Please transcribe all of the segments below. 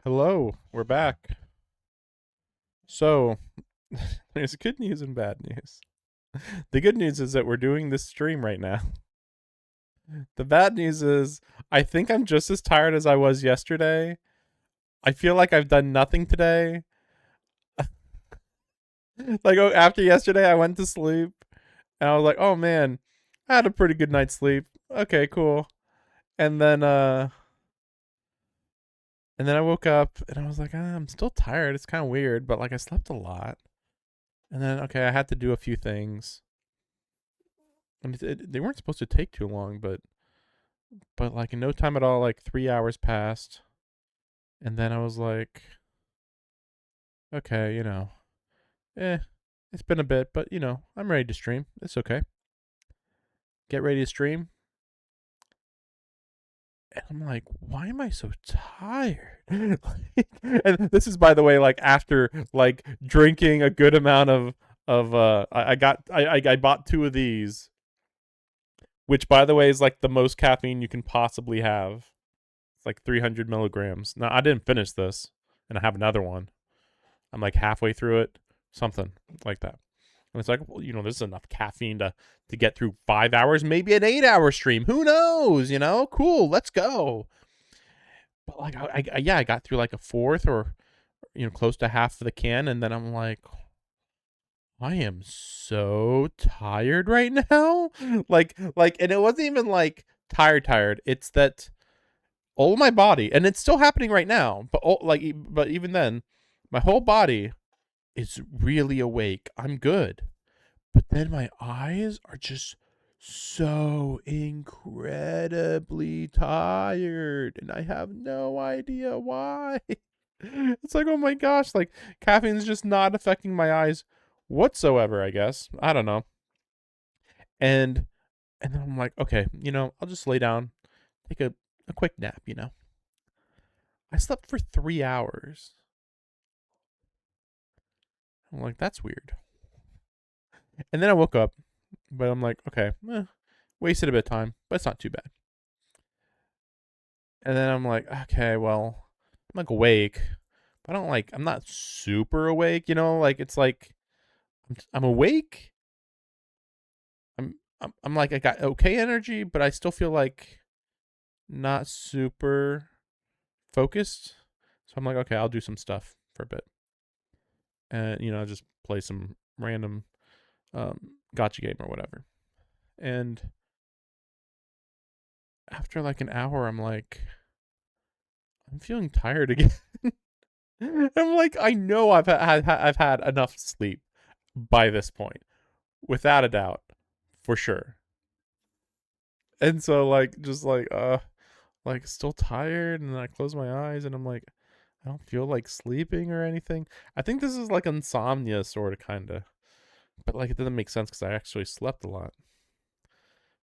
Hello, we're back. So, there's good news and bad news. The good news is that we're doing this stream right now. The bad news is I think I'm just as tired as I was yesterday. I feel like I've done nothing today. After yesterday, I went to sleep and I was like, "Oh man, I had a pretty good night's sleep. Okay, cool." And then I woke up and I was like, I'm still tired. It's kind of weird, but like I slept a lot. And then okay, I had to do a few things. And they weren't supposed to take too long, but like in no time at all, like 3 hours passed, and then I was like, okay, eh, it's been a bit, but I'm ready to stream. It's okay. Get ready to stream, and I'm like, why am I so tired? And this is, by the way, like after like drinking a good amount of I bought two of these, which by the way is like the most caffeine you can possibly have. It's like 300 milligrams. Now I didn't finish this, and I have another one. I'm like halfway through it, something like that. And it's like, well, this is enough caffeine to get through 5 hours, maybe an 8 hour stream. Who knows? Cool. Let's go. But like, yeah, I got through like a fourth or close to half of the can, and then I'm like, I am so tired right now. And it wasn't even like tired. It's that all my body, and it's still happening right now. But even then, my whole body is really awake. I'm good. But then my eyes are just so incredibly tired, and I have no idea why. It's like, oh my gosh, like caffeine's just not affecting my eyes whatsoever, I guess. I don't know. And then I'm like, okay, I'll just lay down, take a quick nap. I slept for 3 hours. I'm like, that's weird. And then I woke up, but I'm like, okay, wasted a bit of time, but it's not too bad. And then I'm like, okay, well, I'm like awake, but I'm not super awake. Like it's like I'm awake. I'm like I got okay energy, but I still feel like not super focused. So I'm like, okay, I'll do some stuff for a bit, and just play some random gotcha game or whatever. And after like an hour, I'm like, I'm feeling tired again. I'm like, I know I've had enough sleep by this point, without a doubt, for sure. And so like just like still tired, and then I close my eyes and I'm like, I don't feel like sleeping or anything. I think this is like insomnia sort of kind of, but like it doesn't make sense because I actually slept a lot.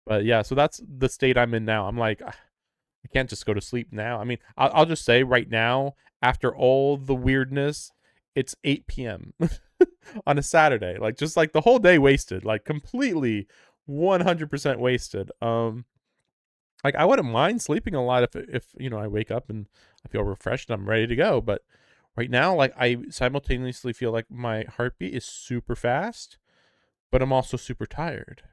But yeah, so that's the state I'm in now. I'm like, I can't just go to sleep now. I mean, I'll just say right now, after all the weirdness, it's 8 p.m. on a Saturday. Like just like the whole day wasted, like completely 100% wasted. Like I wouldn't mind sleeping a lot if I wake up and I feel refreshed and I'm ready to go. But right now, like I simultaneously feel like my heartbeat is super fast, but I'm also super tired.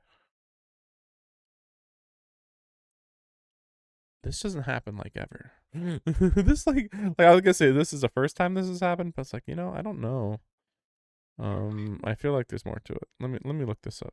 This doesn't happen like ever. This like I was gonna say this is the first time this has happened, but it's like I don't know. I feel like there's more to it. Let me look this up.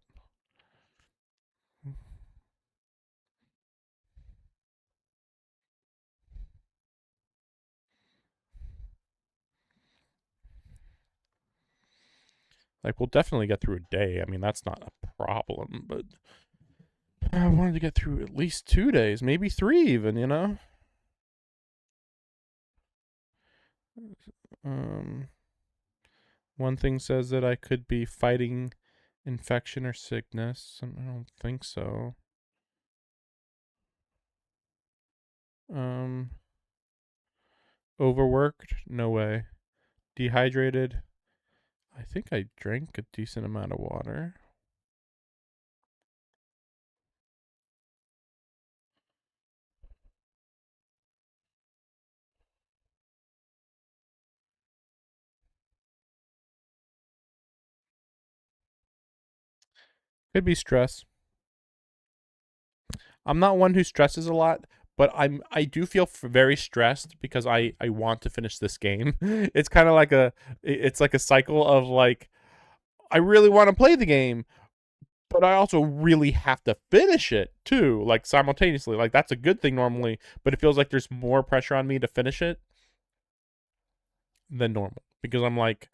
Like we'll definitely get through a day. I mean that's not a problem, but I wanted to get through at least 2 days, maybe three even. Um, One thing says that I could be fighting infection or sickness. I don't think so. Um, Overworked? No way. Dehydrated? I think I drank a decent amount of water. Could be stress. I'm not one who stresses a lot, but I do feel very stressed because I want to finish this game. It's kind of like it's like a cycle of like I really want to play the game, but I also really have to finish it too, like simultaneously. Like that's a good thing normally, but it feels like there's more pressure on me to finish it than normal because I'm like,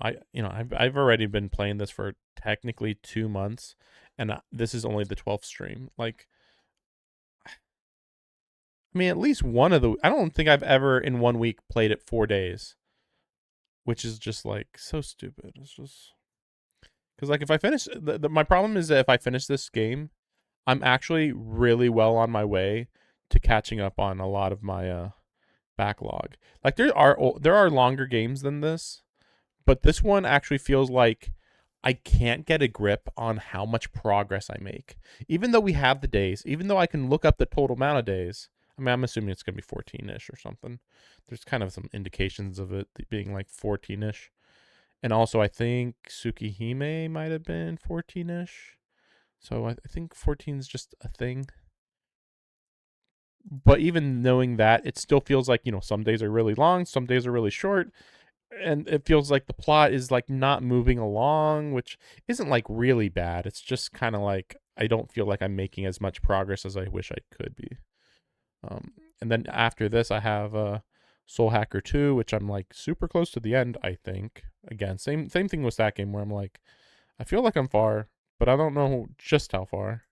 I've already been playing this for technically 2 months, and this is only the 12th stream. Like, I mean, at least one of the. I don't think I've ever in 1 week played it 4 days, which is just like so stupid. It's just because like if I finish, my problem is that if I finish this game, I'm actually really well on my way to catching up on a lot of my backlog. Like there are longer games than this, but this one actually feels like I can't get a grip on how much progress I make. Even though we have the days, even though I can look up the total amount of days. I mean, I'm assuming it's going to be 14-ish or something. There's kind of some indications of it being like 14-ish. And also, I think Tsukihime might have been 14-ish. So I think 14 is just a thing. But even knowing that, it still feels like, some days are really long, some days are really short. And it feels like the plot is like not moving along, which isn't like really bad. It's just kind of like I don't feel like I'm making as much progress as I wish I could be. And then after this, I have Soul Hacker 2, which I'm like super close to the end. I think again, same thing with that game where I'm like, I feel like I'm far, but I don't know just how far.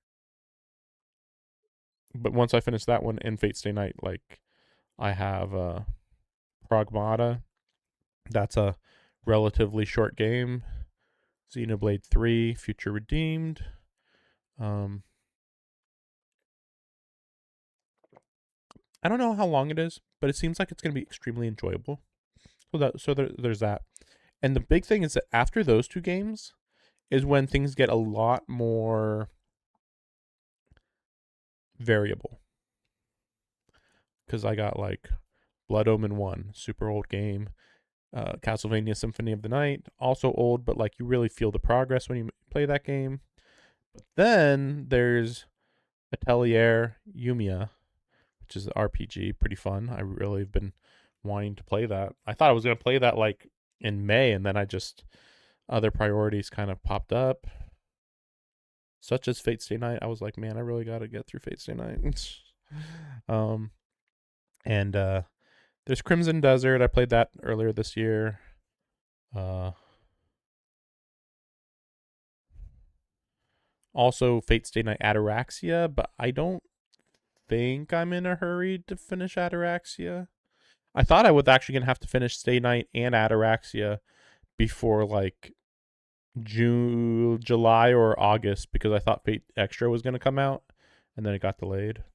But once I finish that one and Fate Stay Night, like I have Pragmata. That's a relatively short game. Xenoblade 3, Future Redeemed. I don't know how long it is, but it seems like it's going to be extremely enjoyable. There's that. And the big thing is that after those two games is when things get a lot more variable. Because I got like Blood Omen 1, super old game. Castlevania Symphony of the Night, also old, but like you really feel the progress when you play that game. But then there's Atelier Yumiya, which is an RPG, pretty fun. I really have been wanting to play that. I thought I was going to play that like in May, and then other priorities kind of popped up, such as Fate Stay Night. I was like, man, I really got to get through Fate Stay Night. And there's Crimson Desert. I played that earlier this year. Also, Fate Stay Night Ataraxia, but I don't think I'm in a hurry to finish Ataraxia. I thought I was actually gonna have to finish Stay Night and Ataraxia before like July or August because I thought Fate Extra was gonna come out, and then it got delayed.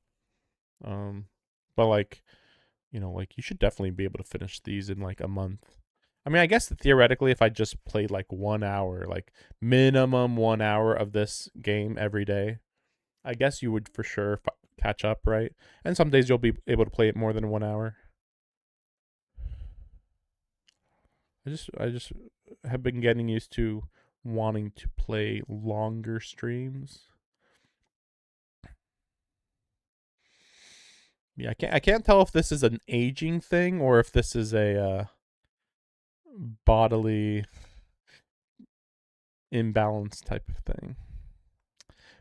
But like, like you should definitely be able to finish these in like a month. I mean, I guess theoretically, if I just played like 1 hour, like minimum 1 hour of this game every day, I guess you would for sure catch up, right? And some days you'll be able to play it more than 1 hour. I just have been getting used to wanting to play longer streams. Yeah, I can't tell if this is an aging thing or if this is a bodily imbalance type of thing.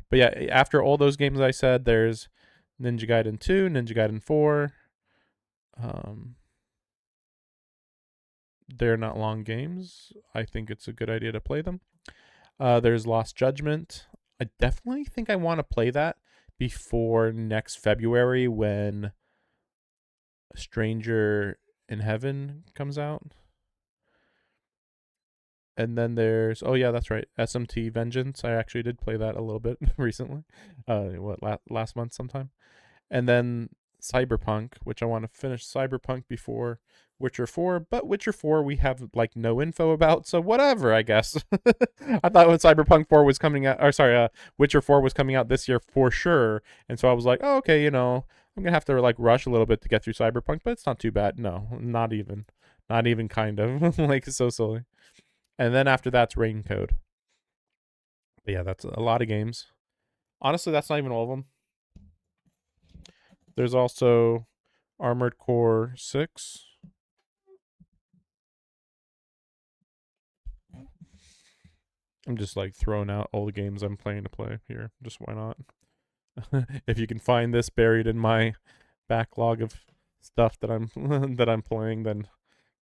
But yeah, after all those games I said, there's Ninja Gaiden 2, Ninja Gaiden 4. They're not long games. I think it's a good idea to play them. There's Lost Judgment. I definitely think I want to play that before next February when Stranger in Heaven comes out. And then there's that's right, SMT Vengeance. I actually did play that a little bit recently. Last month sometime. And then Cyberpunk, which I want to finish Cyberpunk before Witcher 4, but Witcher 4 we have like no info about, so whatever, I guess. I thought when Cyberpunk 4 was coming out, or sorry, Witcher 4 was coming out this year for sure, and so I was like, oh, okay, I'm gonna have to like rush a little bit to get through Cyberpunk, but it's not too bad. No, not even kind of like so silly. And then after that's Rain Code. But yeah, that's a lot of games. Honestly, that's not even all of them. There's also Armored Core 6. I'm just like throwing out all the games I'm planning to play here. Just why not? If you can find this buried in my backlog of stuff that I'm that I'm playing, then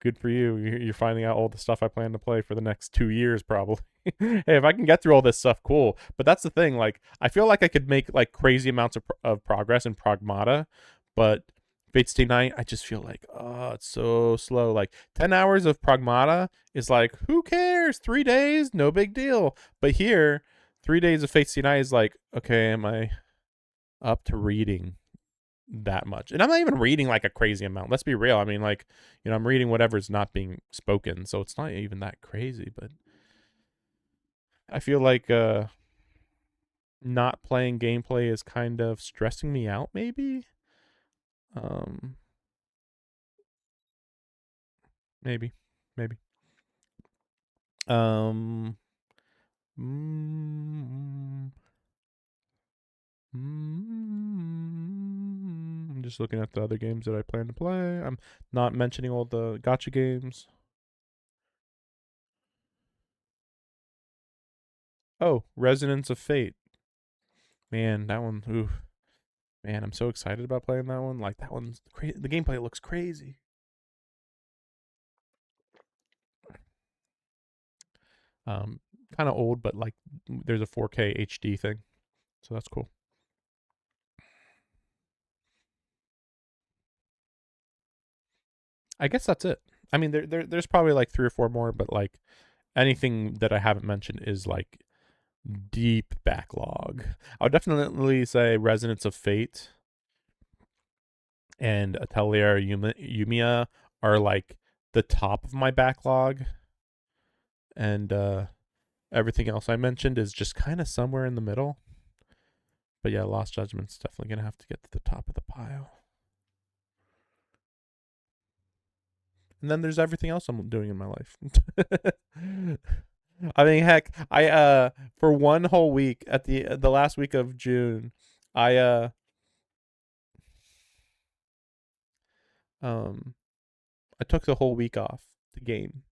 good for you. You're finding out all the stuff I plan to play for the next 2 years, probably. Hey, if I can get through all this stuff, cool. But that's the thing. Like, I feel like I could make like crazy amounts of progress in Pragmata, but Fate Stay Night, I just feel like, oh, it's so slow. Like 10 hours of Pragmata is like, who cares? 3 days, no big deal. But here, 3 days of Fate Stay Night is like, okay, am I up to reading that much? And I'm not even reading like a crazy amount. Let's be real. I mean, like, I'm reading whatever's not being spoken, so it's not even that crazy. But I feel like not playing gameplay is kind of stressing me out. Maybe, um, maybe, maybe. Um, mm, I'm just looking at the other games that I plan to play. I'm not mentioning all the gotcha games. Oh, Resonance of Fate. Man, that one. Ooh, man, I'm so excited about playing that one. Like that one's crazy. The gameplay looks crazy. Um, kind of old, but like there's a 4K HD thing, so that's cool. I guess that's it. I mean, there's probably like 3 or 4 more, but like anything that I haven't mentioned is like deep backlog. I would definitely say Resonance of Fate and Atelier Yumia are like the top of my backlog, and everything else I mentioned is just kind of somewhere in the middle. But yeah, Lost Judgment's definitely gonna have to get to the top of the pile. And then there's everything else I'm doing in my life. I mean, heck, I for one whole week at the last week of June, I um I took the whole week off to game.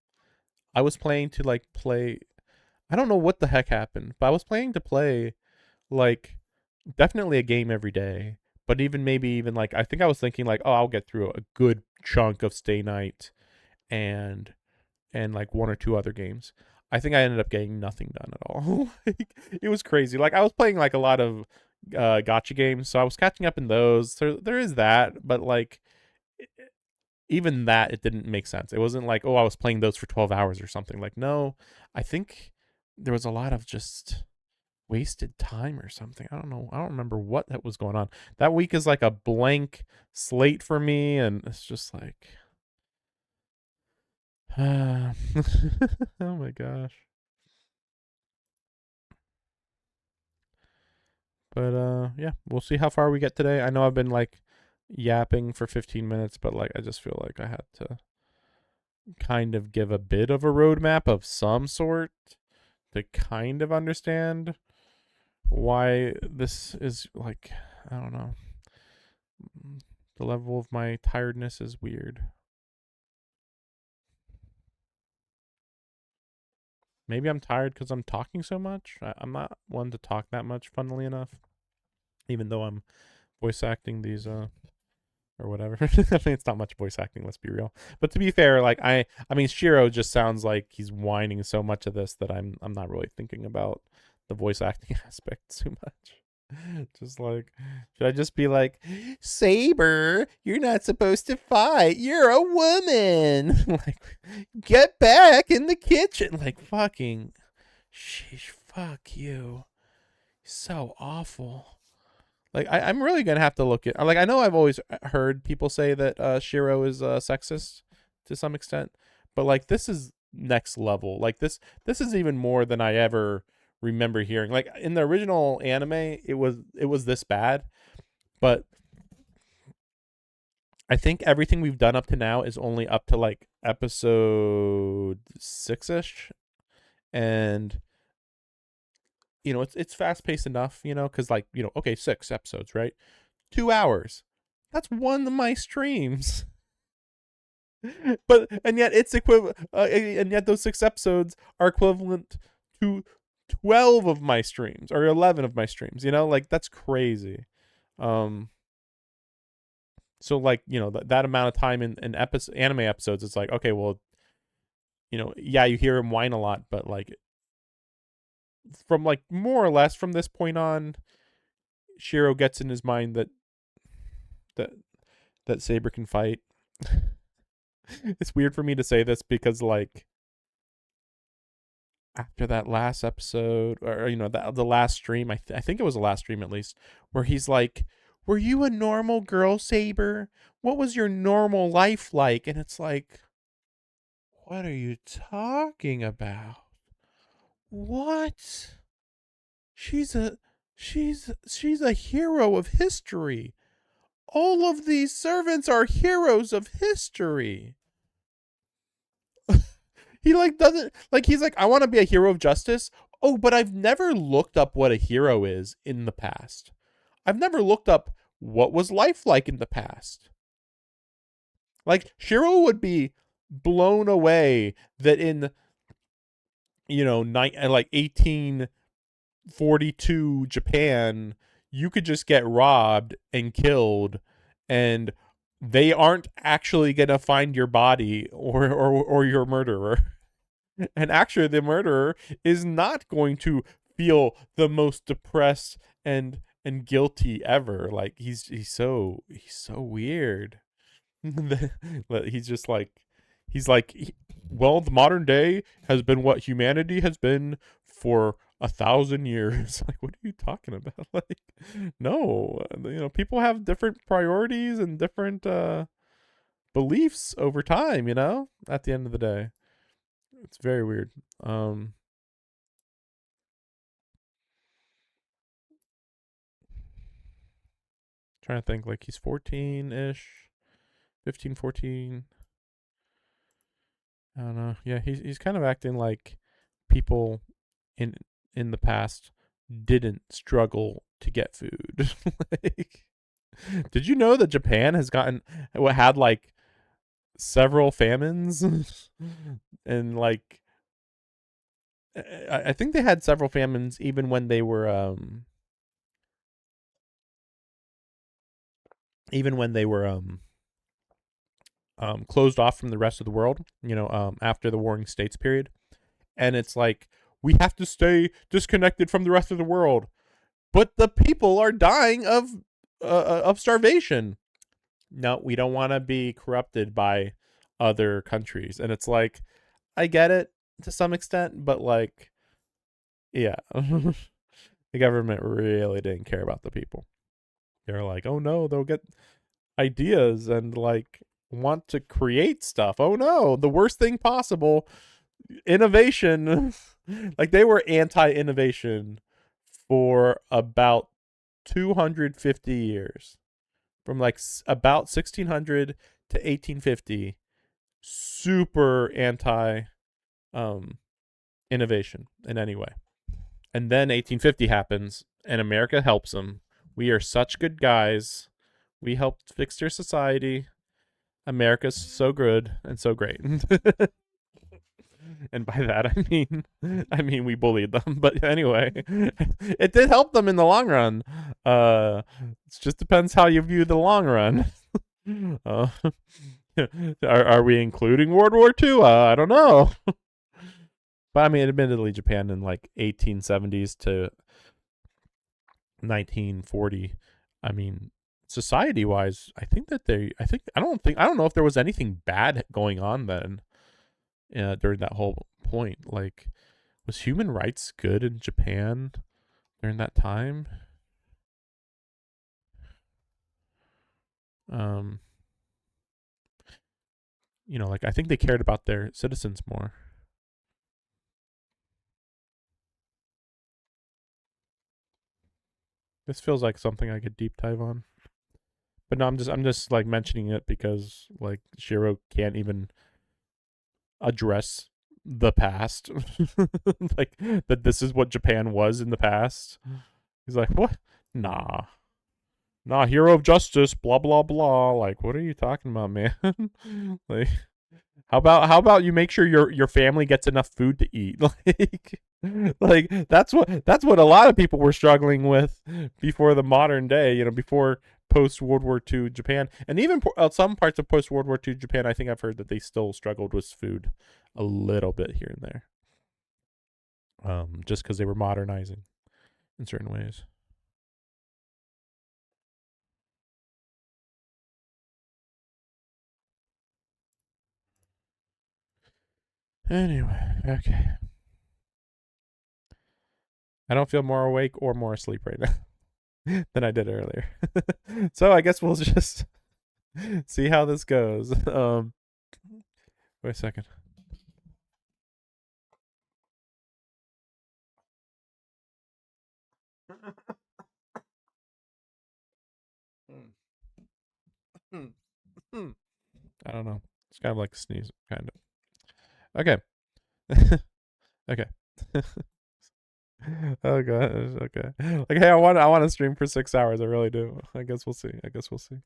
I was planning to like play. I don't know what the heck happened, but I was planning to play like definitely a game every day. But even maybe even like I think I was thinking like, oh, I'll get through a good chunk of Stay Night and like 1 or 2 other games. I think I ended up getting nothing done at all. Like, it was crazy. Like I was playing like a lot of gotcha games, so I was catching up in those. So there is that, but like even that, it didn't make sense. It wasn't like, oh, I was playing those for 12 hours or something. Like, no, I think there was a lot of just wasted time or something. I don't know. I don't remember what that was going on. That week is like a blank slate for me, and it's just like, oh my gosh. But yeah, we'll see how far we get today. I know I've been like yapping for 15 minutes, but like I just feel like I had to kind of give a bit of a roadmap of some sort to kind of understand why this is like, I don't know. The level of my tiredness is weird. Maybe I'm tired because I'm talking so much. I'm not one to talk that much, funnily enough. Even though I'm voice acting these or whatever. I mean, it's not much voice acting. Let's be real. But to be fair, like I mean, Shiro just sounds like he's whining so much of this that I'm not really thinking about the voice acting aspect too much. Just like, should I just be like, Saber, you're not supposed to fight. You're a woman. Like, get back in the kitchen. Like, fucking, sheesh, fuck you. So awful. Like I'm really gonna have to look at. Like I know I've always heard people say that Shiro is sexist to some extent, but like this is next level. Like this is even more than I ever remember hearing. Like in the original anime, it was this bad, but I think everything we've done up to now is only up to like episode 6ish, and it's fast paced enough, because like, okay, 6 episodes, right? 2 hours. That's one of my streams. But and yet it's equivalent, and yet those 6 episodes are equivalent to 12 of my streams or 11 of my streams. Like that's crazy. Um, so like that amount of time in anime episodes, it's like, okay, well, yeah, you hear him whine a lot, but like from like more or less from this point on, Shiro gets in his mind that that Saber can fight. It's weird for me to say this because like after that last episode, or the last stream, I think it was the last stream at least, where he's like, were you a normal girl, Saber? What was your normal life like? And it's like, what are you talking about? What? She's a she's a hero of history. All of these servants are heroes of history. He like doesn't like he's like, I want to be a hero of justice. Oh, but I've never looked up what a hero is in the past. I've never looked up what was life like in the past. Like Shiro would be blown away that in like 1842 Japan, you could just get robbed and killed, and they aren't actually gonna find your body or your murderer. And actually, the murderer is not going to feel the most depressed and guilty ever. Like he's so weird. He's just like well, the modern day has been what humanity has been for 1,000 years. Like, what are you talking about? Like, no, people have different priorities and different beliefs over time. At the end of the day, it's very weird. Trying to think, like he's 14-ish, 15, 14. I don't know. Yeah, he's kind of acting like people in in the past didn't struggle to get food. Like, did you know that Japan has had like several famines? And like I think they had several famines even when they were even when they were closed off from the rest of the world, after the Warring States period. And it's like, we have to stay disconnected from the rest of the world, but the people are dying of starvation. No, we don't want to be corrupted by other countries. And it's like, I get it to some extent, but like, yeah, the government really didn't care about the people. They're like, oh no, they'll get ideas and like want to create stuff. Oh no, the worst thing possible, innovation. Like they were anti-innovation for about 250 years, from like about 1600 to 1850. Super anti innovation in any way. And then 1850 happens and America helps them. We are such good guys. We helped fix their society. America's so good and so great. And by that I mean we bullied them, but anyway, it did help them in the long run. It just depends how you view the long run. uh, are we including World War II? I don't know. But I mean, admittedly, Japan in like 1870s to 1940, I mean, society wise, I don't know if there was anything bad going on then, during that whole point. Like, was human rights good in Japan during that time? Um, like I think they cared about their citizens more. This feels like something I could deep dive on. But no, I'm just like mentioning it because like Shiro can't even address the past. Like that this is what Japan was in the past. He's like, what? Nah. Nah, hero of justice, blah blah blah. Like, what are you talking about, man? Like, how about you make sure your family gets enough food to eat? Like that's what a lot of people were struggling with before the modern day, before post World War II Japan. And even some parts of post World War II Japan, I think I've heard that they still struggled with food a little bit here and there. Just cuz they were modernizing in certain ways. Anyway, okay. I don't feel more awake or more asleep right now than I did earlier. So I guess we'll just see how this goes. Wait a second. I don't know. It's kind of like a sneeze, kind of. Okay. Okay. Oh gosh. Okay. Like, hey, I want to stream for 6 hours. I really do. I guess we'll see. I guess we'll see.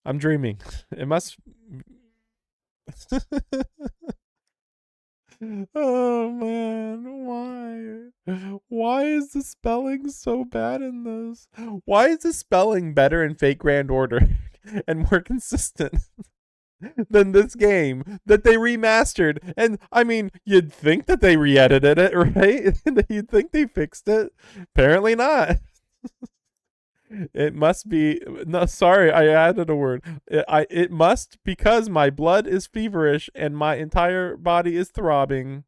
I'm dreaming. It must. Oh man, why? Why is the spelling so bad in this? Why is the spelling better in Fate Grand Order and more consistent than this game that they remastered? And I mean, you'd think that they re-edited it, right? You'd think they fixed it. Apparently not. It must be no. Sorry, I added a word. It must because my blood is feverish and my entire body is throbbing.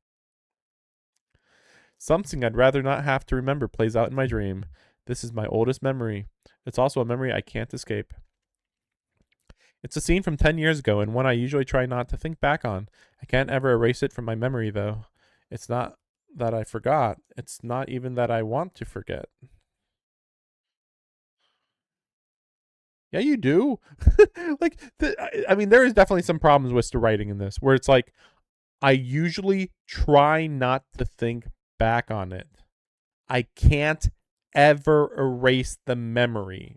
Something I'd rather not have to remember plays out in my dream. This is my oldest memory. It's also a memory I can't escape. It's a scene from 10 years ago and one I usually try not to think back on. I can't ever erase it from my memory, though. It's not that I forgot. It's not even that I want to forget. Yeah, you do. Like, I mean, there is definitely some problems with the writing in this, where it's like, I usually try not to think back on it. I can't ever erase the memory.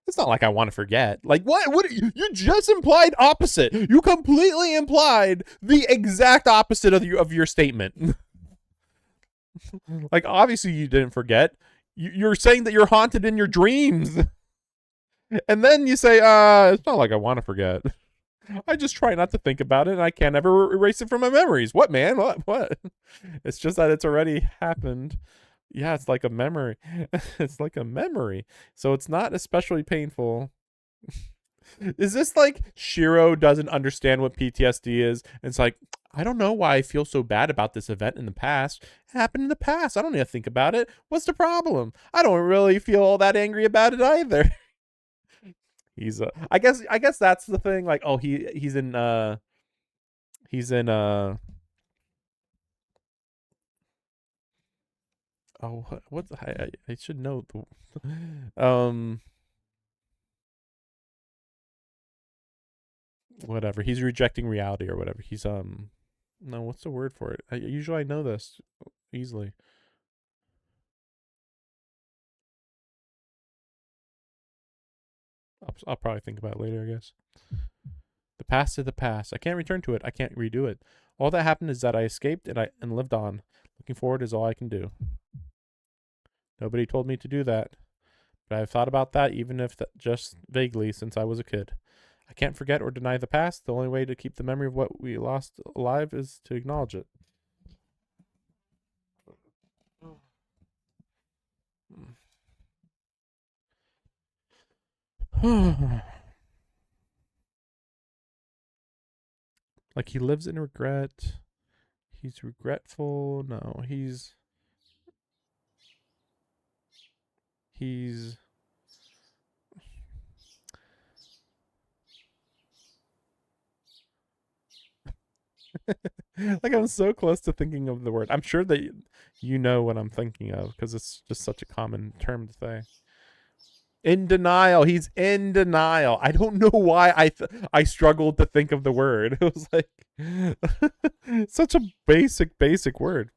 It's not like I want to forget. Like, what? What? You just implied opposite. You completely implied the exact opposite of your statement. Like, obviously, you didn't forget. You're saying that you're haunted in your dreams. And then you say, it's not like I want to forget. I just try not to think about it, and I can't ever erase it from my memories. What, man? What? It's just that it's already happened. Yeah, it's like a memory. It's like a memory. So it's not especially painful. Is this like Shiro doesn't understand what PTSD is? And it's like, I don't know why I feel so bad about this event in the past. It happened in the past. I don't need to think about it. What's the problem? I don't really feel all that angry about it either. He's I guess that's the thing. Like, oh, he's in he's in oh, what's I should know the whatever. He's rejecting reality or whatever. He's no, what's the word for it? Usually I know this easily. I'll probably think about it later, I guess. The past is the past. I can't return to it. I can't redo it. All that happened is that I escaped and lived on. Looking forward is all I can do. Nobody told me to do that, but I've thought about that even if just vaguely since I was a kid. I can't forget or deny the past. The only way to keep the memory of what we lost alive is to acknowledge it. Like he lives in regret. He's regretful. No, he's like I'm so close to thinking of the word. I'm sure that you know what I'm thinking of because it's just such a common term to say. In denial. He's in denial. I don't know why I struggled to think of the word. It was like such a basic word.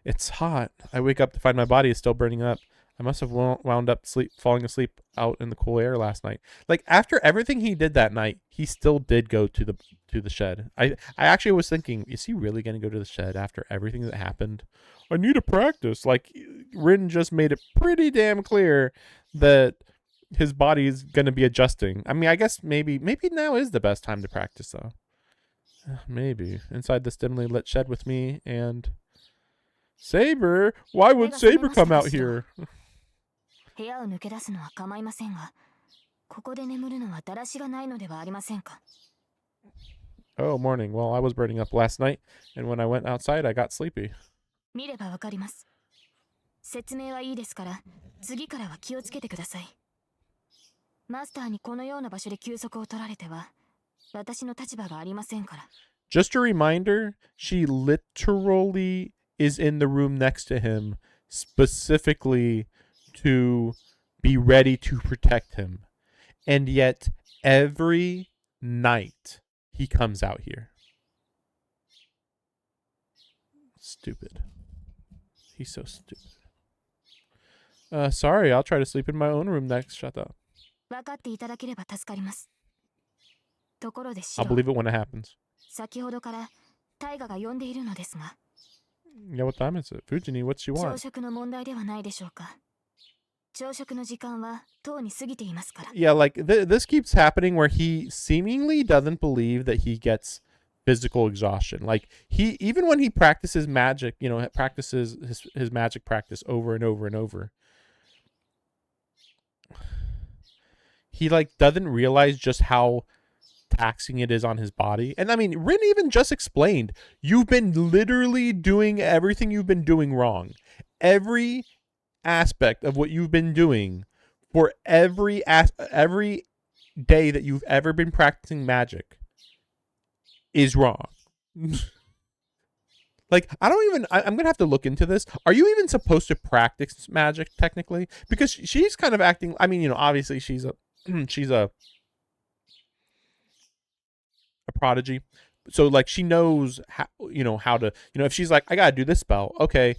It's hot. I wake up to find my body is still burning up. I must have wound up falling asleep out in the cool air last night. Like after everything he did that night, he still did go to the shed. I actually was thinking, is he really going to go to the shed after everything that happened? I need to practice. Like Rin just made it pretty damn clear that his body is going to be adjusting. I mean, I guess maybe now is the best time to practice though. Maybe inside this dimly lit shed with me and Saber. Why would Saber come out here? 部屋を抜け出すのは構いませんが、ここで眠るのはだらしがないのではありませんか? Oh, morning. Well, I was burning up last night, and when I went outside, I got sleepy. 見ればわかります。説明はいいですから、次からは気をつけてください。マスターにこのような場所で休息を取られては、私の立場がありませんから。Just a reminder, she literally is in the room next to him, specifically to be ready to protect him. And yet, every night, he comes out here. Stupid. He's so stupid. Sorry, I'll try to sleep in my own room next. Shut up. 分かっていただければ助かります。ところでシ I'll ロ、 believe it when it happens. 先ほどからタイガが呼んでいるのですが、 Yeah, what time is it? Fujini, what she 朝 want? 食の問題ではないでしょうか。朝食の時間はとうに過ぎていますから。 Yeah, like this keeps happening where he seemingly doesn't believe that he gets physical exhaustion. Like he, even when he practices magic, you know, practices his magic practice over and over and over, he like doesn't realize just how taxing it is on his body. And I mean, Rin even just explained, you've been literally doing everything you've been doing wrong. Every aspect of what you've been doing for every day that you've ever been practicing magic is wrong. Like, I don't even, I'm going to have to look into this. Are you even supposed to practice magic technically? Because she's kind of acting, I mean, you know, obviously she's a prodigy. So like she knows how, you know, how to, you know, if she's like, I got to do this spell. Okay.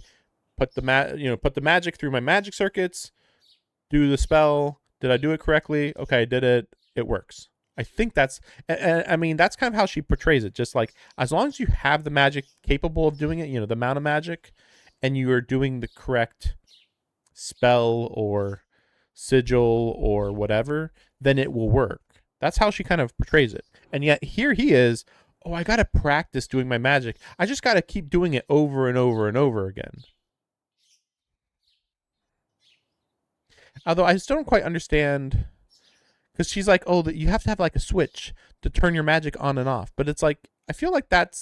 Put the magic through my magic circuits, do the spell. Did I do it correctly? Okay, I did it. It works. I think that's, I mean, that's kind of how she portrays it. Just like, as long as you have the magic capable of doing it, you know, the amount of magic, and you are doing the correct spell or sigil or whatever, then it will work. That's how she kind of portrays it. And yet here he is, oh, I got to practice doing my magic. I just got to keep doing it over and over and over again. Although I still don't quite understand, because she's like, oh, that you have to have like a switch to turn your magic on and off. But it's like, I feel like that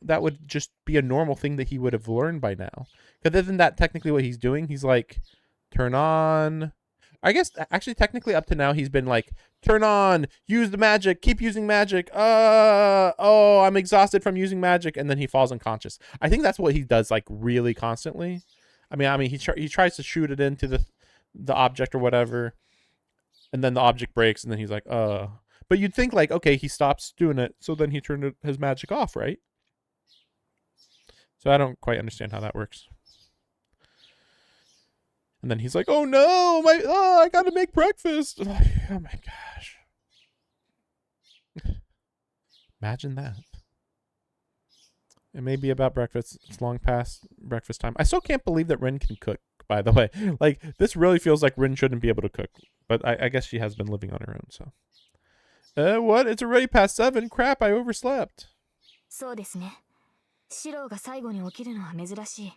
would just be a normal thing that he would have learned by now. Because isn't that technically what he's doing? He's like, turn on. I guess actually technically up to now he's been like, turn on, use the magic, keep using magic. Oh, I'm exhausted from using magic, and then he falls unconscious. I think that's what he does like really constantly. I mean he tries to shoot it into the object or whatever, and then the object breaks, and then he's like, but you'd think like, okay, he stops doing it, so then he turned his magic off, right? So I don't quite understand how that works. And then he's like, oh no, I gotta make breakfast. Oh my gosh. Imagine that. It may be about breakfast. It's long past breakfast time. I still can't believe that Rin can cook, by the way. Like, this really feels like Rin shouldn't be able to cook. But I guess she has been living on her own, so. What? It's already past 7. Crap, I overslept. そうですね。シローが最後に起きるのは珍し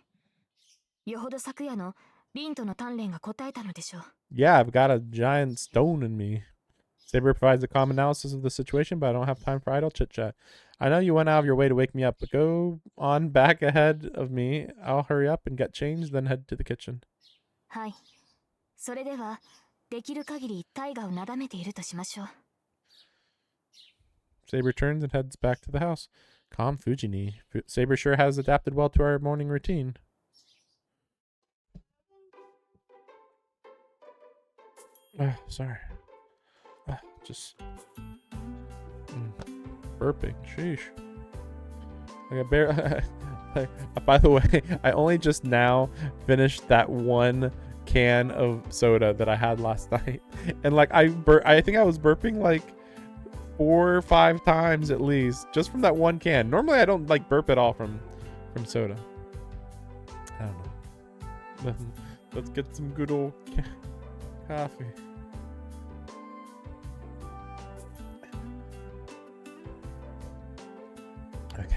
い。よほど昨夜のリンとの鍛錬が答えたのでしょう。Yeah, I've got a giant stone in me. Saber provides a calm analysis of the situation, but I don't have time for idle chit-chat. I know you went out of your way to wake me up, but go on back ahead of me. I'll hurry up and get changed, then head to the kitchen. はい。それでは、できる限りタイガをなだめているとしましょう。Saber turns and heads back to the house. Calm Fujini. Saber sure has adapted well to our morning routine. Sorry. Just burping. Sheesh. Like by the way, I only just now finished that one can of soda that I had last night, and like I think I was burping like 4 or 5 times at least just from that one can. Normally I don't like burp at all from soda. I don't know. Let's get some good old coffee. Okay.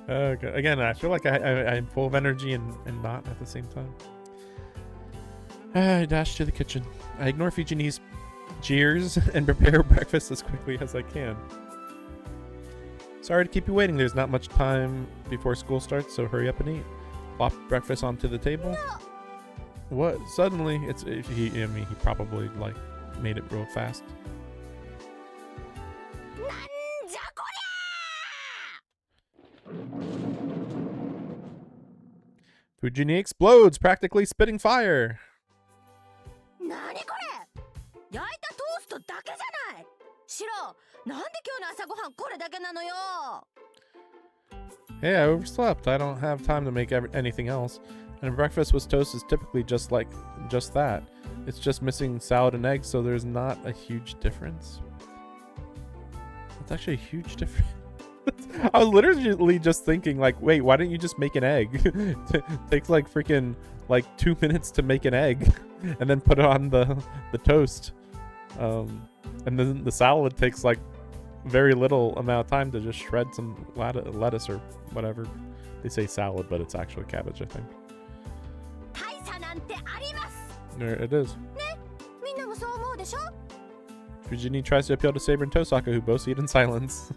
Okay. Again, I feel like I'm full of energy and not at the same time. I dash to the kitchen. I ignore Fujini's jeers and prepare breakfast as quickly as I can. Sorry to keep you waiting. There's not much time before school starts, so hurry up and eat. Plop breakfast onto the table. No. What? Suddenly, he probably like made it real fast. Fujini explodes, practically spitting fire. Hey, I overslept. I don't have time to make anything else. And breakfast with toast is typically just that. It's just missing salad and eggs, so there's not a huge difference. It's actually a huge difference. I was literally just thinking, like, wait, why don't you just make an egg? It takes like freaking like 2 minutes to make an egg, and then put it on the toast. And then the salad takes like very little amount of time to just shred some lettuce or whatever. They say salad, but it's actually cabbage, I think. There it is. Fujini tries to appeal to Saber and Tosaka, who both eat in silence.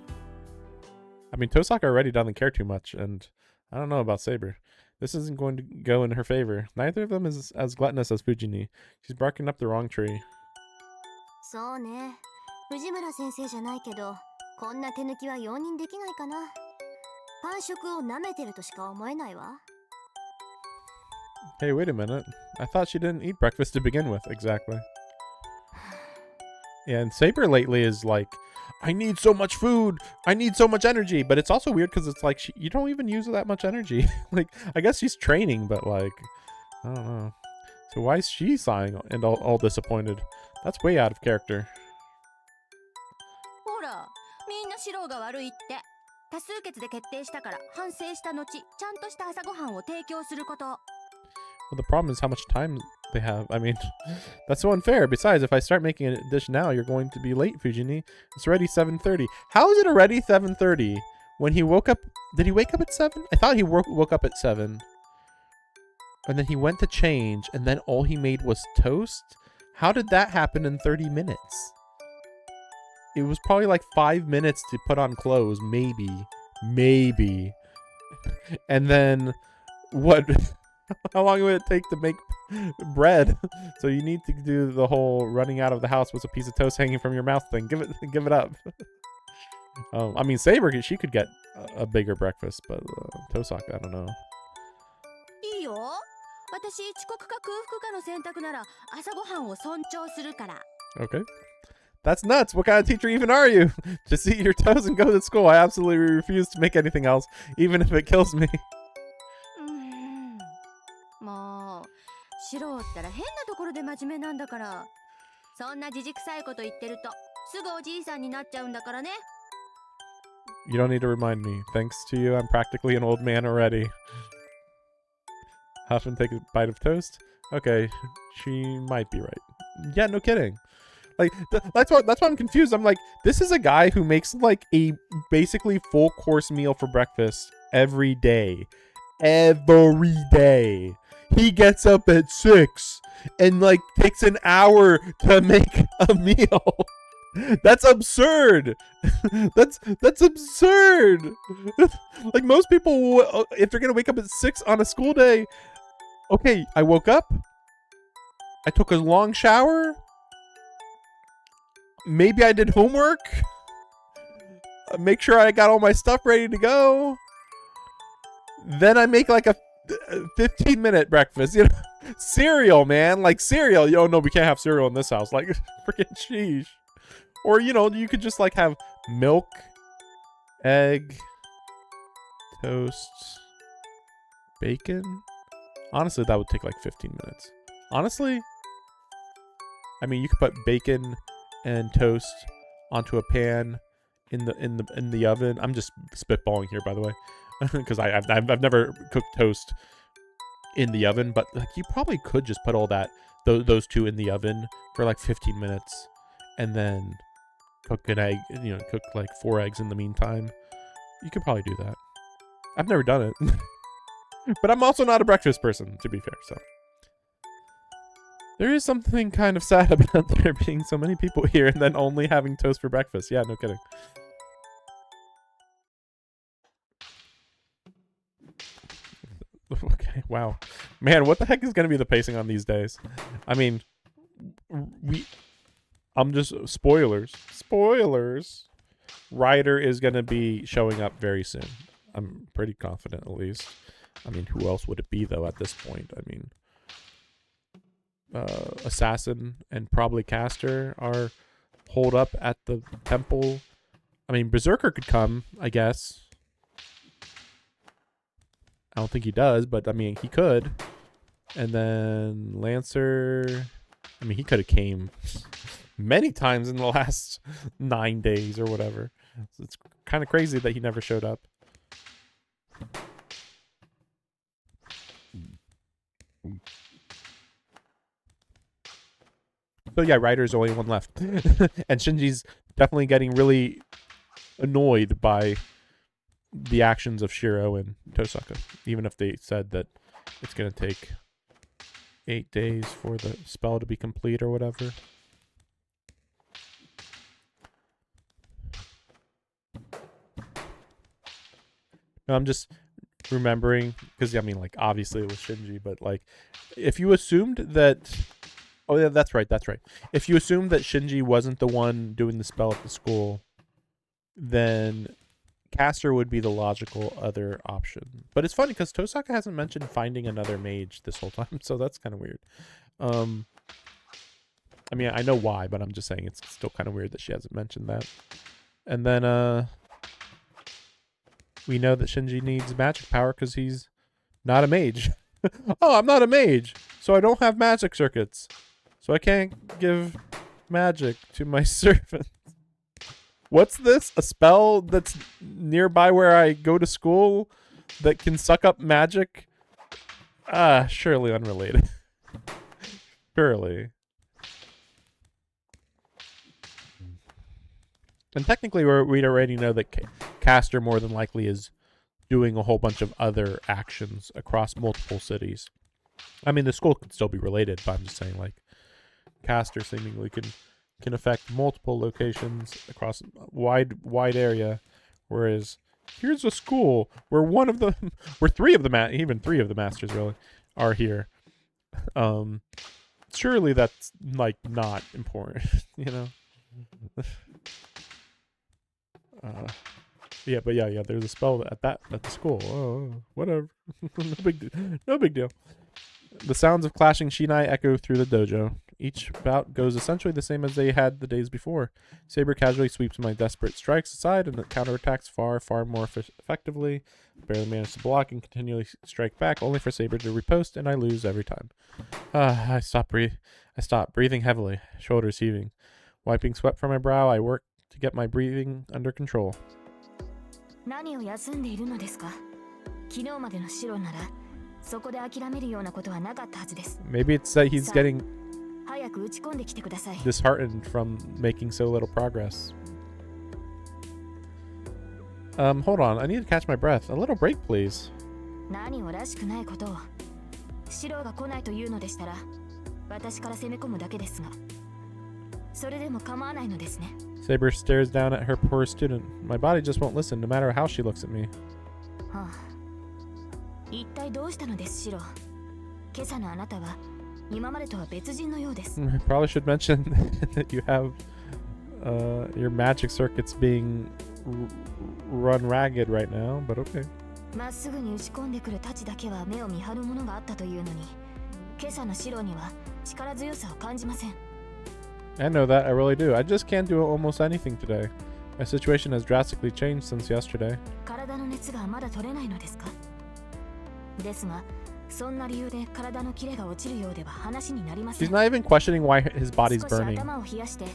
I mean, Tosaka already doesn't care too much, and I don't know about Saber. This isn't going to go in her favor. Neither of them is as gluttonous as Fujini. She's barking up the wrong tree. Well, hey, wait a minute. I thought she didn't eat breakfast to begin with. Exactly. Yeah, and Saber lately is like, I need so much food. I need so much energy. But it's also weird because it's like you don't even use that much energy. Like, I guess she's training, but like, I don't know. So why is she sighing and all disappointed? That's way out of character. Well, the problem is how much time they have. I mean, that's so unfair. Besides, if I start making a dish now, you're going to be late, Fujini. It's already 7:30. How is it already 7:30? When he woke up, did he wake up at 7? I thought he woke up at 7. And then he went to change, and then all he made was toast? How did that happen in 30 minutes? It was probably like 5 minutes to put on clothes, maybe. And then what? How long would it take to make bread? So you need to do the whole running out of the house with a piece of toast hanging from your mouth thing. Give it up. I mean, Saber, she could get a bigger breakfast, but Tosaka, I don't know. Okay. That's nuts. What kind of teacher even are you? Just eat your toast and go to school. I absolutely refuse to make anything else, even if it kills me. You don't need to remind me. Thanks to you, I'm practically an old man already. Huff and take a bite of toast? Okay, she might be right. Yeah, no kidding. Like, that's why I'm confused. I'm like, this is a guy who makes like a basically full course meal for breakfast every day. Every day. He gets up at 6 and like takes an hour to make a meal. That's absurd. That's absurd. Like, most people, if they're gonna wake up at 6 on a school day, okay, I woke up, I took a long shower, maybe I did homework, make sure I got all my stuff ready to go, then I make like 15-minute breakfast, you know, cereal, man, like cereal. Yo, no, we can't have cereal in this house. Like, freaking sheesh. Or, you know, you could just like have milk, egg, toast, bacon. Honestly, that would take like 15 minutes. Honestly, I mean, you could put bacon and toast onto a pan in the oven. I'm just spitballing here, by the way, because I've never cooked toast in the oven, but like you probably could just put all that those two in the oven for like 15 minutes, and then cook an egg. You know, cook like 4 eggs in the meantime. You could probably do that. I've never done it, but I'm also not a breakfast person, to be fair. So there is something kind of sad about there being so many people here and then only having toast for breakfast. Yeah, no kidding. Okay, wow. Man, what the heck is going to be the pacing on these days? I mean, I'm just... Spoilers. Ryder is going to be showing up very soon. I'm pretty confident, at least. I mean, who else would it be, though, at this point? I mean, Assassin and probably Caster are holed up at the temple. I mean, Berserker could come, I guess. I don't think he does, but I mean, he could. And then Lancer, I mean, he could have came many times in the last 9 days or whatever. So it's kind of crazy that he never showed up. So yeah, Ryder's the only one left. And Shinji's definitely getting really annoyed by the actions of Shiro and Tosaka, even if they said that it's going to take 8 days for the spell to be complete or whatever. No, I'm just remembering, because I mean, like, obviously it was Shinji, but like, if you assumed that... Oh yeah, that's right. If you assumed that Shinji wasn't the one doing the spell at the school, then Caster would be the logical other option. But it's funny because Tosaka hasn't mentioned finding another mage this whole time, so that's kind of weird. I mean, I know why, but I'm just saying it's still kind of weird that she hasn't mentioned that. And then we know that Shinji needs magic power because he's not a mage. Oh, I'm not a mage, so I don't have magic circuits. So I can't give magic to my servant. What's this? A spell that's nearby where I go to school that can suck up magic? Surely unrelated. Surely. And technically, we already know that Caster more than likely is doing a whole bunch of other actions across multiple cities. I mean, the school could still be related, but I'm just saying, like, Caster seemingly can affect multiple locations across a wide area, whereas here's a school where three of the masters really are here. Surely that's like not important, you know. Yeah, but yeah, there's a spell at the school. Oh, whatever. No big deal. The sounds of clashing shinai echo through the dojo. Each bout goes essentially the same as they had the days before. Saber casually sweeps my desperate strikes aside and counterattacks far more effectively. Barely manage to block and continually strike back, only for Saber to riposte, and I lose every time. I stop breathing heavily, shoulders heaving. Wiping sweat from my brow, I work to get my breathing under control. 何を休んでいるのですか? 昨日までの白ならそこで諦めるようなことはなかったはずです. Maybe it's that he's getting disheartened from making so little progress. Hold on, I need to catch my breath. A little break, please. 何をらしくないことを白が来ないというのでしたら私から攻め込むだけですがそれでも構わないのですね. Saber stares down at her poor student. My body just won't listen, no matter how she looks at me. 一体どうしたのです白? 今朝のあなたは今までとは別人のようです. Probably should mention that you have your magic circuits being run ragged right now, but okay. まっすぐに打ち込んでくる太刀だけは目を見張るものがあったというのに、今朝のシロには力強さを感じません。 I know that, I really do. I just can't do almost anything today. My situation has drastically changed since yesterday. 体の熱がまだ取れないのですか？ですが、そんな理由で体のキレが落ちるようでは話になりませ She's ん。 not even questioning why his body's 少し burning. 頭を冷やして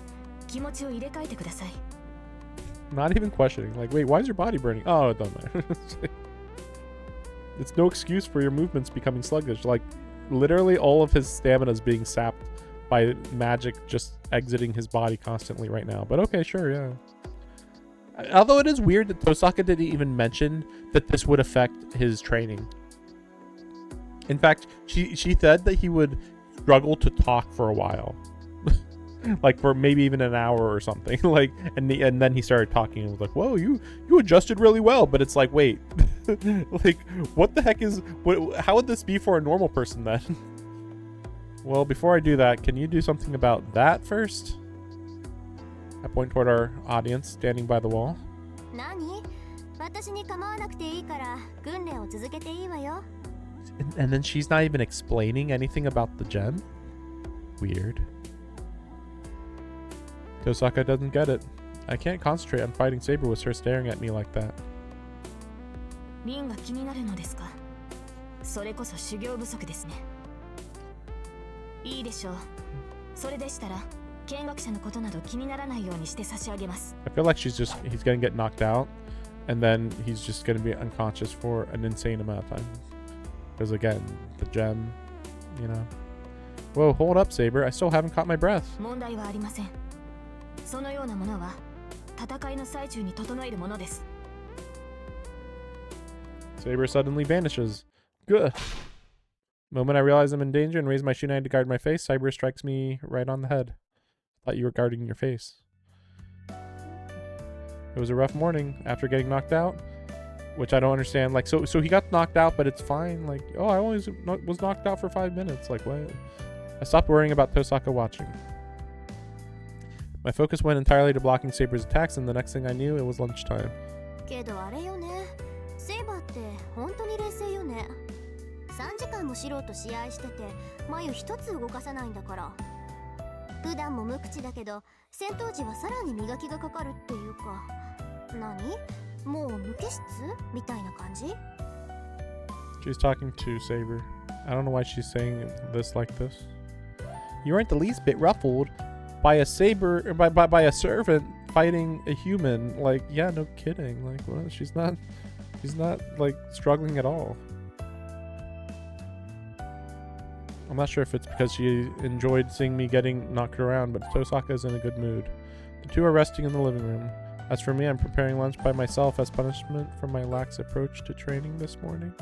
気持ちを入れ替えてください。 Not even questioning. Like, wait, why is your body burning? Oh, it doesn't matter. It's no excuse for your movements becoming sluggish. Like, literally all of his stamina is being sapped by magic just exiting his body constantly right now. But okay, sure, yeah. Although it is weird that Tosaka didn't even mention that this would affect his training. In fact, she said that he would struggle to talk for a while. Like for maybe even an hour or something. Like, and then he started talking and was like, whoa, you adjusted really well. But it's like, wait, like what the heck is, how would this be for a normal person then? Well, before I do that, can you do something about that first? I point toward our audience standing by the wall. 何？私に構わなくていいから訓練を続けていいわよ。 And then she's not even explaining anything about the gem? Weird. Tosaka doesn't get it. I can't concentrate on fighting Saber with her staring at me like that. リンが気になるのですか？それこそ修行不足ですね。いいでしょう。それでしたら見学者のことなど気にならないようにして差し上げます。 I feel like he's gonna get knocked out, and then he's just gonna be unconscious for an insane amount of time. Because again, the gem, you know. Whoa, hold up, Saber. I still haven't caught my breath. 問題はありません。そのようなものは戦いの最中に整えるものです。 Saber suddenly vanishes. Good. Moment I realize I'm in danger and raise my shinai to guard my face, Saber strikes me right on the head. Thought you were guarding your face. It was a rough morning after getting knocked out, which I don't understand. Like, so he got knocked out, but it's fine. Like, oh, I only was knocked out for 5 minutes. Like, what? I stopped worrying about Tosaka watching. My focus went entirely to blocking Saber's attacks, and the next thing I knew, it was lunchtime. けどあれよね。セイバーって本当に冷静よね。3時間もシロと試合してて眉一つ動かさないんだから。普段も無口だけど戦闘時はさらに磨きがかかるっていうか。何？もう無機質みたいな感じ？ She's talking to Saber. I don't know why she's saying this like this. You aren't the least bit ruffled by a saber, by a servant fighting a human. Like, yeah, no kidding. Like, what? She's not like struggling at all. I'm not sure if it's because she enjoyed seeing me getting knocked around, but Tosaka is in a good mood. The two are resting in the living room. As for me, I'm preparing lunch by myself as punishment for my lax approach to training this morning.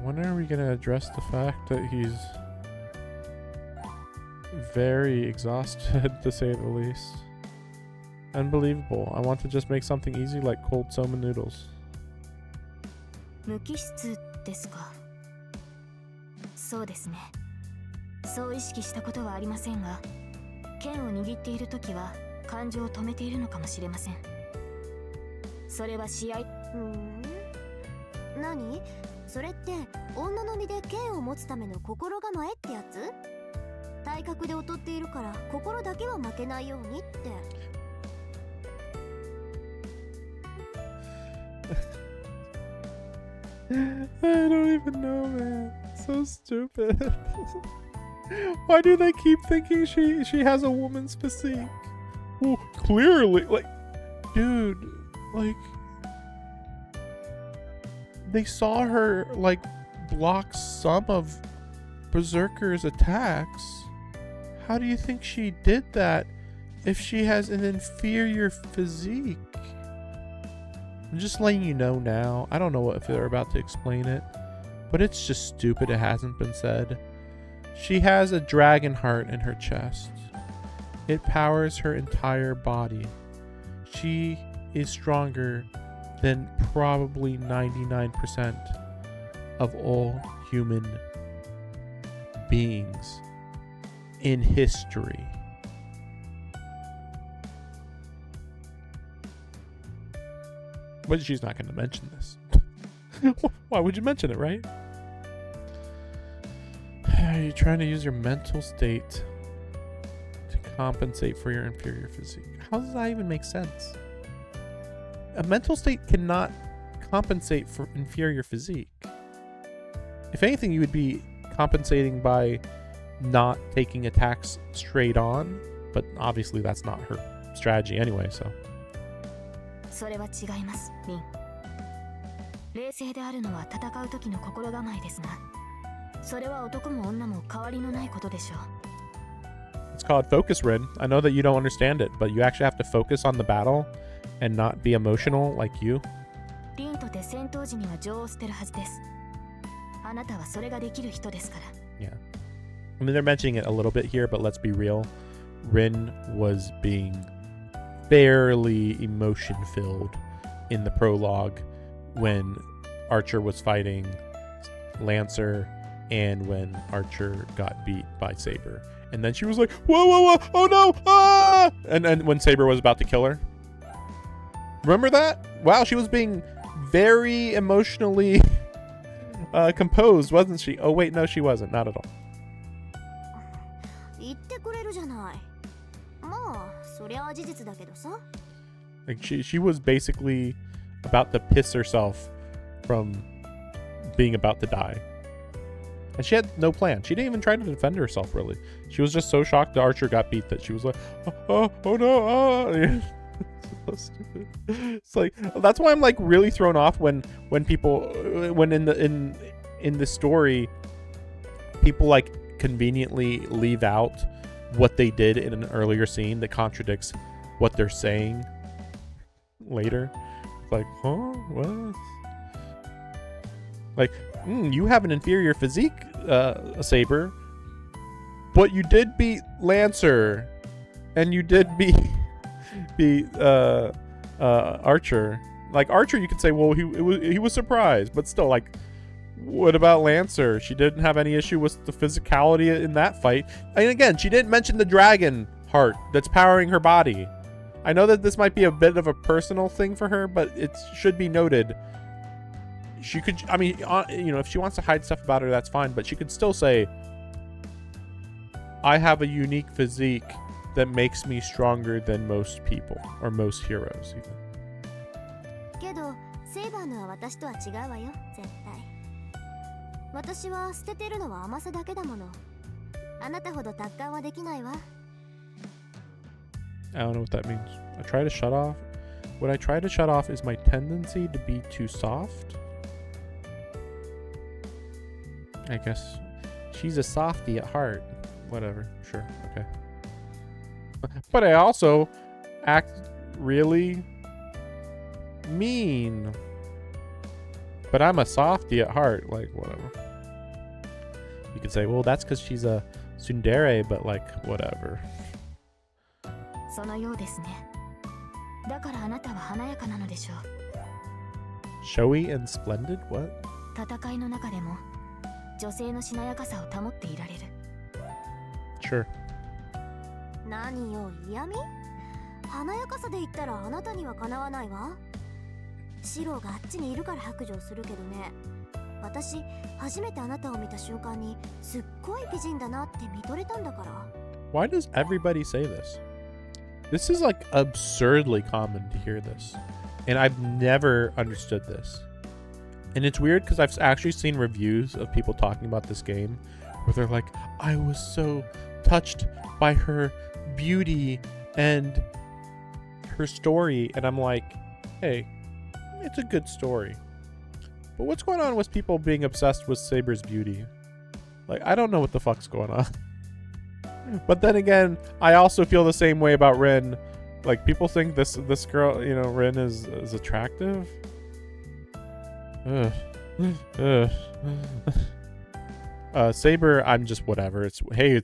When are we gonna address the fact that he's very exhausted, to say the least? Unbelievable. I want to just make something easy like cold soma noodles. 無機質ですか。そうですね。そう意識したことはありませんが、剣を握っているときは感情を止めているのかもしれません。それは試合。何？それって女の身で剣を持つための心構えってやつ？体格で劣っているから心だけは負けないようにって。I don't even know, man. So stupid. Why do they keep thinking she has a woman's physique? Well, clearly, like, dude, like, they saw her, like, block some of Berserker's attacks. How do you think she did that if she has an inferior physique? I'm just letting you know now. I don't know if they're about to explain it, but it's just stupid it hasn't been said. She has a dragon heart in her chest. It powers her entire body. She is stronger than probably 99% of all human beings in history. But she's not going to mention this. Why would you mention it, right? Are you trying to use your mental state to compensate for your inferior physique? How does that even make sense? A mental state cannot compensate for inferior physique. If anything, you would be compensating by not taking attacks straight on, but obviously that's not her strategy anyway, so. それは違います、リン。冷静であるのは戦う時の心構えですが、それは男も女も変わりのないことでしょう。It's called focus, Rin. I know that you don't understand it, but you actually have to focus on the battle and not be emotional like you. リンとて戦闘時には情を捨てるはずです。あなたはそれができる人ですから。Yeah. I mean, they're mentioning it a little bit here, but let's be real. Rin was being fairly emotion-filled in the prologue when Archer was fighting Lancer and when Archer got beat by Saber. And then she was like, whoa, whoa, whoa, oh no, ah! And when Saber was about to kill her. Remember that? Wow, she was being very emotionally composed, wasn't she? Oh wait, no, she wasn't. Not at all. 言ってくれるじゃない。まあ、そりゃ事実だけどさ。Like she was basically about to piss herself from being about to die. And she had no plan. She didn't even try to defend herself, really. She was just so shocked the Archer got beat that she was like, oh no, oh. So stupid. It's like, that's why I'm like really thrown off when people, when in the story, people like conveniently leave out what they did in an earlier scene that contradicts what they're saying later. It's like, huh? What? Like, you have an inferior physique, Saber, but you did beat Lancer, and you did beat Archer. Like Archer, you could say, well, he was surprised, but still, like, what about Lancer? She didn't have any issue with the physicality in that fight. And again, she didn't mention the dragon heart that's powering her body. I know that this might be a bit of a personal thing for her, but it should be noted. She could, I mean, you know, if she wants to hide stuff about her, that's fine, but she could still say, I have a unique physique that makes me stronger than most people, or most heroes, even. けど、セイバーのは私とは違うわよ、絶対。私は捨ててるのは甘さだけだもの。あなたほど達観はできないわ。I don't know what that means. I try to shut off. What I try to shut off is my tendency to be too soft. I guess she's a softie at heart. Whatever. Sure. Okay. But I also act really mean. But I'm a softie at heart. Like, whatever. You could say, well, that's because she's a tsundere, but like, whatever. そのようですね。だからあなたは華やかなのでしょう。 Showy and splendid? What? 戦いの中でも女性のしなやかさを保っていられる。 Sure. 何よ、嫌味？華やかさで言ったらあなたにはかなわないわ。シロがあっちにいるから白状するけどね。私、初めてあなたを見た瞬間にすっごい美人だなって見とれたんだから。 Why does everybody say this? This is like absurdly common to hear this. And I've never understood this. And it's weird because I've actually seen reviews of people talking about this game where they're like, I was so touched by her beauty and her story. And I'm like, hey, it's a good story. But what's going on with people being obsessed with Saber's beauty? Like, I don't know what the fuck's going on. But then again, I also feel the same way about Rin. Like, people think this girl, you know, Rin is attractive. Ugh. Ugh. Saber, I'm just whatever. It's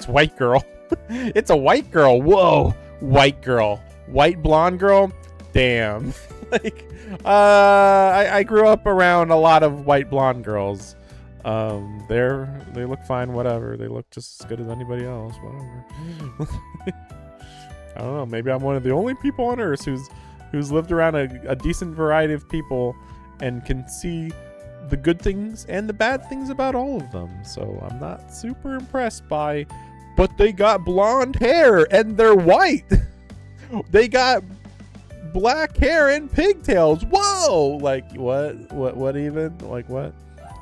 white girl. It's a white girl. Whoa, white girl, white blonde girl. Damn. Like, I grew up around a lot of white blonde girls. They look fine, whatever. They look just as good as anybody else, whatever. I don't know, maybe I'm one of the only people on earth who's lived around a decent variety of people and can see the good things and the bad things about all of them. So I'm not super impressed by, but they got blonde hair and they're white. They got black hair and pigtails. Whoa! Like what even? Like what?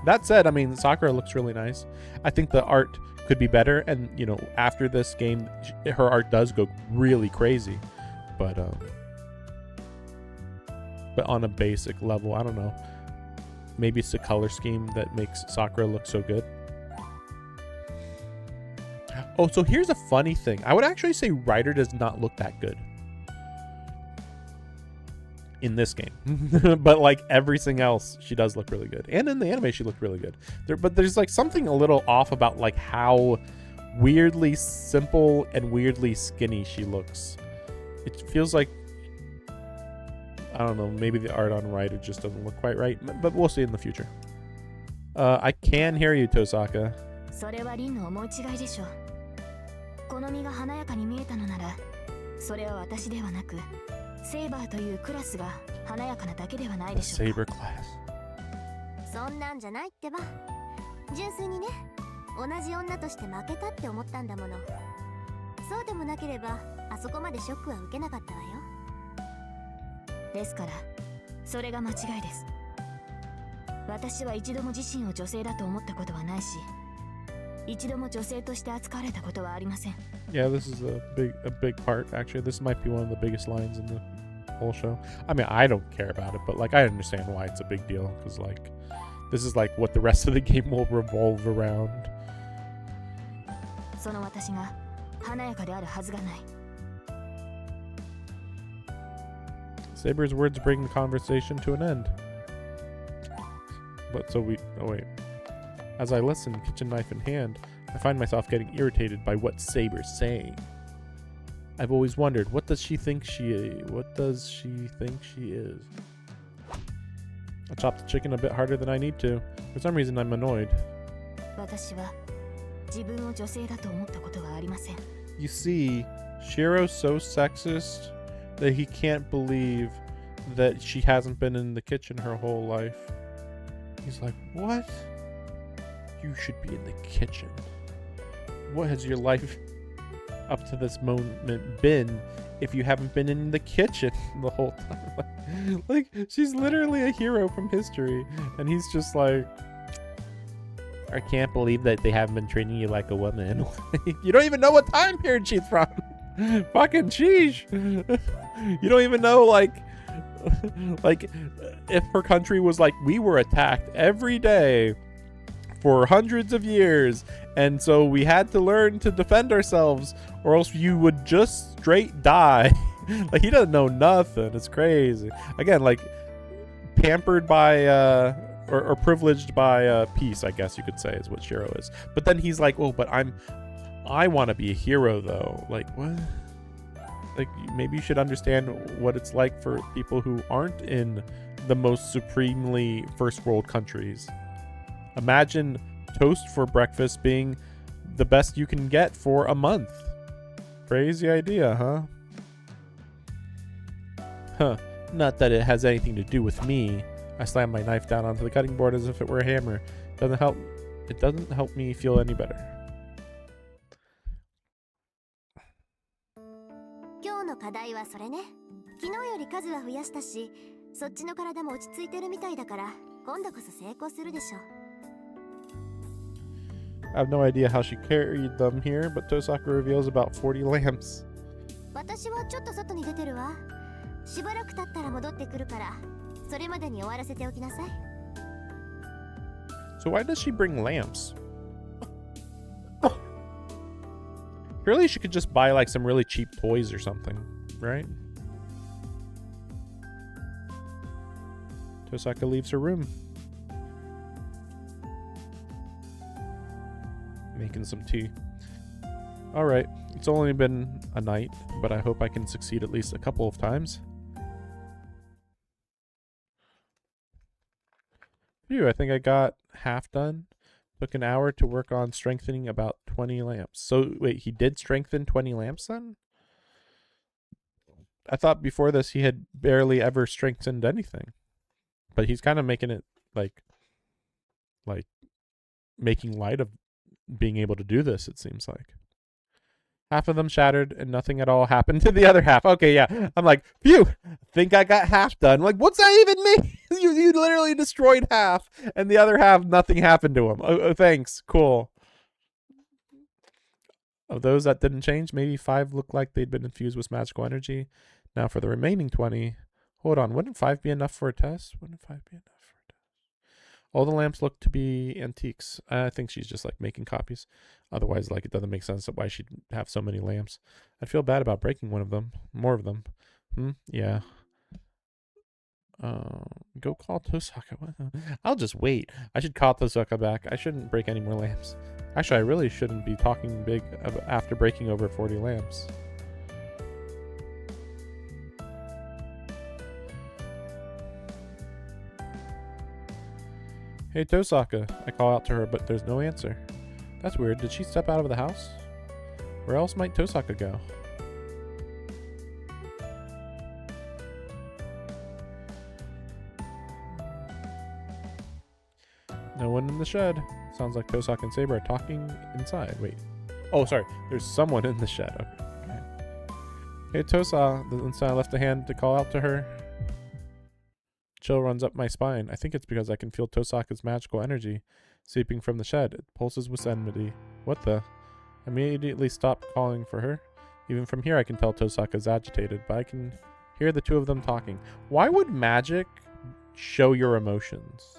That said, I mean, Sakura looks really nice. I think the art could be better, and you know, after this game, her art does go really crazy. But on a basic level, I don't know. Maybe it's the color scheme that makes Sakura look so good. Oh, so here's a funny thing. I would actually say Ryder does not look that good in this game. But like everything else, she does look really good. And in the anime, she looked really good. But there's like something a little off about like how weirdly simple and weirdly skinny she looks. It feels like, I don't know, maybe the art on Ryder just doesn't look quite right, but we'll see in the future. I can hear you, Tosaka. それはリンの思い違いでしょ。この身が華やかに見えたのなら、それは私ではなく、セイバーというクラスが華やかなだけではないでしょうか。 Saber class. そんなんじゃないってば。純粋にね、同じ女として負けたって思ったんだもの。そうでもなければ、あそこまでショックは受けなかったわよ。ですから、それが間違いです。私は一度も自身を女性だと思ったことはないし、一度も女性として扱われたことはありません。Yeah, this is a big part, actually. This might be one of the biggest lines in the whole show. I mean, I don't care about it, but like I understand why it's a big deal, because like this is like what the rest of the game will revolve around. その私が華やかであるはずがない。Saber's words bring the conversation to an end. But so oh wait. As I listen, kitchen knife in hand, I find myself getting irritated by what Saber's saying. I've always wondered, what does she think she is? I chopped the chicken a bit harder than I need to. For some reason, I'm annoyed. 私は自分を女性だと思ったことはありません。You see, Shiro's so sexist that he can't believe that she hasn't been in the kitchen her whole life. He's like, what? You should be in the kitchen. What has your life up to this moment been if you haven't been in the kitchen the whole time? Like, she's literally a hero from history, and he's just like, I can't believe that they haven't been treating you like a woman. You don't even know what time period she's from. Fucking sheesh. You don't even know, like if her country was like, we were attacked every day for hundreds of years, and so we had to learn to defend ourselves, or else you would just straight die. Like, he doesn't know nothing. It's crazy. Again, like, pampered by or privileged by peace, I guess you could say, is what Shiro is. But then he's like, oh, but I want to be a hero though. Like, what? Like, maybe you should understand what it's like for people who aren't in the most supremely first world countries. Imagine toast for breakfast being the best you can get for a month. Crazy idea, huh? Huh. Not that it has anything to do with me. I slammed my knife down onto the cutting board as if it were a hammer. It doesn't help me feel any better. 今日の課題はそれね。昨日より数は増やしたし、そっちの体も落ち着いてるみたいだから、今度こそ成功するでしょ。I have no idea how she carried them here, but Tosaka reveals about 40 lamps. 私はちょっと外に出てるわ。しばらく経ったら戻ってくるから、それまでに終わらせておきなさい。So why does she bring lamps? Surely she could just buy like some really cheap toys or something, right? Tosaka leaves her room. Making some tea. Alright, it's only been a night, but I hope I can succeed at least a couple of times. Phew, I think I got half done. Took an hour to work on strengthening about 20 lamps. So, wait, he did strengthen 20 lamps then? I thought before this he had barely ever strengthened anything. But he's kind of making it like making light of being able to do this, it seems like. Half of them shattered and nothing at all happened to the other half. Okay, yeah. I'm like, phew, think I got half done. Like, what's that even mean? you literally destroyed half and the other half, nothing happened to him. Oh, thanks. Cool. Of those that didn't change, maybe 5 looked like they'd been infused with magical energy. Now for the remaining 20, hold on, wouldn't 5 be enough for a test? Wouldn't 5 be enough for a test? All the lamps look to be antiques. I think she's just like making copies. Otherwise, like, it doesn't make sense why she'd have so many lamps. I'd feel bad about breaking one of them. More of them. Yeah. Go call Tosaka. I'll just wait. I should call Tosaka back. I shouldn't break any more lamps. Actually, I really shouldn't be talking big after breaking over 40 lamps. Hey, Tosaka. I call out to her, but there's no answer. That's weird. Did she step out of the house? Where else might Tosaka go? No one in the shed. Sounds like Tosaka and Saber are talking inside. Wait. Oh, sorry. There's someone in the shed. Okay. Hey, Tosa. The inside left a hand to call out to her. Chill runs up my spine. I think it's because I can feel Tosaka's magical energy seeping from the shed. It pulses with enmity. What the? I immediately stop calling for her. Even from here I can tell Tosaka's agitated, but I can hear the two of them talking. Why would magic show your emotions?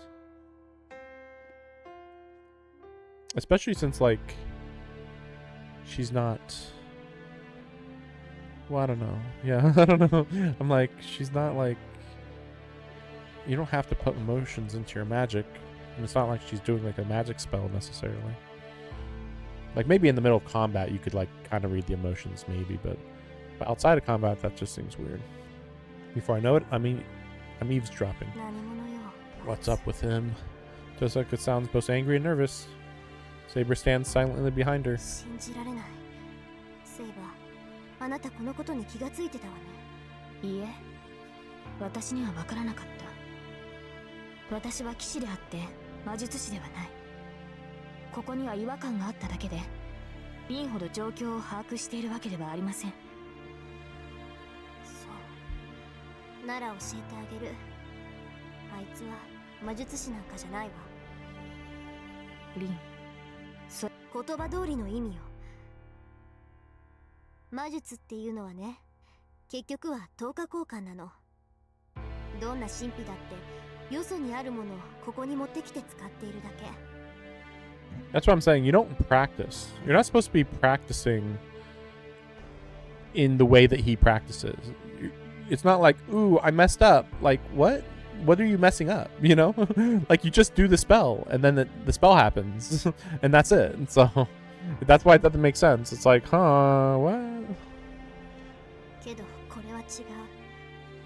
Especially since, like, she's not... Well, I don't know. Yeah, I don't know. I'm like, she's not like... You don't have to put emotions into your magic. And it's not like she's doing like a magic spell necessarily. Like maybe in the middle of combat you could like kind of read the emotions maybe, but outside of combat that just seems weird. Before I know it, I'm eavesdropping. What's up with him? Tosaka sounds both angry and nervous. Saber stands silently behind her. あなたこのことに気がついてたわね。いいえ、私には分からなかった。私は騎士であって魔術師ではない。ここには違和感があっただけで、リンほど状況を把握しているわけではありません。そう。なら教えてあげる。あいつは魔術師なんかじゃないわ。リン、言葉通りの意味よ。魔術っていうのはね、結局は等価交換なの。どんな神秘だってよそにあるものをここに持ってきて使っているだけ。That's what I'm saying. You don't practice. You're not supposed to be practicing in the way that he practices. It's not like, ooh, I messed up. Like, what? What are you messing up? You know? Like, you just do the spell, and then the spell happens, and that's it. And so, that's why it doesn't make sense. It's like, huh, what? けど、これは違う。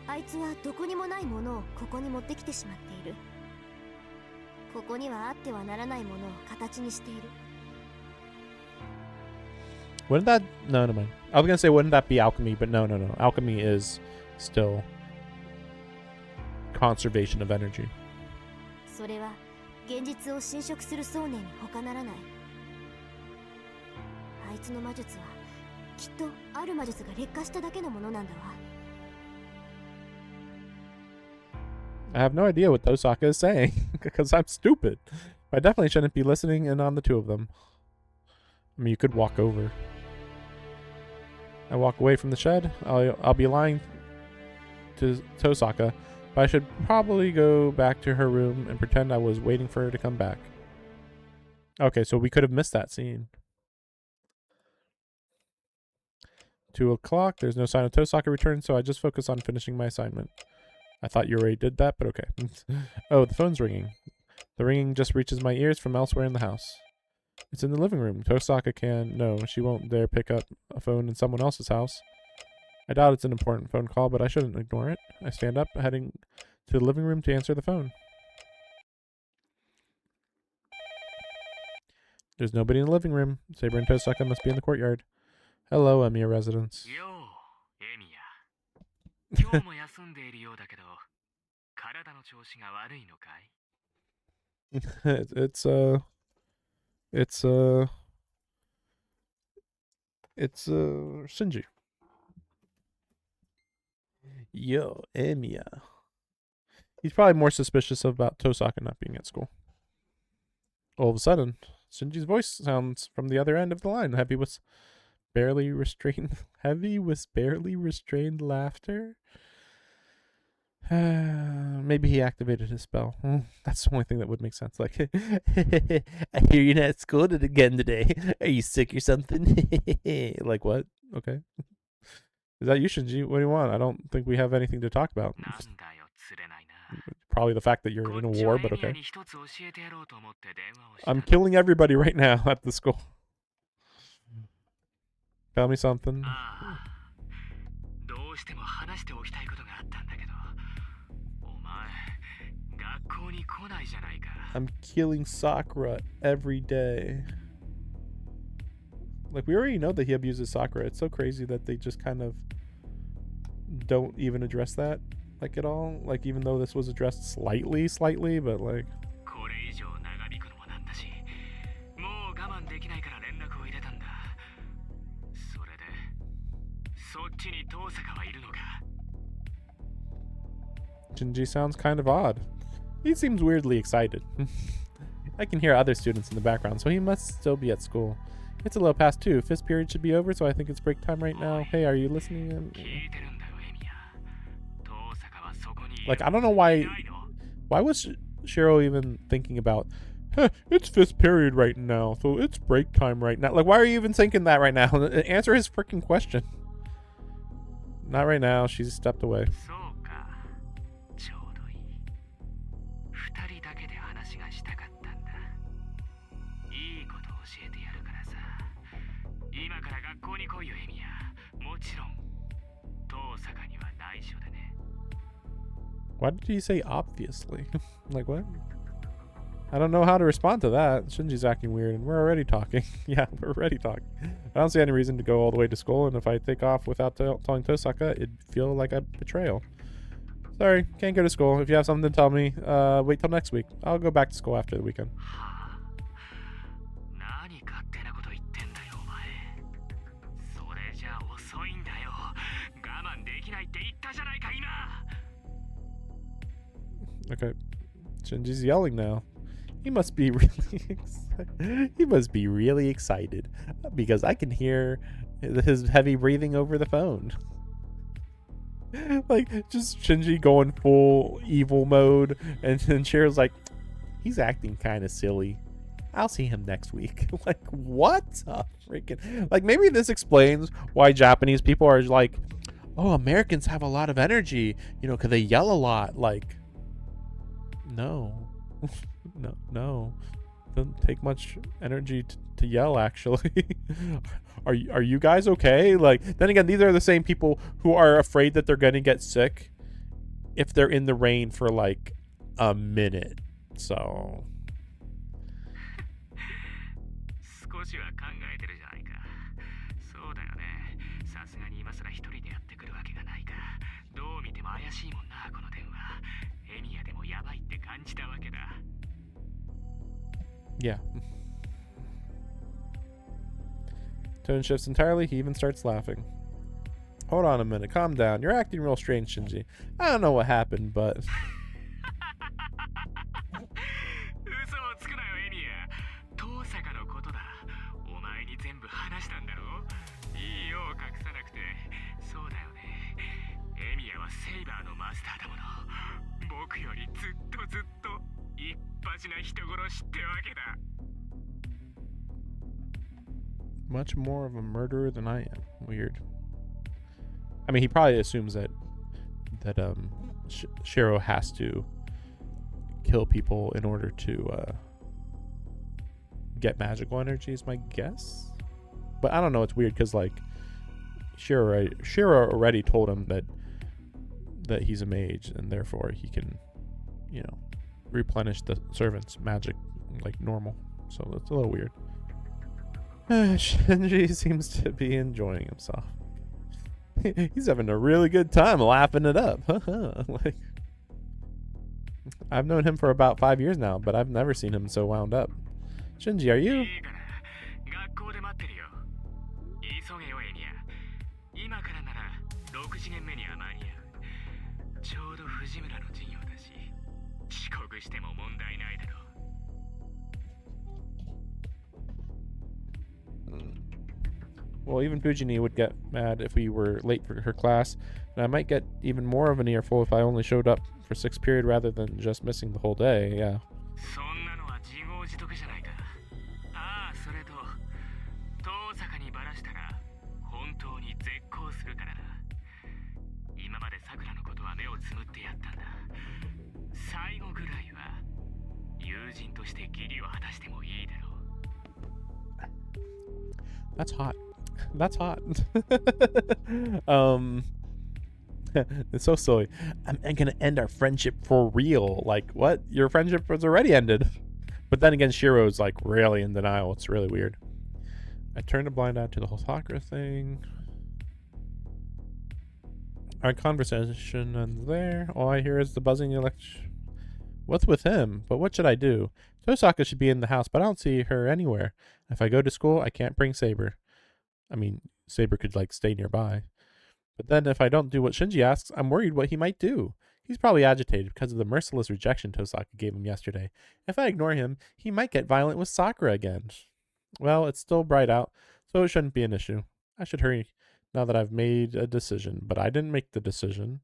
あいつはどこにもないものをここに持ってきてしまっている。ここにはあってはならないものを形にしている。Wouldn't that... No, never mind. I was going to say, wouldn't that be alchemy? But no. Alchemy is still conservation of energy. それは現実を侵食する想念に他ならない。あいつの魔術はきっとある魔術が劣化しただけのものなんだわ。I have no idea what Tosaka is saying because I'm stupid. I definitely shouldn't be listening in on the two of them. I mean, you could walk over. I walk away from the shed. I'll be lying to Tosaka, but I should probably go back to her room and pretend I was waiting for her to come back. Okay, so we could have missed that scene. 2 o'clock. There's no sign of Tosaka return, so I just focus on finishing my assignment. I thought you already did that, but okay. Oh, the phone's ringing. The ringing just reaches my ears from elsewhere in the house. It's in the living room. Tosaka can... No, she won't dare pick up a phone in someone else's house. I doubt it's an important phone call, but I shouldn't ignore it. I stand up, heading to the living room to answer the phone. There's nobody in the living room. Saber and Tosaka must be in the courtyard. Hello, Emiya residence. 今日も休んでいるようだけど、体の調子が悪いのかい？ it's uh it's uh it's Shinji. Yo, Emiya. He's probably more suspicious about Tosaka not being at school. All of a sudden, Shinji's voice sounds from the other end of the line. Heavy with barely restrained laughter. Maybe he activated his spell. That's the only thing that would make sense. Like, I hear you're not at school again today. Are you sick or something? Like, what? Okay. Is that you, Shinji? What do you want? I don't think we have anything to talk about. なんだよ、釣れないな。 Probably the fact that you're こ in a っちは war, エ but ミヤ okay. に一つ教えてやろうと思って電話をした I'm の。 killing everybody right now at the school. Tell me something. ああ、どうしても話しておきたいことがあったんだけど、お前、学校に来ないじゃないか。 I'm killing Sakura every day. Like, we already know that he abuses Sakura. It's so crazy that they just kind of don't even address that, like, at all. Like, even though this was addressed slightly, but, like... これ以上長引くのもなんだし、もう我慢できないから連絡を入れたんだ。それで、そっちに遠坂はいるのか？ Shinji sounds kind of odd. He seems weirdly excited. I can hear other students in the background, so he must still be at school. It's a little past 2. Fifth period should be over, so I think it's break time right now. Hey, are you listening? 聞いてるんだよ、エミヤ。遠坂はそこにいる。 Like, I don't know why... いないの？ Why was Shiro even thinking about, it's 5th period right now, so it's break time right now? Like, why are you even thinking that right now? Answer his freaking question. Not right now. She's stepped away. そうか、ちょうどいい。二人だけで話がしたかったんだ。いいこと教えてやるからさ。今から学校に来いよ、エミヤ。もちろん、遠坂には内緒でね。 Why did he say obviously? Like, what? I don't know how to respond to that. Shinji's acting weird, and we're already talking. Yeah, we're already talking. I don't see any reason to go all the way to school, and if I take off without telling Tosaka, it'd feel like a betrayal. Sorry, can't go to school. If you have something to tell me, wait till next week. I'll go back to school after the weekend. はあ、何勝手なこと言ってんだよ、お前。それじゃ遅いんだよ。我慢できないって言ったじゃないか、今。 Okay. Shinji's yelling now. He must be really excited. He must be really excited because I can hear his heavy breathing over the phone. Like, just Shinji going full evil mode, and then Shiro's like, he's acting kind of silly. I'll see him next week. Like, what a freaking... Like, maybe this explains why Japanese people are like, oh, Americans have a lot of energy, you know, because they yell a lot. Like, no. No. Doesn't take much energy to yell, actually. Are you guys okay? Like, then again, these are the same people who are afraid that they're going to get sick if they're in the rain for, like, a minute. So... 少しは考えてるじゃないか。そうだよね。さすがに今更一人でやってくるわけがないから、どう見ても怪しいもんな、この電話。エミヤでもやばいって感じたわけだ。 Yeah. Tone shifts entirely. He even starts laughing. Hold on a minute. Calm down. You're acting real strange, Shinji. I don't know what happened, but... 嘘をつくなよ、エミヤ。遠坂のことだ。お前に全部話したんだろ？いいよ、隠さなくて。そうだよね。エミヤはセイバーのマスターだもの。僕よりずっと一発な人殺しってわけだ。 Much more of a murderer than I am. Weird. I mean, he probably assumes that Shiro has to kill people in order to get magical energy, is my guess. But I don't know. It's weird because, like, Shiro already told him that he's a mage and therefore he can, you know, replenish the servant's magic like normal. So that's a little weird. Shinji seems to be enjoying himself. He's having a really good time laughing it up. Like, I've known him for about 5 years now, but I've never seen him so wound up. Shinji, are you? いいから学校で待ってるよ。急げよエニア。今からなら6次元目には間に合う。ちょうど藤村の授業だし、遅刻しても問題ないだろう。Well, even Fujini would get mad if we were late for her class, and I might get even more of an earful if I only showed up for 6th period rather than just missing the whole day. Yeah. そんなのは自業自得じゃないか。ああ、それと遠坂にバラしたら本当に絶交するからな。今までさくらのことは目をつむってやったんだ。最後ぐらいは友人として義理を果たしてもいいだろう。 That's hot. That's hot. It's so silly. I'm gonna end our friendship for real. Like, what? Your friendship was already ended. But then again, Shiro's like really in denial. It's really weird. I turned a blind eye to the whole Sakura thing. Our conversation ends there. All I hear is the buzzing What's with him? But what should I do? Tosaka should be in the house, but I don't see her anywhere. If I go to school, I can't bring Saber. I mean, Saber could like stay nearby. But then if I don't do what Shinji asks, I'm worried what he might do. He's probably agitated because of the merciless rejection Tosaka gave him yesterday. If I ignore him, he might get violent with Sakura again. Well, it's still bright out, so it shouldn't be an issue. I should hurry now that I've made a decision, but I didn't make the decision.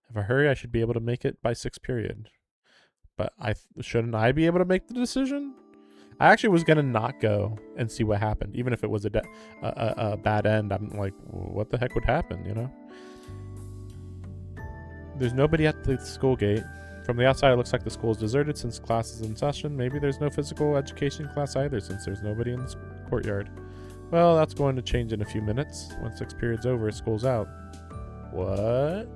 If I hurry, I should be able to make it by 6th period. But shouldn't I be able to make the decision? I actually was gonna not go and see what happened, even if it was a bad end. I'm like, what the heck would happen, you know? There's nobody at the school gate. From the outside, it looks like the school is deserted since class is in session. Maybe there's no physical education class either since there's nobody in the courtyard. Well, that's going to change in a few minutes. When 6th period's over, school's out. What?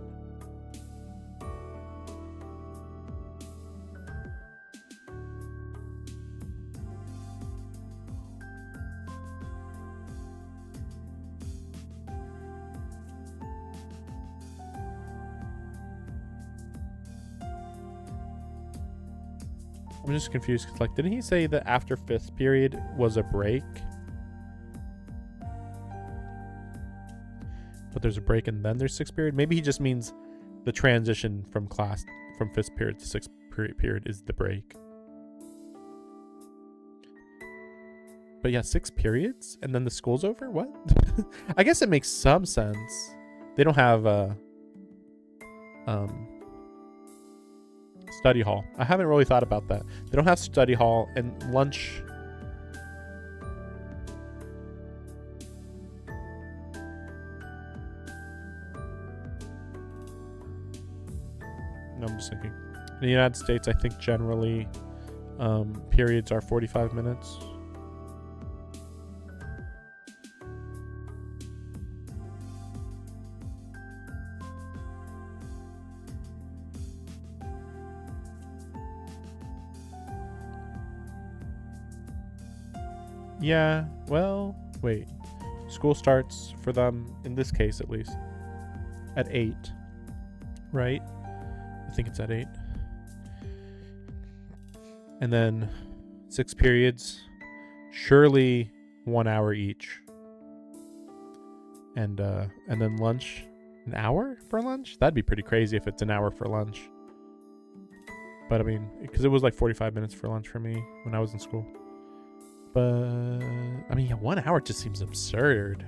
I'm just confused. Like, didn't he say that after 5th period was a break? But there's a break and then there's 6th period? Maybe he just means the transition from class from 5th period to 6th period is the break. But yeah, 6 periods and then the school's over? What? I guess it makes some sense. They don't have study hall. I haven't really thought about that. They don't have study hall and lunch. No, I'm just thinking. In the United States, I think generally periods are 45 minutes. Yeah, well, wait. School starts for them, in this case at least, at 8, right? I think it's at 8. And then 6 periods, surely 1 hour each. And then lunch, an hour for lunch? That'd be pretty crazy if it's an hour for lunch. But I mean, because it was like 45 minutes for lunch for me when I was in school. But I mean, yeah, 1 hour just seems absurd.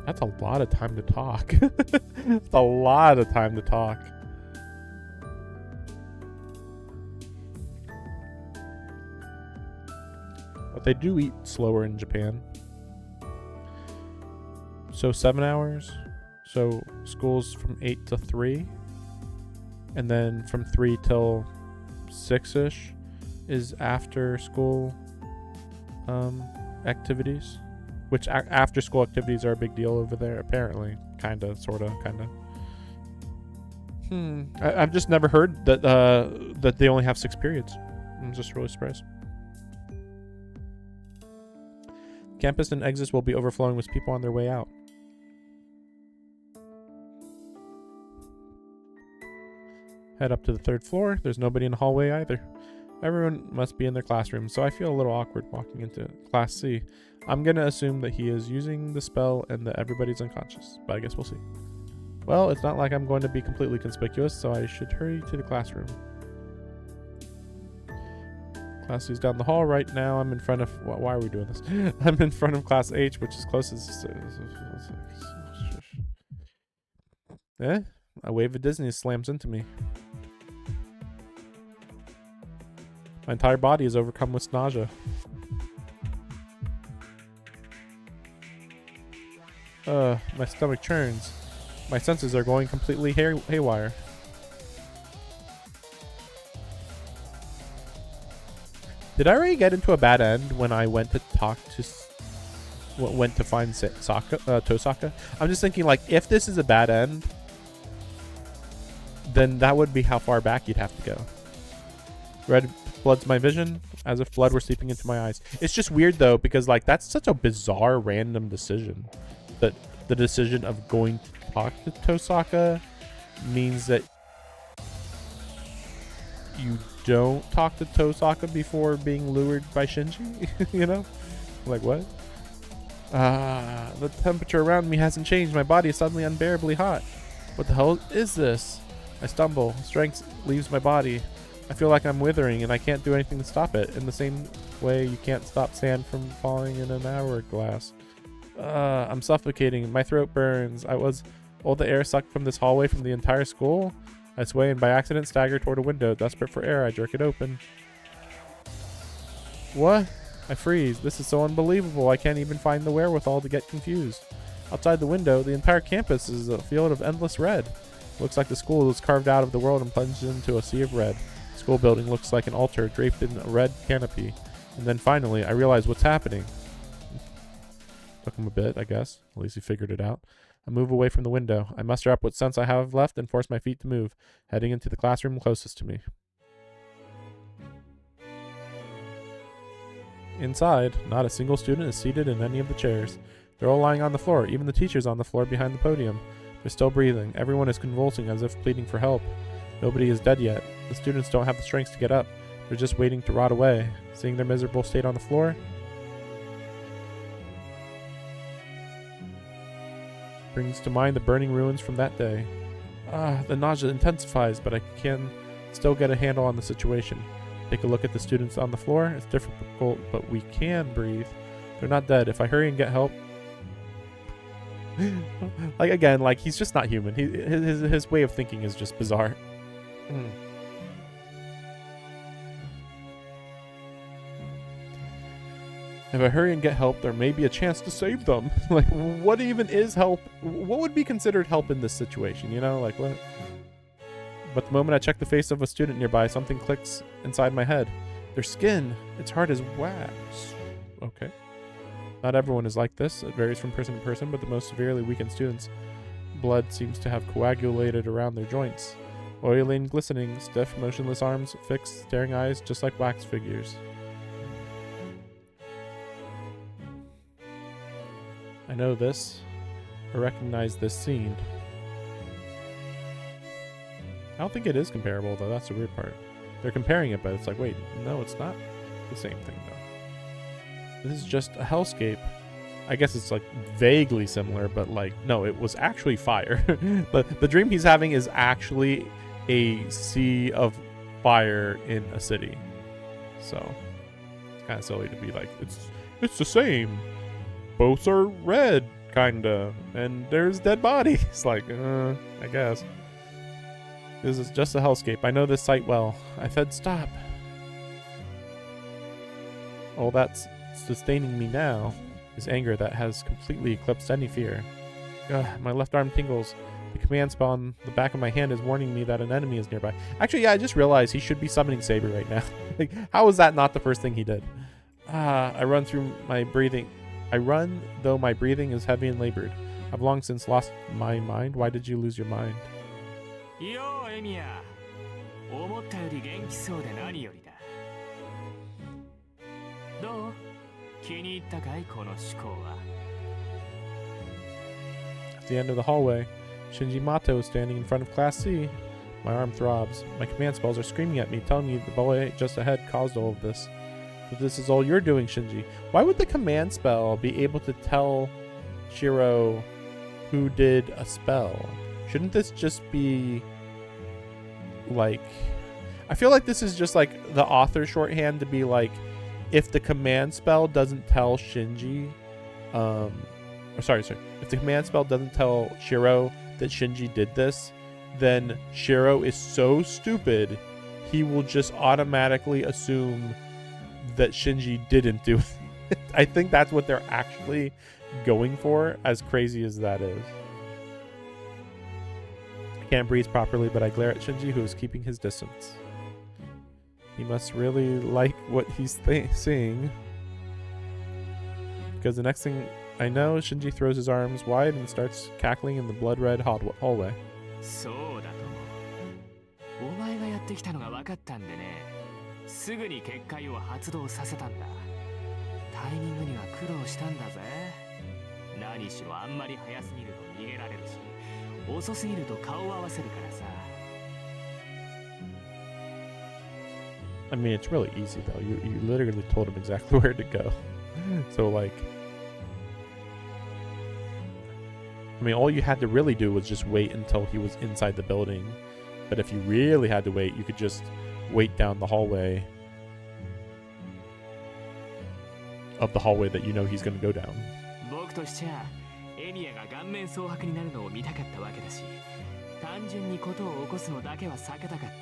That's a lot of time to talk. That's a lot of time to talk. But they do eat slower in Japan. So 7 hours. So school's from 8 to 3. And then from 3 till 6-ish is after school activities. Which after school activities are a big deal over there, apparently. Kinda, sorta, kinda. I've just never heard that that they only have 6 periods. I'm just really surprised. Campus and exits will be overflowing with people on their way out. Head up to the 3rd floor. There's nobody in the hallway either. Everyone must be in their classroom, so I feel a little awkward walking into Class C. I'm gonna assume that he is using the spell and that everybody's unconscious, but I guess we'll see. Well, it's not like I'm going to be completely conspicuous, so I should hurry to the classroom. Class C's down the hall right now. I'm in front of... Why are we doing this? I'm in front of Class H, which is closest... A wave of dizziness slams into me. My entire body is overcome with nausea. My stomach churns. My senses are going completely haywire. Did I already get into a bad end when I went to talk to... went to find Tosaka? I'm just thinking, like, if this is a bad end, then that would be how far back you'd have to go. Red floods my vision as if blood were seeping into my eyes. It's just weird though, because like that's such a bizarre random decision, that the decision of going to talk to Tosaka means that you don't talk to Tosaka before being lured by Shinji. You know, like what? The temperature around me hasn't changed. My body is suddenly unbearably hot. What the hell is this? I stumble. Strength leaves my body. I feel like I'm withering and I can't do anything to stop it. In the same way you can't stop sand from falling in an hourglass. I'm suffocating. My throat burns. All the air sucked from this hallway from the entire school. I sway and by accident stagger toward a window. Desperate for air, I jerk it open. What? I freeze. This is so unbelievable. I can't even find the wherewithal to get confused. Outside the window, the entire campus is a field of endless red. Looks like the school was carved out of the world and plunged into a sea of red. The school building looks like an altar draped in a red canopy. And then finally, I realize what's happening. Took him a bit, I guess. At least he figured it out. I move away from the window. I muster up what sense I have left and force my feet to move, heading into the classroom closest to me. Inside, not a single student is seated in any of the chairs. They're all lying on the floor, even the teacher's on the floor behind the podium. They're still breathing. Everyone is convulsing as if pleading for help. Nobody is dead yet. The students don't have the strength to get up. They're just waiting to rot away. Seeing their miserable state on the floor brings to mind the burning ruins from that day. The nausea intensifies, but I can still get a handle on the situation. Take a look at the students on the floor. It's difficult, but we can breathe. They're not dead. If I hurry and get help... like, again, like, he's just not human. His way of thinking is just bizarre. If I hurry and get help, there may be a chance to save them. Like, what even is help? What would be considered help in this situation, you know? Like, what? But the moment I check the face of a student nearby, something clicks inside my head. Their skin, it's hard as wax. Okay. Not everyone is like this. It varies from person to person, but the most severely weakened students' blood seems to have coagulated around their joints. Oily and glistening, stiff, motionless arms, fixed, staring eyes, just like wax figures. I know this. I recognize this scene. I don't think it is comparable, though. That's the weird part. They're comparing it, but it's like, wait, no, it's not the same thing, though. This is just a hellscape. I guess it's, like, vaguely similar, but, like, no, it was actually fire. The dream he's having is actually a sea of fire in a city. So, it's kind of silly to be like, it's the same. Both are red, kinda. And there's dead bodies. Like, I guess. This is just a hellscape. I know this site well. I said stop. All that's sustaining me now is anger that has completely eclipsed any fear. My left arm tingles. The command spell on the back of my hand is warning me that an enemy is nearby. Actually, yeah, I just realized he should be summoning Saber right now. Like, how is that not the first thing he did? I run through my breathing. I run, though my breathing is heavy and labored. I've long since lost my mind. Why did you lose your mind? ようエミヤ、思ったより元気そうで何よりだ。どう？気に入ったかいこの思考は。 At the end of the hallway, Shinji Mato is standing in front of Class C. My arm throbs. My command spells are screaming at me, telling me the boy just ahead caused all of this. But this is all you're doing, Shinji. Why would the command spell be able to tell Shiro who did a spell? Shouldn't this just be like... I feel like this is just like the author shorthand to be like, if the command spell doesn't tell Shinji, if the command spell doesn't tell Shiro that Shinji did this, then Shiro is so stupid, he will just automatically assume that Shinji didn't do it. I think that's what they're actually going for, as crazy as that is. I can't breathe properly, but I glare at Shinji, who is keeping his distance. He must really like what he's seeing. Because the next thing I know, Shinji throws his arms wide and starts cackling in the blood-red hallway. そうだとも。お前がやってきたのが分かったんでね。すぐに結界を発動させたんだ。タイミングには苦労したんだぜ。何しろあんまり早すぎると逃げられるし、遅すぎると顔を合わせるからさ。I mean, it's really easy though. You literally told him exactly where to go. So like, I mean, all you had to really do was just wait until he was inside the building. But if you really had to wait, you could just wait down the hallway of the hallway that you know he's going to go down. 僕としちゃ、エミヤが顔面蒼白になるのを見たかったわけだし、単純にことを起こすのだけは避けたかったんだ。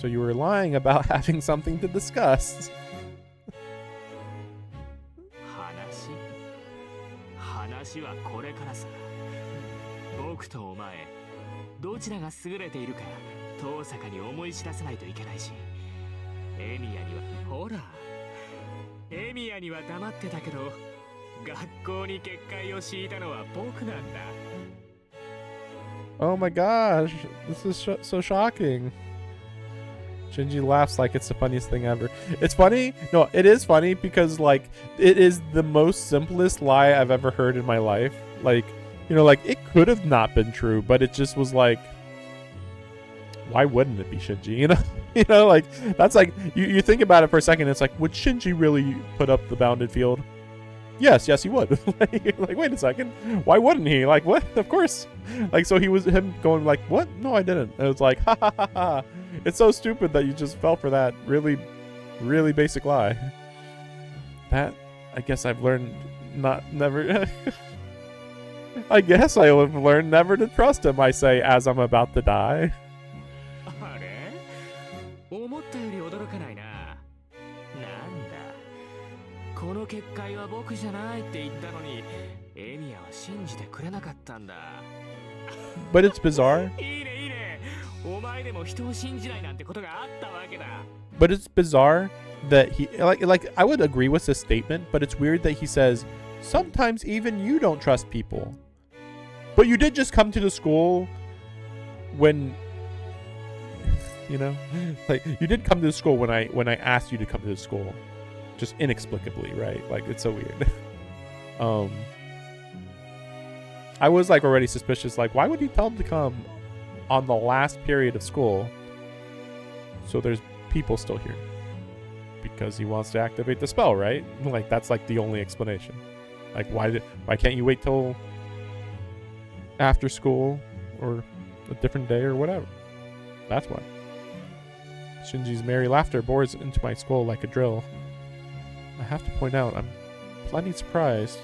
So you were lying about having something to discuss. 話はこれからさ。僕とお前、どちらが優れているか、遠坂に思い知らせないといけないし、エミヤには、ほら、エミヤには黙ってたけど、学校に結界を敷いたのは僕なんだ。Oh my gosh, this is so shocking. Shinji laughs like it's the funniest thing ever. It's funny. No, it is funny because like it is the most simplest lie I've ever heard in my life. Like, you know, like it could have not been true, but it just was like, why wouldn't it be Shinji? You know, you know, like that's like you think about it for a second. It's like, would Shinji really put up the bounded field? Yes, he would. Like, wait a second, why wouldn't he? Like, what? Of course. Like, so him going like, what? No, I didn't. And it was like, ha ha ha ha. It's so stupid that you just fell for that really, really basic lie. That, I guess I've learned never. I guess I have learned never to trust him, I say, as I'm about to die. あれ？思ったより驚かないな。なんだ。この結界は僕じゃないって言ったのに、エミヤは信じてくれなかったんだ。But it's bizarre. いいねいいね。お前でも人を信じないなんてことがあったわけだ。But it's bizarre that he like I would agree with this statement, but it's weird that he says sometimes even you don't trust people. But you did just come to the school when you know, like you did come to the school when I asked you to come to the school. Just inexplicably, right? Like it's so weird. I was like already suspicious, like why would he tell him to come on the last period of school? So there's people still here. Because he wants to activate the spell, right? Like that's like the only explanation. Like why can't you wait till after school or a different day or whatever? That's why. Shinji's merry laughter bores into my skull like a drill. I have to point out, I'm plenty surprised.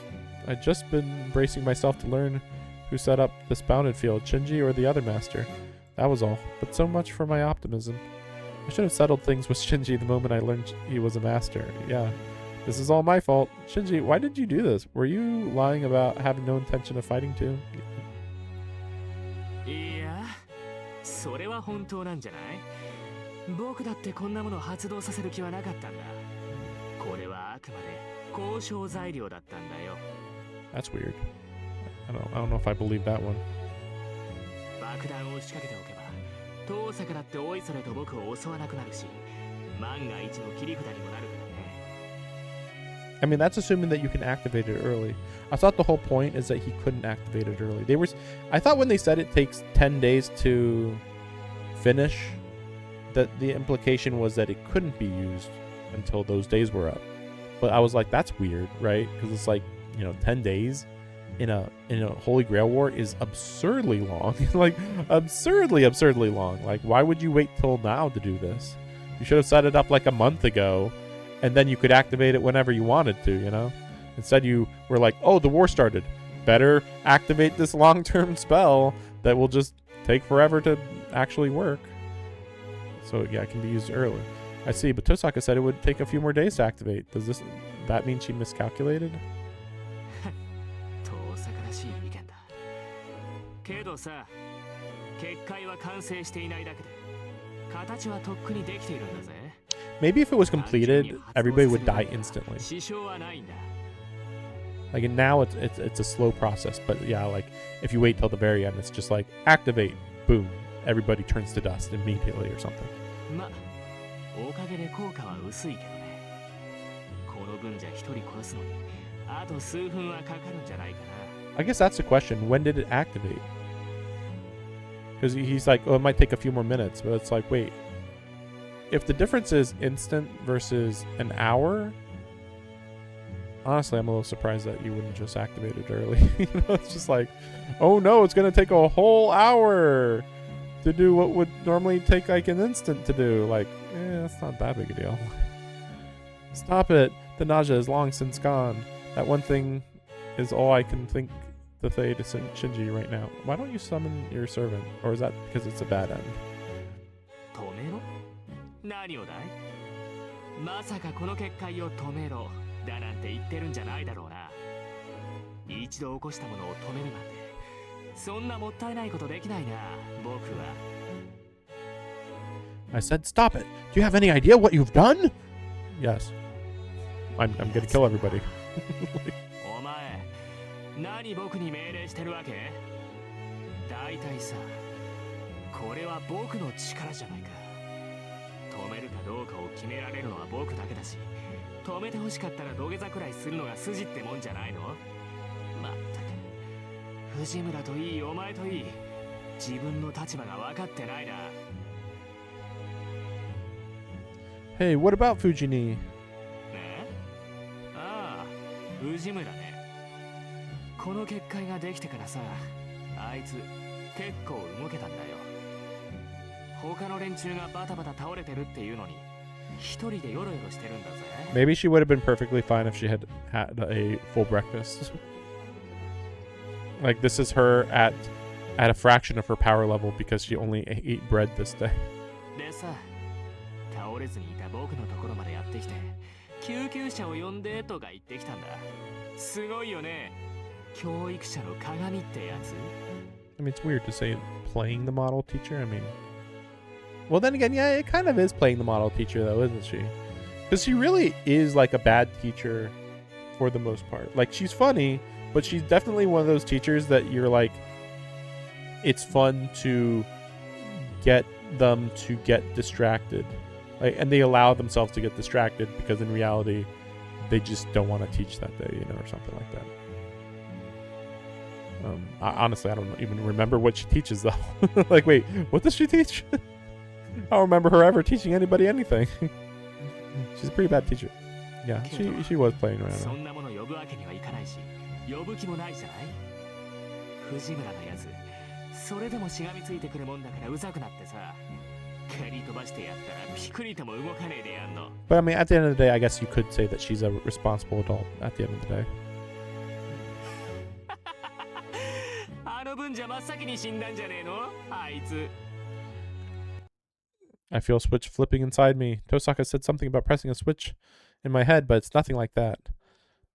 I'd just been bracing myself to learn who set up this bounded field, Shinji or the other master. That was all, but so much for my optimism. I should have settled things with Shinji the moment I learned he was a master. Yeah, this is all my fault. Shinji, why did you do this? Were you lying about having no intention of fighting too? いや、それは本当なんじゃない？僕だってこんなもの発動させる気はなかったんだ。これはあくまで交渉材料だったんだよ。That's weird. I don't know if I believe that one. 爆弾を仕掛けておけば、遠坂だっておいそれと僕を襲わなくなるし、万が一の切り札にもなるからね。I mean, that's assuming that you can activate it early. I thought the whole point is that he couldn't activate it early. I thought when they said it takes 10 days to finish, that the implication was that it couldn't be used until those days were up. But I was like, that's weird, right? Because it's like, 10 days in a Holy Grail war is absurdly long. Like, absurdly long. Like, why would you wait till now to do this? You should have set it up like a month ago, and then you could activate it whenever you wanted to, Instead, you were like, oh, the war started. Better activate this long-term spell that will just take forever to actually work. So, yeah, it can be used early. I see, but Tosaka said it would take a few more days to activate. Does that mean she miscalculated? 遠坂らしい意見だ。けどさ、結界は完成していないだけで、形はとっくにできているんだぜ。Maybe if it was completed, everybody would die instantly. 支障はないんだ。Like now it's a slow process, but yeah, like if you wait till the very end, it's just like activate, boom, everybody turns to dust immediately or something. ま、おかげで効果は薄いけどね。この分じゃ一人殺すのに、あと数分はかかるんじゃないかな。I guess that's the question. When did it activate? Because he's like, oh, it might take a few more minutes, but it's like, wait, if the difference is instant versus an hour. Honestly, I'm a little surprised that you wouldn't just activate it early. It's just like, oh no, it's going to take a whole hour to do what would normally take like an instant to do. Like, that's not that big a deal. Stop it. The nausea is long since gone. That one thing is all I can think to say to Shinji right now. Why don't you summon your servant? Or is that because it's a bad end? 止めろ？何をだい？まさかこの結界を止めろ。だなんて言ってるんじゃないだろうな。一度起こしたものを止めるなんて、そんなもったいないことできないな、僕は。I said, stop it. Do you have any idea what you've done? Yes. I'm gonna kill everybody. お前、何僕に命令してるわけ？大体さ、これは僕の力じゃないか。止めるかどうかを決められるのは僕だけだし。止めて欲しかったら土下座くらいするのが筋ってもんじゃないの？まったく藤村といいお前といい自分の立場が分かってないな。 Hey, what about Fujini? ね？ああ、藤村ね。この結界ができてからさ、あいつ結構動けたんだよ。他の連中がバタバタ倒れてるっていうのに。Maybe she would have been perfectly fine if she had had a full breakfast. Like this is her at a fraction of her power level because she only ate bread this day. でさ、倒れずにいた僕のところまでやってきて、救急車を呼んでとか言ってきたんだ。すごいよね。教育者の鏡ってやつ。I mean, it's weird to say playing the model teacher. I mean. Well, then again, yeah, it kind of is playing the model teacher, though, isn't she? Because she really is like a bad teacher for the most part. Like, she's funny, but she's definitely one of those teachers that you're like, it's fun to get them to get distracted. Like, and they allow themselves to get distracted because in reality, they just don't want to teach that day, or something like that. Honestly, I don't even remember what she teaches, though. Like, wait, what does she teach? I don't remember her ever teaching anybody anything. She's a pretty bad teacher. Yeah, she was playing around. そんなもの呼ぶわけにはいかないし、呼ぶ気もないじゃない。藤村のやつ、それでもしがみついてくるもんだからうざくなってさ、蹴り飛ばしてやったらピクリとも動かねえでやんの。But I mean, at the end of the day, I guess you could say that she's a responsible adult at the end of the day. あの分じゃ真っ先に死んだんじゃねえの？あいつ。I feel a switch flipping inside me. Tosaka said something about pressing a switch in my head, but it's nothing like that.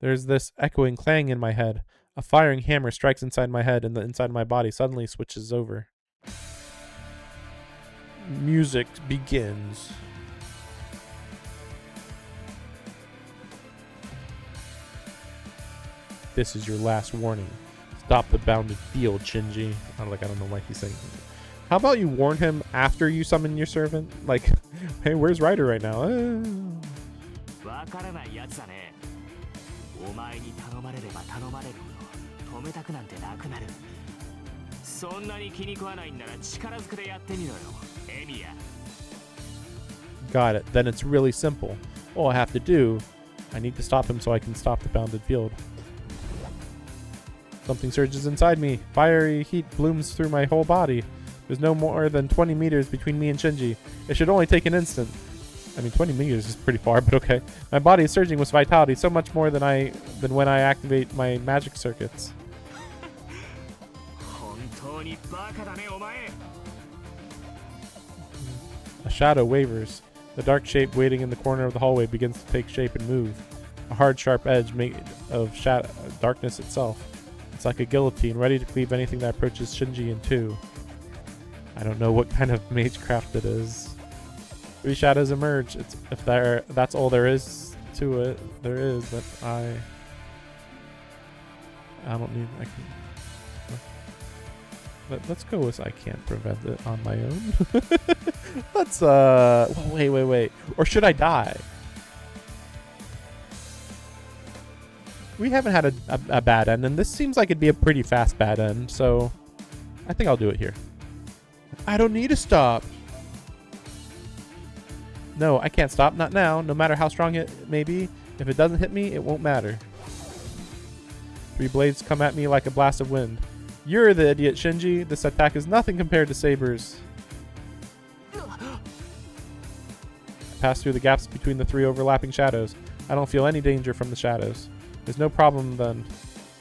There's this echoing clang in my head. A firing hammer strikes inside my head, and the inside of my body suddenly switches over. Music begins. This is your last warning. Stop the bounded field, Shinji. I don't know why he's saying that. How about you warn him after you summon your servant? Like, hey, where's Ryder right now? お前に頼まれれば頼まれるほど止めたくなんてなくなる。そんなに気に食わないんなら力ずくでやってみろよ、エミヤ。 Got it. Then it's really simple. All I have to do, I need to stop him so I can stop the bounded field. Something surges inside me. Fiery heat blooms through my whole body. There's no more than 20 meters between me and Shinji. It should only take an instant. I mean, 20 meters is pretty far, but okay. My body is surging with vitality, so much more than when I activate my magic circuits. 本当にバカだね、お前。 A shadow wavers. The dark shape waiting in the corner of the hallway begins to take shape and move. A hard, sharp edge made of darkness itself. It's like a guillotine, ready to cleave anything that approaches Shinji in two. I don't know what kind of magecraft it is. 3 shadows emerge. That's all there is to it. There is, but I don't need. I can. Let's go with I can't prevent it on my own. Let's wait. Or should I die? We haven't had a bad end, and this seems like it'd be a pretty fast bad end, so I think I'll do it here. I don't need to stop. No, I can't stop. Not now. No matter how strong it may be. If it doesn't hit me, it won't matter. 3 blades come at me like a blast of wind. You're the idiot, Shinji. This attack is nothing compared to Saber's. I pass through the gaps between the 3 overlapping shadows. I don't feel any danger from the shadows. There's no problem then.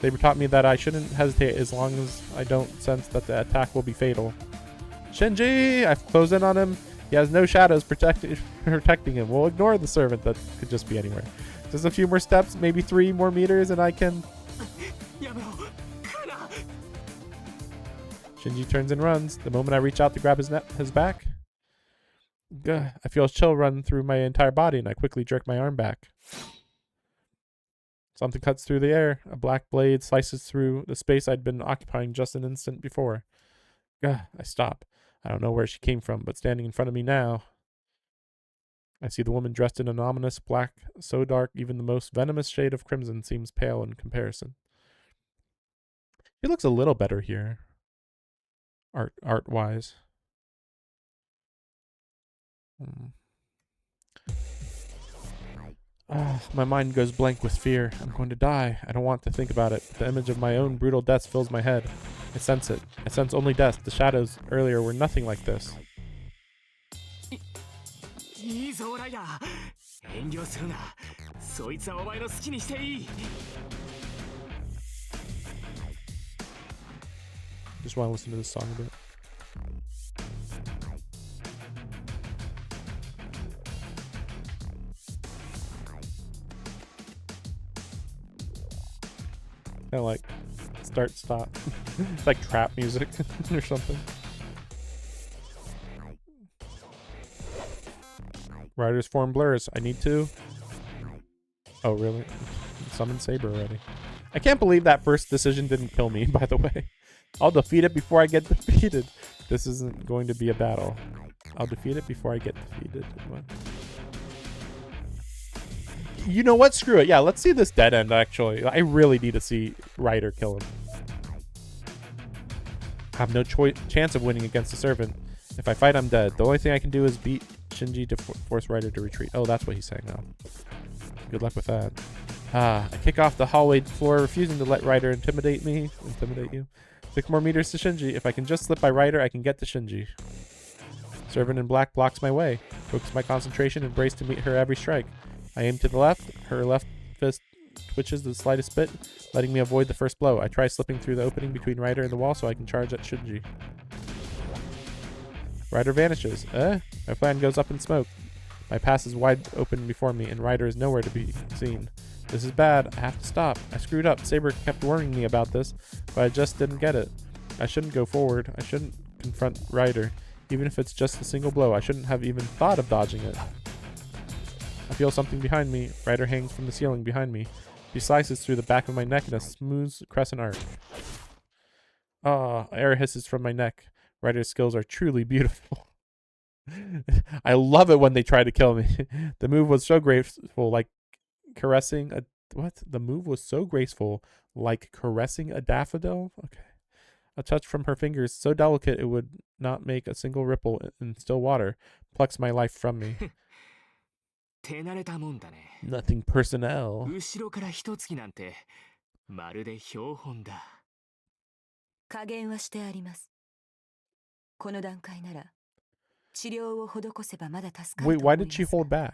Saber taught me that I shouldn't hesitate as long as I don't sense that the attack will be fatal. Shinji! I've closed in on him. He has no shadows protecting him. We'll ignore the servant that could just be anywhere. Just a few more steps, maybe 3 more meters, and I can... Shinji turns and runs. The moment I reach out to grab his back, I feel a chill run through my entire body, and I quickly jerk my arm back. Something cuts through the air. A black blade slices through the space I'd been occupying just an instant before. I stop. I don't know where she came from, but standing in front of me now, I see the woman dressed in an ominous black, so dark even the most venomous shade of crimson seems pale in comparison. She looks a little better here. Art-wise. My mind goes blank with fear. I'm going to die. I don't want to think about it. The image of my own brutal death fills my head. I sense it. I sense only death. The shadows earlier were nothing like this. Just want to listen to this song a bit. Kind of like start stop. It's like trap music or something. Rider's form blurs. I need to. Oh really? Summon Saber already. I can't believe that first decision didn't kill me, by the way. I'll defeat it before I get defeated. This isn't going to be a battle. I'll defeat it before I get defeated. What? You know what? Screw it. Yeah, let's see this dead end, actually. I really need to see Ryder kill him. I have no chance of winning against the servant. If I fight, I'm dead. The only thing I can do is beat Shinji to force Ryder to retreat. Oh, that's what he's saying now. Good luck with that. I kick off the hallway floor, refusing to let Ryder intimidate you. 6 more meters to Shinji. If I can just slip by Ryder, I can get to Shinji. Servant in black blocks my way. Focus my concentration and brace to meet her every strike. I aim to the left. Her left fist twitches the slightest bit, letting me avoid the first blow. I try slipping through the opening between Ryder and the wall so I can charge at Shinji. Ryder vanishes. My plan goes up in smoke. My path is wide open before me, and Ryder is nowhere to be seen. This is bad. I have to stop. I screwed up. Saber kept warning me about this, but I just didn't get it. I shouldn't go forward. I shouldn't confront Ryder. Even if it's just a single blow, I shouldn't have even thought of dodging it. I feel something behind me. Ryder hangs from the ceiling behind me. She slices through the back of my neck in a smooth crescent arc. Air hisses from my neck. Ryder's skills are truly beautiful. I love it when they try to kill me. The move was so graceful, like caressing a What? The move was so graceful, like caressing a daffodil? Okay. A touch from her fingers, so delicate it would not make a single ripple in still water, plucks my life from me. 手慣れたもんだね。 Nothing personnel. 後ろから一突きなんてまるで標本だ。加減はしてあります。この段階なら治療を施せばまだ助かる Wait, と why 思い did ま she すが hold back?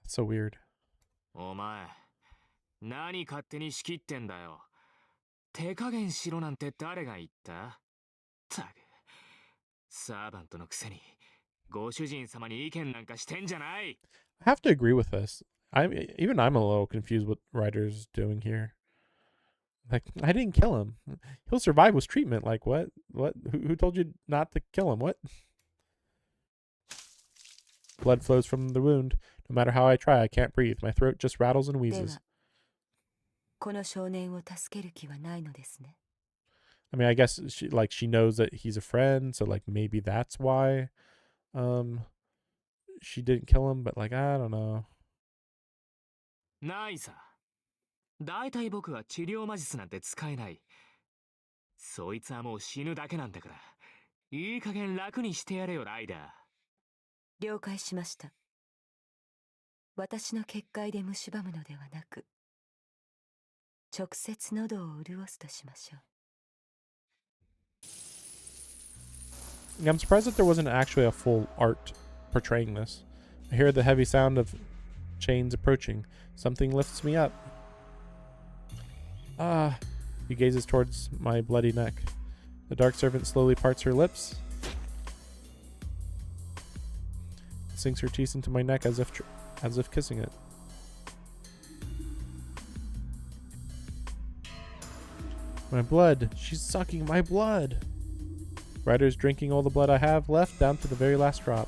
That's so weird. お前、何勝手に仕切ってんだよ。手加減しろなんて誰が言った？たく、サーバントのくせにご主人様に意見なんかしてんじゃない。 I have to agree with this. I'm a little confused what Ryder's doing here. Like, I didn't kill him. He'll survive with treatment. Like, what? What? Who told you not to kill him? What? Blood flows from the wound. No matter how I try, I can't breathe. My throat just rattles and で wheezes. はこの少年を助ける気はないのですね。 I mean, I guess she knows that he's a friend, so like maybe that's why she didn't kill him, but like I don't know. ないさ。だいたい僕は治療魔術なんて使えない。そいつはもう死ぬだけなんだから。いい加減楽にしてやれよ、ライダー。了解しました。私の結界で蝕むのではなく、直接喉を潤すとしましょう。 Yeah, I'm surprised that there wasn't actually a full art portraying this. I hear the heavy sound of chains approaching. Something lifts me up. Ah, he gazes towards my bloody neck. The dark servant slowly parts her lips, sinks her teeth into my neck as if kissing it. My blood. She's sucking my blood. Ryder's drinking all the blood I have left down to the very last drop.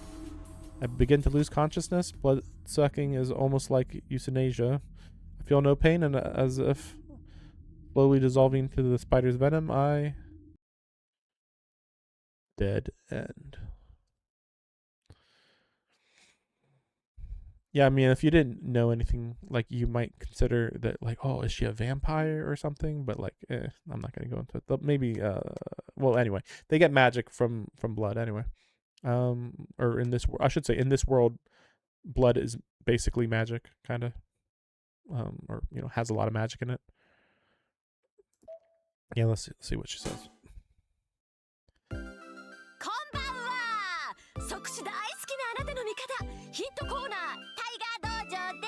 I begin to lose consciousness. Blood sucking is almost like euthanasia. I feel no pain, and as if slowly dissolving into the spider's venom, I... Dead end. Yeah, I mean, if you didn't know anything, like, you might consider that, like, oh, is she a vampire or something? But, like, I'm not going to go into it. But maybe, well, anyway, they get magic from blood anyway. Or in this, I should say, in this world, blood is basically magic, kind of. Or, you know, has a lot of magic in it. Yeah, let's see what she says. こんばんは。即死大好きなあなたの味方、ヒットコーナータイガー道場で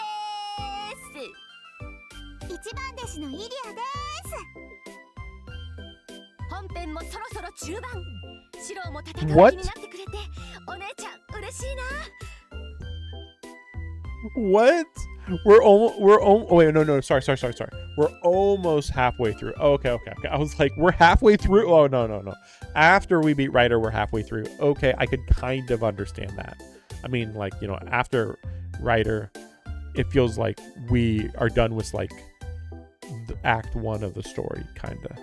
す。一番弟子のイリアです。本編もそろそろ中盤。シローも戦う気 What? になってくれて、お姉ちゃん嬉しいな。 What? We're almost. Oh wait, no. Sorry. We're almost halfway through. Oh, okay. I was like, we're halfway through. Oh no. After we beat Ryder, we're halfway through. Okay, I could kind of understand that. I mean, like, you know, after Ryder, it feels like we are done with like the act 1 of the story, kind of.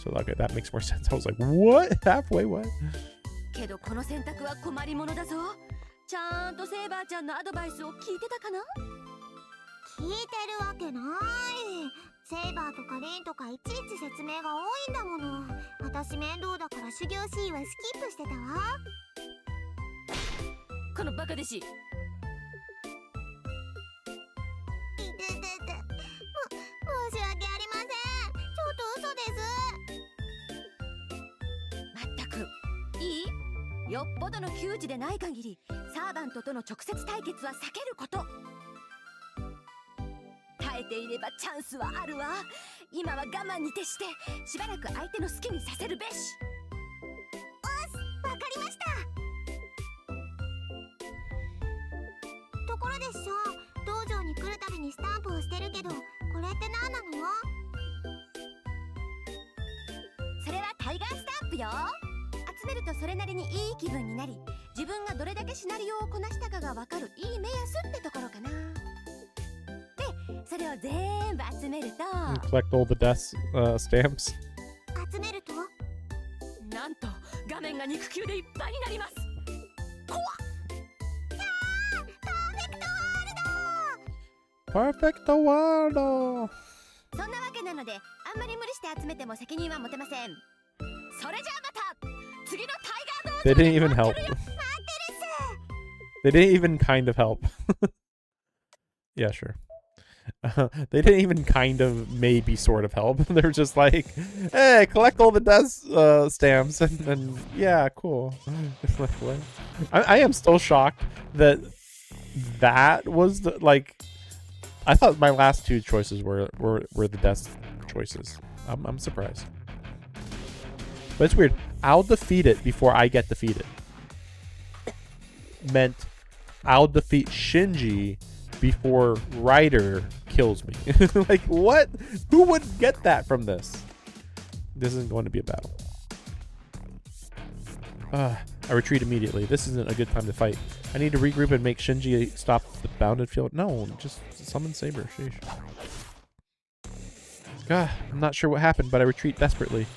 So okay, that makes more sense. I was like, what? Halfway? What? けどこの選択は困りものだぞ。ちゃんとセーバーちゃんのアドバイスを聞いてたかな？聞いてるわけない。セイバーとかレンとかいちいち説明が多いんだもの。私面倒だから修行シーンはスキップしてたわ。このバカ弟子。いててて。申し訳ありません。ちょっと嘘です。まったくいい？よっぽどの窮地でない限りサーバントとの直接対決は避けること。耐えていればチャンスはあるわ。今は我慢に徹してしばらく相手の好きにさせるべし。わかりました。ところで師匠、道場に来るたびにスタンプをしてるけど、これって何なの？それはタイガースタンプよ。集めるとそれなりにいい気分になり、自分がどれだけシナリオをこなしたかがわかるいい目安ってところかな。で、それを全部集めると You collect all the death stamps. 集めるとなんと画面が肉球でいっぱいになります。パーフェクトワールド。Perfecto world. そんなわけなので、あんまり無理して集めても責任は持てません。それじゃあまた次のタイガー道場 They で didn't even 待 help. ってるよ。 They didn't even kind of help. Yeah, sure. They didn't even kind of maybe sort of help. They were just like, hey, collect all the death stamps and yeah, cool. Just like, what? I am still shocked that was the, like, I thought my last two choices were the death choices. I'm surprised. But it's weird. I'll defeat it before I get defeated. Meant I'll defeat Shinji before Ryder kills me. Like, what? Who would get that from this? This isn't going to be a battle. I retreat immediately. This isn't a good time to fight. I need to regroup and make Shinji stop the bounded field. No, just summon Saber. Sheesh. God, I'm not sure what happened, but I retreat desperately.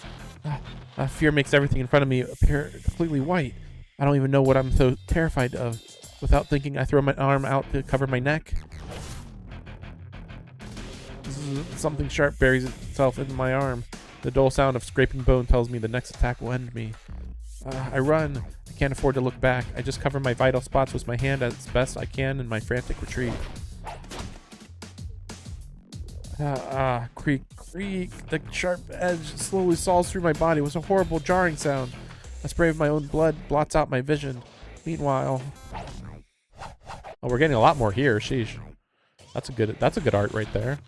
Fear makes everything in front of me appear completely white. I don't even know what I'm so terrified of. Without thinking, I throw my arm out to cover my neck. Something sharp buries itself in my arm. The dull sound of scraping bone tells me the next attack will end me. I run. I can't afford to look back. I just cover my vital spots with my hand as best I can in my frantic retreat. Creak, creak. The sharp edge slowly saws through my body. It was a horrible, jarring sound. A spray of my own blood blots out my vision. Meanwhile... Oh, we're getting a lot more here. Sheesh. That's a good art right there.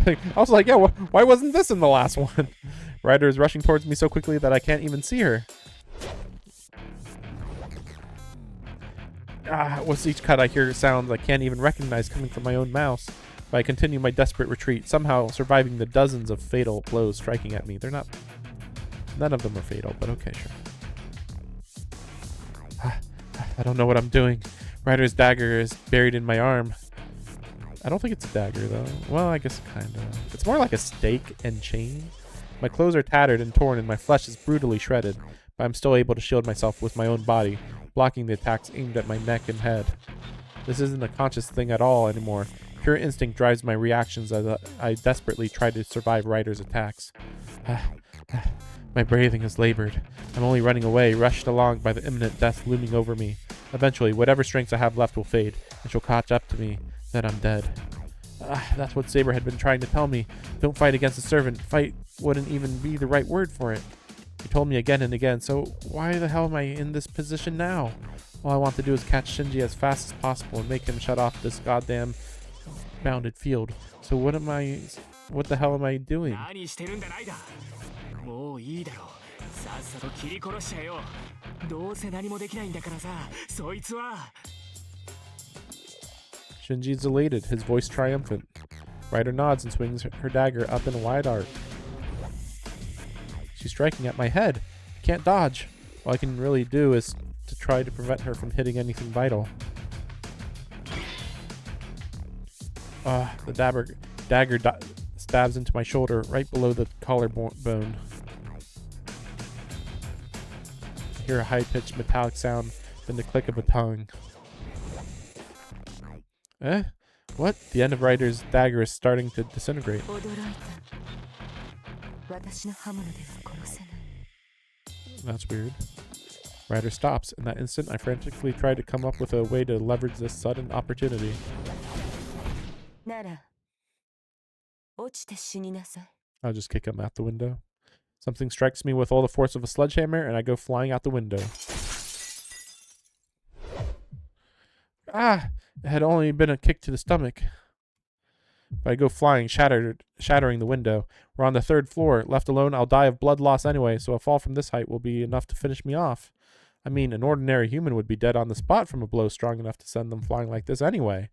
Like, I was like, yeah, why wasn't this in the last one? Ryder is rushing towards me so quickly that I can't even see her. With each cut, I hear sounds I can't even recognize coming from my own mouse. But I continue my desperate retreat, somehow surviving the dozens of fatal blows striking at me. None of them are fatal, but okay, sure. I don't know what I'm doing. Ryder's dagger is buried in my arm. I don't think it's a dagger, though. Well, I guess kind of. It's more like a stake and chain. My clothes are tattered and torn, and my flesh is brutally shredded, but I'm still able to shield myself with my own body, blocking the attacks aimed at my neck and head. This isn't a conscious thing at all anymore. Pure instinct drives my reactions as I desperately try to survive Ryder's attacks. My breathing is labored. I'm only running away, rushed along by the imminent death looming over me. Eventually, whatever strength I have left will fade, and she'll catch up to me. Then I'm dead. That's what Saber had been trying to tell me. Don't fight against a servant. Fight wouldn't even be the right word for it. He told me again and again, so why the hell am I in this position now? All I want to do is catch Shinji as fast as possible and make him shut off this goddamn bounded field. So what the hell am I doing? 何してるんだライダー。もういいだろう。さっさと切り殺しちゃえよ。どうせ何もできないんだからさ、そいつは。Shinji's elated, his voice triumphant. Ryder nods and swings her dagger up in a wide arc. She's striking at my head. I can't dodge. All I can really do is to try to prevent her from hitting anything vital. The dagger stabs into my shoulder, right below the collarbone. I hear a high-pitched metallic sound, then the click of a tongue. Eh? What? The end of Ryder's dagger is starting to disintegrate. That's weird. Ryder stops. In that instant, I frantically try to come up with a way to leverage this sudden opportunity. I'll just kick him out the window. Something strikes me with all the force of a sledgehammer, and I go flying out the window. It had only been a kick to the stomach. But I go flying, shattering the window. We're on the 3rd floor. Left alone, I'll die of blood loss anyway, so a fall from this height will be enough to finish me off. I mean, an ordinary human would be dead on the spot from a blow strong enough to send them flying like this anyway.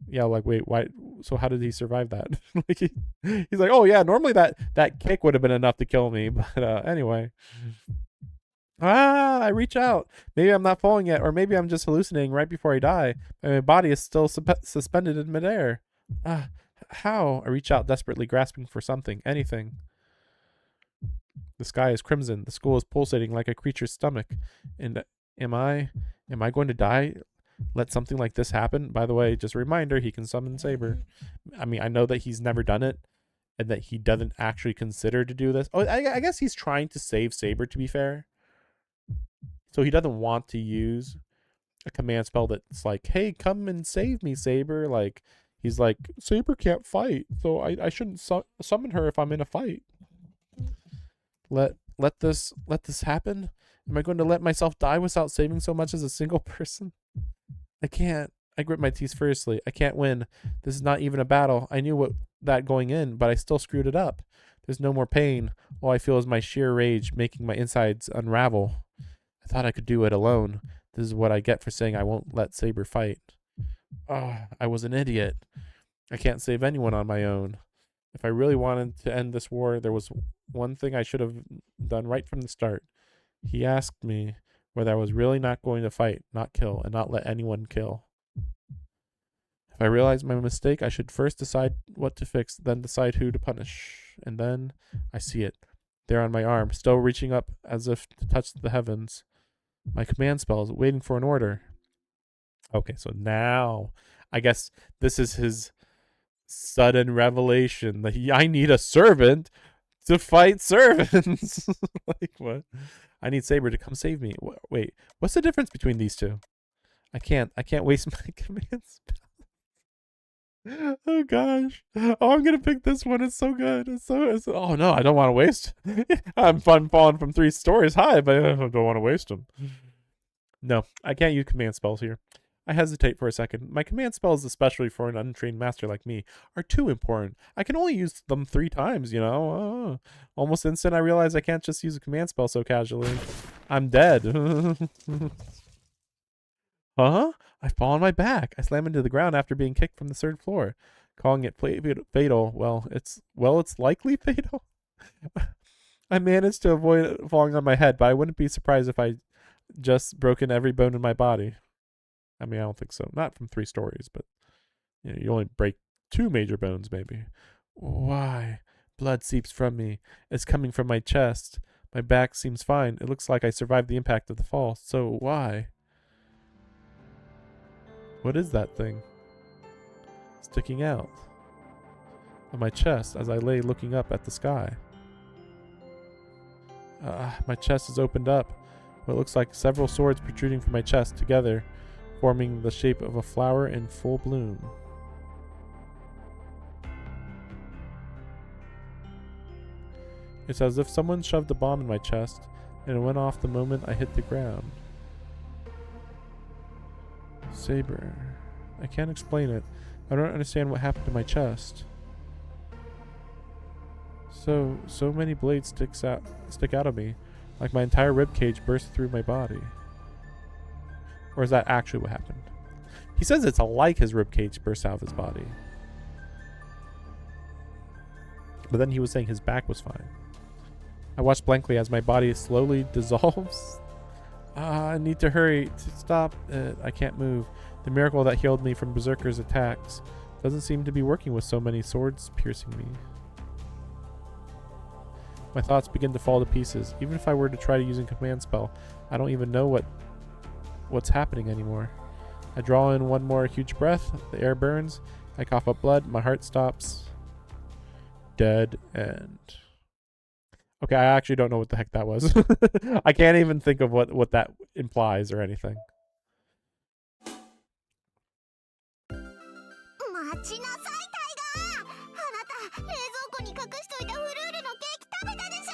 Yeah, like, wait, why? So how did he survive that? Like he's like, oh yeah, normally that kick would have been enough to kill me, but anyway. I reach out. Maybe I'm not falling yet, or maybe I'm just hallucinating right before I die. My body is still suspended in midair. How? I reach out desperately, grasping for something, anything. The sky is crimson. The school is pulsating like a creature's stomach. And am I going to die let something like this happen. By the way, just a reminder, he can summon Saber. I mean, I know that he's never done it and that he doesn't actually consider to do this. Oh, I guess he's trying to save Saber, to be fair. So he doesn't want to use a command spell that's like, hey, come and save me, Saber. Like, he's like, Saber can't fight, so I shouldn't summon her if I'm in a fight. Let this happen? Am I going to let myself die without saving so much as a single person? I can't. I grit my teeth furiously. I can't win. This is not even a battle. I knew that going in, but I still screwed it up. There's no more pain. All I feel is my sheer rage making my insides unravel. I thought I could do it alone. This is what I get for saying I won't let Saber fight. I was an idiot. I can't save anyone on my own. If I really wanted to end this war, there was one thing I should have done right from the start. He asked me whether I was really not going to fight, not kill, and not let anyone kill. If I realized my mistake, I should first decide what to fix, then decide who to punish. And then I see it, there on my arm, still reaching up as if to touch the heavens. My command spells, waiting for an order. Okay, so now I guess this is his sudden revelation that I need a servant to fight servants. Like, what? I need Saber to come save me. Wait, what's the difference between these two? I can't waste my command spell. Oh gosh. Oh, I'm gonna pick this one. It's so good. Oh no, I don't want to waste. I'm falling from 3 stories high, but I don't want to waste them. No, I can't use command spells here. I hesitate for a second. My command spells, especially for an untrained master like me, are too important. I can only use them 3 times, you know? Almost instant, I realize I can't just use a command spell so casually. I'm dead. Huh? I fall on my back. I slam into the ground after being kicked from the 3rd floor. Calling it fatal. Well, it's likely fatal. I managed to avoid falling on my head, but I wouldn't be surprised if I just broken every bone in my body. I mean, I don't think so. Not from 3 stories, but you only break 2 major bones, maybe. Why? Blood seeps from me. It's coming from my chest. My back seems fine. It looks like I survived the impact of the fall. So why? What is that thing? Sticking out of my chest as I lay looking up at the sky. My chest is opened up. What looks like several swords protruding from my chest together, forming the shape of a flower in full bloom. It's as if someone shoved a bomb in my chest, and it went off the moment I hit the ground. Saber. I can't explain it. I don't understand what happened to my chest. So many blades stick out of me, like my entire ribcage burst through my body. Or is that actually what happened? He says it's like his ribcage burst out of his body. But then he was saying his back was fine. I watched blankly as my body slowly dissolves. I need to hurry to stop it. I can't move. The miracle that healed me from Berserker's attacks doesn't seem to be working with so many swords piercing me. My thoughts begin to fall to pieces. Even if I were to try to use a command spell, I don't even know what's happening anymore. I draw in one more huge breath. The air burns. I cough up blood. My heart stops. Dead end. Okay, I actually don't know what the heck that was. I can't even think of what that implies or anything. 待ちなさいタイガー。あなた冷蔵庫に隠しといたフルールのケーキ食べたでしょ。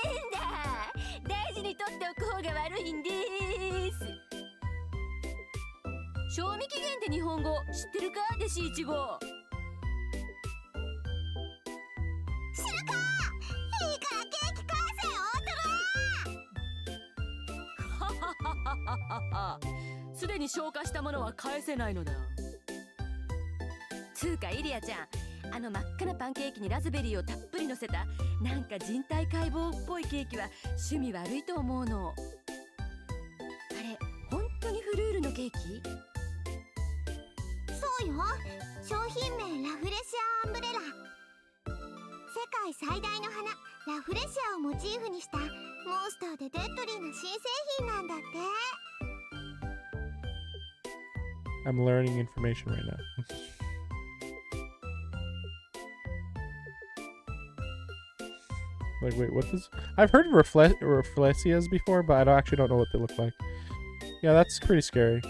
変だ、大事に取っておく方が悪いんです。賞味期限って日本語知ってるか、弟子1号。知るか。いいからケーキ返せよ大人。ははははは。すでに消化したものは返せないのだ。つうかイリアちゃん、あの真っ赤なパンケーキにラズベリーをたっぷり乗せたなんか人体解剖っぽいケーキは趣味悪いと思うの。あれ本当にフルールのケーキ？そうよ。商品名ラフレシアアンブレラ。世界最大の花ラフレシアをモチーフにしたモンスターでデッドリーな新製品なんだって。I'm learning information right now. Like, wait, what does... I've heard of Rafflesias before, but I actually don't know what they look like. Yeah, that's pretty scary.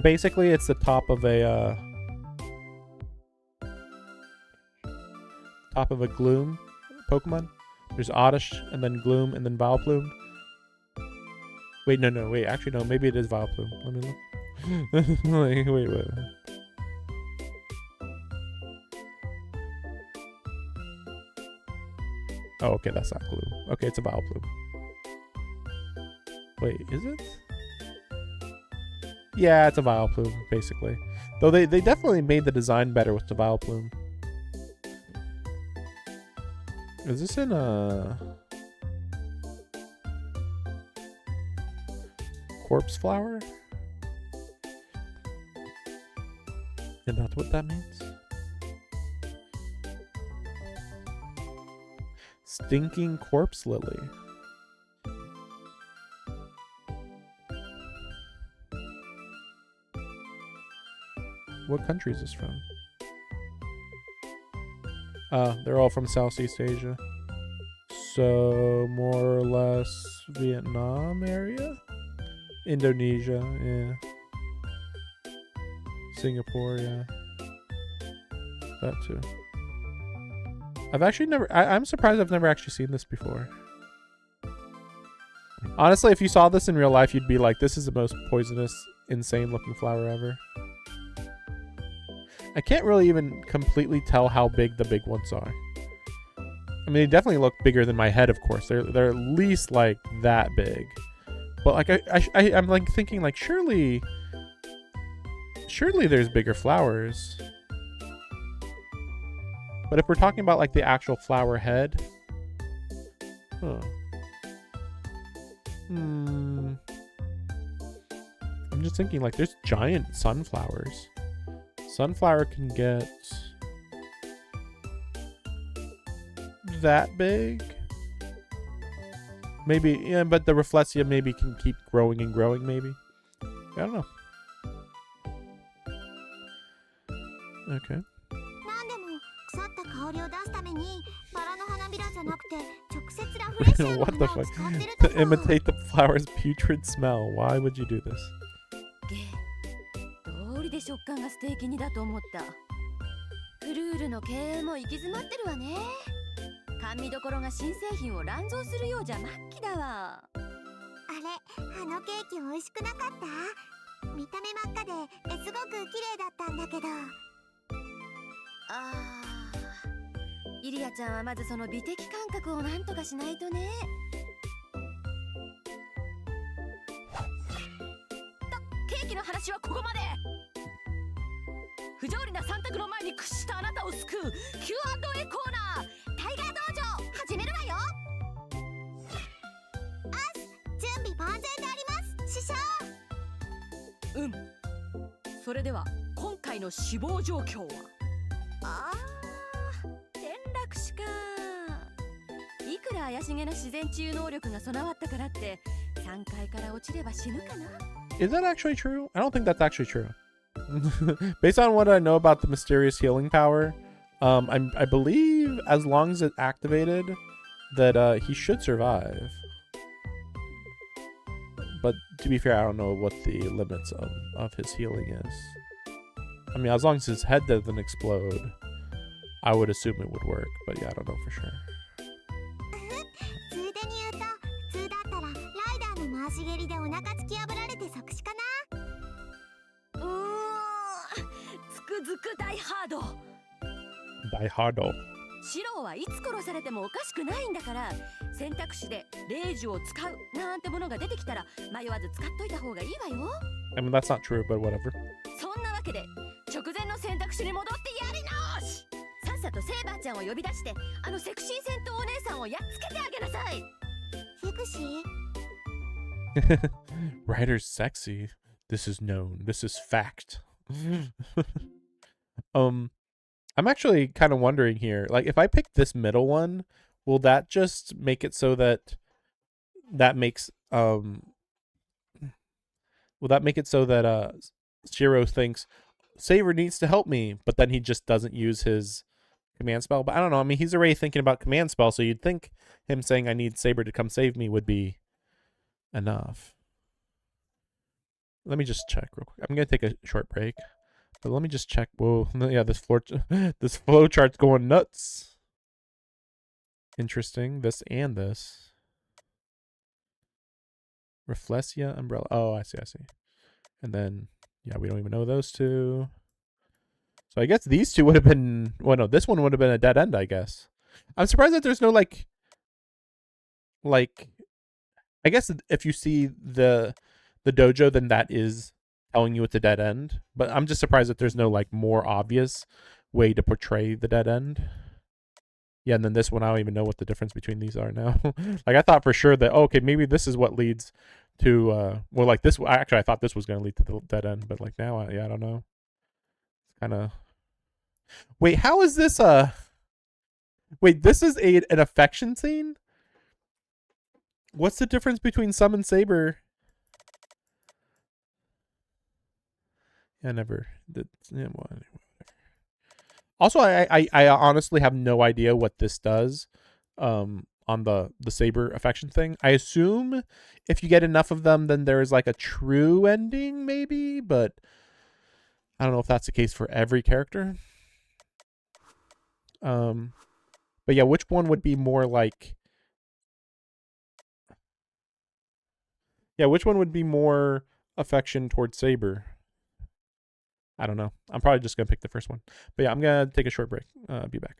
Basically, it's the top of a Gloom Pokemon. There's Oddish, and then Gloom, and then Vileplume. Wait, no, wait, actually no, maybe it is Vileplume. Let me look. wait. Oh, okay, that's not Gloom. Okay, it's a Vileplume. Wait, is it? Yeah, it's a Vileplume, basically. Though they definitely made the design better with the Vileplume. Is this in Corpse Flower? And that's what that means? Stinking Corpse Lily. What country is this from? They're all from Southeast Asia. So, more or less Vietnam area? Indonesia, yeah. Singapore, yeah. That too. I've actually never... I'm surprised I've never actually seen this before. Honestly, if you saw this in real life, you'd be like, this is the most poisonous, insane looking flower ever. I can't really even completely tell how big the big ones are. I mean, they definitely look bigger than my head, of course. They're at least like that big. But like I'm like thinking like surely there's bigger flowers. But if we're talking about like the actual flower head, huh. I'm just thinking like there's giant sunflowers. Sunflower can get that big. Maybe, yeah, but the Rafflesia maybe can keep growing and growing, maybe. I don't know. Okay. なんでも腐った香りを出すためにバラの花びらじゃなくて直接ラフレシアの What the 花を fuck? 使ってると To か imitate the flower's putrid smell. Why would you do this? どうりで食感がステーキ煮だと思った。フルールの経営も行き詰まってるわね。甘味どころが新製品を乱造するようじゃ末期だわ。あれあのケーキ美味しくなかった見た目真っ赤ですごく綺麗だったんだけどイリアちゃんはまずその美的感覚をなんとかしないとね。ケーキの話はここまで。不条理な三択の前に屈したあなたを救う Q&A コーナータイガー道場始めるわよ。準備万全であります師匠。それでは今回の死亡状況は転落死か。いくら怪しげな自然治癒能力が備わったからって3階から落ちれば死ぬかな。 Is that actually true? I don't think that's actually true. Based on what I know about the mysterious healing power, I believe as long as it's activated, that he should survive. But to be fair, I don't know what the limits of his healing is. I mean, as long as his head doesn't explode, I would assume it would work. But yeah, I don't know for sure. ついでに言うと普通だったらライダーの回し蹴りでお腹突き破られて即死かな。つくづく大ハード。 Die Hardo. シローはいつ殺されてもおかしくないんだから、選択肢で霊樹を使うなんてものが出てきたら迷わず使っといた方がいいわよ。 I mean, that's not true, but whatever. そんなわけで直前の選択肢に戻ってやり直し。さっさとセイバーちゃんを呼び出してあのセクシー戦闘お姉さんをやっつけてあげなさい。セクシー Ryder's sexy. This is known. This is fact. I'm actually kind of wondering here, like if I pick this middle one, will that just make it so that will that make it so that Shiro thinks Saber needs to help me, but then he just doesn't use his command spell. But I don't know. I mean, he's already thinking about command spell, so you'd think him saying I need Saber to come save me would be enough. Let me just check real quick. I'm gonna take a short break, but let me just check. Whoa, yeah, this flow chart's going nuts. Interesting. This and this. Rafflesia umbrella. Oh, I see. And then, yeah, we don't even know those two. So I guess these two would have been. Well, no, this one would have been a dead end, I guess. I'm surprised that there's no like. I guess if you see the dojo, then that is telling you it's a dead end. But I'm just surprised that there's no like more obvious way to portray the dead end. Yeah, and then this one, I don't even know what the difference between these are now. Like I thought for sure that okay, maybe this is what leads to well, like this. Actually, I thought this was going to lead to the dead end, but like now, yeah, I don't know. Kind of. Wait, how is this? Wait, this is an affection scene. What's the difference between Summon Saber? I never did. Yeah, well, anyway. Also, I honestly have no idea what this does on the Saber affection thing. I assume if you get enough of them, then there is like a true ending, maybe, but I don't know if that's the case for every character. But yeah, which one would be more like... Yeah, which one would be more affection towards Saber? I don't know. I'm probably just going to pick the first one. But yeah, I'm going to take a short break. Be back.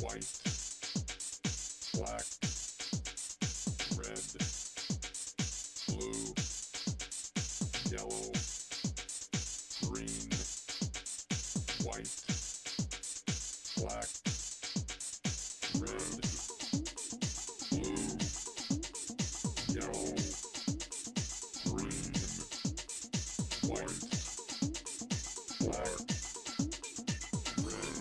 white, black, red, blue, yellow, green, white, black, red, blue, yellow, green, white, black, red, blue.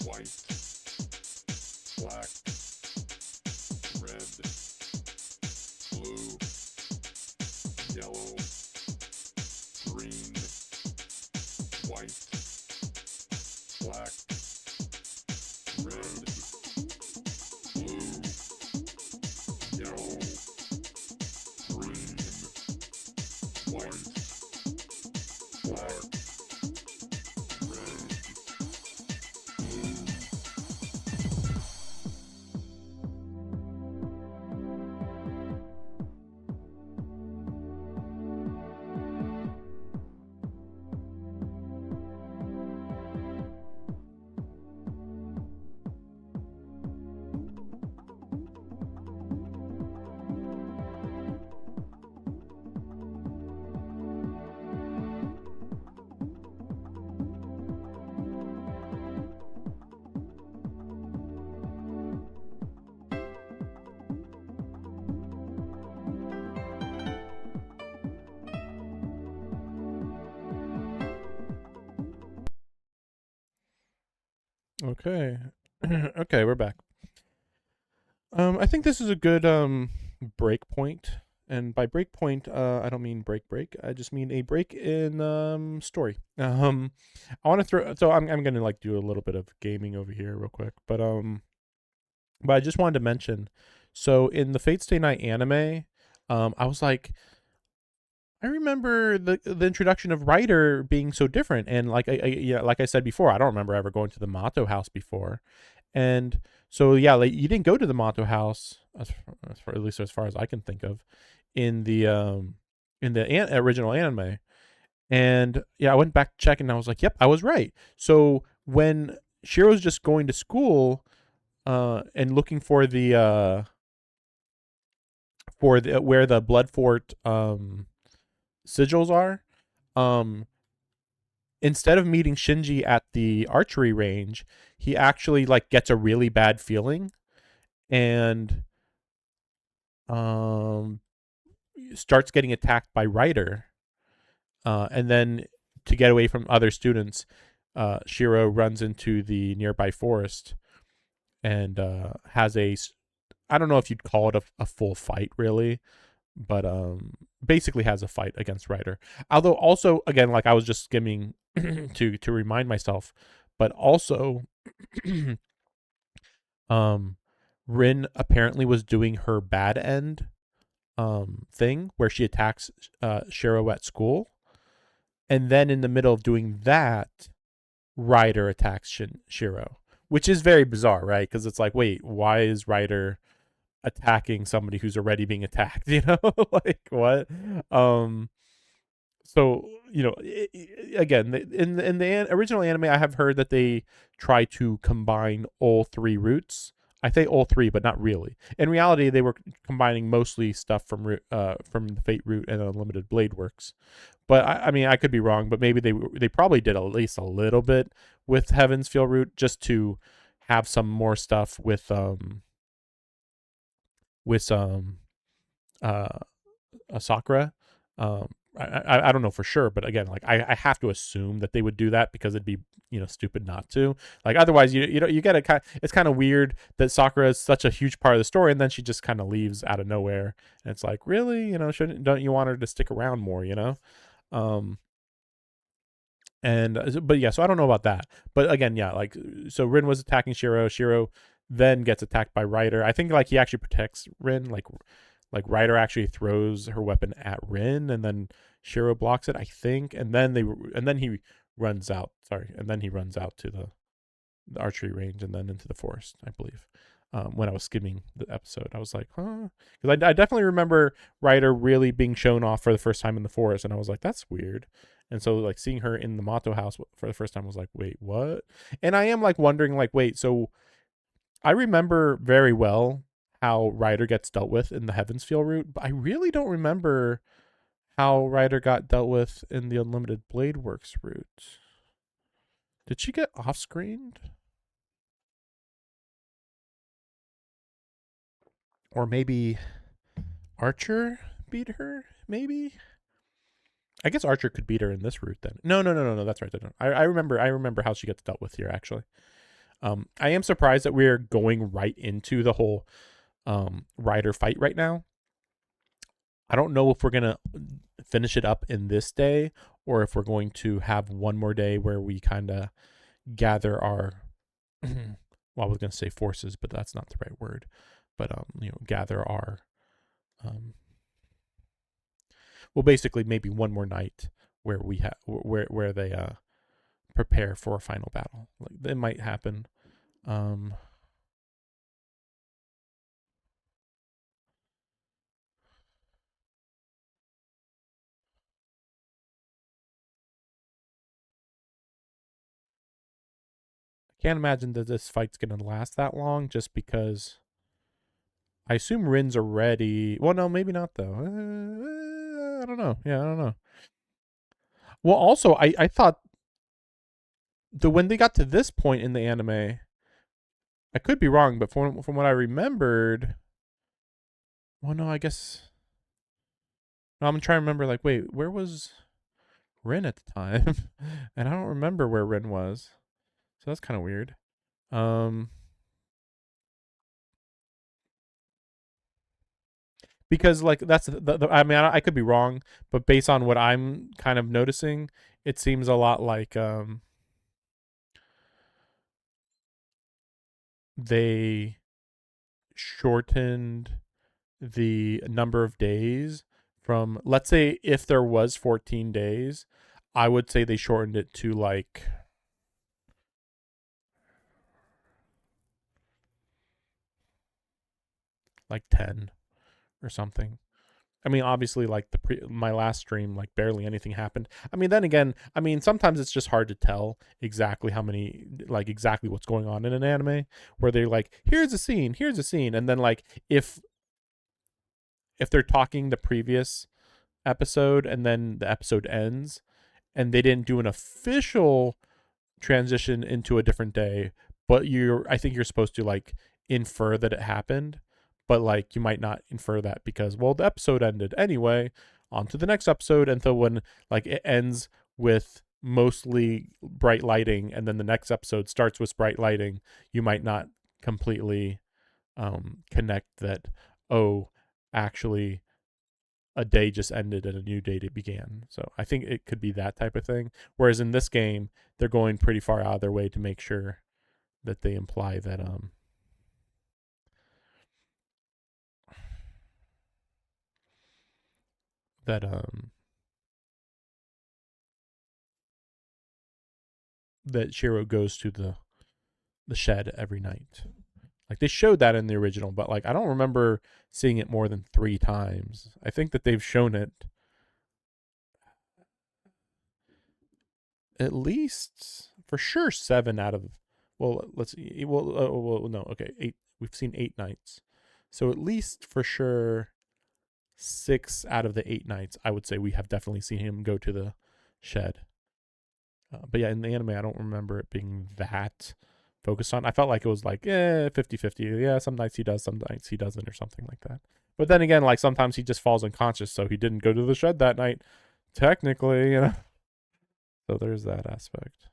White, black, red, blue, yellow, green, white, black, red, blue, yellow, green, white, black, red, blue. Okay. Okay, we're back. I think this is a good break point. And by break point, I don't mean break. I just mean a break in story. I want to throw. So I'm gonna like do a little bit of gaming over here real quick, but I just wanted to mention. So in the Fate Stay Night anime, I was like, I remember the introduction of Ryder being so different, and like like I said before, I don't remember ever going to the Mato house before, and so yeah, like you didn't go to the Mato house at least as far as I can think of in the original anime, and yeah, I went back to check and I was like, yep, I was right. So when Shiro's just going to school, and looking for the where the Blood Fort sigils are, um instead of meeting Shinji at the archery range, he actually like gets a really bad feeling and um starts getting attacked by Ryder. And then to get away from other students, Shiro runs into the nearby forest and has I don't know if you'd call it a full fight really, but basically has a fight against Ryder. Although also again, like I was just skimming to remind myself, but also um Rin apparently was doing her bad end thing where she attacks Shiro at school, and then in the middle of doing that, Ryder attacks Shiro, which is very bizarre, right? Because it's like, wait, why is Ryder attacking somebody who's already being attacked? You know, like what? Um, so again, in the original anime, I have heard that they try to combine all three routes. I say all three, but not really. In reality, they were combining mostly stuff from the Fate route and Unlimited Blade Works. But I mean, I could be wrong. But maybe they probably did at least a little bit with Heaven's Feel route just to have some more stuff with Sakura. I don't know for sure, but again, like I have to assume that they would do that because it'd be stupid not to. Like otherwise, you get a kind. It's kind of weird that Sakura is such a huge part of the story, and then she just kind of leaves out of nowhere, and it's like really, don't you want her to stick around more? Um, but yeah, so I don't know about that, but again, yeah, like so Rin was attacking Shiro. Shiro then gets attacked by Ryder. I think like he actually protects Rin, like Ryder actually throws her weapon at Rin, and then Shiro blocks it, I think, and then he runs out. Sorry, and then he runs out to the archery range and then into the forest, I believe. When I was skimming the episode, I was like, huh, because I definitely remember Ryder really being shown off for the first time in the forest, and I was like, that's weird. And so like seeing her in the Mato house for the first time was like, wait, what? And I am like wondering, like, wait, so I remember very well how Ryder gets dealt with in the Heaven's Feel route, but I really don't remember how Ryder got dealt with in the Unlimited Blade Works route. Did she get off screened? Or maybe Archer beat her? Maybe? I guess Archer could beat her in this route then. No. That's right. I remember how she gets dealt with here actually. I am surprised that we're going right into the whole Ryder fight right now. I don't know if we're gonna finish it up in this day or if we're going to have one more day where we kind of gather our well, I was gonna say forces, but that's not the right word. But gather our well, basically maybe one more night where we have where they prepare for a final battle. Like it might happen. Can't imagine that this fight's gonna last that long, just because I assume Rin's already. Well, no, maybe not though. I don't know. Yeah, I don't know. Well, also, I thought when they got to this point in the anime, I could be wrong, but from what I remembered, well, no, I guess. No, I'm trying to remember. Like, wait, where was Rin at the time? And I don't remember where Rin was, so that's kind of weird. Um, because like that's I mean I could be wrong, but based on what I'm kind of noticing, it seems a lot like they shortened the number of days from, let's say if there was 14 days, I would say they shortened it to like like 10 or something. I mean, obviously, like my last stream, like barely anything happened. I mean, then again, I mean, sometimes it's just hard to tell exactly how many, like exactly what's going on in an anime, where they're like, here's a scene, and then like if they're talking the previous episode and then the episode ends, and they didn't do an official transition into a different day, but I think you're supposed to like infer that it happened. But like you might not infer that because, well, the episode ended anyway, on to the next episode. And so when like it ends with mostly bright lighting and then the next episode starts with bright lighting, you might not completely connect that, oh, actually a day just ended and a new day began. So I think it could be that type of thing. Whereas in this game, they're going pretty far out of their way to make sure that they imply that that Shiro goes to the shed every night. Like they showed that in the original, but like I don't remember seeing it more than 3 times. I think that they've shown it at least for sure 7 out of, well, let's see, well no, okay, 8. We've seen 8 nights. So at least for sure 6 out of the 8 nights, I would say we have definitely seen him go to the shed. But yeah, in the anime, I don't remember it being that focused on. I felt like it was like 50-50. Yeah, some nights he does, some nights he doesn't, or something like that. But then again, like sometimes he just falls unconscious, so he didn't go to the shed that night, technically, you know. So there's that aspect.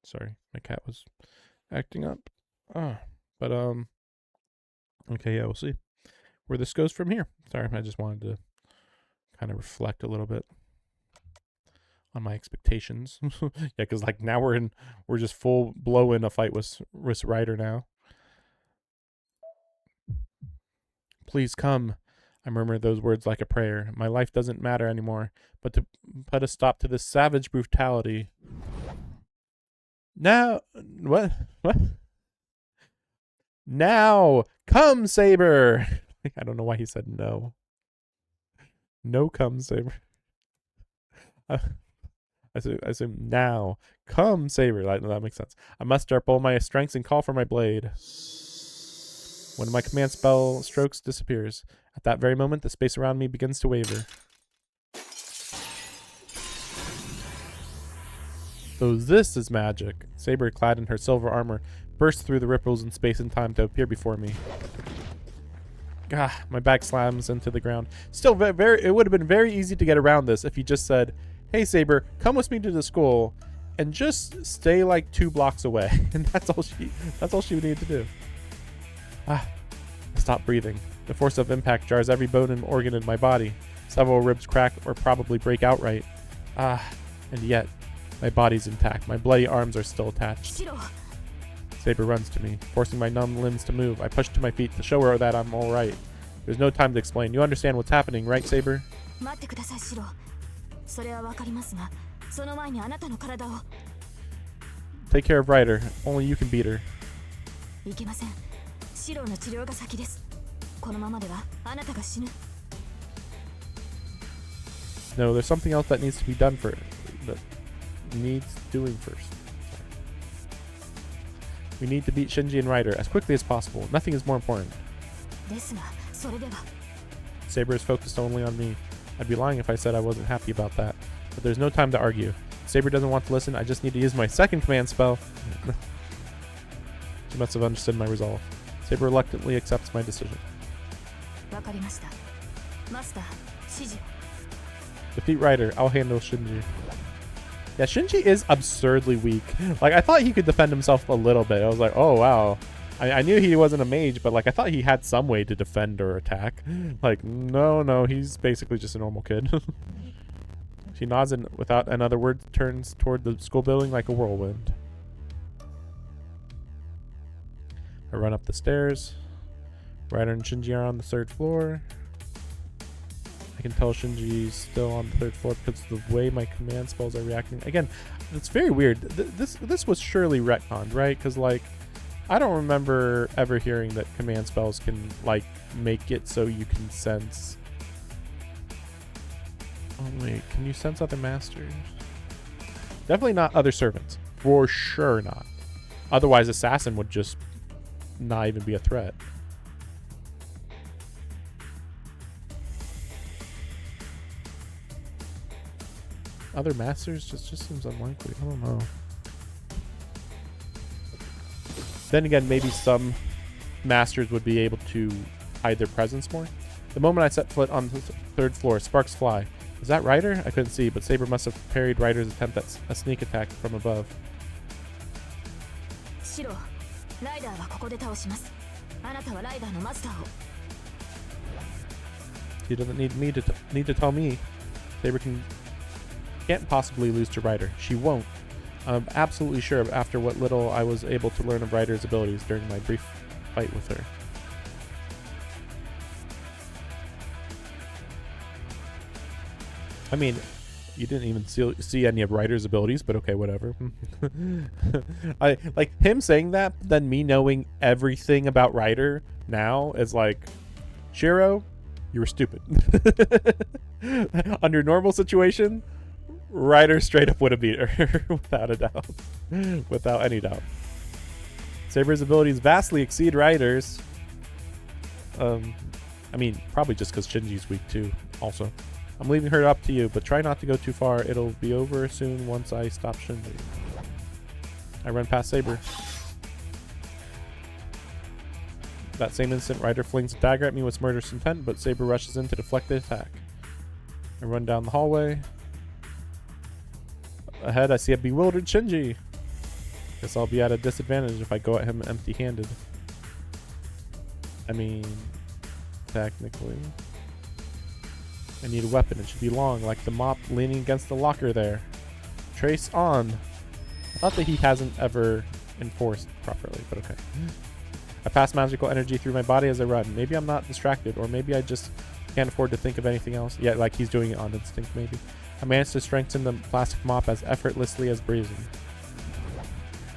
Sorry, my cat was acting up. But okay, yeah, we'll see where this goes from here. Sorry, I just wanted to kind of reflect a little bit on my expectations. Yeah, because like now we're just full blow in a fight with Ryder now. Please come. I murmured those words like a prayer. My life doesn't matter anymore, but to put a stop to this savage brutality. Now, what? Now, come, Saber. I don't know why he said no. No, come, Saber. I assume now, come, Saber. That makes sense. I muster up all my strengths and call for my blade. When my command spell strokes disappears, at that very moment, the space around me begins to waver. So this is magic. Saber, clad in her silver armor, bursts through the ripples in space and time to appear before me. Gah, my back slams into the ground. Still, it would have been very easy to get around this if you just said, "Hey Saber, come with me to the school, and just stay like 2 blocks away." And that's all she would need to do. I stop breathing. The force of impact jars every bone and organ in my body. Several ribs crack or probably break outright. And yet, my body's intact. My bloody arms are still attached. Shiro. Saber runs to me, forcing my numb limbs to move. I push to my feet to show her that I'm all right. There's no time to explain. You understand what's happening, right, Saber? 待ってください、シロ。それはわかりますが、その前にあなたの体を。Take care of Ryder. Only you can beat her. いけません。シロの治療が先です。このままではあなたが死ぬ。No, there's something else that needs to be done for that needs doing first. We need to beat Shinji and Ryder as quickly as possible. Nothing is more important. ですが、それでは。Saber is focused only on me. I'd be lying if I said I wasn't happy about that. But there's no time to argue. If Saber doesn't want to listen, I just need to use my second command spell. She must have understood my resolve. Saber reluctantly accepts my decision. わかりました。マスター、指示を。Defeat Ryder. I'll handle Shinji. Yeah, Shinji is absurdly weak. Like, I thought he could defend himself a little bit. I was like, oh, wow. I knew he wasn't a mage, but, like, I thought he had some way to defend or attack. Like, no, he's basically just a normal kid. She nods and, without another word, turns toward the school building like a whirlwind. I run up the stairs. Ryder and Shinji are on the 3rd floor. I can tell Shinji's still on the 3rd floor because of the way my command spells are reacting. Again, it's very weird. This was surely retconned, right? Because, like, I don't remember ever hearing that command spells can, like, make it so you can sense... Oh, wait. Can you sense other masters? Definitely not other servants. For sure not. Otherwise, Assassin would just not even be a threat. Other masters just seems unlikely. I don't know. Then again, maybe some masters would be able to hide their presence more. The moment I set foot on the 3rd floor, sparks fly. Is that Ryder? I couldn't see, but Saber must have parried Ryder's attempt at a sneak attack from above. シロ、ライダーはここで倒します。あなたはライダーのマスターを。 He doesn't need to tell me. Saber can't possibly lose to Ryder. She won't. I'm absolutely sure after what little I was able to learn of Ryder's abilities during my brief fight with her. I mean, you didn't even see any of Ryder's abilities, but okay, whatever. I like him saying that, then me knowing everything about Ryder now is like, Shiro, you were stupid. Under normal situation, Ryder straight up would have beat her without a doubt. Without any doubt. Saber's abilities vastly exceed Ryder's. I mean, probably just because Shinji's weak too, also. I'm leaving her up to you, but try not to go too far. It'll be over soon once I stop Shinji. I run past Saber. That same instant, Ryder flings a dagger at me with murderous intent, but Saber rushes in to deflect the attack. I run down the hallway. Ahead, I see a bewildered Shinji. Guess I'll be at a disadvantage if I go at him empty-handed. I mean, technically. I need a weapon. It should be long, like the mop leaning against the locker there. Trace on. I thought that he hasn't ever enforced properly, but okay. I pass magical energy through my body as I run. Maybe I'm not distracted, or maybe I just can't afford to think of anything else. Yeah, like he's doing it on instinct, maybe. I managed to strengthen the plastic mop as effortlessly as breathing.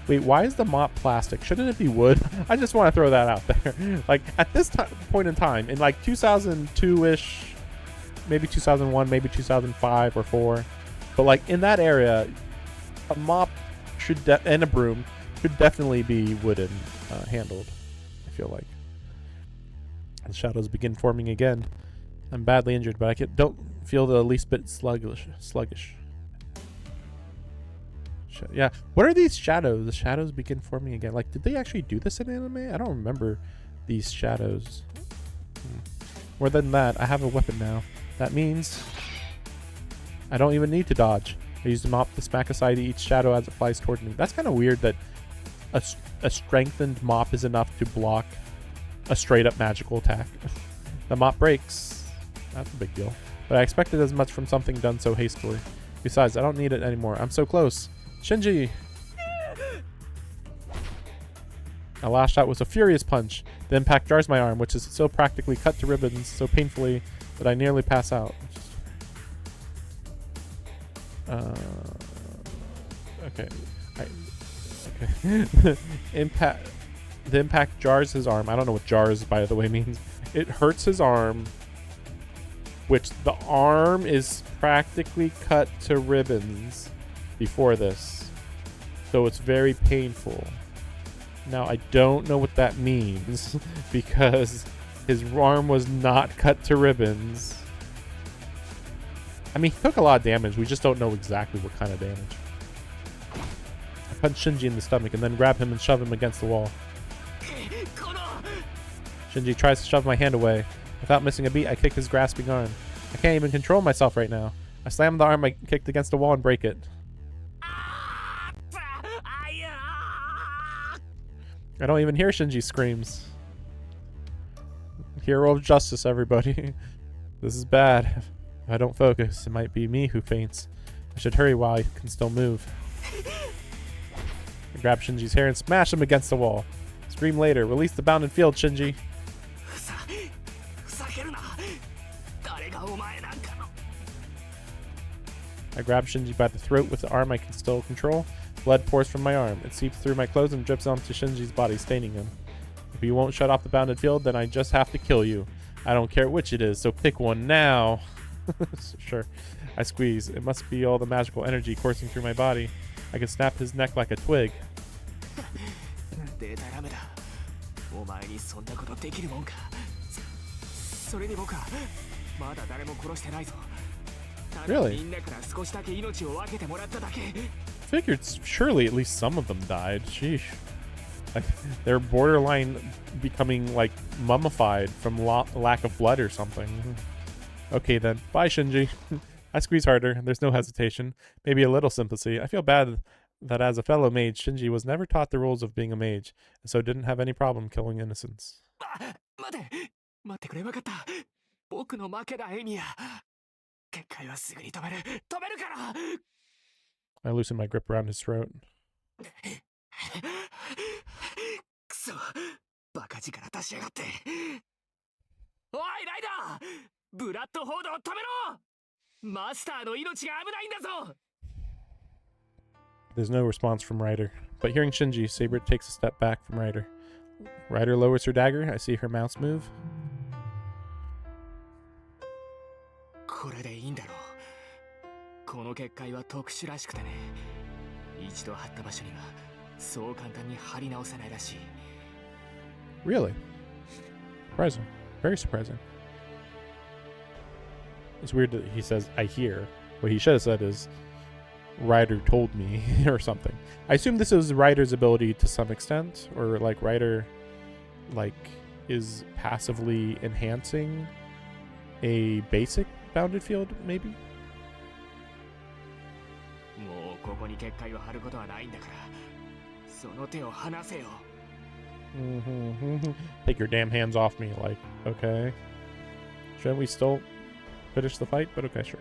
Wait, why is the mop plastic? Shouldn't it be wood? I just want to throw that out there. Like, at this point in time, in like 2002-ish, maybe 2001, maybe 2005 or 4, but like in that area, a mop should and a broom should definitely be wooden handled. I feel like the shadows begin forming again. I'm badly injured, but I don't feel the least bit sluggish. Yeah, what are these shadows? The shadows begin forming again. Like, did they actually do this in anime? I don't remember these shadows. More than that, I have a weapon now. That means I don't even need to dodge. I use the mop to smack aside each shadow as it flies toward me. That's kind of weird that a strengthened mop is enough to block a straight up magical attack. The mop breaks. That's a big deal. But I expected as much from something done so hastily. Besides, I don't need it anymore. I'm so close. Shinji! I lashed out with a furious punch. The impact jars my arm, which is so practically cut to ribbons so painfully that I nearly pass out. Okay. Okay. The impact jars his arm. I don't know what jars, by the way, means. It hurts his arm, which the arm is practically cut to ribbons before this. So it's very painful. Now, I don't know what that means because his arm was not cut to ribbons. I mean, he took a lot of damage. We just don't know exactly what kind of damage. I punch Shinji in the stomach and then grab him and shove him against the wall. Shinji tries to shove my hand away. Without missing a beat, I kick his grasping arm. I can't even control myself right now. I slam the arm I kicked against the wall and break it. I don't even hear Shinji's screams. Hero of justice, everybody. This is bad. If I don't focus, it might be me who faints. I should hurry while I can still move. I grab Shinji's hair and smash him against the wall. Scream later. Release the bounded field, Shinji. ふざけるな。誰がお前なんかの。 I grab Shinji by the throat with the arm I can still control. Blood pours from my arm. It seeps through my clothes and drips onto Shinji's body, staining him. If you won't shut off the bounded field, then I just have to kill you. I don't care which it is, so pick one now. Sure. I squeeze. It must be all the magical energy coursing through my body. I can snap his neck like a twig. でたらめだ。お前にそんなことできるもんか。それに僕はまだ誰も殺してないぞ。ただ Really? みんなから少しだけ命を分けてもらっただけ。 Figured surely at least some of them died. Sheesh. Like, they're borderline becoming like mummified from lack of blood or something. Okay then. Bye, Shinji. I squeeze harder. There's no hesitation. Maybe a little sympathy. I feel bad that as a fellow mage, Shinji was never taught the rules of being a mage, and so didn't have any problem killing innocents. 待ってくれ。分かった。僕の負けだ、エミヤ。結界はすぐに止めるから。 I loosen my grip around his throat. くそ、バカ力出しやがって。おい、ライダー、ブラッドフォードを止めろ。マスターの命が危ないんだぞ。 There's no response from Ryder, but hearing Shinji, Saber takes a step back from Ryder. Ryder lowers her dagger. I see her mouth move. これでいいんだろう。この結界は特殊らしくてね。一度貼った場所にはそう簡単に貼り直せないらしい。 Really? Surprising. Very surprising. It's weird that he says, I hear. What he should have said is, Ryder told me, or something. I assume this is Ryder's ability to some extent, or like Ryder, like, is passively enhancing a basic bounded field, maybe? もうここに結界を貼ることはないんだから、その手を離せよ。 Take your damn hands off me, like, okay. Shouldn't we still finish the fight? But okay, sure.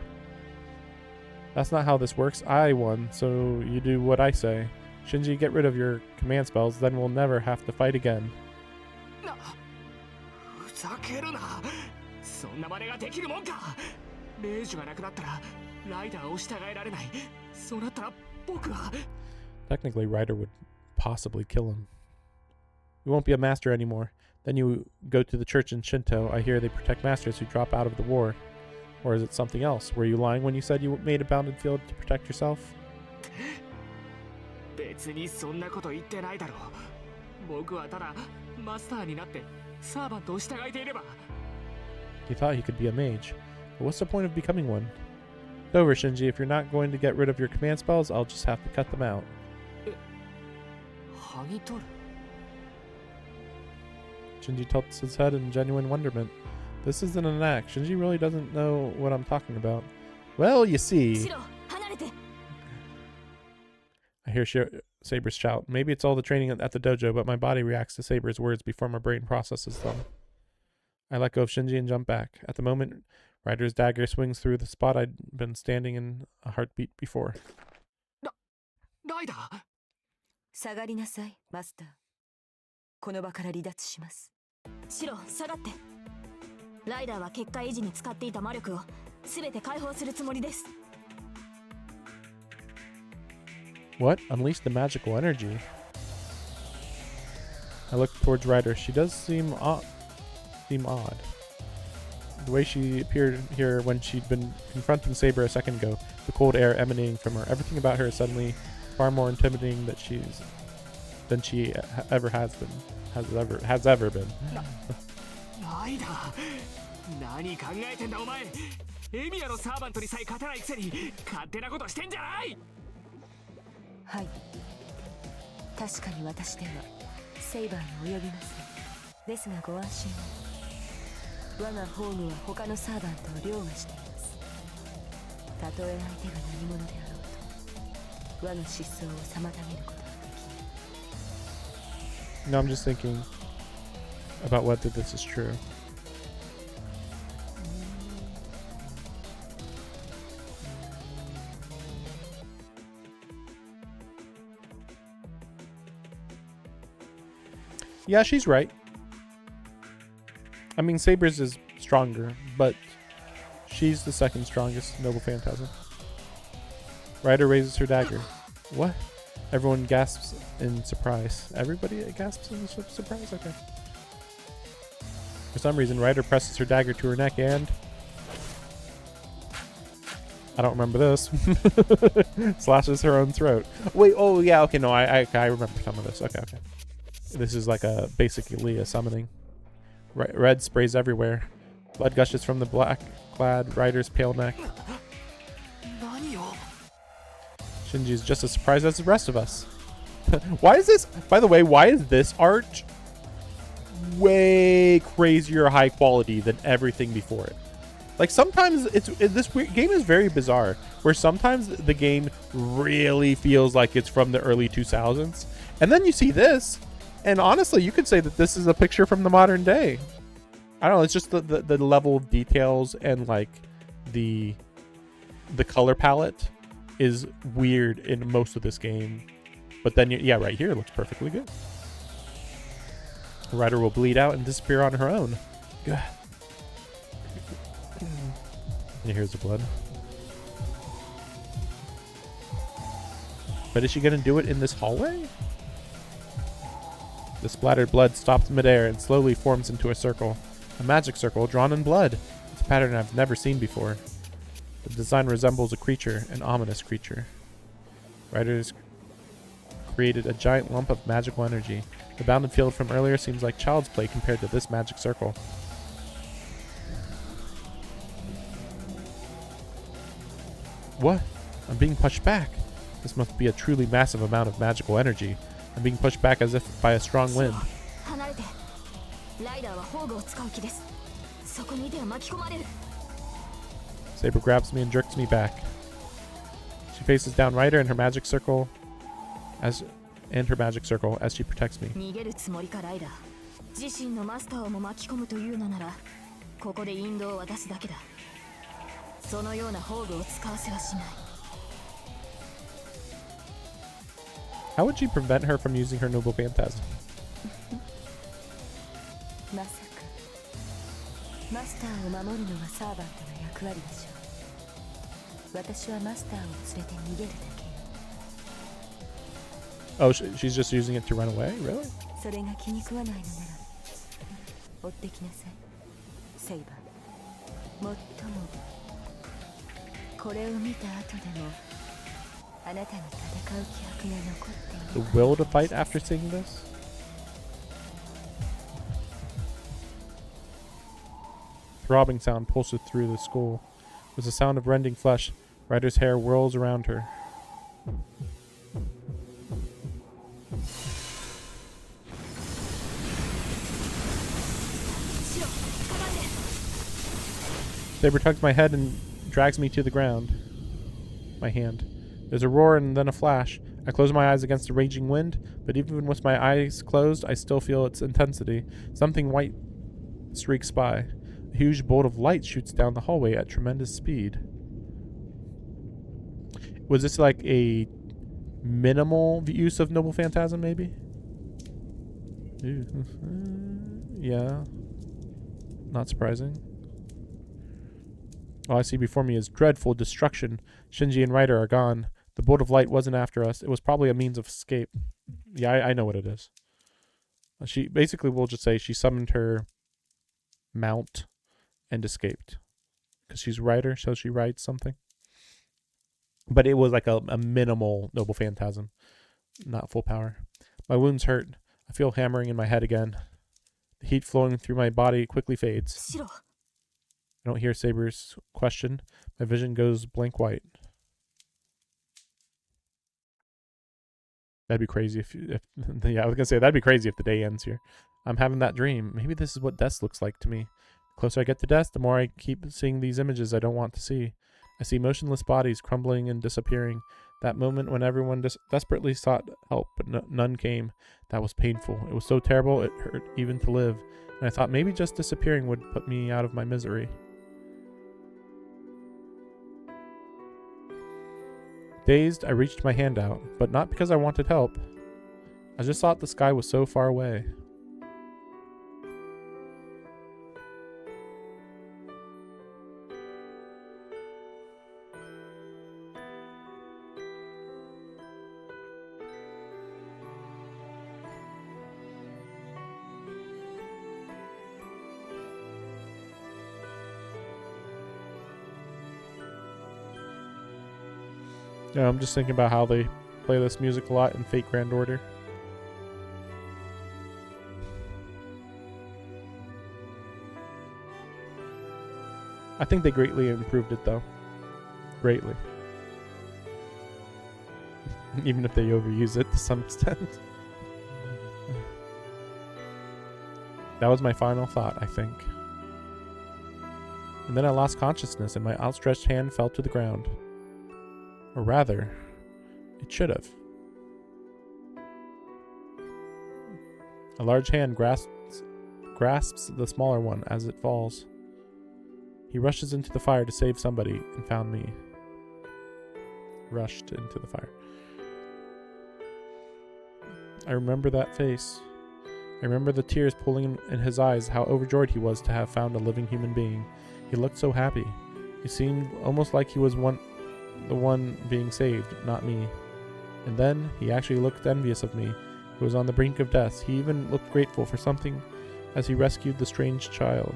That's not how this works. I won, so you do what I say. Shinji, get rid of your command spells, then we'll never have to fight again. ふざけるな。そんな真似ができるもんか。霊樹がなくなったらライダーを従えられない。そうなったら僕は。 Technically, Ryder would possibly kill him. You won't be a master anymore. Then you go to the church in Shinto. I hear they protect masters who drop out of the war. Or is it something else? Were you lying when you said you made a bounded field to protect yourself? 別にそんなこと言ってないだろう。僕はただマスターになってサーバントを従えていれば。 He thought he could be a mage. But what's the point of becoming one? It's over, Shinji. If you're not going to get rid of your command spells, I'll just have to cut them out. 剥ぎ取る。 Shinji tilts his head in genuine wonderment. This isn't an act. Shinji really doesn't know what I'm talking about. Well, you see. シロ、離れて。 I hear Saber's shout. Maybe it's all the training at the dojo, but my body reacts to Saber's words before my brain processes them. I let go of Shinji and jump back. At the moment, Ryder's dagger swings through the spot I'd been standing in a heartbeat before. ライダー。下がりなさい、マスター。この場から離脱します。シロ、下がって。ライダーは結界維持に使っていた魔力を全て解放するつもりです。 What? Unleash the magical energy? I look towards Ryder. She does seem odd. The way she appeared here when she'd been confronting Saber a second ago, the cold air emanating from her, everything about her is suddenly far more intimidating than she ever has ever been. ライダー、何考えてんだお前。エミヤのサーバントにさえ勝てないくせに勝手なことしてんじゃない。はい。確かに私ではセイバーに及びません。ですがご安心を。我がホームは他のサーバントを凌駕しています。たとえ相手が何者であろうと、我の失踪を妨げることはできない。No, I'm just thinking about whether this is true. Yeah, she's right. I mean, Sabers is stronger, but she's the second strongest Noble Phantasm. Ryder raises her dagger. What? Everyone gasps in surprise. Everybody gasps in surprise? Okay. For some reason, Ryder presses her dagger to her neck and... I don't remember this. Slashes her own throat. Wait, oh yeah, okay, no, I remember some of this. Okay. This is like a basically a summoning. Red sprays everywhere. Blood gushes from the black-clad Ryder's pale neck. Shinji is just as surprised as the rest of us. Why is this, by the way, why is this art way crazier high quality than everything before it? Like sometimes this game is very bizarre, where sometimes the game really feels like it's from the early 2000s. And then you see this, and honestly, you could say that this is a picture from the modern day. I don't know, it's just the level of details and like the color palette is weird in most of this game. But then, yeah, right here it looks perfectly good. Ryder will bleed out and disappear on her own. And here's the blood. But is she gonna do it in this hallway? The splattered blood stops midair and slowly forms into a circle. A magic circle drawn in blood. It's a pattern I've never seen before. The design resembles a creature, an ominous creature. Ryder's created a giant lump of magical energy. The bounded field from earlier seems like child's play compared to this magic circle. What? I'm being pushed back. This must be a truly massive amount of magical energy. I'm being pushed back as if by a strong wind. Saber grabs me and jerks me back. She faces down Ryder and her magic circle as she protects me. How would she prevent her from using her Noble Phantasm? まさかマスターを守るのがサーバントの役割でしょう。私はマスターを連れて逃げるだけ。 Oh, she's just using it to run away? Really? それが気に食わないのなら追ってきなさい、セイバー。もっともこれを見た後でもあなたに戦う気迫が残っている。 The will to fight after seeing this? Throbbing sound pulses through the skull. With the sound of rending flesh, Ryder's hair whirls around her. Saber tugs my head and drags me to the ground. My hand. There's a roar and then a flash. I close my eyes against the raging wind, but even with my eyes closed, I still feel its intensity. Something white streaks by. A huge bolt of light shoots down the hallway at tremendous speed. Was this like a minimal use of Noble Phantasm, maybe? Yeah. Not surprising. All I see before me is dreadful destruction. Shinji and Ryder are gone. The bolt of light wasn't after us. It was probably a means of escape. Yeah, I know what it is. She basically, we'll just say she summoned her mount and escaped. Because she's Ryder, so she rides something. But it was like a minimal Noble Phantasm. Not full power. My wounds hurt. I feel hammering in my head again. The heat flowing through my body quickly fades. I don't hear Saber's question. My vision goes blank white. That'd be crazy if yeah, I was gonna say that'd be crazy if the day ends here. I'm having that dream. Maybe this is what death looks like to me. The closer I get to death, the more I keep seeing these images I don't want to see. I see motionless bodies crumbling and disappearing. That moment when everyone desperately sought help, but none came. That was painful. It was so terrible it hurt even to live. And I thought maybe just disappearing would put me out of my misery. Dazed, I reached my hand out, but not because I wanted help. I just thought the sky was so far away. Yeah, I'm just thinking about how they play this music a lot in Fate Grand Order. I think they greatly improved it though. Greatly. Even if they overuse it to some extent. That was my final thought, I think. And then I lost consciousness and my outstretched hand fell to the ground. Or rather, it should have. A large hand grasps the smaller one as it falls. He rushes into the fire to save somebody and found me. Rushed into the fire. I remember that face. I remember the tears pooling in his eyes, how overjoyed he was to have found a living human being. He looked so happy. He seemed almost like he was the one being saved, not me. And then he actually looked envious of me, who was on the brink of death. He even looked grateful for something as he rescued the strange child.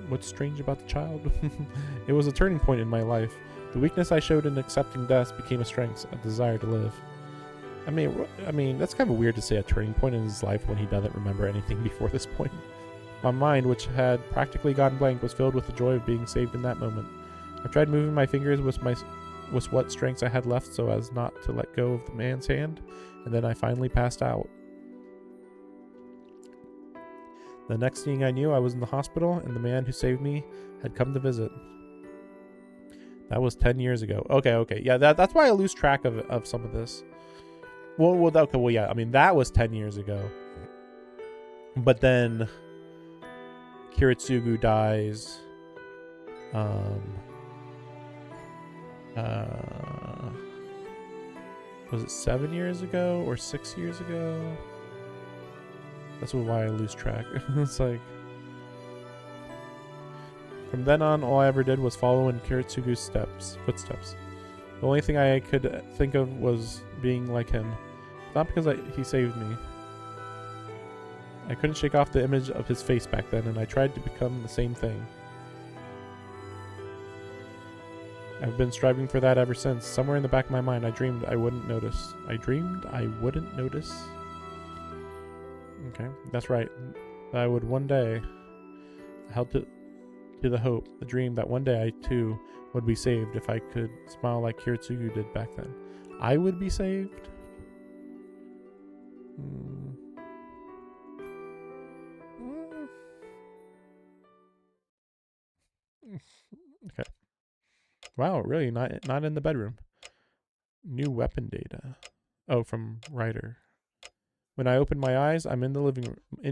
What's strange about the child? It was a turning point in my life. The weakness I showed in accepting death became a strength, a desire to live. I mean, that's kind of weird to say a turning point in his life when he doesn't remember anything before this point. My mind, which had practically gone blank, was filled with the joy of being saved in that moment. I tried moving my fingers with what strengths I had left so as not to let go of the man's hand, and then I finally passed out. The next thing I knew, I was in the hospital, and the man who saved me had come to visit. That was 10 years ago. Okay. Yeah, that's why I lose track of some of this. Well, yeah, I mean, that was 10 years ago. But then Kiritsugu dies. Was it 7 years ago or 6 years ago? That's why I lose track. It's like, from then on, all I ever did was follow in Kiritsugu's footsteps. The only thing I could think of was being like him. Not because he saved me. I couldn't shake off the image of his face back then, and I tried to become the same thing. I've been striving for that ever since. Somewhere in the back of my mind, I dreamed I wouldn't notice. Okay, that's right. I would one day. I held to the hope, the dream that one day I too would be saved if I could smile like Kiritsugu did back then. I would be saved? Okay. Wow, really? Not in the bedroom. New weapon data. Oh, from Ryder. When I open my eyes, I'm in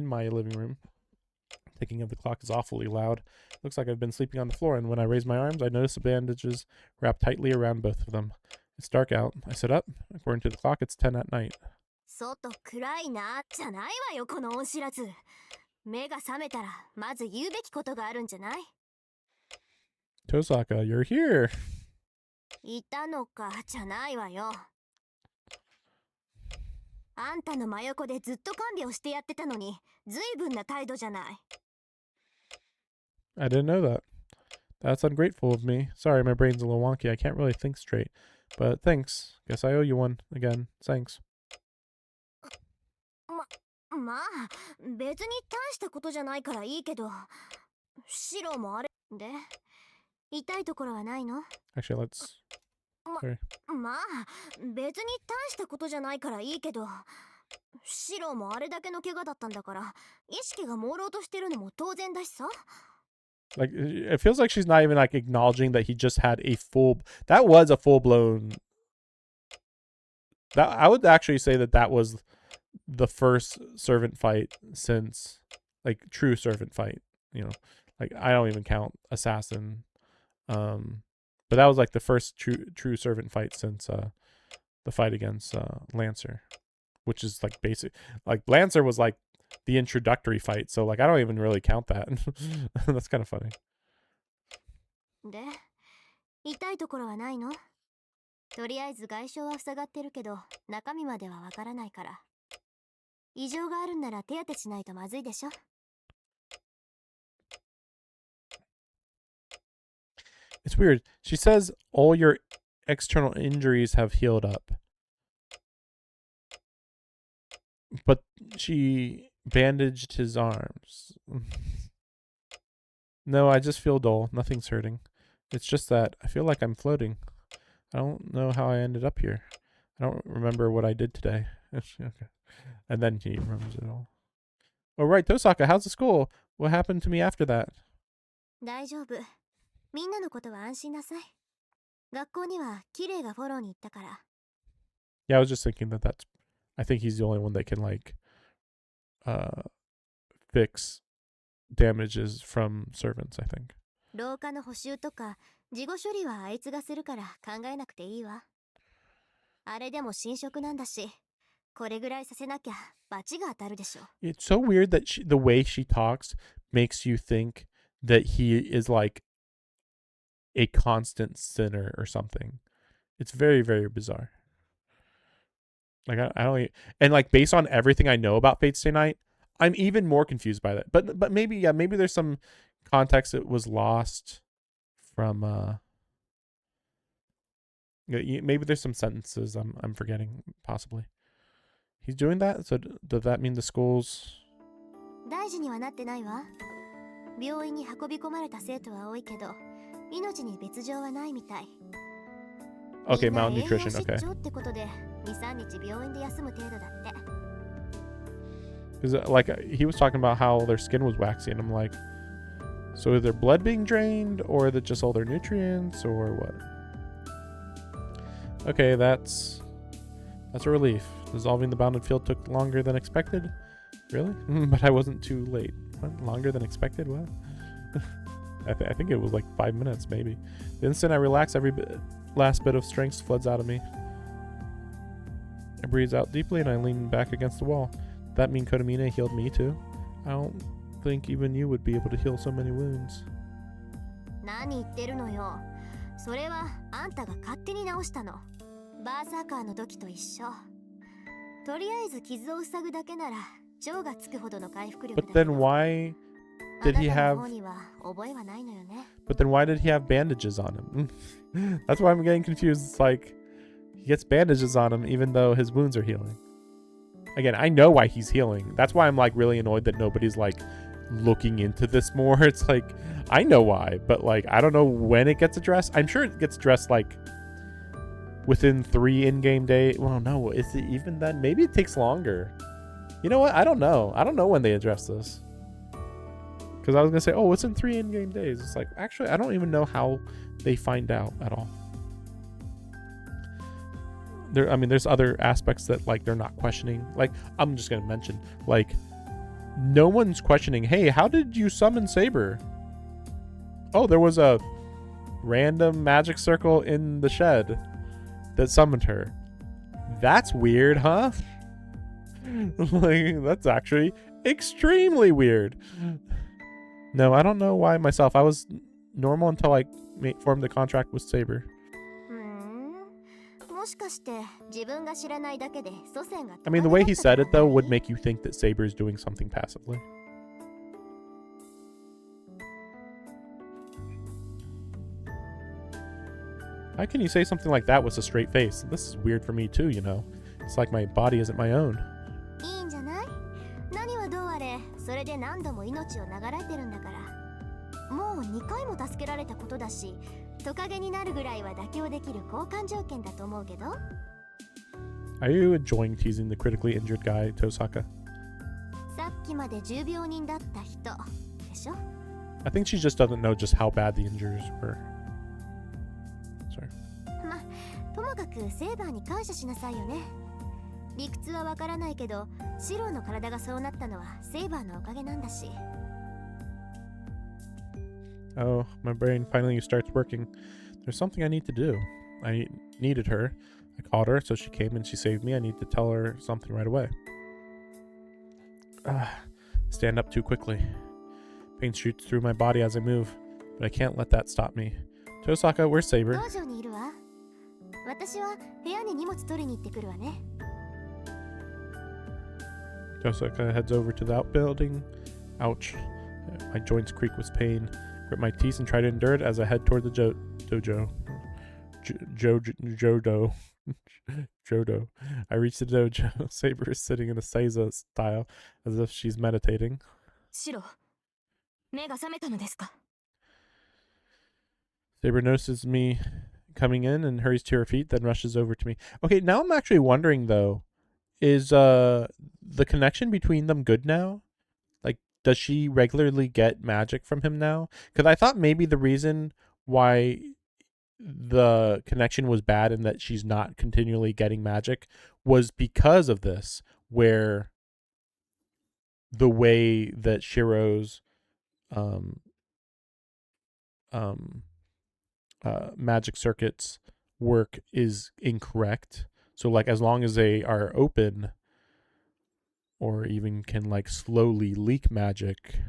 my living room. Ticking of the clock is awfully loud. Looks like I've been sleeping on the floor, and when I raise my arms, I notice the bandages wrapped tightly around both of them. It's dark out. I sit up. According to the clock, it's 10 at night. 外暗いなじゃないわよこの恩知らず。目が覚めたらまず言うべきことがあるんじゃない？ Tosaka, you're here. いたのかじゃないわよ。あんたの真横でずっと看病してやってたのに、ずいぶんな態度じゃない。I didn't know that. That's ungrateful of me. Sorry, my brain's a little wonky. I can't really think straight. But thanks. Guess I owe you one. Again, thanks. まあ、別に大したことじゃないからいいけど、シロもあれで、痛いところはないの？ Actually, let's... Sorry. まあ、別に大したことじゃないからいいけど、シロもあれだけの怪我だったんだから、意識が朦朧としてるのも当然だしさ。Like it feels like she's not even like acknowledging that he just had a full. That was a full blown. That I would actually say that was the first servant fight since like true servant fight. You know, like I don't even count assassin. But that was like the first true servant fight since the fight against Lancer, which is like basic. Like Lancer was like the introductory fight, so like I don't even really count that. That's kind of funny. で、痛いところはないの？とりあえず外傷は塞がってるけど、中身まではわからないから。異常があるんなら手当てしないとまずいでしょ。It's weird. She says all your external injuries have healed up. But she bandaged his arms. No, I just feel dull. Nothing's hurting. It's just that I feel like I'm floating. I don't know how I ended up here. I don't remember what I did today. Okay. And then he remembers it all. Oh, right. Tosaka, how's the school? What happened to me after that? 大丈夫。みんなのことは安心なさい。学校にはキレイがフォローに行ったから。Yeah, I was just thinking that's... I think he's the only one that can, like, fix damages from servants, I think. 廊下の補修とか、事後処理はあいつがするから考えなくていいわ。あれでも新職なんだし、これぐらいさせなきゃ罰が当たるでしょ。It's so weird that the way she talks makes you think that he is, like, a constant sinner or something. It's very, very bizarre. Like I don't, and like based on everything I know about Fate Stay Night, I'm even more confused by that. But maybe maybe there's some context that was lost from maybe there's some sentences I'm forgetting possibly. He's doing that, so does that mean the school's 大事にはなってないわ。病院に運び込まれた生徒は多いけど、命に別状はないみたい。Okay, malnutrition, okay. ってことで 2,3 日病院で休む程度だって。Because like he was talking about how their skin was waxy, and I'm like, so is their blood being drained, or is it just all their nutrients, or what? Okay, that's a relief. Dissolving the bounded field took longer than expected. Really? But I wasn't too late. What? Longer than expected? What? I think it was like 5 minutes, maybe. The instant I relax, every last bit of strength floods out of me. I breathe out deeply and I lean back against the wall. Does that mean Kotomine healed me too? I don't think even you would be able to heal so many wounds. 何言ってるのよ。それはあんたが勝手に直したの。バーサーカーの時と一緒。とりあえず傷を塞ぐだけなら超がつくほどの回復力だ But け then ど。why did he have... あなたの方には覚えはないのよね。But then why did he have bandages on him? That's why I'm getting confused. It's like he gets bandages on him even though his wounds are healing. Again, I know why he's healing. That's why I'm like really annoyed that nobody's like looking into this more. It's like I know why, but like I don't know when it gets addressed. I'm sure it gets addressed like within 3 in-game days. Well, no, is it even then? Maybe it takes longer. You know what? I don't know. I don't know when they address this. Because I was going to say, oh, it's in 3 in-game days. It's like, actually, I don't even know how they find out at all. There's other aspects that, like, they're not questioning. Like, I'm just going to mention, like, no one's questioning, hey, how did you summon Saber? Oh, there was a random magic circle in the shed that summoned her. That's weird, huh? Like, that's actually extremely weird. No, I don't know why myself. I was normal until I formed a contract with Saber. I mean, the way he said it, though, would make you think that Saber is doing something passively. How can you say something like that with a straight face? This is weird for me, too, you know. It's like my body isn't my own. いいんじゃない？何はどうあれ、それで何度も命を長らえてるんだから。もう2回も助けられたことだし、トカゲになるぐらいは妥協できる交換条件だと思うけど。Are you enjoying teasing the critically injured guy, Tosaka? さっきまで重病人だった人でしょ？ I think she just doesn't know just how bad the injuries were. Sorry. ま、ともかくセイバーに感謝しなさいよね。理屈はわからないけど、シローの体がそうなったのはセイバーのおかげなんだし。Oh, my brain finally starts working. There's something I need to do. I needed her. I called her, so she came and she saved me. I need to tell her something right away. Stand up too quickly. Pain shoots through my body as I move, but I can't let that stop me. Tosaka, where's Saber? 道場にいるわ。私は部屋に荷物取りに行ってくるわね。Tosaka heads over to the outbuilding. Ouch. My joints creak with pain. Grip my teeth and try to endure it as I head toward the dojo. Jodo. Jodo. I reach the dojo. Saber is sitting in a Seiza style as if she's meditating. シロ、目が覚めたのですか？ Saber notices me coming in and hurries to her feet, then rushes over to me. Okay, now I'm actually wondering though, is the connection between them good now? Like, does she regularly get magic from him now? Because I thought maybe the reason why the connection was bad and that she's not continually getting magic was because of this, where the way that Shiro's magic circuits work is incorrect. So like as long as they are open or even can like slowly leak magic,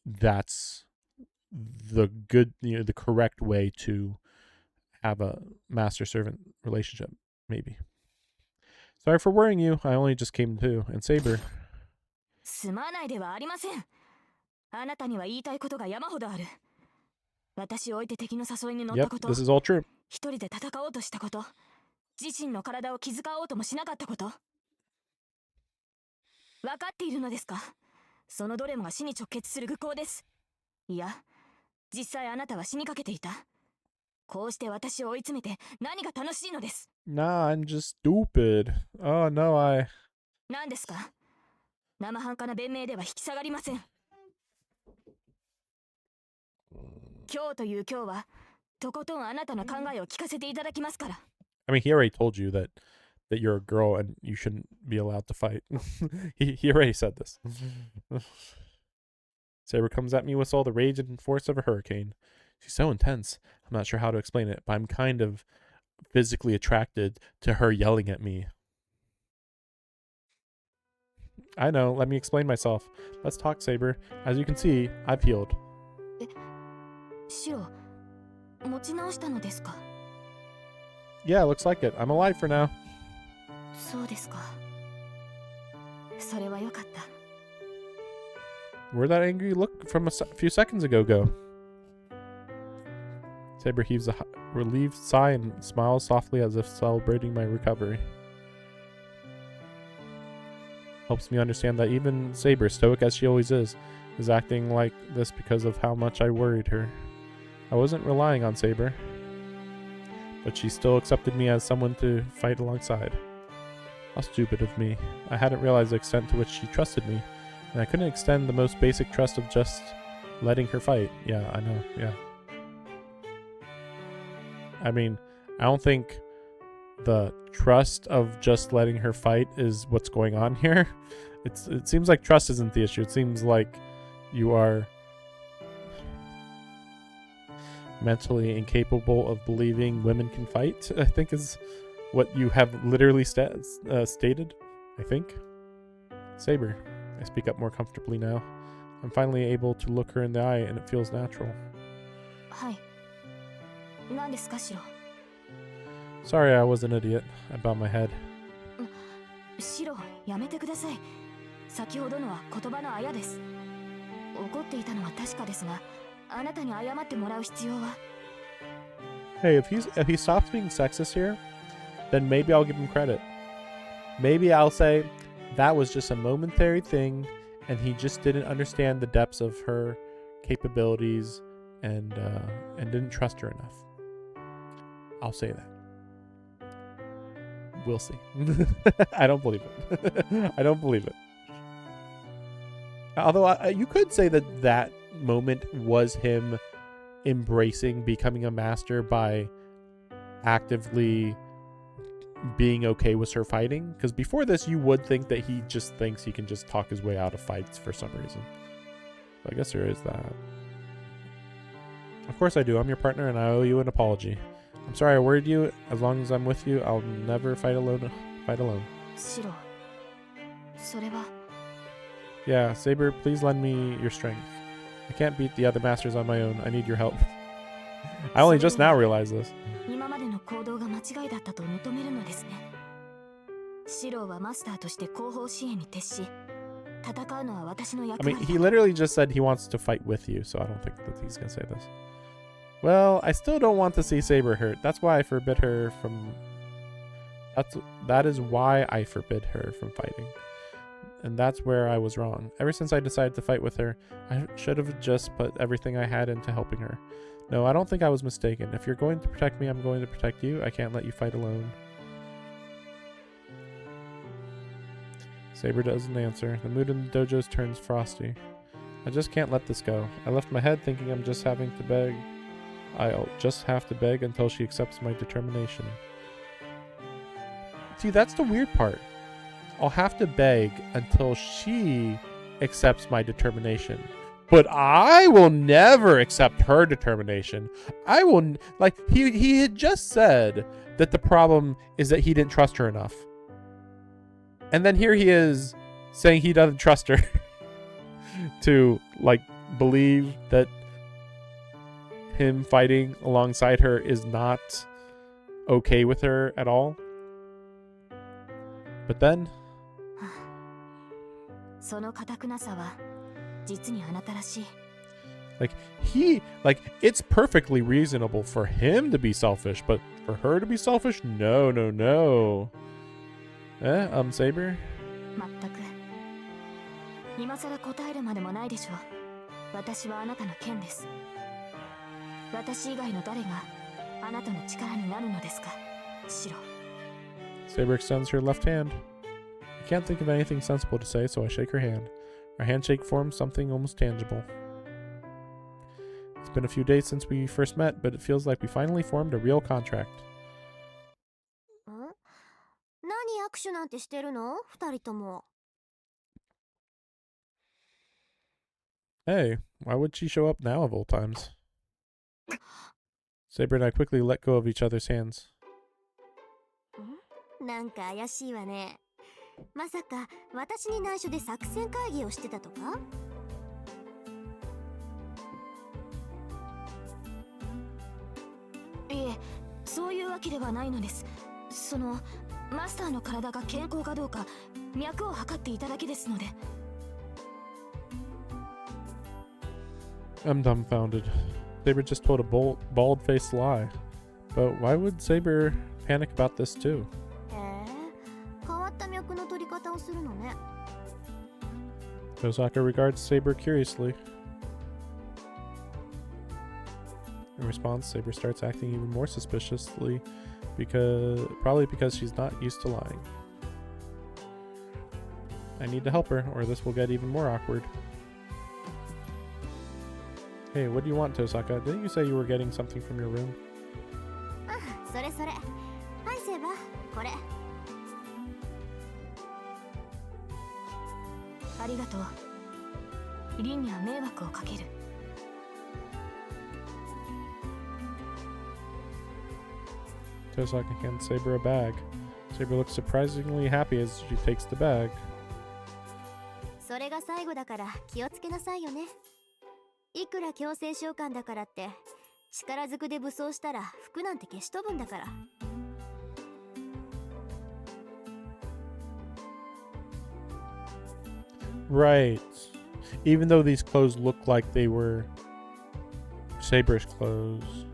that's the good, the correct way to have a master servant relationship, maybe. Sorry for worrying you. I only just came to. And Saber. すまないではありません。あなたには言いたいことが山ほどある。私を置いて敵の誘いに乗った Yep, こと、 this is all true. 一人で戦おうとしたこと、自身の体を気遣おうともしなかったこと。分かっているのですか？そのどれもが死に直結する愚行です。いや、実際あなたは死にかけていた。こうして私を追い詰めて何が楽しいのです。Nah, I'm just stupid. Oh no, I... 何ですか？生半可な弁明では引き下がりません。今日という今日は、とことんあなたの考えを聞かせていただきますから。I mean, he already told you that you're a girl and you shouldn't be allowed to fight. he already said this. Saber comes at me with all the rage and force of a hurricane. She's so intense. I'm not sure how to explain it, but I'm kind of physically attracted to her yelling at me. I know. Let me explain myself. Let's talk, Saber. As you can see, I've healed. シロ、持ち直したのですか？ Yeah, looks like it. I'm alive for now. そうですか。それはよかった。Where'd that angry look from a few seconds ago go? Saber heaves a relieved sigh and smiles softly as if celebrating my recovery. Helps me understand that even Saber, stoic as she always is acting like this because of how much I worried her. I wasn't relying on Saber, but she still accepted me as someone to fight alongside. How stupid of me. I hadn't realized the extent to which she trusted me, and I couldn't extend the most basic trust of just letting her fight. Yeah, I know, yeah. I mean, I don't think the trust of just letting her fight is what's going on here. It seems like trust isn't the issue. It seems like you are mentally incapable of believing women can fight, I think is what you have literally stated, I think. Saber. I speak up more comfortably now. I'm finally able to look her in the eye and it feels natural. はい。何ですか、シロ。 Sorry, I was an idiot. I bowed my head. シロ、やめてください。先ほどのは言葉のあやです。怒っていたのは確かですが、あなたに謝ってもらう必要は。 Hey, if he stops being sexist here, then maybe I'll give him credit. Maybe I'll say that was just a momentary thing and he just didn't understand the depths of her capabilities and didn't trust her enough. I'll say that. We'll see. I don't believe it. I don't believe it. Although you could say that that moment was him embracing becoming a master by actively being okay with her fighting. Because before this, you would think that he just thinks he can just talk his way out of fights for some reason. So I guess there is that. Of course I do. I'm your partner and I owe you an apology. I'm sorry I worried you. As long as I'm with you, I'll never fight alone. Shiro, それは Yeah, Saber, please lend me your strength. I can't beat the other masters on my own. I need your help. I only just now realized this. 今までの行動が間違いだったと認めるのですね。シローはマスターとして後方支援に徹し、戦うのは私の I 役 mean, 割 he だ。 literally just said he wants to fight with you, so I don't think that he's gonna say this. Well, I still don't want to see Saber hurt. That's why I forbid her from... That is why I forbid her from fighting. And that's where I was wrong. Ever since I decided to fight with her, I should have just put everything I had into helping her. No, I don't think I was mistaken. If you're going to protect me, I'm going to protect you. I can't let you fight alone. Saber doesn't answer. The mood in the dojos turns frosty. I just can't let this go. I left my head thinking I'm just having to beg. I'll just have to beg until she accepts my determination. See, that's the weird part. I'll have to beg until she accepts my determination. But I will never accept her determination. I will... Like, he had just said that the problem is that he didn't trust her enough. And then here he is saying he doesn't trust her to, like, believe that him fighting alongside her is not okay with her at all. But then... その堅くなさは実にあなたらしい。 Like, it's perfectly reasonable for him to be selfish, but for her to be selfish? No, no, no. Saber? まったく。今さら答えるまでもないでしょう。私はあなたの剣です。私以外の誰があなたの力になるのですか、シロ。 Saber extends her left hand. I can't think of anything sensible to say, so I shake her hand. Our handshake forms something almost tangible. It's been a few days since we first met, but it feels like we finally formed a real contract. 何握手なんてしてるの？二人とも。 Hey, why would she show up now of all times? Saber and I quickly let go of each other's hands. なんか怪しいわね。まさか私に内緒で作戦会議をしてたとか？いえ、そういうわけではないのです。そのマスターの体が健康かどうか脈を測っていただけですので。 I'm dumbfounded. Saber just told a bald-faced lie. But why would Saber panic about this too? へえ、変わった脈の取り方をするのね。 Tosaka regards Saber curiously. In response, Saber starts acting even more suspiciously probably because she's not used to lying. I need to help her, or this will get even more awkward. Hey, what do you want, Tosaka? Didn't you say you were getting something from your room? あ、それそれ。はい、セーバー、これ。ありがとう。リンには迷惑をかける。 Tosaka hands Saber a bag. Saber looks surprisingly happy as she takes the bag. それが最後だから気をつけなさいよね。いくら強制召喚だからって力ずくで武装したら服なんて消し飛ぶんだから。 Right. Even though these clothes look like they were Saber's clothes.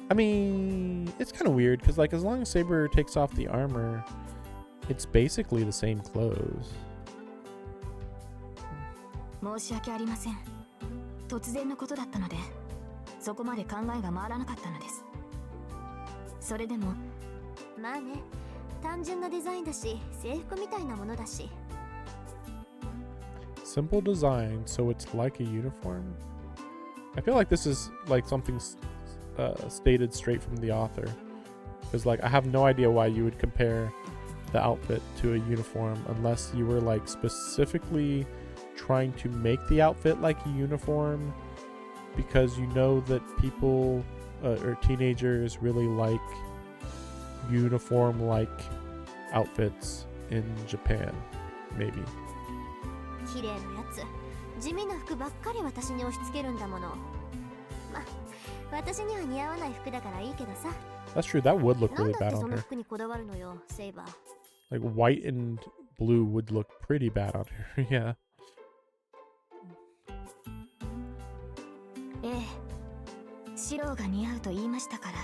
I mean, it's kind of weird because, like, as long as Saber takes off the armor, it's basically the same clothes. 申し訳ありません。突然のことだったので、そこまで考えが回らなかったのです。それでも、まあね、単純なデザインだし、制服みたいなものだし。simple design so it's like a uniform. I feel like this is like something stated straight from the author, because like I have no idea why you would compare the outfit to a uniform unless you were like specifically trying to make the outfit like a uniform, because you know that people or teenagers really like uniform like outfits in Japan, maybe. 綺麗なやつ、地味な服ばっかり私に押し付けるんだもの。ま、私には似合わない服だからいいけどさ。 That's true, that would look なん really だって bad そ on の her. 服にこだわるのよ、セイバー。 Like white and blue would look pretty bad on her. Yeah. ええ、白が似合うと言いましたから。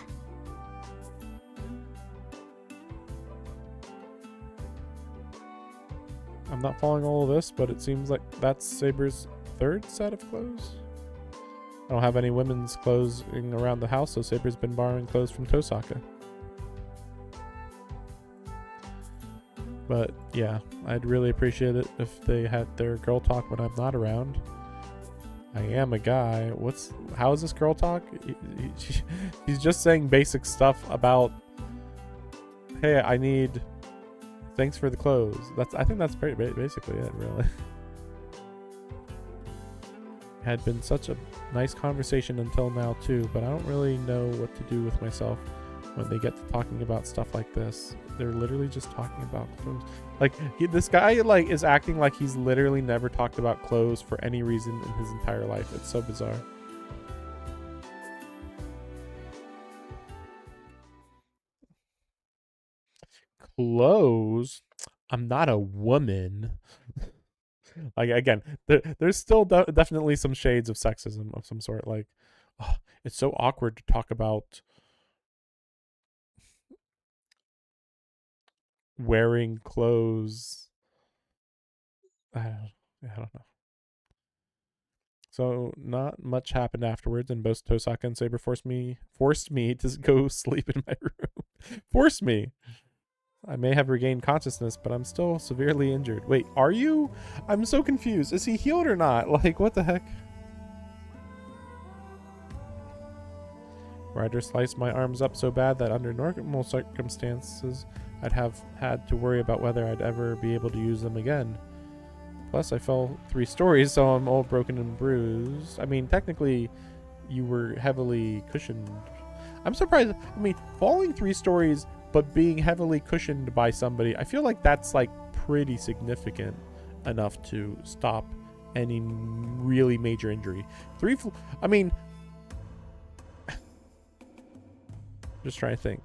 I'm not following all of this, but it seems like that's Saber's third set of clothes. I don't have any women's clothes around the house, so Saber's been borrowing clothes from Tosaka. But yeah, I'd really appreciate it if they had their girl talk when I'm not around. I am a guy. How is this girl talk? He's just saying basic stuff about, hey, I need, thanks for the clothes. I think that's basically it, really. Had been such a nice conversation until now too, but I don't really know what to do with myself when they get to talking about stuff like this. They're literally just talking about clothes. Like this guy like is acting like he's literally never talked about clothes for any reason in his entire life. It's so bizarre. Clothes? I'm not a woman. Like again, there's still definitely some shades of sexism of some sort. Like, oh, it's so awkward to talk about wearing clothes. I don't know. So not much happened afterwards, and both Tosaka and Saber forced me to go sleep in my room. Forced me. I may have regained consciousness, but I'm still severely injured. Wait, are you? I'm so confused. Is he healed or not? Like, what the heck? Ryder sliced my arms up so bad that under normal circumstances, I'd have had to worry about whether I'd ever be able to use them again. Plus, I fell 3 stories, so I'm all broken and bruised. I mean, technically, you were heavily cushioned. I'm surprised. I mean, falling 3 stories, but being heavily cushioned by somebody, I feel like that's like pretty significant enough to stop any really major injury. I mean, just trying to think.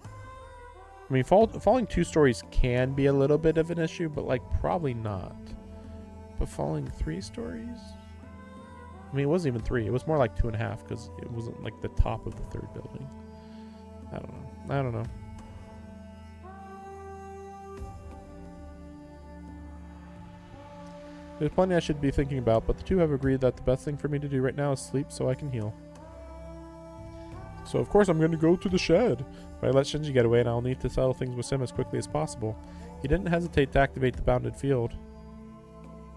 I mean, falling 2 stories can be a little bit of an issue, but like probably not. But falling 3 stories? I mean, it wasn't even 3. It was more like 2.5 because it wasn't like the top of the 3rd building. I don't know. There's plenty I should be thinking about, but the two have agreed that the best thing for me to do right now is sleep so I can heal. So of course I'm going to go to the shed. But I let Shinji get away and I'll need to settle things with Sim as quickly as possible. He didn't hesitate to activate the bounded field.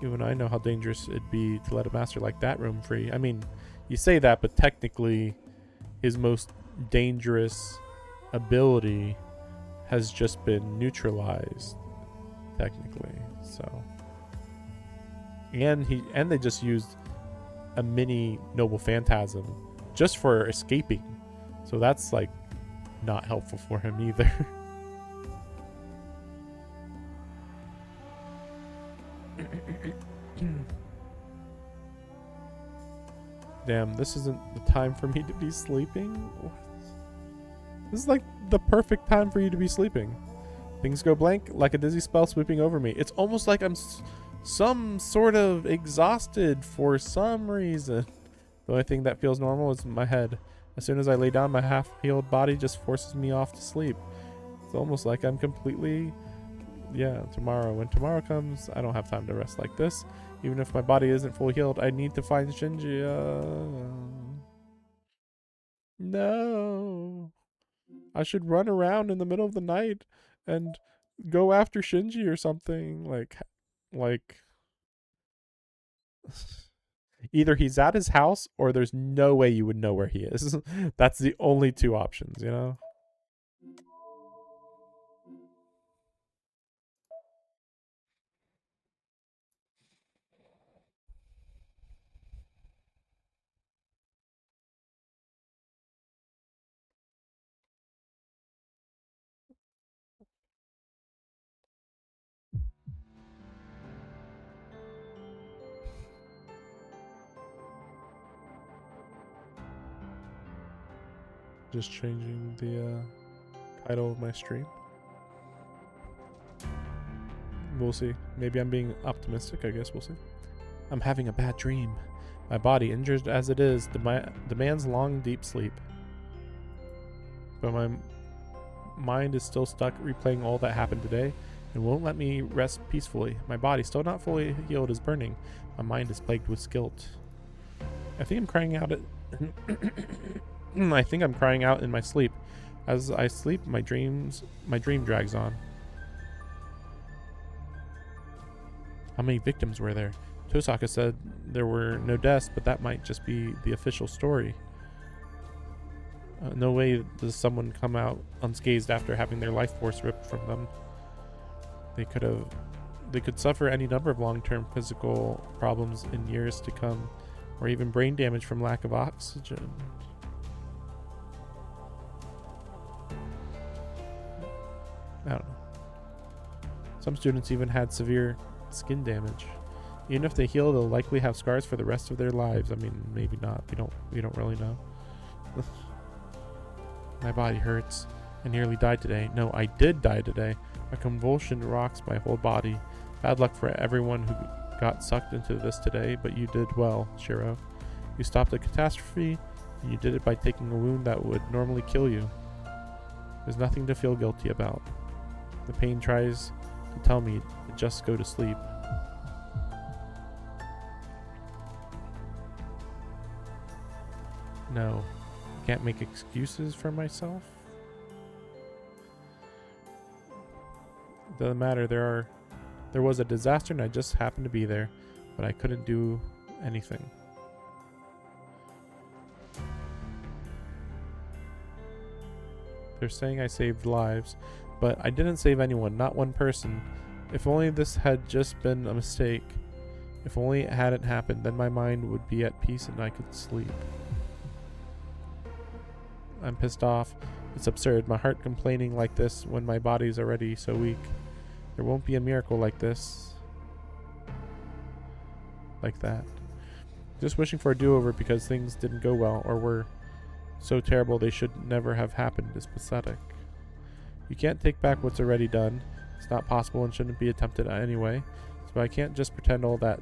Even I know how dangerous it'd be to let a master like that roam free. I mean, you say that, but technically his most dangerous ability has just been neutralized. Technically, so... And they just used a mini Noble Phantasm just for escaping. So that's like not helpful for him either. Damn, this isn't the time for me to be sleeping? What? This is like the perfect time for you to be sleeping. Things go blank, like a dizzy spell sweeping over me. It's almost like I'm some sort of exhausted for some reason. The only thing that feels normal is my head. As soon as I lay down, my half-healed body just forces me off to sleep. It's almost like I'm completely... Yeah, tomorrow. When tomorrow comes, I don't have time to rest like this. Even if my body isn't fully healed, I need to find Shinji. No. I should run around in the middle of the night and go after Shinji or something. Like Either he's at his house or there's no way you would know where he is. That's the only two options, you know? Just changing the title of my stream. We'll see. Maybe I'm being optimistic. I guess we'll see. I'm having a bad dream. My body, injured as it is, demands long, deep sleep. But my mind is still stuck replaying all that happened today and won't let me rest peacefully. My body, still not fully healed, is burning. My mind is plagued with guilt. I think I'm crying out at... I think I'm crying out in my sleep. As I sleep, my dream drags on. How many victims were there? Tosaka said there were no deaths, but that might just be the official story. No way does someone come out unscathed after having their life force ripped from them. They could suffer any number of long-term physical problems in years to come, or even brain damage from lack of oxygen. I don't know. Some students even had severe skin damage. Even if they heal, they'll likely have scars for the rest of their lives. I mean, maybe not. We don't really know. My body hurts. I nearly died today. No, I did die today. A convulsion rocks my whole body. Bad luck for everyone who got sucked into this today, but you did well, Shiro. You stopped a catastrophe, and you did it by taking a wound that would normally kill you. There's nothing to feel guilty about. The pain tries to tell me to just go to sleep. No, I can't make excuses for myself. It doesn't matter. There was a disaster and I just happened to be there, but I couldn't do anything. They're saying I saved lives, but I didn't save anyone, not one person. If only this had just been a mistake. If only it hadn't happened, then my mind would be at peace and I could sleep. I'm pissed off. It's absurd, my heart complaining like this when my body's already so weak. There won't be a miracle like this. Like that. Just wishing for a do-over because things didn't go well or were so terrible they should never have happened is pathetic. You can't take back what's already done. It's not possible and shouldn't be attempted anyway. So I can't just pretend all that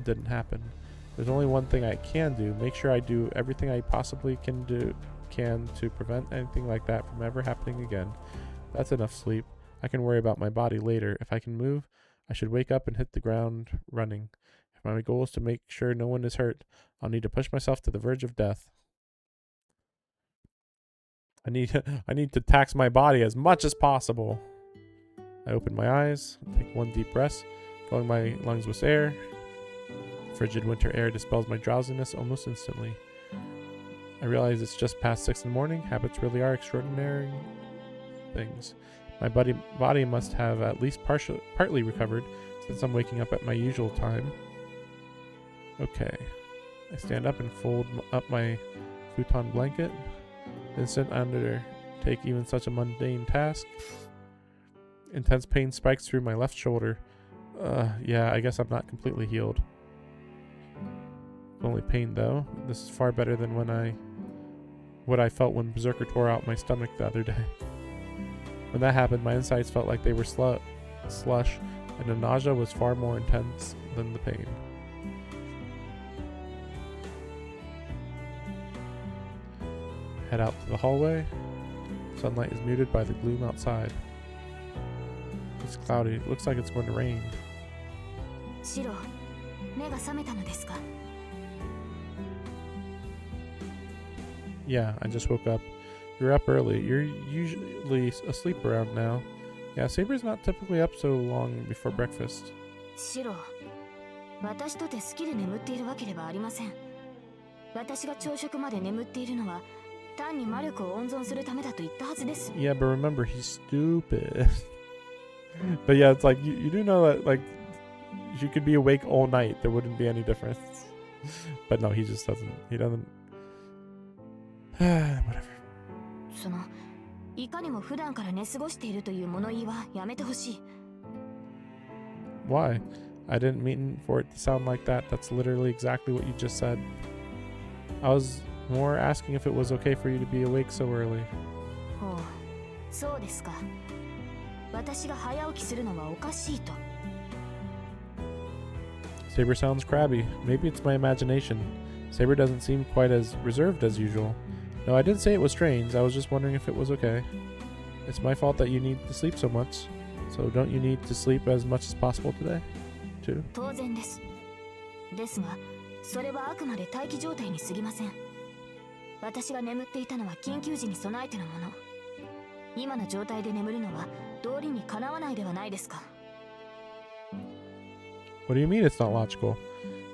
didn't happen. There's only one thing I can do. Make sure I do everything I possibly can to prevent anything like that from ever happening again. That's enough sleep. I can worry about my body later. If I can move, I should wake up and hit the ground running. If my goal is to make sure no one is hurt, I'll need to push myself to the verge of death. I need to tax my body as much as possible. I open my eyes, take one deep breath, filling my lungs with air. Frigid winter air dispels my drowsiness almost instantly. I realize it's just past 6 in the morning. Habits really are extraordinary things. My body must have at least partly recovered since I'm waking up at my usual time. Okay. I stand up and fold up my futon blanket. Instant undertake even such a mundane task. Intense pain spikes through my left shoulder. Yeah, I guess I'm not completely healed. Only pain though. This is far better than what I felt when Berserker tore out my stomach the other day. When that happened, my insides felt like they were slush, and the nausea was far more intense than the pain. Head out to the hallway. Sunlight is muted by the gloom outside. It's cloudy. It looks like it's going to rain. シロ、目が覚めたのですか? Yeah, I just woke up. You're up early. You're usually asleep around now. Yeah, Saber's not typically up so long before breakfast. シロ、私とて好きで眠っているわけではありません。私が朝食まで眠っているのは単に魔力を温存するためだと言ったはずです。 Yeah, but remember, he's stupid. But yeah, it's like, you do know that, like, you could be awake all night. There wouldn't be any difference. But no, he just doesn't. He doesn't. Whatever. そのいかにも普段から寝過ごしているという物言いはやめてほしい。 Why? I didn't mean for it to sound like that. That's literally exactly what you just said. I was more asking if it was okay for you to be awake so early. ほう、そうですか。私が早起きするのはおかしいと。 Saber sounds crabby. Maybe it's my imagination. Saber doesn't seem quite as reserved as usual. No, I didn't say it was strange. I was just wondering if it was okay. It's my fault that you need to sleep so much. So don't you need to sleep as much as possible today, too? 当然です。ですが、それはあくまで待機状態に過ぎません。私が眠っていたのは緊急時に備えてのもの。今の状態で眠るのは道理にかなわないではないですか。 What do you mean it's not logical?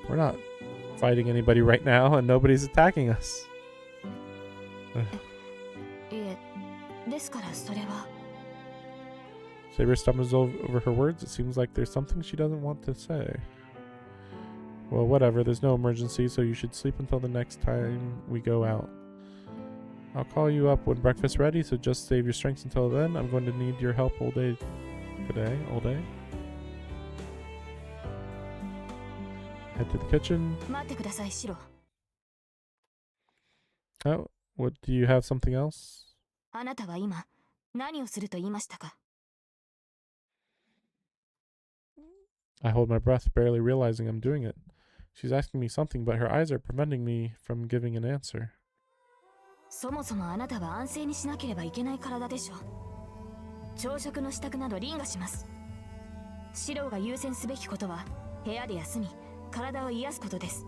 We're not fighting anybody right now and nobody's attacking us. いえ、ですからそれは。 Saber stumbles over her words. It seems like there's something she doesn't want to say. Well, whatever. There's no emergency, so you should sleep until the next time we go out. I'll call you up when breakfast's ready, so just save your strength until then. I'm going to need your help all day today, all day. Head to the kitchen. 待ってください、シロ。 Oh, what, do you have something else? あなたは今何をすると言いましたか。 I hold my breath, barely realizing I'm doing it. She's asking me something, but her eyes are preventing me from giving an answer. そもそもあなたは安静にしなければいけない体でしょう。朝食の支度など凛がします。シロが優先すべきことは部屋で休み、体を癒すことです。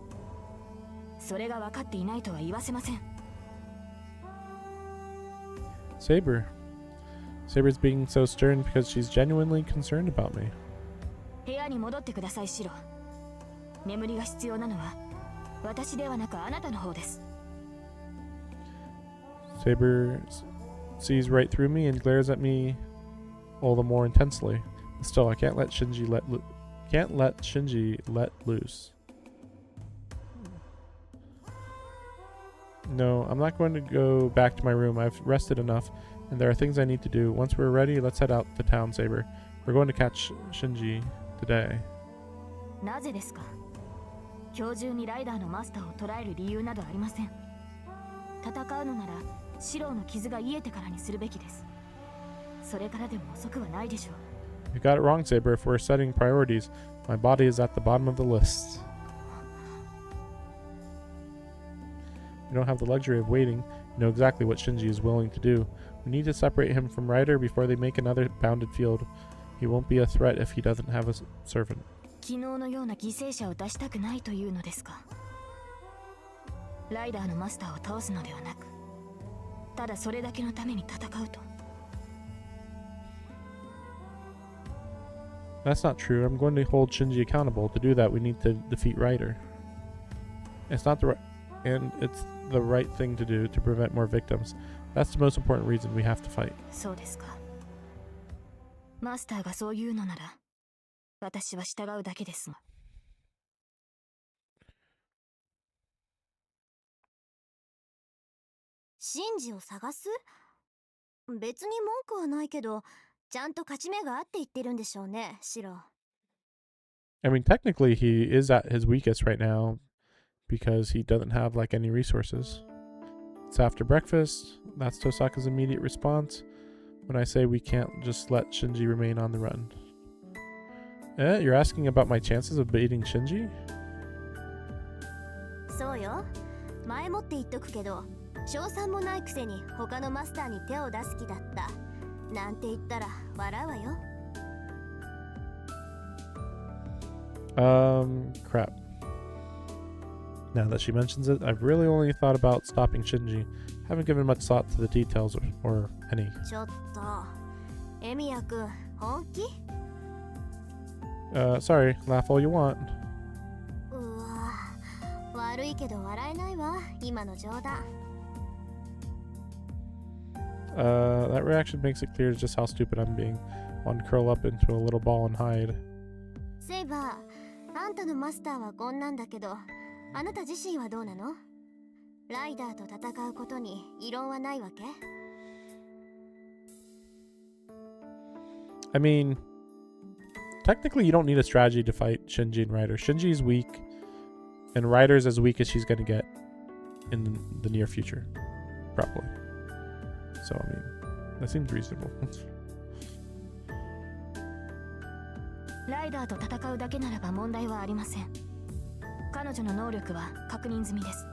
それが分かっていないとは言わせません。 Saber. Saber's being so stern because she's genuinely concerned about me. 部屋に戻ってください、シロ。眠りが必要なのは私ではなくあなたの方です。 Saber sees right through me and glares at me all the more intensely. Still, I can't let Shinji let loose. No, I'm not going to go back to my room. I've rested enough, and there are things I need to do. Once we're ready, let's head out to town, Saber. We're going to catch Shinji today. なぜですか。今日中にライダーのマスターを捕らえる理由などありません。戦うのならシロの傷が癒えてからにするべきです。それからでも遅くはないでしょう。 You got it wrong, Saber. If we're setting priorities, my body is at the bottom of the list. We don't have the luxury of waiting. You know exactly what Shinji is willing to do. We need to separate him from Ryder before they make another bounded field. He won't be a threat if he doesn't have a servant. 昨日のような犠牲者を出したくないというのですか。ライダーのマスターを倒すのではなく、ただそれだけのために戦うと。 That's not true. I'm going to hold Shinji accountable. To do that, we need to defeat Ryder. It's not the right, and it's the right thing to do to prevent more victims. That's the most important reason we have to fight. そうですか。マスターがそう言うのなら、私は従うだけですが。シンジを探す？別に文句はないけど、ちゃんと勝ち目があって言ってるんでしょうね、シロ。I mean, technically, he is at his weakest right now because he doesn't have like any resources. It's after breakfast. That's Tosaka's immediate response when I say we can't just let Shinji remain on the run. You're asking about my chances of beating Shinji? そうよ。前もって言っとくけど、賞賛もないくせに他のマスターに手を出す気だった。なんて言ったら笑うわよ。Crap. Now that she mentions it, I've really only thought about stopping Shinji. Haven't given much thought to the details or any. ちょっと、エミヤくん、本気？ Sorry, laugh all you want. いけど笑えないわ、今の冗談。That reaction makes it clear just how stupid I'm being. Want to curl up into a little ball and hide. セイバー、あんたのマスターはこんなんだけど、あなた自身はどうなの？ライダーと戦うことに異論はないわけ？ I mean, technically you don't need a strategy to fight Shinji and Ryder. Shinji's weak, and Ryder's as weak as she's gonna get in the near future, probably. So, I mean, that seems reasonable. ライダーと戦うだけならば問題はありません。彼女の能力は確認済みです。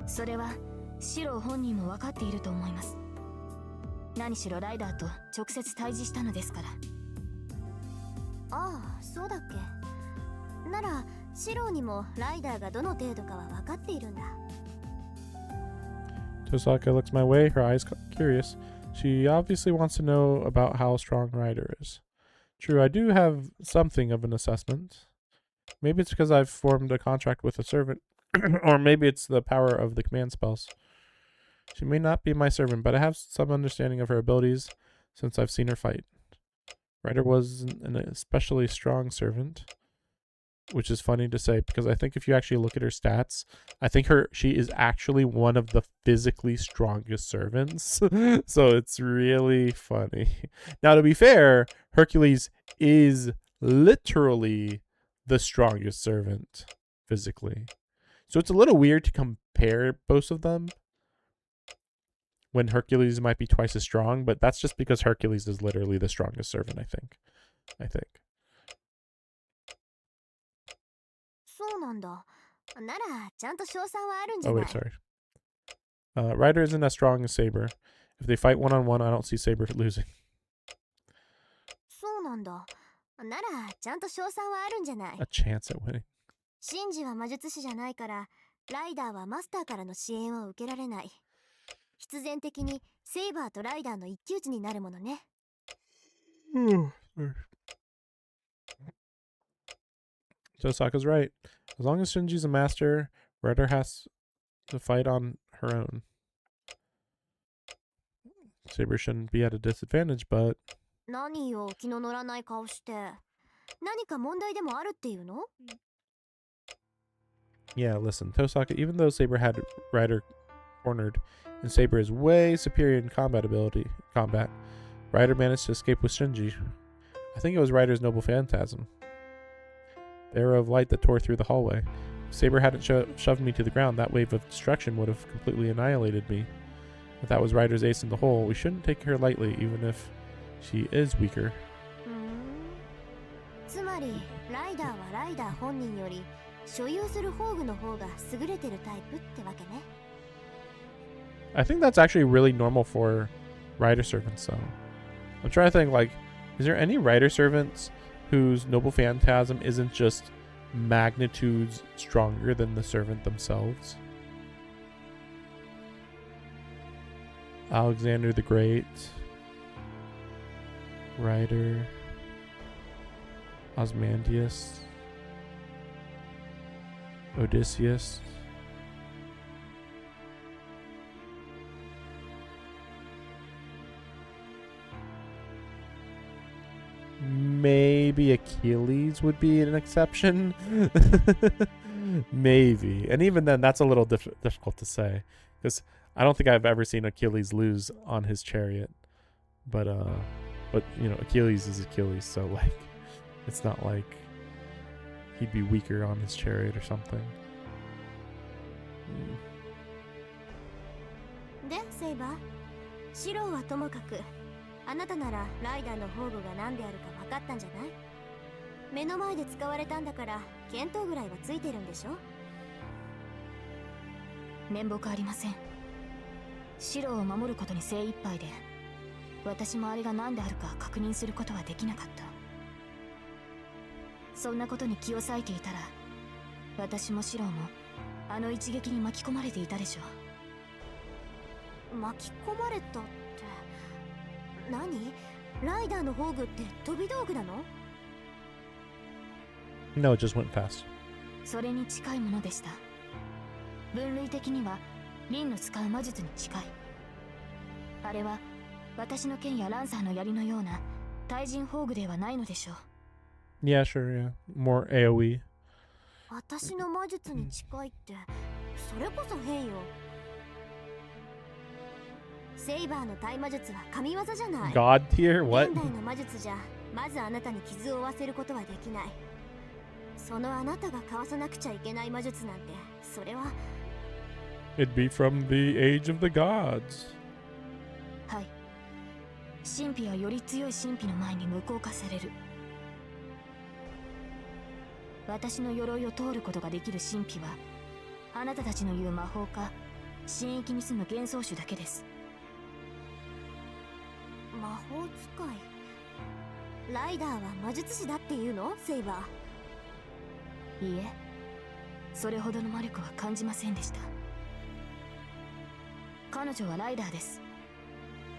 それはシロー本人も分かっていると思います。何しろライダーと直接対峙したのですから。ああ、そうだっけ。ならシローにもライダーがどの程度かは分かっているんだ。Tosaka looks my way, her eyes curious. She obviously wants to know about how strong Ryder is. True, I do have something of an assessment. Maybe it's because I've formed a contract with a servant, or maybe it's the power of the command spells. She may not be my servant, but I have some understanding of her abilities since I've seen her fight. Ryder was an especially strong servant, which is funny to say because I think if you actually look at her stats, I think she is actually one of the physically strongest servants. So it's really funny. Now, to be fair, Hercules is literally the strongest servant physically. So it's a little weird to compare both of them when Hercules might be twice as strong, but that's just because Hercules is literally the strongest servant, I think. そうなんだ。ならちゃんと勝算はあるんじゃ Oh, ない？ wait, sorry. Ryder isn't as strong as Saber. If they fight one-on-one, I don't see Saber losing. そうなんだ。ならちゃんと勝算はあるんじゃない？ A chance at winning. シンジは魔術師じゃないから、ライダーはマスターからの支援を受けられない。必然的にセイバーとライダーの一騎打ちになるものね。Tosaka's right. As long as Shinji's a master, Ryder has to fight on her own. Saber shouldn't be at a disadvantage, but... 何よ、気の乗らない顔して。何か問題でもあるっていうの？ Yeah, listen, Tosaka, even though Saber had Ryder cornered, and Saber is way superior in combat, Ryder managed to escape with Shinji. I think it was Ryder's noble phantasm. The arrow of light that tore through the hallway. If Saber hadn't shoved me to the ground, that wave of destruction would have completely annihilated me. If that was Ryder's ace in the hole, we shouldn't take her lightly, even if she is weaker. つまり、ライダーはライダー本人より所有する宝具の方が優れてるタイプってわけね。I think that's actually really normal for Rider servants, though. I'm trying to think, like, is there any Rider servants whose noble phantasm isn't just magnitudes stronger than the servant themselves? Alexander the Great, Ryder, Osmandius, Odysseus. Maybe Achilles would be an exception. Maybe. And even then, that's a little difficult to say. Because I don't think I've ever seen Achilles lose on his chariot. But you know, Achilles is Achilles. So, like, it's not like he'd be weaker on his chariot or something. で、セイバー、シローはともかく、あなたならライダーの宝具が何であるか分かったんじゃない？目の前で使われたんだから見当ぐらいはついてるんでしょ？面目ありません。シローを守ることに精一杯で、私もあれが何であるか確認することはできなかった。そんなことに気を割いていたら、私もシローもあの一撃に巻き込まれていたでしょう。巻き込まれたって。何？ライダーの宝具って飛び道具なの？ No, it just went fast. それに近いものでした。分類的にはリンの使う魔術に近い。あれは私の剣やランサーの槍のような対人宝具ではないのでしょう。 Yeah, sure, yeah. More AoE. 私の魔術に近いってそれこそ変よ。セイバーの対魔術は神業じゃない。 God tier? What? 現代の魔術じゃまずあなたに傷を負わせることはできない。そのあなたが交わさなくちゃいけない魔術なんて、それは It'd be from the age of the gods. はい。神秘はより強い神秘の前に無効化される。私の鎧を通ることができる神秘はあなたたちの言う魔法か神域に住む幻想種だけです。魔法使い。ライダーは魔術師だっていうの？セイバー。いいえ、それほどの魔力は感じませんでした。彼女はライダーです。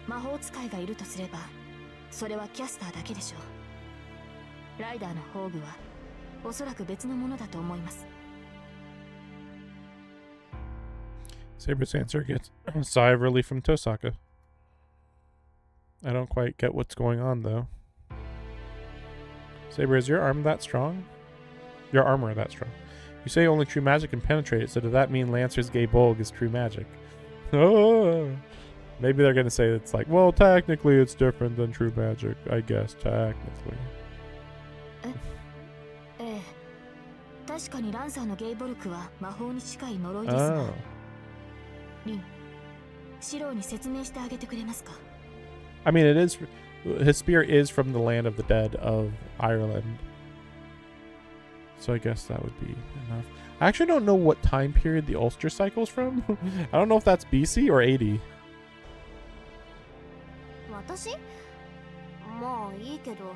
魔法使いがいるとすればそれはキャスターだけでしょう。ライダーの宝具はおそらく別のものだと思います。 Saber's answer gets a sigh of relief from Tosaka. I don't quite get what's going on, though. Saber, is your arm that strong? Your armor that strong? You say only true magic can penetrate it, so does that mean Lancer's gay bulg is true magic? Oh, maybe they're gonna say it's like, well, technically it's different than true magic, I guess, technically. ええ、確かにランサーのゲイボルクは魔法に近い呪いですが、 Oh. リン、シローに説明してあげてくれますか？ I mean, it is, his spear is from the land of the dead of Ireland. So I guess that would be enough. I actually don't know what time period the Ulster cycle's from. I don't know if that's BC or 80. 私？まあいいけど。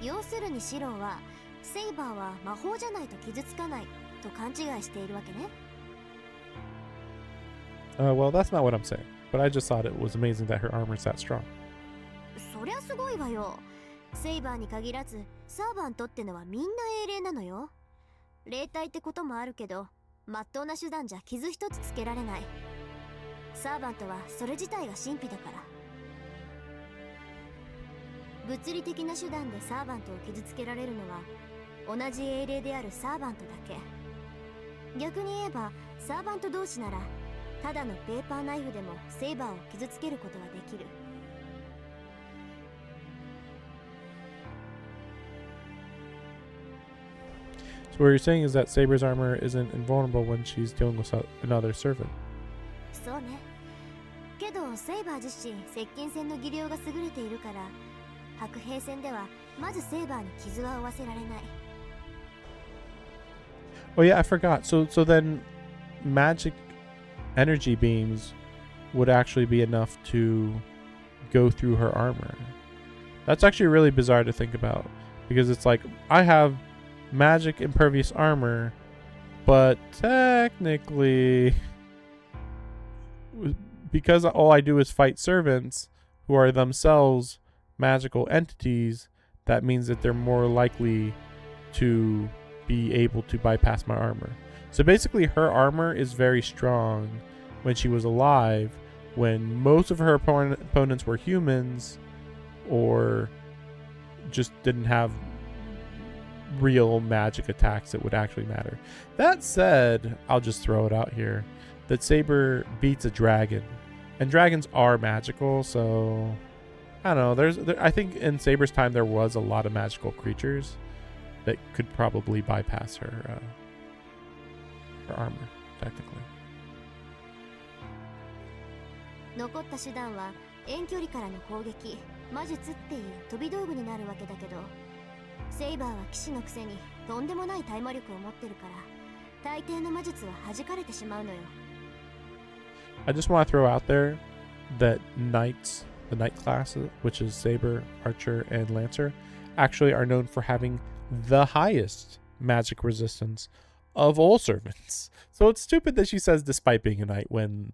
要するにシローはセイバーは魔法じゃないと傷つかないと勘違いしているわけね。Well, that's not what I'm saying. But I just thought it was amazing that her armor's that strong. そりゃすごいわよ。セイバーに限らずサーバントってのはみんな英霊なのよ。霊体ってこともあるけど、まっとうな手段じゃ傷一つつけられない。サーバントはそれ自体が神秘だから。物理的な手段でサーバントを傷つけられるのは同じ英霊であるサーバントだけ。逆に言えばサーバント同士ならただのペーパーナイフでもセイバーを傷つけることはできる。So what you're saying is that Saber's armor isn't invulnerable when she's dealing with another servant. そうね。けどセイバー自身接近戦の技量が優れているから白兵戦ではまずセイバーに傷は負わせられない。 Oh yeah, I forgot. So then magic energy beams would actually be enough to go through her armor. That's actually really bizarre to think about because it's like I have magic impervious armor, but technically because all I do is fight servants who are themselves magical entities, that means that they're more likely to be able to bypass my armor. So basically her armor is very strong when she was alive, when most of her opponents were humans or just didn't have real magic attacks that would actually matter. That said, I'll just throw it out here that Saber beats a dragon, and dragons are magical, so I don't know. I think in Saber's time there was a lot of magical creatures that could probably bypass her armor, technically. 残った手段は遠距離からの攻撃、魔術っていう飛び道具になるわけだけど、セイバーは騎士のくせにとんでもない対魔力を持ってるから、大抵の魔術は弾かれてしまうのよ。I just want to throw out there that knights, the knight classes, which is Saber, Archer, and Lancer, actually are known for having the highest magic resistance of all servants. So it's stupid that she says despite being a knight when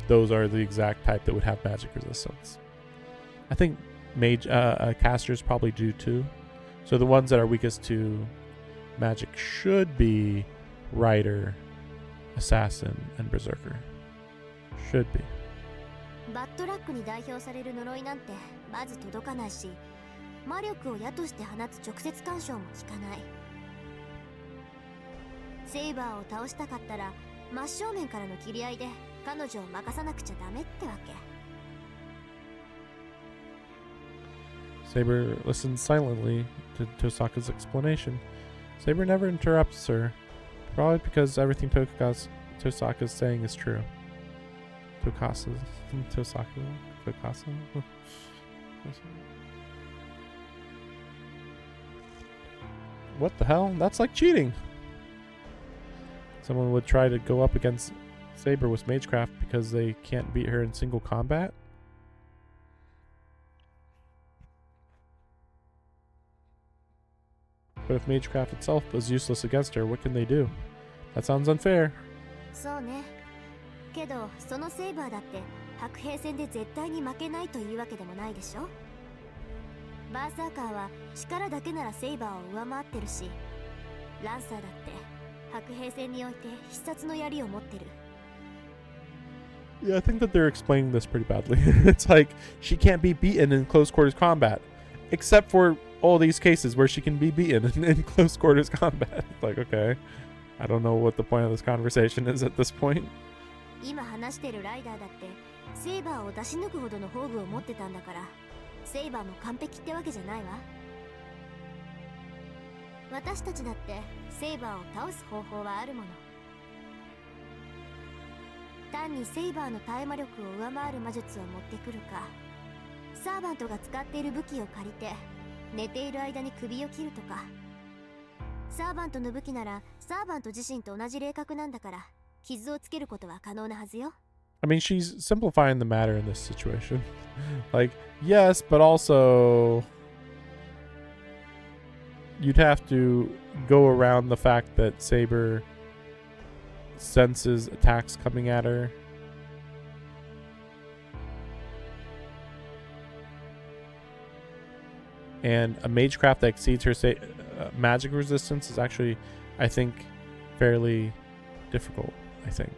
those are the exact type that would have magic resistance. I think casters probably do too. So the ones that are weakest to magic should be Rider, assassin and berserker. Should be. バッドラックに代表される呪いなんてまず届かないし、魔力を矢として放つ直接干渉も効かない。セイバーを倒したかったら真正面からの切り合いで彼女を任さなくちゃダメってわけ。Saber listens silently to Tosaka's explanation. Saber never interrupts her, probably because everything Tosaka's saying is true. Tosaka? What the hell? That's like cheating. Someone would try to go up against Saber with Magecraft because they can't beat her in single combat? But if Magecraft itself was useless against her, what can they do? That sounds unfair. そうね。けどそのセイバーだって白兵戦で絶対に負けないというわけでもないでしょ。バーサーカーは力だけならセイバーを上回ってるし、ランサーだって白兵戦において必殺の槍を持ってる。Yeah, I think that they're explaining this pretty badly. It's like she can't be beaten in close quarters combat, except for all these cases where she can be beaten in close quarters combat. Like, okay, I don't know what the point of this conversation is at this point. 今話してるライダーだってセイバーを出し抜くほどの宝具を持ってたんだから、セイバーも完璧ってわけじゃないわ。私たちだってセイバーを倒す方法はあるもの。単にセイバーの耐え魔力を上回る魔術を持ってくるか、サーバントが使っている武器を借りて寝ている間に首を切るとか。サーバントの武器ならサーバント自身と同じ霊格なんだから、傷をつけることは可能なはずよ。I mean, she's simplifying the matter in this situation. Like, yes, but also you'd have to go around the fact that Saber senses attacks coming at her. And a magecraft that exceeds her magic resistance is actually, I think, fairly difficult, I think.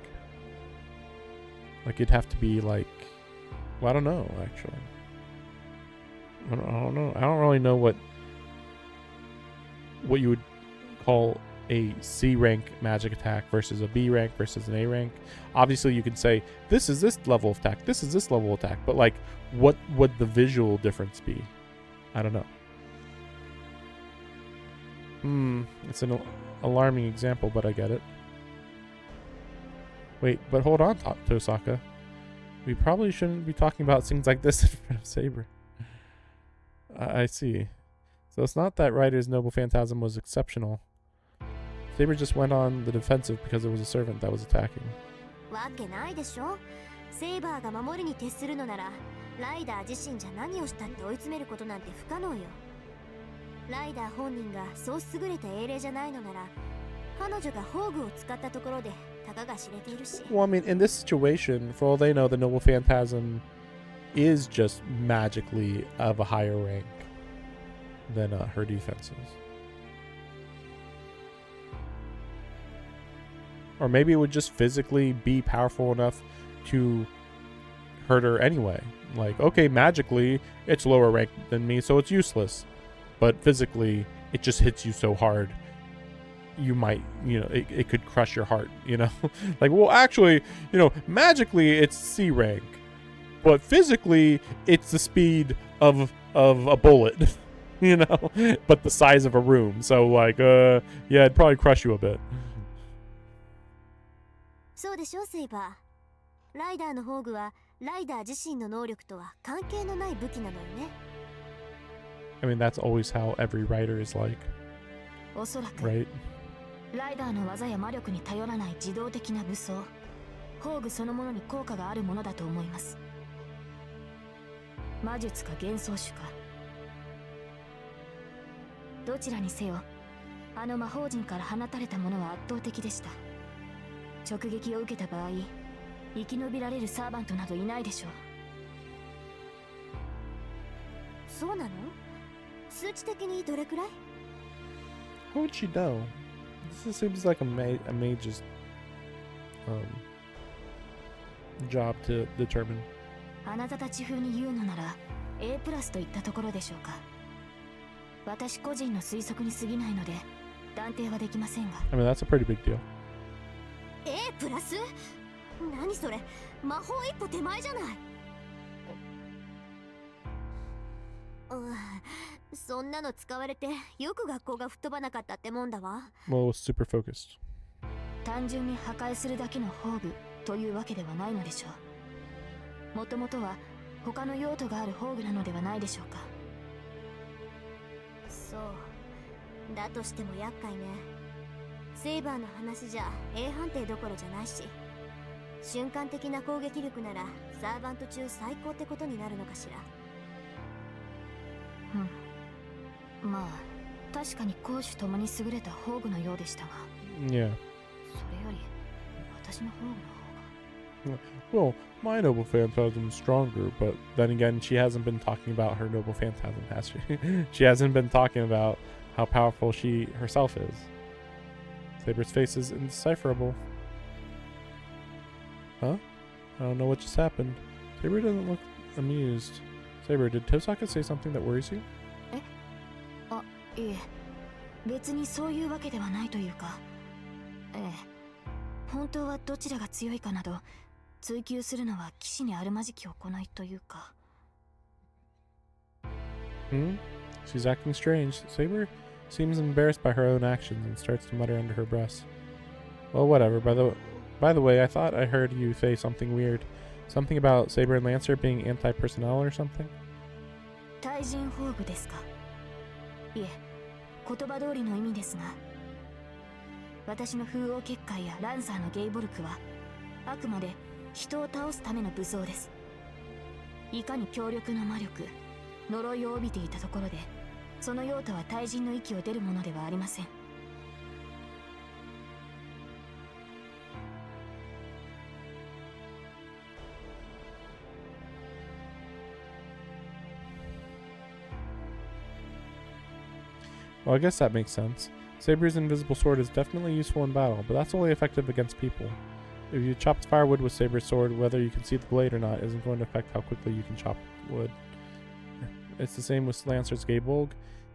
Like, it'd have to be like, well, I don't know, actually. I don't know. I don't really know what you would call a C rank magic attack versus a B rank versus an A rank. Obviously, you can say, this is this level of attack, this is this level of attack, but like, what would the visual difference be? I don't know. It's an alarming example, but I get it. Wait, but hold on, Tosaka. We probably shouldn't be talking about things like this in front of Saber. I see. So it's not that Ryder's Noble Phantasm was exceptional. Saber just went on the defensive because it was a servant that was attacking. わけないでしょ。セイバーが守りに徹するのなら、ライダー自身じゃ何をしたって追い詰めることなんて不可能よ。ライダー本人がそう優れた英霊じゃないのなら、彼女が宝具を使ったところでたかが知れているし。Well, I mean, in this situation, for all they know, the Noble Phantasm is just magically of a higher rank than her defenses. Or maybe it would just physically be powerful enough to hurt her anyway. Like, okay, magically, it's lower rank than me, so it's useless. But physically, it just hits you so hard, you might, it could crush your heart, Like, well, actually, magically, it's C rank. But physically, it's the speed of a bullet, But the size of a room. So, like, yeah, it'd probably crush you a bit. そうでしょ、セイバー。ライダーの宝具はライダー自身の能力とは関係のない武器なのよね。I mean, that's always how every writer is like, おそらく、 right? ライダーの技や魔力に頼らない自動的な武装、宝具そのものに効果があるものだと思います。魔術か幻想種か、どちらにせよ、あの魔法陣から放たれたものは圧倒的でした。直撃を受けた場合、生き延びられるサーバントなどいないでしょう。そうなの？数値的にどれくらい？ How would she know? This seems like a mage's job to determine. あなたたち風に言うのなら A プラスといったところでしょうか。私個人の推測に過ぎないので断定はできませんが。 I mean, that's a pretty big deal. A プラス？何それ、魔法一歩手前じゃない。そんなの使われてよく学校が吹っ飛ばなかったってもんだわ。 Well, it was super focused. 単純に破壊するだけの宝具というわけではないのでしょう。もともとは他の用途がある宝具なのではないでしょうか。そうだとしても厄介ね。セイバーの話じゃ A 判定どころじゃないし、瞬間的な攻撃力ならサーバント中最高ってことになるのかしら。まあ確かに攻守ともに優れた宝具のようでしたが、 Yeah. それより私の宝具の方が。 Well, my noble phantasm's stronger, but then again, she hasn't been talking about her noble phantasm, has she? She hasn't been talking about how powerful she herself is. Saber's face is indecipherable. Huh? I don't know what just happened. Saber doesn't look amused. Saber, did Tosaka say something that worries you? いえ、別にそういうわけではないというか、本当はどちらが強いかなど追求するのは騎士にあるまじき行いというか。She's acting strange. Saber seems embarrassed by her own actions and starts to mutter under her breath. Well, whatever. By the way, I thought I heard you say something weird. Something about Saber and Lancer being anti-personnel or something? 対人宝具ですか。いえ、言葉通りの意味ですが、私の風王結界やランサーのゲイボルクはあくまで人を倒すための武装です。いかに強力な魔力、呪いを帯びていたところで、その用途は対人の域を出るものではありません。Well, I guess that makes sense. Saber's invisible sword is definitely useful in battle, but that's only effective against people. If you chop firewood with Saber's sword, whether you can see the blade or not isn't going to affect how quickly you can chop wood. It's the same with Lancer's Gabolg.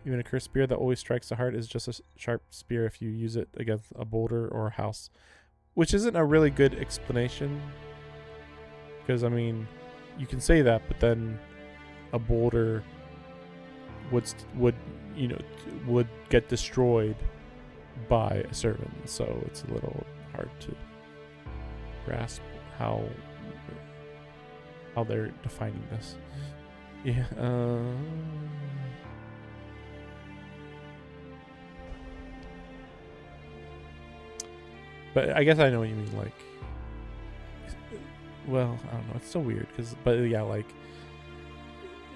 Even a cursed spear that always strikes the heart is just a sharp spear if you use it against a boulder or a house. Which isn't a really good explanation. Because, I mean, you can say that, but then a boulder would get destroyed by a servant, so it's a little hard to grasp how they're defining this. Yeah. But I guess I know what you mean. Like, well, I don't know. It's so weird but yeah, like,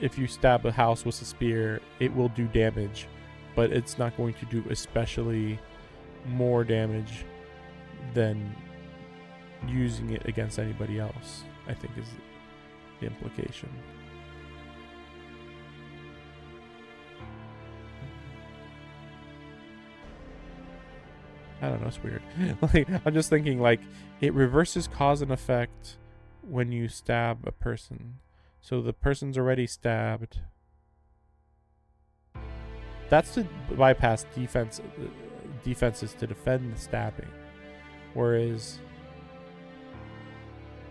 if you stab a house with a spear, it will do damage, but it's not going to do especially more damage than using it against anybody else, I think is the implication. I don't know, it's weird. Like, I'm just thinking, like, it reverses cause and effect when you stab a person. So the person's already stabbed. That's to bypass defenses to defend the stabbing. Whereas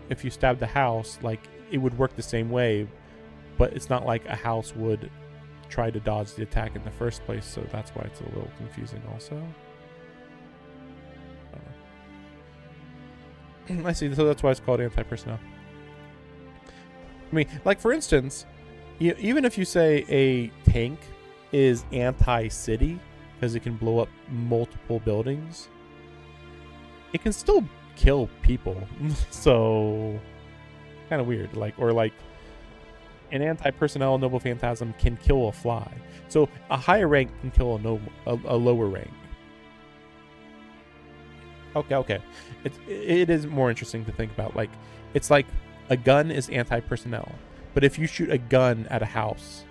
if you stab the house, like, it would work the same way, but it's not like a house would try to dodge the attack in the first place, so that's why it's a little confusing also. I see, so that's why it's called anti-personnel. I mean, like, for instance, even if you say a tank is anti-city because it can blow up multiple buildings, it can still kill people. So, kind of weird. Like, or like, an anti-personnel noble phantasm can kill a fly. So a higher rank can kill a lower rank. Okay. It is more interesting to think about. Like, it's like a gun is anti-personnel, but if you shoot a gun at a house,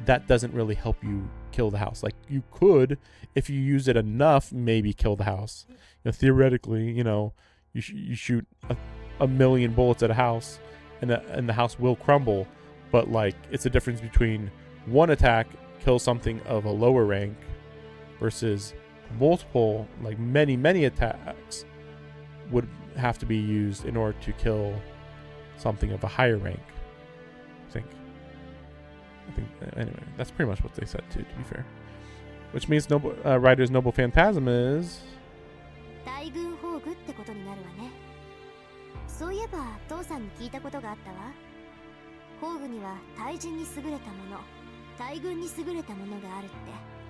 that doesn't really help you kill the house. Like, you could, if you use it enough, maybe kill the house. Theoretically, you shoot a million bullets at a house, and the house will crumble, but like it's a difference between one attack kill something of a lower rank versus multiple, like many attacks would have to be used in order to kill something of a higher rank. I think anyway, that's pretty much what they said too, to be fair. Which means Ryder's Noble Phantasm is 大軍宝具ってことになるわね。そういえば父さんに聞いたことがあったわ。宝具には対人に優れたもの、大軍に優れたものがあるって。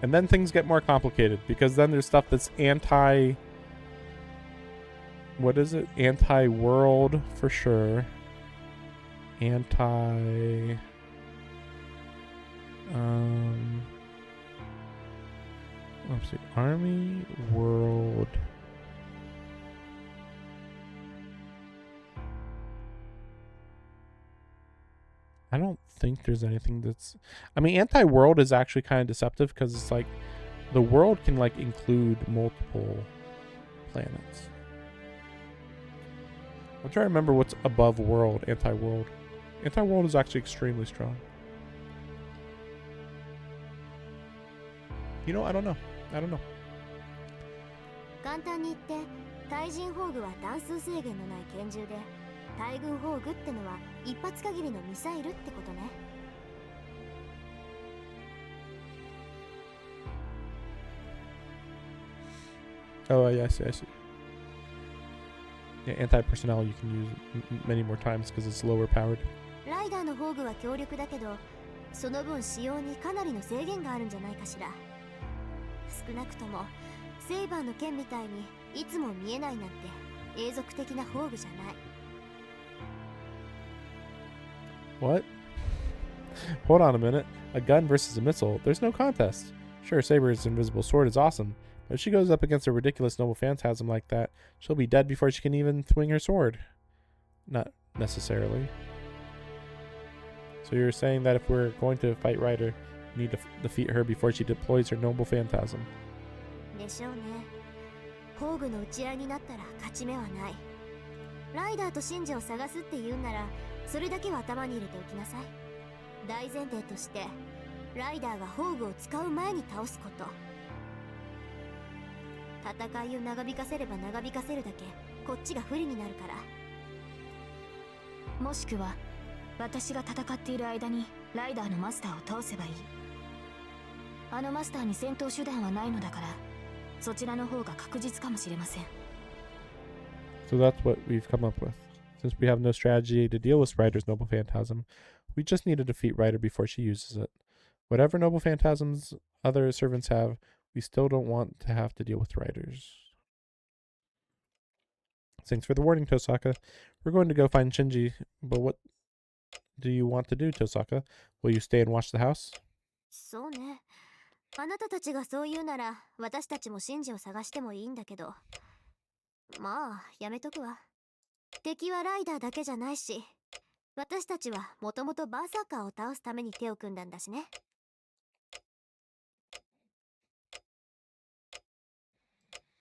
And then things get more complicated because then there's stuff that's what is it? Anti-world for sure. Let's see. Army, world. I don't think there's anything that's... I mean, anti-world is actually kind of deceptive because it's like the world can like include multiple planets. I'm trying to remember what's above world, anti-world. Anti-world is actually extremely strong. You know, I don't know. 簡単に言って対人宝具は弾数制限のない拳銃で、大軍宝具ってのは一発限りのミサイルってことね。Oh, yeah, I see. Yeah, anti-personnel you can use many more times because it's lower powered. ライダーの宝具は強力だけど、その分使用にかなりの制限があるんじゃないかしら。少なくともセイバーの剣みたいにいつも見えないなんて永続的な宝具じゃない。What? Hold on a minute. A gun versus a missile. There's no contest. Sure, Saber's invisible sword is awesome, but if she goes up against a ridiculous Noble Phantasm like that, she'll be dead before she can even swing her sword. Not necessarily. So you're saying that if we're going to fight Ryder, we need to defeat her before she deploys her Noble Phantasm. でしょうね。宝具の打ち合いになったら勝ち目はない。ライダーとシンジを探すって言うなら、それだけは頭に入れておきなさい。大前提として、ライダーが宝具を使う前に倒すこと。戦いを長引かせれば長引かせるだけ、こっちが不利になるから。もしくは私が戦っている間にライダーのマスターを倒せばいい。あのマスターに戦闘手段はないのだから、そちらの方が確実かもしれません。So that's what we've come up with. Since we have no strategy to deal with Ryder's Noble Phantasm, we just need to defeat Ryder before she uses it. Whatever Noble Phantasms other servants have, we still don't want to have to deal with Ryder's. Thanks for the warning, Tosaka. We're going to go find Shinji, but what do you want to do, Tosaka? Will you stay and watch the house? そうね。あなたたちがそう言うなら、私たちもシンジを探してもいいんだけど。まあ、やめとくわ。敵はライダーだけじゃないし、私たちはもともとバーサーカーを倒すために手を組んだんだしね。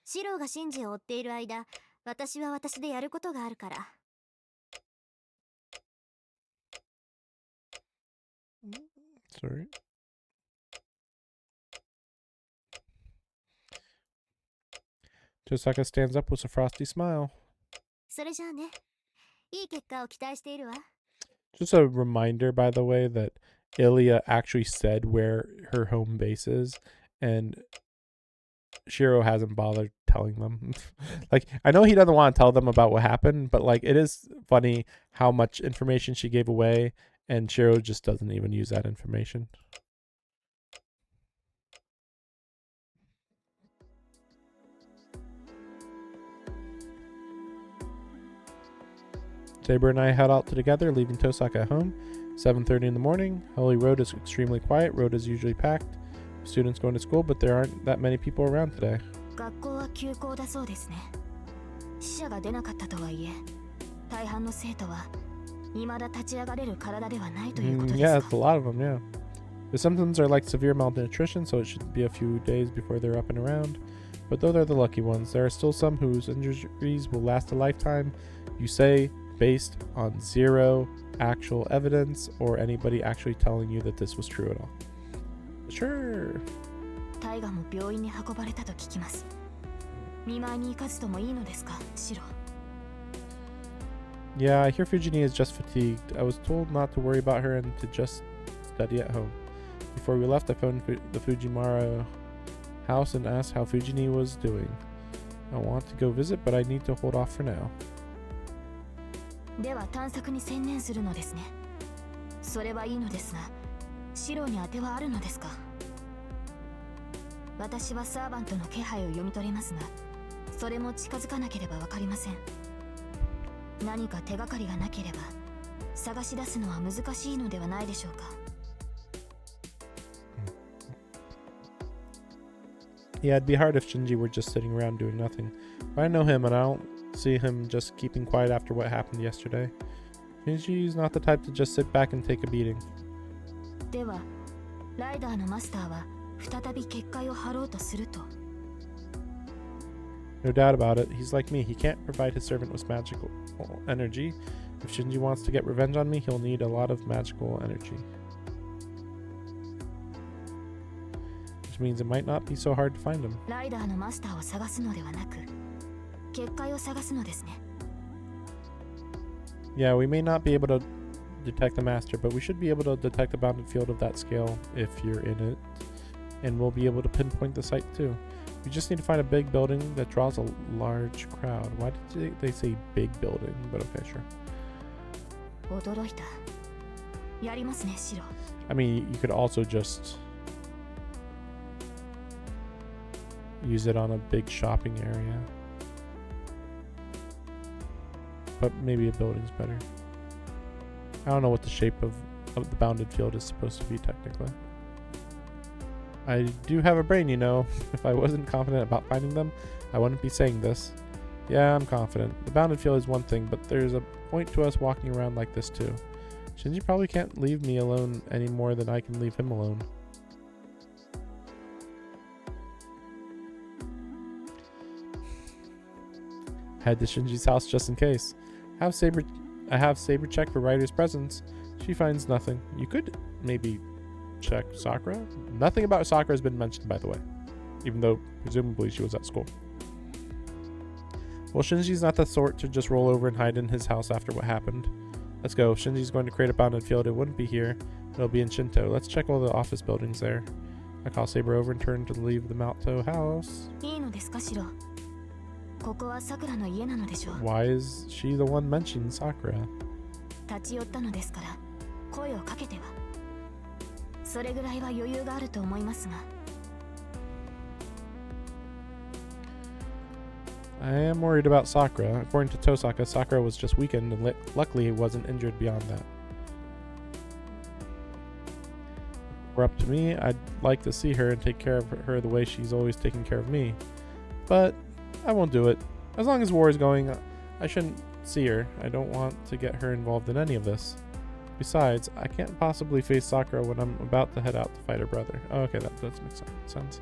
シローがシンジを追っている間、私は私でやることがあるから。Sorry. Tosaka stands up with a frosty smile. それじゃあね。いい結果を期待しているわ。Just a reminder, by the way, that Ilya actually said where her home base is, and Shiro hasn't bothered telling them. Like, I know he doesn't want to tell them about what happened, but like, it is funny how much information she gave away, and Shiro just doesn't even use that information. Saber and I head out together, leaving Tosaka at home. 7:30 in the morning. Holy Road is extremely quiet. Road is usually packed. Students going to school, but there aren't that many people around today. 学校は休校だそうですね。死者が出なかったとはいえ、大半の生徒は未だ立ち上がれる体ではないということですか。 Yeah, it's a lot of them, yeah. The symptoms are like severe malnutrition, so it should be a few days before they're up and around. But those are the lucky ones. There are still some whose injuries will last a lifetime, you say, based on zero actual evidence or anybody actually telling you that this was true at all. Sure. タイガも病院に運ばれたと聞きます。見舞いに行かずともいいのですか、シロ。Yeah, I hear Fujini is just fatigued. I was told not to worry about her and to just study at home. Before we left, I phoned the Fujimura house and asked how Fujini was doing. I want to go visit, but I need to hold off for now. では探索に専念するのですね。それはいいのですが、シロに当てはあるのですか。私はサーバントの気配を読み取れますが、それも近づかなければわかりません。何か手がかりがなければ探し出すのは難しいのではないでしょうか。Yeah, it'd be hard if Shinji were just sitting around doing nothing. But I know him and I don't see him just keeping quiet after what happened yesterday. Shinji's not the type to just sit back and take a beating. では、ライダーのマスターは再び結界を張ろうとすると。No doubt about it. He's like me. He can't provide his servant with magical energy. If Shinji wants to get revenge on me, he'll need a lot of magical energy. Which means it might not be so hard to find him. ライダーのマスターを探すのではなく、結界を探すのですね。Yeah, we may not be able to detect the master, but we should be able to detect a bounded field of that scale if you're in it. And we'll be able to pinpoint the site too. We just need to find a big building that draws a large crowd. Why did they say big building? But okay, sure. 驚いた。やりますね、シロ。I mean, you could also just use it on a big shopping area. But maybe a building's better. I don't know what the shape of the bounded field is supposed to be technically. I do have a brain, you know. If I wasn't confident about finding them, I wouldn't be saying this. Yeah, I'm confident. The bounded field is one thing, but there's a point to us walking around like this too. Shinji probably can't leave me alone any more than I can leave him alone. Head to Shinji's house just in case. I have Saber check for Ryder's presence. She finds nothing. You could maybe check Sakura. Nothing about Sakura has been mentioned, by the way, even though presumably she was at school. Well, Shinji's not the sort to just roll over and hide in his house after what happened. Let's go. If Shinji's going to create a bounded field, it wouldn't be here. It'll be in Shinto. Let's check all the office buildings there. I call Saber over and turn to leave the Malto house. いいのですか、シロ。ここはさくらの家なのでしょう。 Why is she the one mentioning Sakura? 立ち寄ったのですから、声をかけては。それぐらいは余裕があると思いますが。I am worried about Sakura. According to Tosaka, Sakura was just weakened and luckily wasn't injured beyond that. If we're up to me, I'd like to see her and take care of her the way she's always taken care of me. But I won't do it. As long as war is going, I shouldn't see her. I don't want to get her involved in any of this. Besides, I can't possibly face Sakura when I'm about to head out to fight her brother. Oh, okay, that does make sense.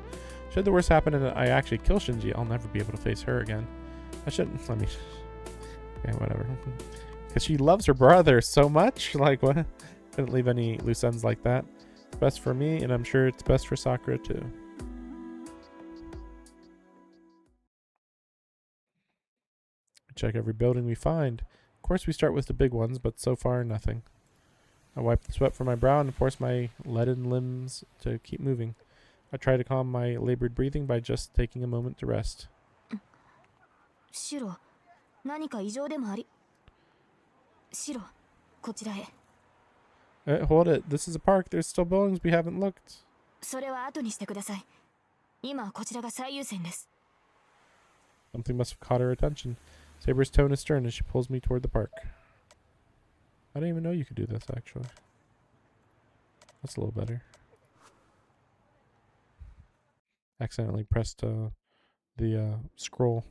Should the worst happen and I actually kill Shinji, I'll never be able to face her again. Okay, whatever. Because she loves her brother so much. Like, what? Couldn't leave any loose ends like that. It's best for me, and I'm sure it's best for Sakura too. Check every building we find. Of course, we start with the big ones, but so far, nothing. I wipe the sweat from my brow and force my leaden limbs to keep moving. I try to calm my labored breathing by just taking a moment to rest. シロ、何か異常でもあり。シロ、こちらへ。Hold it. This is a park. There's still buildings we haven't looked. それは後にしてください。今こちらが最優先です。 Something must have caught her attention. Saber's tone is stern as she pulls me toward the park. I didn't even know you could do this, actually. That's a little better. Accidentally pressed the scroll.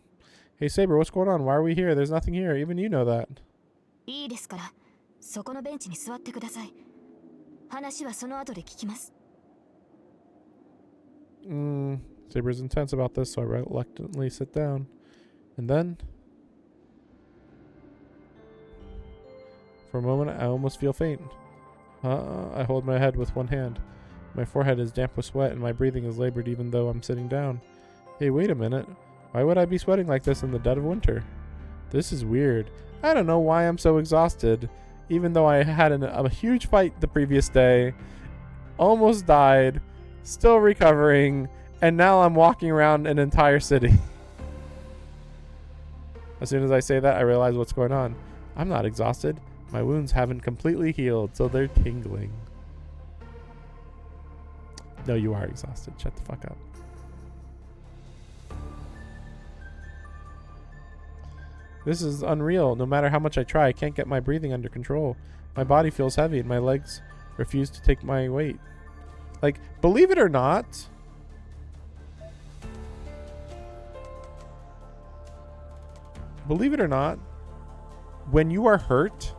Hey Saber, what's going on? Why are we here? There's nothing here. Even you know that. いいですから、そこのベンチに座ってください。話はその後で聞きます。Saber's intense about this, so I reluctantly sit down. And then, for a moment, I almost feel faint. I hold my head with one hand. My forehead is damp with sweat, and my breathing is labored even though I'm sitting down. Hey, wait a minute. Why would I be sweating like this in the dead of winter? This is weird. I don't know why I'm so exhausted, even though I had a huge fight the previous day, almost died, still recovering, and now I'm walking around an entire city. As soon as I say that, I realize what's going on. I'm not exhausted. My wounds haven't completely healed, so they're tingling. No, you are exhausted. Shut the fuck up. This is unreal. No matter how much I try, I can't get my breathing under control. My body feels heavy and my legs refuse to take my weight. Like, believe it or not, when you are hurt,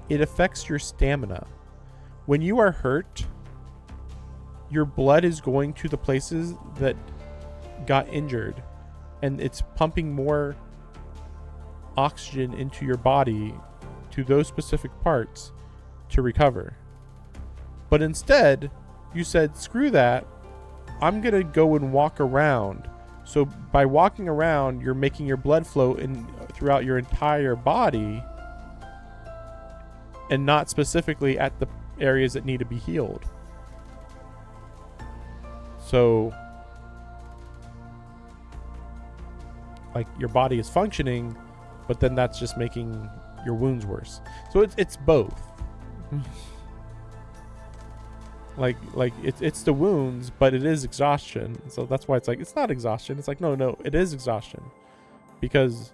it affects your stamina. When you are hurt, your blood is going to the places that got injured, and it's pumping more oxygen into your body to those specific parts to recover. But instead, you said, screw that, I'm gonna go and walk around. So by walking around, you're making your blood flow in throughout your entire body and not specifically at the areas that need to be healed. So, like, your body is functioning, but then that's just making your wounds worse. So it's both. like it's the wounds, but it is exhaustion. So that's why it's like, it's not exhaustion. It's like, no, it is exhaustion, because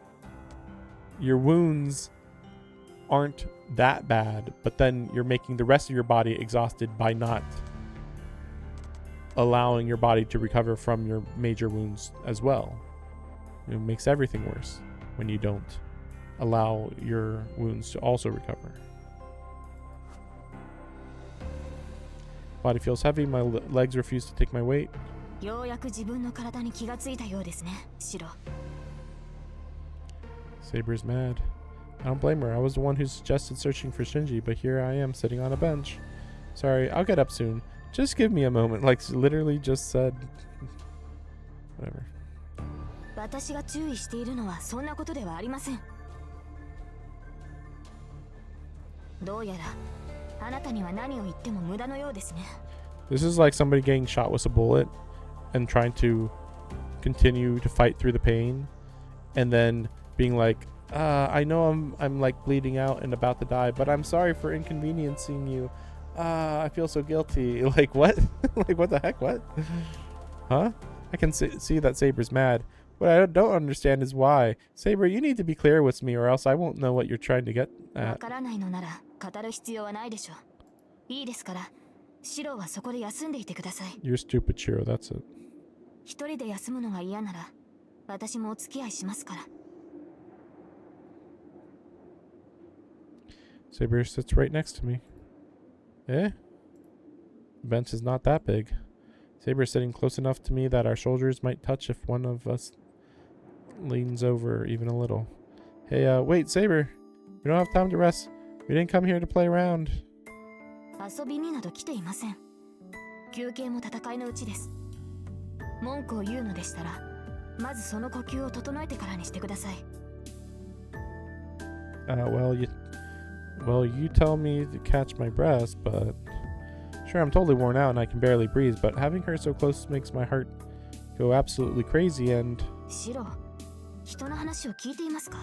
your wounds aren't that bad, but then you're making the rest of your body exhausted by not allowing your body to recover from your major wounds as well. It makes everything worse when you don't allow your wounds to also recover. Body feels heavy. My legs refuse to take my weight. ようやく自分の体に気がついたようですね、シロ。 Saber's mad. I don't blame her. I was the one who suggested searching for Shinji, but here I am sitting on a bench. Sorry, I'll get up soon. Just give me a moment. Like, literally just said. Whatever. 私が注意しているのはそんなことではありません。どうやらあなたには何を言っても無駄のようですね。 This is like somebody getting shot with a bullet and trying to continue to fight through the pain, and then being like, I know I'm like bleeding out and about to die, but I'm sorry for inconveniencing you. I feel so guilty. Like, what? Like, what the heck? What? Huh? I can see that Saber's mad. What I don't understand is why. Saber, you need to be clear with me, or else I won't know what you're trying to get わ at. からないのなら語る必要はないでしょう。いいですから、シロはそこで休んでいてください。 You're stupid, Shiro. That's it. 一人で休むのが嫌なら、私もお付き合いしますから。 Saber sits right next to me. Eh? The bench is not that big. Saber is sitting close enough to me that our shoulders might touch if one of us leans over even a little. Hey, wait, Saber. We don't have time to rest. We didn't come here to play around. 遊びになど来ていません。休憩も戦いのうちです。文句を言うのでしたら、まずその呼吸を整えてからにしてください。Well, you tell me to catch my breath, but sure, I'm totally worn out and I can barely breathe, but having her so close makes my heart go absolutely crazy and... シロ、人の話を聞いていますか？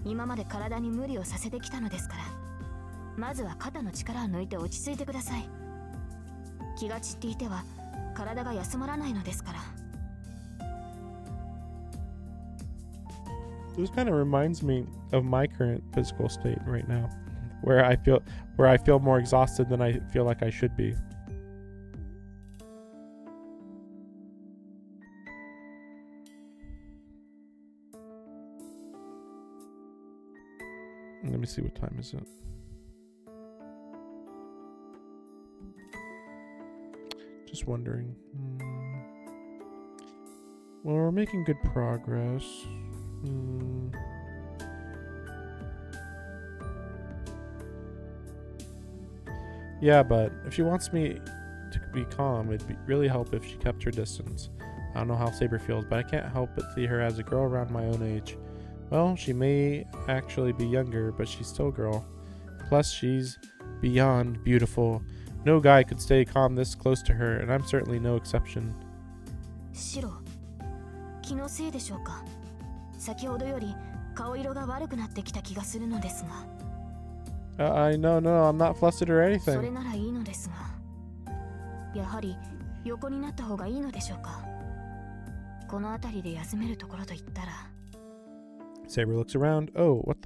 今まで体に無理をさせてきたのですから、まずは肩の力を抜いて落ち着いてください。気が散っていては体が休まらないのですから。 This kind of reminds me of my current physical state right now, where I feel more exhausted than I feel like I should be. Let me see, what time is it? Just wondering. Well, we're making good progress. Yeah, but if she wants me to be calm, it'd really help if she kept her distance. I don't know how Saber feels, but I can't help but see her as a girl around my own age. Well, she may actually be younger, but she's still a girl. Plus, she's beyond beautiful. No guy could stay calm this close to her, and I'm certainly no exception. シロ、気のせいでしょうか。先ほどより顔色が悪くなってきた気がするのですが。No, I'm not flustered or それ anything. ならいいのですが。やはり横になった方がいいのでしょうか。この辺りで休めるところと言ったら。Saber looks around. Oh, what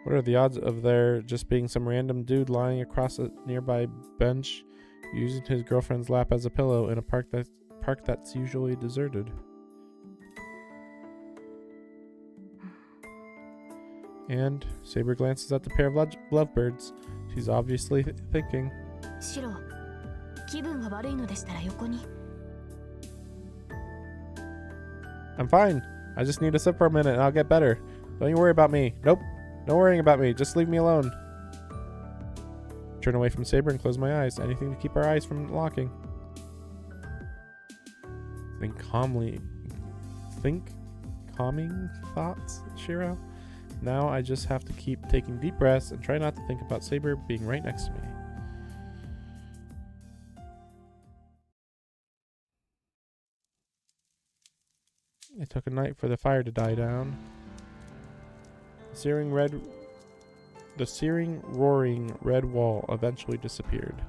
are the odds of there just being some random dude lying across a nearby bench using his girlfriend's lap as a pillow in a park that's usually deserted? And Saber glances at the pair of lovebirds. She's obviously thinking. シロ、気分が悪いのでしたら横に。I'm fine. I just need to sit for a minute and I'll get better. Don't you worry about me. Nope. No worrying about me. Just leave me alone. Turn away from Saber and close my eyes. Anything to keep our eyes from locking. Think calming thoughts, Shiro. Now I just have to keep taking deep breaths and try not to think about Saber being right next to me. It took a night for the fire to die down. The searing, roaring red wall eventually disappeared.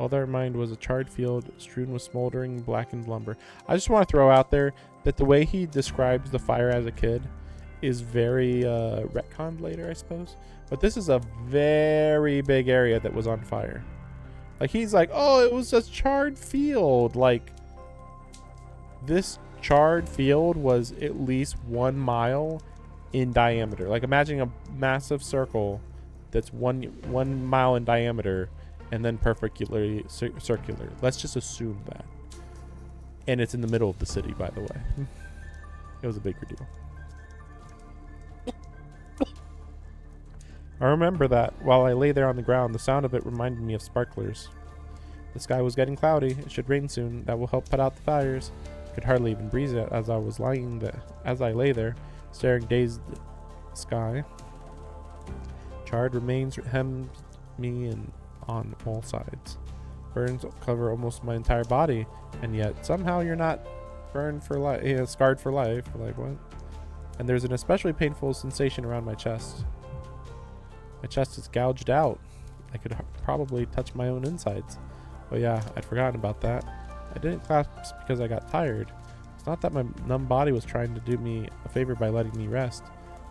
All that remained was a charred field strewn with smoldering, blackened lumber. I just want to throw out there that the way he describes the fire as a kid is very retconned later, I suppose. But this is a very big area that was on fire. Like, he's like, oh, it was a charred field. Like, this charred field was at least 1 mile in diameter. Like, imagine a massive circle that's one mile in diameter and then perfectly circular. Let's just assume that. And it's in the middle of the city, by the way. It was a bigger deal. I remember that while I lay there on the ground, the sound of it reminded me of sparklers. The sky was getting cloudy. It should rain soon. That will help put out the fires. I could hardly even breathe it as I lay there, staring dazed at the sky. Charred remains hemmed me in on all sides. Burns cover almost my entire body, and yet somehow you're not burned for life, scarred for life. Like, what? And there's an especially painful sensation around my chest. My chest is gouged out. I could probably touch my own insides. But yeah, I'd forgotten about that. I didn't collapse because I got tired. It's not that my numb body was trying to do me a favor by letting me rest.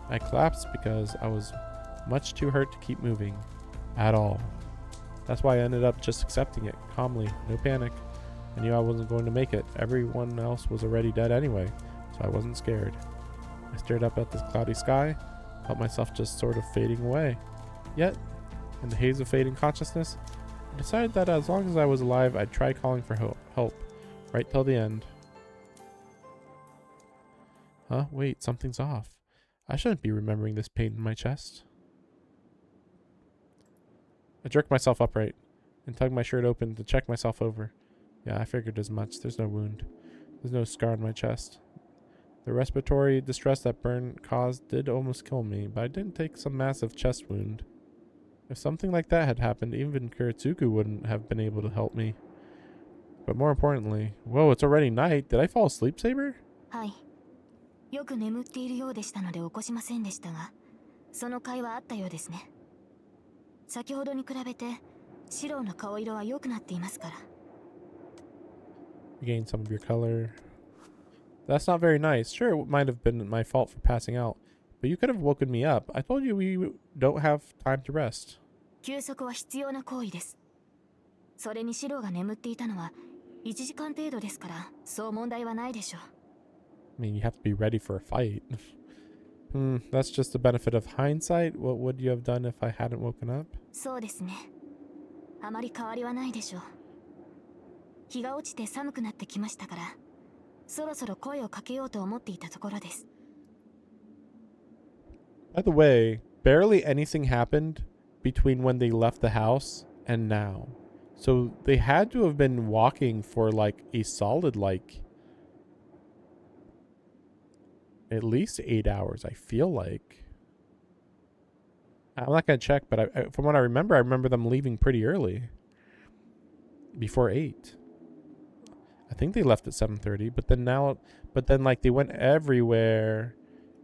I collapsed because I was much too hurt to keep moving. At all. That's why I ended up just accepting it, calmly, no panic. I knew I wasn't going to make it. Everyone else was already dead anyway, so I wasn't scared. I stared up at the cloudy sky, felt myself just sort of fading away. Yet, in the haze of fading consciousness, I decided that as long as I was alive, I'd try calling for help, right till the end. Huh? Wait, something's off. I shouldn't be remembering this pain in my chest. I jerked myself upright and tugged my shirt open to check myself over. Yeah, I figured as much. There's no wound. There's no scar on my chest. The respiratory distress that burn caused did almost kill me, but I didn't take some massive chest wound. If something like that had happened, even Kuretsugu wouldn't have been able to help me. But more importantly, whoa, it's already night. Did I fall asleep, Saber? はい。よく眠っているようでしたので起こしませんでしたが、その会話あったようですね。先ほどに比べて、シロの顔色は良くなっていますから。Regain some of your color. That's not very nice. Sure, it might have been my fault for passing out, but you could have woken me up. I told you we don't have time to rest. 休息は必要な行為です。それにシロが眠っていたのは1時間程度ですから、そう問題はないでしょう。I mean, you have to be ready for a fight. That's just the benefit of hindsight. What would you have done if I hadn't woken up? そうですね。あまり変わりはないでしょう。日が落ちて寒くなってきましたから、そろそろ声をかけようと思っていたところです。 By the way, barely anything happened between when they left the house and now. So they had to have been walking for like a solid like at least 8 hours, I feel like. I'm not going to check, but from what I remember them leaving pretty early. Before 8. I think they left at 7:30, but then like they went everywhere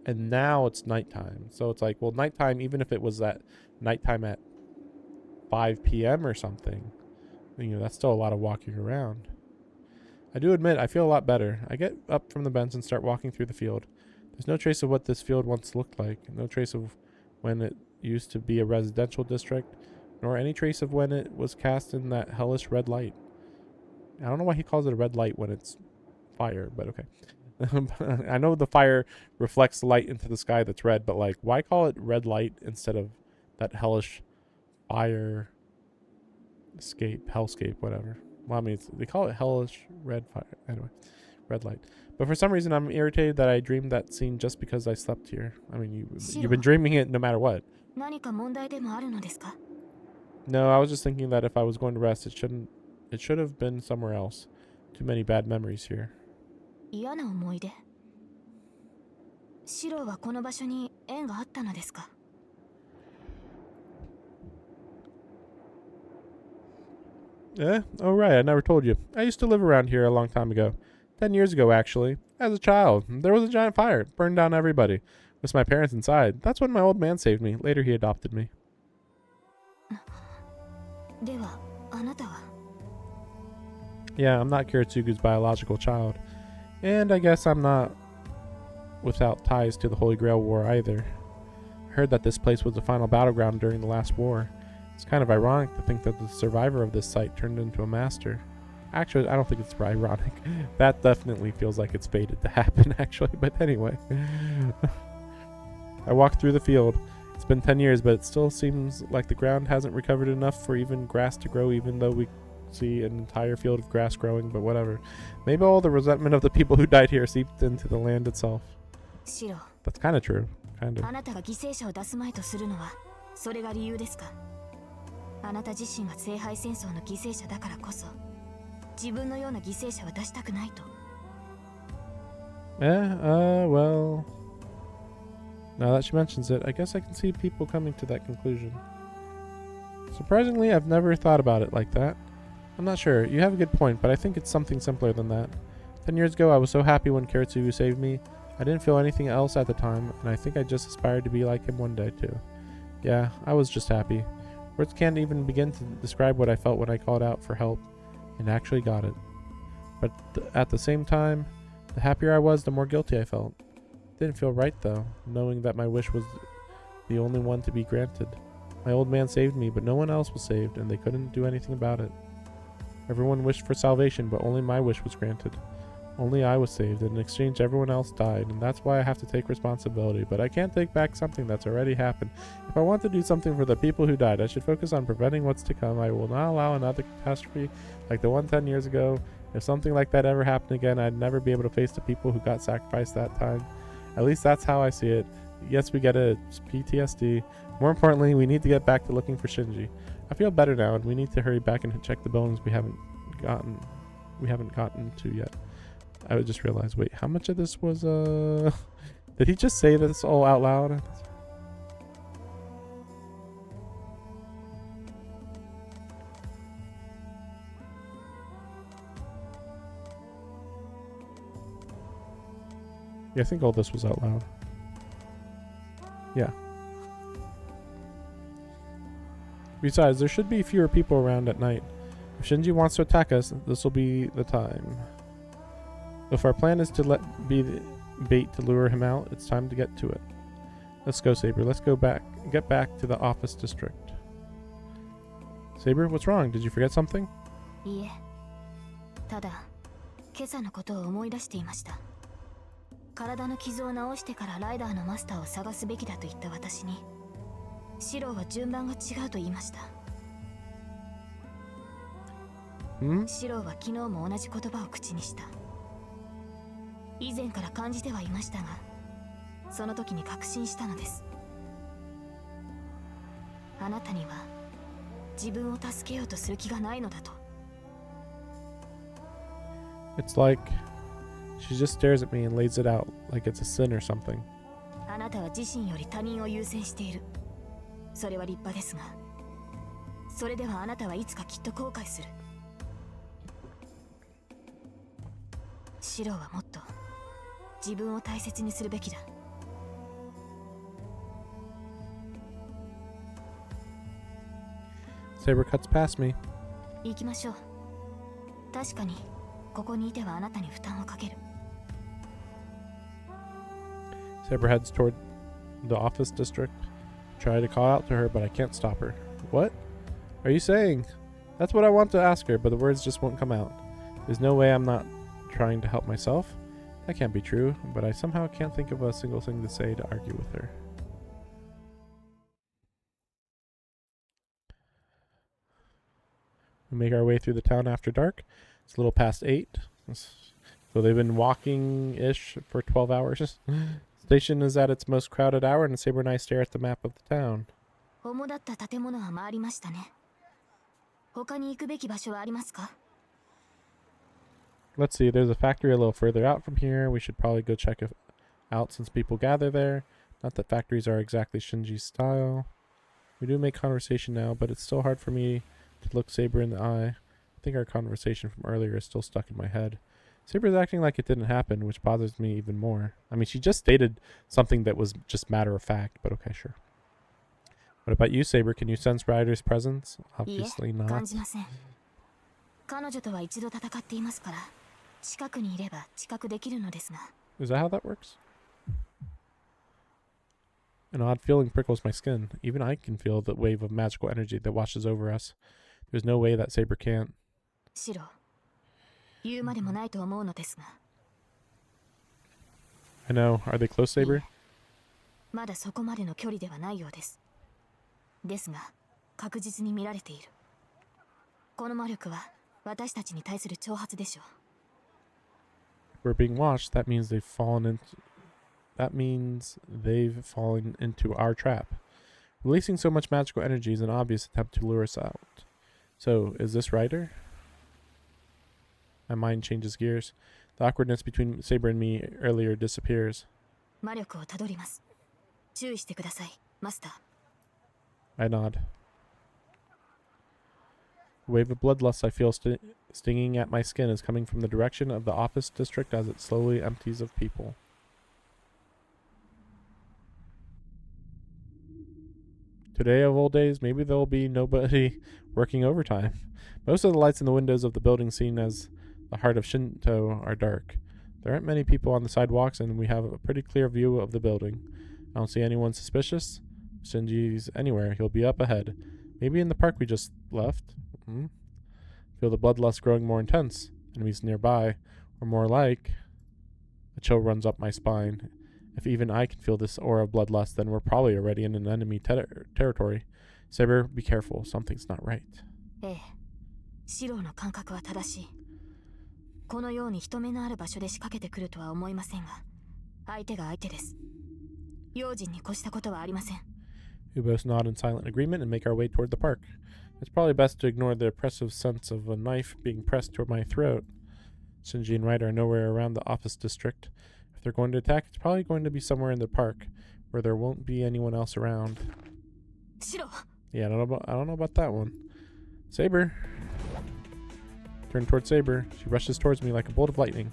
and now it's nighttime. So it's like, well, nighttime, even if it was at nighttime at 5 p.m. or something, you know, that's still a lot of walking around. I do admit, I feel a lot better. I get up from the bench and start walking through the field. There's no trace of what this field once looked like, no trace of when it used to be a residential district, nor any trace of when it was cast in that hellish red light. I don't know why he calls it a red light when it's fire, but okay. I know the fire reflects light into the sky that's red, but like, why call it red light instead of that hellish fire hellscape, whatever. Well, I mean, they call it hellish red fire. Anyway, red light. But for some reason, I'm irritated that I dreamed that scene just because I slept here. I mean, you've been dreaming it no matter what. 何か問題でもあるのですか? No, I was just thinking that if I was going to rest, it should have been somewhere else. Too many bad memories here. 嫌な思い出。シロはこの場所に縁があったのですか? Oh right, I never told you. I used to live around here a long time ago. 10 years ago, actually. As a child, there was a giant fire. It burned down everybody. With my parents inside. That's when my old man saved me. Later, he adopted me. では、あなたは? Yeah, I'm not Kiritsugu's biological child. And I guess I'm not without ties to the Holy Grail War either. I heard that this place was the final battleground during the last war. It's kind of ironic to think that the survivor of this site turned into a master. Actually, I don't think it's ironic. That definitely feels like it's fated to happen, actually. But anyway. I walked through the field. It's been 10 years, but it still seems like the ground hasn't recovered enough for even grass to grow, even though we see an entire field of grass growing, but whatever. Maybe all the resentment of the people who died here seeped into the land itself. シロ、 That's kind of true. Kind of. あなたが犠牲者を出すまいとするのは、それが理由ですか? あなた自身が聖杯戦争の犠牲者だからこそ、自分のような犠牲者は出したくないと。Well... Now that she mentions it, I guess I can see people coming to that conclusion. Surprisingly, I've never thought about it like that. I'm not sure. You have a good point, but I think it's something simpler than that. 10 years ago, I was so happy when Kiritsugu saved me. I didn't feel anything else at the time, and I think I just aspired to be like him one day, too. Yeah, I was just happy. Words can't even begin to describe what I felt when I called out for help, and actually got it. But at the same time, the happier I was, the more guilty I felt. Didn't feel right, though, knowing that my wish was the only one to be granted. My old man saved me, but no one else was saved, and they couldn't do anything about it. Everyone wished for salvation, but only my wish was granted. Only I was saved, and in exchange everyone else died, and that's why I have to take responsibility. But I can't take back something that's already happened. If I want to do something for the people who died, I should focus on preventing what's to come. I will not allow another catastrophe like the one 10 years ago. If something like that ever happened again, I'd never be able to face the people who got sacrificed that time. At least that's how I see it. Yes, we get it. It's PTSD. More importantly, we need to get back to looking for Shinji. I feel better now, and we need to hurry back and check the bones we haven't gotten to yet. I would just realize, wait, how much of this was did he just say this all out loud? Yeah, I think all this was out loud. Yeah. Besides, there should be fewer people around at night. If Shinji wants to attack us, this will be the time. If our plan is to be the bait to lure him out, it's time to get to it. Let's go, Saber. Let's get back to the office district. Saber, what's wrong? Did you forget something? いいえ。ただ、今朝のことを思い出していました。体の傷を治してからライダーのマスターを探すべきだと言った私に、シローは順番が違うと言いました。シローは昨日も同じ言葉を口にした。以前から感じてはいましたが、その時に確信したのです。あなたには自分を助けようとする気がないのだと。 It's like she just stares at me and lays it out like it's a sin or something. あなたは自身より他人を優先している。それは立派ですが、それではあなたはいつかきっと後悔する。シロはもっと自分を大切にするべきだ。Saber cuts past me. 行きましょう。確かにここにいてはあなたに負担をかける。 Saber heads toward the office district. Try to call out to her, but I can't stop her. What are you saying? That's what I want to ask her, but the words just won't come out. There's no way I'm not trying to help myself. That can't be true, but I somehow can't think of a single thing to say to argue with her. We make our way through the town after dark. It's a little past 8. So they've been walking-ish for 12 hours. Station is at its most crowded hour, and Saber and I stare at the map of the town. 主だった建物は回りましたね。他に行くべき場所はありますか？ Let's see, there's a factory a little further out from here. We should probably go check it out since people gather there. Not that factories are exactly Shinji's style. We do make conversation now, but it's still hard for me to look Saber in the eye. I think our conversation from earlier is still stuck in my head. Saber's acting like it didn't happen, which bothers me even more. I mean, she just stated something that was just matter of fact, but okay, sure. What about you, Saber? Can you sense Ryder's presence? いいえ、 Obviously 感 not. じません。彼女とは一度戦っていますから、近くにいれば知覚できるのですが。 Is that how that works? An odd feeling prickles my skin. Even I can feel the wave of magical energy that washes over us. There's no way that Saber can't. シロ、言うまでもないと思うのですが。 I know. Are they close, Saber? まだそこまでの距離ではないようです。ですが、確実に見られている。この魔力は私たちに対する挑発でしょう。 We're being watched. That means they've fallen into our trap. Releasing so much magical energy is an obvious attempt to lure us out. So, is this Ryder? My mind changes gears. The awkwardness between Saber and me earlier disappears. 魔力をたどります。注意してください、マスター。 I nod. A wave of bloodlust I feel stinging at my skin is coming from the direction of the office district as it slowly empties of people. Today of all days, maybe there'll be nobody working overtime. Most of the lights in the windows of the building seen as the heart of Shinto are dark. There aren't many people on the sidewalks, and we have a pretty clear view of the building. I don't see anyone suspicious. If Shinji's anywhere, he'll be up ahead. Maybe in the park we just left. Feel the bloodlust growing more intense. Enemies nearby, or more like... A chill runs up my spine. If even I can feel this aura of bloodlust, then we're probably already in an enemy territory. Saber, be careful. Something's not right. ええ、シロの感覚は正しい。このように人目のある場所で仕掛けてくるとは思いませんが、相手が相手です。用心に越したことはありません。 We both nod in silent agreement and make our way toward the park. It's probably best to ignore the oppressive sense of a knife being pressed toward my throat. Shinji and Ryder are nowhere around the office district. If they're going to attack, it's probably going to be somewhere in the park, where there won't be anyone else around. シロ、 Yeah, I don't know about that one. Saber. Turn towards Saber. She rushes towards me like a bolt of lightning.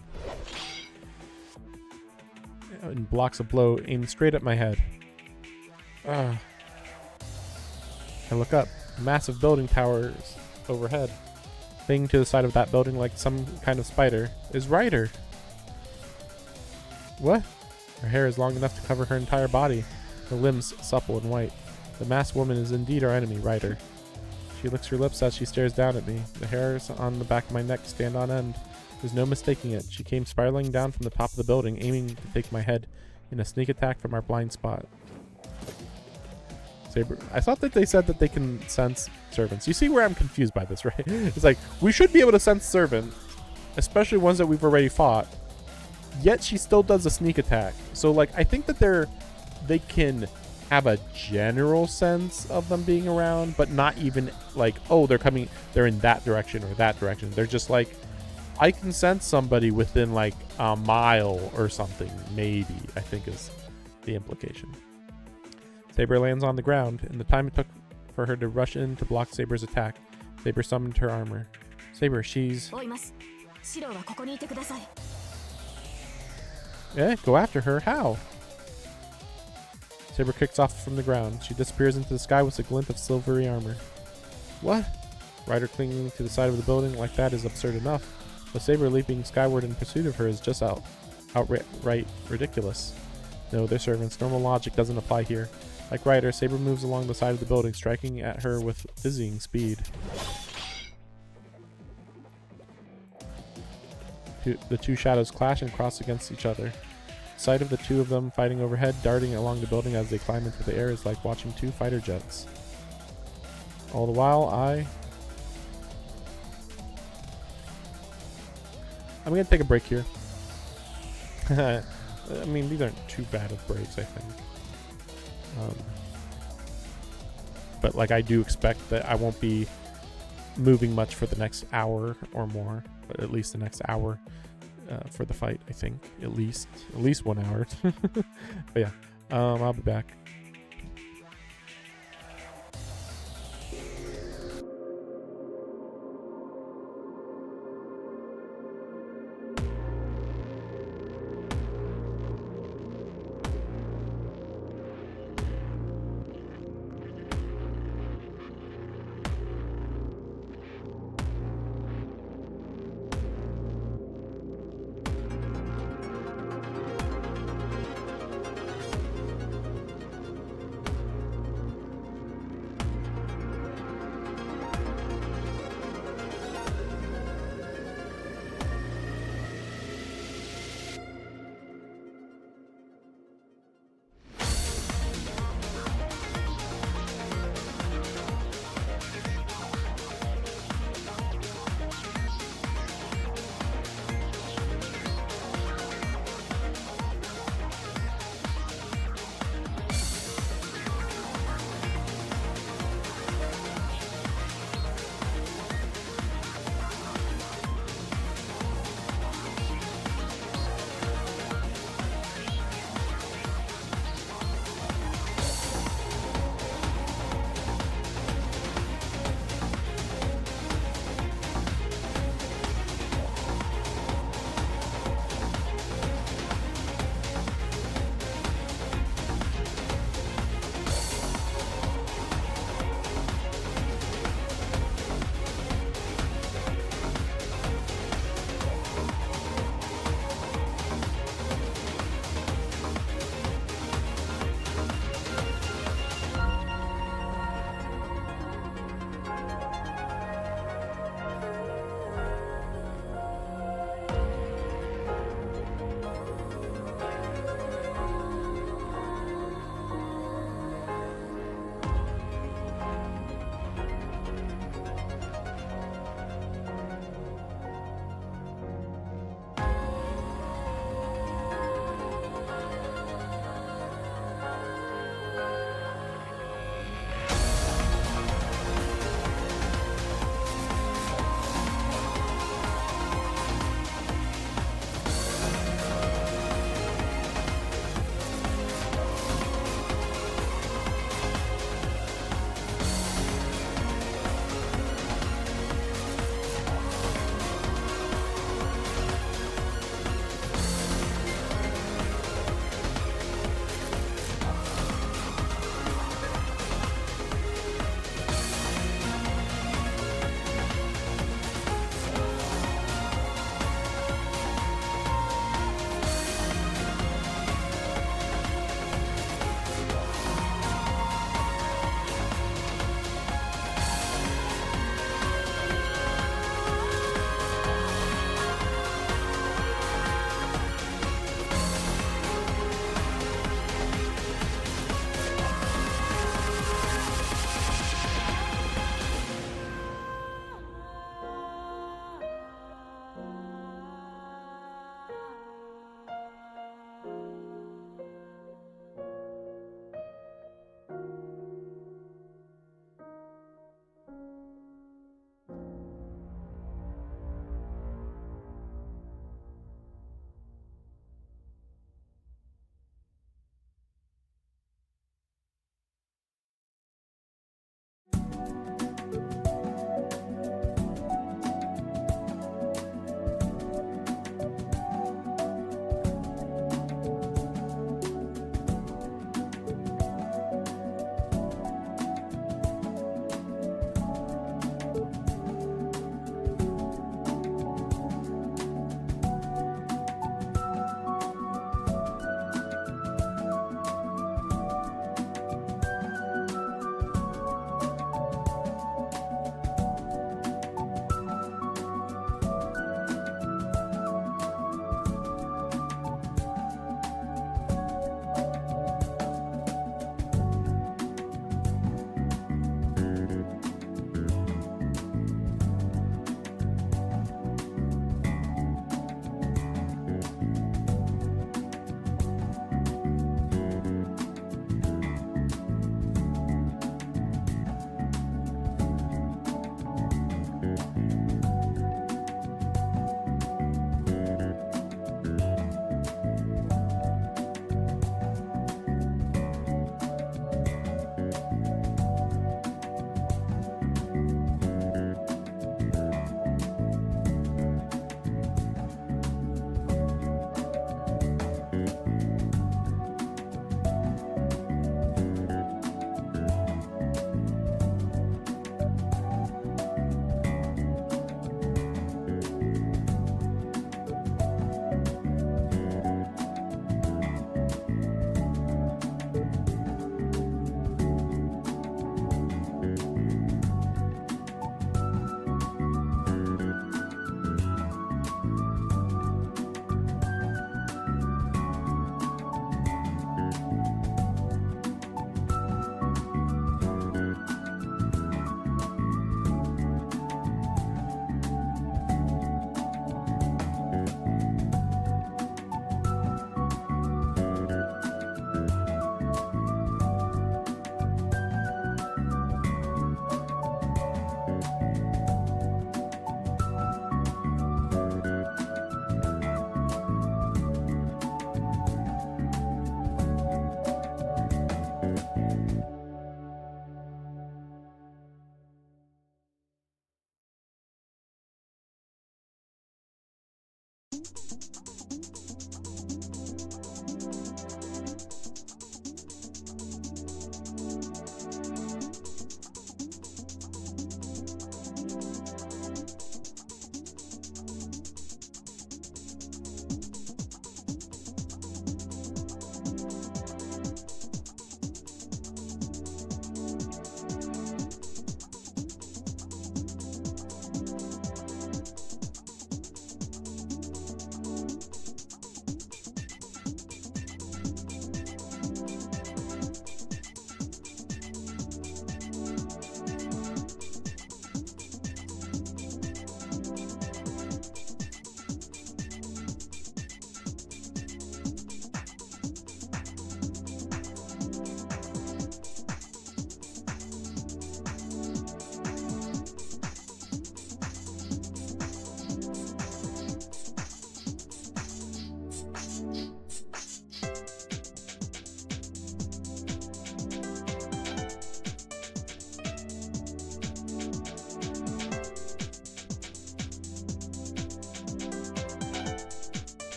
And blocks a blow aimed straight at my head. I look up. Massive building towers overhead. Clinging to the side of that building like some kind of spider is Ryder. What? Her hair is long enough to cover her entire body, her limbs supple and white. The masked woman is indeed our enemy, Ryder. She licks her lips as she stares down at me. The hairs on the back of my neck stand on end. There's no mistaking it. She came spiraling down from the top of the building, aiming to take my head in a sneak attack from our blind spot. Saber, I thought that they said that they can sense servants. You see where I'm confused by this, right? It's like, we should be able to sense servants, especially ones that we've already fought. yet she still does a sneak attack. So like I think that they can have a general sense of them being around, but not even like, oh, they're in that direction or that direction. They're just like, I can sense somebody within like a mile or something, maybe, I think is the implication. Saber lands on the ground. In the time it took for her to rush in to block Saber's attack, Saber summoned her armor. Saber, she's... 追います。シロはここにいてください。 Go after her. How? Saber kicks off from the ground. She disappears into the sky with a glint of silvery armor. What? Ryder clinging to the side of the building like that is absurd enough, but Saber leaping skyward in pursuit of her is just outright ridiculous. No, their servants. Normal logic doesn't apply here. Like Ryder, Saber moves along the side of the building, striking at her with dizzying speed. The two shadows clash and cross against each other. Sight of the two of them fighting overhead, darting along the building as they climb into the air is like watching two fighter jets. All the while, I'm gonna take a break here. I mean, these aren't too bad of breaks, I think. But like, I do expect that I won't be moving much for the next hour or more, but at least the next hour. For the fight, I think at least 1 hour. But yeah, I'll be back.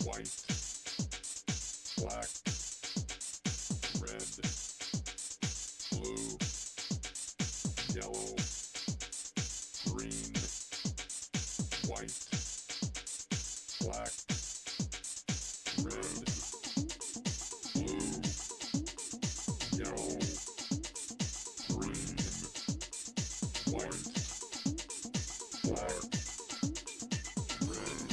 white, black, red, blue, yellow, green, white, black, red, blue, yellow, green, white, black, red,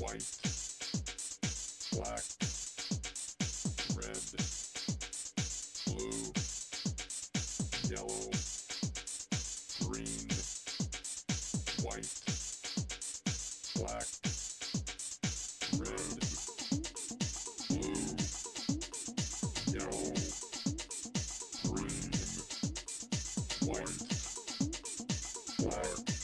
white, black, red, blue, yellow, green, white, black, red, blue, yellow, green, white, black, red, blue.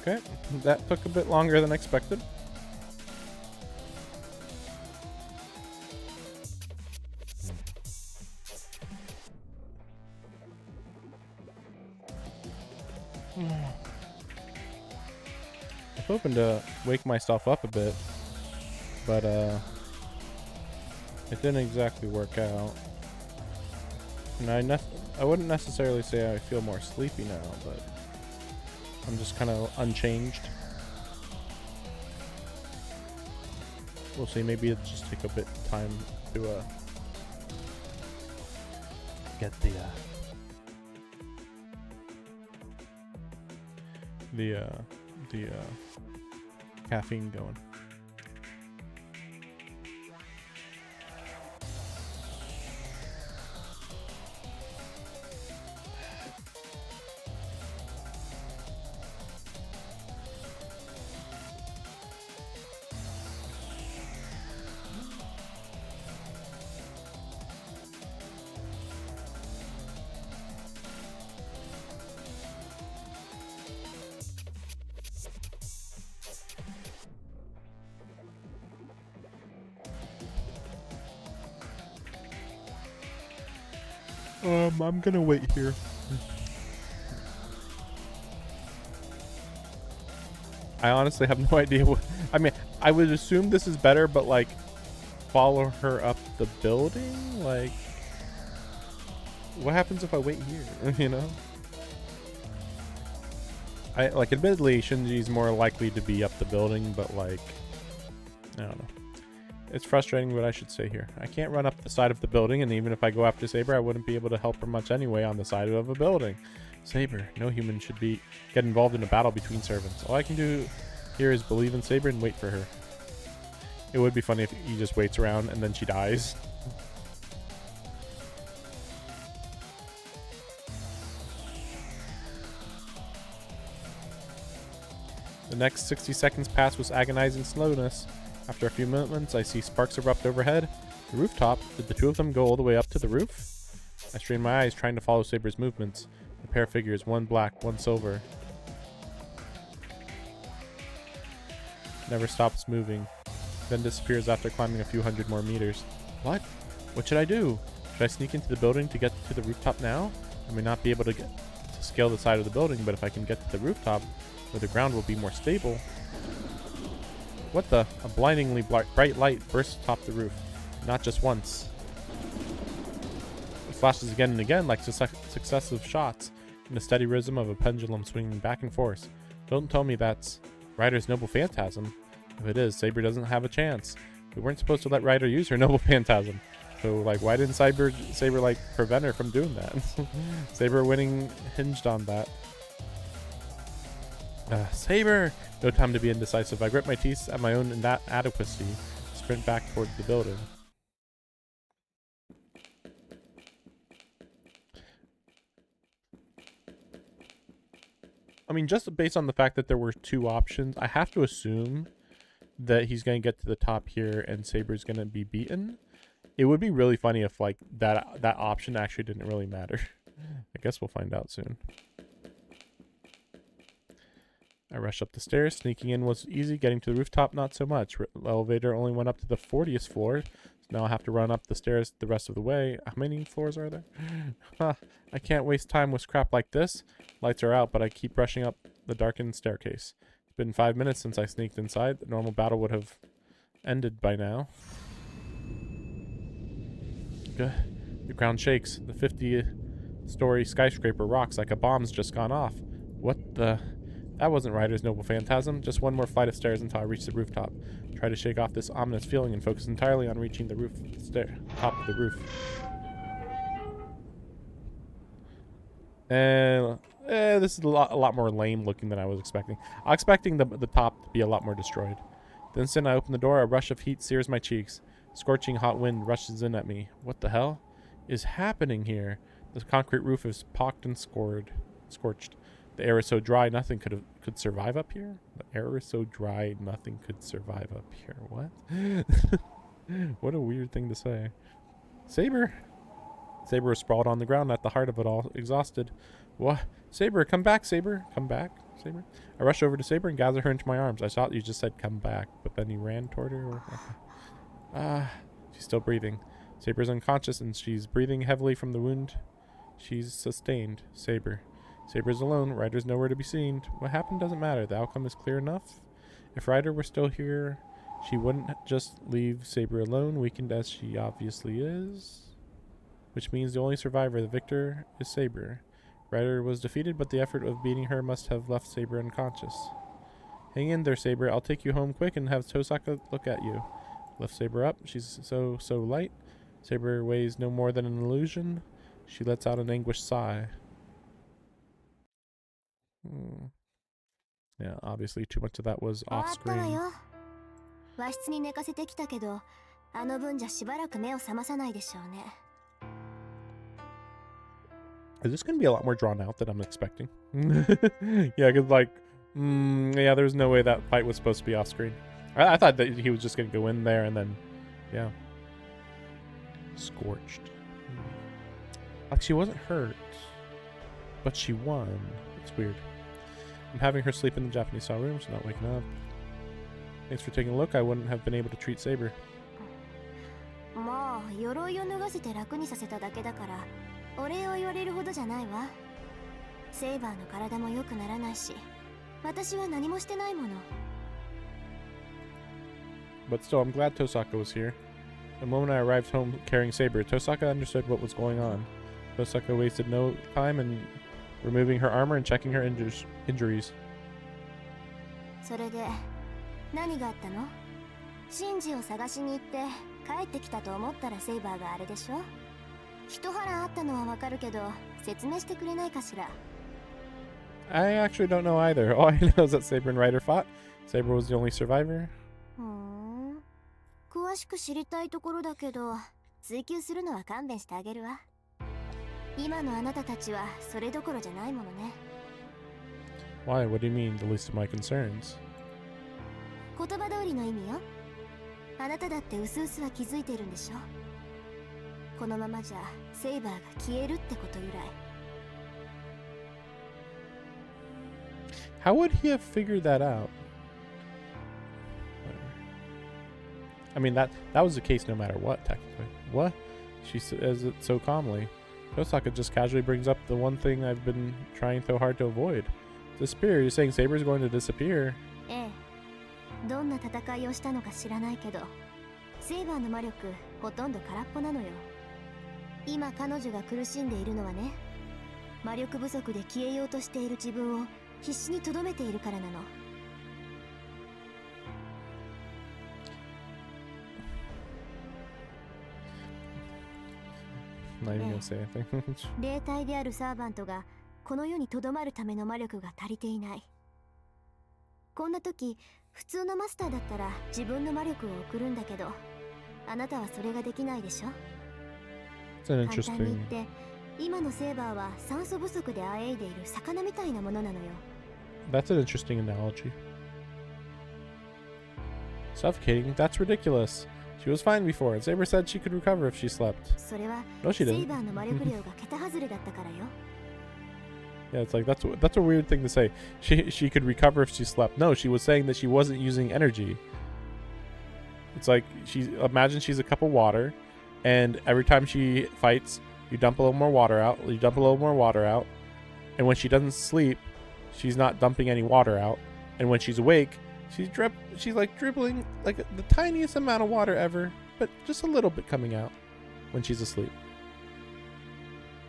Okay, that took a bit longer than expected. I was hoping to wake myself up a bit, but it didn't exactly work out. And I wouldn't necessarily say I feel more sleepy now, but I'm just kind of unchanged. We'll see. Maybe it'll just take a bit of time to get the caffeine going. I'm gonna wait here. I honestly have no idea what. I mean, I would assume this is better, but like, follow her up the building? Like, what happens if I wait here? You know? Admittedly, Shinji's more likely to be up the building, but like, I don't know. It's frustrating, but I should stay here. I can't run up the side of the building, and even if I go after Saber, I wouldn't be able to help her much anyway on the side of a building. Saber, no human should get involved in a battle between servants. All I can do here is believe in Saber and wait for her. It would be funny if he just waits around and then she dies. The next 60 seconds pass with agonizing slowness. After a few moments, I see sparks erupt overhead. The rooftop. Did the two of them go all the way up to the roof? I strain my eyes, trying to follow Saber's movements. The pair of figures, one black, one silver. Never stops moving. Then disappears after climbing a few hundred more meters. What? What should I do? Should I sneak into the building to get to the rooftop now? I may not be able to scale the side of the building, but if I can get to the rooftop, where the ground will be more stable. What the? A blindingly bright light bursts atop the roof. Not just once. It flashes again and again like successive shots in a steady rhythm of a pendulum swinging back and forth. Don't tell me that's Ryder's noble phantasm. If it is, Saber doesn't have a chance. We weren't supposed to let Ryder use her noble phantasm. So, like, why didn't Saber like, prevent her from doing that? Saber winning hinged on that. Saber! No time to be indecisive. I grip my teeth at my own inadequacy. Sprint back towards the building. I mean, just based on the fact that there were two options, I have to assume that he's going to get to the top here and Saber's going to be beaten. It would be really funny if, like, that option actually didn't really matter. I guess we'll find out soon. I rush up the stairs. Sneaking in was easy. Getting to the rooftop, not so much. The elevator only went up to the 40th floor. So now I have to run up the stairs the rest of the way. How many floors are there? I can't waste time with crap like this. Lights are out, but I keep rushing up the darkened staircase. It's been 5 minutes since I sneaked inside. The normal battle would have ended by now. The ground shakes. The 50-story skyscraper rocks like a bomb's just gone off. What the... That wasn't Ryder's noble phantasm. Just one more flight of stairs until I reach the rooftop. Try to shake off this ominous feeling and focus entirely on reaching the top of the roof. This is a lot more lame looking than I was expecting. I was expecting the top to be a lot more destroyed. The instant I open the door, a rush of heat sears my cheeks. Scorching hot wind rushes in at me. What the hell is happening here? The concrete roof is pocked and scorched. The air is so dry, nothing could survive up here? The air is so dry, nothing could survive up here. What? What a weird thing to say. Saber! Saber was sprawled on the ground at the heart of it all, exhausted. What? Saber, come back, Saber. Come back, Saber. I rush over to Saber and gather her into my arms. I thought you just said come back, but then you ran toward her. She's still breathing. Saber's unconscious and she's breathing heavily from the wound she's sustained. Saber. Saber's alone. Ryder's nowhere to be seen. What happened doesn't matter. The outcome is clear enough. If Ryder were still here, she wouldn't just leave Saber alone, weakened as she obviously is. Which means the only survivor, the victor, is Saber. Ryder was defeated, but the effort of beating her must have left Saber unconscious. Hang in there, Saber. I'll take you home quick and have Tosaka look at you. Lift Saber up. She's so light. Saber weighs no more than an illusion. She lets out an anguished sigh. Yeah, obviously too much of that was 終わ off ったわ screen. よ。和室に寝かせてきたけど、あの分じゃしばらく目を覚まさないでしょうね。Is this going to be a lot more drawn out than I'm expecting? Yeah, because like, yeah, there's no way that fight was supposed to be off screen. I thought that he was just going to go in there and then, yeah. Scorched. Like she wasn't hurt, but she won. It's weird. I'm having her sleep in the Japanese style room. She's not waking up. Thanks for taking a look. I wouldn't have been able to treat Saber. まあ、鎧を脱がせて楽にさせただけだから、お礼を言われるほどじゃないわ。セイバーの体も良くならないし、私は何もしてないもの。But still, I'm glad Tosaka was here. The moment I arrived home carrying Saber, Tosaka understood what was going on. Tosaka wasted no time in removing her armor and checking her injuries. それで、何があったの？シンジを探しに行って帰ってきたと思ったらセイバーがあれでしょ？一波乱あったのはわかるけど、説明してくれないかしら。I actually don't know either. All I know is that Saber and Ryder fought. Saber was the only survivor. 詳しく知りたいところだけど、追求するのは勘弁してあげるわ。今のあなたたちはそれどころじゃないものね。Why? What do you mean? The least of my concerns. 言葉通りの意味よ。あなただってうすうすは気づいてるんでしょ。このままじゃセイバーが消えるってことぐらい。How would he have figured that out? I mean, that was the case no matter what, technically. What? She says it so calmly. Tosaka just casually brings up the one thing I've been trying so hard to avoid. Disappear. You're saying Saber's going to disappear? ええ。どんな戦いをしたのか知らないけど、セイバーの魔力ほとんど空っぽなのよ。今彼女が苦しんでいるのはね、魔力不足で消えようとしている自分を必死に留めているからなの。Not even gonna say anything. 霊体であるサーバントがこの世に留まるための魔力が足りていない。こんな時、普通のマスターだったら自分の魔力を送るんだけど、あなたはそれができないでしょ。It's an 簡単に interesting. 言って、今のセーバーは酸素不足であえいでいる魚みたいなものなのよ。That's an interesting analogy. Suffocating? That's ridiculous. She was fine before, and Saber said she could recover if she slept. それは No, she セイ didn't. バーの魔力量が桁外れだったからよ。Yeah, it's like that's a weird thing to say. She could recover if she slept. No, she was saying that she wasn't using energy. It's like imagine she's a cup of water, and every time she fights, you dump a little more water out. You dump a little more water out, and when she doesn't sleep, she's not dumping any water out. And when she's awake, she's like dribbling like the tiniest amount of water ever, but just a little bit coming out when she's asleep.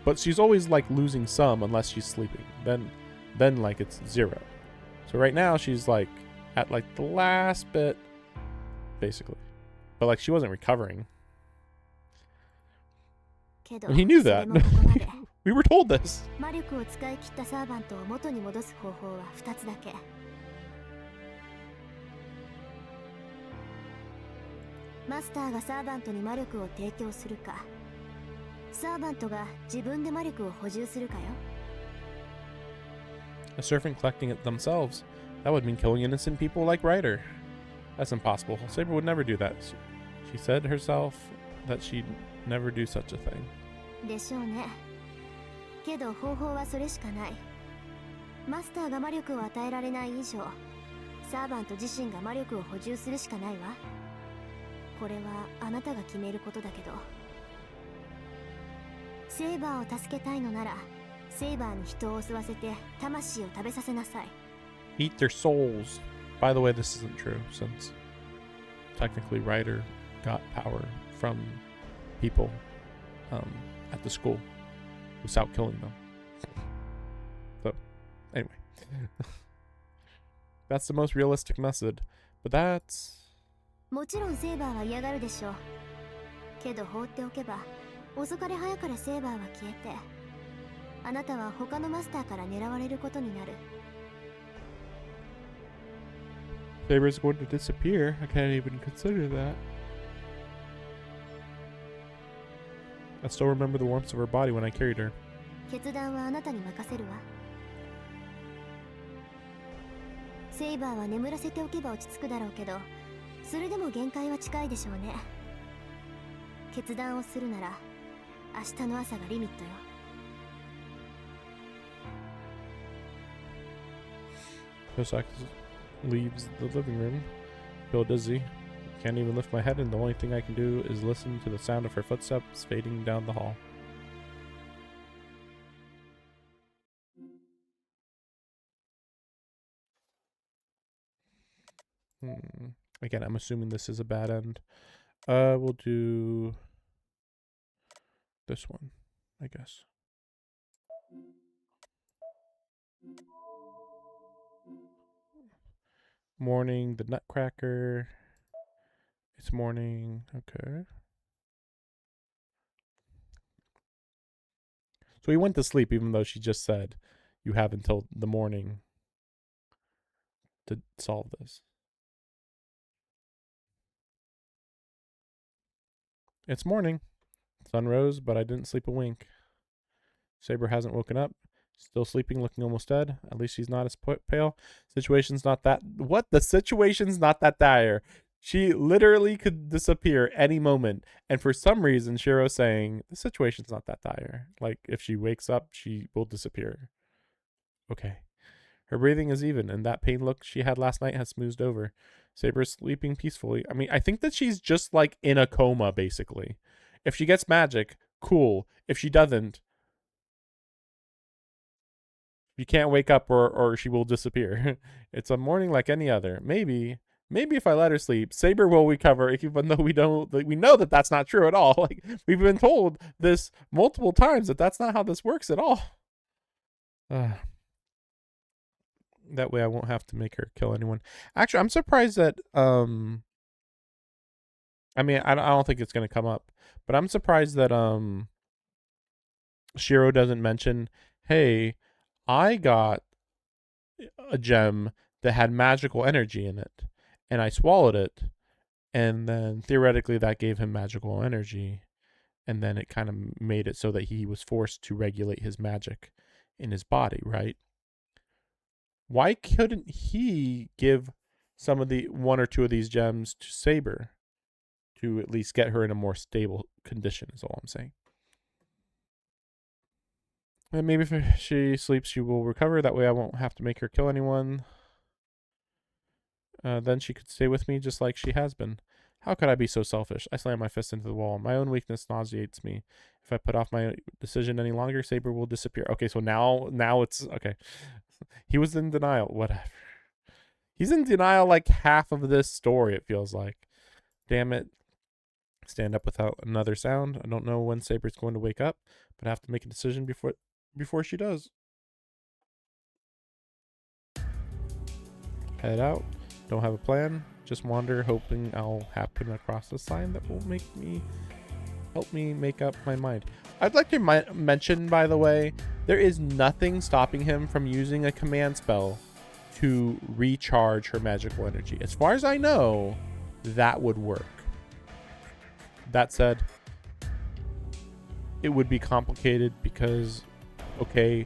But she's always like losing some unless she's sleeping. Then like it's zero. So right now she's like at like the last bit, basically. But like she wasn't recovering. けど And he knew それ that. もここまで。 We were told this. 魔力を使い切ったサーバントを元に戻す方法は2つだけ。マスターがサーバントに魔力を提供するか、サーバントが自分で魔力を補充するかよ。A servant collecting it themselves. That would mean killing innocent people like Ryder. That's impossible. Saber would never do that. She said herself that she'd never do such a thing. でしょうね。けど方法はそれしかない。マスターが魔力を与えられない以上、サーバント自身が魔力を補充するしかないわ。これはあなたが決めることだけど、セイバーを助けたいのならセイバーに人を襲わせて魂を食べさせなさい。 Eat their souls. By the way, this isn't true since technically Ryder got power from people at the school without killing them. So, anyway. That's the most realistic method. But that's... もちろんセイバーは嫌がるでしょう。けど放っておけば遅かれ早かれセイバーは消えて、あなたは他のマスターから狙われることになる。 Saber's going to disappear. I can't even consider that. I still remember the warmth of her body when I carried her. 決断はあなたに任せるわ。セイバーは眠らせておけば落ち着くだろうけど、それでも限界は近いでしょうね。決断をするなら明日の朝がリミットよ。 Kosak leaves the living room. Feel dizzy. Can't even lift my head, and the only thing I can do is listen to the sound of her footsteps fading down the hall. Again, I'm assuming this is a bad end. We'll do this one, I guess. Morning, the Nutcracker. It's morning. Okay. So he went to sleep even though she just said you have until the morning to solve this. It's morning. Sun rose, but I didn't sleep a wink. Saber hasn't woken up. Still sleeping, looking almost dead. At least she's not as pale. Situation's not that... What? The situation's not that dire. She literally could disappear any moment. And for some reason, Shiro's saying, the situation's not that dire. Like, if she wakes up, she will disappear. Okay. Her breathing is even, and that pain look she had last night has smoothed over. Saber's sleeping peacefully. I mean, I think that she's just, like, in a coma, basically. If she gets magic, cool. If she doesn't, you can't wake up or she will disappear. It's a morning like any other. Maybe if I let her sleep, Saber will recover, even though we know that that's not true at all. Like, we've been told this multiple times that that's not how this works at all. That way I won't have to make her kill anyone. Actually, I'm surprised that, I mean, I don't think it's going to come up, but I'm surprised that, Shiro doesn't mention, hey, I got a gem that had magical energy in it, and I swallowed it, and then theoretically that gave him magical energy, and then it kind of made it so that he was forced to regulate his magic in his body, right? Why couldn't he give some of the one or two of these gems to Saber to at least get her in a more stable condition, is all I'm saying. And maybe if she sleeps, she will recover. That way I won't have to make her kill anyone. Then she could stay with me just like she has been. How could I be so selfish? I slam my fist into the wall. My own weakness nauseates me. If I put off my decision any longer, Saber will disappear. Okay, so now it's... Okay. He was in denial. Whatever. He's in denial like half of this story, it feels like. Damn it. Stand up without another sound. I don't know when Saber's going to wake up, but I have to make a decision before she does. Head out. Don't have a plan. Just wander, hoping I'll happen across a sign that will help me make up my mind. I'd like to mention, by the way, there is nothing stopping him from using a command spell to recharge her magical energy. As far as I know, that would work. That said, it would be complicated because, okay,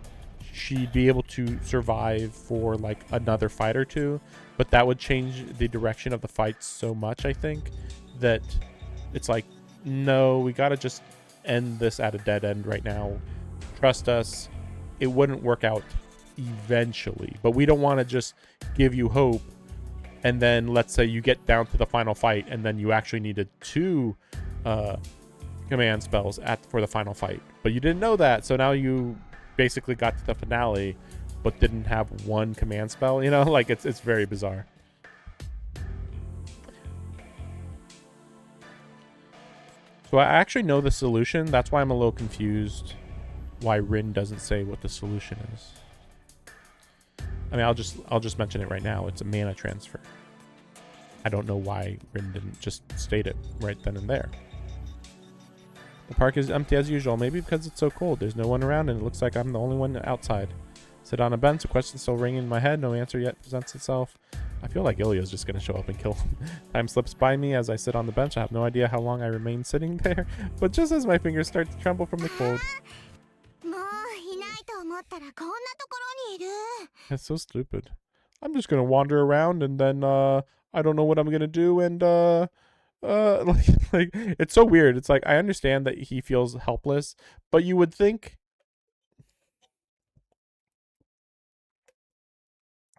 she'd be able to survive for like another fight or two, but that would change the direction of the fight so much, I think, that it's like, no, we gotta just end this at a dead end right now. trust us, it wouldn't work out eventually. But we don't want to just give you hope, and then let's say you get down to the final fight, and then you actually needed 2 command spells for the final fight. But you didn't know that, so now you basically got to the finale, but didn't have 1 command spell. You know, like it's very bizarre. So I actually know the solution. That's why I'm a little confused why Rin doesn't say what the solution is. I mean, I'll just mention it right now. It's a mana transfer. I don't know why Rin didn't just state it right then and there. The park is empty as usual, maybe because it's so cold. There's no one around and it looks like I'm the only one outside. Sit on a bench, a question still ringing in my head, no answer yet presents itself. I feel like Ilya's just going to show up and kill him. Time slips by me as I sit on the bench. I have no idea how long I remain sitting there, but just as my fingers start to tremble from the cold. もういないと思ったらこんなところにいる。 That's so stupid. I'm just going to wander around and then I don't know what I'm going to do, and like it's so weird. It's like I understand that he feels helpless, but you would think,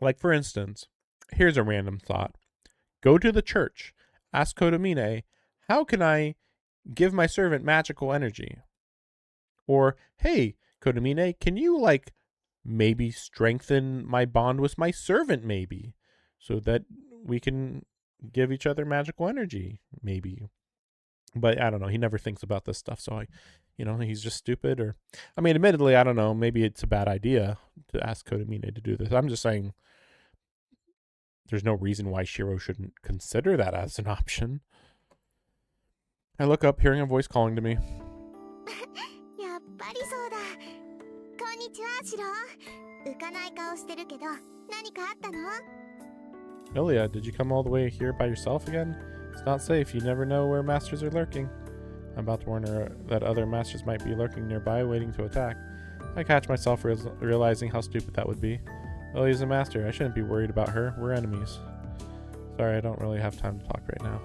like, for instance, here's a random thought. Go to the church. Ask Kodomine, how can I give my servant magical energy? Or, hey, Kodomine, can you, like, maybe strengthen my bond with my servant, maybe, so that we can give each other magical energy, maybe. But I don't know. He never thinks about this stuff. So he's just stupid. Or, I mean, admittedly, I don't know. Maybe it's a bad idea to ask Kodomine to do this. I'm just saying there's no reason why Shiro shouldn't consider that as an option. I look up, hearing a voice calling to me. やっぱりそうだ。こんにちは、シロ。浮かない顔してるけど、何かあったの？ Ilya, did you come all the way here by yourself again? It's not safe. You never know where masters are lurking. I'm about to warn her that other masters might be lurking nearby, waiting to attack. I catch myself realizing how stupid that would be. Ilya's a master. I shouldn't be worried about her. We're enemies. Sorry, I don't really have time to talk right now.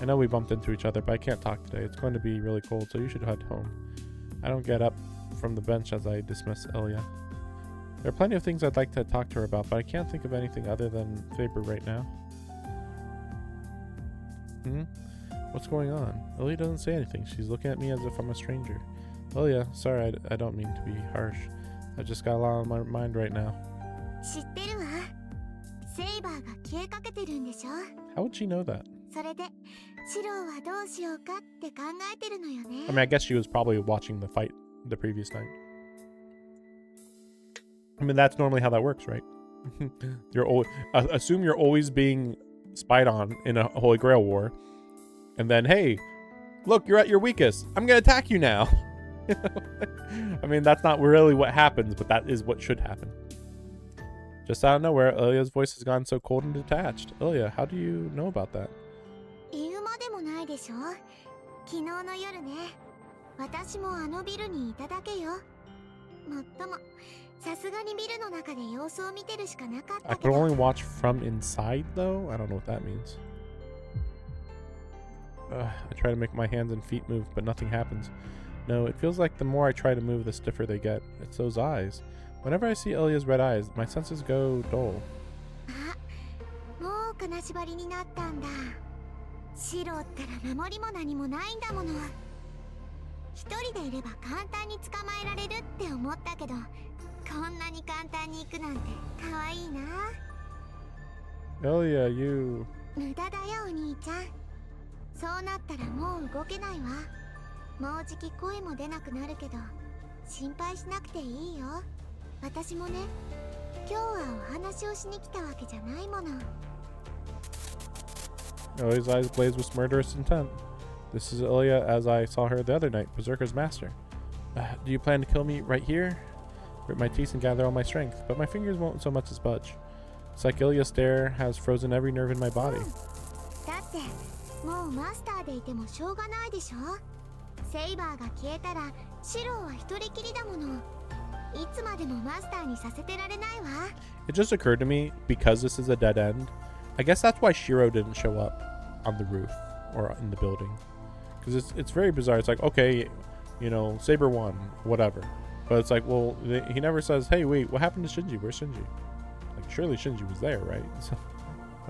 I know we bumped into each other, but I can't talk today. It's going to be really cold, so you should head home. I don't get up from the bench as I dismiss Ilya. There are plenty of things I'd like to talk to her about, but I can't think of anything other than Faber right now. What's going on? Ilya doesn't say anything. She's looking at me as if I'm a stranger. Ilya, sorry, I don't mean to be harsh. I just got a lot on my mind right now. 知ってるわ。セイバーが消えかけてるんでしょ。 How would she know that? それで、シロはどうしようかって考えてるのよね。 I mean, I guess she was probably watching the fight the previous night. I mean, that's normally how that works, right? Assume you're always being spied on in a Holy Grail war, and then, hey, look, you're at your weakest. I'm gonna attack you now. I mean, that's not really what happens, but that is what should happen. Just out of nowhere, Ilya's voice has gone so cold and detached. Ilya, how do you know about that? 言うまでもないでしょ。昨日の夜ね。私もあのビルにいただけよ。もっとも、さすがにビルの中で様子を見てるしかなかっ I たけ could ど。 only watch from inside, though? I don't know what that means. I try to make my hands and feet move, but nothing happens. No, it feels like the more I try to move, the stiffer they get. It's those eyes. Whenever I see Ilya's red eyes, my senses go dull. あ、もう金縛りになったんだ。シロったら守りも何もないんだもの。一人でいれば簡単に捕まえられるって思ったけど、こんなに簡単に行くなんて可愛いな。 Ilya, you... 無駄だよお兄ちゃん。そうなったらもう動けないわ。もうじき声も出なくなるけど、心配しなくていいよ。私もね、今日はお話をしに来たわけじゃないもの。 Ilya's eyes blaze with murderous intent. This is Ilya as I saw her the other night, Berserker's master. Do you plan to kill me right here? Grit my teeth and gather all my strength, but my fingers won't so much as budge. It's like Ilya's stare has frozen every nerve in my body. だってもうマスターでいてもしょうがないでしょ。セイバーが消えたらシローは一人きりだもの。いつまでもマスターにさせてられないわ。 It just occurred to me, because this is a dead end, I guess that's why Shiro didn't show up on the roof or in the building. Because it's very bizarre. It's like, okay, you know, Saber won, whatever. But it's like, well, he never says, hey, wait, what happened to Shinji? Where's Shinji? Like, surely Shinji was there, right? So,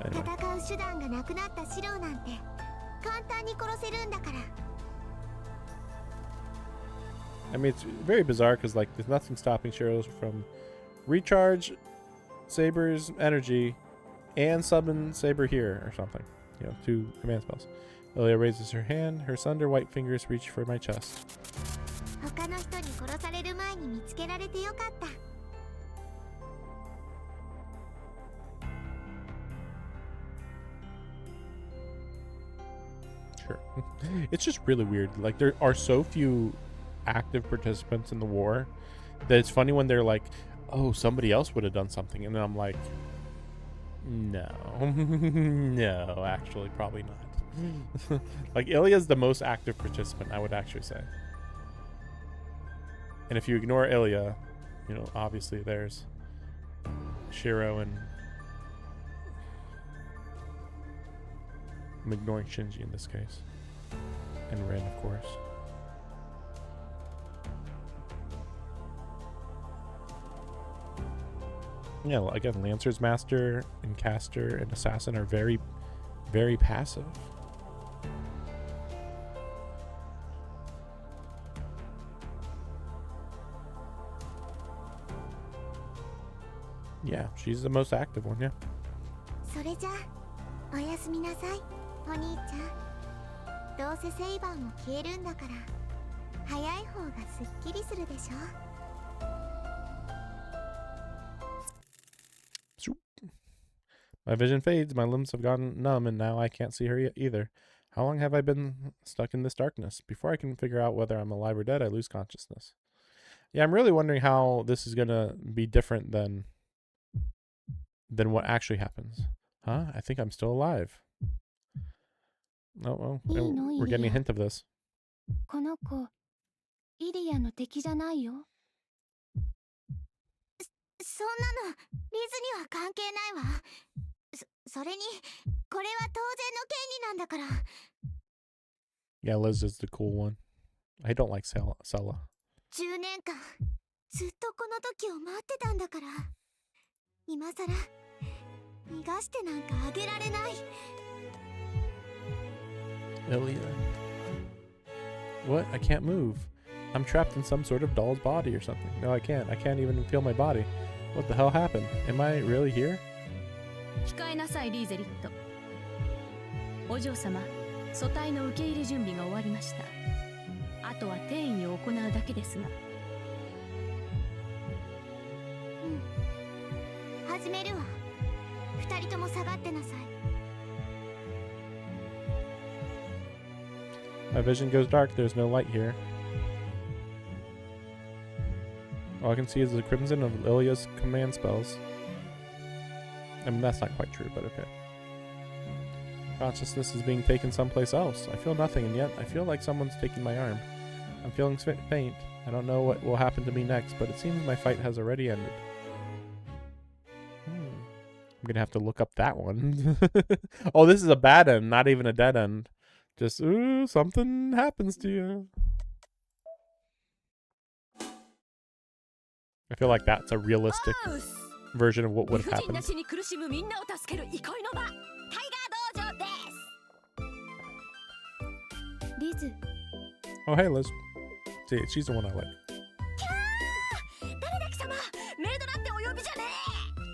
anyway. 戦う手段がなくなったシローなんて簡単に殺せるんだから。 I mean, it's very bizarre because, like, there's nothing stopping Shiro from recharge Saber's energy and summon Saber here or something. You know, 2 command spells. Ilya raises her hand. Her slender white fingers reach for my chest. 他の人に殺される前に見つけられてよかった。 Sure. It's just really weird. Like, there are so few active participants in the war that it's funny when they're like, oh, somebody else would have done something. And then I'm like, no. No, actually, probably not. Like, Ilya's the most active participant, I would actually say. And if you ignore Ilya, you know, obviously there's Shiro and... I'm ignoring Shinji in this case. And Rin, of course. Yeah, well, again, Lancer's Master and Caster and Assassin are very, very passive. Yeah, she's the most active one, yeah. それじゃあおやすみなさい、お兄ちゃん。どうせセイバーも消えるんだから早い方がすっきりするでしょ。 My vision fades, my limbs have gotten numb, and now I can't see her either. How long have I been stuck in this darkness? Before I can figure out whether I'm alive or dead, I lose consciousness. Yeah, I'm really wondering how this is gonna be different than what actually happens. Huh? I think I'm still alive. Oh, well, we're getting a hint of this. この子、イリアの敵じゃないよ。そんなのリズには関係ないわ。それにこれは当然の権利なんだから。 Yeah, Liz is the cool one. I don't like Sella. 10年間ずっとこの時を待ってたんだから。今さら逃がしてなんかあげられない。 Ilya. What? I can't move. I'm trapped in some sort of doll's body or something. No, I can't. I can't even feel my body. What the hell happened? Am I really here? 控えなさい、リーゼリット。お嬢様、組対の受け入れ準備が終わりました。あとは転移を行うだけですが。始めるわ。2人とも下がってなさい。 My vision goes dark. There's no light here. All I can see is the crimson of Ilya's command spells. I mean, that's not quite true, but okay. Consciousness is being taken someplace else. I feel nothing, and yet I feel like someone's taking my arm. I'm feeling faint. I don't know what will happen to me next, but it seems my fight has already ended. I'm gonna have to look up that one. Oh, this is a bad end, not even a dead end. Just, ooh, something happens to you. I feel like that's a realistic version of what would have happened. Oh, hey, Liz. See, she's the one I like.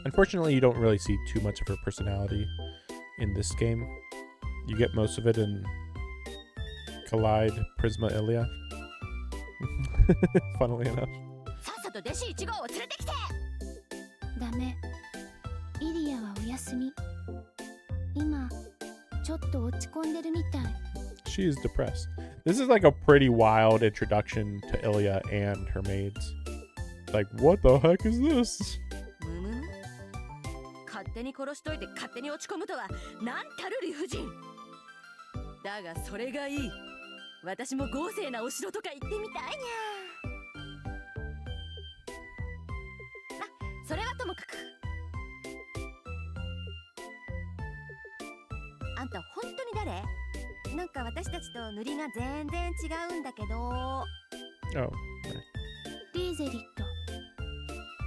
Unfortunately, you don't really see too much of her personality in this game. You get most of it in Collide, Prisma, Ilya. Funnily enough. ダメ。イリアはお休み。今ちょっと落ち込んでるみたい。 She is depressed. This is like a pretty wild introduction to Ilya and her maids. Like, what the heck is this? 勝手に殺しといて勝手に落ち込むとはなんたる理不尽。だがそれがいい。私も豪勢なお城とか行ってみたいにゃ。それはともかく。あんた本当に誰？なんか私たちと塗りが全然違うんだけど。Oh. リーリーゼリット、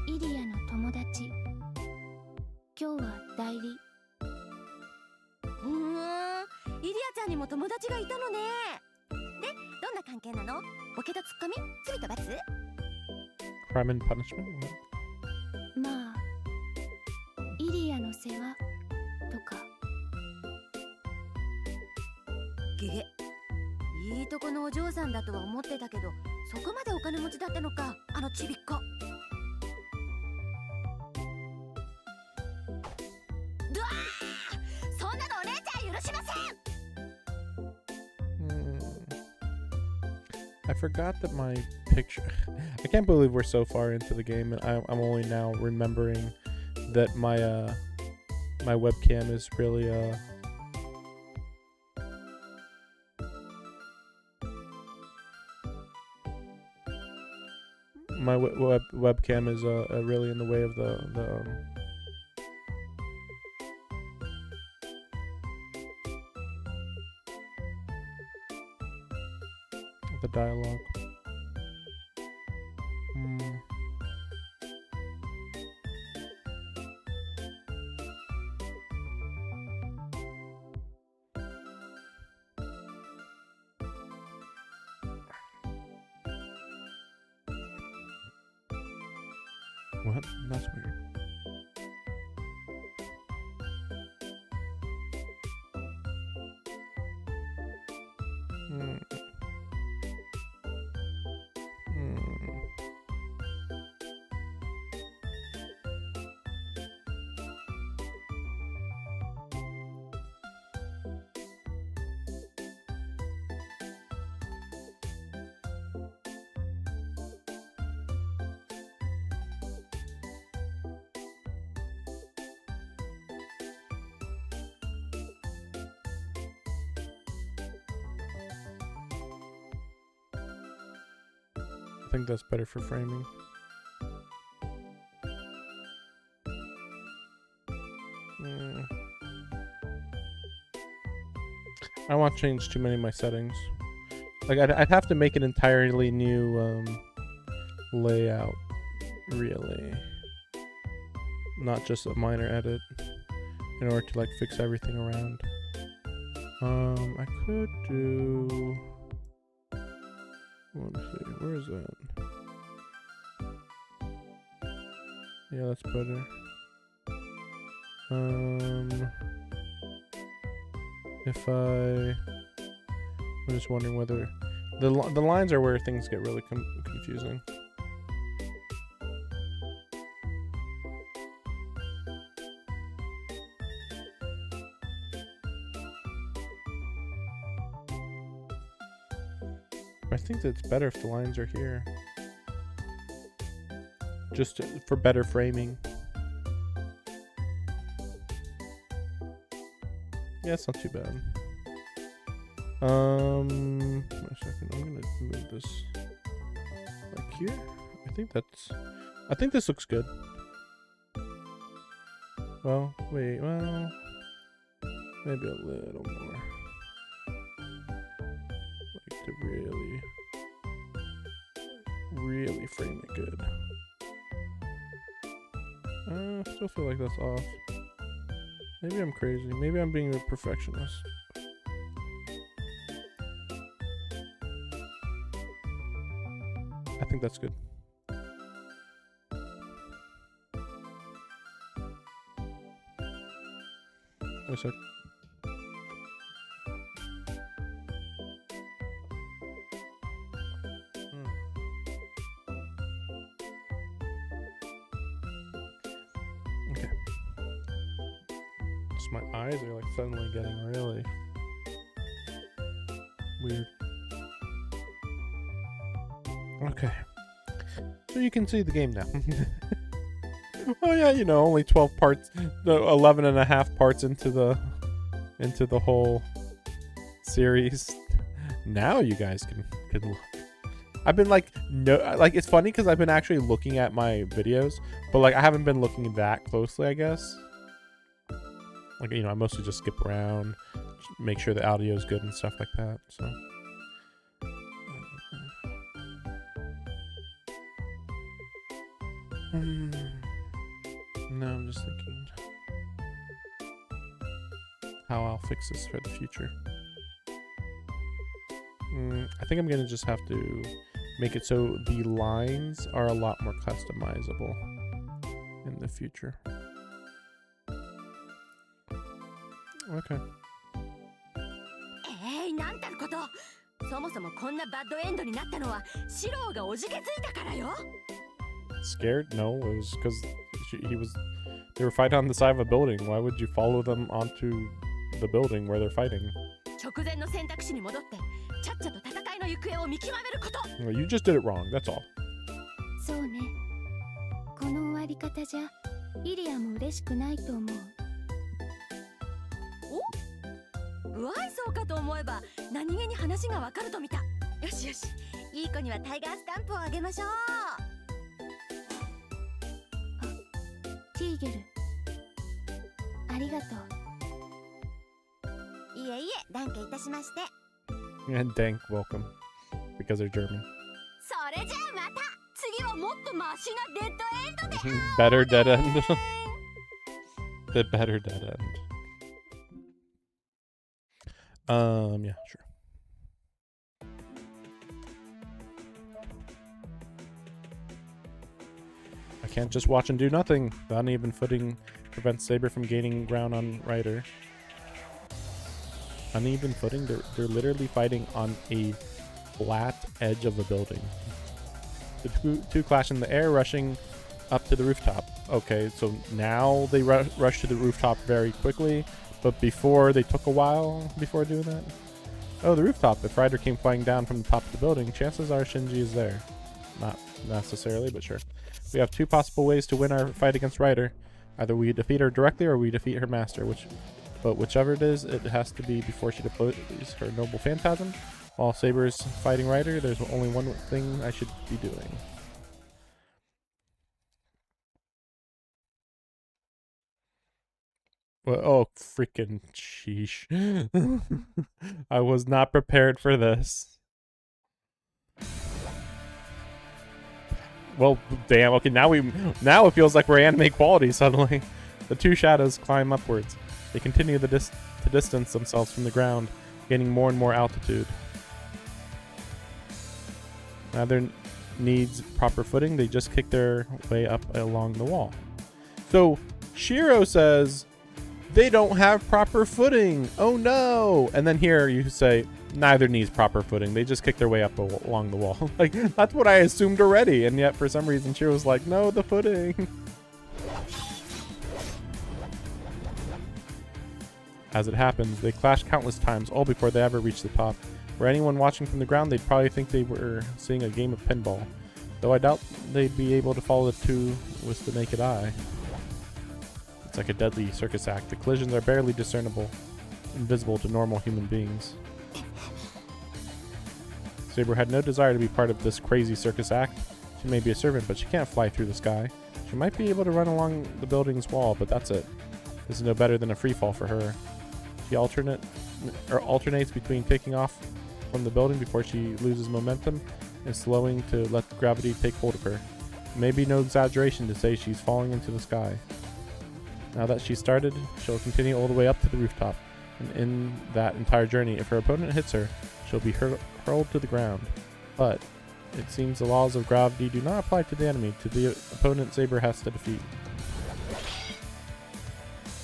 イリアの友達。今日は代理。イリアちゃんにも友達がいたのね。で、どんな関係なの？ボケとツッコミ？罪と罰？ Crime and punishment? What? まあイリアの世話とか。げへ、いいとこのお嬢さんだとは思ってたけど、そこまでお金持ちだったのか、あのちびっこ。うわー、そんなのお姉ちゃん許しません。I forgot that my picture. I can't believe we're so far into the game, and I'm only now remembering that my my webcam is really my webcam is really in the way of the dialogue. What? That's weird. I think that's better for framing. I don't want to change too many of my settings. Like I'd have to make an entirely new layout, really, not just a minor edit, in order to like fix everything around. I could do. Let's see, where is that? Yeah, that's better. If I'm just wondering whether the lines are where things get really confusing. I think that it's better if the lines are here. Just for better framing. Yeah, it's not too bad. Wait a second. I'm gonna move this like here. I think this looks good. Well, wait, well, maybe a little more. Like to really frame it good. I still feel like that's off. Maybe I'm crazy. Maybe I'm being a perfectionist. I think that's good. Wait a sec. Okay. Just my eyes are like suddenly getting really weird. Okay. So you can see the game now. Oh yeah, you know, only 12 parts, 11 and a half parts into the whole series. Now you guys can look. I've been like, it's funny because I've been actually looking at my videos, but like I haven't been looking that closely, I guess. Like, you know, I mostly just skip around, make sure the audio is good and stuff like that. So No, I'm just thinking how I'll fix this for the future. I think I'm gonna just have to make it so the lines are a lot more customizable in the future. Okay. なんたること。そもそもこんなバッドエンドになったのはシローがおじけづいたからよ。 Scared? No, it was because they were fighting on the side of a building. Why would you follow them onto the building where they're fighting? 直前の選択肢に戻ってちゃっちゃと戦いの行方を見極めること。 Well, you just did it wrong, that's all. そうね。この終わり方じゃイリアも嬉しくないと思う。不愛想かと思えば何気に話がわかると見た。よしよし、いい子にはタイガースタンプをあげましょう。ティーゲル、ありがとう。いえいえ、断言いたしまして。 And Dank, welcome. Because they're German. それじゃあまた次はもっとマシなデッドエンドで。 Better dead end. The better dead end. Yeah, sure. I can't just watch and do nothing. The uneven footing prevents Saber from gaining ground on Ryder. Uneven footing? They're literally fighting on a flat edge of a building. The two clash in the air, rushing up to the rooftop. Okay, so now they rush to the rooftop very quickly, but before they took a while before doing that. Oh, the rooftop. If Ryder came flying down from the top of the building, chances are Shinji is there. Not necessarily, but sure. We have two possible ways to win our fight against Ryder. Either we defeat her directly or we defeat her master, but whichever it is, it has to be before she deploys her noble phantasm. While Saber's fighting Ryder, there's only one thing I should be doing. Well, oh, freaking sheesh. I was not prepared for this. Well, damn. Okay, now it feels like we're anime quality suddenly. The two shadows climb upwards. They continue to distance themselves from the ground, gaining more and more altitude. Neither needs proper footing. They just kick their way up along the wall. So Shiro says they don't have proper footing. Oh no! And then here you say neither needs proper footing. They just kick their way up along the wall. Like, that's what I assumed already. And yet for some reason Shiro's like, no, the footing. As it happens, they clash countless times, all before they ever reach the top. For anyone watching from the ground, they'd probably think they were seeing a game of pinball. Though I doubt they'd be able to follow the two with the naked eye. It's like a deadly circus act. The collisions are barely discernible, invisible to normal human beings. Saber had no desire to be part of this crazy circus act. She may be a servant, but she can't fly through the sky. She might be able to run along the building's wall, but that's it. This is no better than a free fall for her. She alternates between taking off from the building before she loses momentum and slowing to let gravity take hold of her. It may be no exaggeration to say she's falling into the sky. Now that she's started, she'll continue all the way up to the rooftop, and in that entire journey, if her opponent hits her, she'll be hurled to the ground. But it seems the laws of gravity do not apply to the enemy. To the opponent, Saber has to defeat.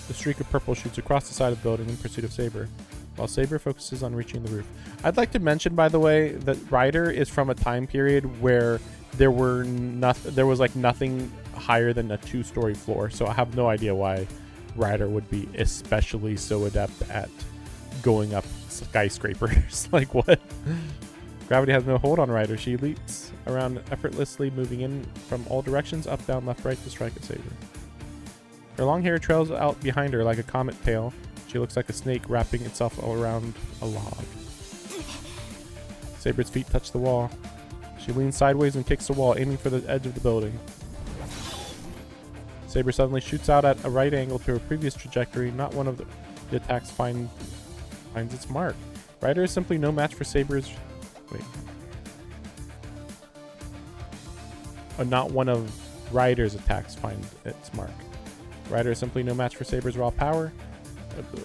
The streak of purple shoots across the side of the building in pursuit of Saber, while Saber focuses on reaching the roof. I'd like to mention, by the way, that Ryder is from a time period where there was like nothing higher than a 2-story floor, so I have no idea why Ryder would be especially so adept at going up skyscrapers. Like, what? Gravity has no hold on Ryder. She leaps around effortlessly, moving in from all directions, up, down, left, right, to strike at Saber. Her long hair trails out behind her like a comet tail. She looks like a snake wrapping itself around a log. Saber's feet touch the wall. She leans sideways and kicks the wall, aiming for the edge of the building. Saber suddenly shoots out at a right angle to her previous trajectory. Not one of the attacks finds its mark. Ryder is simply no match for Saber's... Wait. Not one of Ryder's attacks find its mark. Ryder is simply no match for Saber's raw power.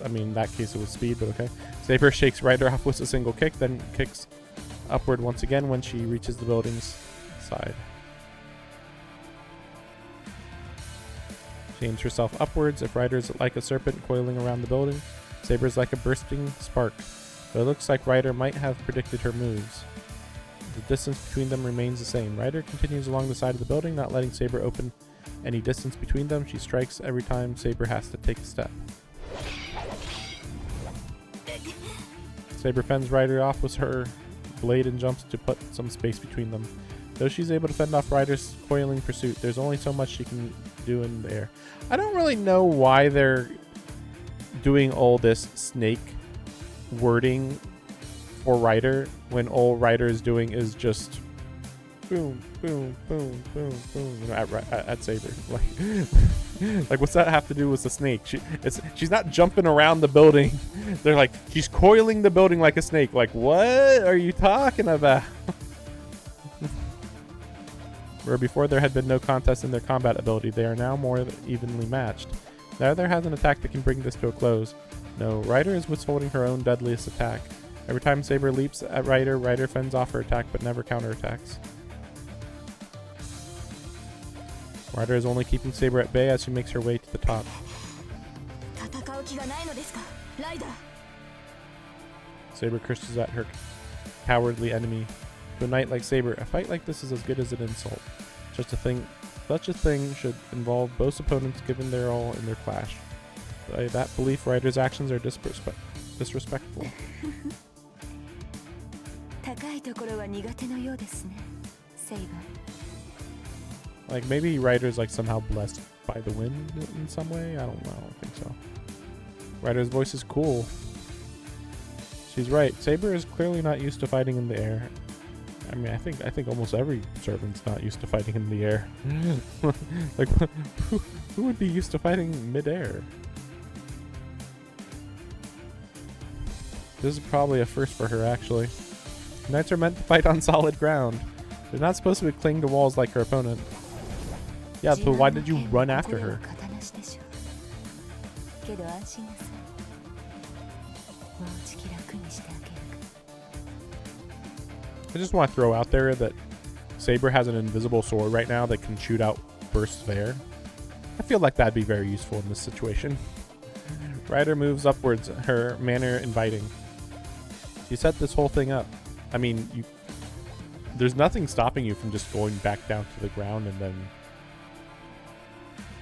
I mean, in that case it was speed, but okay. Saber shakes Ryder off with a single kick, then kicks upward once again when she reaches the building's side. She aims herself upwards. If Ryder's like a serpent coiling around the building, Saber's like a bursting spark. But it looks like Ryder might have predicted her moves. The distance between them remains the same. Ryder continues along the side of the building, not letting Saber open any distance between them. She strikes every time Saber has to take a step. Saber fends Ryder off with her blade and jumps to put some space between them. Though she's able to fend off Ryder's coiling pursuit, there's only so much she can do in the air. I don't really know why they're doing all this snake wording for Ryder when all Ryder is doing is just boom, boom, boom, boom, boom, you know, at Saber. Like what's that have to do with the snake? She's not jumping around the building. They're like, she's coiling the building like a snake. Like, what are you talking about? Where before there had been no contest in their combat ability, they are now more evenly matched. Neither has an attack that can bring this to a close. No, Ryder is withholding her own deadliest attack. Every time Saber leaps at Ryder, Ryder fends off her attack but never counterattacks. Ryder is only keeping Saber at bay as she makes her way to the top. 戦う気がないのですか、ライダー。 Saber curses at her cowardly enemy. To a knight like Saber, a fight like this is as good as an insult. Such a thing should involve both opponents given their all in their clash. By that belief, Ryder's actions are disrespectful. 高いところは苦手のようですね、セイバー。 Like maybe Ryder's like somehow blessed by the wind in some way. I don't know. I don't think so. Ryder's voice is cool. She's right. Saber is clearly not used to fighting in the air. I mean, I think almost every servant's not used to fighting in the air. Like, who would be used to fighting mid-air? This is probably a first for her, actually. Knights are meant to fight on solid ground. They're not supposed to cling to walls like her opponent. Yeah, but why did you run after her? けど安心なさい。もうじき楽にしてあげる。 I just want to throw out there that Saber has an invisible sword right now that can shoot out bursts of air. I feel like that'd be very useful in this situation. Ryder moves upwards, her manner inviting. She set this whole thing up. I mean, there's nothing stopping you from just going back down to the ground and then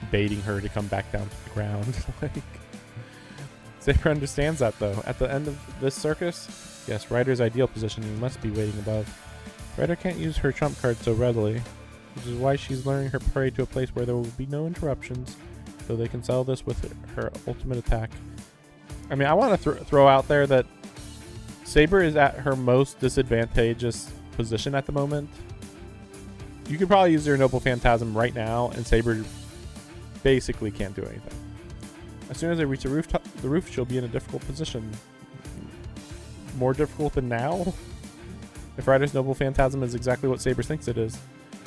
baiting her to come back down to the ground. Like, Saber understands that though. At the end of this circus, yes, Ryder's ideal positioning must be waiting above. Ryder can't use her trump card so readily, which is why she's luring her prey to a place where there will be no interruptions, so they can settle this with her ultimate attack. I mean, I want to throw out there that Saber is at her most disadvantageous position at the moment. You could probably use your Noble Phantasm right now, and Saber basically can't do anything. As soon as they reach the roof, she'll be in a difficult position. More difficult than now? If Ryder's Noble Phantasm is exactly what Saber thinks it is,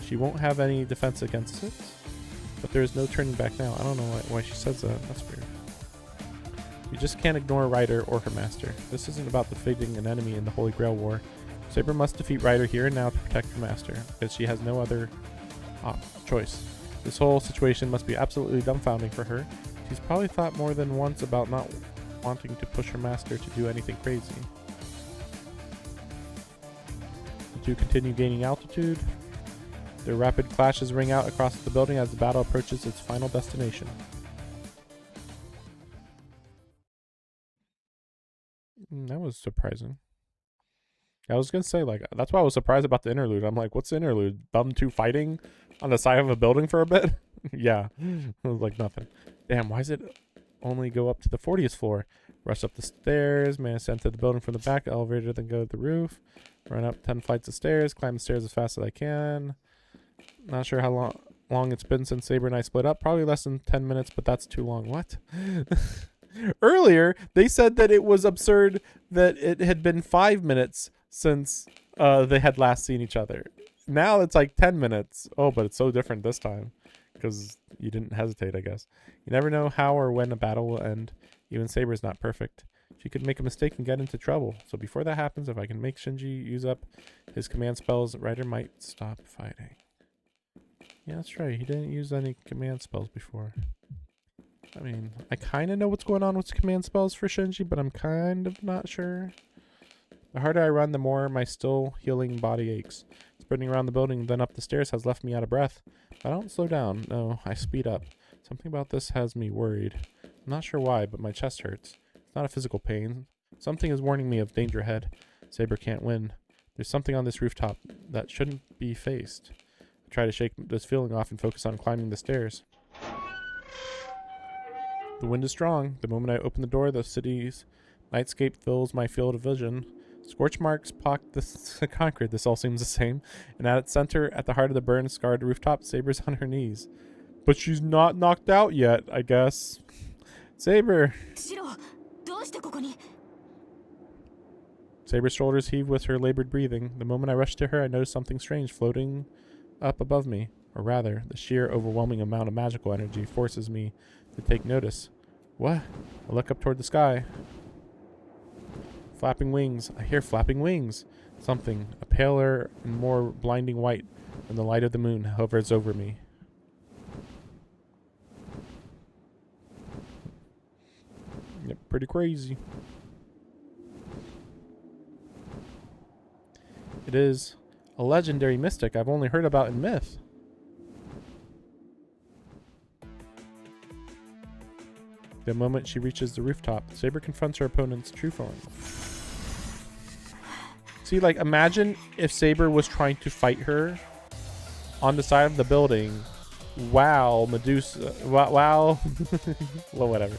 she won't have any defense against it. But there's no turning back now. I don't know why she says that. That's weird. You just can't ignore Ryder or her master. This isn't about defeating an enemy in the Holy Grail War. Saber must defeat Ryder here and now to protect her master, because she has no other choice. This whole situation must be absolutely dumbfounding for her. She's probably thought more than once about not wanting to push her master to do anything crazy. The two continue gaining altitude. Their rapid clashes ring out across the building as the battle approaches its final destination. That was surprising. I was gonna say, like, that's why I was surprised about the interlude. I'm like, what's the interlude? Bum 2 fighting on the side of a building for a bit? Yeah. It was like nothing. Damn, why does it only go up to the 40th floor? Rush up the stairs, man ascend to the building from the back, elevator, then go to the roof. Run up 10 flights of stairs, climb the stairs as fast as I can. Not sure how long it's been since Saber and I split up. Probably less than 10 minutes, but that's too long. What? Earlier, they said that it was absurd that it had been 5 minutes since they had last seen each other. now it's like 10 minutes. Oh, but it's so different this time because you didn't hesitate, I guess. You never know how or when a battle will end. Even Saber's not perfect. She could make a mistake and get into trouble. So before that happens, if I can make Shinji use up his command spells, Ryder might stop fighting. Yeah, that's right. He didn't use any command spells before. I mean, I kind of know what's going on with command spells for Shinji, but I'm kind of not sure. The harder I run, the more my still healing body aches. Sprinting around the building, then up the stairs has left me out of breath. I don't slow down. No, I speed up. Something about this has me worried. I'm not sure why, but my chest hurts. It's not a physical pain. Something is warning me of danger ahead. Saber can't win. There's something on this rooftop that shouldn't be faced. I try to shake this feeling off and focus on climbing the stairs. The wind is strong. The moment I open the door, the city's nightscape fills my field of vision. Scorch marks pock the concrete. This all seems the same. And at its center, at the heart of the burn-scarred rooftop, Saber's on her knees. But she's not knocked out yet, I guess. Saber! シロ、どうしてここに？ Saber's shoulders heave with her labored breathing. The moment I rush to her, I notice something strange floating up above me. Or rather, the sheer overwhelming amount of magical energy forces me to take notice. What? I look up toward the sky. Flapping wings. I hear flapping wings. Something, a paler and more blinding white than the light of the moon, hovers over me. Yep, pretty crazy. It is a legendary mystic I've only heard about in myth. The moment she reaches the rooftop, Saber confronts her opponent's true form. See, like, imagine if Saber was trying to fight her on the side of the building while Medusa, while well, whatever,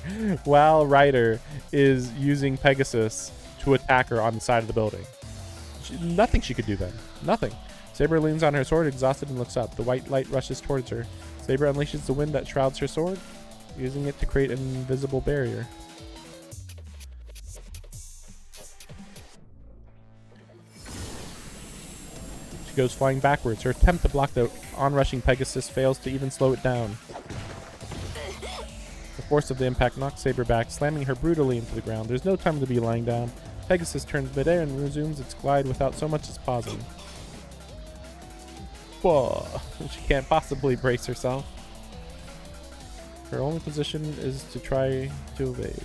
while Ryder is using Pegasus to attack her on the side of the building. Nothing she could do then. Nothing. Saber leans on her sword, exhausted, and looks up. The white light rushes towards her. Saber unleashes the wind that shrouds her sword, using it to create an invisible barrier. She goes flying backwards. Her attempt to block the onrushing Pegasus fails to even slow it down. The force of the impact knocks Saber back, slamming her brutally into the ground. There's no time to be lying down. Pegasus turns midair and resumes its glide without so much as pausing. Whoa, she can't possibly brace herself. Her only position is to try to evade.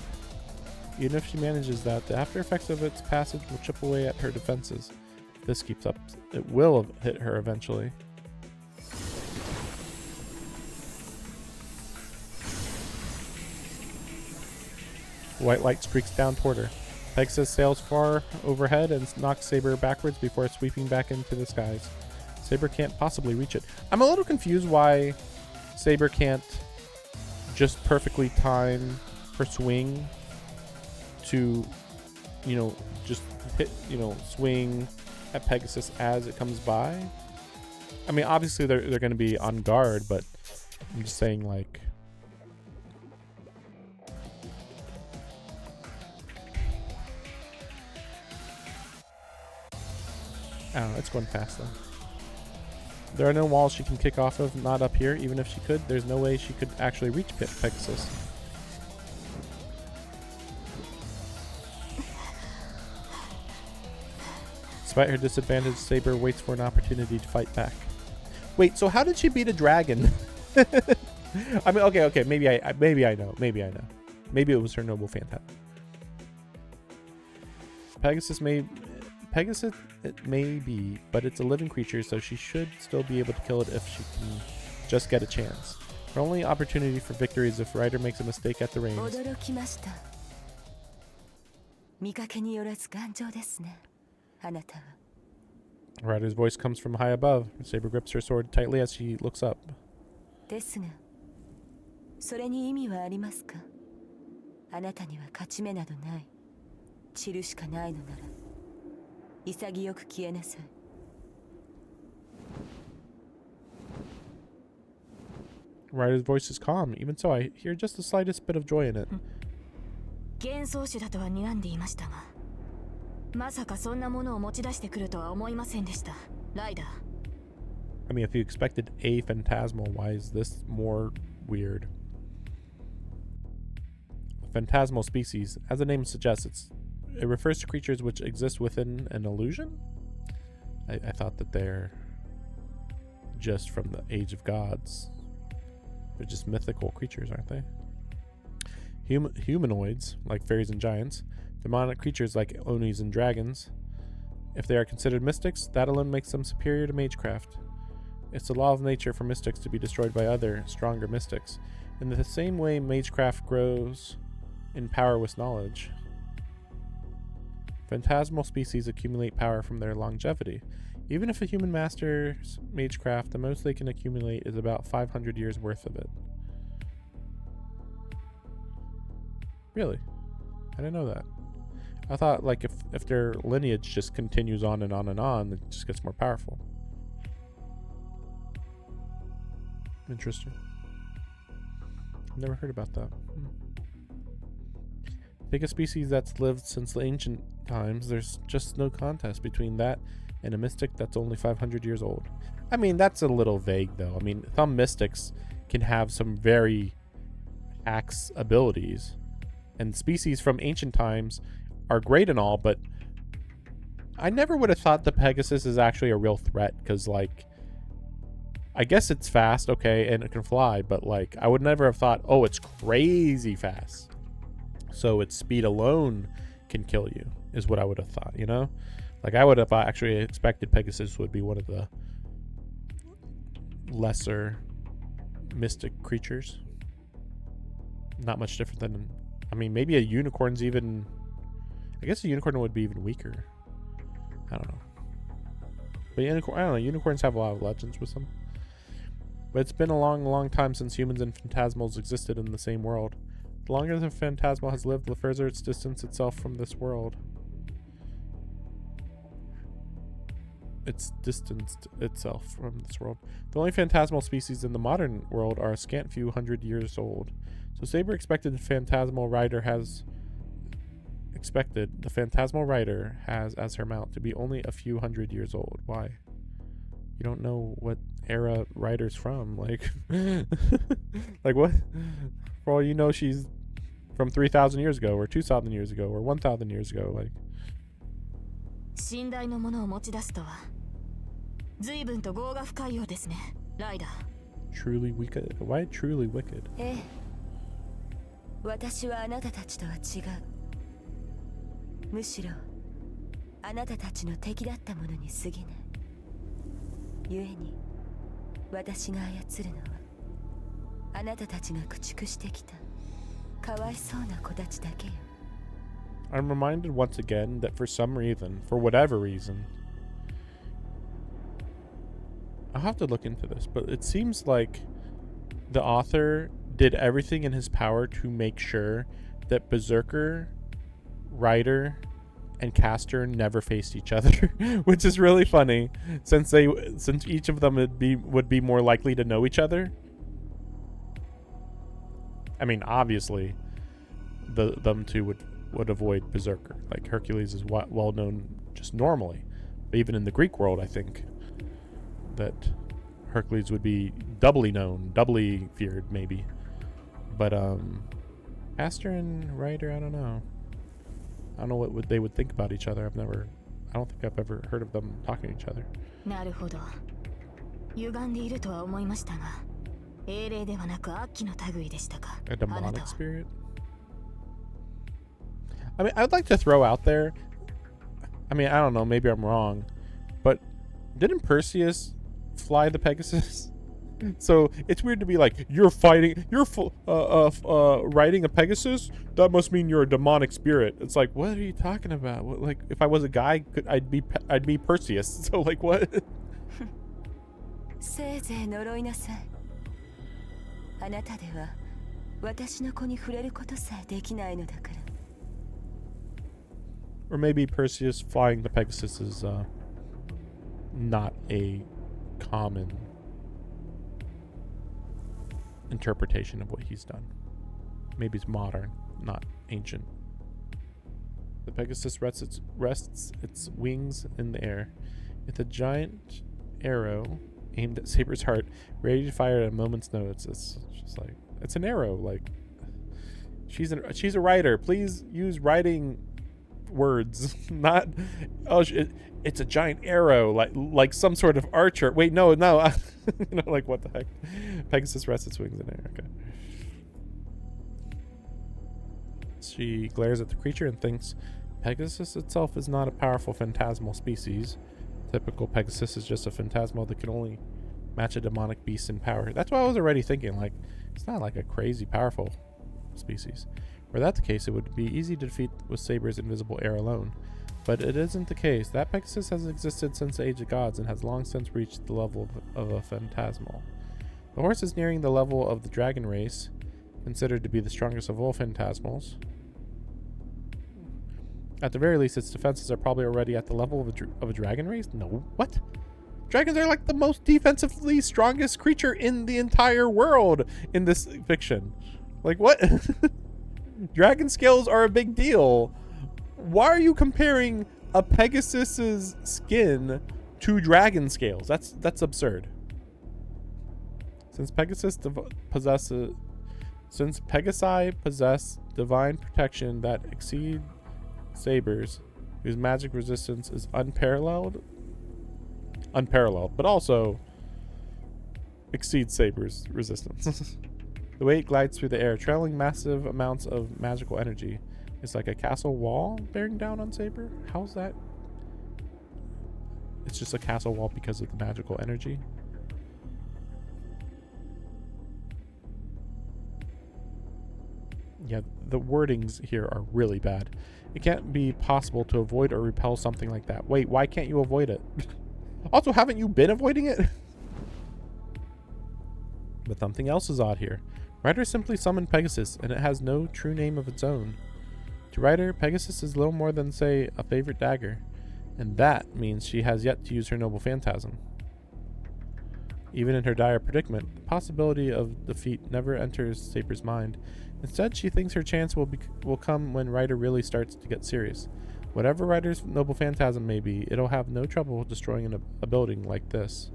Even if she manages that, the after effects of its passage will chip away at her defenses. If this keeps up, it will hit her eventually. White light streaks down toward her. Pegasus sails far overhead and knocks Saber backwards before sweeping back into the skies. Saber can't possibly reach it. I'm a little confused why Saber can't just perfectly time her swing to, you know, just hit, you know, swing at Pegasus as it comes by. I mean, obviously they're going to be on guard, but I'm just saying, like, I don't know, it's going fast though. There are no walls she can kick off of, not up here. Even if she could, there's no way she could actually reach Pegasus. Despite her disadvantage, Saber waits for an opportunity to fight back. Wait, so how did she beat a dragon? I mean, okay, maybe I know. Maybe it was her noble phantom. Pegasus, it may be, but it's a living creature, so she should still be able to kill it if she can just get a chance. Her only opportunity for victory is if Ryder makes a mistake at the reins. 驚きました。見かけによらず頑丈ですね。あなたは。Ryder's voice comes from high above. Saber grips her sword tightly as she looks up. ですが、それに意味はありますか？あなたには勝ち目などない。散るしかないのなら、潔く消えなさい。Ryder's voice is calm. Even so, I hear just the slightest bit of joy in it. 幻想種だとは睨んでいましたが、まさかそんなものを持ち出してくるとは思いませんでした。ライダー、I mean, if you expected a phantasmal, why is this more weird? Phantasmal species, as the name suggests, it refers to creatures which exist within an illusion? I thought that they're just from the age of gods. They're just mythical creatures, aren't they? Humanoids, like fairies and giants, demonic creatures like onis and dragons. If they are considered mystics, that alone makes them superior to magecraft. It's the law of nature for mystics to be destroyed by other, stronger mystics. In the same way magecraft grows in power with knowledge. Phantasmal species accumulate power from their longevity. Even if a human masters magecraft, the most they can accumulate is about 500 years worth of it. Really? I didn't know that. I thought like if their lineage just continues on and on and on, it just gets more powerful. Interesting. I've never heard about that. Take a species that's lived since the ancient times, there's just no contest between that and a mystic that's only 500 years old. I mean, that's a little vague though. I mean, some mystics can have some very axe abilities, and species from ancient times are great and all, but I never would have thought the Pegasus is actually a real threat, because like, I guess it's fast, okay, and it can fly, but like, I would never have thought, oh, it's crazy fast, so its speed alone can kill you, is what I would have thought, you know? Like, I would have actually expected Pegasus would be one of the lesser mystic creatures. Not much different than, I mean, maybe a unicorn's even, I guess a unicorn would be even weaker. I don't know. But I don't know, unicorns have a lot of legends with them. But it's been a long, long time since humans and phantasmals existed in the same world. The longer the phantasmal has lived, the further it's distanced itself from this world. It's distanced itself from this world. The only phantasmal species in the modern world are a scant few hundred years old. So Saber expected the Phantasmal Rider has as her mount to be only a few hundred years old. Why? You don't know what era Rider's from. Like, like what? For all you know, she's from 3,000 years ago, or 2,000 years ago, or 1,000 years ago. Like, 信頼のものを持ち出すとは随分と業が深いようですね、ライダー。 truly wicked. Why truly wicked? ええ、私はあなたたちとは違う。むしろあなたたちの敵だったものに過ぎない。故に私が操るのはあなたたちが駆逐してきたかわいそうな子たちだけよ。 I'm reminded once again that for some reason, for whatever reason, I'll have to look into this, but it seems like the author did everything in his power to make sure that Berserker, Rider, and Caster never faced each other, which is really funny, since each of them would be more likely to know each other. I mean, obviously, them two would avoid Berserker. Like, Hercules is well known just normally, but even in the Greek world, I think that Hercules would be doubly known, doubly feared, maybe. But Caster and Rider, I don't know. I don't know what they would think about each other. I don't think I've ever heard of them talking to each other. なるほど。歪んでいるとは思いましたが、英霊ではなく悪鬼の類でしたか。 A あなた demonic は。 spirit? I mean, I'd like to throw out there, I mean, I don't know, maybe I'm wrong, but didn't Perseus fly the Pegasus? So it's weird to be like, you're riding a Pegasus? That must mean you're a demonic spirit. It's like, what are you talking about? What, like, if I was a guy, I'd be Perseus. So like, what? せいぜい呪いなさい。あなたでは私の子に触れることさえできないのだから。 Or maybe Perseus flying the Pegasus is not a common interpretation of what he's done. Maybe it's modern, not ancient. The Pegasus rests its wings in the air. It's a giant arrow aimed at Saber's heart, ready to fire at a moment's notice. It's just like, it's an arrow. Like, she's a writer. Please use writing words, not it's a giant arrow, like some sort of archer. Wait, no. Like, what the heck? Pegasus rests its wings in air. Okay. She glares at the creature and thinks, Pegasus itself is not a powerful phantasmal species. Typical Pegasus is just a phantasmal that can only match a demonic beast in power. That's what I was already thinking. Like, it's not like a crazy powerful species. Were that the case, it would be easy to defeat with Saber's invisible air alone. But it isn't the case. That Pegasus has existed since the Age of Gods and has long since reached the level of a phantasmal. The horse is nearing the level of the dragon race, considered to be the strongest of all phantasmals. At the very least, its defenses are probably already at the level of a dragon race? No. What? Dragons are like the most defensively strongest creature in the entire world in this fiction. Like, what? Dragon scales are a big deal. Why are you comparing a Pegasus's skin to dragon scales? That's absurd. Since Pegasi possess divine protection that exceed Sabers, whose magic resistance is unparalleled, but also exceeds Saber's resistance. The way it glides through the air, trailing massive amounts of magical energy. It's like a castle wall bearing down on Saber. How's that? It's just a castle wall because of the magical energy. Yeah, the wordings here are really bad. It can't be possible to avoid or repel something like that. Wait, why can't you avoid it? Also, haven't you been avoiding it? But something else is odd here. Ryder simply summoned Pegasus, and it has no true name of its own. To Ryder, Pegasus is little more than, say, a favorite dagger. And that means she has yet to use her noble phantasm. Even in her dire predicament, the possibility of defeat never enters Saber's mind. Instead, she thinks her chance will come when Ryder really starts to get serious. Whatever Ryder's noble phantasm may be, it'll have no trouble destroying a building like this.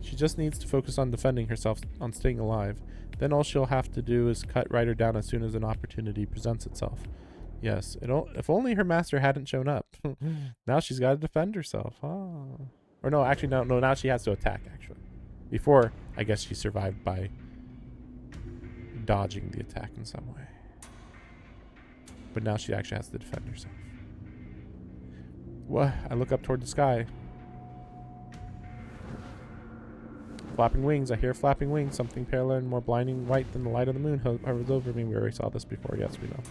She just needs to focus on defending herself, on staying alive. Then all she'll have to do is cut Ryder down as soon as an opportunity presents itself. Yes, if only her master hadn't shown up. Now she's got to defend herself. Oh. Or no, actually, no, now she has to attack, actually. Before, I guess she survived by dodging the attack in some way. But now she actually has to defend herself. What? I look up toward the sky. Flapping wings. I hear flapping wings. Something paler and more blinding white than the light of the moon hovers over me. We already saw this before. Yes, we know.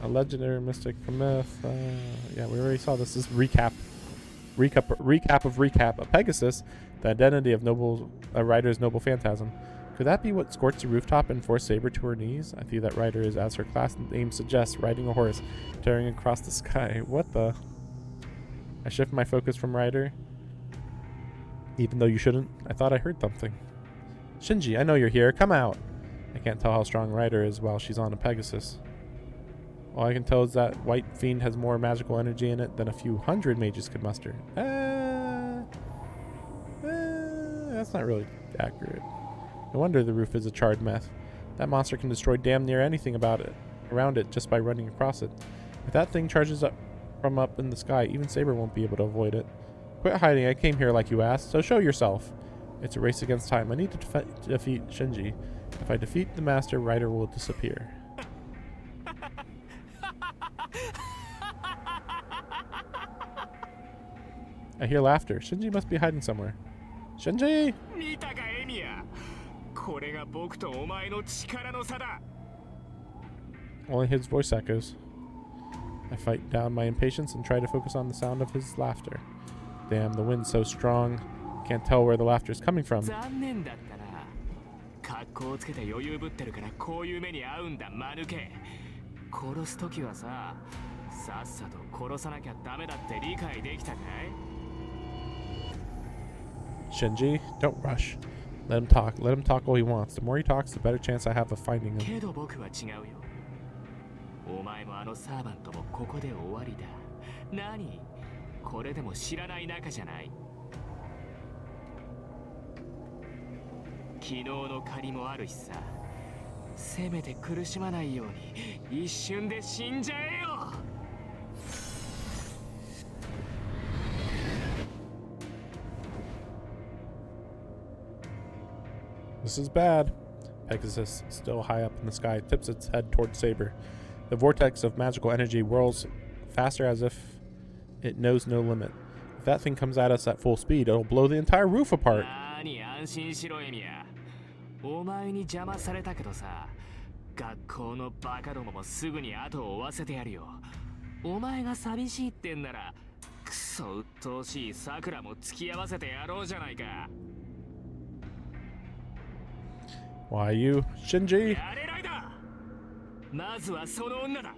A legendary mystic from myth. Yeah, we already saw this. This recap of recap. A Pegasus, the identity of Ryder's noble phantasm. Could that be what scorched the rooftop and forced Saber to her knees? I see that Ryder is, as her class name suggests, riding a horse, tearing across the sky. What the? I shift my focus from Ryder. Even though you shouldn't. I thought I heard something. Shinji, I know you're here. Come out. I can't tell how strong Ryder is while she's on a Pegasus. All I can tell is that White Fiend has more magical energy in it than a few hundred mages could muster. That's not really accurate. No wonder the roof is a charred mess. That monster can destroy damn near anything around it just by running across it. If that thing charges up from up in the sky, even Saber won't be able to avoid it. Quit hiding. I came here like you asked, so show yourself. It's a race against time. I need to defeat Shinji. If I defeat the master, Ryder will disappear. I hear laughter. Shinji must be hiding somewhere. Shinji! Only his voice echoes. I fight down my impatience and try to focus on the sound of his laughter. Damn, the wind's so strong. Can't tell where the laughter is coming from. Shinji, don't rush. Let him talk. Let him talk all he wants. The more he talks, the better chance I have of finding him. 昨日の借りもあるしさ。せめて苦しまないように一瞬で死んじゃえよ。 This is bad. Pegasus, still high up in the sky, tips its head toward Saber. The vortex of magical energy whirls faster as if it knows no limit. If that thing comes at us at full speed, it'll blow the entire roof apart. 何安心しろエミヤ。お前に邪魔されたけどさ、学校のバカどももすぐに後を追わせてやるよ。お前が寂しいってんなら、クソ鬱陶しいさくらも付き合わせてやろうじゃないか。 Why you, Shinji? やれないだ。まずはその女だ。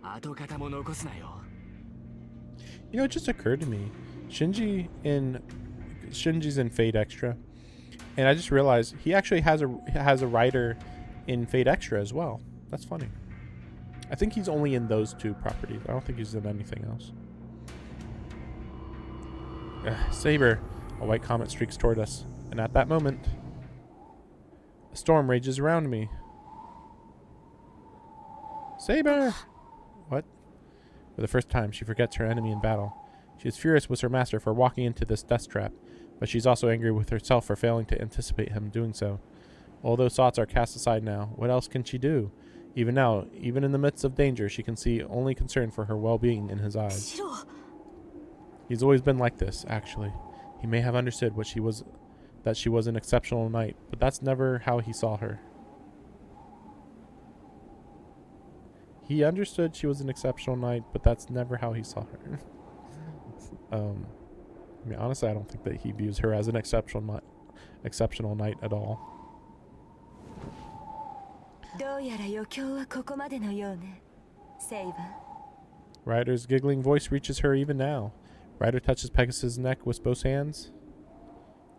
跡形も残すなよ。 You know, it just occurred to me. Shinji's in Fate Extra, and I just realized he actually has a writer in Fate Extra as well. That's funny. I think he's only in those two properties. I don't think he's in anything else. Saber, a white comet streaks toward us, and at that moment, a storm rages around me. Saber! What? For the first time, she forgets her enemy in battle. She is furious with her master for walking into this death trap, but she's also angry with herself for failing to anticipate him doing so. All those thoughts are cast aside now. What else can she do? Even now, even in the midst of danger, she can see only concern for her well-being in his eyes. He's always been like this, actually. He may have understood that she was an exceptional knight, but that's never how he saw her. He understood she was an exceptional knight, but that's never how he saw her. I mean, honestly, I don't think that he views her as an exceptional knight at all. どうやら余興はここまでのようね、セイバー。 Ryder's giggling voice reaches her even now. Ryder touches Pegasus' neck with both hands,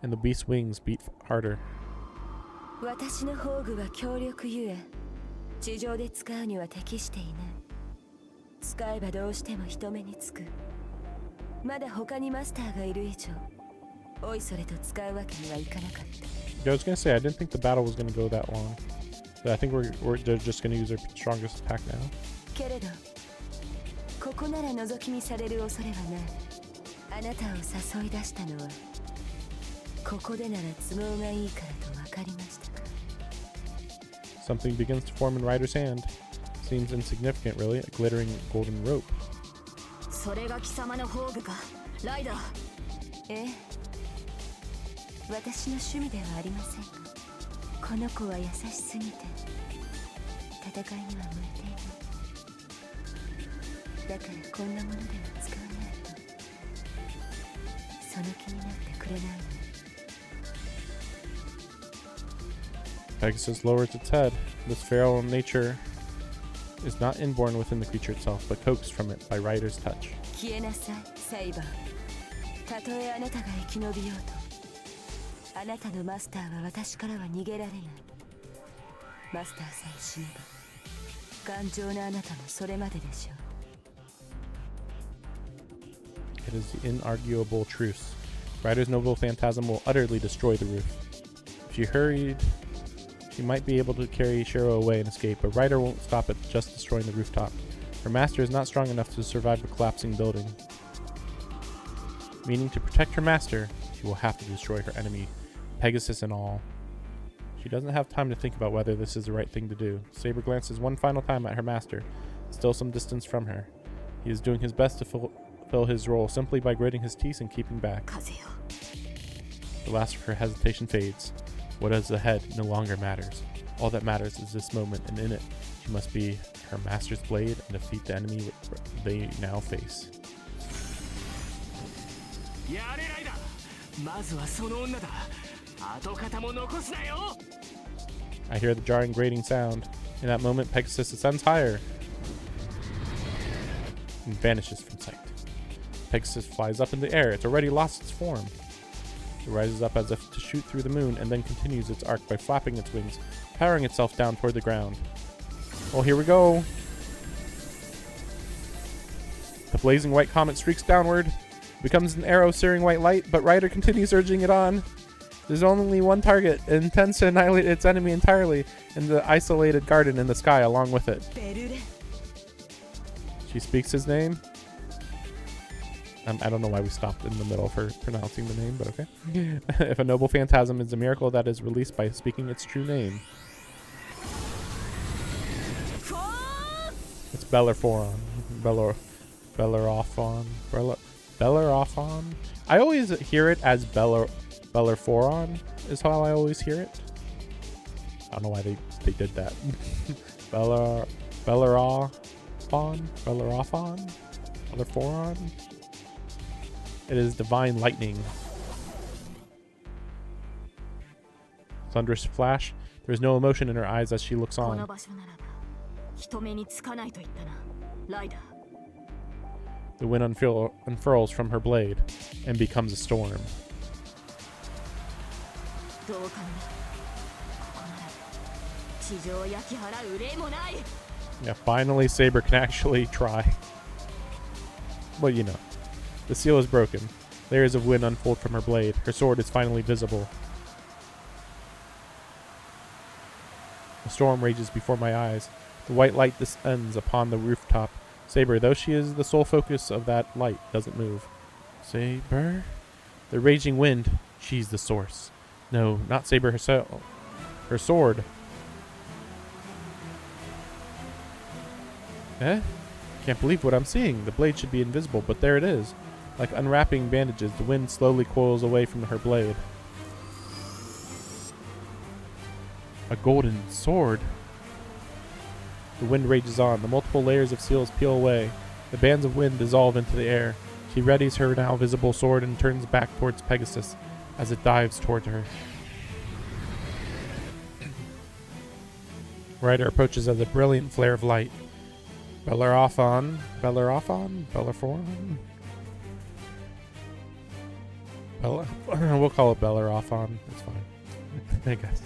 and the beast's wings beat harder. 私の宝具は強力ゆえ、地上で使うには適していない。使えばどうしても人目につく。まだ他にマスターがいる以上、おいそれと使うわけにはいかなかった。 Yeah, I was gonna say I didn't think the battle was gonna go that long. But I think they're just gonna use their strongest attack now. けれど、ここなら覗き見される恐れはない。あなたを誘い出したのは、ここでなら都合がいいからと分かりましたか。 Something begins to form in Ryder's hand. Seems insignificant, really. A glittering golden rope. それが貴様の宝具か、ライダー。ええ、私の趣味ではありませんが、この子は優しすぎて戦いには向いていない。だからこんなものでは使わないと、その気になってくれないの。 Pegasus lowers its head. This feral nature is not inborn within the creature itself, but coaxed from it by Ryder's touch. 消えなさい、セイバー。たとえあなたが生き延びようと、あなたのマスターは私からは逃げられない。マスターさえ死ねば、頑丈なあなたもそれまででしょう。 It is the inarguable truth. Ryder's noble phantasm will utterly destroy the roof. If she hurried, she might be able to carry Shiro away and escape, but Ryder won't stop at just destroying the rooftop. Her master is not strong enough to survive a collapsing building. Meaning to protect her master, she will have to destroy her enemy, Pegasus and all. She doesn't have time to think about whether this is the right thing to do. Saber glances one final time at her master, still some distance from her. He is doing his best to fulfill his role simply by gritting his teeth and keeping back. 風よ。 The last of her hesitation fades. What is ahead no longer matters. All that matters is this moment, and in it, she must be her master's blade and defeat the enemy they now face. やれライダー。まずはその女だ。跡形も残すなよ。 I hear the jarring grating sound. In that moment, Pegasus ascends higher and vanishes from sight. Pegasus flies up in the air. It's already lost its form. It rises up as if to shoot through the moon and then continues its arc by flapping its wings, powering itself down toward the ground. Oh, here we go. The blazing white comet streaks downward, becomes an arrow searing white light, but Ryder continues urging it on. There's only one target. It intends to annihilate its enemy entirely in the isolated garden in the sky along with it. ベルレ She speaks his name. I don't know why we stopped in the middle of her pronouncing the name, but okay. If a noble phantasm is a miracle that is released by speaking its true name. It's Bellerophon. Bellerophon. I always hear it as Bellerophon is how I always hear it. I don't know why they did that. Bellerophon. It is divine lightning. Thunderous flash. There is no emotion in her eyes as she looks この on. 場所ならば人目につかないと言ったなライダー The wind unfurls from her blade and becomes a storm. どうかねここなら地上を焼き払う憂いもない Yeah, finally Saber can actually try. Well, you know. The seal is broken. Layers of wind unfold from her blade. Her sword is finally visible. A storm rages before my eyes. The white light descends upon the rooftop. Saber, though she is the sole focus of that light, doesn't move. Saber? The raging wind. She's the source. No, not Saber herself. Her sword. Eh? Can't believe what I'm seeing. The blade should be invisible, but there it is. Like unwrapping bandages, the wind slowly coils away from her blade. A golden sword. The wind rages on. The multiple layers of seals peel away. The bands of wind dissolve into the air. She readies her now visible sword and turns back towards Pegasus as it dives towards her. Ryder approaches as a brilliant flare of light. Bellerophon? We'll call it Bellerophon. That's fine. I guess.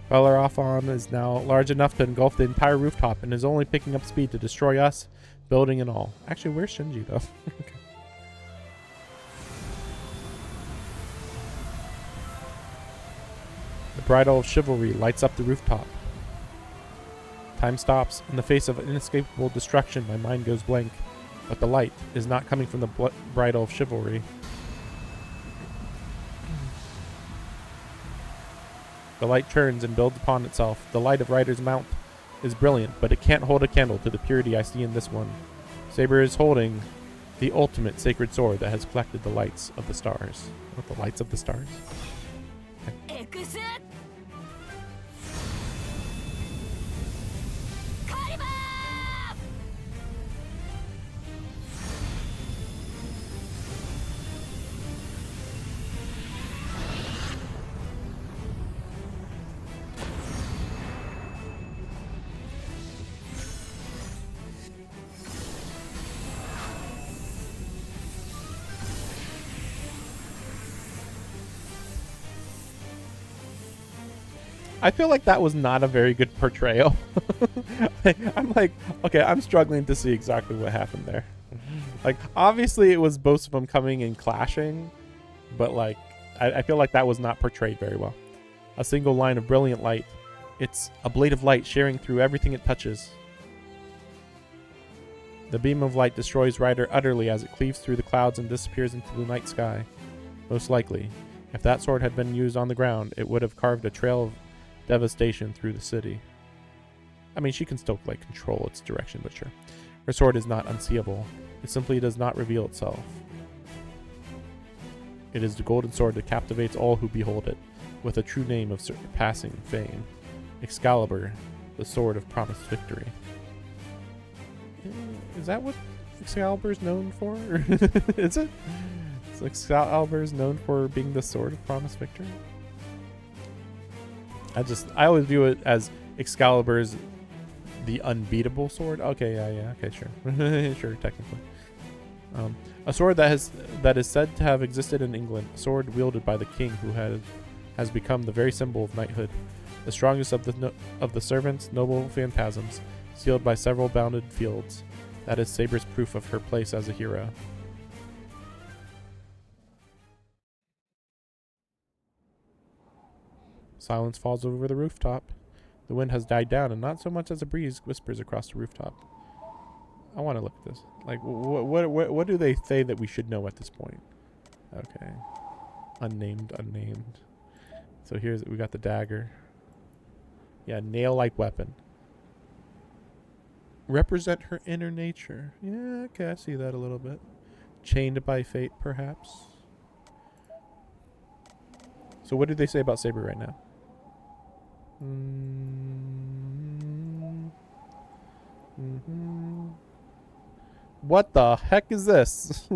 Bellerophon is now large enough to engulf the entire rooftop and is only picking up speed to destroy us, building and all. Actually, where's Shinji though? Okay. The bridle of chivalry lights up the rooftop. Time stops. In the face of inescapable destruction, my mind goes blank. But the light is not coming from the bridle of chivalry. The light turns and builds upon itself. The light of Ryder's mount is brilliant, but it can't hold a candle to the purity I see in this one. Saber is holding the ultimate sacred sword that has collected the lights of the stars. What, the lights of the stars? エクス I feel like that was not a very good portrayal. I'm like, okay, I'm struggling to see exactly what happened there. Like, obviously it was both of them coming and clashing, but like, I feel like that was not portrayed very well. A single line of brilliant light. It's a blade of light sharing through everything it touches. The beam of light destroys Ryder utterly as it cleaves through the clouds and disappears into the night sky. Most likely, if that sword had been used on the ground, it would have carved a trail of devastation through the city. I mean, she can still like control its direction, but sure. Her sword is not unseeable. It simply does not reveal itself. It is the golden sword that captivates all who behold it, with a true name of surpassing fame. Excalibur, the sword of promised victory. Is that what Excalibur is known for? Is it? So Excalibur is known for being the sword of promised victory? I always view it as Excalibur's the unbeatable sword. Okay, yeah, okay, sure. Sure, technically. A sword that is said to have existed in England, a sword wielded by the king who has become the very symbol of knighthood, the strongest of the servants, noble phantasms, sealed by several bounded fields. That is Saber's proof of her place as a hero. Silence falls over the rooftop. The wind has died down, and not so much as a breeze whispers across the rooftop. I want to look at this. Like, what do they say that we should know at this point? Okay. Unnamed. So we got the dagger. Yeah, nail-like weapon. Represent her inner nature. Yeah, okay, I see that a little bit. Chained by fate, perhaps. So what did they say about Saber right now? What the heck is this?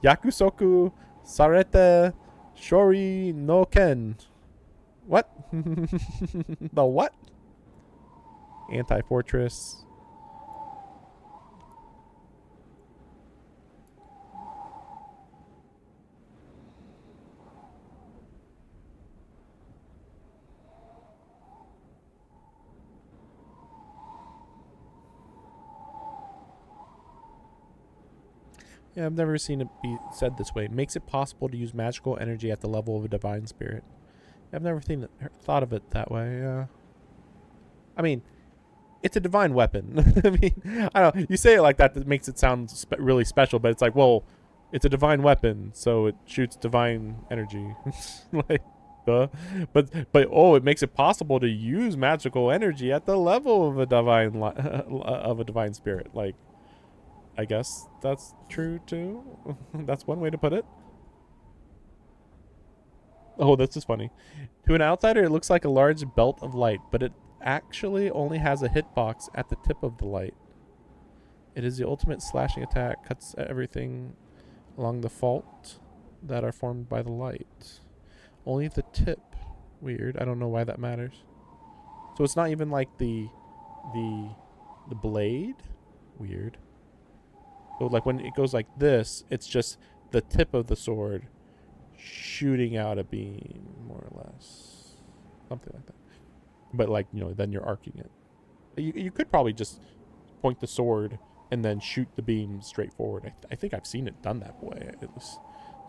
Yakusoku Sarete Shori no Ken. What? The what? Anti-fortress. Yeah, I've never seen it be said this way. Makes it possible to use magical energy at the level of a divine spirit. I've never thought of it that way. I mean, it's a divine weapon. I mean, I don't know. You say it like that makes it sound really special, but it's like, well, it's a divine weapon, so it shoots divine energy. Like, duh. But oh, it makes it possible to use magical energy at the level of a divine spirit. Like, I guess that's true too. That's one way to put it. Oh, this is funny. To an outsider, it looks like a large belt of light, but it actually only has a hitbox at the tip of the light. It is the ultimate slashing attack, cuts everything along the fault that are formed by the light. Only the tip. Weird. I don't know why that matters. So it's not even like the blade? Weird. So like when it goes like this, it's just the tip of the sword shooting out a beam, more or less. Something like that. But like, you know, then you're arcing it. You could probably just point the sword and then shoot the beam straight forward. I think I've seen it done that way, at least as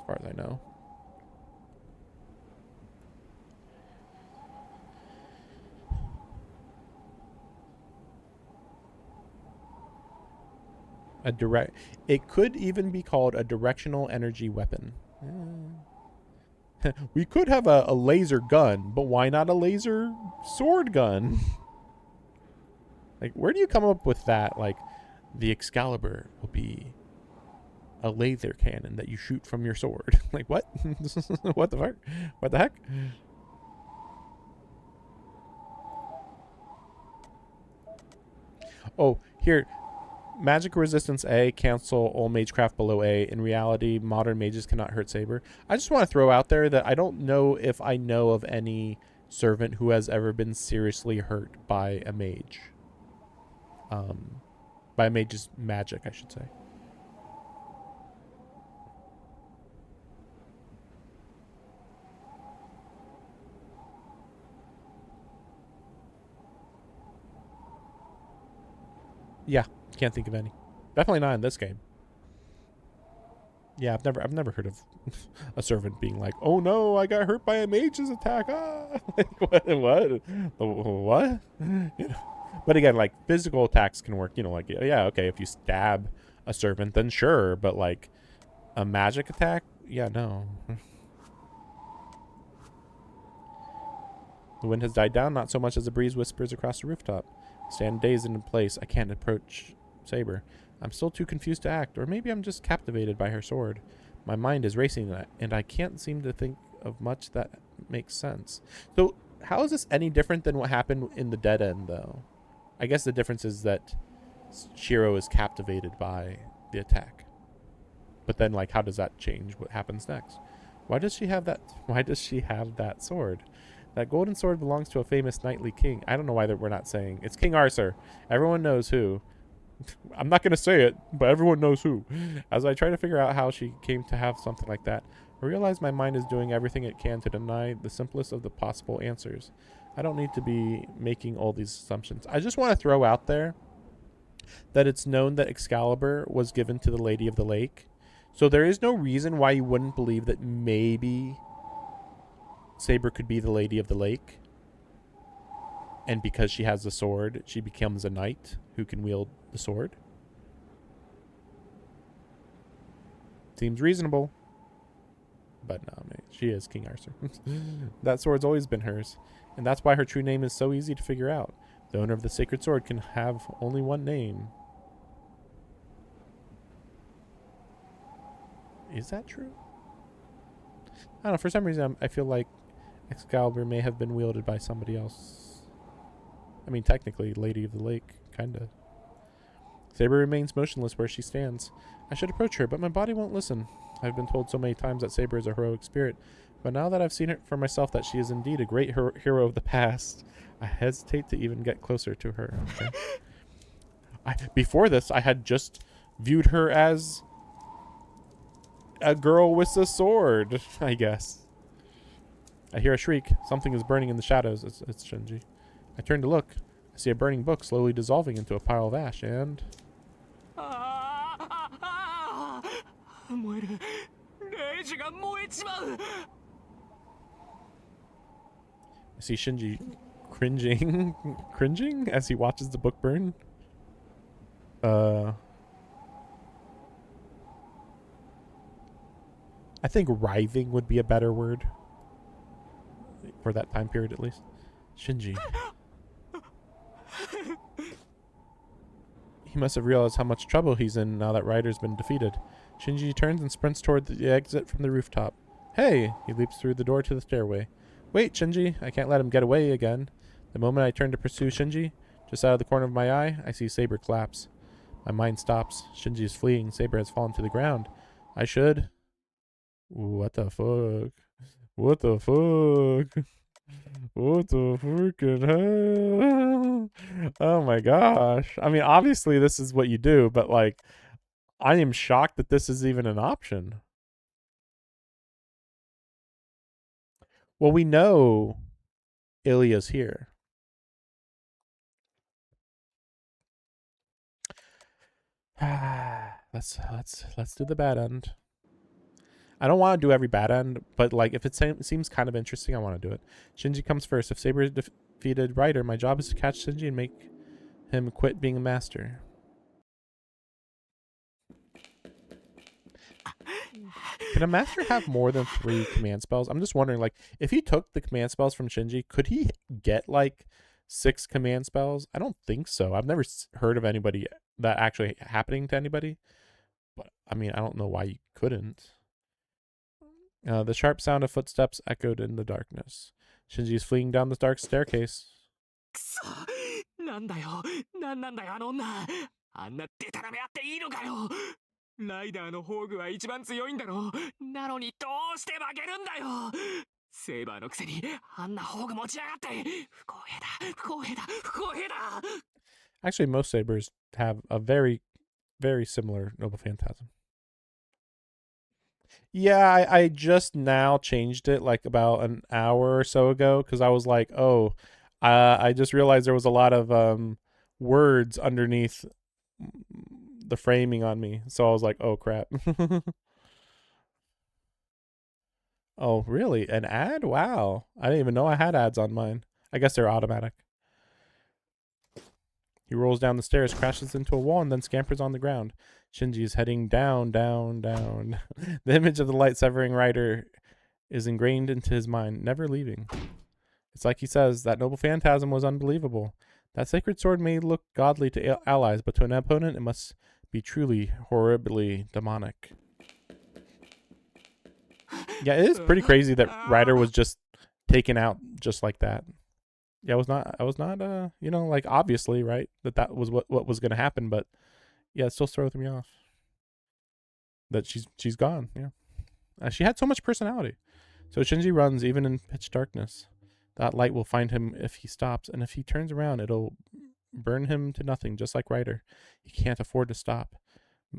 far as I know. It could even be called a directional energy weapon. We could have a laser gun, but why not a laser sword gun? Like, where do you come up with that? Like, the Excalibur will be a laser cannon that you shoot from your sword. Like, what? What the fuck? What the heck? Oh, here. Magic resistance A, cancel all magecraft below A. In reality, modern mages cannot hurt Saber. I just want to throw out there that I don't know if I know of any servant who has ever been seriously hurt by a mage. By a mage's magic, I should say. Yeah. Can't think of any. Definitely not in this game. Yeah, I've never heard of a servant being like, "Oh no, I got hurt by a mage's attack." Ah, like, what? What? You know. But again, like, physical attacks can work. You know, like, yeah, okay, if you stab a servant, then sure. But like a magic attack, yeah, no. The wind has died down, not so much as a breeze whispers across the rooftop. Stand dazed in place. I can't approach Saber. I'm still too confused to act, or maybe I'm just captivated by her sword. My mind is racing, and I can't seem to think of much that makes sense. So, how is this any different than what happened in the Dead End, though? I guess the difference is that Shiro is captivated by the attack. But then, like, how does that change what happens next? Why does she have that? Why does she have that sword? That golden sword belongs to a famous knightly king. I don't know why we're not saying. It's King Arthur. Everyone knows who. I'm not going to say it, but everyone knows who. As I try to figure out how she came to have something like that, I realize my mind is doing everything it can to deny the simplest of the possible answers. I don't need to be making all these assumptions. I just want to throw out there that it's known that Excalibur was given to the Lady of the Lake. So there is no reason why you wouldn't believe that maybe Saber could be the Lady of the Lake. and because she has the sword, she becomes a knight who can wield the sword. Seems reasonable. But no, man, she is King Arthur. That sword's always been hers. And that's why her true name is so easy to figure out. The owner of the sacred sword can have only one name. Is that true? I don't know. For some reason, I feel like Excalibur may have been wielded by somebody else. I mean, technically, Lady of the Lake, kinda. Saber remains motionless where she stands. I should approach her, but my body won't listen. I've been told so many times that Saber is a heroic spirit, but now that I've seen it for myself that she is indeed a great hero of the past, I hesitate to even get closer to her. Okay? Before this, I had just viewed her as a girl with a sword, I guess. I hear a shriek. Something is burning in the shadows. It's Shinji. I turn to look. I see a burning book slowly dissolving into a pile of ash, and... 燃える。レイジが燃えちまう。 I see Shinji cringing as he watches the book burn. I think writhing would be a better word for that time period, at least. Shinji. He must have realized how much trouble he's in now that Ryder's been defeated. Shinji turns and sprints toward the exit from the rooftop. Hey! He leaps through the door to the stairway. Wait, Shinji! I can't let him get away again. The moment I turn to pursue Shinji, just out of the corner of my eye, I see Saber collapse. My mind stops. Shinji is fleeing. Saber has fallen to the ground. I should... What the fuck? What the fuck? What the freaking hell? Oh my gosh. I mean, obviously this is what you do, but like, I am shocked that this is even an option. Well, we know Ilya's here. Let's do the bad end. I don't want to do every bad end, but like if it seems kind of interesting, I want to do it. Shinji comes first. If Saber defeated Ryder, my job is to catch Shinji and make him quit being a master. Can a master have more than 3 command spells? I'm just wondering, like, if he took the command spells from Shinji, could he get like 6 command spells? I don't think so. I've never heard of anybody that actually happening to anybody. But I mean, I don't know why you couldn't. The sharp sound of footsteps echoed in the darkness. Shinji is fleeing down the dark staircase. くそ。なんだよ。なんなんだよ、あの女。あんなデタラメあっていいのかよ。ライダーのホーグは一番強いんだろう。なのにどうして負けるんだよ。セーバーのくせにあんなホーグ持ちやがって。不公平だ。不公平だ。不公平だ。 Actually, most sabers have a very, very similar Noble Phantasm. Yeah, I just now changed it like about an hour or so ago because I was like, oh, I just realized there was a lot of words underneath the framing on me. So I was like, oh, crap. Oh, really? An ad? Wow. I didn't even know I had ads on mine. I guess they're automatic. He rolls down the stairs, crashes into a wall, and then scampers on the ground. Shinji is heading down, down, down. The image of the light-severing rider is ingrained into his mind, never leaving. It's like he says, that noble phantasm was unbelievable. That sacred sword may look godly to allies, but to an opponent it must be truly, horribly demonic. Yeah, it is pretty crazy that Ryder was just taken out just like that. Yeah, I was not, you know, like obviously, right, that was what was going to happen, but yeah, it still throws me off that she's gone. Yeah, she had so much personality. So Shinji runs even in pitch darkness. That light will find him if he stops, and if he turns around, it'll burn him to nothing, just like Ryder. He can't afford to stop.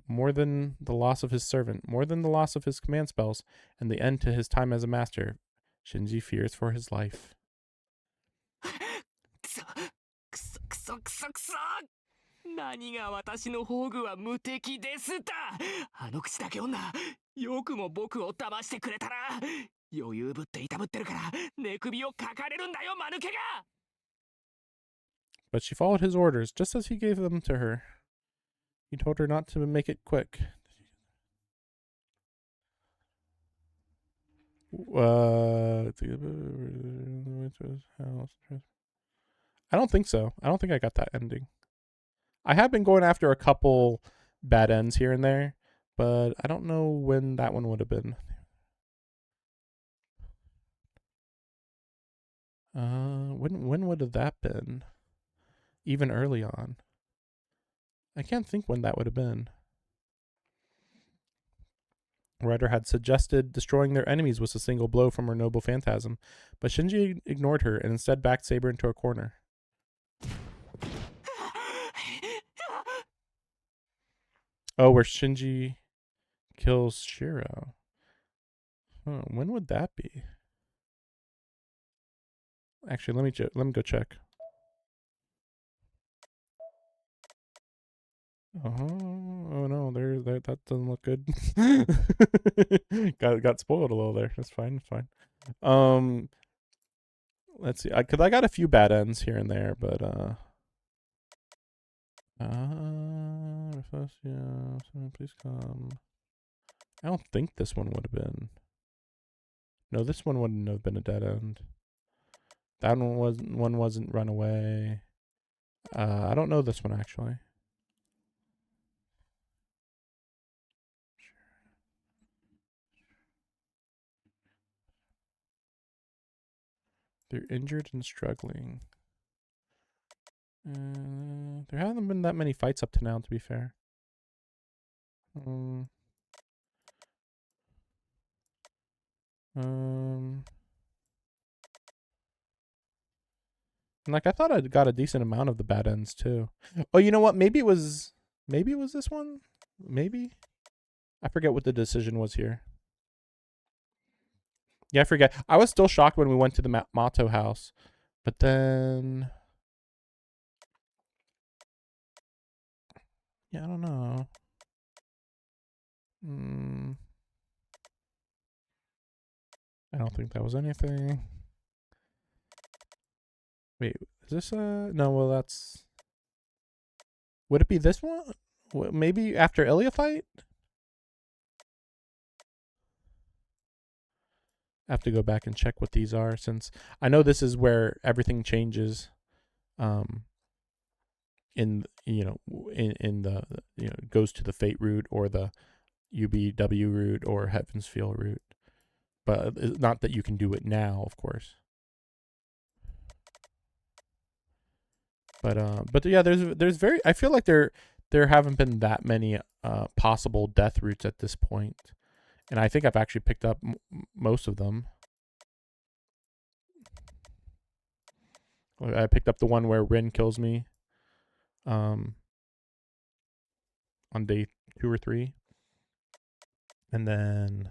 More than the loss of his servant, more than the loss of his command spells, and the end to his time as a master, Shinji fears for his life. くそくそくそくそくそ。何が私のホーグは無敵ですだ。あの口だけ女、よくも僕を騙してくれたな。余裕ぶっていたぶってるから寝首をかかれるんだよ、間抜けが。but she followed his orders just as he gave them to her. He told her not to make it quick. I don't think so. I don't think I got that ending. I have been going after a couple bad ends here and there, but I don't know when that one would have been. When would have that been? Even early on. I can't think when that would have been. Ryder had suggested destroying their enemies with a single blow from her noble phantasm, but Shinji ignored her and instead backed Saber into a corner. Oh, where Shinji kills Shiro. Huh, when would that be? Actually, let me go check. Oh no, that doesn't look good. got spoiled a little there. That's fine. It's fine. Let's see. Cause I got a few bad ends here and there, but please come. I don't think this one would have been. No, this one wouldn't have been a dead end. That one wasn't run away. I don't know this one actually. They're injured and struggling. There haven't been that many fights up to now, to be fair. Like I thought I got a decent amount of the bad ends too. Oh, you know what? Maybe it was this one. Maybe I forget what the decision was here. Yeah, I forget. I was still shocked when we went to the Mato house, but then yeah, I don't know. I don't think that was anything. Wait, is this no? Well, that's. Would it be this one? Maybe after Ilya fight? I have to go back and check what these are, since I know this is where everything changes. In the goes to the Fate route or the UBW route or Heaven's Feel route, but not that you can do it now, of course. But yeah, there's very. I feel like there haven't been that many possible death routes at this point, and I think I've actually picked up most of them. I picked up the one where Rin kills me, on day 2 or 3, and then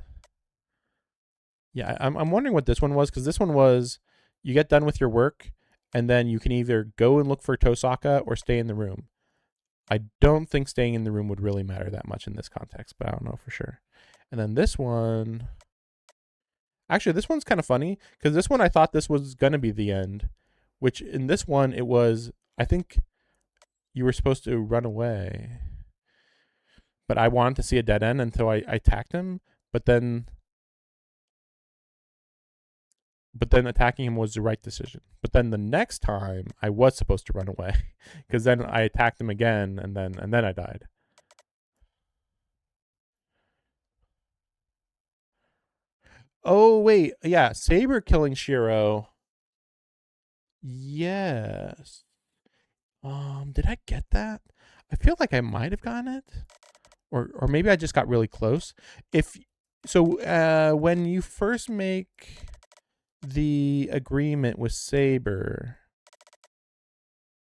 yeah, I'm wondering what this one was, because this one was you get done with your work. And then you can either go and look for Tosaka or stay in the room. I don't think staying in the room would really matter that much in this context, but I don't know for sure. And then this one... Actually, this one's kind of funny, because this one I thought this was going to be the end. Which, in this one, it was... I think you were supposed to run away. But I wanted to see a dead end until I attacked him. But then attacking him was the right decision. But then the next time I was supposed to run away, because then I attacked him again, and then I died. Oh wait, yeah, Saber killing Shiro. Yes. Did I get that? I feel like I might have gotten it, or maybe I just got really close. When you first make the agreement with Saber.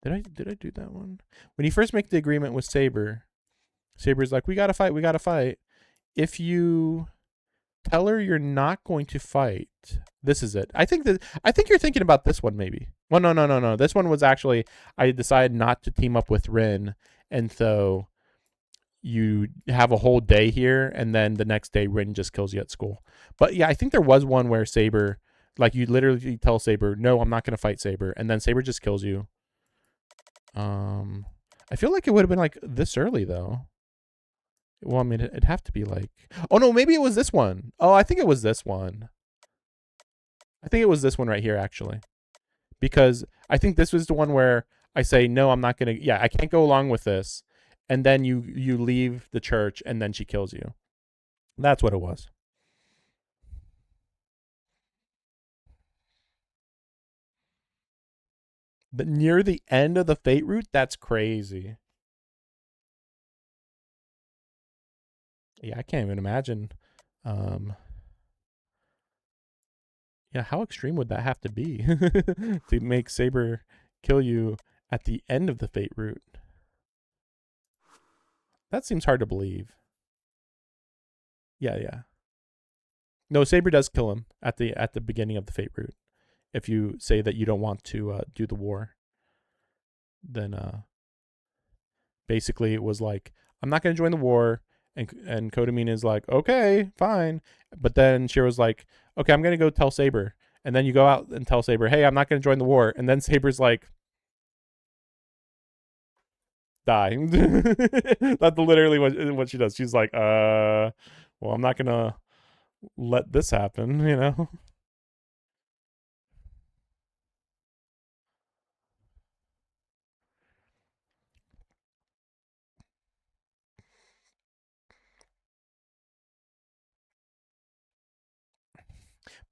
Did I do that one? When you first make the agreement with Saber, Saber's like, we gotta fight. If you tell her you're not going to fight, this is it. I think you're thinking about this one maybe. Well, no. This one was actually, I decided not to team up with Rin, and so you have a whole day here, and then the next day Rin just kills you at school. But yeah, I think there was one where Saber, like, you literally tell Saber, no, I'm not going to fight Saber. And then Saber just kills you. I feel like it would have been like this early though. Well, I mean, it'd have to be like, oh no, maybe it was this one. Oh, I think it was this one. I think it was this one right here, actually. Because I think this was the one where I say, no, I'm not going to, yeah, I can't go along with this. And then you leave the church and then she kills you. That's what it was. But near the end of the fate route, that's crazy. Yeah, I can't even imagine. Yeah, how extreme would that have to be to make Saber kill you at the end of the fate route? That seems hard to believe. Yeah. No, Saber does kill him at the beginning of the fate route. If you say that you don't want to do the war, then basically it was like, I'm not going to join the war. And Kodamine is like, okay, fine. But then Shiro's like, okay, I'm going to go tell Saber. And then you go out and tell Saber, hey, I'm not going to join the war. And then Saber's like, die. That's literally what she does. She's like, well, I'm not going to let this happen, you know?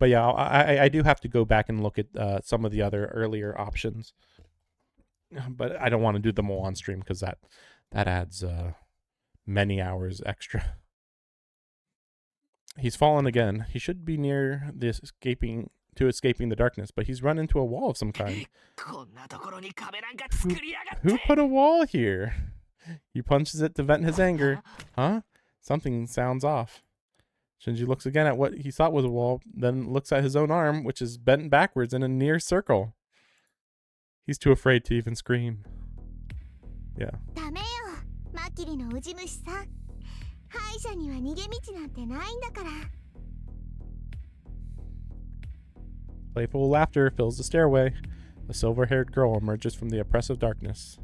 But yeah, I do have to go back and look at some of the other earlier options. But I don't want to do them all on stream because that adds many hours extra. He's fallen again. He should be near this escaping the darkness, but he's run into a wall of some kind. Who put a wall here? He punches it to vent his anger. Huh? Something sounds off. Shinji looks again at what he thought was a wall, then looks at his own arm, which is bent backwards in a near circle. He's too afraid to even scream. Yeah. ダメよマキリのウジ虫さん敗者には逃げ道なんてないんだから Playful laughter fills the stairway. A silver-haired girl emerges from the oppressive darkness.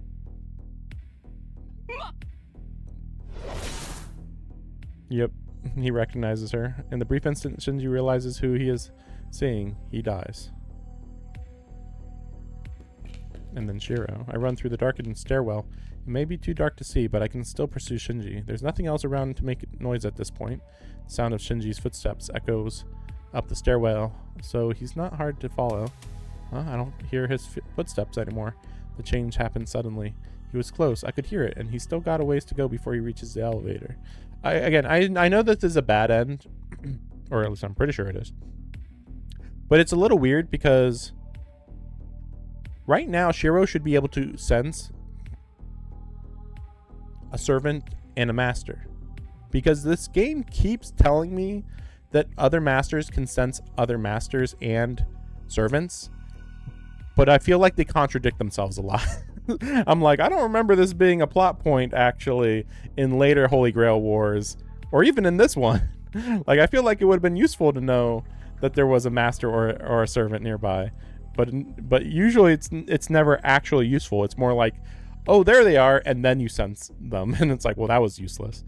Yep, he recognizes her. In the brief instant Shinji realizes who he is seeing, he dies. And then Shiro. I run through the darkened stairwell. It may be too dark to see, but I can still pursue Shinji. There's nothing else around to make noise at this point. The sound of Shinji's footsteps echoes up the stairwell, so he's not hard to follow. I don't hear his footsteps anymore. The change happened suddenly. He was close. I could hear it, and he still got a ways to go before he reaches the elevator. I know this is a bad end, or at least I'm pretty sure it is. But it's a little weird because right now Shiro should be able to sense a servant and a master. Because this game keeps telling me that other masters can sense other masters and servants. But I feel like they contradict themselves a lot. I'm like, I don't remember this being a plot point actually in later Holy Grail Wars, or even in this one. Like, I feel like it would have been useful to know that there was a master or a servant nearby. But usually it's never actually useful. It's more like, oh, there they are, and then you sense them. And it's like, well, that was useless.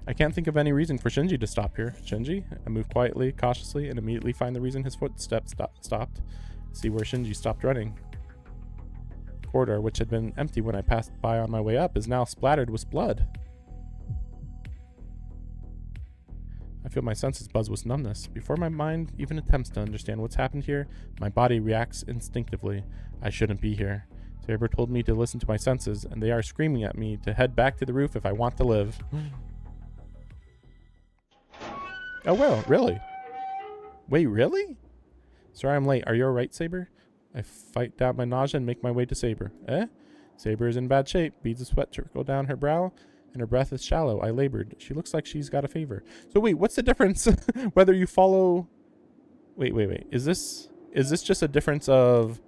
I can't think of any reason for Shinji to stop here. Shinji? I move quietly, cautiously, and immediately find the reason his footsteps stopped. See where Shinji stopped running. The corridor, which had been empty when I passed by on my way up, is now splattered with blood. I feel my senses buzz with numbness. Before my mind even attempts to understand what's happened here, my body reacts instinctively. I shouldn't be here. Saber told me to listen to my senses, and they are screaming at me to head back to the roof if I want to live. Oh, well, really? Wait, really? Sorry I'm late. Are you alright, Saber? I fight down my nausea and make my way to Saber. Eh? Saber is in bad shape. Beads of sweat trickle down her brow, and her breath is shallow. I labored. She looks like she's got a fever. So wait, what's the difference? Whether you follow... Wait. Is this just a difference of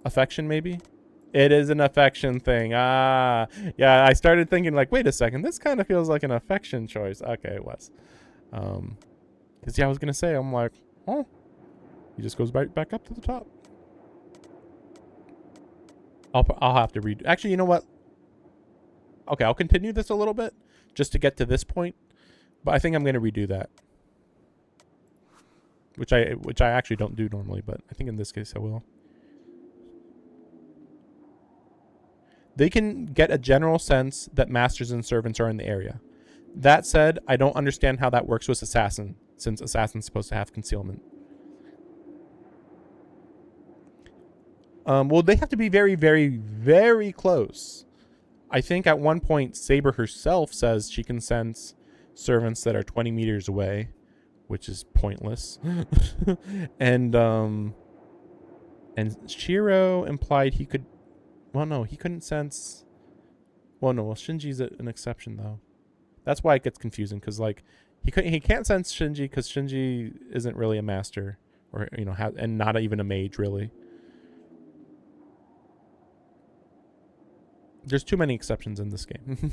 affection, maybe? It is an affection thing. Ah, yeah, I started thinking like, wait a second, this kind of feels like an affection choice. Okay, it was. Because yeah, I was going to say, I'm like, oh, he just goes right back up to the top. I'll have to read. Actually, you know what? Okay, I'll continue this a little bit just to get to this point, but I think I'm going to redo that, which I actually don't do normally, but I think in this case I will. They can get a general sense that masters and servants are in the area. That said, I don't understand how that works with assassin, since assassin's supposed to have concealment. Well, they have to be very, very, very close. I think at one point Saber herself says she can sense servants that are 20 meters away, which is pointless. and Shiro implied he could. Well, no, he couldn't sense. Well, no, Shinji's an exception though. That's why it gets confusing, because like he can't sense Shinji because Shinji isn't really a master, or and not even a mage really. There's too many exceptions in this game.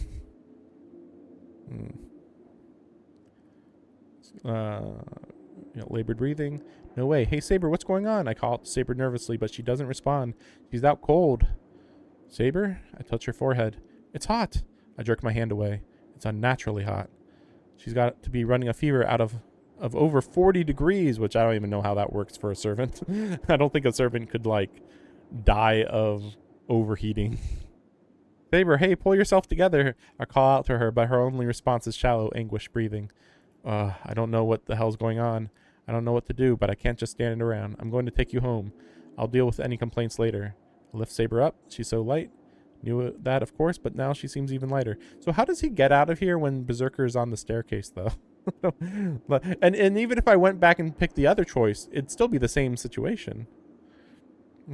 Labored breathing. No way. Hey, Saber, what's going on? I call out to Saber nervously, but she doesn't respond. She's out cold. Saber? I touch her forehead. It's hot. I jerk my hand away. It's unnaturally hot. She's got to be running a fever out of over 40 degrees, which I don't even know how that works for a servant. I don't think a servant could, like, die of overheating. Saber, hey, pull yourself together. I call out to her, but her only response is shallow, anguished breathing. I don't know what the hell's going on. I don't know what to do, but I can't just stand around. I'm going to take you home. I'll deal with any complaints later. I lift Saber up. She's so light. Knew that, of course, but now she seems even lighter. So how does he get out of here when Berserker is on the staircase, though? and even if I went back and picked the other choice, it'd still be the same situation.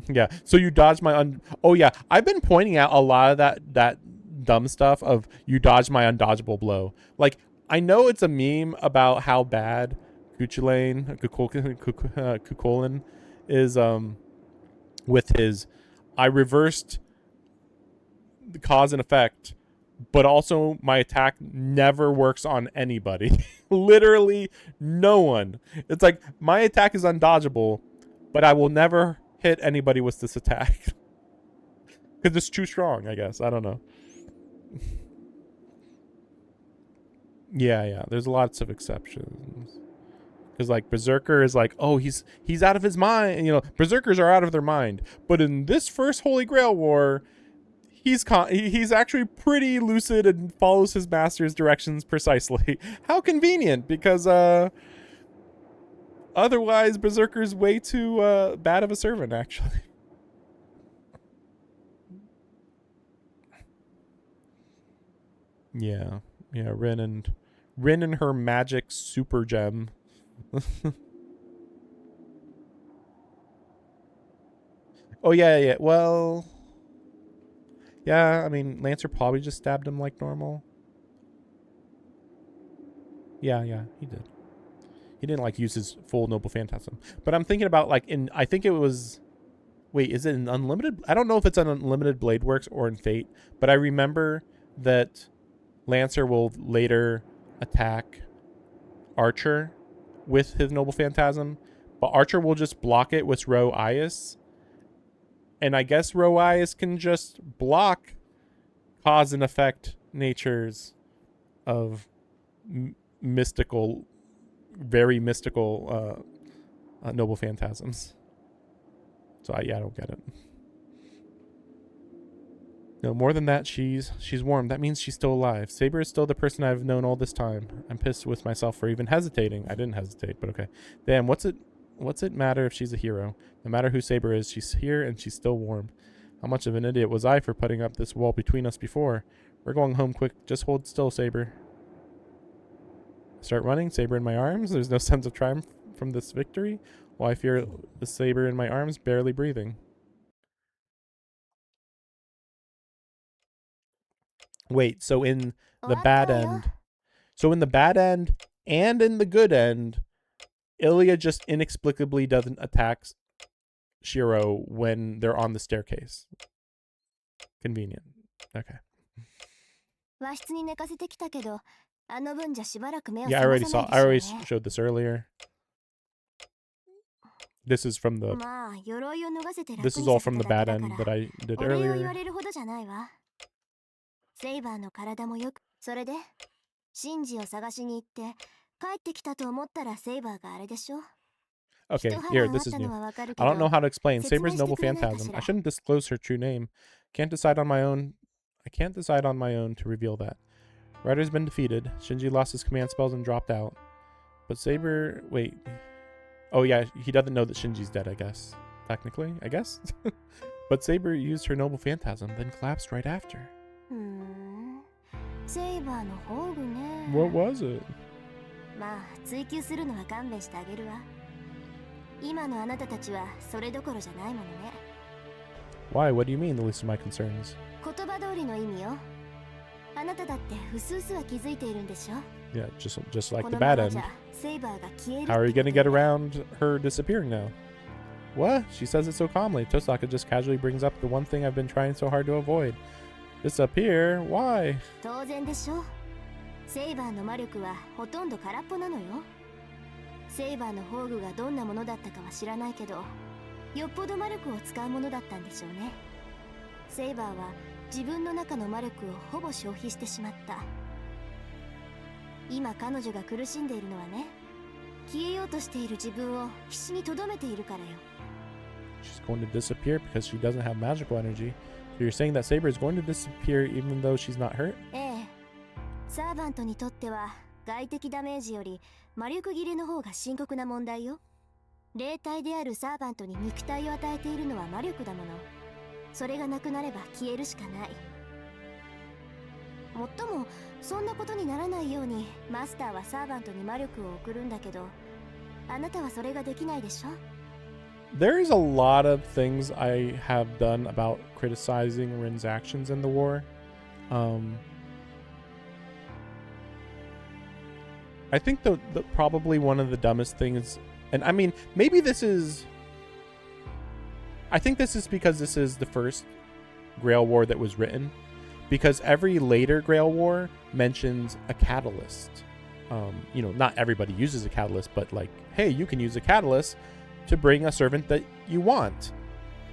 Yeah, so you dodged my oh yeah, I've been pointing out a lot of that dumb stuff of you dodged my undodgeable blow. Like, I know it's a meme about how bad Kukulin is with his I reversed the cause and effect, but also my attack never works on anybody. Literally no one. It's like my attack is undodgeable, but I will never hit anybody with this attack because it's too strong, I guess. I don't know. Yeah, there's lots of exceptions, because like Berserker is like, oh, he's out of his mind. Berserkers are out of their mind, but in this first Holy Grail war, he's actually pretty lucid and follows his master's directions precisely. How convenient, because otherwise, Berserker's way too bad of a servant, actually. Yeah, Rin and her magic super gem. Oh yeah. Well, yeah. I mean, Lancer probably just stabbed him like normal. Yeah, he did. He didn't like use his full Noble Phantasm. But I'm thinking about like I think it was, wait, is it an unlimited? I don't know if it's an unlimited Blade Works or in Fate, but I remember that Lancer will later attack Archer with his Noble Phantasm, but Archer will just block it with Ro Ias. And I guess Ro Ias can just block cause and effect natures of mystical, very mystical Noble Phantasms. So I don't get it. No, more than that, she's warm. That means she's still alive. Saber is still the person I've known all this time. I'm pissed with myself for even hesitating. I didn't hesitate, but okay. Damn, what's it matter if she's a hero? No matter who Saber is, she's here and she's still warm. How much of an idiot was I for putting up this wall between us before? We're going home quick. Just hold still, Saber. Start running, Saber in my arms. There's no sense of triumph from this victory. While I fear the Saber in my arms, barely breathing. Wait, so in the bad end, and in the good end, Ilya just inexplicably doesn't attack Shiro when they're on the staircase. Convenient. Okay. Yeah, I already showed this earlier. This is from the まあ鎧を脱がせて楽に this さ is せ all た from the だ bad けだ end か that ら I did お礼を言 earlier. われるほどじゃないわ。セイバーの体もよく、それでシンジを探しに行って帰ってきたと思ったらセイバーがあれでしょ。 Okay, 一波 here, 乱あっ this is た new. のはわかる I け don't know ど、 how to explain 説明 Saber's して noble くれないかし phantasm. ら。 I shouldn't disclose her true name. Can't decide on my own. I can't decide on my own to reveal that. Ryder's been defeated. Shinji lost his command spells and dropped out. But Saber, wait. Oh yeah, he doesn't know that Shinji's dead, I guess. Technically, I guess. But Saber used her noble phantasm, then collapsed right after. セイバーの宝具ね。 What was it? まあ追求するのは勘弁してあげるわ。今のあなたたちはそれどころじゃないものね。 Why? What do you mean, the least of my concerns? 言葉通りの意味よ。あなただってうすうすは気づいているんでしょ。 Yeah, just like こ the のま bad ま end. じゃセイバーが消える。 How are you gonna get around her disappearing now? What? She says it so calmly. Tosaka just casually brings up the one thing I've been trying so hard to avoid. Disappear? Why? 当然でしょ。セイバーの魔力はほとんど空っぽなのよ。セイバーの宝具がどんなものだったかは知らないけど、よっぽど魔力を使うものだったんでしょうね。セイバーは自分の中の魔力をほぼ消費してしまった。今彼女が苦しんでいるのはね、消えようとしている自分を必死に留めているからよ。 She's going to disappear because she doesn't have magical energy. So you're saying that Saber is going to disappear even though she's not hurt? ええ、サーバントにとっては外的ダメージより魔力切れの方が深刻な問題よ。霊体であるサーバントに肉体を与えているのは魔力だもの。それがなくなれば消えるしかない。もっともそんなことにならないようにマスターはサーバントに魔力を送るんだけど、あなたはそれができないでしょ。 There's a lot of things I have done about criticizing Rin's actions in the war. I think the probably one of the dumbest things, and I mean, maybe this is, I think this is because this is the first Grail War that was written, because every later Grail War mentions a catalyst. You know, not everybody uses a catalyst, but like, hey, you can use a catalyst to bring a servant that you want.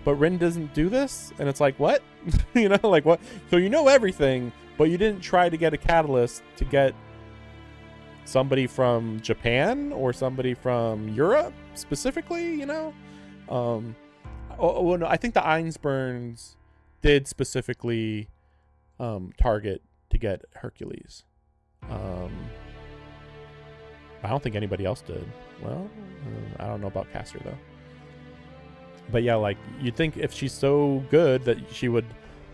But Rin doesn't do this, and it's like, what? You know, like what? So you know everything, but you didn't try to get a catalyst to get somebody from Japan or somebody from Europe specifically, you know? No, I think the Einsburns did specifically target to get Hercules. I don't think anybody else did. Well, I don't know about Caster though. But yeah, like you'd think if she's so good that she would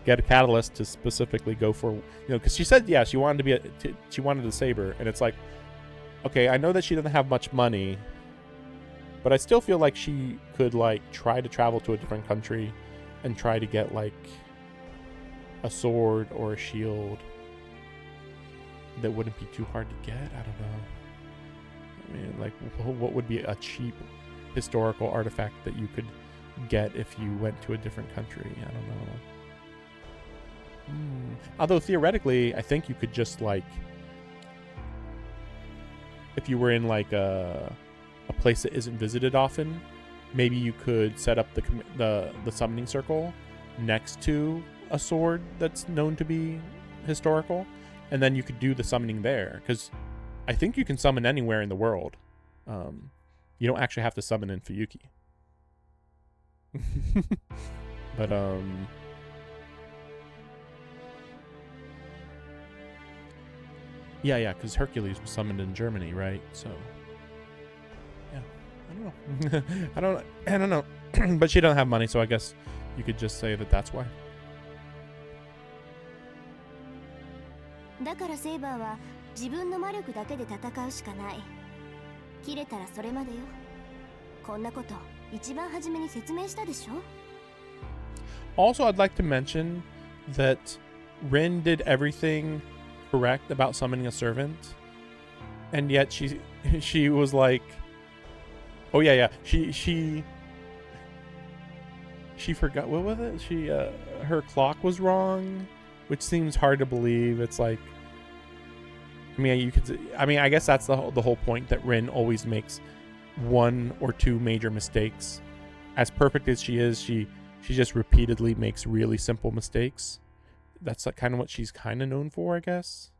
get a catalyst to specifically go for, you know, because she said she wanted to be she wanted a saber, and it's like, okay, I know that she doesn't have much money, but I still feel like she could like try to travel to a different country and try to get like a sword or a shield that wouldn't be too hard to get. I don't know. I mean, like, what would be a cheap historical artifact that you could get if you went to a different country? I don't know. Although theoretically, I think you could just like, if you were in like a place that isn't visited often, maybe you could set up the summoning circle next to a sword that's known to be historical, and then you could do the summoning there, because I think you can summon anywhere in the world. You don't actually have to summon in Fuyuki. But yeah, because Hercules was summoned in Germany, right? So yeah, I don't know. But she doesn't have money, so I guess you could just say that that's why. だからセイバーは自分の魔力だけで戦うしかない。切れたらそれまでよ。こんなこと一番初めに説明したでしょ。 Also, I'd like to mention that Rin did everything correct about summoning a servant, and yet she was like, oh yeah, she forgot, what was it? She her clock was wrong, which seems hard to believe. It's like, I mean, I guess that's the whole point, that Rin always makes one or two major mistakes. As perfect as she is, she just repeatedly makes really simple mistakes. That's like kind of what she's kind of known for, I guess.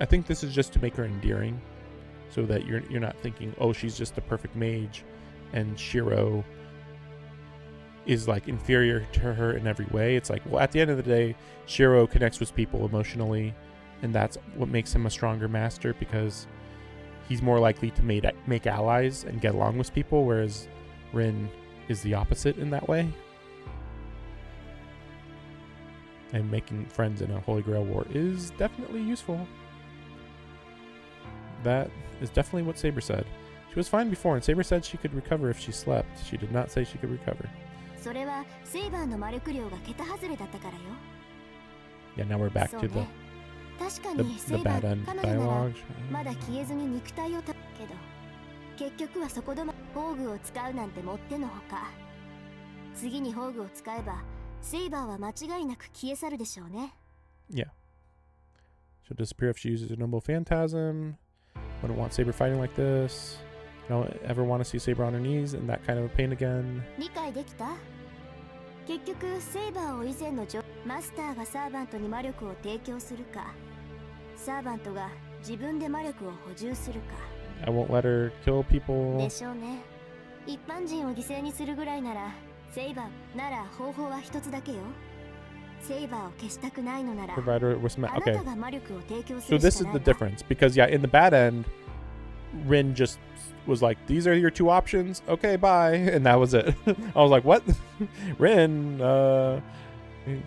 I think this is just to make her endearing, so that you're not thinking, oh, she's just the perfect mage, and Shiro is like inferior to her in every way. It's like, well, at the end of the day, Shiro connects with people emotionally, and that's what makes him a stronger master, because he's more likely to make allies and get along with people, whereas Rin is the opposite in that way. And making friends in a Holy Grail war is definitely useful. That is definitely what Saber said. She was fine before, and Saber said she could recover if she slept. She did not say she could recover. それはセイバーの魔力量が桁外れだったからよ。 Yeah, now we're back そう to the ね。確かにセ the イバ bad ー end 彼女なら dialogue. まだ消えずに肉体をたけど、結局はそこでも宝具を使うなんてもってのほか。次に宝具を使えばセイバーは間違いなく消え去るでしょうね。 Yeah. She'll disappear if she uses a noble phantasm. Wouldn't want Saber fighting like this. Don't ever want to see Saber on her knees in that kind of pain again. 理解できた？結局セイバーを以前のマスターがサーバントに魔力を提供するか、サーバントが自分で魔力を補充するか。 I won't let her kill people. でしょうね。一般人を犠牲にするぐらいなら、セイバーなら方法は一つだけよ。セイバーを消したくないのなら、 Provide her with あな okay. たが魔力を提供す So る this し is かな the いわ。 difference, because yeah, in the bad end, Rin just was like, "These are your two options. Okay, bye," and that was it. I was like, "What, Rin?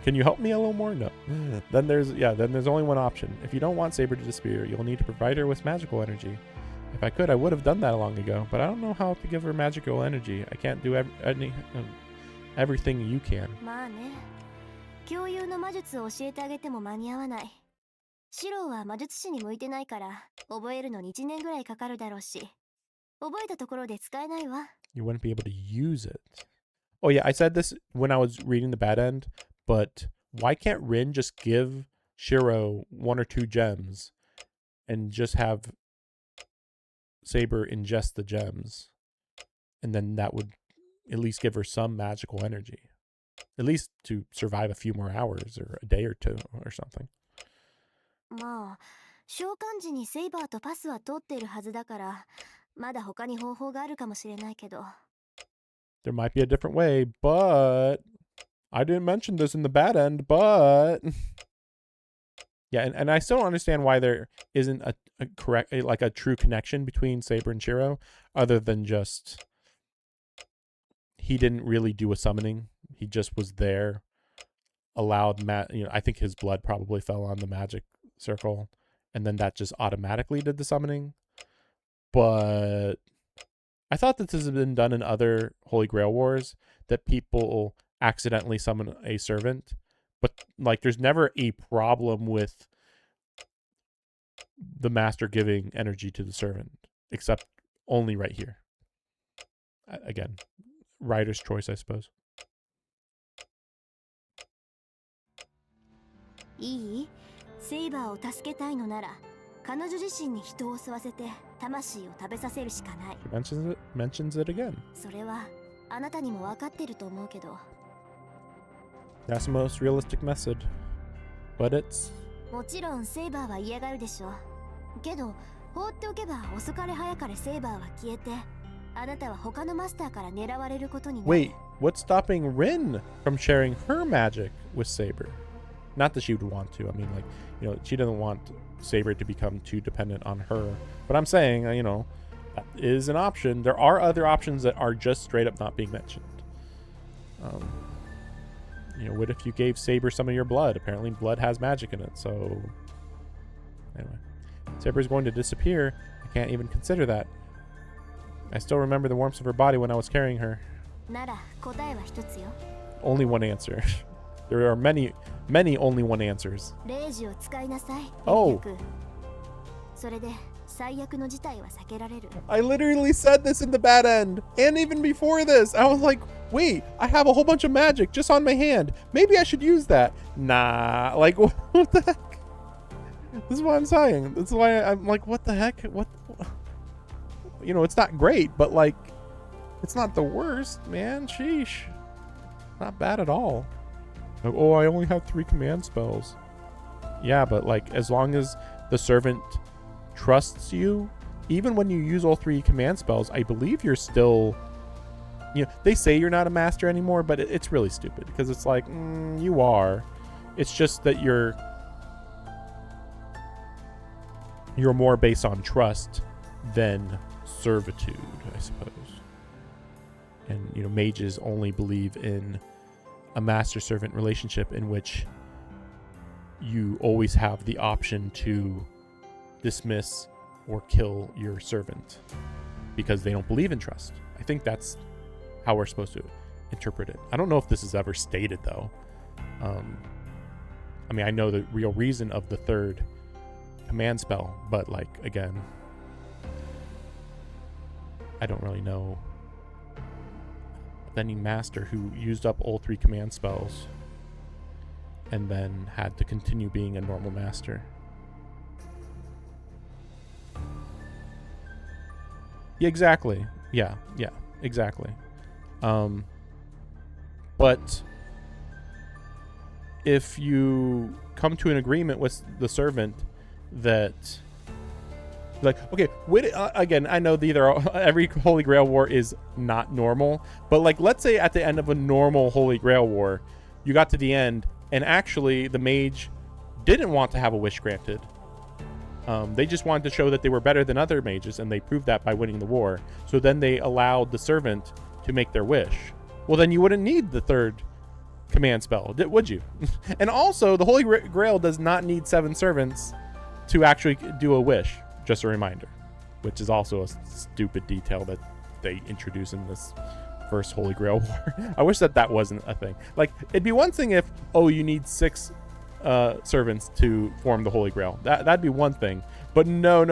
Can you help me a little more?" No. Then there's only one option. If you don't want Saber to disappear, you'll need to provide her with magical energy. If I could, I would have done that long ago, but I don't know how to give her magical energy. I can't do everything you can. まあね。共有の魔術を教えてあげても間に合わない。シローは魔術師に向いてないから、覚えるのに1年ぐらいかかるだろうし、覚えたところで使えないわ。 You wouldn't be able to use it. Oh yeah, I said this when I was reading the bad end, but why can't Rin just give Shiro one or two gems and just have Saber ingest the gems, and then that would at least give her some magical energy, at least to survive a few more hours or a day or two or something. まあ、召喚時にセイバーとパスは通っているはずだから、まだ他に方法があるかもしれないけど。 There might be a different way, but I didn't mention this in the bad end, but yeah, and I still don't understand why there isn't a correct, like a true connection between Saber and Shiro, other than just he didn't really do a summoning. He just was there, allowed I think his blood probably fell on the magic circle, and then that just automatically did the summoning. But I thought that this has been done in other Holy Grail wars, that people accidentally summon a servant, but like there's never a problem with the master giving energy to the servant, except only right here. Again, writer's choice, I suppose. いい？セイバーを助けたいのなら、彼女自身に人を吸わせて魂を食べさせるしかない。 She mentions it again. それはあなたにも分かってると思うけど。 That's the most realistic method, but it's もちろんセイバーは嫌がるでしょ。けど放っておけば遅かれ早かれセイバーは消えて、あなたは他のマスターから狙われることになる。 wait. What's stopping Rin from sharing her magic with Saber? Not that she would want to. I mean, like, she doesn't want Saber to become too dependent on her. But I'm saying, that is an option. There are other options that are just straight up not being mentioned. What if you gave Saber some of your blood? Apparently blood has magic in it, so... Anyway. Saber's going to disappear. I can't even consider that. I still remember the warmth of her body when I was carrying her. なら答えは一つよ。 Only one answer. There are many only one answers. レイジを使いなさい。おう。それで最悪の事態は避けられる。 I literally said this in the bad end. And even before this, I was like, wait, I have a whole bunch of magic just on my hand. Maybe I should use that. Nah, like, what the heck? This is what I'm saying. This is why I'm like, what the heck? What? You know, it's not great, but like, it's not the worst, man. Sheesh. Not bad at all. Like, oh, I only have 3 command spells. Yeah, but like, as long as the servant trusts you, even when you use all 3 command spells, I believe you're still, you know, they say you're not a master anymore, but it's really stupid because it's like, you are. It's just that you're more based on trust than servitude, I suppose. And, you know, mages only believe in a master-servant relationship in which you always have the option to dismiss or kill your servant because they don't believe in trust. I think that's how we're supposed to interpret it. I don't know if this is ever stated, though. I mean, I know the real reason of the 3rd command spell, but like, again, I don't really know of any master who used up all 3 command spells and then had to continue being a normal master. Yeah, exactly. Yeah, exactly. But if you come to an agreement with the servant that, like, okay, again, I know every Holy Grail war is not normal, but like, let's say at the end of a normal Holy Grail war, you got to the end and actually the mage didn't want to have a wish granted. They just wanted to show that they were better than other mages, and they proved that by winning the war. So then they allowed the servant to make their wish. Well, then you wouldn't need the 3rd command spell, would you? And also, the Holy Grail does not need 7 servants to actually do a wish. Just a reminder, which is also a stupid detail that they introduce in this first Holy Grail war. I wish that wasn't a thing. Like, it'd be one thing if, oh, you need 6 servants to form the Holy Grail. That'd be one thing. But no.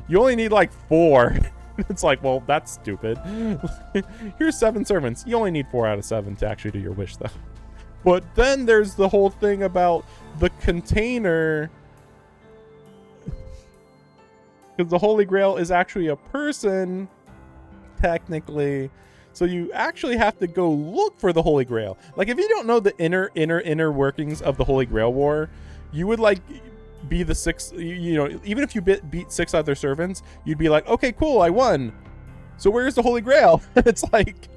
You only need like 4. It's like, well, that's stupid. Here's 7 servants. You only need 4 out of 7 to actually do your wish, though. But then there's the whole thing about the container. Because the Holy Grail is actually a person, technically. So you actually have to go look for the Holy Grail. Like, if you don't know the inner workings of the Holy Grail war, you would, like, be the 6, you know, even if you beat 6 other servants, you'd be like, okay, cool, I won. So where's the Holy Grail? It's like,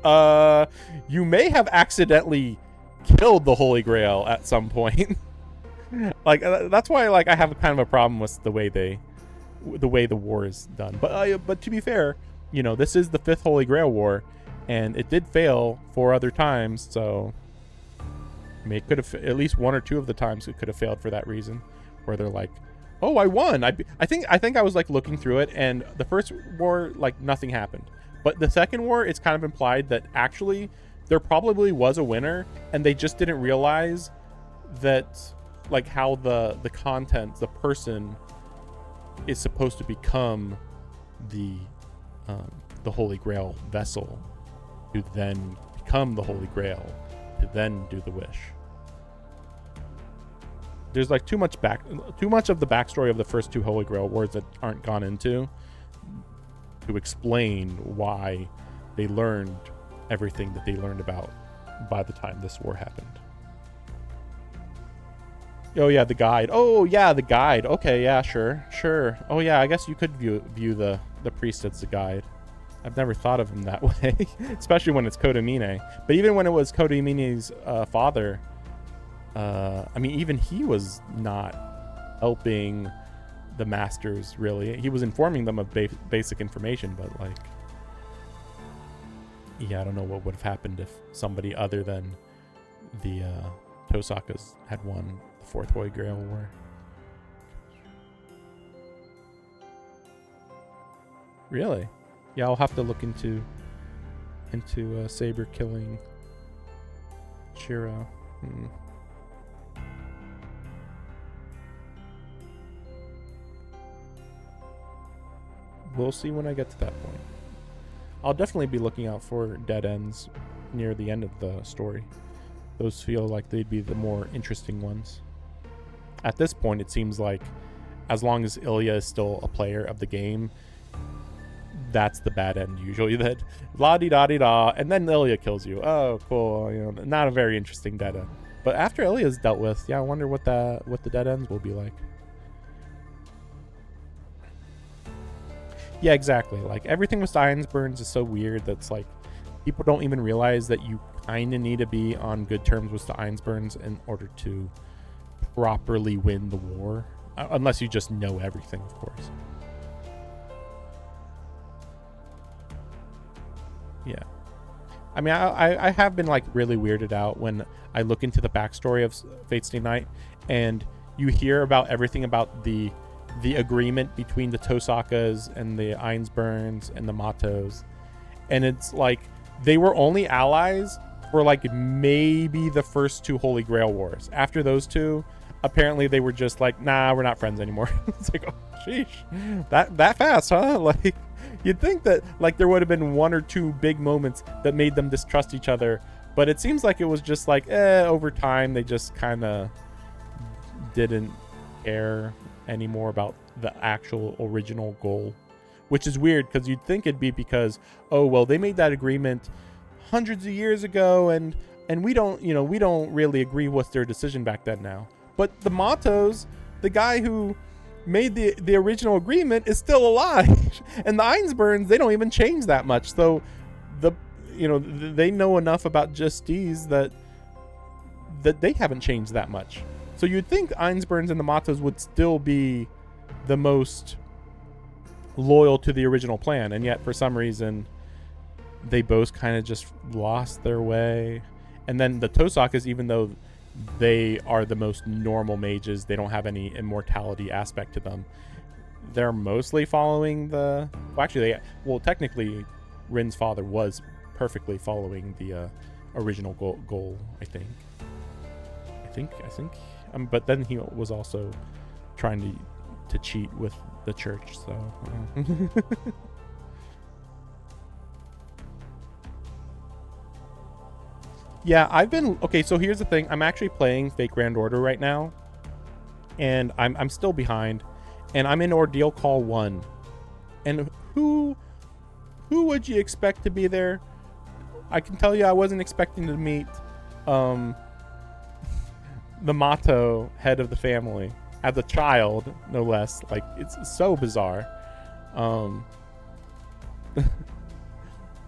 you may have accidentally killed the Holy Grail at some point. Like, that's why, like, I have kind of a problem with the way the war is done. But to be fair, you know, this is the 5th Holy Grail war, and it did fail 4 other times. So, I mean, it could have, at least 1 or 2 of the times it could have failed for that reason, where they're like, oh, I won. I think I was like looking through it, and the first war, like, nothing happened. But the second war, it's kind of implied that actually there probably was a winner, and they just didn't realize that, like, how the content, the person is supposed to become the Holy Grail vessel, to then become the Holy Grail, to then do the wish. There's like too much of the backstory of the first 2 Holy Grail wars that aren't gone into to explain why they learned everything that they learned about by the time this war happened. Oh yeah, the guide. Oh yeah, the guide. Okay, yeah, sure. Oh yeah, I guess you could view the priest as the guide. I've never thought of him that way, especially when it's Kodamine. But even when it was Kodamine's father, I mean, even he was not helping the masters, really. He was informing them of basic information, but, like, yeah, I don't know what would have happened if somebody other than the Tosakas had won the 4th Holy Grail War. Really? Yeah, I'll have to look into Saber killing Shiro. we'll see when I get to that point. I'll definitely be looking out for dead ends near the end of the story. Those feel like they'd be the more interesting ones. At this point, it seems like as long as Ilya is still a player of the game, that's the bad end usually. That la-di-da-di-da, and then Ilya kills you. Oh, cool. You know, not a very interesting dead end. But after Ilya's dealt with, yeah, I wonder what the dead ends will be like. Yeah, exactly. Like, everything with Ironsburns is so weird that's like people don't even realize that you kind of need to be on good terms with the Ironsburns in order to properly win the war, unless you just know everything, of course. Yeah. I mean, I have been like really weirded out when I look into the backstory of Fate Stay Night and you hear about everything about the agreement between the Tosakas and the Ironsburns and the Matos, and it's like they were only allies for like maybe the first two Holy Grail Wars. After those two, apparently they were just like, nah, we're not friends anymore. It's like, oh, sheesh, that fast, huh? Like, you'd think that like there would have been one or two big moments that made them distrust each other, but it seems like it was just like, over time they just kind of didn't care anymore about the actual original goal, which is weird because you'd think it'd be because, oh well, they made that agreement hundreds of years ago and we don't really agree with their decision back then now. But the Matos, the guy who made the original agreement, is still alive, and the Ironsburns, they don't even change that much. So they know enough about Justice that they haven't changed that much. So you'd think Ironsburns and the Matos would still be the most loyal to the original plan, and yet for some reason they both kind of just lost their way. And then the Tosakas, even though they are the most normal mages, they don't have any immortality aspect to them, they're mostly following technically Rin's father was perfectly following the original goal, I think. But then he was also trying to cheat with the church, so yeah, okay, so here's the thing. I'm actually playing Fate Grand Order right now, and I'm still behind, and I'm in Ordeal Call 1. And who would you expect to be there? I can tell you I wasn't expecting to meet the Mato head of the family as a child, no less. Like, it's so bizarre.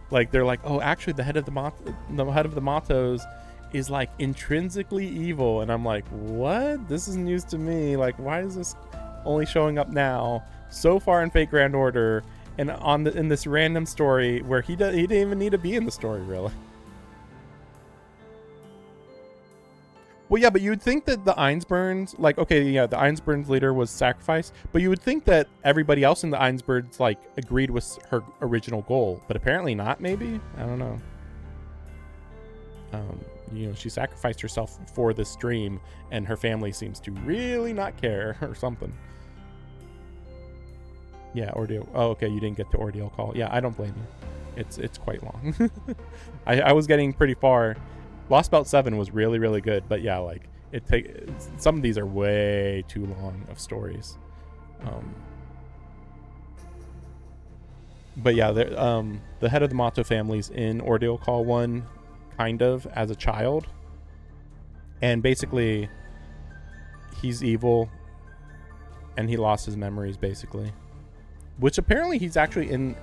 Like, they're like, oh, actually the head of the Matos is like intrinsically evil, and I'm like, what? This is news to me. Like, why is this only showing up now so far in Fate Grand Order and in this random story where he didn't even need to be in the story, really? Well, yeah, but you would think that the Ironsburns, like, okay, yeah, the Ironsburns leader was sacrificed, but you would think that everybody else in the Ironsburns, like, agreed with her original goal, but apparently not, maybe? I don't know. She sacrificed herself for this dream, and her family seems to really not care, or something. Yeah, Ordeal. Oh, okay, you didn't get to Ordeal Call. Yeah, I don't blame you. It's quite long. I was getting pretty far. Lost Belt 7 was really, really good, but yeah, like some of these are way too long of stories. But yeah, the head of the Mato family's in Ordeal Call 1 kind of as a child, and basically he's evil and he lost his memories, basically, which apparently he's actually in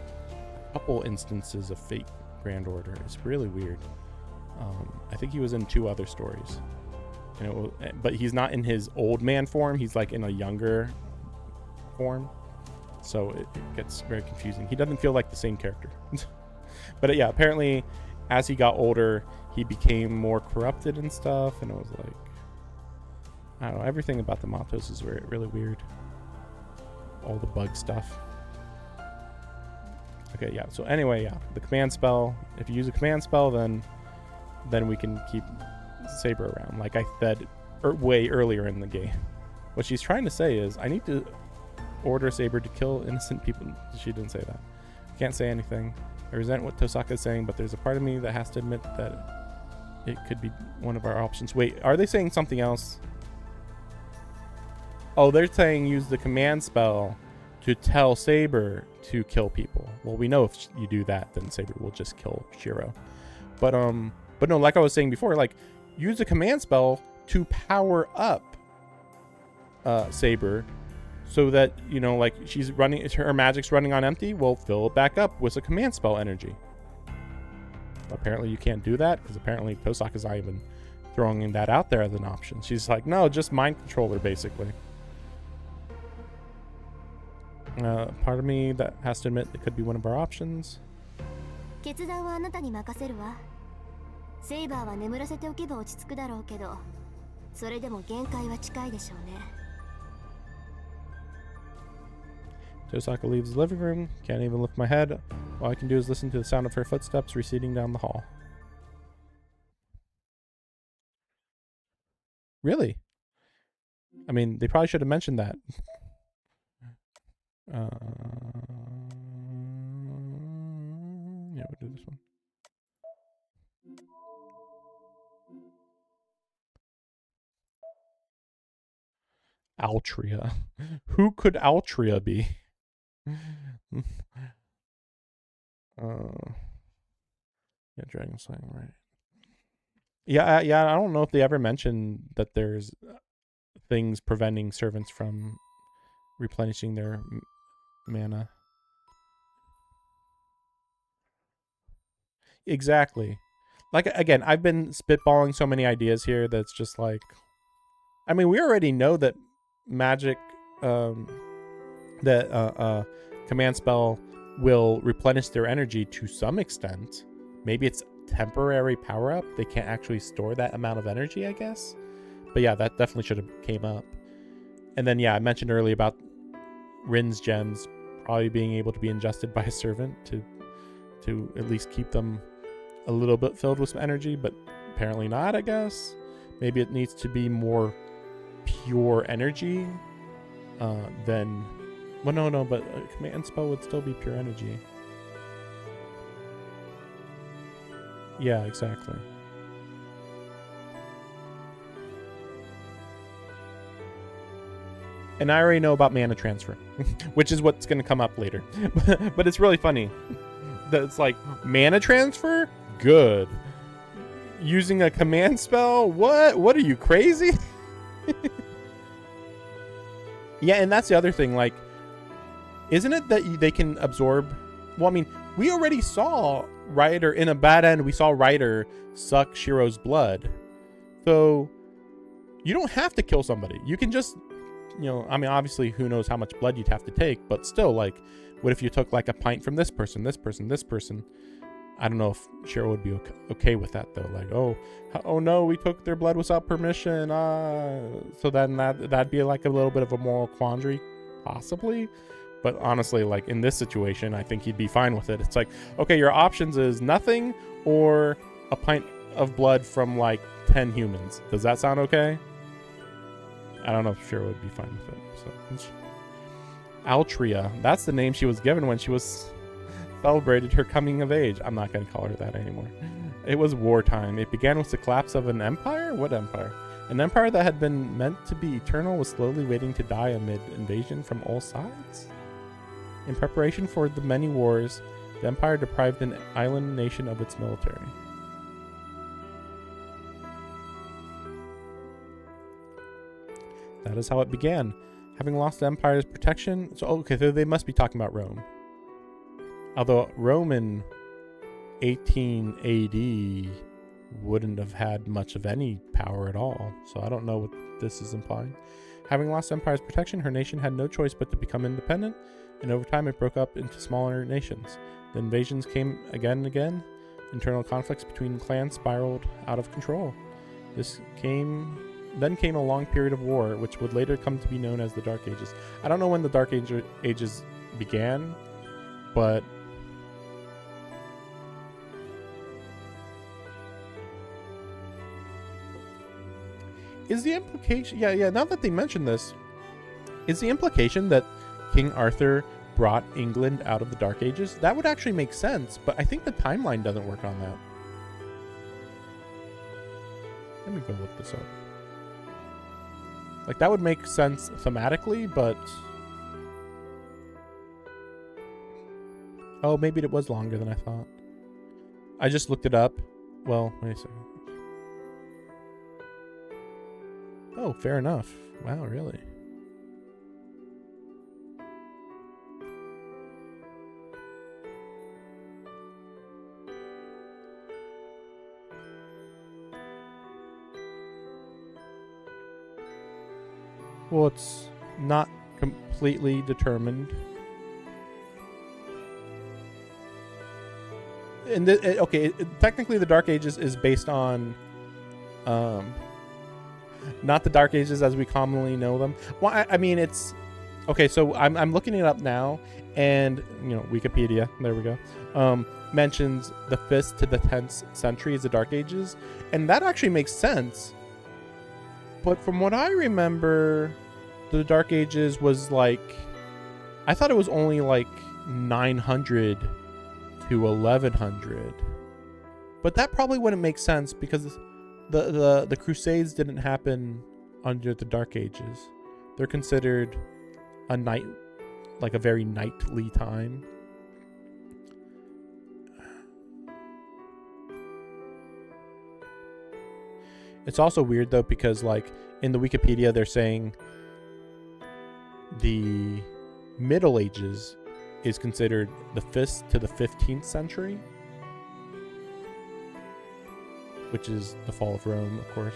a couple instances of Fate Grand Order. It's really weird. I think he was in 2 other stories, but he's not in his old man form. He's like in a younger form, so it gets very confusing. He doesn't feel like the same character. But yeah, apparently as he got older, he became more corrupted and stuff, and it was like, I don't know, everything about the Matos is really weird. All the bug stuff. Okay, yeah, so anyway, yeah, the command spell, if you use a command spell, then we can keep Saber around, like I said way earlier in the game. What she's trying to say is, I need to order Saber to kill innocent people. She didn't say that. Can't say anything. I resent what Tosaka is saying, but there's a part of me that has to admit that it could be one of our options. Wait, are they saying something else? Oh, they're saying use the command spell to tell Saber to kill people. Well, we know if you do that, then Saber will just kill Shiro. But no, like I was saying before, like use a command spell to power up Saber, so that, you know, like she's running, her magic's running on empty. Well, fill it back up with a command spell energy. Apparently you can't do that, because apparently Tosaka's not even throwing that out there as an option. She's like, no, just mind controller, basically. Part of me that has to admit it could be one of our options. 決断はあなたに任せるわ。セイバーは眠らせておけば落ち着くだろうけど、それでも限界は近いでしょうね。 Tosaka leaves the living room. Can't even lift my head. All I can do is listen to the sound of her footsteps receding down the hall. Really? I mean, they probably should have mentioned that. Yeah, we'll do this one. Altria. Who could Altria be? Yeah, Dragon Slaying, right? Yeah, I don't know if they ever mentioned that there's things preventing servants from replenishing their mana. Exactly. Like, again, I've been spitballing so many ideas here that's just like, I mean, we already know that magic, command spell will replenish their energy to some extent. Maybe it's temporary power up. They can't actually store that amount of energy, I guess. But yeah, that definitely should have came up. And then, yeah, I mentioned earlier about Rin's gems probably being able to be ingested by a servant to at least keep them a little bit filled with some energy, but apparently not, I guess. Maybe it needs to be more pure energy than... Well, no, but a command spell would still be pure energy. Yeah, exactly. And I already know about mana transfer, which is what's going to come up later. But it's really funny that it's like, mana transfer? Good. Using a command spell? What? What are you, crazy? Yeah, and that's the other thing. Like, isn't it that they can absorb... Well, I mean, we already saw Ryder in a bad end. We saw Ryder suck Shiro's blood. So you don't have to kill somebody. You can just... You know, I mean, obviously, who knows how much blood you'd have to take, but still, like, what if you took, like, a pint from this person, this person, this person? I don't know if Shiro would be okay with that, though. Like, oh no, we took their blood without permission. So then that'd be, like, a little bit of a moral quandary, possibly. But honestly, like, in this situation, I think he'd be fine with it. It's like, okay, your options is nothing or a pint of blood from, like, 10 humans. Does that sound okay? I don't know if Shiro would be fine with it. So, Altria. That's the name she was given when she was celebrated her coming of age. I'm not going to call her that anymore. It was wartime. It began with the collapse of an empire? What empire? An empire that had been meant to be eternal was slowly waiting to die amid invasion from all sides? In preparation for the many wars, the empire deprived an island nation of its military. That is how it began. Having lost the empire's protection... So, okay, so they must be talking about Rome. Although Rome in 18 AD wouldn't have had much of any power at all. So I don't know what this is implying. Having lost the empire's protection, her nation had no choice but to become independent, and over time it broke up into smaller nations. The invasions came again and again. Internal conflicts between clans spiraled out of control. Then came a long period of war, which would later come to be known as the Dark Ages. I don't know when the Dark Ages began, but... Is the implication... Yeah, now that they mention this, is the implication that King Arthur brought England out of the Dark Ages. That would actually make sense, but I think the timeline doesn't work on that. Let me go look this up. Like, that would make sense thematically, but... Oh, maybe it was longer than I thought. I just looked it up. Well, wait a second. Oh, fair enough. Wow, really? Well, it's not completely determined. And technically the Dark Ages is based on not the Dark Ages as we commonly know them. Well, I mean, it's okay. So I'm looking it up now, and Wikipedia, there we go, mentions the 5th to the 10th century as the Dark Ages, and that actually makes sense. But from what I remember, the Dark Ages was like, I thought it was only like 900 to 1100, but that probably wouldn't make sense because the Crusades didn't happen under the Dark Ages. They're considered a very knightly time. It's also weird though, because like in the Wikipedia they're saying the Middle Ages is considered the 5th to the 15th century, which is the fall of Rome, of course.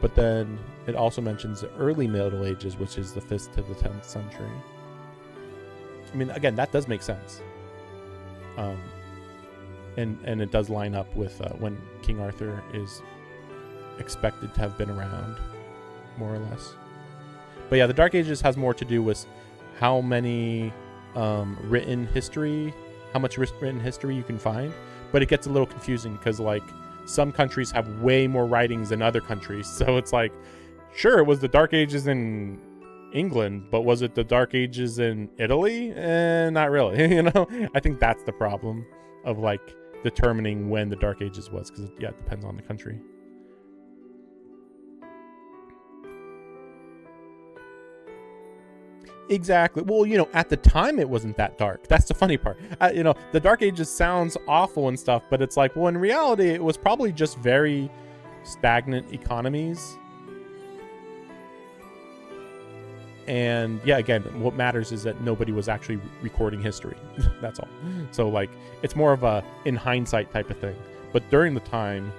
But then it also mentions the early Middle Ages, which is the 5th to the 10th century. I mean, again, that does make sense. And it does line up with when King Arthur is expected to have been around, more or less. But yeah, the Dark Ages has more to do with how many written history you can find. But it gets a little confusing because like some countries have way more writings than other countries. So it's like, sure, it was the Dark Ages in England, but was it the Dark Ages in Italy? Not really. I think that's the problem of like determining when the Dark Ages was, because it depends on the country. Exactly. Well, at the time it wasn't that dark. That's the funny part. The Dark Ages sounds awful and stuff, but it's like, well, in reality, it was probably just very stagnant economies. And yeah, again, what matters is that nobody was actually recording history. That's all. So like, it's more of a in hindsight type of thing. But during the time,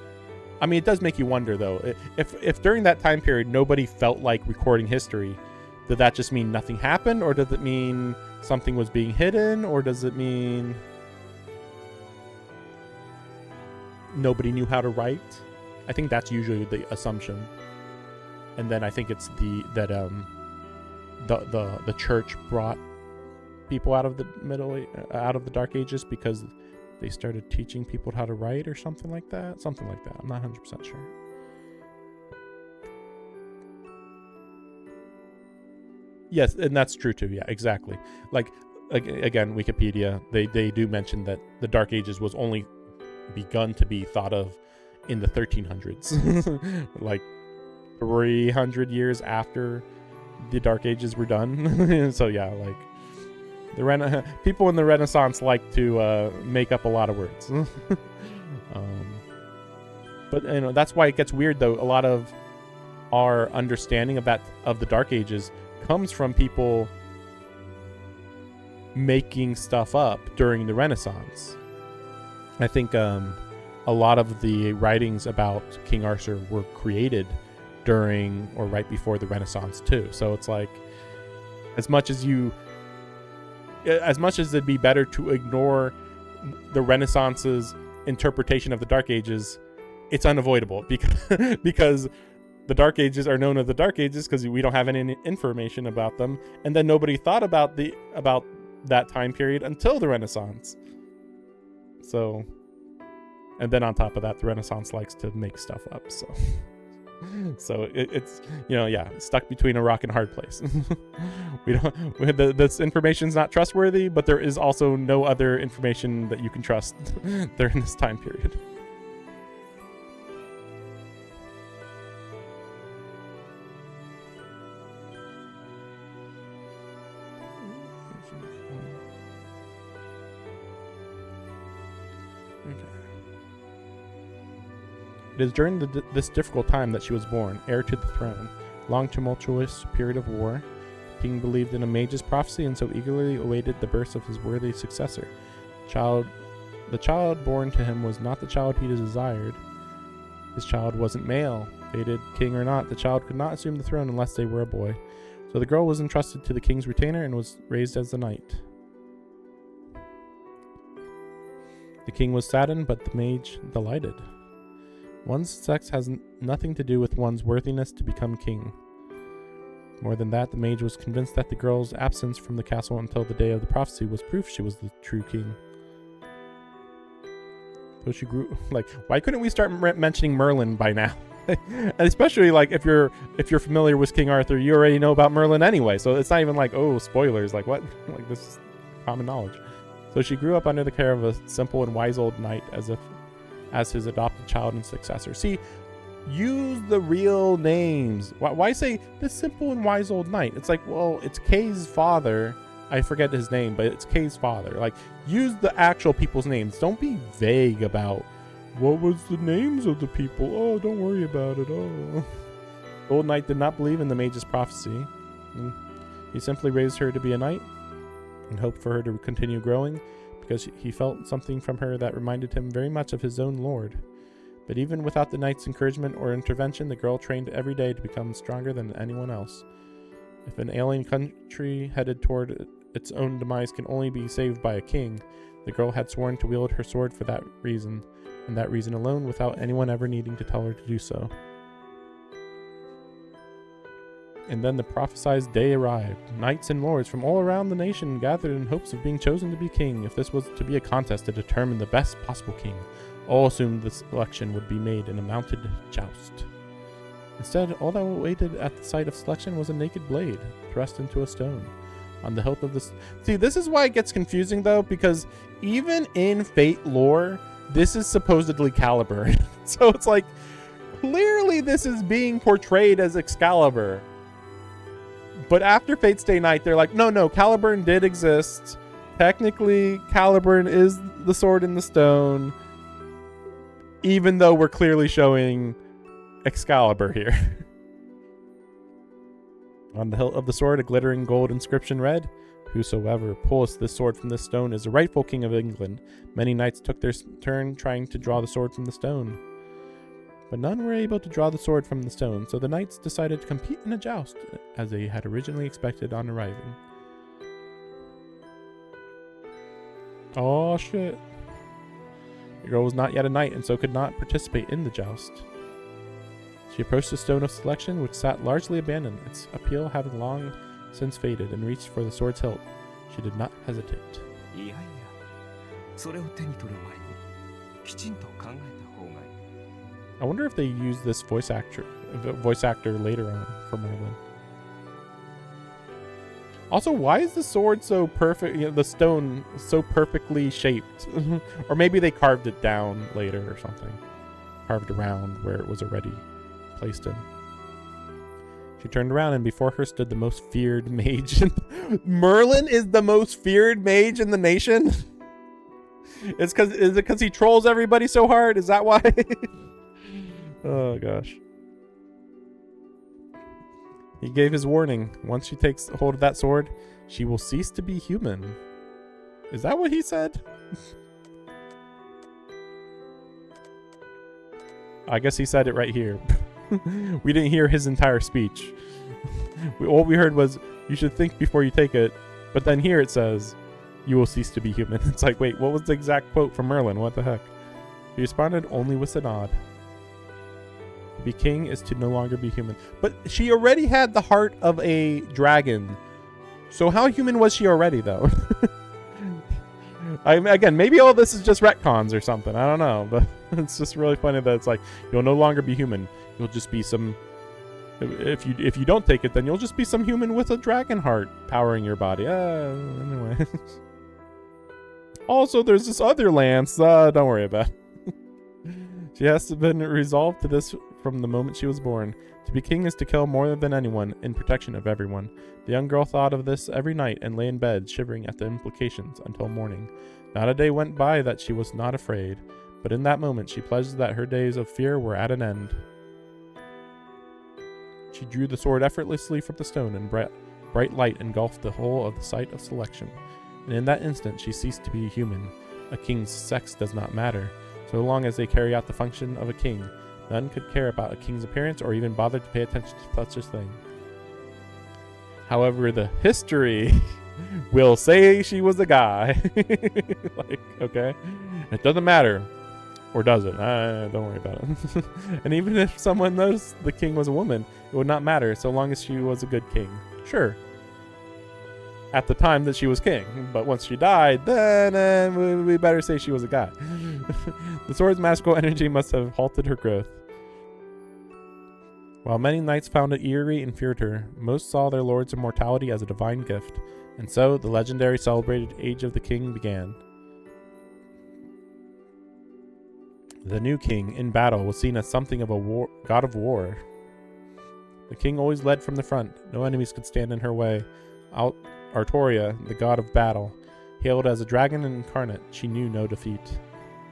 I mean, it does make you wonder though, if during that time period nobody felt like recording history, did that just mean nothing happened, or does it mean something was being hidden, or does it mean nobody knew how to write? I think that's usually the assumption. And then I think it's the church brought people out of the Dark Ages because they started teaching people how to write or something like that. I'm not 100% sure. Yes, and that's true too. Yeah, exactly. Like again, Wikipedia, they do mention that the Dark Ages was only begun to be thought of in the 1300s, like 300 years after the Dark Ages were done. So yeah, like people in the Renaissance like to make up a lot of words. But that's why it gets weird though. A lot of our understanding of the Dark Ages comes from people making stuff up during the Renaissance. I think a lot of the writings about King Arthur were created during or right before the Renaissance too. So it's like, as much as it'd be better to ignore the Renaissance's interpretation of the Dark Ages, it's unavoidable because the Dark Ages are known as the Dark Ages because we don't have any information about them, and then nobody thought about that time period until the Renaissance. So, and then on top of that, the Renaissance likes to make stuff up. So, So it's, you know, yeah, stuck between a rock and a hard place. This information's not trustworthy, but there is also no other information that you can trust during this time period. It is during this difficult time that she was born, heir to the throne. Long tumultuous period of war. The king believed in a mage's prophecy and so eagerly awaited the birth of his worthy successor. The child born to him was not the child he desired. His child wasn't male. Fated king or not, the child could not assume the throne unless they were a boy. So the girl was entrusted to the king's retainer and was raised as a knight. The king was saddened, but the mage delighted. One's sex has nothing to do with one's worthiness to become king. More than that, the mage was convinced that the girl's absence from the castle until the day of the prophecy was proof she was the true king. So she grew, like, why couldn't we start mentioning Merlin by now? And especially, like, if you're familiar with King Arthur, you already know about Merlin anyway, so it's not even like, oh, spoilers, like, what? Like, this is common knowledge. So she grew up under the care of a simple and wise old knight as his adopted child and successor. See, use the real names. Why say this simple and wise old knight? It's like, well, it's Kay's father. I forget his name, but it's Kay's father. Like, use the actual people's names. Don't be vague about what was the names of the people. Oh, don't worry about it. Oh. The old knight did not believe in the mage's prophecy. He simply raised her to be a knight and hoped for her to continue growing, because he felt something from her that reminded him very much of his own lord. But even without the knight's encouragement or intervention, the girl trained every day to become stronger than anyone else. If an alien country headed toward its own demise can only be saved by a king, the girl had sworn to wield her sword for that reason, and that reason alone, without anyone ever needing to tell her to do so. And then the prophesied day arrived. Knights and lords from all around the nation gathered in hopes of being chosen to be king. If this was to be a contest to determine the best possible king, all assumed the selection would be made in a mounted joust. Instead, all that waited at the site of selection was a naked blade, thrust into a stone. On the hilt of the... See, this is why it gets confusing, though, because even in Fate lore, this is supposedly Caliburn. So it's like, clearly this is being portrayed as Excalibur. But after Fate's Day Night, they're like, no, Caliburn did exist. Technically, Caliburn is the sword in the stone, even though we're clearly showing Excalibur here. On the hilt of the sword, a glittering gold inscription read, "Whosoever pulls this sword from this stone is the rightful king of England." Many knights took their turn trying to draw the sword from the stone, but none were able to draw the sword from the stone, so the knights decided to compete in a joust, as they had originally expected on arriving. Oh shit. The girl was not yet a knight and so could not participate in the joust. She approached the stone of selection, which sat largely abandoned, its appeal having long since faded, and reached for the sword's hilt. She did not hesitate. I wonder if they use this voice actor later on for Merlin. Also, why is the sword so perfect, the stone so perfectly shaped? Or maybe they carved it down later or something. Carved around where it was already placed in. She turned around and before her stood the most feared mage. Merlin is the most feared mage in the nation? Is it because he trolls everybody so hard? Is that why? Oh gosh. He gave his warning. Once she takes hold of that sword, she will cease to be human. Is that what he said? I guess he said it right here. We didn't hear his entire speech. All we heard was, you should think before you take it. But then here it says, you will cease to be human. It's like, wait, what was the exact quote from Merlin? What the heck? He responded only with a nod. To be king is to no longer be human. But she already had the heart of a dragon. So how human was she already, though? Again, maybe all this is just retcons or something. I don't know, but it's just really funny that it's like you'll no longer be human. You'll just be some. If you don't take it, then you'll just be some human with a dragon heart powering your body. Anyway. Also, there's this other Lance. Don't worry about it. She has been resolved to this from the moment she was born. To be king is to kill more than anyone in protection of everyone. The young girl thought of this every night and lay in bed shivering at the implications until morning. Not a day went by that she was not afraid, but in that moment she pledged that her days of fear were at an end. She drew the sword effortlessly from the stone, and bright light engulfed the whole of the site of selection. And in that instant she ceased to be human. A king's sex does not matter. So long as they carry out the function of a king, none could care about a king's appearance or even bother to pay attention to such a thing. However, the history will say she was a guy. Like, okay. It doesn't matter. Or does it? Don't worry about it. And even if someone knows the king was a woman, it would not matter so long as she was a good king. Sure. At the time that she was king. But once she died, then we better say she was a guy. The sword's magical energy must have halted her growth. While many knights found it eerie and feared her, most saw their lord's immortality as a divine gift. And so, the legendary celebrated Age of the King began. The new king, in battle, was seen as something of a god of war. The king always led from the front. No enemies could stand in her way. Artoria, the god of battle, hailed as a dragon incarnate, she knew no defeat.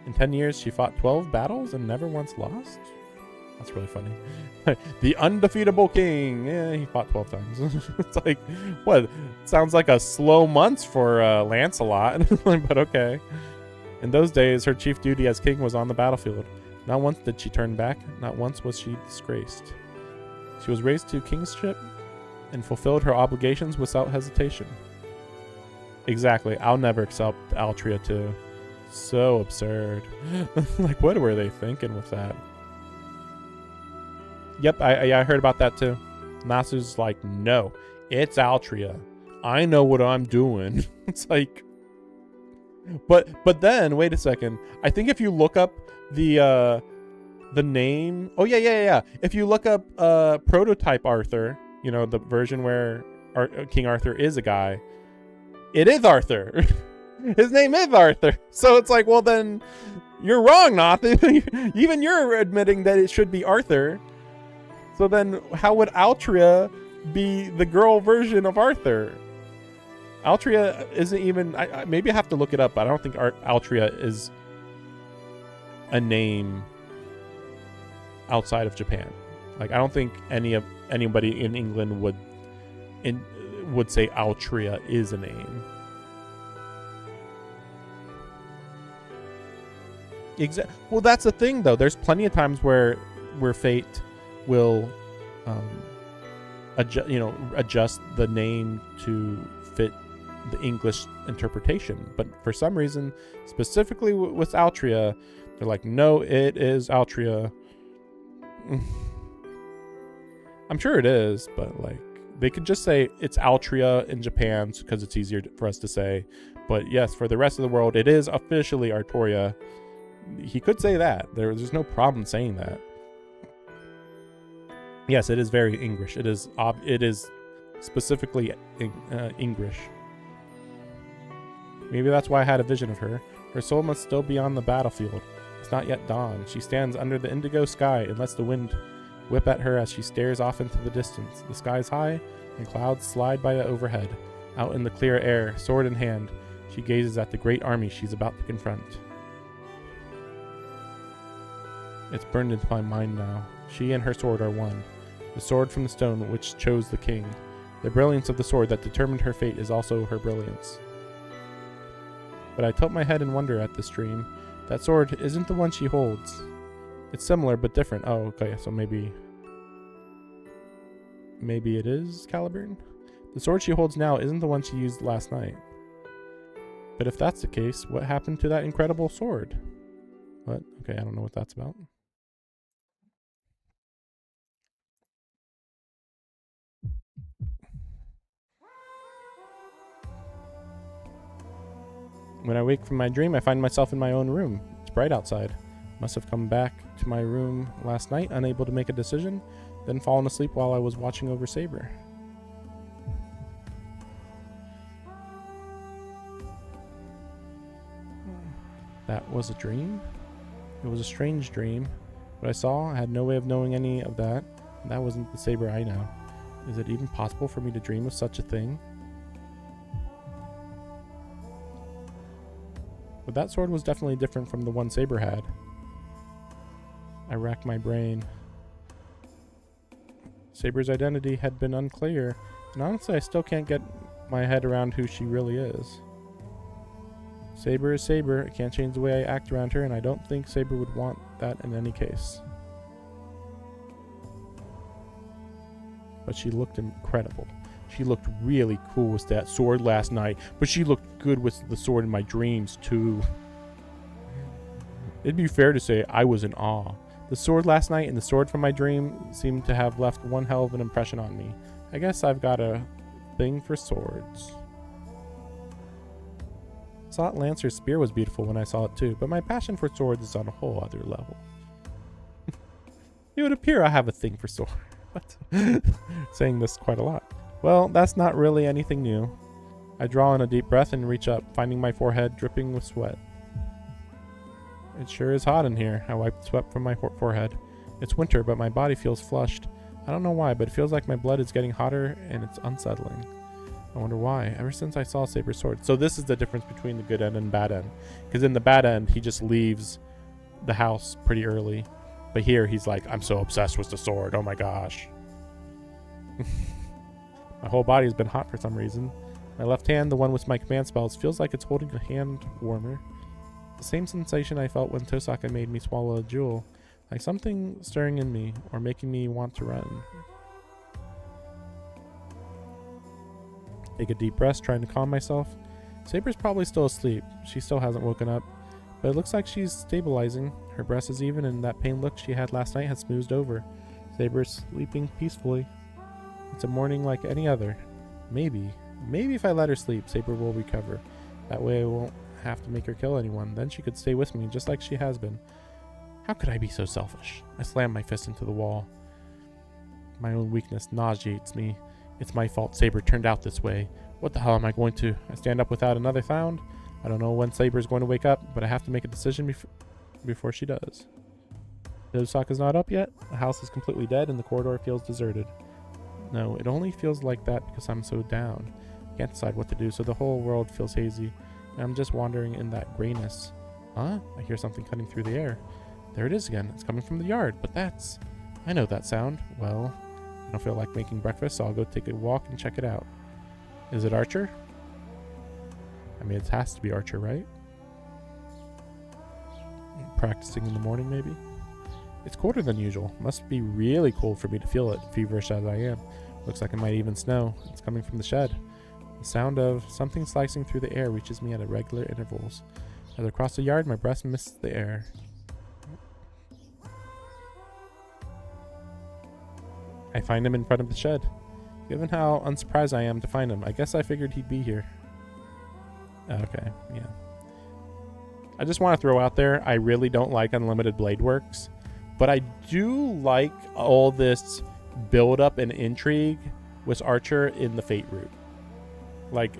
In 10 years, she fought 12 battles and never once lost? That's really funny. The undefeatable king. Yeah, he fought 12 times. It's like, what? Sounds like a slow months for Lancelot. But okay. In those days, her chief duty as king was on the battlefield. Not once did she turn back. Not once was she disgraced. She was raised to kingship and fulfilled her obligations without hesitation. Exactly. I'll never accept Altria too. So absurd. Like, what were they thinking with that? Yep, I heard about that too. Nasu's like, no, it's Altria. I know what I'm doing. It's like, but then wait a second. I think if you look up the name, oh yeah. If you look up prototype Arthur, you know, the version where King Arthur is a guy, it is Arthur. His name is Arthur. So it's like, well then, you're wrong, Nathan. Even you're admitting that it should be Arthur. So then, how would Altria be the girl version of Arthur? Altria isn't even... maybe I have to look it up, but I don't think Altria is a name outside of Japan. Like, I don't think anybody in England would say Altria is a name. Well, that's the thing, though. There's plenty of times where fate will adjust the name to fit the English interpretation, but for some reason, specifically with Altria, they're like, no, it is Altria. I'm sure it is, but like, they could just say it's Altria in Japan because it's easier for us to say. But yes, for the rest of the world, it is officially Artoria. He could say that. There's no problem saying that. Yes, it is very English. It is specifically English. Maybe that's why I had a vision of her. Her soul must still be on the battlefield. It's not yet dawn. She stands under the indigo sky and lets the wind whip at her as she stares off into the distance. The sky is high, and clouds slide by overhead. Out in the clear air, sword in hand, she gazes at the great army she's about to confront. It's burned into my mind now. She and her sword are one. The sword from the stone which chose the king. The brilliance of the sword that determined her fate is also her brilliance. But I tilt my head in wonder at this dream. That sword isn't the one she holds. It's similar but different. Oh, okay, so maybe it is Caliburn? The sword she holds now isn't the one she used last night. But if that's the case, what happened to that incredible sword? What? Okay, I don't know what that's about. When I wake from my dream, I find myself in my own room. It's bright outside. Must have come back to my room last night, unable to make a decision, then fallen asleep while I was watching over Saber. That was a dream? It was a strange dream. What I saw, I had no way of knowing any of that. And that wasn't the Saber I know. Is it even possible for me to dream of such a thing? But that sword was definitely different from the one Saber had. I racked my brain. Saber's identity had been unclear, and honestly I still can't get my head around who she really is. Saber is Saber. I can't change the way I act around her, and I don't think Saber would want that in any case. But she looked incredible. She looked really cool with that sword last night, but she looked good with the sword in my dreams too. It'd be fair to say I was in awe. The sword last night and the sword from my dream seemed to have left one hell of an impression on me. I guess I've got a thing for swords. Slot Lancer's spear was beautiful when I saw it too, but my passion for swords is on a whole other level. It would appear I have a thing for swords. Saying this quite a lot. Well, that's not really anything new. I draw in a deep breath and reach up, finding my forehead dripping with sweat. It sure is hot in here. I wipe the sweat from my forehead. It's winter, but my body feels flushed. I don't know why, but it feels like my blood is getting hotter and it's unsettling. I wonder why. Ever since I saw Saber's sword. So this is the difference between the good end and bad end. Because in the bad end, he just leaves the house pretty early. But here, he's like, I'm so obsessed with the sword. Oh my gosh. My whole body has been hot for some reason. My left hand, the one with my command spells, feels like it's holding a hand warmer. The same sensation I felt when Tosaka made me swallow a jewel. Like something stirring in me, or making me want to run. Take a deep breath, trying to calm myself. Saber's probably still asleep. She still hasn't woken up. But it looks like she's stabilizing. Her breath is even, and that pain look she had last night has smoothed over. Saber's sleeping peacefully. It's a morning like any other. Maybe if I let her sleep, Saber will recover. That way I won't have to make her kill anyone. Then she could stay with me, just like she has been. How could I be so selfish? I slam my fist into the wall. My own weakness nauseates me. It's my fault Saber turned out this way. What the hell am I going to? I stand up without another sound. I don't know when Saber's going to wake up, but I have to make a decision before she does. Tosaka's not up yet. The house is completely dead and the corridor feels deserted. No, it only feels like that because I'm so down. I can't decide what to do, so the whole world feels hazy. And I'm just wandering in that grayness. Huh? I hear something cutting through the air. There it is again. It's coming from the yard, but I know that sound. Well, I don't feel like making breakfast, so I'll go take a walk and check it out. Is it Archer? I mean, it has to be Archer, right? Practicing in the morning, maybe? It's colder than usual. Must be really cold for me to feel it, feverish as I am. Looks like it might even snow. It's coming from the shed. The sound of something slicing through the air reaches me at irregular intervals. As I cross the yard, my breath misses the air. I find him in front of the shed. Given how unsurprised I am to find him, I guess I figured he'd be here. Okay, yeah. I just want to throw out there, I really don't like Unlimited Blade Works, but I do like all this build-up and intrigue with Archer in the Fate route. Like,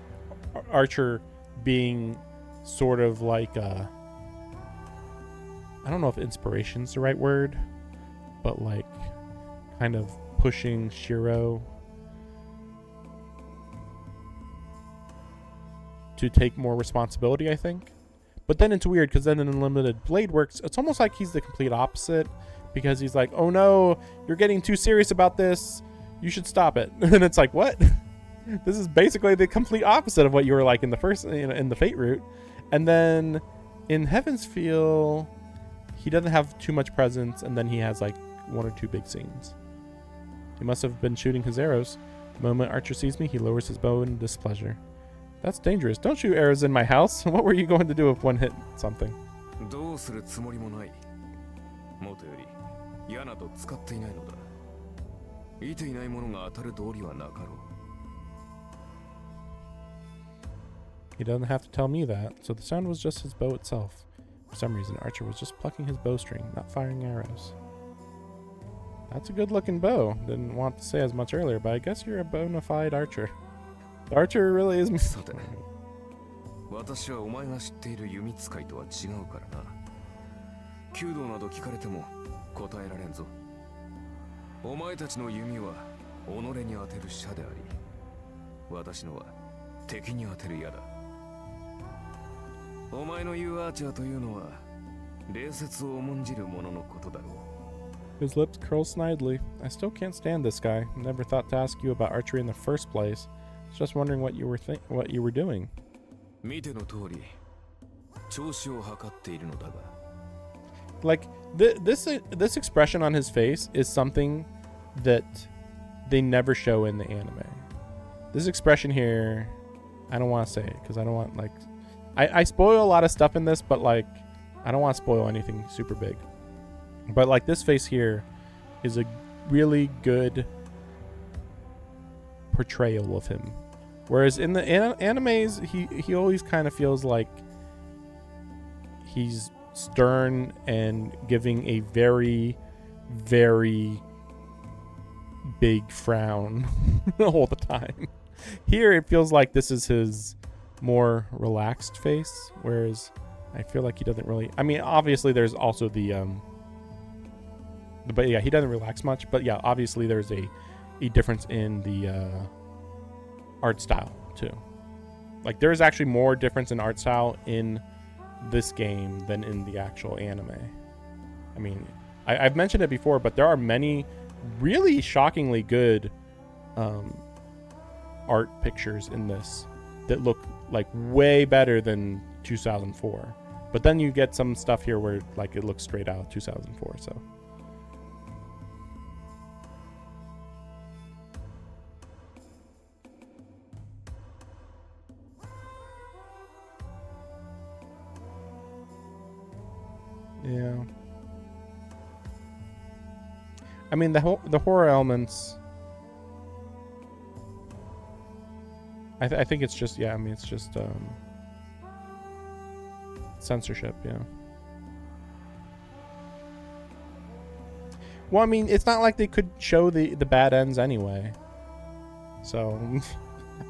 Archer being sort of like I don't know if inspiration's the right word, but like kind of pushing Shiro to take more responsibility, I think. But then it's weird because then in Unlimited Blade Works, it's almost like he's the complete opposite, because he's like, oh no, you're getting too serious about this, you should stop it. And it's like, what? This is basically the complete opposite of what you were like in the first, in the Fate route. And then in Heaven's Feel, he doesn't have too much presence, and then he has like one or two big scenes. He must have been shooting his arrows. The moment Archer sees me, he lowers his bow in displeasure. That's dangerous. Don't shoot arrows in my house. What were you going to do if one hit something? どうするつもりもない。もとより矢など使っていないのだ。いていないものが当たる道理はなかろ He doesn't have to tell me that. So the sound was just his bow itself. For some reason, Archer was just plucking his bowstring, not firing arrows. That's a good looking bow. Didn't want to say as much earlier, but I guess you're a bona fide archer. The archer really is... さて私はお前が知っている弓使いとは違うからな。弓道など聞かれても答えられんぞ。お前たちの弓は己に当てる射であり、私のは敵に当てる矢だ。お前の言うアーチャーというのは礼節を重んじる者のことだろう。 His lips curl snidely. I still can't stand this guy. Never thought to ask you about archery in the first place. Just wondering what you were doing. 見ての通り、調子を測っているのだが。 Like this expression on his face is something that they never show in the anime. This expression here, I don't want to say it because I don't want like I spoil a lot of stuff in this, but like I don't want to spoil anything super big. But like this face here is a really good portrayal of him. Whereas in the animes, he always kind of feels like he's stern and giving a very, very big frown all the time. Here it feels like this is his more relaxed face, whereas I feel like he doesn't really, I mean, obviously there's also but yeah, he doesn't relax much, but yeah, obviously there's a difference in the art style too. Like there's actually more difference in art style in this game than in the actual anime. I mean, I've mentioned it before, but there are many really shockingly good art pictures in this that look like way better than 2004. But then you get some stuff here where like it looks straight out of 2004. So yeah. I mean the horror elements. I think it's just, yeah, I mean it's just censorship, yeah. Well, I mean it's not like they could show the bad ends anyway. So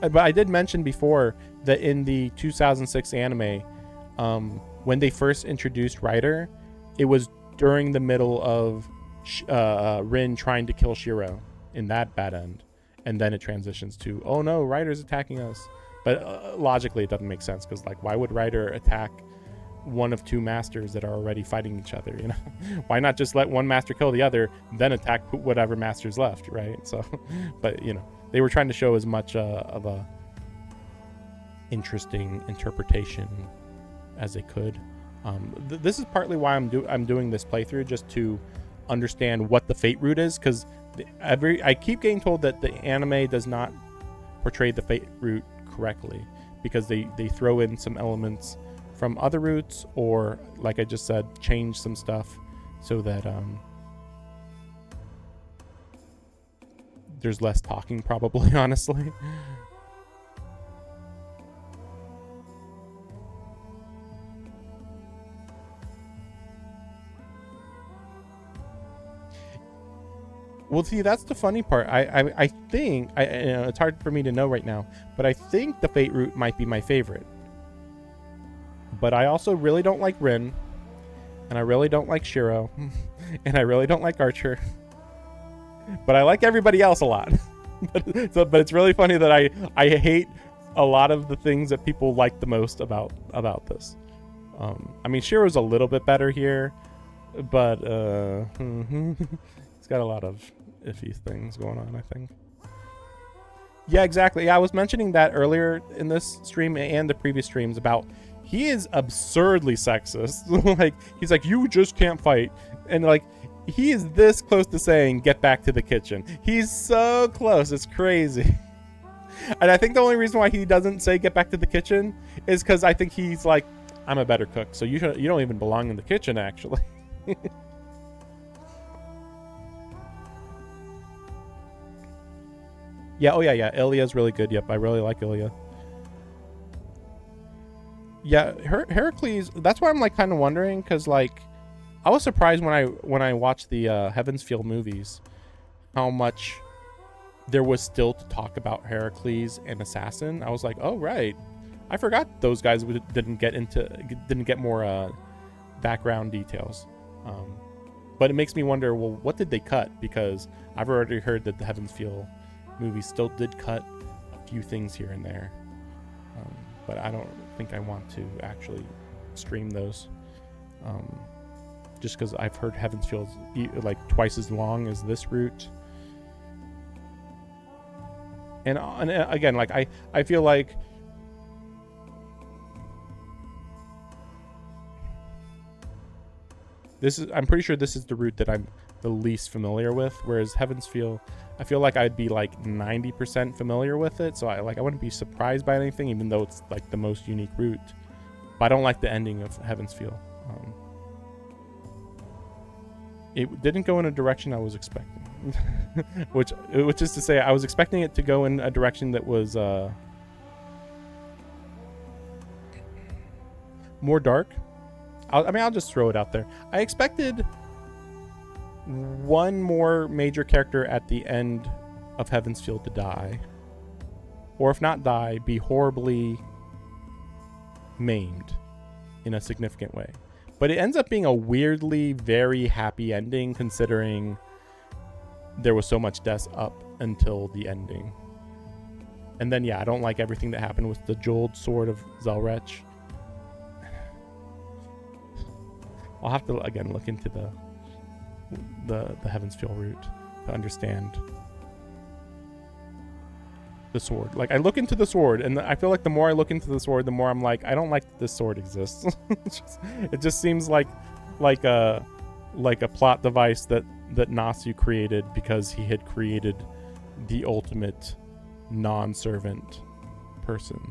but I did mention before that in the 2006 anime, when they first introduced Ryder, it was during the middle of Rin trying to kill Shiro in that bad end, and then it transitions to, oh no, Ryder's attacking us. But logically it doesn't make sense, because like why would Ryder attack one of two masters that are already fighting each other, you know? Why not just let one master kill the other, then attack whatever master's left, right? So but you know, they were trying to show as much of a interesting interpretation as they could. This is partly why I'm doing this playthrough, just to understand what the fate root is, because I keep getting told that the anime does not portray the fate root correctly, because they throw in some elements from other roots, or like I just said, change some stuff so that there's less talking, probably, honestly. Well, see, that's the funny part. I think, you know, it's hard for me to know right now, but I think the fate root might be my favorite. But I also really don't like Rin, and I really don't like Shiro, and I really don't like Archer. But I like everybody else a lot. but it's really funny that I hate a lot of the things that people like the most about this. I mean, Shiro's a little bit better here, but it's got a lot of iffy things going on, I think. Yeah, exactly. Yeah, I was mentioning that earlier in this stream and the previous streams about he is absurdly sexist. Like, he's like, you just can't fight. And like, he is this close to saying, get back to the kitchen. He's so close. It's crazy. And I think the only reason why he doesn't say get back to the kitchen is because I think he's like, I'm a better cook, so you don't even belong in the kitchen, actually. Yeah, oh yeah, Ilya's really good. Yep, I really like Ilya. Yeah, Heracles. That's why I'm like kind of wondering, because like I was surprised when I watched the Heavensfield movies, how much there was still to talk about Heracles and Assassin. I was like, oh right, I forgot those guys didn't get more background details. But it makes me wonder, well, what did they cut? Because I've already heard that the Heavensfield movie still did cut a few things here and there. But I don't think I want to actually stream those. Just because I've heard Heavensfield's like twice as long as this route. And again, like I feel like I'm pretty sure this is the route that I'm the least familiar with, whereas Heavensfield, I feel like I'd be like 90% familiar with it, so I wouldn't be surprised by anything, even though it's like the most unique route. But I don't like the ending of Heavensfield. It didn't go in a direction I was expecting, which is to say, I was expecting it to go in a direction that was more dark. I'll just throw it out there. I expected one more major character at the end of Heavensfield to die. Or if not die, be horribly maimed in a significant way. But it ends up being a weirdly very happy ending, considering there was so much death up until the ending. And then, yeah, I don't like everything that happened with the jeweled sword of Zelrech. I'll have to again look into the Heavensfield route to understand the sword. Like I look into the sword, and I feel like the more I look into the sword, the more I'm like, I don't like that this sword exists. It just seems like a plot device that Nasu created because he had created the ultimate non-servant person.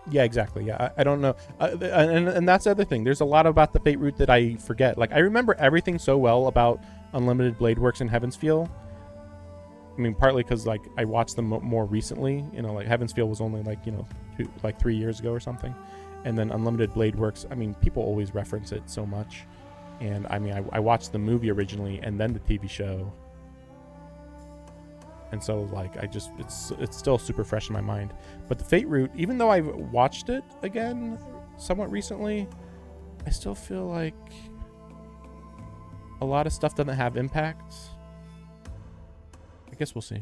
Yeah, exactly. Yeah, I don't know. And that's the other thing. There's a lot about the Fate route that I forget. Like, I remember everything so well about Unlimited Blade Works and Heavensfield. I mean, partly because, like, I watched them more recently. You know, like, Heavensfield was only, like, you know, 3 years ago or something. And then Unlimited Blade Works, I mean, people always reference it so much. And, I mean, I watched the movie originally and then the TV show. And so, like, it's still super fresh in my mind. But the Fate route, even though I've watched it again somewhat recently, I still feel like a lot of stuff doesn't have impact. I guess we'll see.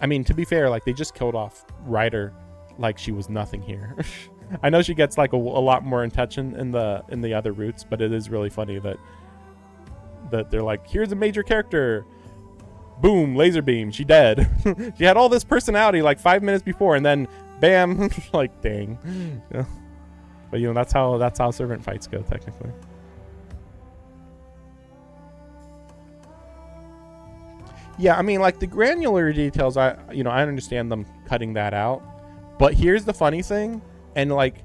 I mean, to be fair, like, they just killed off Ryder like she was nothing here. I know she gets, like, a lot more attention in the other routes, but it is really funny that they're like, here's a major character. Boom, laser beam, she dead. She had all this personality like 5 minutes before, and then bam, like, dang. Yeah. But, you know, that's how servant fights go, technically. Yeah, I mean, like, the granular details, I understand them cutting that out. But here's the funny thing, and, like,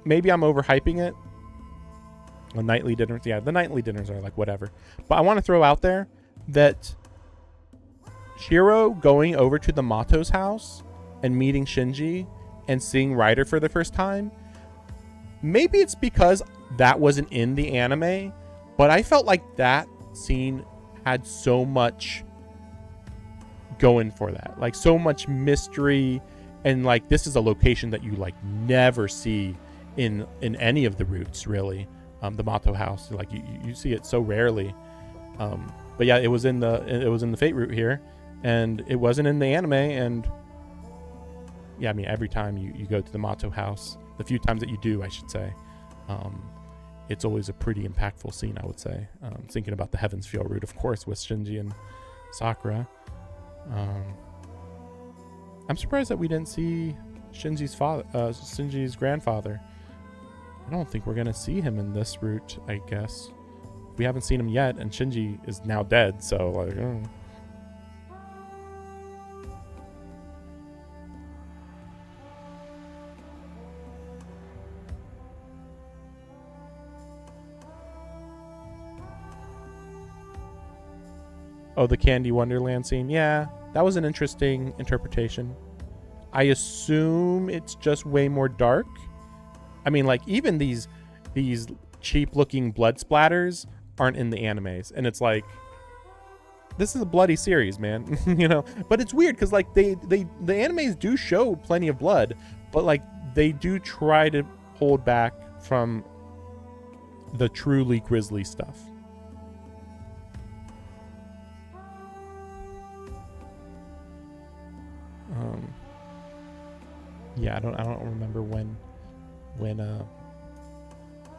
maybe I'm overhyping it. The nightly dinners, yeah, the nightly dinners are like whatever. But I want to throw out there that Shiro going over to the Mato's house and meeting Shinji and seeing Ryder for the first time, maybe it's because that wasn't in the anime, but I felt like that scene had so much going for that, like so much mystery, and like this is a location that you like never see in any of the routes, really. The Mato house, like you see it so rarely. But yeah, it was in the Fate route here, and it wasn't in the anime. And yeah, I mean, every time you go to the Mato house, the few times that you do, I should say, it's always a pretty impactful scene, I would say. Thinking about the Heavensfield route, of course, with Shinji and Sakura. I'm surprised that we didn't see Shinji's grandfather. I don't think we're gonna see him in this route, I guess. We haven't seen him yet, and Shinji is now dead, so like, Oh, the Candy Wonderland scene. Yeah, that was an interesting interpretation. I assume it's just way more dark. I mean, like, even these cheap looking blood splatters aren't in the animes, and it's like, this is a bloody series, man. You know, but it's weird because like the animes do show plenty of blood, but like they do try to hold back from the truly grisly stuff. Yeah, I don't remember when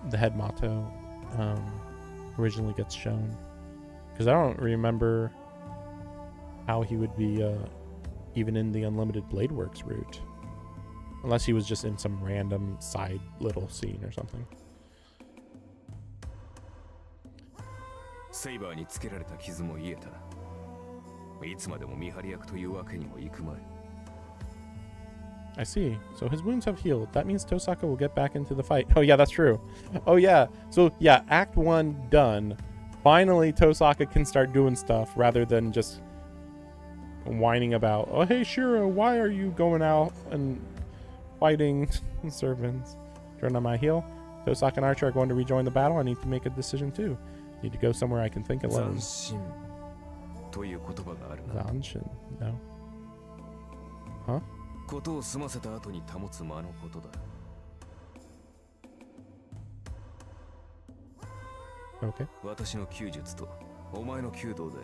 the head motto originally gets shown, because I don't remember how he would be even in the Unlimited Blade Works route, unless he was just in some random side little scene or something. セイバーにつけられた傷も癒えた。いつまでも見張り役というわけにもいくまい。 I see. So his wounds have healed. That means Tosaka will get back into the fight. Oh yeah, that's true. Oh yeah. So yeah, Act 1 done. Finally, Tosaka can start doing stuff rather than just whining about, oh hey Shiro, why are you going out and fighting servants? Turn on my heel. Tosaka and Archer are going to rejoin the battle. I need to make a decision too. Need to go somewhere I can think alone. 斬新という言葉があるな。 Zanshin. No. Huh? ことを済ませた後に保つ間のことだ。 Okay. 私の弓術とお前の弓道で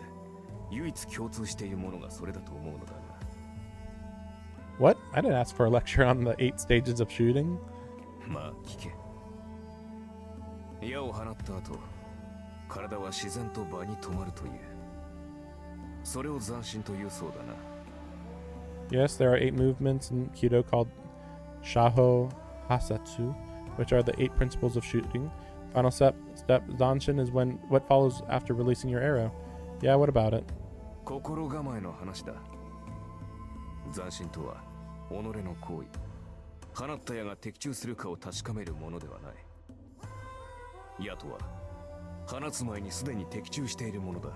唯一共通しているものがそれだと思うのだが。 What? I didn't ask for a lecture on the 8 stages of shooting. まあ聞け。矢を放った後、体は自然と場に止まるという。それを斬新というそうだな。 Yes, there are 8 movements in Kido called Shaho Hasatsu, which are the 8 principles of shooting. Final step Zanshin is when what follows after releasing your arrow. Yeah, what about it? 心構えの話だ。斬新とは己の行為。放った矢が的中するかを確かめるものではない。矢とは放つ前にすでに的中しているものだ。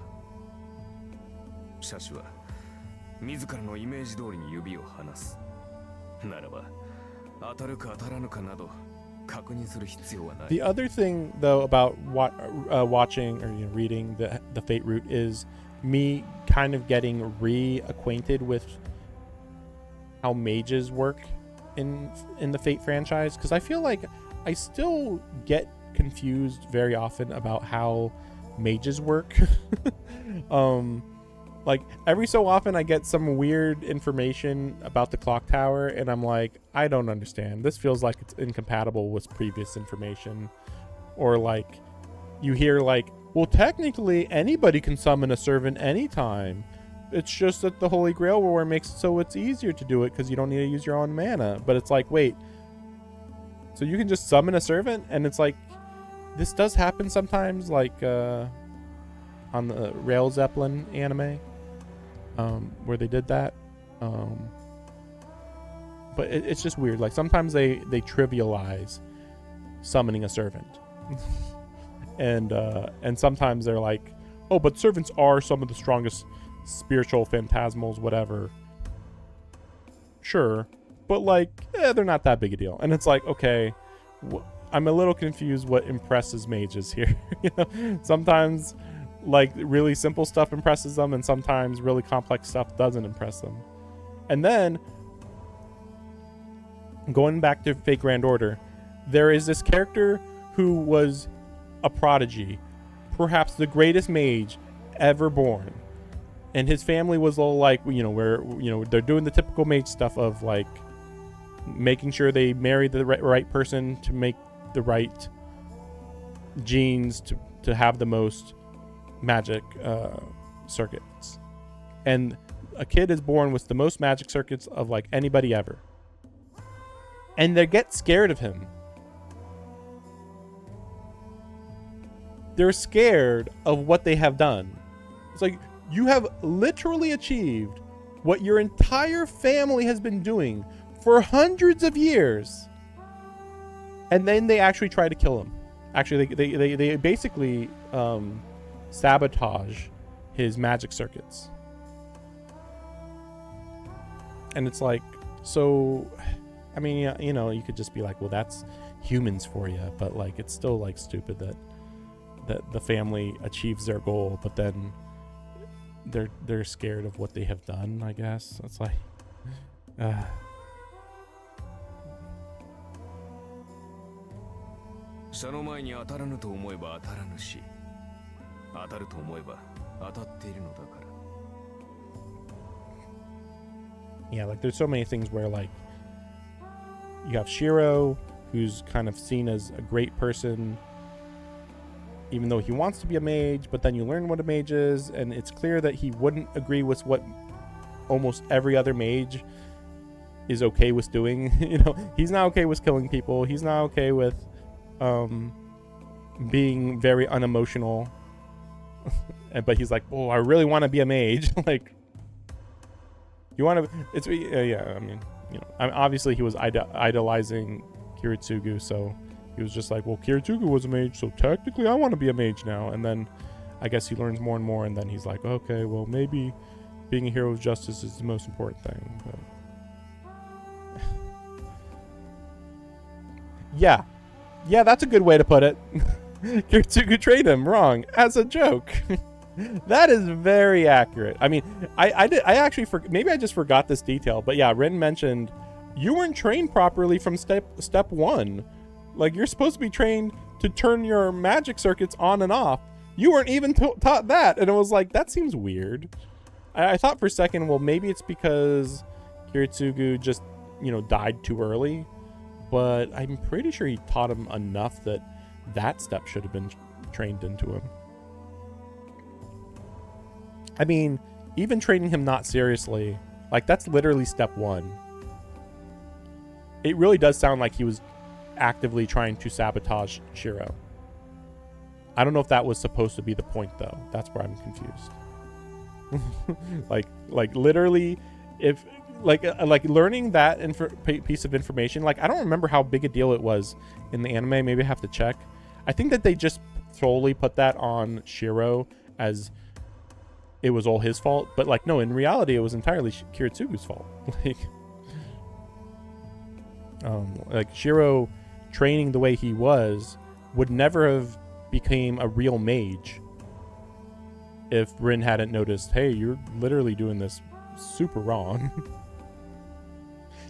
射手は自らのイメージ通りに指を離す。ならば当たるか当たらぬかなど確認する必要はない。 The other thing, though, about watching or reading the Fate route is me kind of getting reacquainted with how mages work in the Fate franchise, because I feel like I still get confused very often about how mages work. Like every so often I get some weird information about the clock tower and I'm like, I don't understand. This feels like it's incompatible with previous information. Or like you hear like, well, technically anybody can summon a servant anytime. It's just that the Holy Grail War makes it so it's easier to do it because you don't need to use your own mana. But it's like, wait, so you can just summon a servant? And it's like, this does happen sometimes, like on the Rail Zeppelin anime, where they did that. But it's just weird. Like sometimes they trivialize summoning a servant. And sometimes they're like, oh, but servants are some of the strongest spiritual phantasmals, whatever. Sure, but like, they're not that big a deal. And it's like, okay, I'm a little confused what impresses mages here. You know, sometimes like really simple stuff impresses them, and sometimes really complex stuff doesn't impress them. And then going back to Fate Grand Order, there is this character who was a prodigy, perhaps the greatest mage ever born. And his family was all like, you know, where, you know, they're doing the typical mage stuff of like making sure they marry the right person to make the right genes to have the most magic circuits. And a kid is born with the most magic circuits of like anybody ever. And they get scared of him. They're scared of what they have done. It's like, you have literally achieved what your entire family has been doing for hundreds of years. And then they actually try to kill him. Actually, they basically sabotage his magic circuits. And it's like, so, I mean, yeah, you know, you could just be like, well, that's humans for you, but like, it's still like stupid that the family achieves their goal, but then they're scared of what they have done, I guess. It's like, その前に当たらぬと思えば当たらぬし、当たると思えば当たっているのだから。 Yeah, like there's so many things where like you have Shiro, who's kind of seen as a great person, even though he wants to be a mage, but then you learn what a mage is, and it's clear that he wouldn't agree with what almost every other mage is okay with doing. You know, he's not okay with killing people. He's not okay with being very unemotional. But he's like, oh, I really want to be a mage. Like, you want to? It's yeah. I mean, you know, obviously he was idolizing Kiritsugu, so he was just like, well, Kiritsugu was a mage, so technically I want to be a mage now. And then I guess he learns more and more, and then he's like, okay, well, maybe being a hero of justice is the most important thing. But yeah, that's a good way to put it. Kiritsugu trained him wrong as a joke. That is very accurate. I mean, I actually maybe I just forgot this detail, but yeah, Rin mentioned you weren't trained properly from step 1. Like, you're supposed to be trained to turn your magic circuits on and off. You weren't even taught that, and it was like, that seems weird. I thought for a second, well, maybe it's because Kiritsugu just, you know, died too early, but I'm pretty sure he taught him enough that step should have been trained into him. I mean, even training him not seriously, like, that's literally step 1. It really does sound like he was actively trying to sabotage Shiro. I don't know if that was supposed to be the point, though. That's where I'm confused. like literally, if like learning that piece of information, like, I don't remember how big a deal it was in the anime. Maybe I have to check. I think that they just solely put that on Shiro as it was all his fault, but like, no, in reality, it was entirely Kiritsugu's fault. Like Shiro training the way he was would never have became a real mage if Rin hadn't noticed, hey, you're literally doing this super wrong.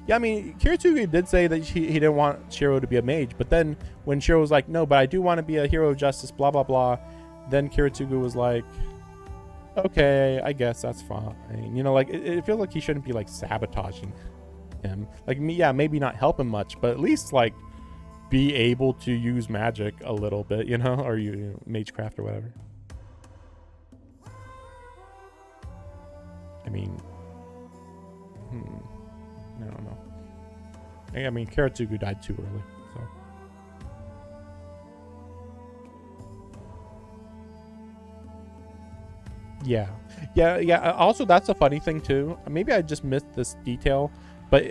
Yeah, I mean, Kiritsugu did say that he didn't want Shiro to be a mage, but then when Shiro was like, no, but I do want to be a hero of justice, blah, blah, blah, then Kiritsugu was like, okay, I guess that's fine. You know, like, it feels like he shouldn't be, like, sabotaging him. Like, yeah, maybe not help him much, but at least, like, be able to use magic a little bit, you know, or you know, magecraft or whatever. I mean, I don't know. I mean, Kiritsugu died too early, so. Yeah. Also, that's a funny thing too. Maybe I just missed this detail, but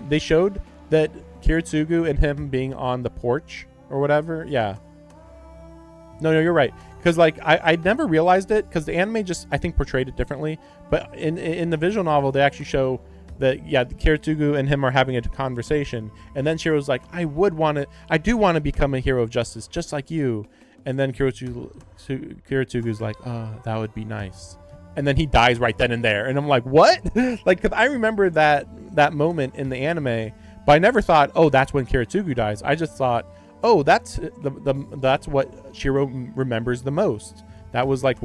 they showed that Kiritsugu and him being on the porch or whatever. Yeah. No, you're right. Because like I never realized it because the anime just, I think, portrayed it differently. But in the visual novel, they actually show that, yeah, Kiritsugu and him are having a conversation, and then Shiro's like, I do want to become a hero of justice just like you. And then Kiritsugu's like, oh, that would be nice. And then he dies right then and there. And I'm like, what? Like, because I remember that moment in the anime, but I never thought, oh, that's when Kiritsugu dies. I just thought, oh, that's that's what Shiro remembers the most. That was like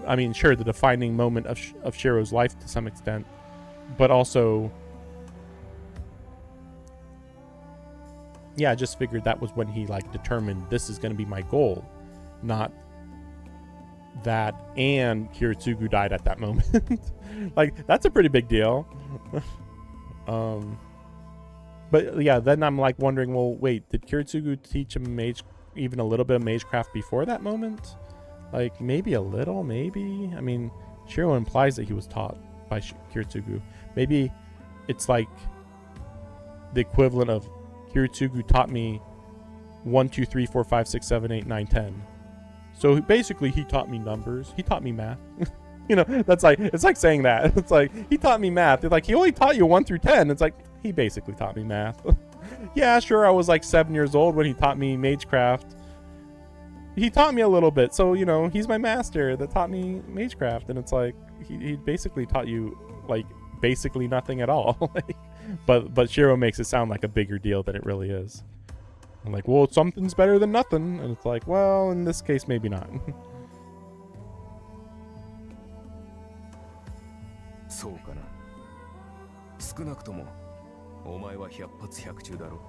I mean, sure, the defining moment of Shiro's life to some extent, but also, yeah, I just figured that was when he like determined this is going to be my goal, not that and Kiritsugu died at that moment. Like, that's a pretty big deal. But yeah, then I'm like wondering, well, wait, did Kiritsugu teach him even a little bit of magecraft before that moment? Like, maybe a little, maybe. I mean, Shiro implies that he was taught by Kiritsugu. Maybe it's like the equivalent of Kiritsugu taught me 1, 2, 3, 4, 5, 6, 7, 8, 9, 10. So basically, he taught me numbers. He taught me math. You know, that's like, it's like saying that. It's like, he taught me math. It's like, he only taught you 1 through 10. It's like, he basically taught me math. Yeah, sure, I was like 7 years old when he taught me Magecraft. He taught me a little bit. So, you know, he's my master that taught me Magecraft. And it's like, he basically taught you, like, basically nothing at all. Like, but Shiro makes it sound like a bigger deal than it really is. I'm like, well, something's better than nothing. And it's like, well, in this case, maybe not. そうかな。少なくともお前は百発百中だろ。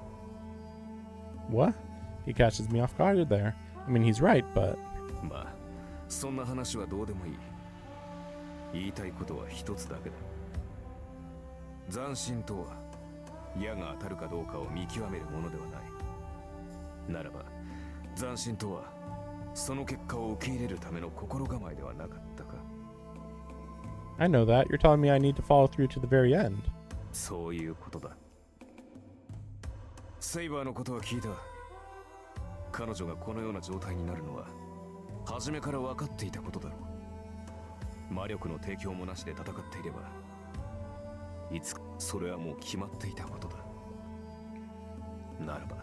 What? He catches me off guard there. I mean, he's right, but... まあ、そんな話はどうでもいい。言いたいことは一つだけだ。斬新とは矢が当たるかどうかを見極めるものではない。ならば、斬新とはその結果を受け入れるための心構えではなかったか。 I know that. You're telling me I need to follow through to the very end. そういうことだ。セイバーのことは聞いた。彼女がこのような状態になるのは初めから分かっていたことだろう。魔力の提供もなしで戦っていればいつかそれはもう決まっていたことだ。ならば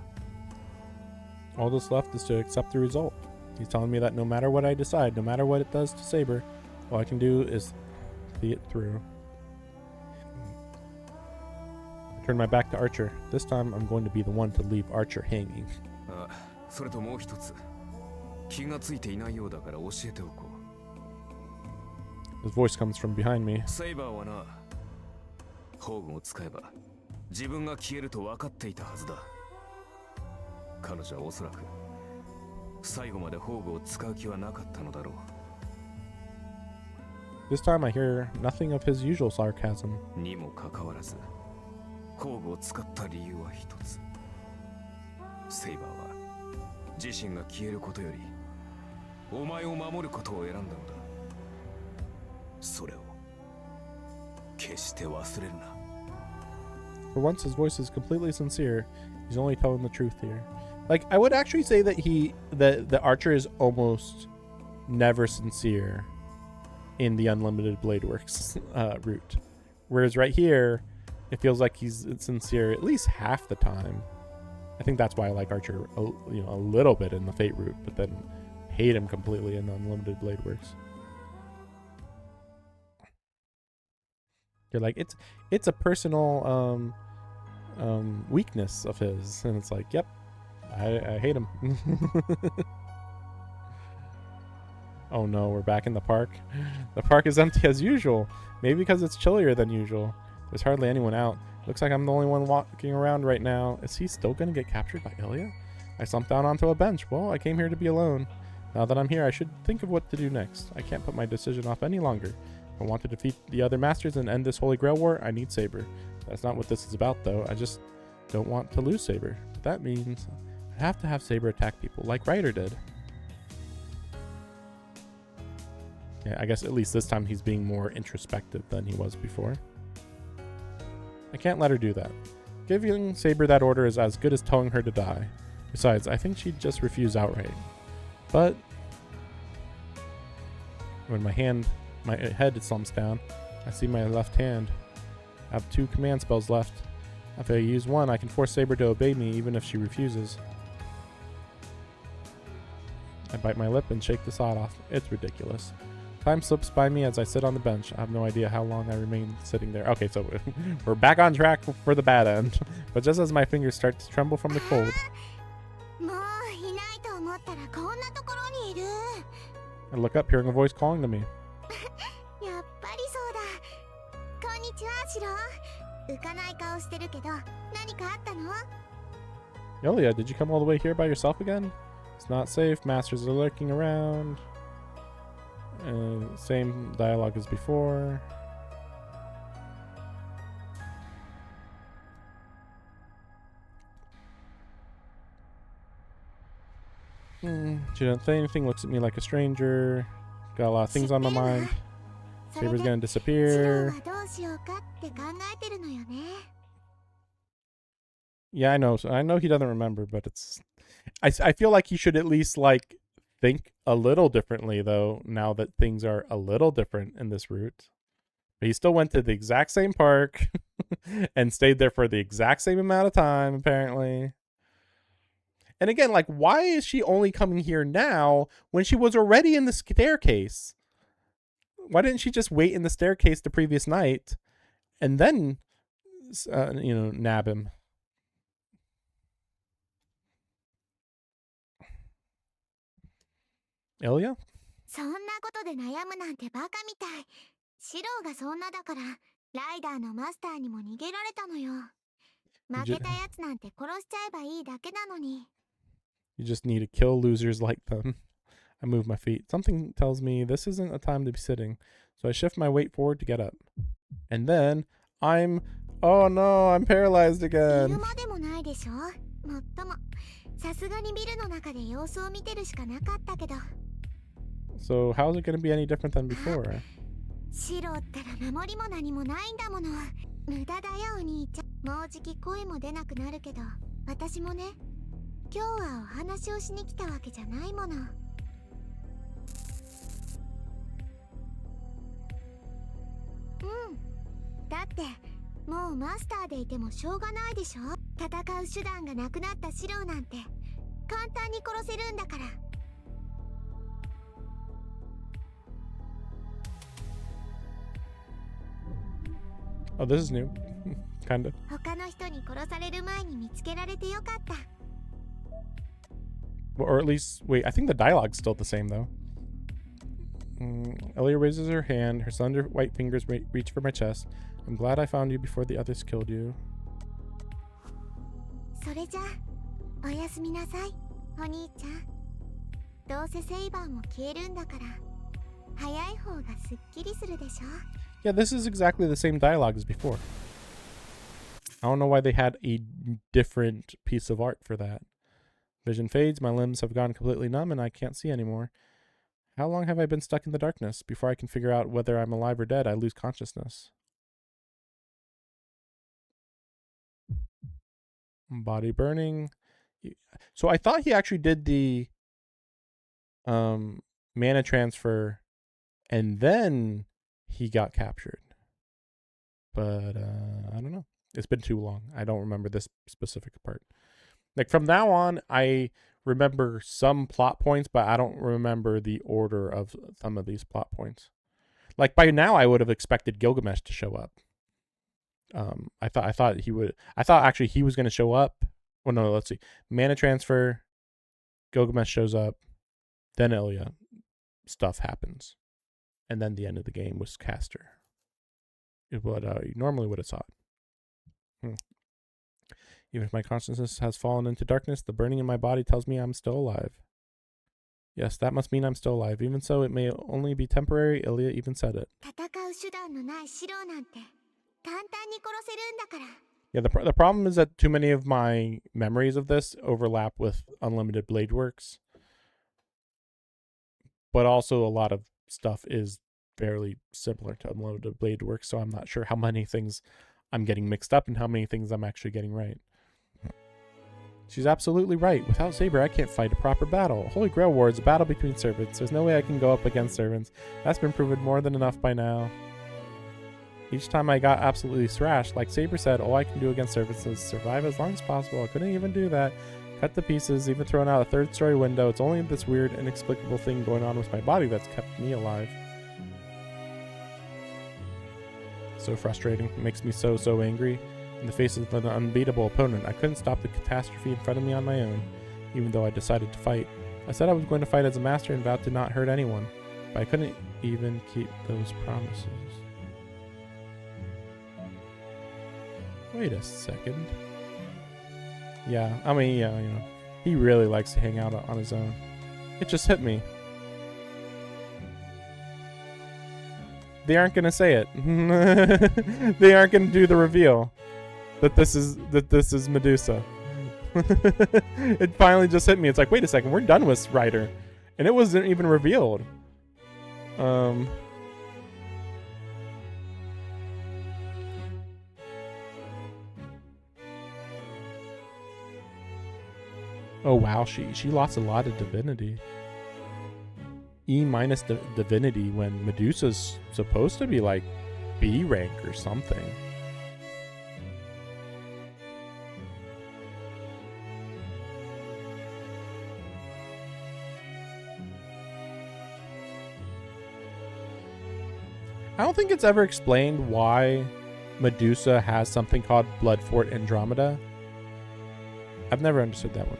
All that's left is to accept the result. He's telling me that no matter what I decide, no matter what it does to Saber, all I can do is see it through. I turn my back to Archer. This time I'm going to be the one to leave Archer hanging. あ、それともう一つ気がついていないようだから教えておこう。 His voice comes from behind me. セイバーはな、宝具を使えば自分が消えると分かっていたはずだ。彼女はおそらく最後まで宝具を使う気はなかったのだろう。 This time I hear nothing of his usual sarcasm. にもかかわらず宝具を使った理由は一つ。セイバーは自身が消えることよりお前を守ることを選んだのだ。それを決して忘れるな。 For once, his voice is completely sincere. He's only telling the truth here. Like, I would actually say that the Archer is almost never sincere in the Unlimited Blade Works route. Whereas right here, it feels like he's sincere at least half the time. I think that's why I like Archer, a little bit in the Fate route, but then hate him completely in the Unlimited Blade Works. You're like, it's a personal weakness of his, and it's like, yep, I hate him. Oh no, we're back in the park. The park is empty as usual. Maybe because it's chillier than usual. There's hardly anyone out. Looks like I'm the only one walking around right now. Is he still gonna get captured by Ilya? I slumped down onto a bench. Well, I came here to be alone. Now that I'm here, I should think of what to do next. I can't put my decision off any longer. If I want to defeat the other masters and end this Holy Grail war, I need Saber. That's not what this is about, though. I just don't want to lose Saber. But that means I have to have Saber attack people, like Ryder did. Yeah, I guess at least this time he's being more introspective than he was before. I can't let her do that. Giving Saber that order is as good as telling her to die. Besides, I think she'd just refuse outright. But when my head slumps down, I see my left hand. I have 2 command spells left. If I use one, I can force Saber to obey me even if she refuses. I bite my lip and shake the sod off. It's ridiculous. Time slips by me as I sit on the bench. I have no idea how long I remain sitting there. Okay, so we're back on track for the bad end. But just as my fingers start to tremble from the cold, I look up, hearing a voice calling to me. やっぱりそうだ。こんにちは、シロ。浮かない顔してるけど、何かあったの？ Ilya, did you come all the way here by yourself again? It's not safe. Masters are lurking around. Same dialogue as before. She doesn't say anything, looks at me like a stranger. Got a lot of things on my mind. Saber's gonna disappear. Yeah, I know. So I know he doesn't remember, but it's... I feel like he should at least, like, think a little differently, though, now that things are a little different in this route. But he still went to the exact same park and stayed there for the exact same amount of time, apparently. And again, like, why is she only coming here now when she was already in the staircase? Why didn't she just wait in the staircase the previous night and then, nab him? Ilya? そんなことで悩むなんてバカみたい。シローがそんなだからライダーのマスターにも逃げられたのよ。負けたやつなんて殺しちゃえばいいだけなのに。You just need to kill losers like them. I move my feet. Something tells me this isn't a time to be sitting, so I shift my weight forward to get up. And then oh no, I'm paralyzed 言う again. までもないでしょ。もっともさすがにビルの中で様子を見てるしかなかったけど。So how's it going to be any different than before? シロったら守りも何もないんだもの。無駄だよお兄ちゃん。もうじき声も出なくなるけど、私もね、今日はお話をしに来たわけじゃないもの。だってもうマスターでいてもしょうがないでしょ。戦う手段がなくなったシローなんて簡単に殺せるんだから。Oh, this is new. Kinda. 他の人に殺される前に見つけられてよかった。Or at least, wait, I think the dialogue's still the same, though. Ellie raises her hand. Her slender white fingers reach for my chest. I'm glad I found you before the others killed you. それじゃあおやすみなさいお兄ちゃん。どうせセイバーも消えるんだから早い方がすっきりするでしょ。 Yeah, this is exactly the same dialogue as before. I don't know why they had a different piece of art for that. Vision fades, my limbs have gone completely numb, and I can't see anymore. How long have I been stuck in the darkness? Before I can figure out whether I'm alive or dead, I lose consciousness. Body burning. So I thought he actually did the mana transfer and then he got captured. But I don't know. It's been too long. I don't remember this specific part. Like from now on, I remember some plot points, but I don't remember the order of some of these plot points. Like by now, I would have expected Gilgamesh to show up. I thought he would. I thought actually he was going to show up. Well, no, let's see. Mana transfer. Gilgamesh shows up. Then Ilya. Stuff happens, and then the end of the game was Caster. Is what you normally would have thought. Even if my consciousness has fallen into darkness, the burning in my body tells me I'm still alive. Yes, that must mean I'm still alive. Even so, it may only be temporary. Ilya even said it. 戦う手段のないシローなんて簡単に殺せるんだから。 Yeah, the problem is that too many of my memories of this overlap with Unlimited Blade Works. But also a lot of stuff is fairly similar to Unlimited Blade Works, so I'm not sure how many things I'm getting mixed up and how many things I'm actually getting right. She's absolutely right. Without Saber, I can't fight a proper battle. Holy Grail War is a battle between servants. There's no way I can go up against servants. That's been proven more than enough by now. Each time I got absolutely thrashed, like Saber said, all I can do against servants is survive as long as possible. I couldn't even do that. Cut to pieces, even thrown out a third-story window. It's only this weird, inexplicable thing going on with my body that's kept me alive. So frustrating. It makes me so angry. In the face of an unbeatable opponent, I couldn't stop the catastrophe in front of me on my own, even though I decided to fight. I said I was going to fight as a master and vowed to not hurt anyone, but I couldn't even keep those promises. Wait a second. Yeah, I mean, yeah, you know, he really likes to hang out on his own. It just hit me. They aren't gonna say it. They aren't gonna do the reveal that this is Medusa. It finally just hit me. It's like, wait a second, we're done with Ryder, and it wasn't even revealed. Oh wow, she lost a lot of divinity. E minus divinity when Medusa's supposed to be like B rank or something. I don't think it's ever explained why Medusa has something called Blood Fort Andromeda. I've never understood that one.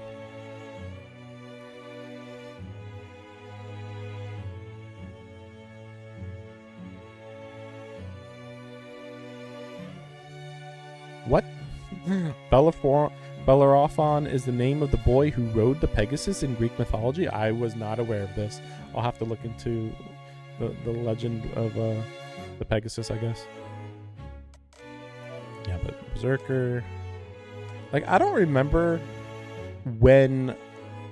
What? Bellerophon is the name of the boy who rode the Pegasus in Greek mythology? I was not aware of this. I'll have to look into the legend of the Pegasus, I guess. Yeah, but Berserker... Like, I don't remember when,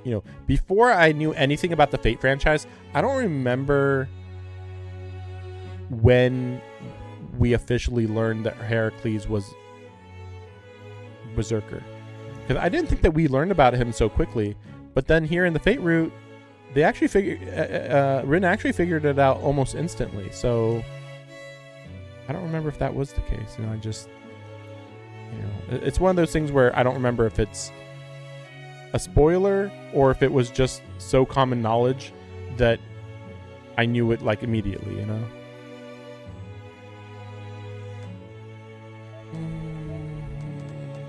you know, before I knew anything about the Fate franchise, I don't remember when we officially learned that Heracles was Berserker. Because I didn't think that we learned about him so quickly. But then here in the Fate route, they actually Rin actually figured it out almost instantly. So I don't remember if that was the case. You know, I just... You know, it's one of those things where I don't remember if it's a spoiler or if it was just so common knowledge that I knew it like immediately, you know?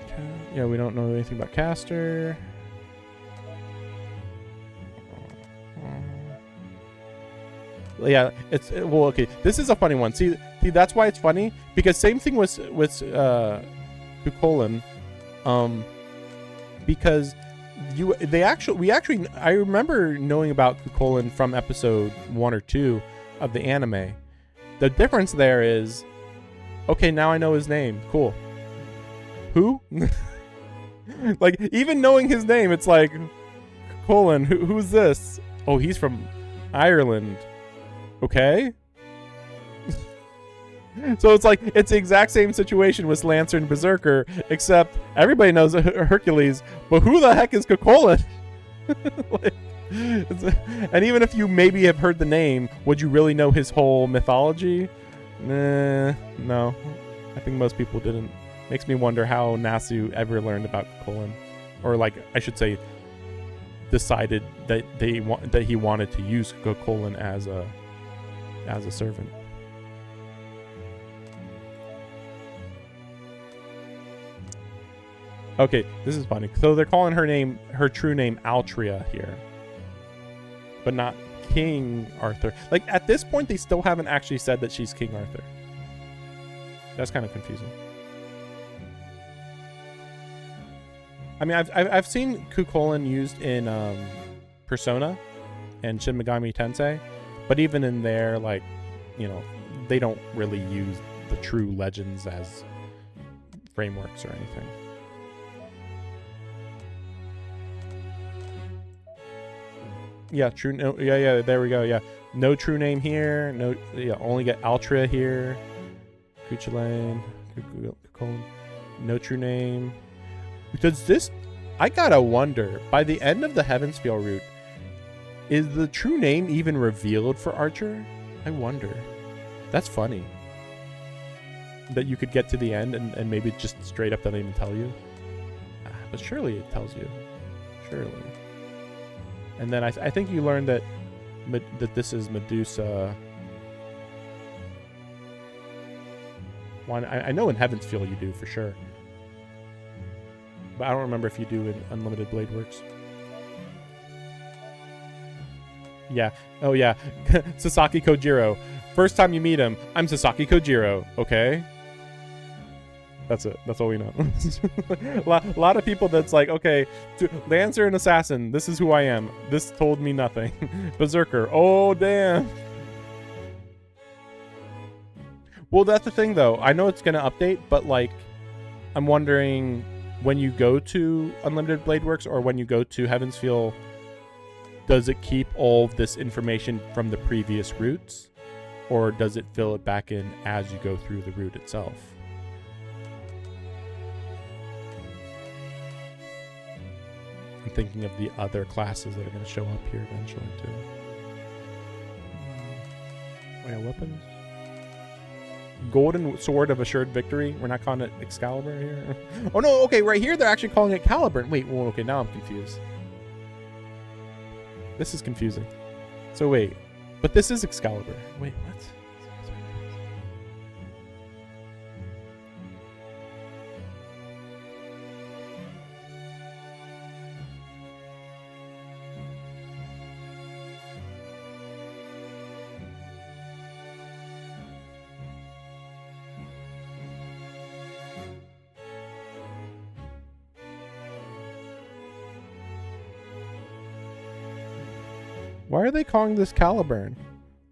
Okay. Yeah, we don't know anything about Castor. Yeah, well, okay. This is a funny one. See, that's why it's funny, because same thing with Cuchulainn, because I remember knowing about Cuchulainn from episode 1 or 2 of the anime. The difference there is, okay, now I know his name. Cool. Who? Like, even knowing his name, it's like, Cuchulainn, who's this? Oh, he's from Ireland. Okay. So it's like, it's the exact same situation with Lancer and Berserker, except everybody knows Hercules, but who the heck is Cuchulainn? Like, and even if you maybe have heard the name, would you really know his whole mythology? No. I think most people didn't. Makes me wonder how Nasu ever learned about Cuchulainn. Or, like, I should say, decided that he wanted to use Cuchulainn as a servant. Okay, this is funny. So they're calling her true name Altria here, but not King Arthur. Like, at this point, they still haven't actually said that she's King Arthur. That's kind of confusing. I mean, I've seen Cuchulainn used in Persona and Shin Megami Tensei, but even in there, like, you know, they don't really use the true legends as frameworks or anything. Yeah, true. No, yeah. There we go. Yeah, no true name here. No, yeah, only get Altria here. Cuchulainn. No true name. Because this, I gotta wonder. By the end of the Heavensfeel route, is the true name even revealed for Archer? I wonder. That's funny. That you could get to the end and maybe just straight up doesn't even tell you. But surely it tells you. Surely. And then I think you learned that this is Medusa. One, I know in Heavensfeel you do for sure. But I don't remember if you do in Unlimited Blade Works. Yeah. Oh, yeah. Sasaki Kojiro. First time you meet him, I'm Sasaki Kojiro. Okay? That's it. That's all we know. A lot of people that's like, okay, Lancer and Assassin, this is who I am. This told me nothing. Berserker. Oh, damn. Well, that's the thing, though. I know it's going to update, but, like, I'm wondering when you go to Unlimited Blade Works or when you go to Heavensfeel, does it keep all of this information from the previous routes? Or does it fill it back in as you go through the route itself? I'm thinking of the other classes that are going to show up here eventually, too. yeah, weapons. Golden Sword of Assured Victory. We're not calling it Excalibur here. Oh no, okay, right here they're actually calling it Caliburn. Wait, well, okay, now I'm confused. This is confusing. So wait, but this is Excalibur. Wait, what? Why are they calling this Caliburn?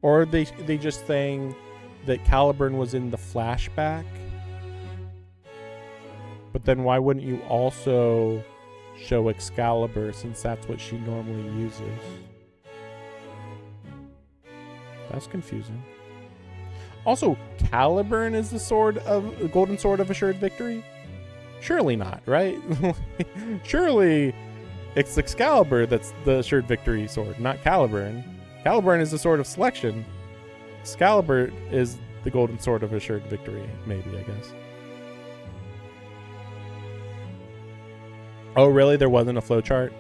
Or are they just saying that Caliburn was in the flashback? But then why wouldn't you also show Excalibur since that's what she normally uses? That's confusing. Also, Caliburn is the golden sword of assured victory? Surely not, right? Surely it's Excalibur that's the assured victory sword, not Caliburn. Caliburn is the sword of selection. Excalibur is the golden sword of assured victory, maybe, I guess. Oh, really? There wasn't a flowchart?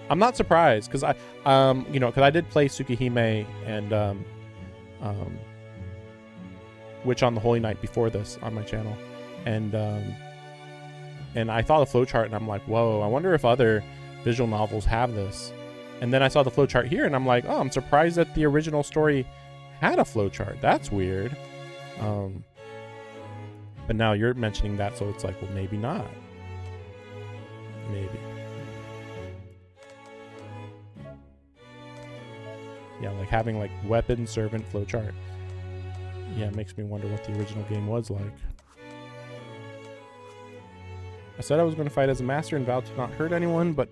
I'm not surprised, because because I did play Tsukihime and Witch on the Holy Night before this on my channel, and I saw the flowchart and I'm like, whoa, I wonder if other visual novels have this. And then I saw the flowchart here and I'm like, oh, I'm surprised that the original story had a flowchart. That's weird. But now you're mentioning that, so it's like, well, maybe not. Maybe. Yeah, like having like weapon, servant, flowchart. Yeah, it makes me wonder what the original game was like. I said I was going to fight as a master and vowed to not hurt anyone, but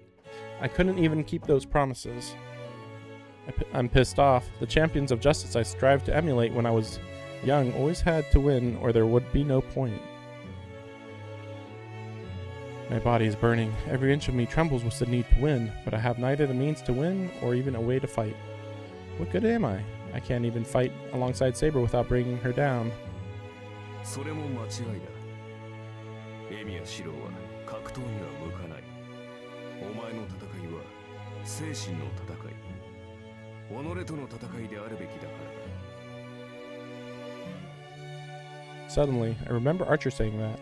I couldn't even keep those promises. I'm pissed off. The champions of justice I strived to emulate when I was young always had to win, or there would be no point. My body is burning. Every inch of me trembles with the need to win, but I have neither the means to win or even a way to fight. What good am I? I can't even fight alongside Saber without bringing her down. それも間違いだ。エミやシロは格闘には向かない。お前の戦いは精神の戦い。己との戦いであるべきだからだ。 Suddenly, I remember Archer saying that.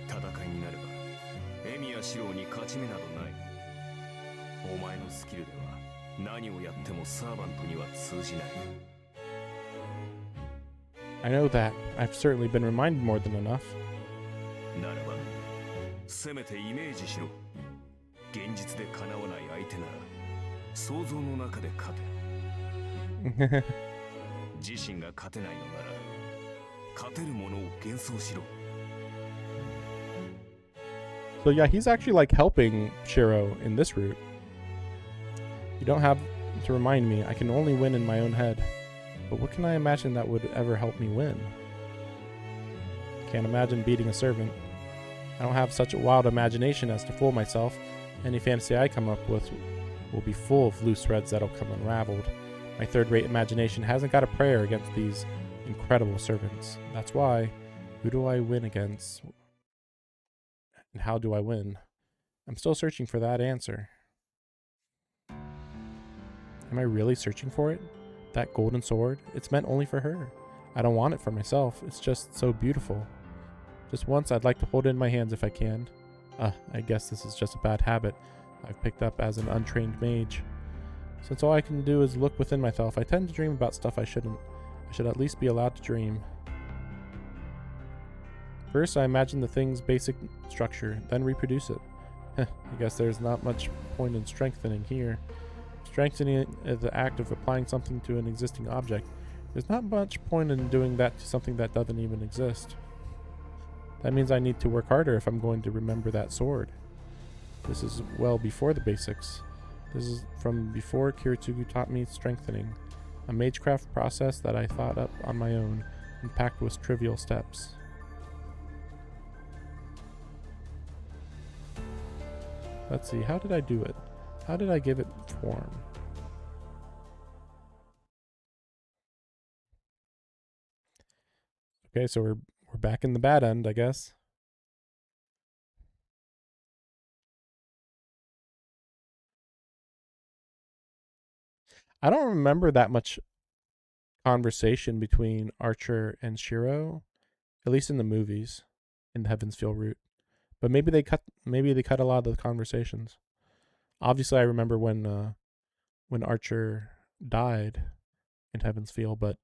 戦いになればエミやシロに勝ち目などない。お前のスキルでは何をやってもサーバントには通じない。 I know that. I've certainly been reminded more than enough. ならばせめてイメージしろ。現実で叶わない相手なら想像の中で勝て。自身が勝てないのなら勝てるものを幻想しろ。 So yeah, he's actually like helping Shiro in this route. You don't have to remind me. I can only win in my own head. But what can I imagine that would ever help me win? Can't imagine beating a servant. I don't have such a wild imagination as to fool myself. Any fantasy I come up with will be full of loose threads that'll come unraveled. My third-rate imagination hasn't got a prayer against these incredible servants. That's why, who do I win against? And how do I win? I'm still searching for that answer. Am I really searching for it? That golden sword? It's meant only for her. I don't want it for myself. It's just so beautiful. Just once I'd like to hold it in my hands if I can. I guess this is just a bad habit I've picked up as an untrained mage. Since all I can do is look within myself, I tend to dream about stuff I shouldn't. I should at least be allowed to dream. First, I imagine the thing's basic structure, then reproduce it. I guess there's not much point in strengthening here. Strengthening is the act of applying something to an existing object. There's not much point in doing that to something that doesn't even exist. That means I need to work harder if I'm going to remember that sword. This is well before the basics. This is from before Kiritsugu taught me strengthening. A magecraft process that I thought up on my own and packed with trivial steps. Let's see, how did I do it? How did I give it form? Okay, so we're back in the bad end, I guess. I don't remember that much conversation between Archer and Shiro, at least in the movies, in the Heaven's Feel route. But maybe they cut a lot of the conversations. Obviously, I remember when Archer died in Heaven's Feel, but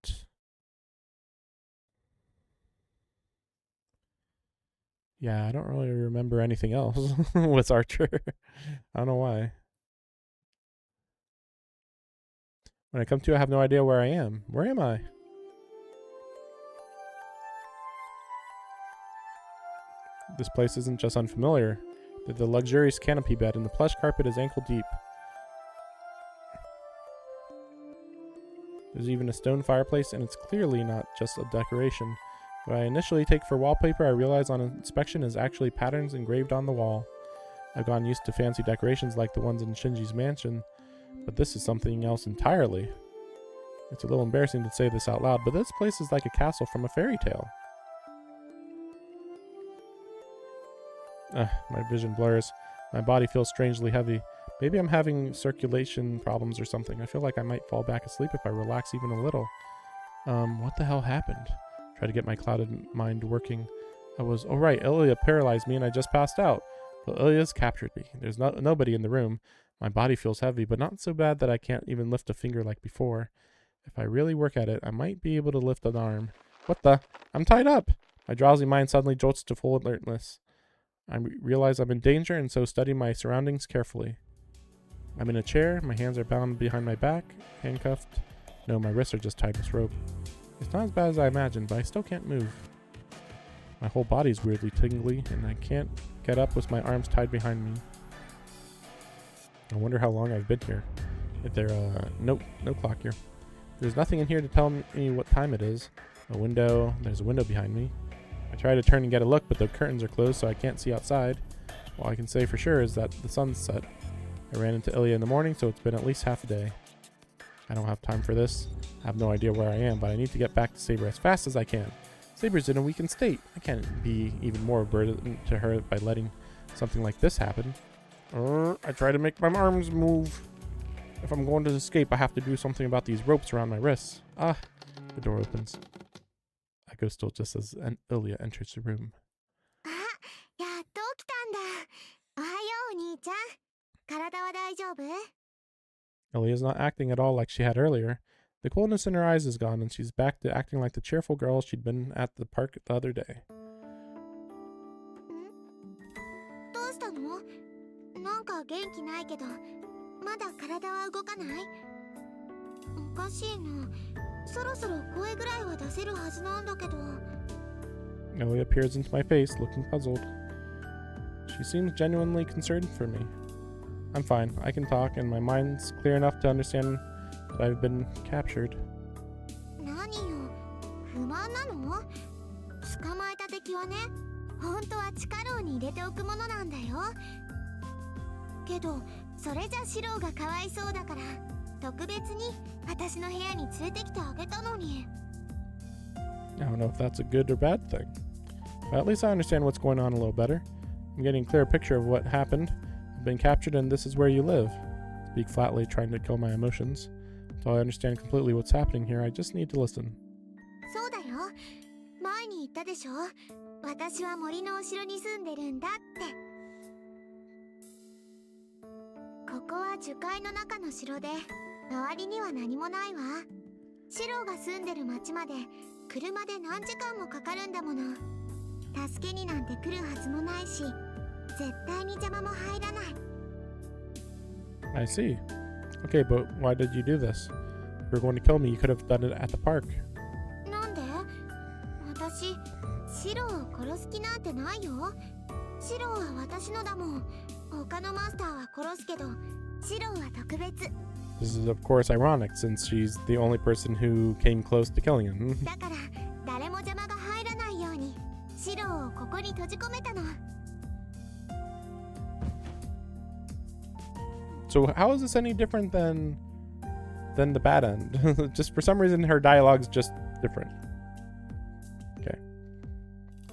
yeah, I don't really remember anything else with Archer. I don't know why. When I come to, I have no idea where I am. Where am I? This place isn't just unfamiliar. The luxurious canopy bed and the plush carpet is ankle deep. There's even a stone fireplace, and it's clearly not just a decoration. What I initially take for wallpaper, I realize on inspection is actually patterns engraved on the wall. I've gotten used to fancy decorations like the ones in Shinji's mansion, but this is something else entirely. It's a little embarrassing to say this out loud, but this place is like a castle from a fairy tale. My vision blurs. My body feels strangely heavy. Maybe I'm having circulation problems or something. I feel like I might fall back asleep if I relax even a little. What the hell happened? Try to get my clouded mind working. Oh right, Ilya paralyzed me and I just passed out. Well, Ilya's captured me. There's nobody in the room. My body feels heavy, but not so bad that I can't even lift a finger like before. If I really work at it, I might be able to lift an arm. What the? I'm tied up! My drowsy mind suddenly jolts to full alertness. I realize I'm in danger and so study my surroundings carefully. I'm in a chair, my hands are bound behind my back, handcuffed. No, my wrists are just tied with rope. It's not as bad as I imagined, but I still can't move. My whole body's weirdly tingly, and I can't get up with my arms tied behind me. I wonder how long I've been here. Nope, no clock here. There's nothing in here to tell me what time it is. There's a window behind me. I try to turn and get a look, but the curtains are closed, so I can't see outside. All I can say for sure is that the sun's set. I ran into Ilya in the morning, so it's been at least half a day. I don't have time for this. I have no idea where I am, but I need to get back to Saber as fast as I can. Saber's in a weakened state. I can't be even more a burden to her by letting something like this happen. I try to make my arms move. If I'm going to escape, I have to do something about these ropes around my wrists. The door opens. I go still just as Ilya enters the room. あ、やっと起きたんだ。おはよう、お兄ちゃん。体は大丈夫？ Ilya's not acting at all like she had earlier. The coldness in her eyes is gone, and she's back to acting like the cheerful girl she'd been at the park the other day. どうしたの？なんか元気ないけど、まだ体は動かない？おかしいな。そろそろ声ぐらいは出せるはずなんだけど。Ilya peers into my face, looking puzzled. She seems genuinely concerned for me. I'm fine. I can talk, and my mind's clear enough to understand that I've been captured. 何よ、不満なの？捕まえた敵はね、本当は地下牢に入れておくものなんだよ。けど、それじゃシローがかわいそうだから、特別に私の部屋に連れてきてあげたのに。I don't know if that's a good or bad thing. But at least I understand what's going on a little better. I'm getting a clear picture of what happened. I've been captured and this is where you live. Speak flatly, trying to kill my emotions. Until I understand completely what's happening here, I just need to listen. そうだよ。前に言ったでしょ。私は森の後ろに住んでるんだって。ここは樹海の中の城で、周りには何もないわ。シローが住んでる町まで車で何時間もかかるんだもの。助けになんて来るはずもないし、絶対に邪魔も入らない。I see. Okay, but why did you do this? If you were going to kill me, you could have done it at the park. なんで？私、シローを殺す気なんてないよ。シローは私のだもん。他のマスターは殺すけど、シローは特別。This is of course ironic, since she's the only person who came close to killing him. だから誰も邪魔が入らないようにシローをここに閉じ込めたの。 So how is this any different than the bad end? Just for some reason her dialogue's just different. Okay.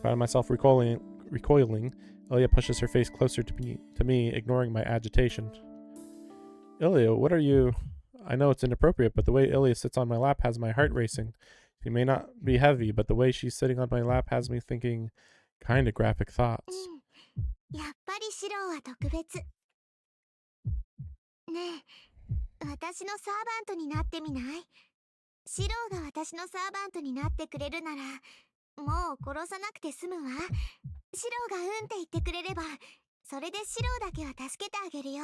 Finding myself recoiling, Ilya pushes her face closer to me, ignoring my agitation. Ilya, what are you... I know it's inappropriate, but the way Ilya sits on my lap has my heart racing. She may not be heavy, but the way she's sitting on my lap has me thinking kind of graphic thoughts. やっぱりシローは特別。ねえ、私のサーバントになってみない？シローが私のサーバントになってくれるなら、もう殺さなくて済むわ。シローがうんって言ってくれれば、それでシローだけは助けてあげるよ。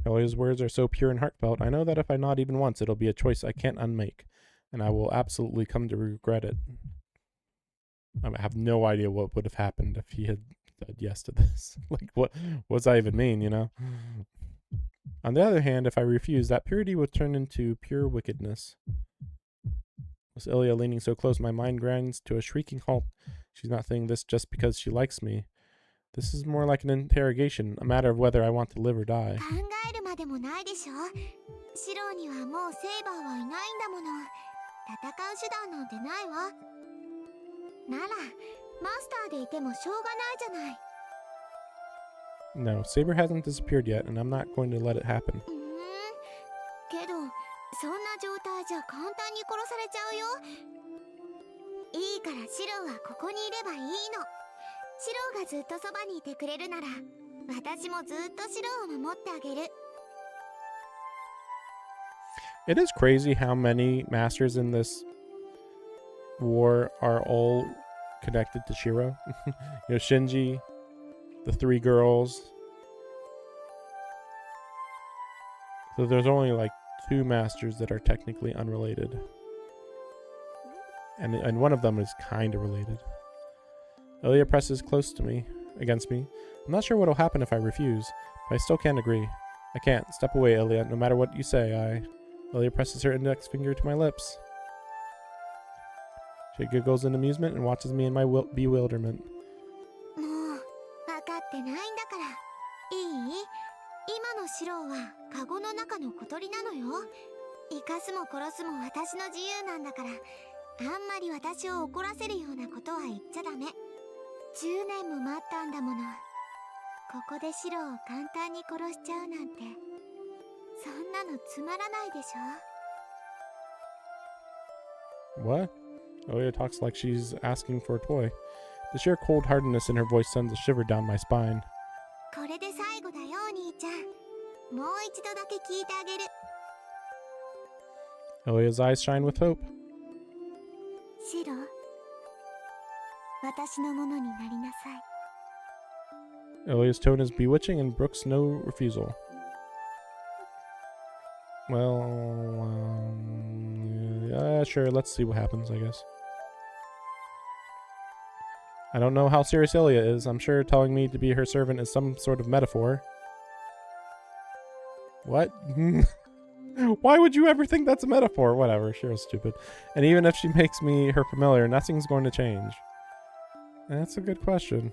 Ilya's words are so pure and heartfelt. I know that if I nod even once, it'll be a choice I can't unmake, and I will absolutely come to regret it. I have no idea what would have happened if he had said yes to this. Like, what does that even mean, you know? On the other hand, if I refuse, that purity would turn into pure wickedness. With Ilya leaning so close, my mind grinds to a shrieking halt. She's not saying this just because she likes me. This is more like an interrogation, a matter of whether I want to live or die. 考えるまでもないでしょ。シローにはもうセイバーはいないんだもの。戦う手段なんてないわ。なら、マスターでいてもしょうがないじゃない。 No, Saber hasn't disappeared yet, and I'm not going to let it happen. けど、そんな状態じゃ簡単に殺されちゃうよ。いいからシローはここにいればいいの。シローがずっとそばにいてくれるなら、私もずっとシローを守ってあげる。It is crazy how many masters in this war are all connected to Shiro. You know, Shinji, the three girls. So there's only like 2 masters that are technically unrelated. And one of them is kind of related. Ilya presses close to me, against me. I'm not sure what'll happen if I refuse, but I still can't agree. I can't. Step away, Ilya. No matter what you say, Ilya presses her index finger to my lips. She giggles in amusement and watches me in my bewilderment. もう、分かってないんだから。いい？今のシローはカゴの中の小鳥なのよ。生かすも殺すも私の自由なんだから、あんまり私を怒らせるようなことは言っちゃダメ。10年も待ったんだもの。ここでシローを簡単に殺しちゃうなんて、そんなのつまらないでしょ。 What? Ilya talks like she's asking for a toy. The sheer cold hardness in her voice sends a shiver down my spine. これで最後だよ、お兄ちゃん。もう一度だけ聞いてあげる。Ilya's eyes shine with hope. シロー、私のものになりなさい。 Ilya's tone is bewitching and brooks no refusal. Well, yeah, sure, let's see what happens, I guess. I don't know how serious Ilya is. I'm sure telling me to be her servant is some sort of metaphor. What? Why would you ever think that's a metaphor? Whatever, Shiro's stupid. And even if she makes me her familiar, nothing's going to change. That's a good question.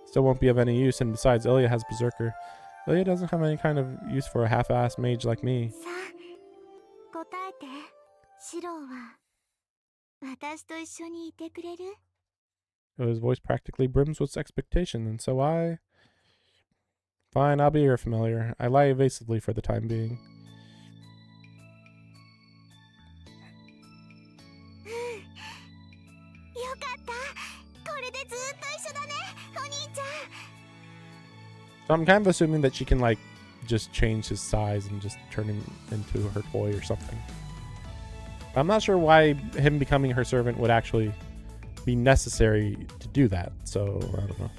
Still won't be of any use, and besides, Ilya has Berserker. Ilya doesn't have any kind of use for a half-assed mage like me. さあ、答えて。シローは私と一緒にいてくれる？ Ilya's voice practically brims with expectation, and so I... Fine, I'll be your familiar. I lie evasively for the time being. よかった。これでずっと一緒だね、お兄ちゃん。 So I'm kind of assuming that she can, like, just change his size and just turn him into her toy or something. I'm not sure why him becoming her servant would actually be necessary to do that, so I don't know.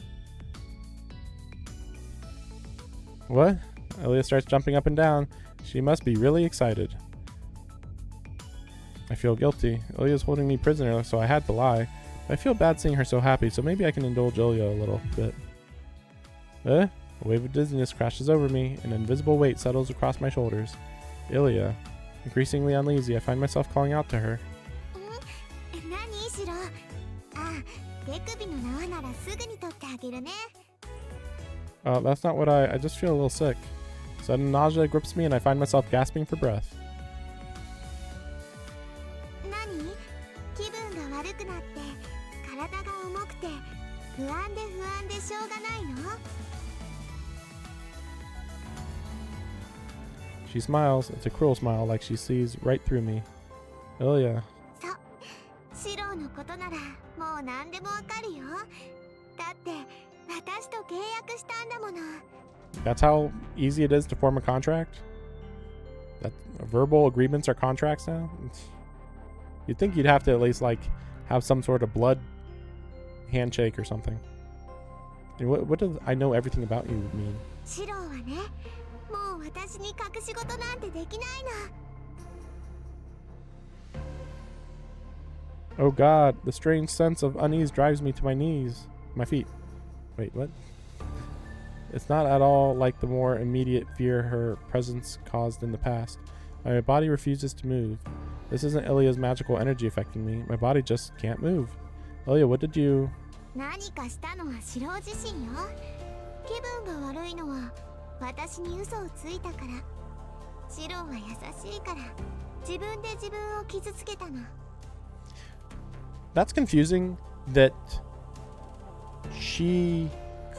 What? Ilya starts jumping up and down. She must be really excited. I feel guilty. Ilya's holding me prisoner, so I had to lie. I feel bad seeing her so happy, so maybe I can indulge Ilya a little bit. A wave of dizziness crashes over me, an invisible weight settles across my shoulders. Ilya. Increasingly uneasy, I find myself calling out to her. 何シロー？あ、手首の縄ならすぐに取ってあげるね。 That's not what I just feel a little sick. Sudden nausea grips me and I find myself gasping for breath. 何？気分が悪くなって体が She smiles. It's a cruel smile, like she sees right through me. Ilya. そうシローのことならもう何でもわかるよ。だって私と契約したんだもの。 That's how easy it is to form a contract? That verbal agreements are contracts now? You'd think you'd have to at least like have some sort of blood handshake or something. And what does I know everything about you mean? シローはね、もう私に隠し事なんてできないの。 Oh god, the strange sense of unease drives me to my knees. My feet. Wait, what? It's not at all like the more immediate fear her presence caused in the past. My body refuses to move. This isn't Ilya's magical energy affecting me. My body just can't move. Ilya, what did you... 何かしたのはシロー自身よ。気分が悪いのは私に嘘をついたから。シローは優しいから自分で自分を傷つけたの。 That's confusing that she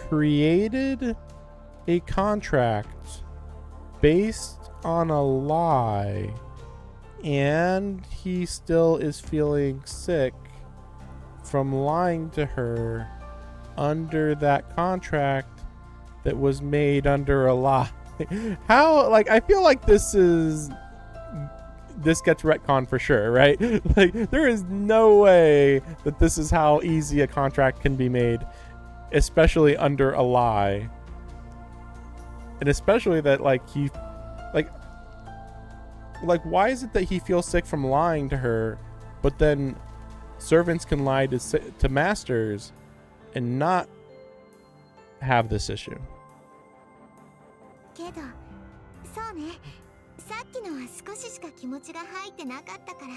created a contract based on a lie and he still is feeling sick from lying to her under that contract that was made under a lie. How, like, I feel like this gets retconned for sure, right? Like, there is no way that this is how easy a contract can be made, especially under a lie. And especially that, like, he, like, why is it that he feels sick from lying to her, but then servants can lie to masters and not have this issue? けど、そうね。さっきのは少ししか気持ちが入ってなかったから、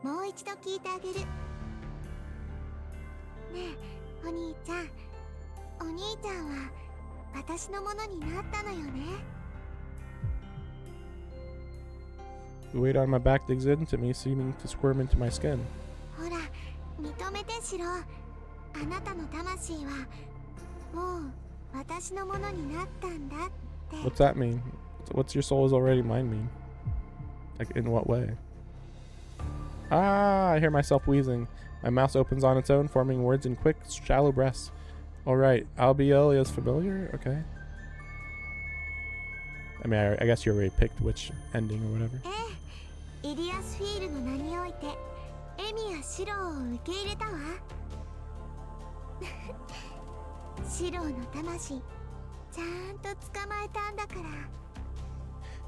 もう一度聞いてあげる。ねえ、お兄ちゃん。お兄ちゃんは私のものになったのよね。The weight on my back digs into me, seeming to squirm into my skin. ほら、認めてシロ。あなたの魂はもう私のものになったんだって。 What's that mean? What's your soul is already mine mean? Like, in what way? Ah, I hear myself wheezing. My mouth opens on its own, forming words in quick, shallow breaths. Alright, Albiel is familiar? Okay. I mean, I guess you already picked which ending or whatever. イリアスフィールの名においてエミやシローを受け入れたわ。シローの魂ちゃんと捕まえたんだから。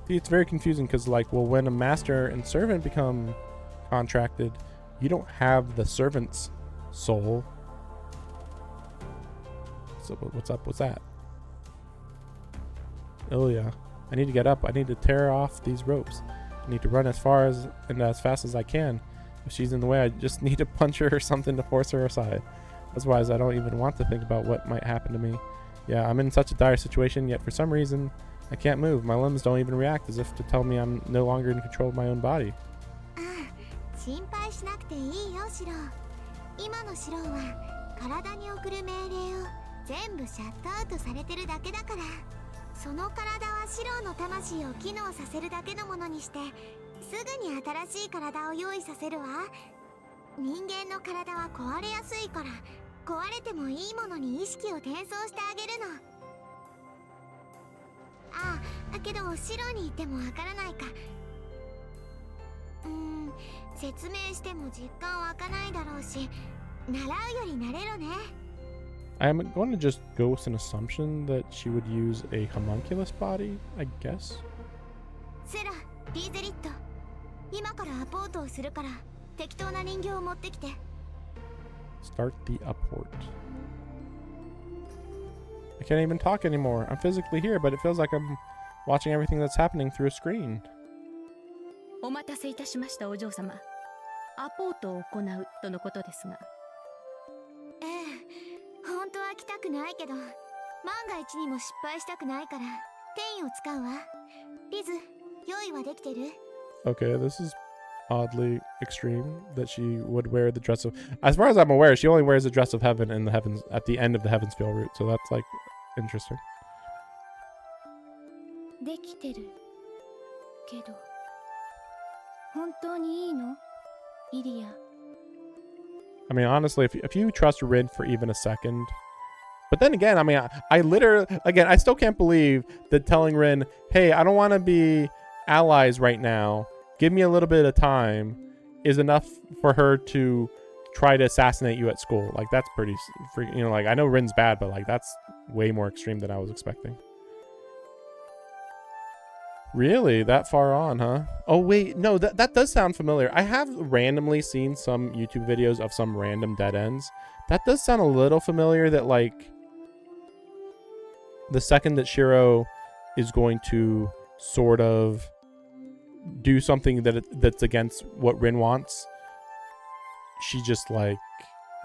See, it's very confusing because, like, well, when a master and servant become contracted, you don't have the servant's soul. So, what's up? What's that? Ilya, I need to get up. I need to tear off these ropes. I need to run as far as and as fast as I can. If she's in the way, I just need to punch her or something to force her aside. Otherwise, I don't even want to think about what might happen to me. Yeah, I'm in such a dire situation, yet for some reason, I can't move. My limbs don't even react, as if to tell me I'm no longer in control of my own body. ああ、心配しなくていいよ、シロー。今のシローは体に送る命令を全部シャットアウトされてるだけだから。その体はシローの魂を機能させるだけのものにして、すぐに新しい体を用意させるわ。人間の体は壊れやすいから、壊れてもいいものに意識を転送してあげるの。ああ、けどシロにいてもわからないか。説明しても実感湧かないだろうし、習うより慣れろね。I'm going to just go with an assumption that she would use a homunculus body, I guess. セラ、リーゼリット、今からアポートをするから、適当な人形を持ってきて。Start the apport. I can't even talk anymore. I'm physically here, but it feels like I'm watching everything that's happening through a screen. お待たせいたしましたお嬢様。アポートを行うとのことですが。ええ、本当は来たくないけど、万が一にも失敗したくないから、転移を使うわ。リズ、用意はできてる？ Okay, this is oddly extreme that she would wear the dress of... As far as I'm aware, she only wears the dress of heaven in the heavens at the end of the Heavensfeel route, so that's like interesting. できてる。けど本当にいいのイリア I mean, honestly, if you trust Rin for even a second, but then again, I mean, I literally, again, I still can't believe that telling Rin, hey, I don't want to be allies right now, give me a little bit of time, is enough for her to try to assassinate you at school. Like, that's pretty, you know, like, I know Rin's bad, but like, that's way more extreme than I was expecting. Really? That far on, huh? Oh, wait. No, that does sound familiar. I have randomly seen some YouTube videos of some random dead ends. That does sound a little familiar, that, like, the second that Shiro is going to sort of do something that's against what Rin wants, she just, like,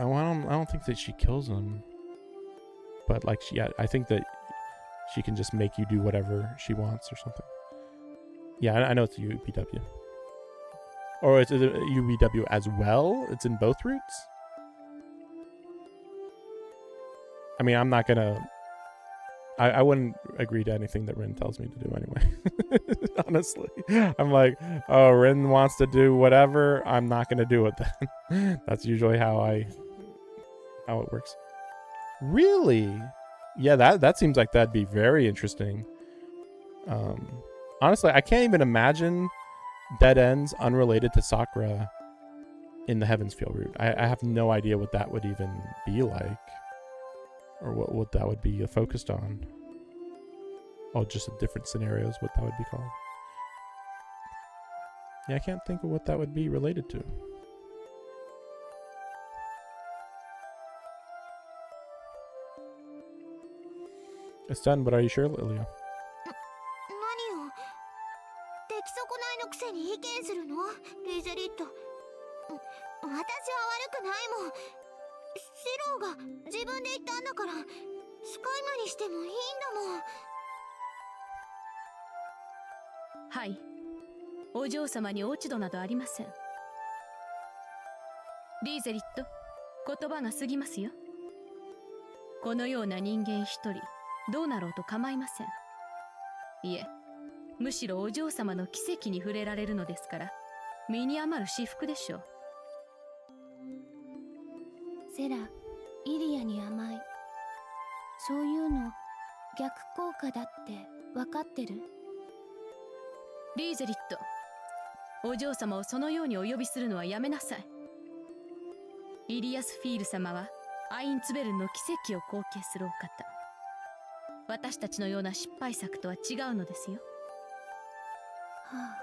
I don't think that she kills him. But, like, yeah, I think that she can just make you do whatever she wants or something. Yeah, I know it's UBW. Or is it UBW as well? It's in both routes? I mean, I'm not gonna... I wouldn't agree to anything that Rin tells me to do anyway. Honestly. I'm like, oh, Rin wants to do whatever, I'm not gonna do it then. That's usually how it works. Really? Yeah, that seems like that'd be very interesting. Honestly, I can't even imagine dead ends unrelated to Sakura in the Heavensfield route. I have no idea what that would even be like. Or what that would be focused on. Oh, just different scenarios, what that would be called. Yeah, I can't think of what that would be related to. It's done, but are you sure, Lilia? 何を出来損ないのくせに意見するのリゼリット。私は悪くないもん。シローが自分で言ったんだから使い魔にしてもいいんだもん。はい、お嬢様に落ち度などありません。リーゼリット、言葉が過ぎますよ。このような人間一人どうなろうと構いません。いえ、むしろお嬢様の奇跡に触れられるのですから、身に余る至福でしょう。セラ、イリアに甘い。そういうの逆効果だって分かってる？リーゼリット、お嬢様をそのようにお呼びするのはやめなさい。イリアスフィール様はアインツベルンの奇跡を後継するお方。私たちのような失敗作とは違うのですよ。はあ、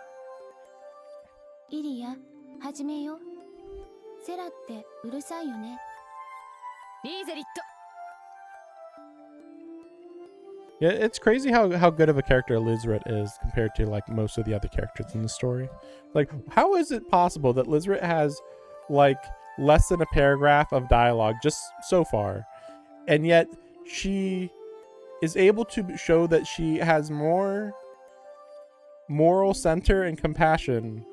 イリア、始めよう。セラってうるさいよね。リーゼリット。 Yeah, it's crazy how good of a character Lizrit is compared to like most of the other characters in the story. Like, how is it possible that Lizrit has like less than a paragraph of dialogue just so far, and yet she is able to show that she has more moral center and compassion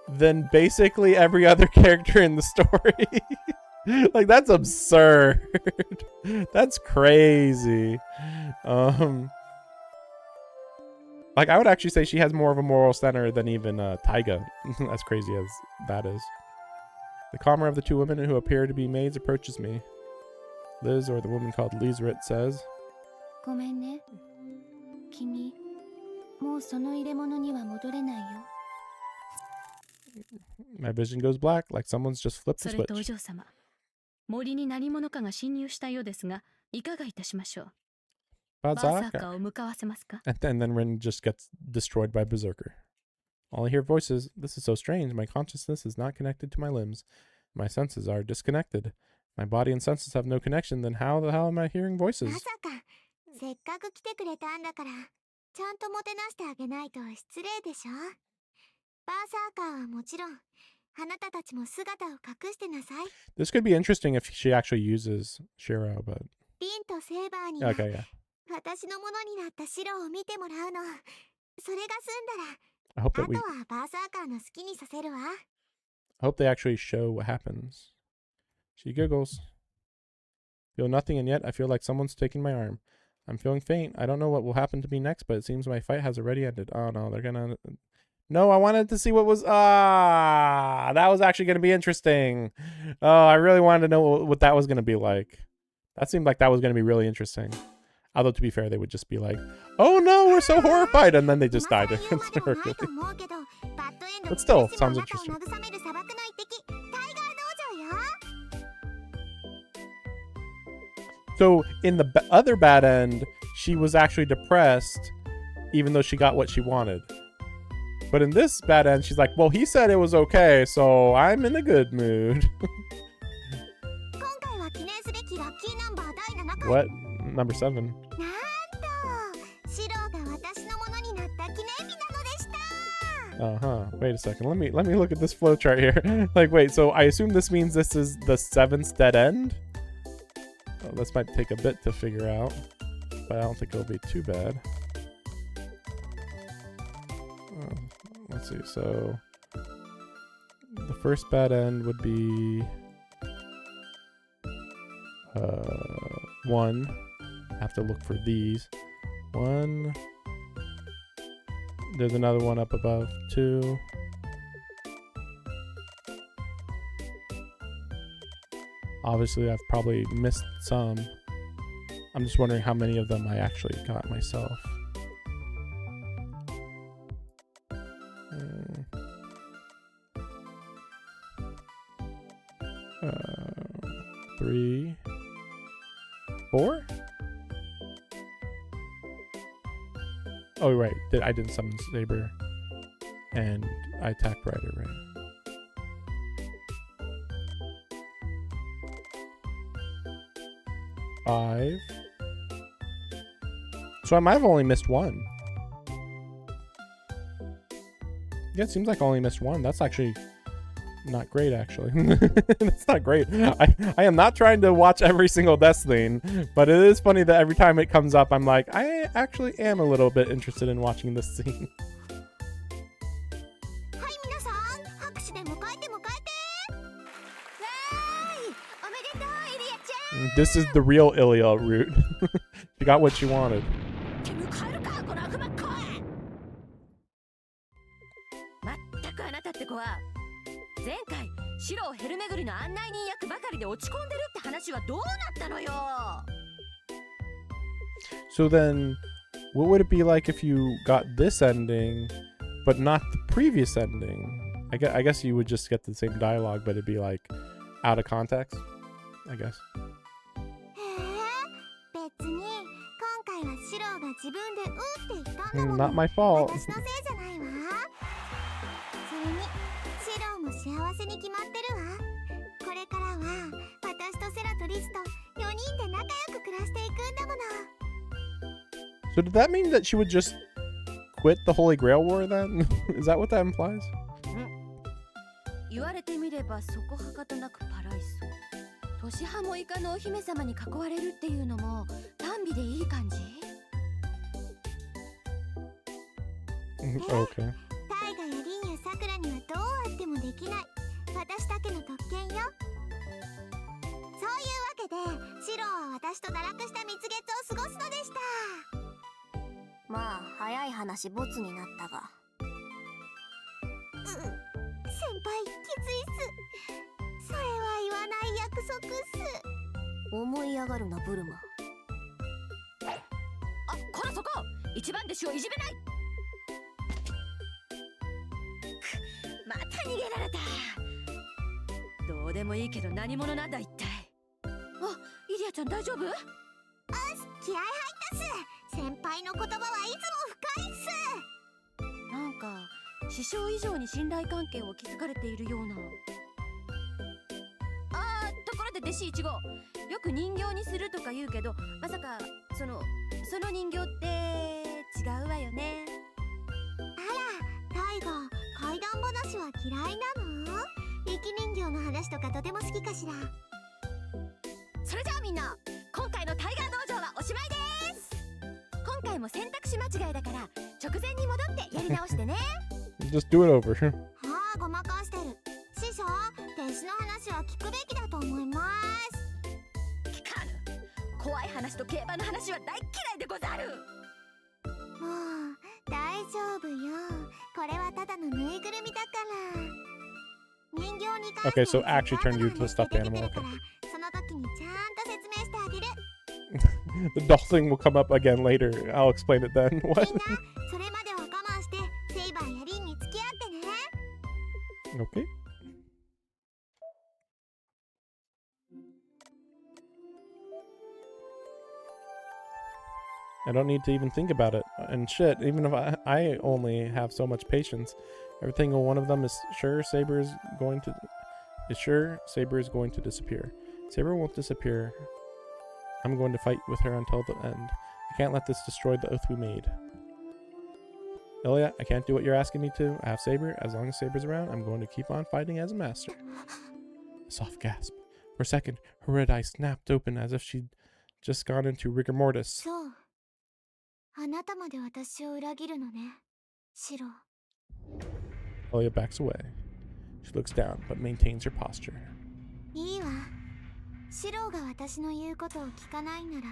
than basically every other character in the story? Like, that's absurd. That's crazy. Like, I would actually say she has more of a moral center than even Taiga, as crazy as that is. The calmer of the two women who appear to be maids approaches me. Liz, or the woman called Lizrit, says, ごめんね。君、もうその入れ物には戻れないよ。 My vision goes black, like someone's just flipped そ the れとお switch. 嬢様、森に何者かが侵入したようですが、いかがいたしましょう。バーサーカ Berserker. ーを向かわせますか。 And then Rin just gets destroyed by Berserker. All I hear voices. This is so strange. My consciousness is not connected to my limbs. My senses are disconnected. My body and senses have no connection. Then how the hell am I hearing ま voices? さかせっかく来てくれたんだからちゃんともてなしてあげないと失礼でしょ。バーサーカーはもちろんあなたたちも姿を隠してなさい。 This could be interesting if she actually uses Shiro, but リンとセーバーには okay, yeah. 私のものになったシロを見てもらうの。それが済んだら I hope あ that と we はバーサーカーの好きにさせるわ。 I hope they actually show what happens. She giggles. Feel nothing, and yet I feel like someone's taking my arm. I'm feeling faint. I don't know what will happen to me next, but it seems my fight has already ended. Oh no, they're gonna... No, I wanted to see what was... that was actually gonna be interesting. Oh, I really wanted to know what that was gonna be like. That seemed like that was gonna be really interesting. Although, to be fair, they would just be like, oh no, we're so horrified, and then they just died. But still, sounds interesting. So, in the other bad end, she was actually depressed, even though she got what she wanted. But in this bad end, she's like, well, he said it was okay, so I'm in a good mood. What? Number 7. Wait a second. Let me look at this flowchart here. Like, wait, so I assume this means this is the 7th dead end? Oh, this might take a bit to figure out, but I don't think it'll be too bad. Let's see. So the first bad end would be 1. I have to look for these. 1. There's another one up above. 2. Obviously, I've probably missed some. I'm just wondering how many of them I actually got myself. 3, 4. Oh, right. I didn't summon Saber. And I attacked Rider, right? Five. So I might have only missed 1. Yeah, it seems like I only missed 1. That's actually not great, actually. That's not great. I am not trying to watch every single death scene, but it is funny that every time it comes up, I'm like, I actually am a little bit interested in watching this scene. This is the real Ilya route. She got what she wanted. So then, what would it be like if you got this ending, but not the previous ending? I guess you would just get the same dialogue, but it'd be like out of context, I guess. Not my fault. So did that mean that she would just quit the Holy Grail War then? Is that what that implies? 言われてみればそこはかとなくパライス。年派も以下のお姫様に囲われるっていうのも単美でいい感じ。Okay. タイガやリンやサクラにはどうあってもできない私だけの特権よ。そういうわけでシロは私と堕落した蜜月を過ごすのでした。まあ早い話ボツになったが。先輩きついっす。それは言わない約束っす。思い上がるなブルマ。あ、こらそこ！一番弟子をいじめない！また逃げられた。どうでもいいけど何者なんだ一体。あ、イリアちゃん大丈夫？気合入ったっす。先輩の言葉はいつも深いっす。なんか師匠以上に信頼関係を築かれているような。ところで弟子1号、よく人形にするとか言うけど、まさかその人形って違うわよね。あら、タイガ怪談話は嫌いなの？生き人形の話とかとても好きかしら。それじゃあみんな、今回のタイガー道場はおしまいです。今回も選択肢間違いだから直前に戻ってやり直してね。Just do it over. ああ、ごまかしてる。師匠、弟子の話は聞くべきだと思います。聞かぬ。怖い話と競馬の話は大嫌いござる。もう大丈夫よ。これはただのぬいぐるみだから。人形に関 Okay, して so actually turned you into a stuffed 出てく animal. るか Okay. ら、その時にちゃんと説明してあげる。 The doll thing will come up again later. I'll explain it then. みん What? なそれまでは我慢してセイバーやリンに付き合ってね。 Okay. I don't need to even think about it. And shit, even if I only have so much patience, every single one of them is sure Saber is going to disappear. Saber won't disappear. I'm going to fight with her until the end. I can't let this destroy the oath we made. Ilya, I can't do what you're asking me to. I have Saber. As long as Saber's around, I'm going to keep on fighting as a master. A soft gasp. For a second, her red eyes snapped open as if she'd just gone into rigor mortis. そう。あなたまで私を裏切るのね、シロ。 Ilya backs away. She looks down, but maintains her posture. いいわ。シロが私の言うことを聞かないなら、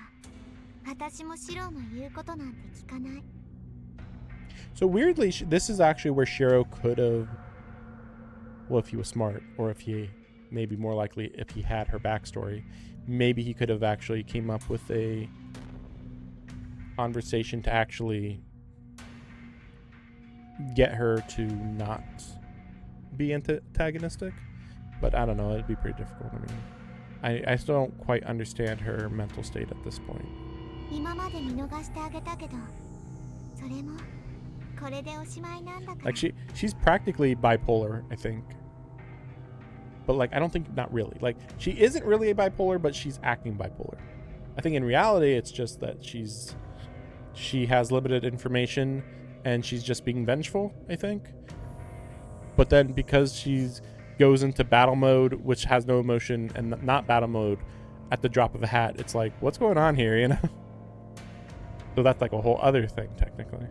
私もシロの言うことなんて聞かない。 So weirdly, this is actually where Shiro could have, well, if he was smart, or if he, maybe more likely, if he had her backstory, maybe he could have actually came up with a conversation to actually get her to not be antagonistic. But I don't know, it'd be pretty difficult. I mean, I still don't quite understand her mental state at this point. 今まで見逃してあげたけど、それもこれでおしまいなんだから。 Like she's practically bipolar, I think. But like I don't think not really. Like she isn't really a bipolar, but she's acting bipolar. I think in reality it's just that she has limited information and she's just being vengeful, I think. But then because she's goes into battle mode, which has no emotion, and not battle mode at the drop of a hat, it's like, what's going on here, you know? So that's like a whole other thing, technically.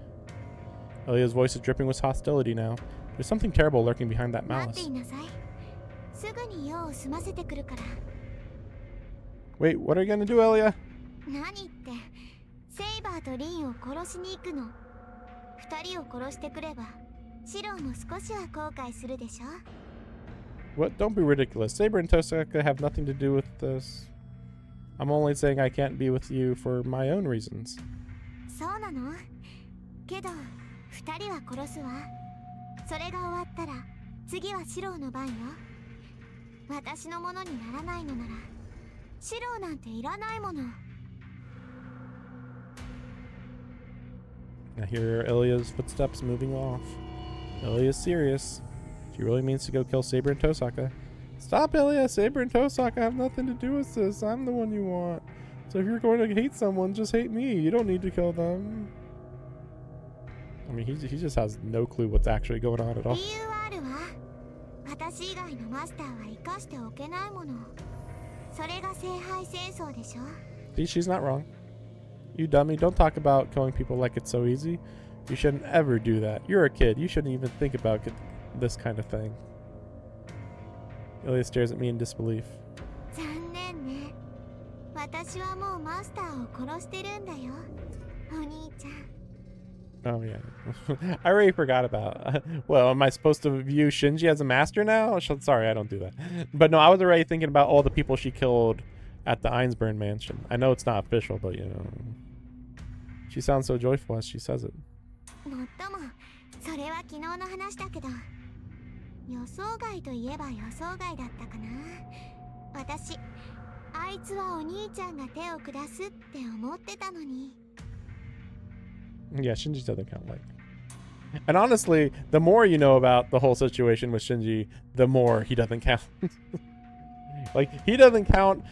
Ilya's voice is dripping with hostility now. There's something terrible lurking behind that 待って malice. いなさい。すぐに用を済ませてくるから。 Wait, what are you gonna do, Ilya? 何って、セイバーとリンを殺しに行くの。二人を殺してくれば、シロも少しは後悔するでしょ。 What? Don't be ridiculous. Saber and Tosaka have nothing to do with this. I'm only saying I can't be with you for my own reasons. そうなの？けど、二人は殺すわ。それが終わったら、次はシロの番よ。私のものにならないのなら、シロなんていらないもの。 I hear Ilya's footsteps moving off. Ilya's serious. She really means to go kill Saber and Tosaka. Stop, Ilya! Saber and Tosaka have nothing to do with this. I'm the one you want. So if you're going to hate someone, just hate me. You don't need to kill them. I mean, he just has no clue what's actually going on at all. 理由はあるわ。私以外のマスターは生かしておけないもの。それが聖杯戦争でしょ。 See, she's not wrong. You dummy, don't talk about killing people like it's so easy. You shouldn't ever do that. You're a kid. You shouldn't even think about this kind of thing. Ilya stares at me in disbelief. 残念ね。私はもうマスターを殺してるんだよ。お兄ちゃん。 Oh, yeah. I already forgot about well, am I supposed to view Shinji as a master now? Sorry, I don't do that. But no, I was already thinking about all the people she killed at the Einsburn mansion. I know it's not official, but you know. She sounds so joyful as she says it. もっとも、それは昨日の話だけど、予想外といえば予想外だったかな。私、あいつはお兄ちゃんが手を下すって思ってたのに。 Yeah, Shinji doesn't count, like. And honestly, the more you know about the whole situation with Shinji, the more he doesn't count. Like, he doesn't count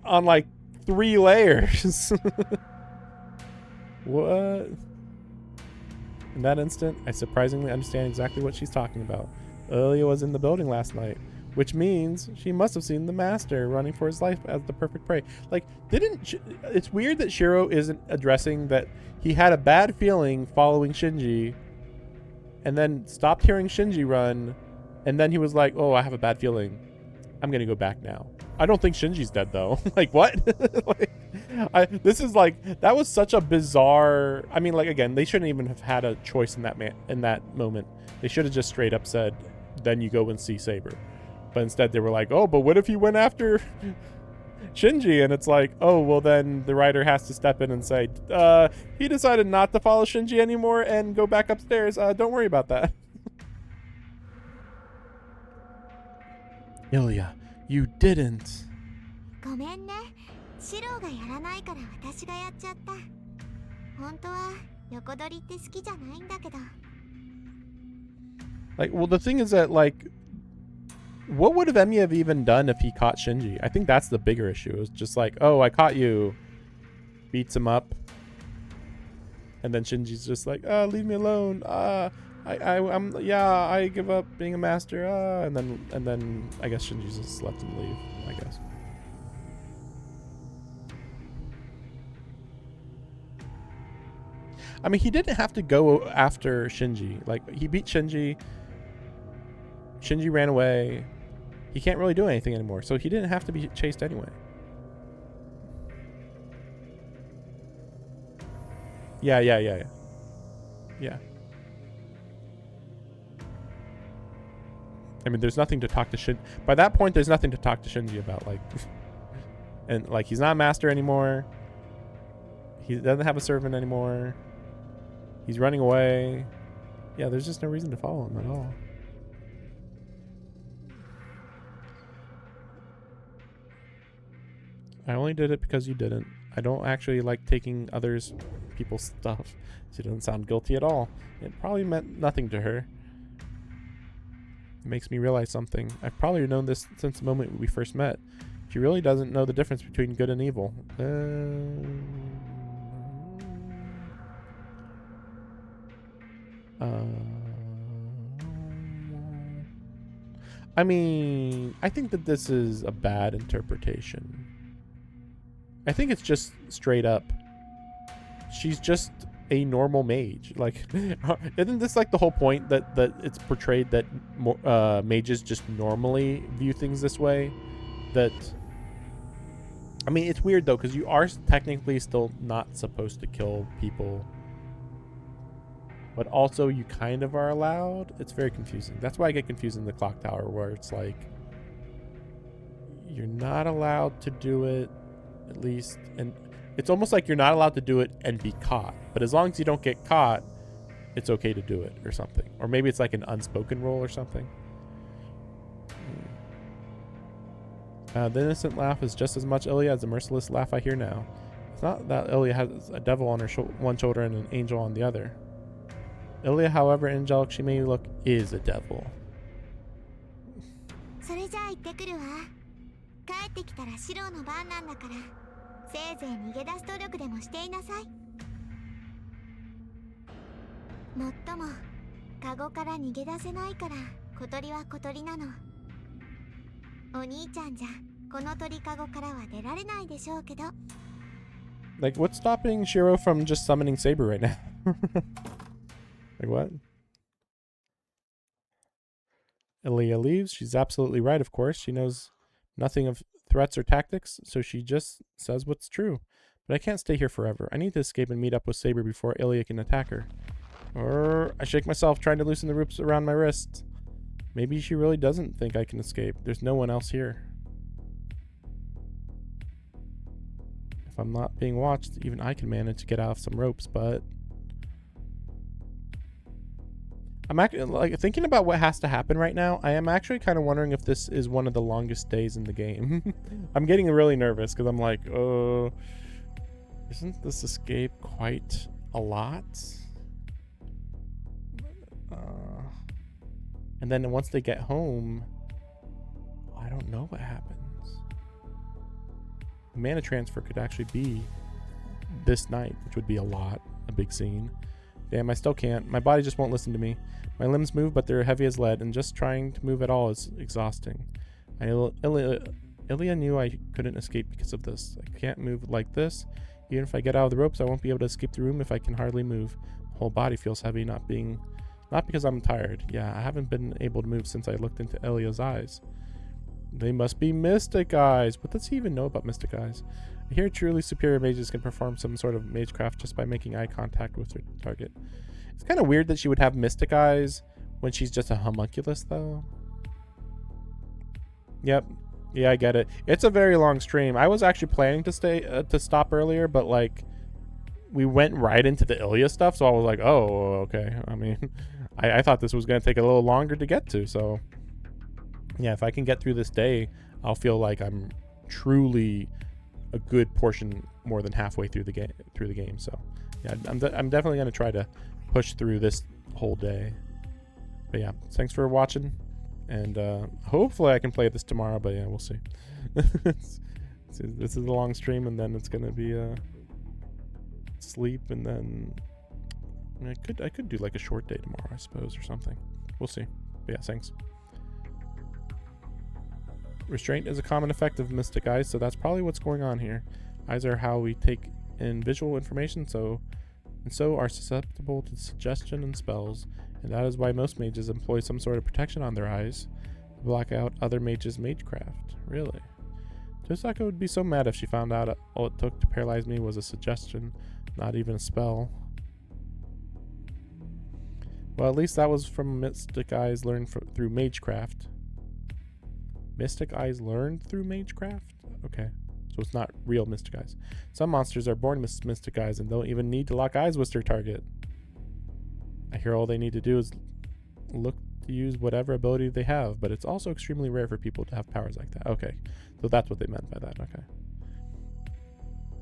on like 3 layers. What? In that instant, I surprisingly understand exactly what she's talking about. Ilya was in the building last night, which means she must have seen the master running for his life as the perfect prey. Like, it's weird that Shiro isn't addressing that he had a bad feeling following Shinji and then stopped hearing Shinji run, and then he was like, oh, I have a bad feeling. I'm gonna go back now. I don't think Shinji's dead though. Like, what? Like, This is like, that was such a bizarre. I mean, like, again, they shouldn't even have had a choice in that moment. They should have just straight up said, then you go and see Saber. But instead they were like, oh, but what if he went after Shinji? And it's like, oh, well, then the writer has to step in and say, he decided not to follow Shinji anymore and go back upstairs. Don't worry about that. Ilya, you didn't. ごめんね。シロがやらないから私がやっちゃった。本当は横取りって好きじゃないんだけど。Like, well, the thing is that, like, what would have Emi have even done if he caught Shinji? I think that's the bigger issue. It was just like, oh, I caught you. Beats him up. And then Shinji's just like, leave me alone. I give up being a master. And then I guess Shinji just left him leave, I guess. I mean, he didn't have to go after Shinji. Like, he beat Shinji. Shinji ran away. He can't really do anything anymore, so he didn't have to be chased anyway. Yeah. I mean, there's nothing to talk to Shinji. By that point, there's nothing to talk to Shinji about. Like, and like, he's not a master anymore. He doesn't have a servant anymore. He's running away. Yeah, there's just no reason to follow him at all. I only did it because you didn't. I don't actually like taking people's stuff. She doesn't sound guilty at all. It probably meant nothing to her. It makes me realize something. I've probably known this since the moment we first met. She really doesn't know the difference between good and evil. I mean, I think that this is a bad interpretation. I think it's just straight up. She's just a normal mage. Like, isn't this like the whole point that it's portrayed that mages just normally view things this way? That, I mean, it's weird though, because you are technically still not supposed to kill people, but also you kind of are allowed. It's very confusing. That's why I get confused in the clock tower, where it's like, you're not allowed to do it, at least, and it's almost like you're not allowed to do it and be caught, but as long as you don't get caught, it's okay to do it or something. Or maybe it's like an unspoken rule or something. The innocent laugh is just as much Ilya as the merciless laugh I hear now. It's not that Ilya has a devil on her one shoulder and an angel on the other. Ilya, however angelic she may look, is a devil. それじゃあ行ってくるわ。帰ってきたらシロの番なんだから、せいぜい逃げ出す努力でもしていなさい。もっとも、カゴから逃げ出せないから、小鳥は小鳥なの。お兄ちゃんじゃ、この鳥カゴからは出られないでしょうけど。Like, what's stopping Shiro from just summoning Saber right now? Like, what? Ilya leaves. She's absolutely right, of course. She knows nothing of threats or tactics, so she just says what's true. But I can't stay here forever. I need to escape and meet up with Saber before Ilya can attack her. Or I shake myself, trying to loosen the ropes around my wrists. Maybe she really doesn't think I can escape. There's no one else here. If I'm not being watched, even I can manage to get out of some ropes, but I'm actually, like, thinking about what has to happen right now. I am actually kind of wondering if this is one of the longest days in the game. I'm getting really nervous because I'm like, isn't this escape quite a lot? And then once they get home, I don't know what happens. The mana transfer could actually be this night, which would be a big scene. Damn, I still can't. My body just won't listen to me. My limbs move, but they're heavy as lead, and just trying to move at all is exhausting. Ilya knew I couldn't escape because of this. I can't move like this. Even if I get out of the ropes, I won't be able to escape the room if I can hardly move. My whole body feels heavy, not because I'm tired. Yeah, I haven't been able to move since I looked into Ilya's eyes. They must be mystic eyes. What does he even know about mystic eyes? I Here, truly superior mages can perform some sort of magecraft just by making eye contact with their target. It's kind of weird that she would have mystic eyes when she's just a homunculus, though. Yep. Yeah, I get it. It's a very long stream. I was actually planning to stop earlier, but like we went right into the Ilya stuff, so I was like, oh, okay. I mean, I thought this was going to take a little longer to get to, so yeah, if I can get through this day, I'll feel like I'm truly a good portion more than halfway through the game. So yeah, I'm definitely going to try to push through this whole day. But yeah, thanks for watching, and hopefully I can play this tomorrow, but yeah, we'll see. This is a long stream, and then it's going to be sleep, and then I could do like a short day tomorrow, I suppose, or something. We'll see. But yeah, thanks. Restraint is a common effect of mystic eyes, so that's probably what's going on here. Eyes are how we take in visual information, so are susceptible to suggestion and spells, and that is why most mages employ some sort of protection on their eyes to block out other mages' magecraft. Really? Tosaka would be so mad if she found out all it took to paralyze me was a suggestion, not even a spell. Well, at least that was from mystic eyes learned through magecraft. Mystic eyes learned through magecraft? Okay, so it's not real mystic eyes. Some monsters are born with mystic eyes and don't even need to lock eyes with their target. I hear all they need to do is look to use whatever ability they have, but it's also extremely rare for people to have powers like that. Okay, so that's what they meant by that. Okay.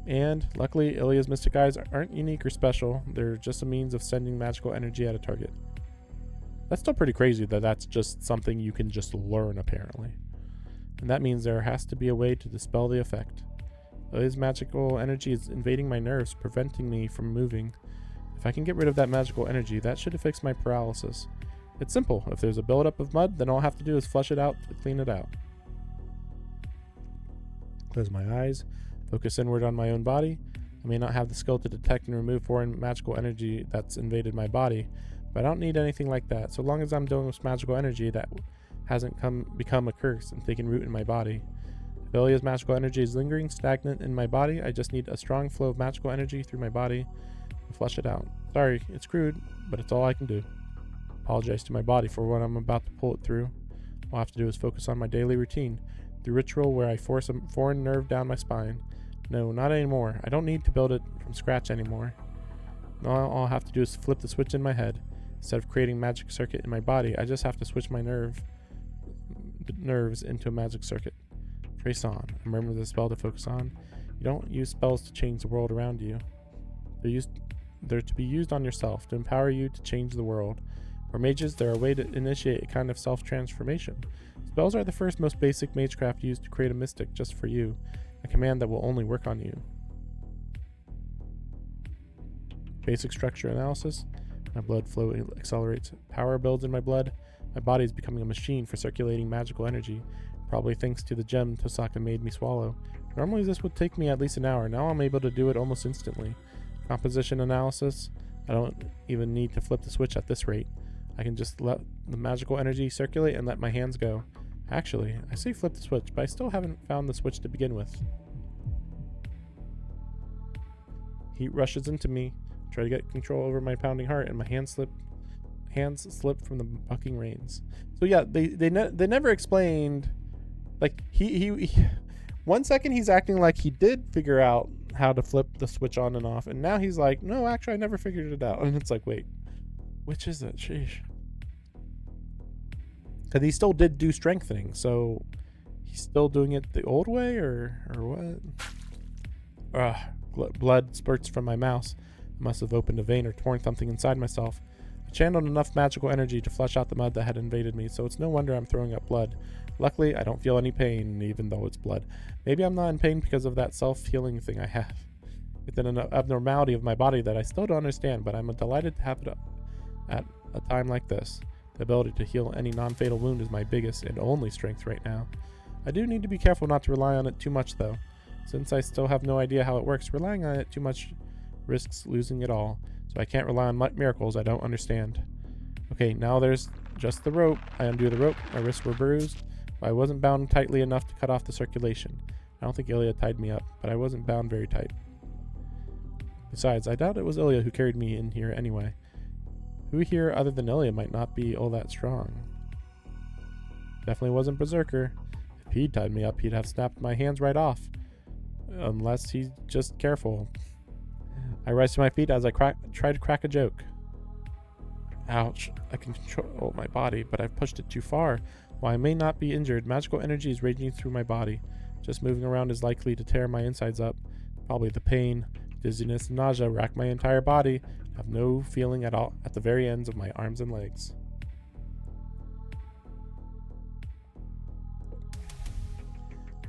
And luckily, Ilya's mystic eyes aren't unique or special. They're just a means of sending magical energy at a target. That's still pretty crazy that that's just something you can just learn, apparently. And that means there has to be a way to dispel the effect. Ilya's magical energy is invading my nerves, preventing me from moving. If I can get rid of that magical energy, that should fix my paralysis. It's simple. If there's a buildup of mud, then all I have to do is flush it out to clean it out. Close my eyes. Focus inward on my own body. I may not have the skill to detect and remove foreign magical energy that's invaded my body, but I don't need anything like that. So long as I'm dealing with magical energy that hasn't become a curse and taken root in my body. If Ilya's magical energy is lingering stagnant in my body, I just need a strong flow of magical energy through my body to flush it out. Sorry, it's crude, but it's all I can do. Apologize to my body for what I'm about to pull it through. All I have to do is focus on my daily routine, the ritual where I force a foreign nerve down my spine. No, not anymore. I don't need to build it from scratch anymore. Now all I have to do is flip the switch in my head. Instead of creating a magic circuit in my body, I just have to switch my nerves into a magic circuit. Trace on. Remember the spell to focus on. You don't use spells to change the world around you. They're to be used on yourself, to empower you to change the world. For mages, they're a way to initiate a kind of self-transformation. Spells are the first, most basic magecraft used to create a mystic just for you. A command that will only work on you. Basic structure analysis. My blood flow accelerates. Power builds in my blood. My body is becoming a machine for circulating magical energy, probably thanks to the gem Tosaka made me swallow. Normally this would take me at least an hour. Now I'm able to do it almost instantly. Composition analysis. I don't even need to flip the switch at this rate. I can just let the magical energy circulate and let my hands go. Actually, I say flip the switch, but I still haven't found the switch to begin with. Heat rushes into me. I try to get control over my pounding heart, and my hands slip from the bucking reins. So yeah, they never explained. Like he 1 second he's acting like he did figure out how to flip the switch on and off, and now he's like, no, actually I never figured it out. And it's like, wait, which is it? Sheesh. Because he still did do strengthening, so he's still doing it the old way, or what? Blood spurts from my mouth. I must have opened a vein or torn something inside myself. I channeled enough magical energy to flush out the mud that had invaded me, so it's no wonder I'm throwing up blood. Luckily, I don't feel any pain, even though it's blood. Maybe I'm not in pain because of that self-healing thing I have. It's an abnormality of my body that I still don't understand, but I'm delighted to have it at a time like this. The ability to heal any non-fatal wound is my biggest and only strength right now. I do need to be careful not to rely on it too much, though. Since I still have no idea how it works, relying on it too much risks losing it all. So I can't rely on miracles I don't understand. Okay, now there's just the rope. I undo the rope. My wrists were bruised, but I wasn't bound tightly enough to cut off the circulation. I don't think Ilya tied me up, but I wasn't bound very tight. Besides, I doubt it was Ilya who carried me in here anyway. Who here other than Ilya might not be all that strong? Definitely wasn't Berserker. If he'd tied me up, he'd have snapped my hands right off. Unless he's just careful. I rise to my feet as I try to crack a joke. Ouch. I can control my body, but I've pushed it too far. While I may not be injured, magical energy is raging through my body. Just moving around is likely to tear my insides up. Probably the pain, dizziness, and nausea rack my entire body. I have no feeling at all at the very ends of my arms and legs.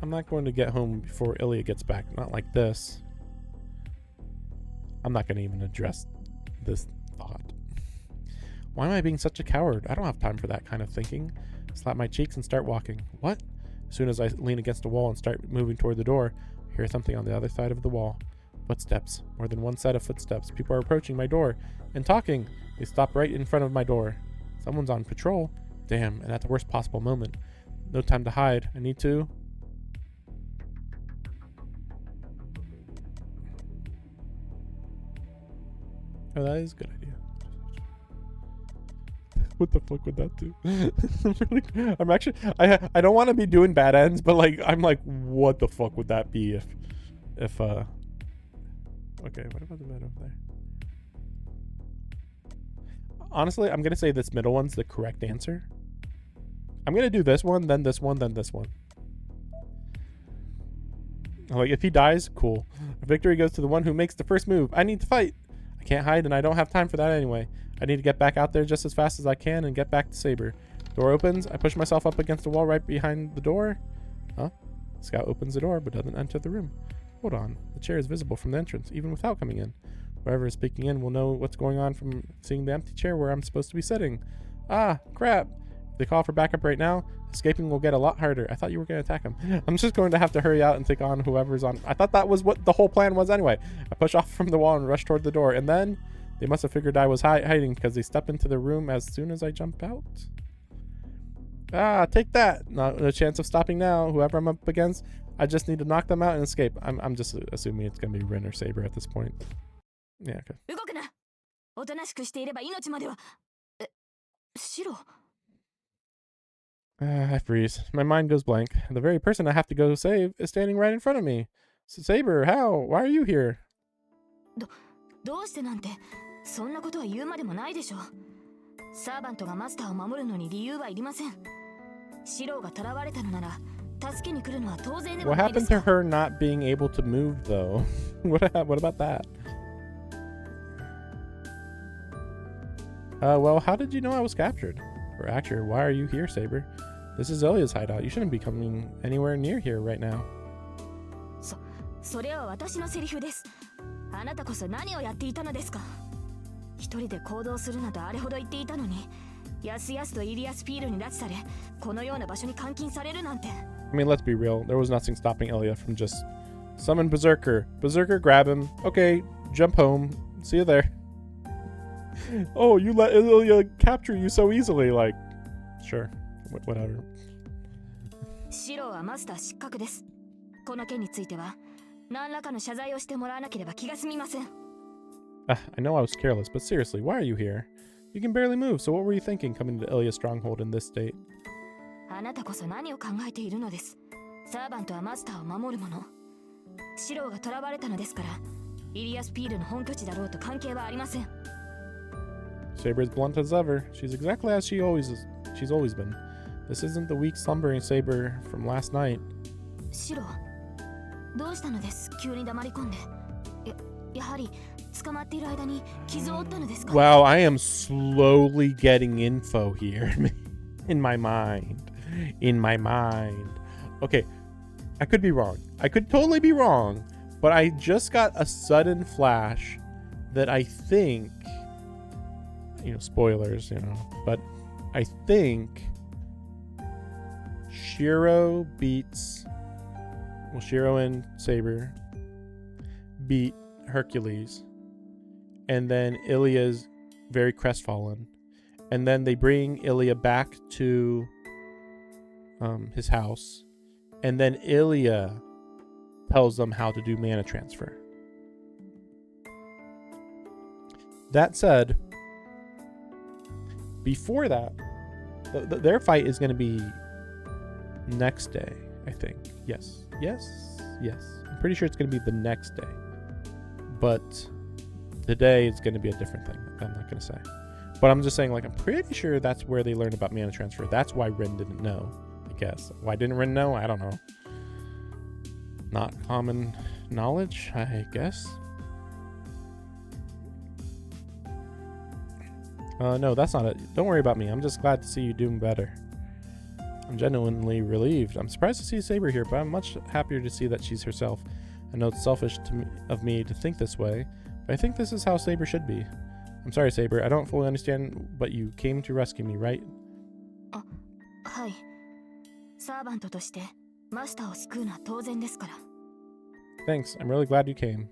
I'm not going to get home before Ilya gets back. Not like this. I'm not going to even address this thought. Why am I being such a coward? I don't have time for that kind of thinking. Slap my cheeks and start walking. What? As soon as I lean against a wall and start moving toward the door, I hear something on the other side of the wall. Footsteps. More than one set of footsteps. People are approaching my door and talking. They stop right in front of my door. Someone's on patrol. Damn, and at the worst possible moment. No time to hide. I need to... Oh, that is a good idea. What the fuck would that do? I'm actually, I don't want to be doing bad ends, but like, I'm like, what the fuck would that be if okay, what about the bed over there? Honestly, I'm gonna say this middle one's the correct answer. I'm gonna do this one, then this one, then this one. Like, if he dies, cool. Victory goes to the one who makes the first move. I need to fight. I can't hide, and I don't have time for that anyway. I need to get back out there just as fast as I can and get back to Saber. Door opens. I push myself up against the wall right behind the door. Huh? Scout opens the door but doesn't enter the room. Hold on. The chair is visible from the entrance, even without coming in. Whoever is peeking in will know what's going on from seeing the empty chair where I'm supposed to be sitting. Ah, crap. If they call for backup right now, escaping will get a lot harder. I thought you were going to attack him. I'm just going to have to hurry out and take on whoever's on. I thought that was what the whole plan was anyway. I push off from the wall and rush toward the door, and then they must have figured I was hiding because they step into the room as soon as I jump out. Ah, take that. Not a chance of stopping now. Whoever I'm up against, I just need to knock them out and escape. I'm just assuming it's going to be Rin or Saber at this point. Yeah, okay. 動くな。おとなしくしていれば命までは。シロ。I freeze. My mind goes blank. The very person I have to go save is standing right in front of me. Saber, how? Why are you here? どうしてなんて、そんなことは言うまでもないでしょ。サーバントがマスターを守るのに理由はいりません。シロが囚われたのなら、助けに来るのは当然では What ないで happened すか。 to her not being able to move, though? What about that? Well, how did you know I was captured? Or actually, why are you here, Saber? This is Ilya's hideout. You shouldn't be coming anywhere near here right now. それは私のセリフです。あなたこそ何をやっていたのですか。一人で行動するなとあれほど言っていたのに、やすやすとイリアスフィールに拉致され、このような場所に監禁されるなんて。I mean, let's be real. There was nothing stopping Ilya from just summon Berserker. Berserker, grab him. Okay, jump home. See you there. Oh, you let Ilya capture you so easily. Like, sure. Whatever. シロはマスター失格です。この件については、何らかの謝罪をしてもらわなければ気が済みません。I know I was careless, but seriously, why are you here? You can barely move, so what were you thinking coming to Ilya's stronghold in this state? あなたこそ何を考えているのです。サーバントはマスターを守るもの。シロが囚われたのですから、イリアスピールの本拠地だろうと関係はありません。Saber is blunt as ever. She's exactly as she's always been. This isn't the weak slumbering Saber from last night. シロ、どうしたのです？急に黙り込んで。やはり捕まっている間に傷を負ったのですか？ Wow, I am slowly getting info here in my mind. Okay, I could be wrong. I could totally be wrong, but I just got a sudden flash that I think, spoilers, but I think Shiro and Saber beat Hercules, and then Ilya's very crestfallen, and then they bring Ilya back to his house, and then Ilya tells them how to do mana transfer. That said, before that, their fight is going to be next day, I think. Yes. I'm pretty sure it's going to be the next day. But today it's going to be a different thing. I'm not going to say. But I'm just saying, like, I'm pretty sure that's where they learned about mana transfer. That's why Rin didn't know, I guess. Why didn't Rin know? I don't know. Not common knowledge, I guess. No, that's not it. Don't worry about me. I'm just glad to see you doing better. I'm genuinely relieved. I'm surprised to see Saber here, but I'm much happier to see that she's herself. I know it's selfish of me to think this way, but I think this is how Saber should be. I'm sorry, Saber. I don't fully understand, but you came to rescue me, right? はい。サーバントとしてマスターを救うのは当然ですから。Thanks. I'm really glad you came.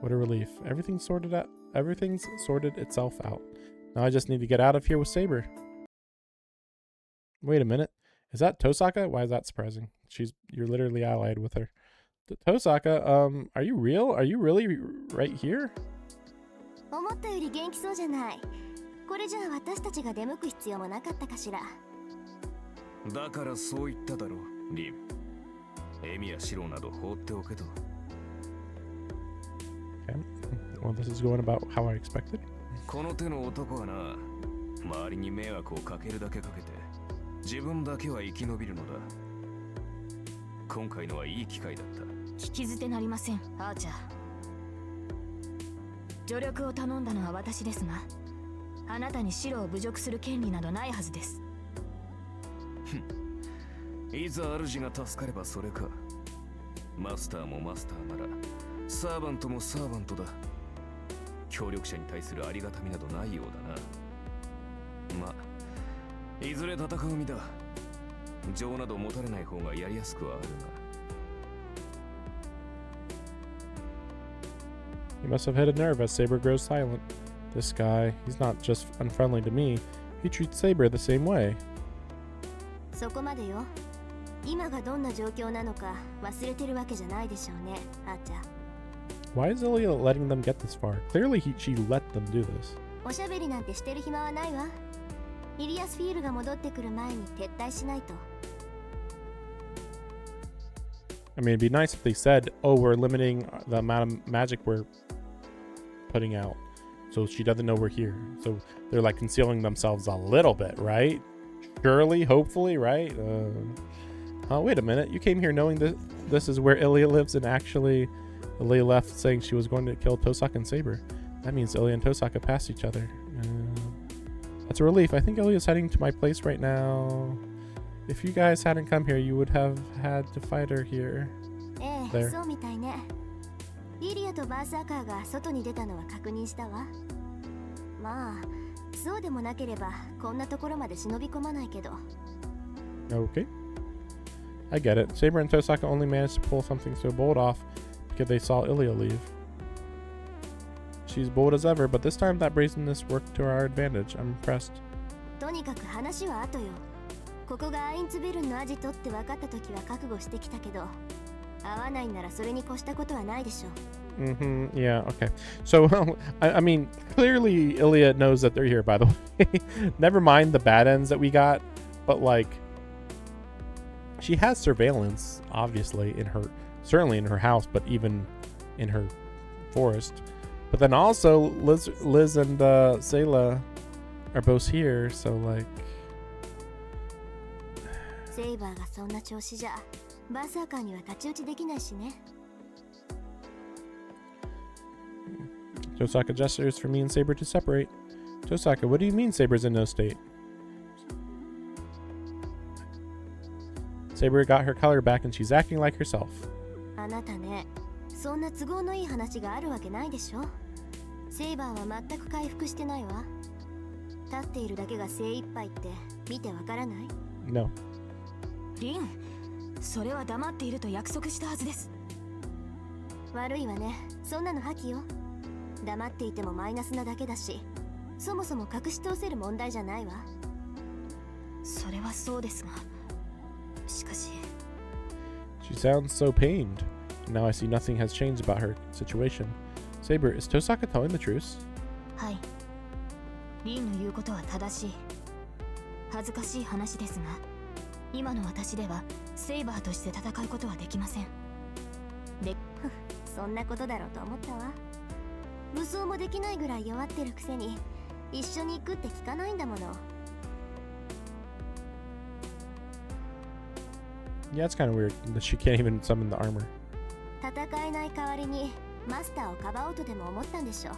What a relief. Everything's sorted itself out. Now I just need to get out of here with Saber. Wait a minute. Is that Tosaka? Why is that surprising? You're literally allied with her. Tosaka, are you real? Are you really right here? 思ったより元気そうじゃない。これじゃあ私たちが出向く必要もなかったかしら。だからそう言っただろ、リム。エミやシロなど放っておけと。Okay. Well, this is going about how I expected. この手の男はな、周りに迷惑をかけるだけかけて、自分だけは生き延びるのだ。今回のはいい機会だった。聞き捨てなりません、アーチャー。助力を頼んだのは私ですが、あなたにシロを侮辱する権利などないはずです。いざ主が助かればそれか。マスターもマスターなら、サーバントもサーバントだ。協力者に対するありがたみなどないようだな。まあ、いずれ戦う身だ。情など持たれない方がやりやすくはあるな。He must have hit a nerve as Saber grows silent. This guy, he's not just unfriendly to me, he treats Saber the same way. そこまでよ。今がどんな状況なのか忘れてるわけじゃないでしょうね、アーチャー。Why is Ilya letting them get this far? Clearly she let them do this. おしゃべりなんてしてる暇はないわ。イリアスフィールが戻ってくる前に撤退しないと。I mean, it'd be nice if they said, oh, we're limiting the amount of magic we're putting out, so she doesn't know we're here. So they're like concealing themselves a little bit, right? Surely, hopefully, right? Wait a minute. You came here knowing that this is where Ilya lives, and actually Ilya left saying she was going to kill Tosaka and Saber. That means Ilya and Tosaka passed each other. That's a relief. I think Ilya's heading to my place right now. If you guys hadn't come here, you would have had to fight her here. ええ、そうみたいね。イリアとバーサーカーが外に出たのは確認したわ。まあ、そうでもなければこんなところまで忍び込まないけど。Okay. I get it. Saber and Tosaka only managed to pull something so bold off because they saw Ilya leave. She's bold as ever, but this time that brazenness worked to our advantage. I'm impressed. とにかく話は後よ。ここがアインツベルンのアジトって分かった時は覚悟してきたけど、合わないならそれに越したことはないでしょ。Yeah, okay. So, I mean, clearly Ilya knows that they're here, by the way. Never mind the bad ends that we got, but like, she has surveillance, obviously, certainly in her house, but even in her forest. But then also, Liz and Sayla are both here, so like... セイバーがそんな調子じゃ、バーサーカーには太刀打ちできないしね。Tosaka gestures for me and Saber to separate. Tosaka, what do you mean Saber's in no state? Saber got her color back and she's acting like herself. あなたね、そんな都合のいい話があるわけないでしょ。セイバーは全く回復してないわ。立っているだけが精一杯って見てわからない？ No. リン、それは黙っていると約束したはずです。悪いわね。そんなの破棄よ。黙っていてもマイナスなだけだし、そもそも隠し通せる問題じゃないわ。それはそうですが、しかし。She sounds so pained. Now I see nothing has changed about her situation. Saber, is Tosaka telling the truth? はい。リンの言うことは正しい。恥ずかしい話ですが、今の私ではセイバーとして戦うことはできません。そんなことだろうと思ったわ。武装もできないぐらい弱ってるくせに一緒に行くって聞かないんだもの。Yeah, it's kind of weird that she can't even summon the armor. 戦えない代わりにマスターをかばおうとでも思ったんでしょ。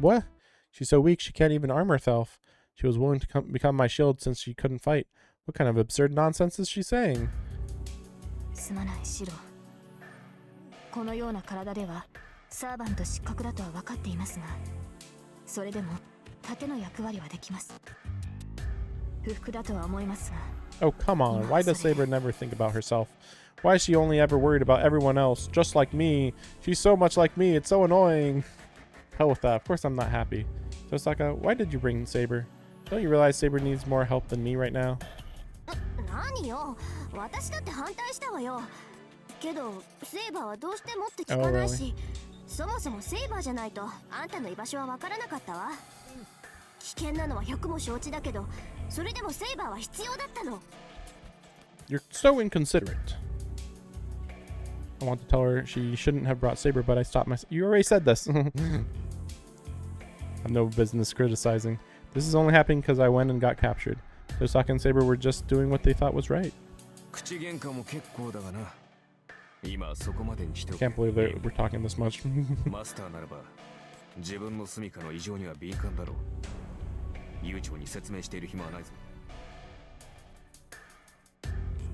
What? She's so weak she can't even arm herself. She was willing to become my shield since she couldn't fight. What kind of absurd nonsense is she saying? すまないシロ。このような体ではサーバント失格だとは分かっていますが、それでも盾の役割はできます。不服だとは思いますが。Oh, come on. Why does Saber never think about herself? Why is she only ever worried about everyone else, just like me? She's so much like me, it's so annoying. Hell with that. Of course I'm not happy. Tosaka, why did you bring Saber? Don't you realize Saber needs more help than me right now? 何よ、私だって反対したわよ。けどセイバーはどうしてもって聞かないし、そもそもセイバーじゃないとあんたの居場所は分からなかったわ。危険なのは100も承知だけど、それでもセイバーは必要だったの。 You're so inconsiderate. I want to tell her she shouldn't have brought Saber, but I stopped myself. You already said this. I have no business criticizing. This is only happening because I went and got captured. Tosaka and Saber were just doing what they thought was right. Can't believe that we're talking this much.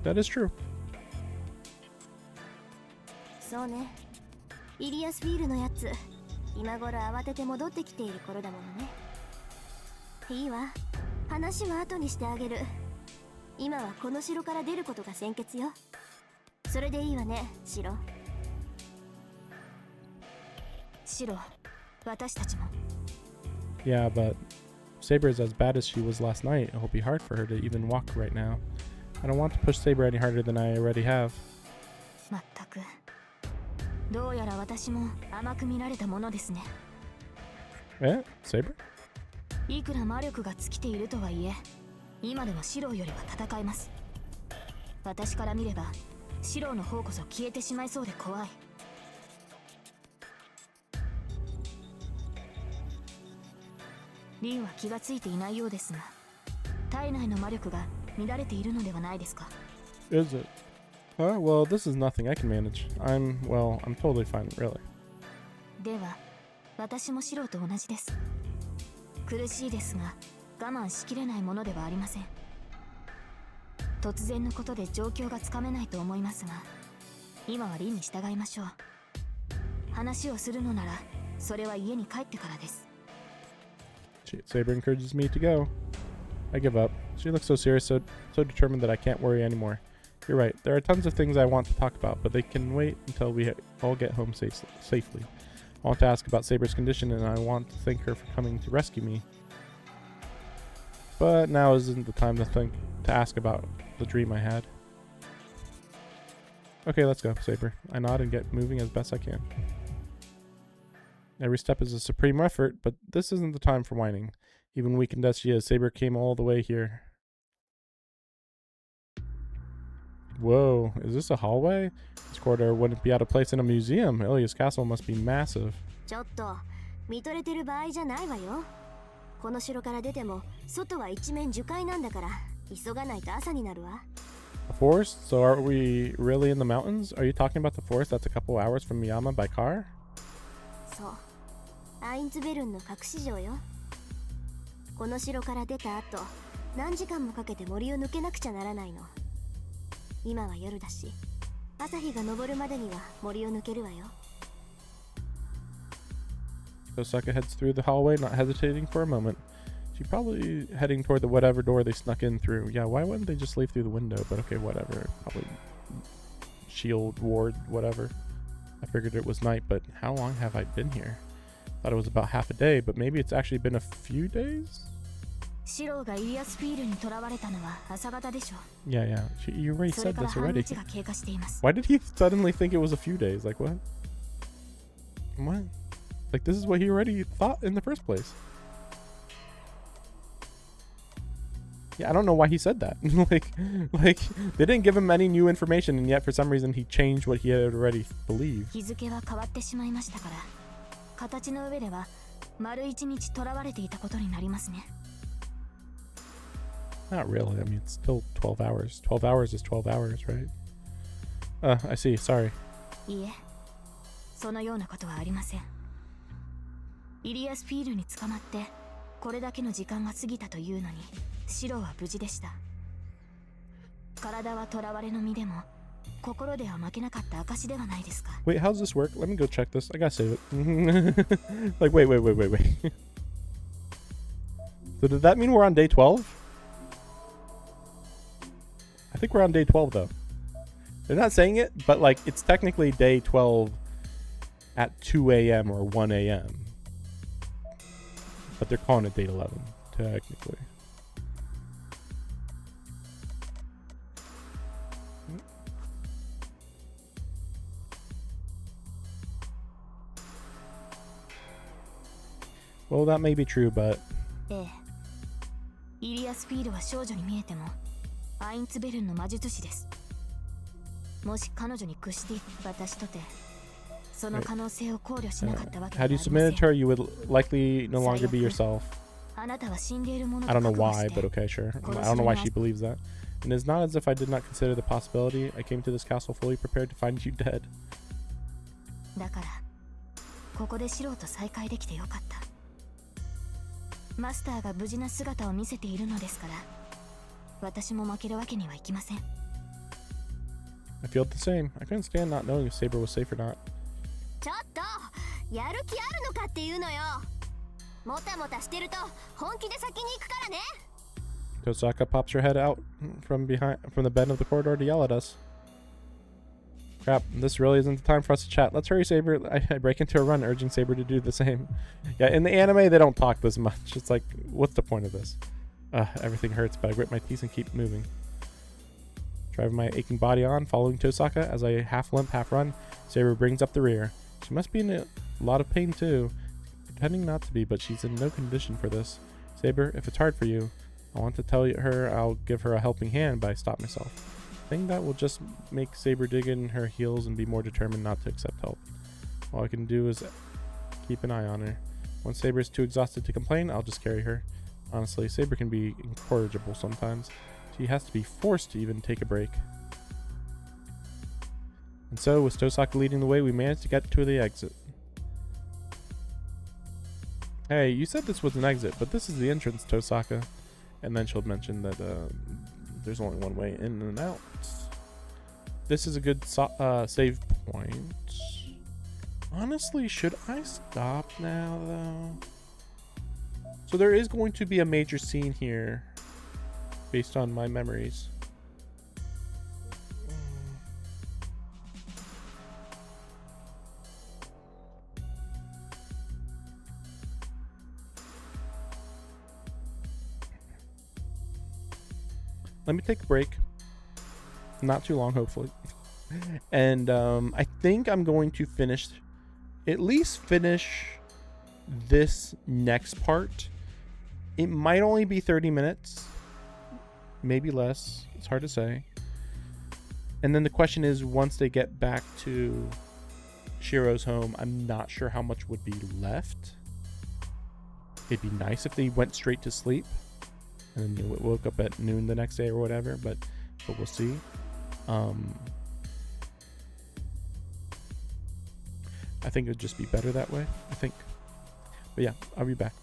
That is true. そうね。イリアスフィールのやつ、今頃慌てて戻ってきている頃だものね。いいわ。話は後にしてあげる。今はこの城から出ることが先決よ。それでいいわね、シロ。シロ、私たちも。Yeah, but Saber is as bad as she was last night. It'll be hard for her to even walk right now. I don't want to push Saber any harder than I already have. まったく。どうやら私も甘く見られたものですね。Eh? Saber? いくら魔力が尽きているとはいえ、今でもシローよりは戦えます。私から見れば、シローの方こそ消えてしまいそうで怖い。リンは気がついていないようですが、体内の魔力が乱れているのではないですか。Is it? Well, this is nothing I can manage. I'm totally fine, really. では、私もシローと同じです。苦しいですが、我慢しきれないものではありません。突然のことで状況がつかめないと思いますが、今はリンに従いましょう。話をするのなら、それは家に帰ってからです。Saber encourages me to go. I give up. She looks so serious, so determined that I can't worry anymore. You're right. There are tons of things I want to talk about, but they can wait until we all get home safely. I want to ask about Saber's condition, and I want to thank her for coming to rescue me. But now isn't the time to ask about the dream I had. Okay, let's go, Saber. I nod and get moving as best I can. Every step is a supreme effort, but this isn't the time for whining. Even weakened as she is, Saber came all the way here. Whoa, is this a hallway? This corridor wouldn't be out of place in a museum. Ilia's castle must be massive. ちょっと、見とれてる場合じゃないわよ。この城から出ても、外は一面樹海なんだから、急がないと朝になるわ。A forest? So are we really in the mountains? Are you talking about the forest that's a couple hours from Miyama by car? そう。アインツベルンの隠し城よ。この城から出た後、何時間もかけて森を抜けなくちゃならないの。今は夜だし、朝日が昇るまでには森を抜けるわよ。Tosaka heads through the hallway, not hesitating for a moment. She's probably heading toward the whatever door they snuck in through. Yeah, why wouldn't they just leave through the window? But okay, whatever. Probably shield, ward, whatever. I figured it was night, but how long have I been here? Thought it was about half a day, but maybe it's actually been a few days? シローがイリアスフィールに囚われたのは朝方でしょ Yeah, yeah. You already う。それ said から this 半 already. 日が経過しています。 Why did he suddenly think it was a few days? Like what? What? Like this is what he already thought in the first place. Yeah, I don't know why he said that. like they didn't give him any new information, and yet for some reason he changed what he had already believed. 日付は変わってしまいましたから、形の上では丸一日囚われていたことになりますね。 Not really. I mean, it's still 12 hours. 12 hours is 12 hours, right? I see. Sorry. いいえ、そのようなことはありません。イリアスフィールに捕まってこれだけの時間が過ぎたというのに、シロは無事でした。体は囚われの身でも心では負けなかった証ではないですか。 Wait, how's this work? Let me go check this. I gotta save it. Like, wait. So did that mean we're on day 12? I think we're on day 12 though. They're not saying it, but like it's technically day 12 at 2 a.m. or 1 a.m. But they're calling it day 11, technically. Well, that may be true, but ええ、イリアスフィールは少女に見えてもアインツベルンの魔術師です。もし彼女に屈して私とてその可能性を考慮しなかったわけではあ had り you ませ submitted ん。 to her, you would likely no longer be yourself. あなたは死んでいるもの I と don't know 覚悟 why, して but okay, sure. I don't know why she believes that. And it's not as if I did not consider the possibility. I came to this castle fully prepared to find you dead. だからここでシローと再会できてよかった。マスターが無事な姿を見せているのですから、私も負けるわけにはいきません。 I feel the same. I couldn't stand not knowing if Saber was safe or not. ちょっとやる気あるのかっていうのよ。もたもたしてると本気で先に行くからね。 Tosaka pops her head out from the bend of the corridor to yell at us. Crap, this really isn't the time for us to chat. Let's hurry, Saber. I break into a run, urging Saber to do the same. Yeah, in the anime, they don't talk this much. It's like, what's the point of this? Everything hurts, but I grit my teeth and keep moving. Driving my aching body on, following Tosaka as I half limp, half run. Saber brings up the rear. She must be in a lot of pain too. Pretending not to be, but she's in no condition for this. Saber, if it's hard for you, I want to tell her I'll give her a helping hand, but I stop myself. I think that will just make Saber dig in her heels and be more determined not to accept help. All I can do is keep an eye on her. When Saber is too exhausted to complain, I'll just carry her. Honestly, Saber can be incorrigible sometimes. She has to be forced to even take a break. And so, with Tosaka leading the way, we managed to get to the exit. Hey, you said this was an exit, but this is the entrance, Tosaka. And then she'll mention that there's only one way in and out. This is a good save point. Honestly, should I stop now, though? So there is going to be a major scene here, based on my memories. Let me take a break. Not too long, hopefully. And I think I'm going to at least finish this next part. It might only be 30 minutes. Maybe less. It's hard to say. And then the question is, once they get back to Shiro's home, I'm not sure how much would be left. It'd be nice if they went straight to sleep and then you woke up at noon the next day or whatever, but we'll see. I think it would just be better that way, I think. But yeah, I'll be back.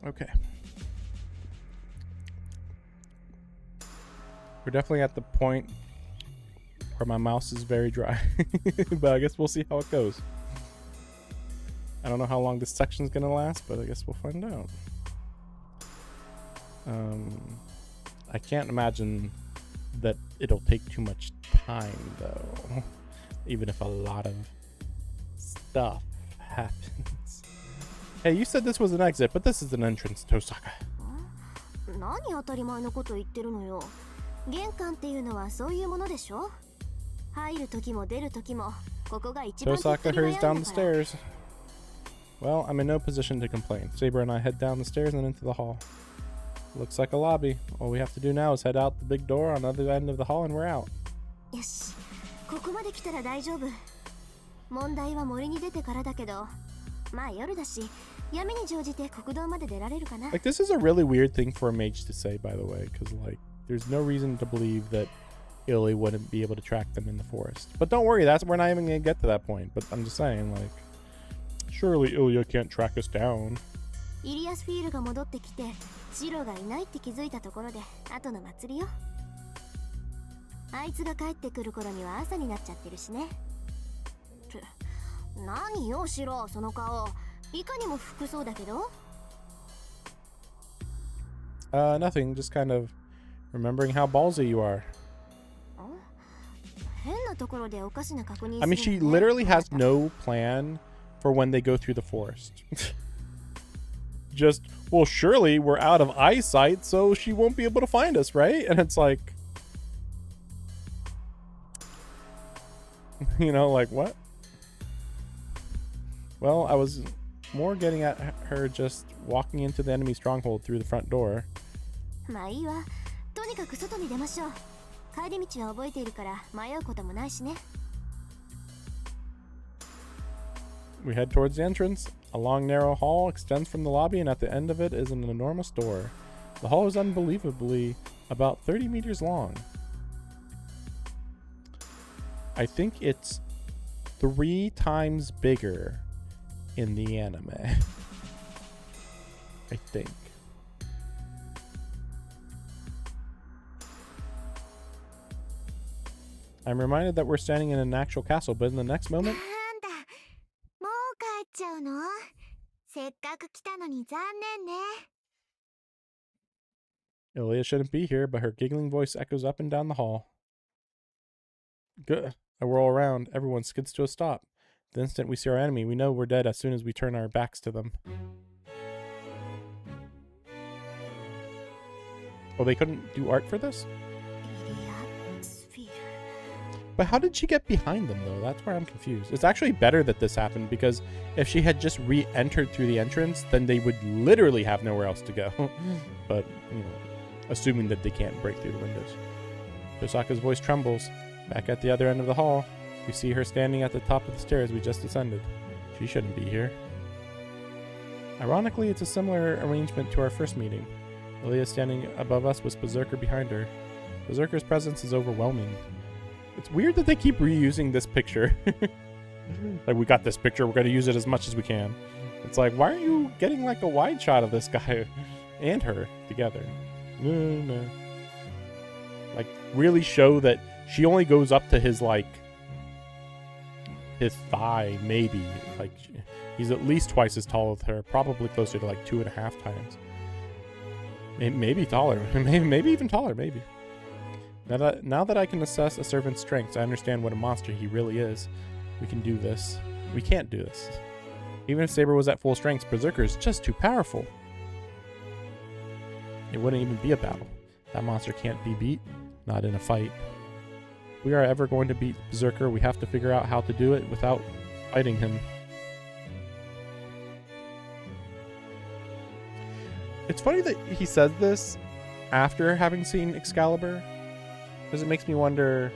Okay. We're definitely at the point where my mouse is very dry. But I guess we'll see how it goes. I don't know how long this section's gonna last, but I guess we'll find out. I can't imagine that it'll take too much time, though. Even if a lot of stuff happens. Hey, you said this was an exit, but this is an entrance, Tosaka. 何当たり前のこと言ってるのよ。玄関っていうのはそういうものでしょ。入る時も出る時もここが一番手っ Tosaka 取り hurries 早い down ん the だから。 stairs. Well, I'm in no position to complain. Saber and I head down the stairs and into the hall. Looks like a lobby. All we have to do now is head out the big door on the other end of the hall and we're out. よし、ここまで来たら大丈夫。問題は森に出てからだけど、まあ夜だし、闇に乗じて国道まで出られるかな。 Like, this is a really weird thing for a mage to say, by the way, because, like, there's no reason to believe that Illy wouldn't be able to track them in the forest. But don't worry, we're not even going to get to that point. But I'm just saying, like, surely Ilya can't track us down. イリアスフィールが戻ってきて、シロがいないって気づいたところで、後の祭りよ。あいつが帰ってくる頃には朝になっちゃってるしね。って何よシロ、その顔。いかにも服そうだけど。Nothing. Just kind of remembering how ballsy you are. 変なところでおかしな確認する I の mean, ね。 she literally has no plan for when they go through the forest. Just, well, surely we're out of eyesight, so she won't be able to find us, right? And it's like, you know, like, what? Well, I was more getting at her just walking into the enemy stronghold through the front door. まあいいわ。とにかく外に出ましょう。帰り道は覚えているから迷うこともないしね。We head towards the entrance. A long, narrow hall extends from the lobby, and at the end of it is an enormous door. The hall is unbelievably about 30 meters long. I think it's 3 times bigger in the anime. I think. I'm reminded that we're standing in an actual castle, but in the next moment, なんだ、もう帰っちゃうの？せっかく来たのに残念ね。 Ilya shouldn't be here, but her giggling voice echoes up and down the hall. Good. I whirl around. Everyone skids to a stop. The instant we see our enemy, we know we're dead as soon as we turn our backs to them. Oh, they couldn't do art for this? イリアスフィール。 But how did she get behind them, though? That's where I'm confused. It's actually better that this happened, because if she had just re-entered through the entrance, then they would literally have nowhere else to go. But, you know, assuming that they can't break through the windows. Tosaka's voice trembles. Back at the other end of the hall, we see her standing at the top of the stairs we just descended. She shouldn't be here. Ironically, it's a similar arrangement to our first meeting. Ilya standing above us with Berserker behind her. Berserker's presence is overwhelming. It's weird that they keep reusing this picture. Like, we got this picture, we're going to use it as much as we can. It's like, why aren't you getting like a wide shot of this guy and her together? No. Like, really show that she only goes up to his, like, his thigh, maybe. Like, he's at least twice as tall as her, probably closer to like 2.5 times. Maybe taller, maybe even taller, maybe. Now that I can assess a servant's strengths, I understand what a monster he really is. We can do this. We can't do this. Even if Saber was at full strength, Berserker is just too powerful. It wouldn't even be a battle. That monster can't be beat, not in a fight. If we are ever going to beat Berserker, we have to figure out how to do it without fighting him. It's funny that he says this after having seen Excalibur, because it makes me wonder,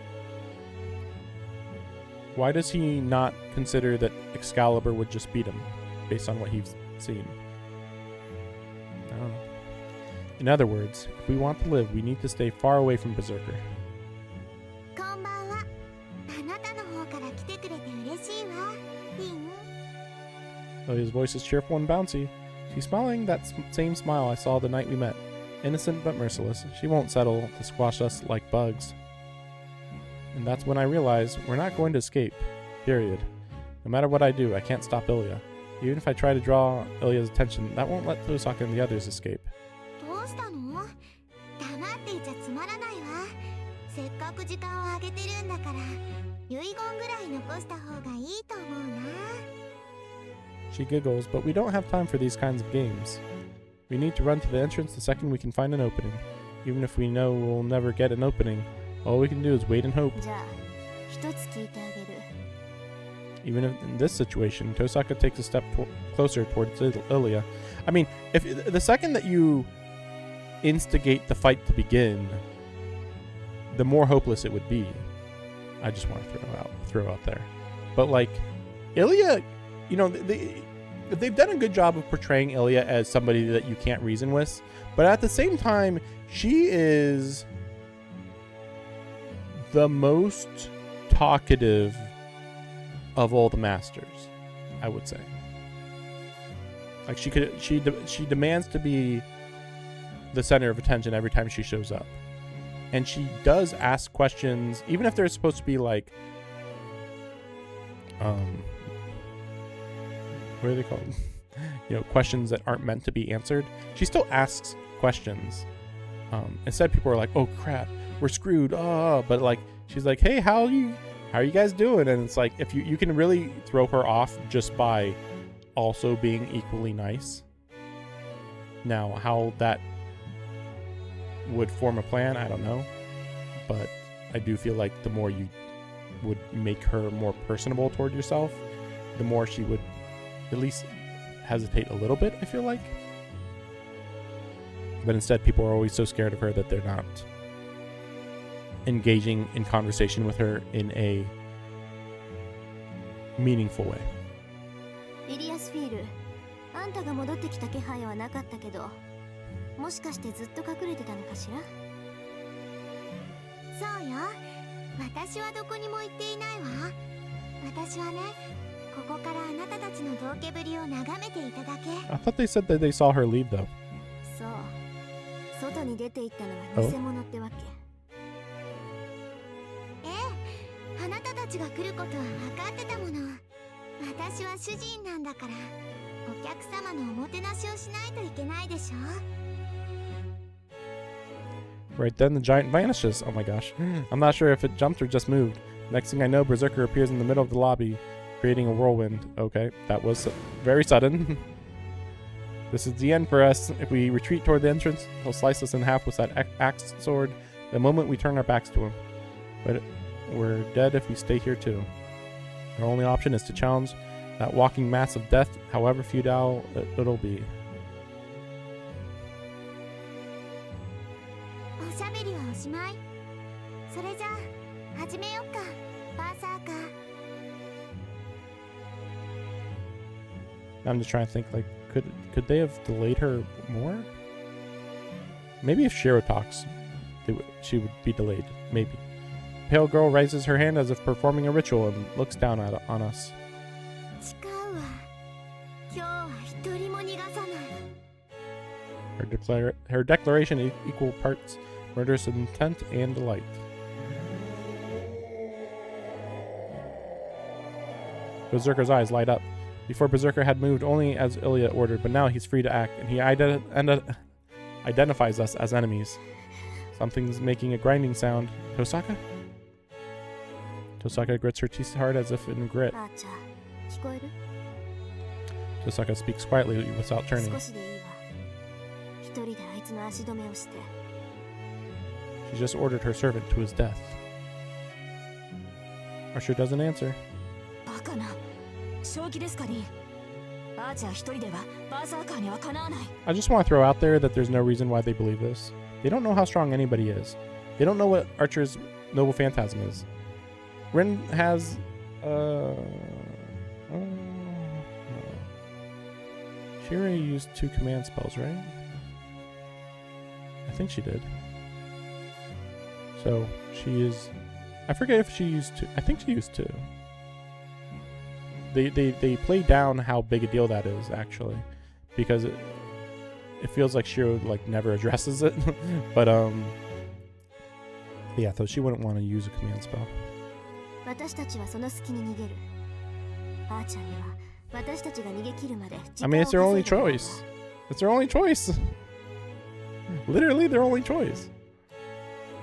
why does he not consider that Excalibur would just beat him based on what he's seen? I don't know. In other words, if we want to live, we need to stay far away from Berserker. こんばんは。あなたの方から来てくれて嬉しいわ。リン。Though his voice is cheerful and bouncy, She's smiling that same smile I saw the night we met. Innocent but merciless. She won't settle to squash us like bugs. And that's when I realized we're not going to escape. Period. No matter what I do, I can't stop Ilya. Even if I try to draw Ilya's attention, that won't let Tosaka and the others escape. どうしたの？黙っていちゃつまらないわ。せっかく時間をあげてるんだから、遺言ぐらい残した方がいいと思うな。 She giggles, but we don't have time for these kinds of games. We need to run to the entrance the second we can find an opening. Even if we know we'll never get an opening, all we can do is wait and hope. じゃあ、一つ聞いてあげる。 Even if in this situation, Tosaka takes a step closer towards Ilya. I mean, if the second that you instigate the fight to begin, the more hopeless it would be. I just want to throw out there. But like, Ilya, you know, they've done a good job of portraying Ilya as somebody that you can't reason with, but at the same time, she is the most talkative of all the masters, I would say. Like she demands to be the center of attention every time she shows up. And she does ask questions, even if they're supposed to be like, what are they called? You know, questions that aren't meant to be answered. She still asks questions. Instead, people are like, "Oh crap, we're screwed." Oh, but like, she's like, "Hey, how are you guys doing?" And it's like, if you can really throw her off just by also being equally nice. Now, how that would form a plan, I don't know, but I do feel like the more you would make her more personable toward yourself, the more she would at least hesitate a little bit, I feel like. But instead, people are always so scared of her that they're not engaging in conversation with her in a meaningful way. イリアスフィール、あんたが戻ってきた気配はなかったけど、もしかしてずっと隠れてたのかしら？そうよ。私はどこにも行っていないわ。私はね、ここからあなたたちの道化ぶりを眺めていただけ。I thought they said that they saw her leave though. そう。外に出て行ったのは偽物ってわけ。ええ、あなたたちが来ることは分かってたもの。私は主人なんだから、お客様のおもてなしをしないといけないでしょ。Right then, the giant vanishes. Oh my gosh. I'm not sure if it jumped or just moved. Next thing I know, Berserker appears in the middle of the lobby, creating a whirlwind. Okay, that was very sudden. This is the end for us. If we retreat toward the entrance, he'll slice us in half with that axe sword the moment we turn our backs to him. But we're dead if we stay here too. Our only option is to challenge that walking mass of death, however futile it'll be. おしゃべりはおしまい。それじゃあ始めよっか、バーサーカー。 I'm just trying to think, like, could they have delayed her more? Maybe if Shiro talks, she would be delayed. Maybe. Pale girl raises her hand as if performing a ritual and looks down on us. 誓うわ。今日は一人も逃がさない。 Her declaration equal parts murderous intent and delight. Berserker's eyes light up. Before, Berserker had moved only as Ilya ordered, but now he's free to act, and he identifies us as enemies. Something's making a grinding sound. Tosaka? Tosaka grits her teeth hard as if in regret. あーちゃん、聞こえる？ Tosaka speaks quietly without turning. 少しでいいわ。一人であいつの足止めをして。 She just ordered her servant to his death. Archer doesn't answer. バカな。正気ですかリー。アーチャー一人ではバーサーカーにはかなわない。 I just want to throw out there that there's no reason why they believe this. They don't know how strong anybody is. They don't know what Archer's noble phantasm is. Rin has, she already used 2 command spells, right? I think she did. So she is, I forget if she used 2. I think she used 2. They play down how big a deal that is, actually, because it feels like Shiro like never addresses it. But yeah, so she wouldn't want to use a command spell. 私たちはその隙に逃げる。あーちゃんには私たちが逃げ切るまで時 I 間 mean, を it's their only 稼いでもらう choice. It's their only choice. Literally their only choice.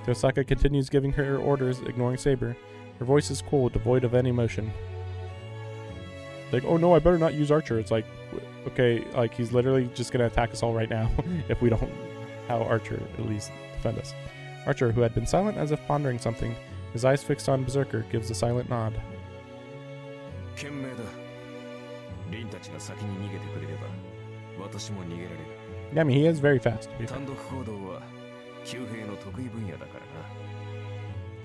Tosaka continues giving her orders, ignoring Saber. Her voice is cool, devoid of any emotion. Like, oh no, I better not use Archer. It's like, okay, like he's literally just gonna attack us all right now if we don't have Archer at least defend us. Archer, who had been silent as if pondering something, his eyes fixed on Berserker, gives a silent nod. 賢明だ。リンたちが先に逃げてくれれば、私も逃げられる。 Yeah, I mean, he is very fast. To be fair. 単独行動は旧兵の得意分野だからな。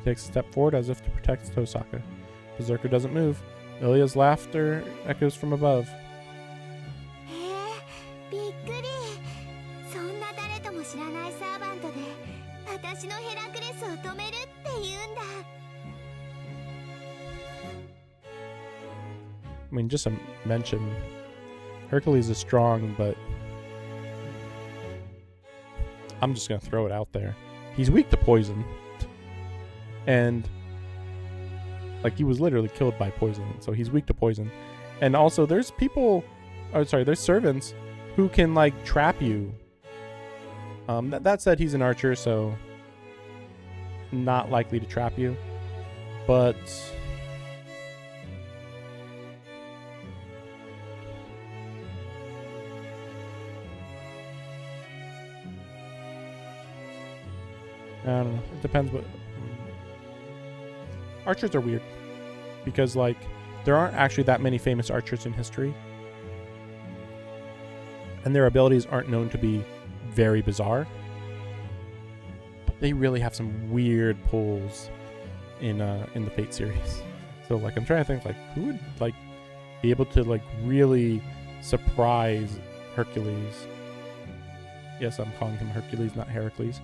Takes a step forward as if to protect Tosaka. Berserker doesn't move. Ilya's laughter echoes from above. へえ、びっくり。そんな誰とも知らないサーバントで私のヘラクレスを止めるって言うんだ。 I mean, just to mention, Hercules is strong, but I'm just gonna throw it out there. He's weak to poison. And like he was literally killed by poison, so he's weak to poison. And also there's people, there's servants who can like trap you. That said, he's an archer, so not likely to trap you. But I don't know. It depends what. Archers are weird because like there aren't actually that many famous archers in history, and their abilities aren't known to be very bizarre. But they really have some weird pulls in the Fate series. So like I'm trying to think like who would like be able to like really surprise Hercules. Yes, I'm calling him Hercules, not Heracles.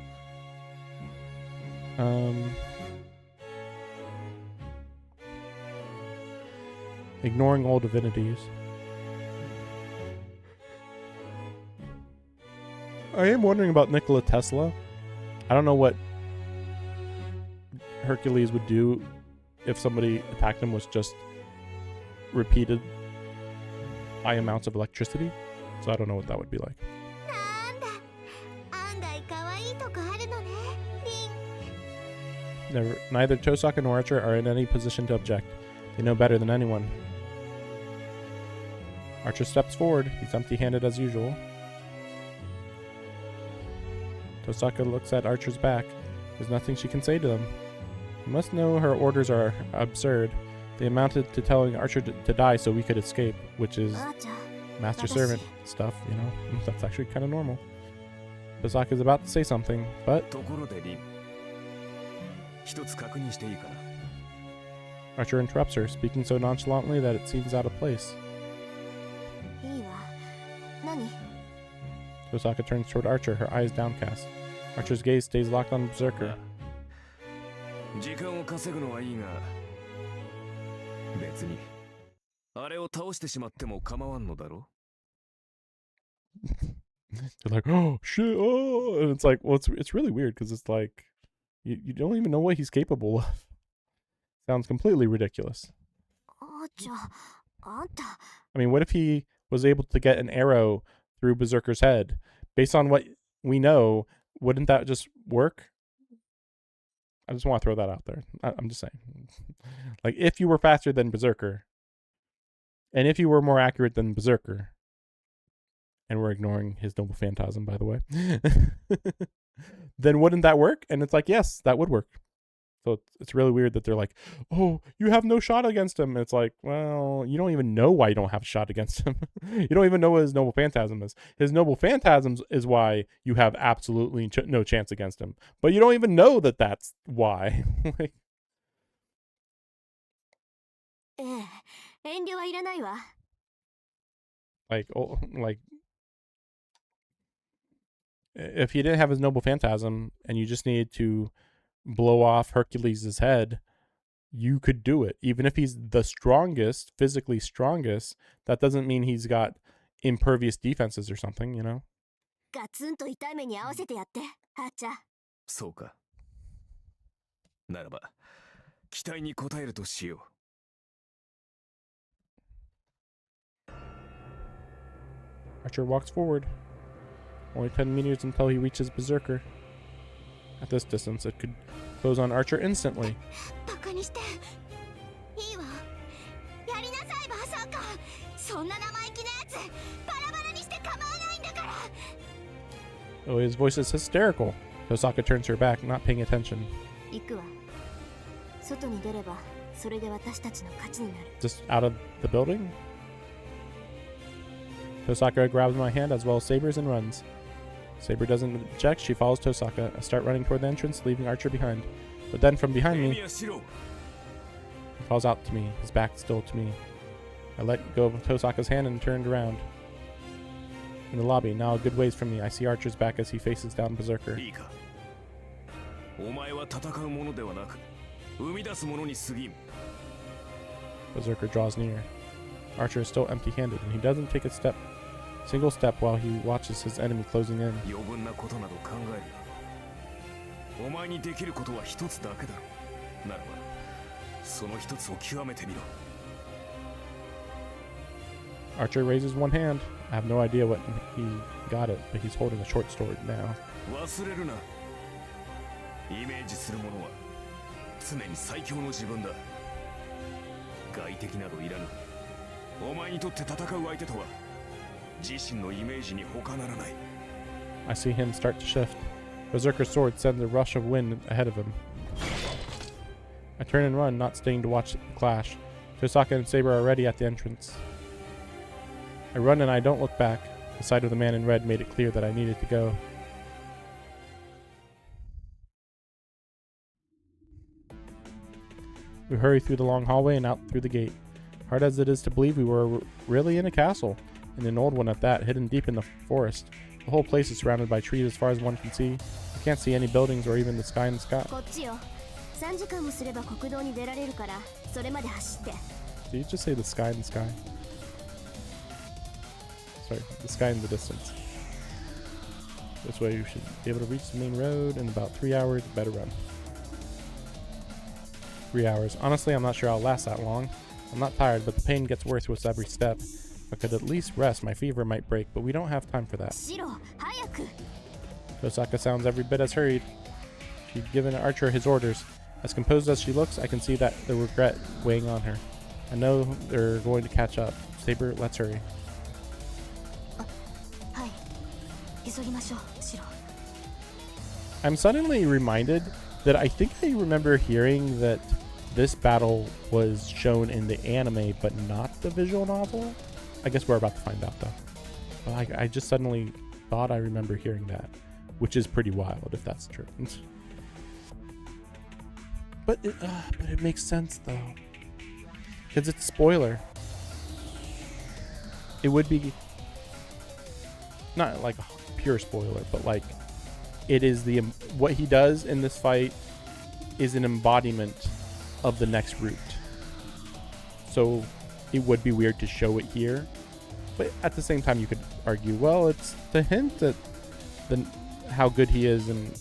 Ignoring all divinities. I am wondering about Nikola Tesla. I don't know what Hercules would do if somebody attacked him with just repeated high amounts of electricity. So I don't know what that would be like. なんだ、案外可愛いとこあるのね、リン。 Neither Tosaka nor Archer are in any position to object. They know better than anyone. Archer steps forward. He's empty-handed as usual. Tosaka looks at Archer's back. There's nothing she can say to them. You must know her orders are absurd. They amounted to telling Archer to die so we could escape, which is あーちゃん、 master servant stuff, you know? That's actually kind of normal. Tosaka's about to say something, but ところでリン、一つ確認していいかな。 Archer interrupts her, speaking so nonchalantly that it seems out of place. いいわ。何？ Tosaka turns toward Archer, her eyes downcast. Archer's gaze stays locked on Berserker. 時間を稼ぐのはいいが、別にあれを倒してしまっても構わんのだろ。 They're like, oh shit, oh, and it's like, well, it's really weird because it's like, you don't even know what he's capable of. Sounds completely ridiculous. あーちゃん、あんた。 I mean, what if he was able to get an arrow through Berserker's head? Based on what we know, wouldn't that just work? I just want to throw that out there. I'm just saying. Like, if you were faster than Berserker, and if you were more accurate than Berserker, and we're ignoring his noble phantasm, by the way, then wouldn't that work? And it's like, yes, that would work. So it's really weird that they're like, oh, you have no shot against him. It's like, well, you don't even know why you don't have a shot against him. You don't even know what his noble phantasm is. His noble phantasms is why you have absolutely no chance against him. But you don't even know that that's why. Like, ええ、遠慮はいらないわ。 like, if he didn't have his noble phantasm and you just needed to blow off Hercules' head, you could do it. Even if he's the strongest, physically strongest, that doesn't mean he's got impervious defenses or something, you know? ガツンと痛い目に合わせてやって、ハーチャー。そうか。ならば、期待に応えるとしよう。 Archer walks forward. Only 10 meters until he reaches Berserker. At this distance, it could close on Archer instantly. バカにして。いいわ。やりなさい、バーサーカー。そんな生意気なやつ、バラバラにして構わないんだから。Oh, his voice is hysterical. Tosaka turns her back, not paying attention. 行くわ。外に出れば、それで私たちの勝ちになる。 Just out of the building? Tosaka grabs my hand as well as Saber's and runs. Saber doesn't object, she follows Tosaka. I start running toward the entrance, leaving Archer behind. But then from behind me, エミヤシロ he falls out to me, his back still to me. I let go of Tosaka's hand and turned around. In the lobby, now a good ways from me, I see Archer's back as he faces down Berserker. いいか。お前は戦うものではなく、生み出すものに過ぎん。 Berserker draws near. Archer is still empty-handed, and he doesn't take a single step while he watches his enemy closing in. 余分なことなど考えるな。お前にできることは一つだけだろう。ならば、その一つを極めてみろ。 Archer raises one hand. I have no idea what he got it, but he's holding a short sword now. 忘れるな。イメージするものは常に最強の自分だ。外敵などいらぬ。お前にとって戦う相手とは自身のイメージに他ならない。 I see him start to shift. Berserker's sword sends a rush of wind ahead of him. I turn and run, not staying to watch the clash. Tosaka and Saber are already at the entrance. I run and I don't look back. The sight of the man in red made it clear that I needed to go. We hurry through the long hallway and out through the gate. Hard as it is to believe, we were really in a castle, and an old one at that, hidden deep in the forest. The whole place is surrounded by trees as far as one can see. You can't see any buildings or even the sky in the sky. こっちよ。3時間もすれば国道に出られるから、それまで走って。 Did you just say the sky in the sky? Sorry, the sky in the distance. This way you should be able to reach the main road in about 3 hours. Better run. 3 hours. Honestly, I'm not sure I'll last that long. I'm not tired, but the pain gets worse with every step. If I could at least rest, my fever might break, but we don't have time for that. シロ、早く。 Tosaka sounds every bit as hurried. She'd given Archer his orders. As composed as she looks, I can see that the regret weighing on her. I know they're going to catch up. Saber, let's hurry. はい。急ぎましょう、シロ。 I'm suddenly reminded that I think I remember hearing that this battle was shown in the anime, but not the visual novel. I guess we're about to find out, though. But I just suddenly thought I remember hearing that, which is pretty wild if that's true. But it makes sense though, because it's a spoiler. It would be not like a pure spoiler, but like it is what he does in this fight is an embodiment of the next route. So it would be weird to show it here, but at the same time you could argue, well, it's to hint at how good he is and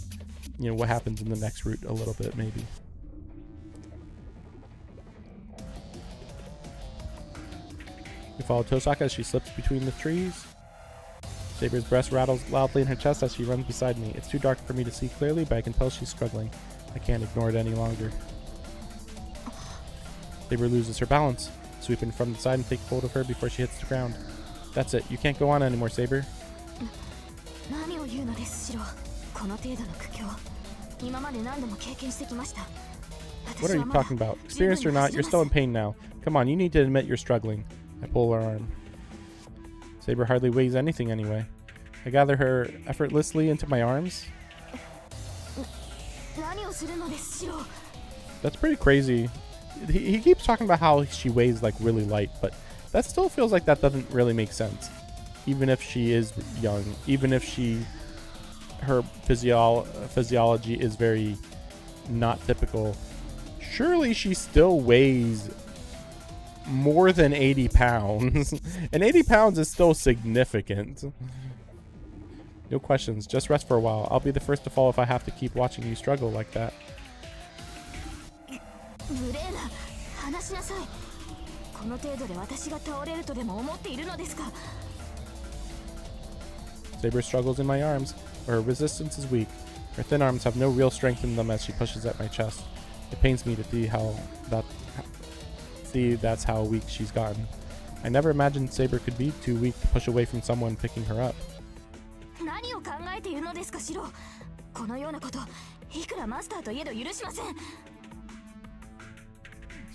what happens in the next route a little bit maybe. We follow Tosaka as she slips between the trees. Saber's breast rattles loudly in her chest as she runs beside me. It's too dark for me to see clearly, but I can tell she's struggling. I can't ignore it any longer. Saber loses her balance, sweeping from the side and take hold of her before she hits the ground. That's it. You can't go on anymore, Saber. 何を言うのです、シロ。この程度の苦境、今まで何度も経験してきました。 What are you talking about? Experienced or not, you're still in pain now. Come on, you need to admit you're struggling. I pull her arm. Saber hardly weighs anything anyway. I gather her effortlessly into my arms. 何をするのです、シロ。 That's pretty crazy. He keeps talking about how she weighs like really light, but that still feels like that doesn't really make sense. Even if she is young, even if her physiology is very not typical, surely she still weighs more than 80 pounds. And 80 pounds is still significant. No questions. Just rest for a while. I'll be the first to fall if I have to keep watching you struggle like that. 無礼な話しなさい。この程度で私が倒れるとでも思っているのですか。 Saber struggles in my arms, but her resistance is weak. Her thin arms have no real strength in them as she pushes at my chest. It pains me to see that's how weak she's gotten. I never imagined Saber could be too weak to push away from someone picking her up. 何を考えているのですか、シロ。このようなこと、いくらマスターといえど許しません。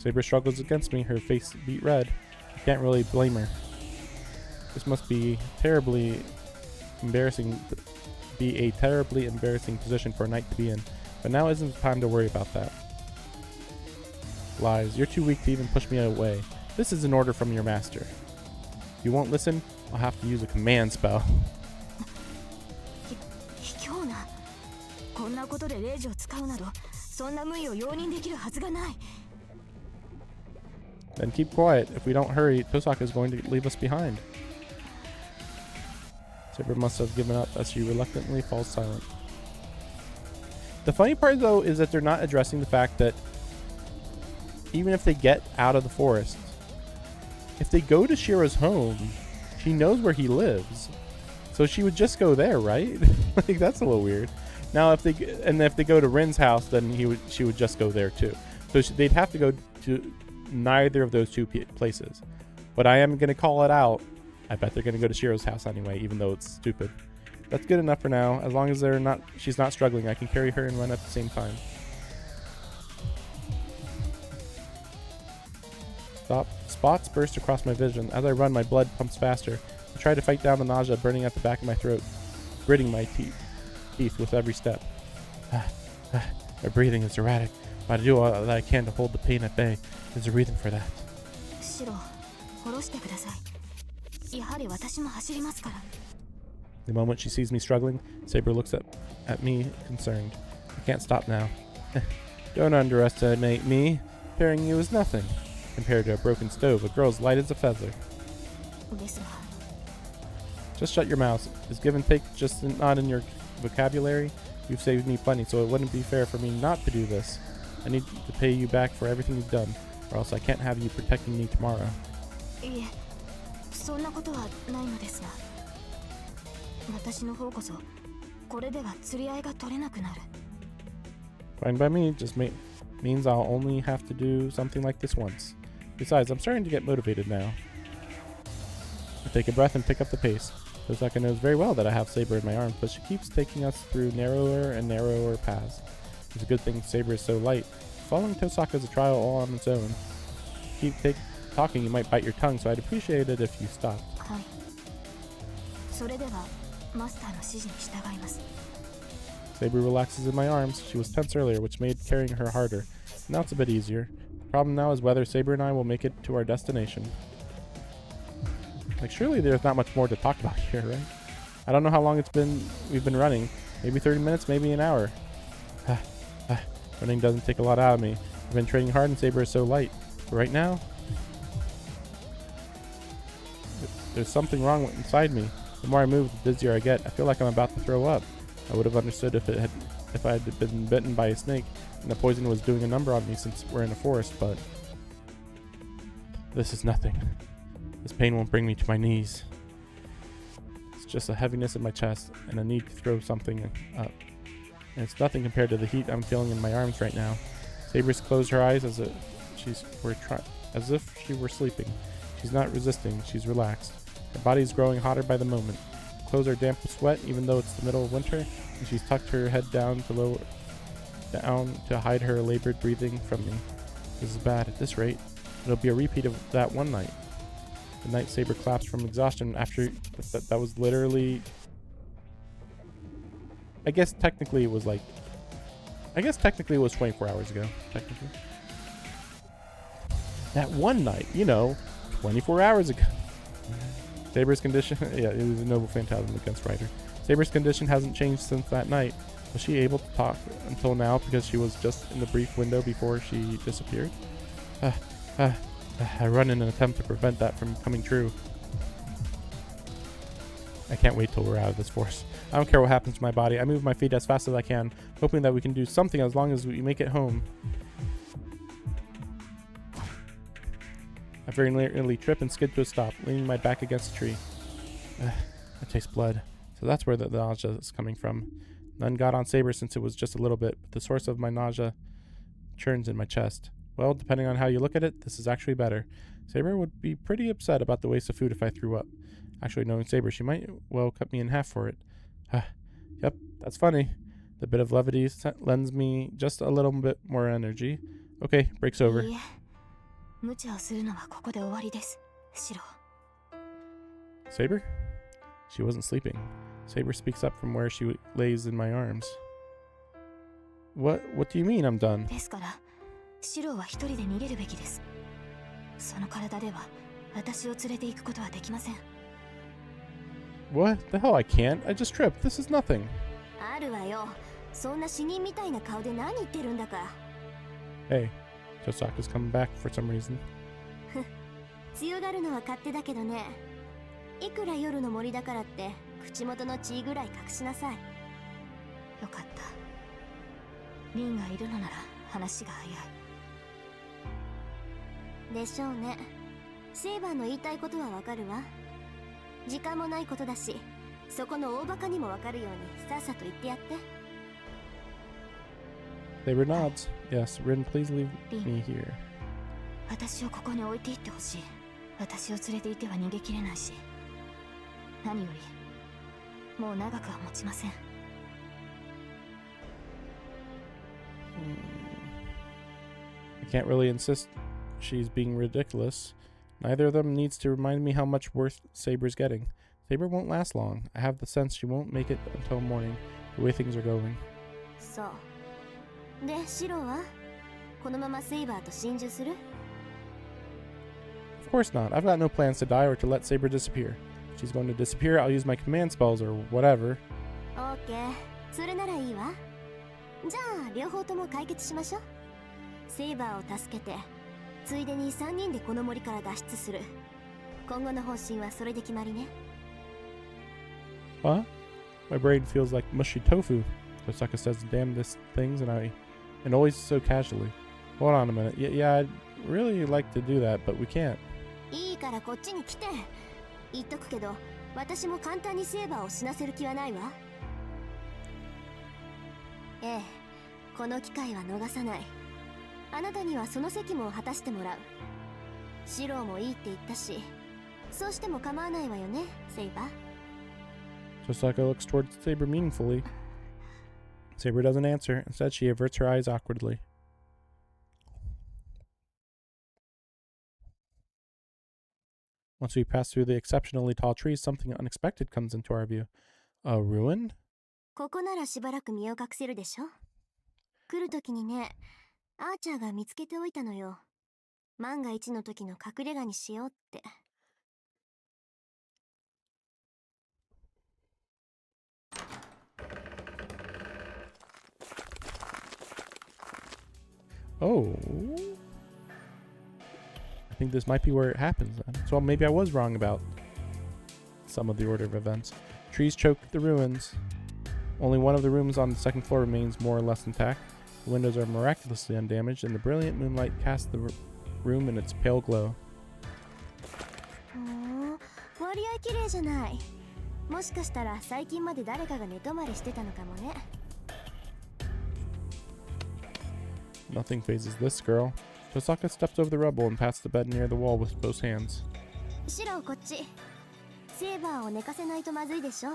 Saber struggles against me, her face beat red. I can't really blame her. This must be a terribly embarrassing position for a knight to be in. But now isn't the time to worry about that. Lies, you're too weak to even push me away. This is an order from your master. If you won't listen, I'll have to use a command spell. 卑怯な。こんなことでレイジを使うなど、そんな無意を容認できるはずがない。 Then keep quiet. If we don't hurry, Tosaka is going to leave us behind. Saber must have given up as she reluctantly falls silent. The funny part, though, is that they're not addressing the fact that even if they get out of the forest, if they go to Shiro's home, she knows where he lives. So she would just go there, right? Like, that's a little weird. Now, if they go to Rin's house, then she would just go there too. So they'd have to go to neither of those two places. But I am going to call it out. I bet they're going to go to Shiro's house anyway, even though it's stupid. That's good enough for now. As long as she's not struggling, I can carry her and run at the same time. Spots burst across my vision. As I run, my blood pumps faster. I try to fight down the nausea burning at the back of my throat, gritting my teeth with every step. My breathing is erratic, but I do all that I can to hold the pain at bay. There's a reason for that. シロ、下ろしてください。やはり私も走りますから。 The moment she sees me struggling, Saber looks at me concerned. I can't stop now. Don't underestimate me. Carrying you is nothing. Compared to a broken stove, a girl's light as a feather. ですが、 Just shut your mouth. Is give and take just not in your vocabulary? You've saved me plenty, so it wouldn't be fair for me not to do this. I need to pay you back for everything you've done, or else I can't have you protecting me tomorrow. いえ、そんなことはないのですが、私の方こそこれでは釣り合いが取れなくなる。 Fine by me, just means I'll only have to do something like this once. Besides, I'm starting to get motivated now. I take a breath and pick up the pace. Tosaka knows very well that I have Saber in my arms, but she keeps taking us through narrower and narrower paths. It's a good thing Saber is so light. Following Tosaka is a trial all on its own. Keep talking, you might bite your tongue, so I'd appreciate it if you stopped. はい。それではマスターの指示に従います。 Saber relaxes in my arms. She was tense earlier, which made carrying her harder. Now it's a bit easier. The problem now is whether Saber and I will make it to our destination. Like, surely there's not much more to talk about here, right? I don't know how long we've been running. Maybe 30 minutes, maybe an hour. Running doesn't take a lot out of me. I've been training hard and Saber is so light. But right now, there's something wrong inside me. The more I move, the dizzier I get. I feel like I'm about to throw up. I would have understood if I had been bitten by a snake and the poison was doing a number on me since we're in a forest, but this is nothing. This pain won't bring me to my knees. It's just a heaviness in my chest and a need to throw something up. And it's nothing compared to the heat I'm feeling in my arms right now. Saber's closed her eyes as if she were sleeping. She's not resisting, she's relaxed. Her body's growing hotter by the moment. Her clothes are damp with sweat even though it's the middle of winter, and she's tucked her head down to hide her labored breathing from me. This is bad. At this rate, it'll be a repeat of that one night. The night Saber collapsed from exhaustion after that was literally, I guess technically it was 24 hours ago, technically. That one night, 24 hours ago. Saber's condition, yeah, it was a noble phantasm against Ryder. Saber's condition hasn't changed since that night. Was she able to talk until now because she was just in the brief window before she disappeared? I run in an attempt to prevent that from coming true. I can't wait till we're out of this force. I don't care what happens to my body. I move my feet as fast as I can, hoping that we can do something as long as we make it home. I very nearly trip and skid to a stop, leaning my back against a tree. I taste blood. So that's where the nausea is coming from. None got on Saber since it was just a little bit, but the source of my nausea churns in my chest. Well, depending on how you look at it, this is actually better. Saber would be pretty upset about the waste of food if I threw up. Actually, knowing Saber, she might well cut me in half for it. Yep, that's funny. The bit of levity lends me just a little bit more energy. Okay, break's over. いいえ、無茶をするのはここで終わりです、シロ。 Saber? She wasn't sleeping. Saber speaks up from where she lays in my arms. What do you mean I'm done? ですから、シロは一人で逃げるべきです。その体では私を連れて行くことはできません。 What the hell? I can't. I just tripped. This is nothing. あるわよ。そんな死人みたいな顔で何言ってるんだか。 Hey, Tosaka's coming back for some reason. 強がるのは勝手だけどね。いくら夜の森だからって口元の血ぐらい隠しなさい。よかった。リンがいるのなら話が早い。でしょうね。セイバーの言いたいことはわかるわ。時間もないことだし、そこの大バカにもわかるようにさっさと言ってやって。 Saber nods. Yes, Rin, please leave me here. 私をここに置いていってほしい。私を連れていては逃げきれないし。何より、もう長くは持ちません。I can't really insist she's being ridiculous. Neither of them needs to remind me how much worth Saber's getting. Saber won't last long. I have the sense she won't make it until morning, the way things are going. そう。で、シロはこのままセイバーと心中する？ Of course not. I've got no plans to die or to let Saber disappear. If she's going to disappear, I'll use my command spells or whatever. オーケー。それならいいわ。じゃあ、両方とも解決しましょう。セイバーを助けて、ついでに3人でこの森から脱出する。今後の方針はそれで決まりね。What? My brain feels like mushy tofu. Tosaka says damnedest things and always so casually. Hold on a minute. Yeah, I'd really like to do that, but we can't. いいからこっちに来て。言っとくけど、私も簡単にセイバーを死なせる気はないわ。ええ、この機会は逃さない。あなたにはその責務を果たしてもらう。シローもいいって言ったし、そうしても構わないわよね、セイバー。Tosaka looks towards Saber meaningfully. Saber doesn't answer. Instead, she averts her eyes awkwardly. Once we pass through the exceptionally tall trees, something unexpected comes into our view. A ruin? ここならしばらく身を隠せるでしょ。来るときにね、アーチャーが見つけておいたのよ。万が一の時の隠れ家にしようって。Oh. I think this might be where it happens then. So maybe I was wrong about some of the order of events. Trees choke the ruins. Only one of the rooms on the second floor remains more or less intact. The windows are miraculously undamaged, and the brilliant moonlight casts the room in its pale glow. 割合綺麗じゃない。もしかしたら最近まで誰かが寝泊まりしてたのかもね。Nothing phases this girl. Tosaka steps over the rubble and pats the bed near the wall with both hands. シロこっち。セーバーを寝かせないとまずいでしょ。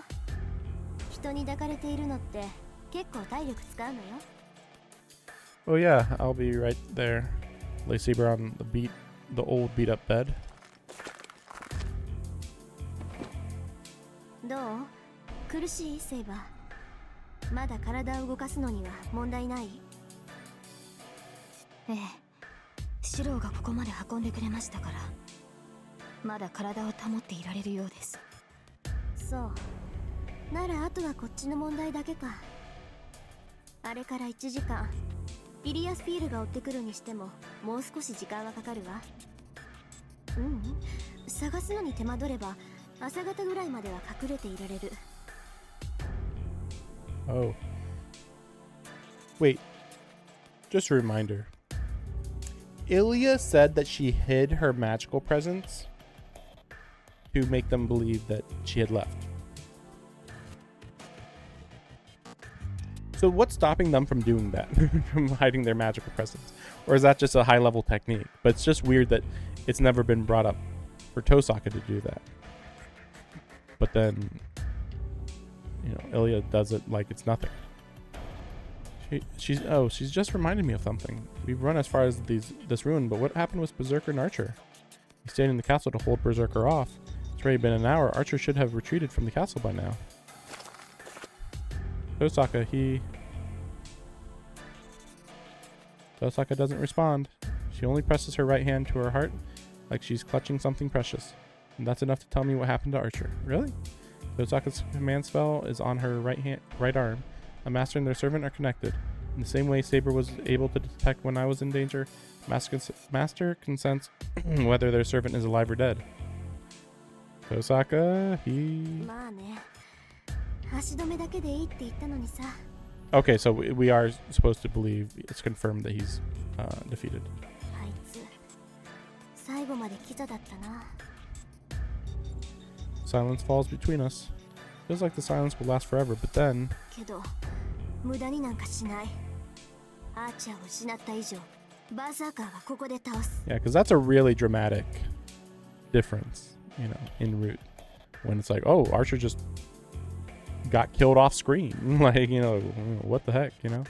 人に抱かれているのって結構体力使うのよ。Oh yeah, I'll be right there. Lay Saber on the old beat up bed. どう？苦しいセーバー。まだ体を動かすのには問題ない？ええ、シローがここまで運んでくれましたから、まだ体を保っていられるようです。そう。ならあとはこっちの問題だけか。あれから1時間、イリアスフィールが追ってくるにしてももう少し時間はかかるわ。探すのに手間取れば朝方ぐらいまでは隠れていられる。 Oh. Wait. Just a reminder. Ilya said that she hid her magical presence to make them believe that she had left. So what's stopping them from doing that? From hiding their magical presence? Or is that just a high level technique? But it's just weird that it's never been brought up for Tosaka to do that. But then, you know, Ilya does it like it's nothing. She's just reminded me of something. We've run as far as this ruin, but what happened with Berserker and Archer? He stayed in the castle to hold Berserker off. It's already been an hour. Archer should have retreated from the castle by now. Tosaka doesn't respond. She only presses her right hand to her heart like she's clutching something precious. And that's enough to tell me what happened to Archer. Really? Tosaka's command spell is on her right arm. A master and their servant are connected. In the same way Saber was able to detect when I was in danger, master can sense whether their servant is alive or dead. Tosaka, Okay, so we are supposed to believe it's confirmed that he's defeated. Silence falls between us. Feels like the silence will last forever, but then... Yeah, because that's a really dramatic difference, you know, in Root. When it's like, oh, Archer just got killed off screen. Like, you know, what the heck, you know?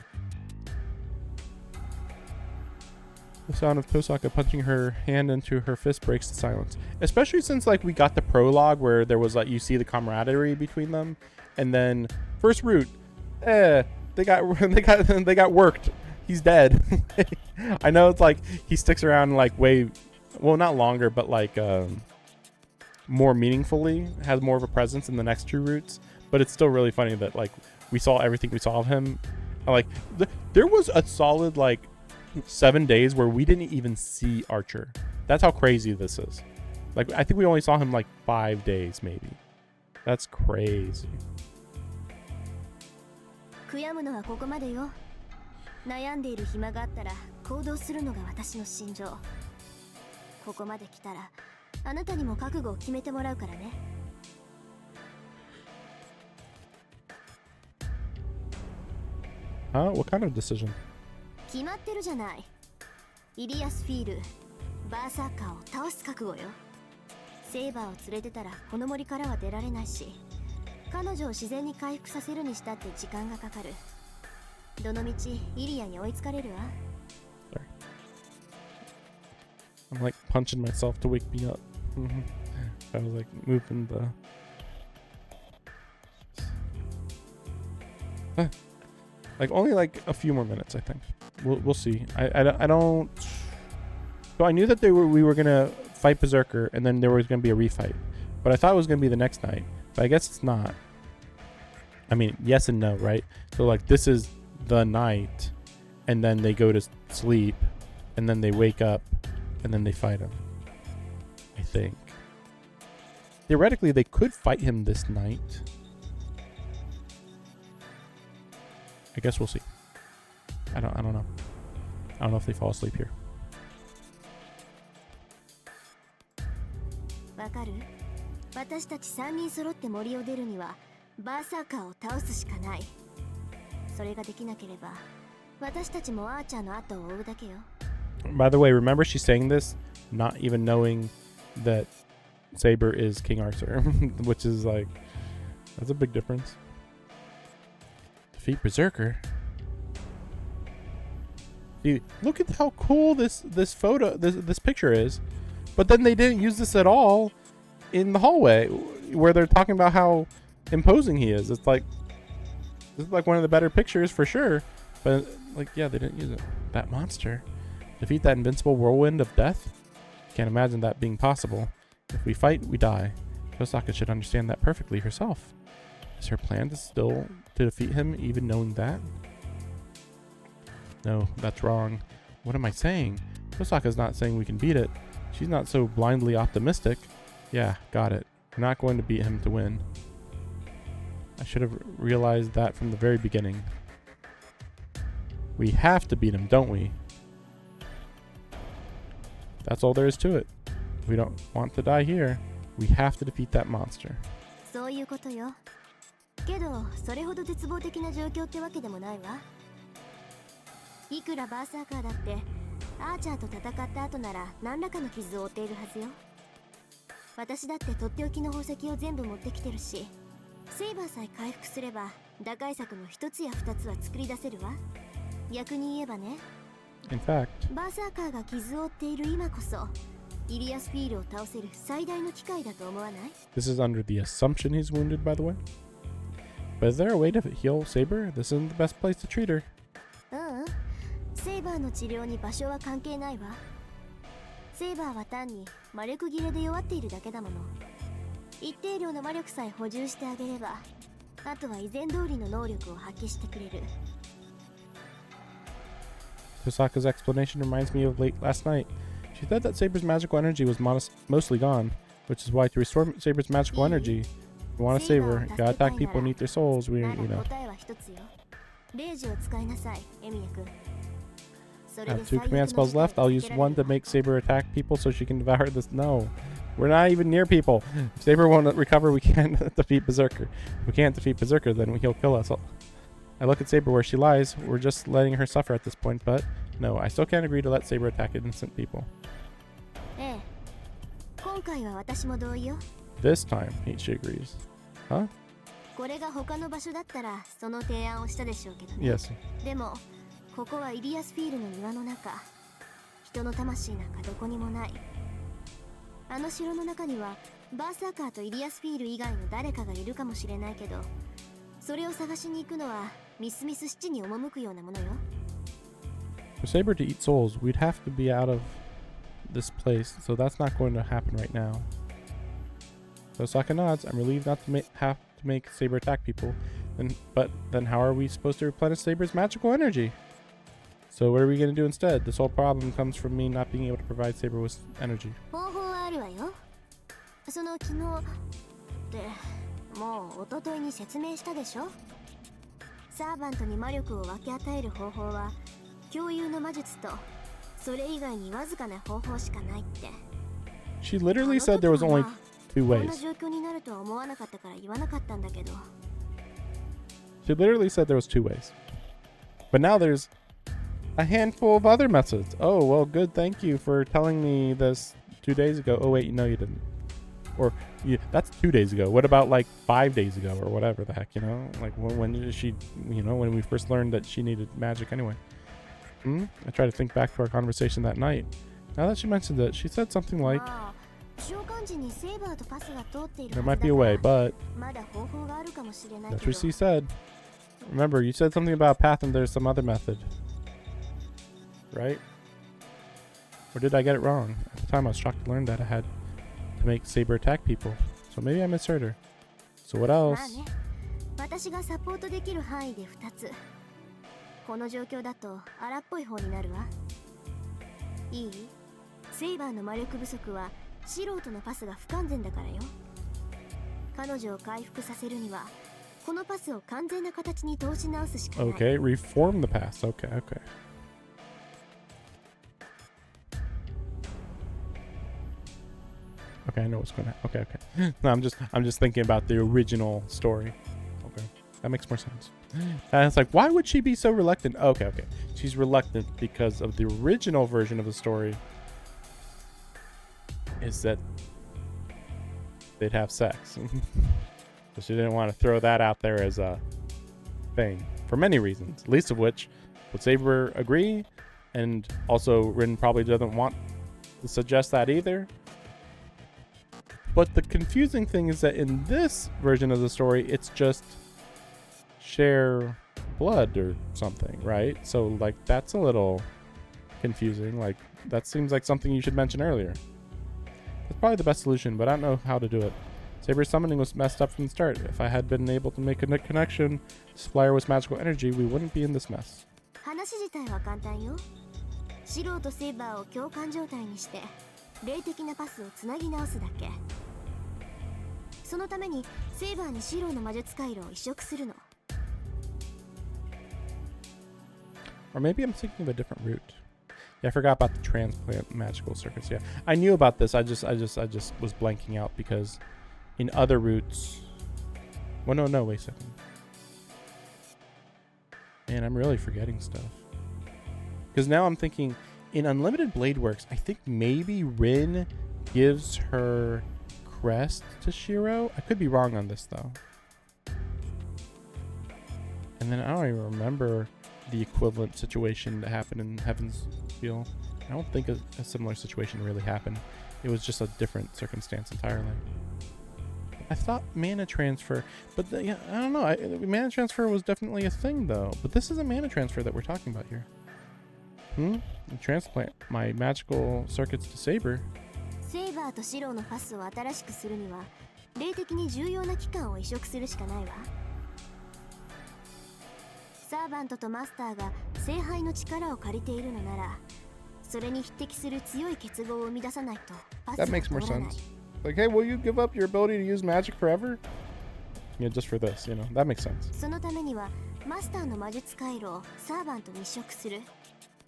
The sound of Tosaka punching her hand into her fist breaks the silence. Especially since, like, we got the prologue where there was, like, you see the camaraderie between them. And then, first Root, they got worked. He's dead. I know it's like, he sticks around, like, well, not longer, but, like, more meaningfully, has more of a presence in the next two Roots. But it's still really funny that, like, we saw everything we saw of him. Like, there was a solid, like, 7 days where we didn't even see Archer. That's how crazy this is. Like, I think we only saw him, like, 5 days, maybe. That's crazy. 悔やむのはここまでよ。悩んでいる暇があったら行動するのが私の信条。ここまで来たらあなたにも覚悟を決めてもらうからね。What kind of decision? 決まってるじゃない。イリアスフィール、バーサーカーを倒す覚悟よ。セイバーを連れてたらこの森からは出られないし、彼女を自然に回復させるにしたって時間がかかる。どのみちイリアに追いつかれるわ。Sorry. I'm like punching myself to wake me up. I was like moving the... Like only like a few more minutes, I think. We'll see. I don't. So I knew that we were gonna fight Berserker, and then there was gonna be a refight. But I thought it was gonna be the next night. But I guess it's not. I mean, yes and no, right? So like this is the night, and then they go to sleep, and then they wake up, and then they fight him. I think. Theoretically, they could fight him this night. I guess we'll see. I don't know. I don't know if they fall asleep here. わかる？私たち3人揃って森を出るにはバーサーカーを倒すしかない。それができなければ私たちもアーチャーの後を追うだけよ。By the way, remember she's saying this not even knowing that Saber is King Arthur, which is like, that's a big difference. Defeat Berserker. See, look at how cool this photo, this picture is. But then they didn't use this at all in the hallway where they're talking about how imposing he is. It's like, this is like one of the better pictures for sure. But like, yeah, they didn't use it. That monster. Defeat that invincible whirlwind of death? Can't imagine that being possible. If we fight, we die. Tosaka should understand that perfectly herself. Is her plan to defeat him, even knowing that? No, that's wrong. What am I saying? Tosaka's not saying we can beat it. She's not so blindly optimistic. Yeah, got it. We're not going to beat him to win. I should have realized that from the very beginning. We have to beat him, don't we? That's all there is to it. We don't want to die here. We have to defeat that monster. そういうことよ。けどそれほど絶望的な状況ってわけでもないわ。いくらバーサーカーだってアーチャーと戦った後なら何らかの傷を負っているはずよ。私だってとっておきの宝石を全部持ってきてるし、セイバーさえ回復すれば打開策の一つや二つは作り出せるわ。逆に言えばね、 In fact, バーサーカーが傷を負っている今こそイリアスフィールを倒せる最大の機会だと思わない？ this is under the assumption he's wounded, by the way. But is there a way to heal Saber? This isn't the best place to treat her. ううん、セイバーの治療に場所は関係ないわ。セイバーは単に魔力切れで弱っているだけだもの。一定量の魔力さえ補充してあげれば、あとは以前通りの能力を発揮してくれる。 Tosaka's explanation reminds me of late last night. She said that Saber's magical energy was mostly gone, which is why to restore Saber's magical energy, you want to save her, you gotta attack people and eat their souls. We, なら you know, 答えは一つよ。レイジを使いなさい、エミヤ君。そ I れ have で two 最悪 command の spells 事態を left. I'll 避 use けられ one る to わ。 make Saber attack people so she can devour this. No, we're not even near people. If Saber won't recover, we can't defeat Berserker. If we can't defeat Berserker, then he'll kill us. I look at Saber where she lies. We're just letting her suffer at this point, but no, I still can't agree to let Saber attack innocent people. ええ、今回は私も同意よ。 This time, she agrees. Huh? これが他の場所だったらその提案をしたでしょうけどね。 Yes. でもここはイリアスフィールの庭の中、人の魂なんかどこにもない。あの城の中にはバーサーカーとイリアスフィール以外の誰かがいるかもしれないけど、それを探しに行くのはミスミス七に赴くようなものよ。 For Saber to eat souls, we'd have to be out of this place, so that's not going to happen right now. Tosaka nods. I'm relieved not to have to make Saber attack people. But then how are we supposed to replenish Saber's magical energy? So what are we going to do instead? This whole problem comes from me not being able to provide Saber with energy. 方法はあるわよ。その昨日ってもう一昨日に説明したでしょ。サーバントに魔力を分け与える方法は共有の魔術とそれ以外にわずかな方法しかないって。 She literally said there was only two こんな ways. 状況になるとは思わなかったから言わなかったんだけど。 She literally said there was two ways. But now there's a handful of other methods. Oh, well, good. Thank you for telling me this 2 days ago. Oh, wait, no, you didn't. Or that's 2 days ago. What about like 5 days ago or whatever the heck, you know? Like when did she, you know, when we first learned that she needed magic anyway. I try to think back to our conversation that night. Now that she mentioned it, she said something like, まあ召喚時にセーバーとパスが通っている there は might ず be a だか way, ら but まだ方法があるかもしれない that's け what ど。 she said. Remember, you said something about a path and there's some other method. Right? Or did I get it wrong? At the time, I was shocked to learn that I had to make Saber attack people. So maybe I misheard her. So what まあ else? ね、私がサポートできる範囲で2つ。この状況だと荒っぽい方になるわ。いい？セイバーの魔力不足は素人のパスが不完全だからよ。彼女を回復させるにはこのパスを完全な形に通し直すしかない。 Okay, reform the past. Okay. Okay, I know what's gonna happen. Okay. No, I'm just thinking about the original story. Okay. That makes more sense. And it's like, why would she be so reluctant? Okay. She's reluctant because of the original version of the story is that they'd have sex. So she didn't want to throw that out there as a thing for many reasons, least of which would Saber agree, and also Rin probably doesn't want to suggest that either. But the confusing thing is that in this version of the story, it's just share blood or something, right? So like that's a little confusing. Like that seems like something you should mention earlier. That's probably the best solution, but I don't know how to do it. Saber's summoning was messed up from the start. If I had been able to make a connection to supply her with magical energy, we wouldn't be in this mess. 話自体は簡単よ。素人セイバーを共感状態にして霊的なパスをつなぎ直すだけ。そのためにセイバーにシローの魔術回路を移植するの。 Or maybe I'm thinking of a different route. Yeah, I forgot about the transplant magical circuits. Yeah, I knew about this. I just was blanking out because in other routes. Well, no, wait a second. Man, I'm really forgetting stuff. Because now I'm thinking in Unlimited Blade Works, I think maybe Rin gives her crest to Shiro. I could be wrong on this though. And then I don't even remember the equivalent situation that happened in Heaven's Feel. I don't think a similar situation really happened. It was just a different circumstance entirely. I thought mana transfer, but yeah, I don't know. Mana transfer was definitely a thing though. But this isn't mana transfer that we're talking about here. Transplant my magical circuits to Saber. セイバーとシローのパスを新しくするには霊的に重要な器官を移植するしかないわ。サーバントとマスターが聖杯の力を借りているのなら、それに匹敵する強い結合を生み出さないとパスは That makes more 通らない。 sense. Like, hey, will you give up your ability to use magic forever? Yeah, just for this, you know. That makes sense. そのためにはマスターの魔術回路をサーバントに移植する。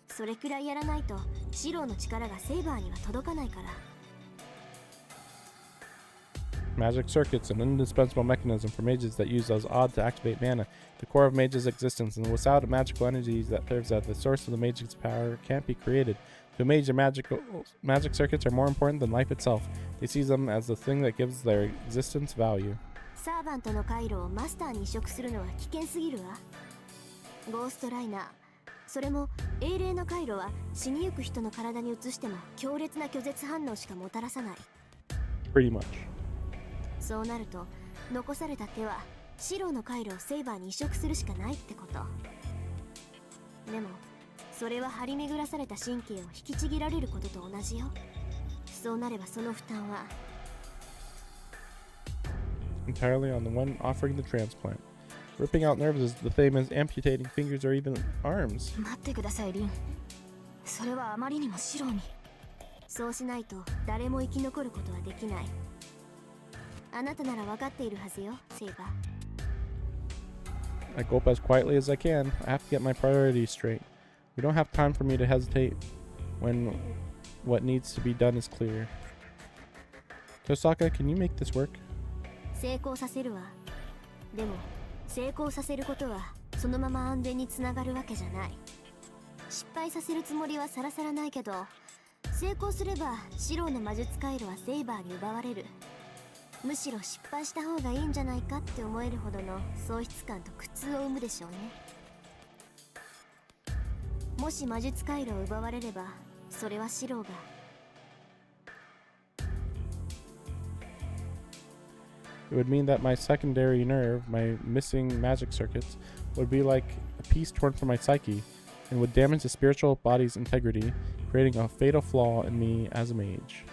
それくらいやらないとシローの力がセイバーには届かないから。 Magic circuits, an indispensable mechanism for mages that use those odd to activate mana, the core of mages' existence, and without magical energies that serves as the source of the mage's power can't be created. To a mage, magic circuits are more important than life itself. They see them as the thing that gives their existence value. サーバントの回路をマスターに移植するのは危険すぎるわ。ゴーストライナー、それも英霊の回路は死にゆく人の体に移しても強烈な拒絶反応しかもたらさない。 Pretty much. そうなると残された手はシローの回路をセイバーに移植するしかないってこと。でもそれは張り巡らされた神経を引きちぎられることと同じよ。そうなればその負担は Entirely on the one offering the transplant. Ripping out nerves is the same as amputating fingers or even arms. 待ってくださいリン。それはあまりにもシローに。そうしないと誰も生き残ることはできない。あなたなら分かっているはずよ、セイバー。 I gulp as quietly as I can. I have to get my priorities straight. We don't have time for me to hesitate when what needs to be done is clear. Tosaka, can you make this work? 成功させるわ。でも成功させることはそのまま安全につながるわけじゃない。失敗させるつもりはさらさらないけど、成功すればシローの魔術回路はセイバーに奪われる。むしろ失敗した方がいいんじゃないかって思えるほどの喪失感と苦痛を生むでしょうね。もし魔術回路を奪われれば、それはシローが It would mean that my secondary nerve, my missing magic circuits, would be like a piece torn from my psyche and would damage the spiritual body's integrity, creating a fatal flaw in me as a mage.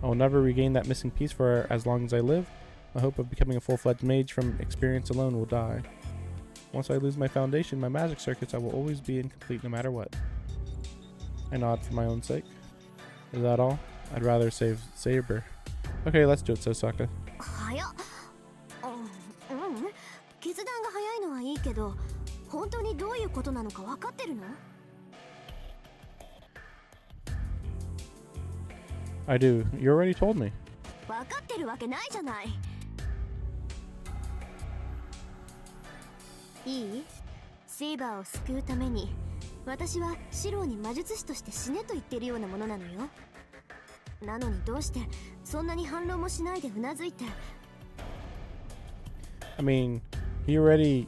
I will never regain that missing piece for as long as I live. My hope of becoming a full-fledged mage from experience alone will die. Once I lose my foundation, my magic circuits, I will always be incomplete no matter what. I nod for my own sake. Is that all? I'd rather save Saber. Okay, let's do it, Sosaka. 早っ。決断が早いのはいいけど、本当にどういうことなのか分かってるの？ I do. You already told me. 分かってるわけないじゃない。いい？セイバーを救うために、私はシローに魔術師として死ねと言っているようなものなのよ。なのにどうしてそんなに反論もしないでうなずいて。 I mean, he already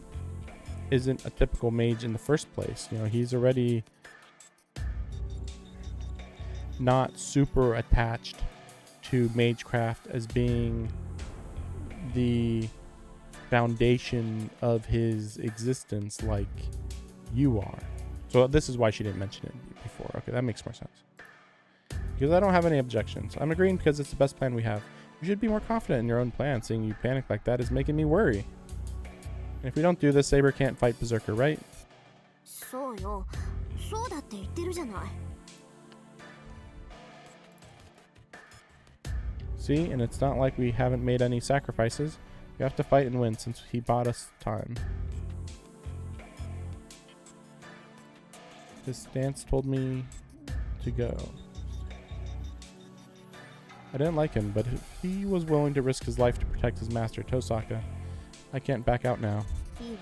isn't a typical mage in the first place. You know, he's already not super attached to magecraft as being the foundation of his existence like you are. So this is why she didn't mention it before. Okay, that makes more sense. Because I don't have any objections. I'm agreeing because it's the best plan we have. You should be more confident in your own plan. Seeing you panic like that is making me worry. And if we don't do this, Saber can't fight Berserker, right? そうよ。そうだって言ってるじゃない。 See, and it's not like we haven't made any sacrifices. We have to fight and win since he bought us time. His stance told me to go. I didn't like him, but he was willing to risk his life to protect his master, Tosaka. I can't back out now. いいわ。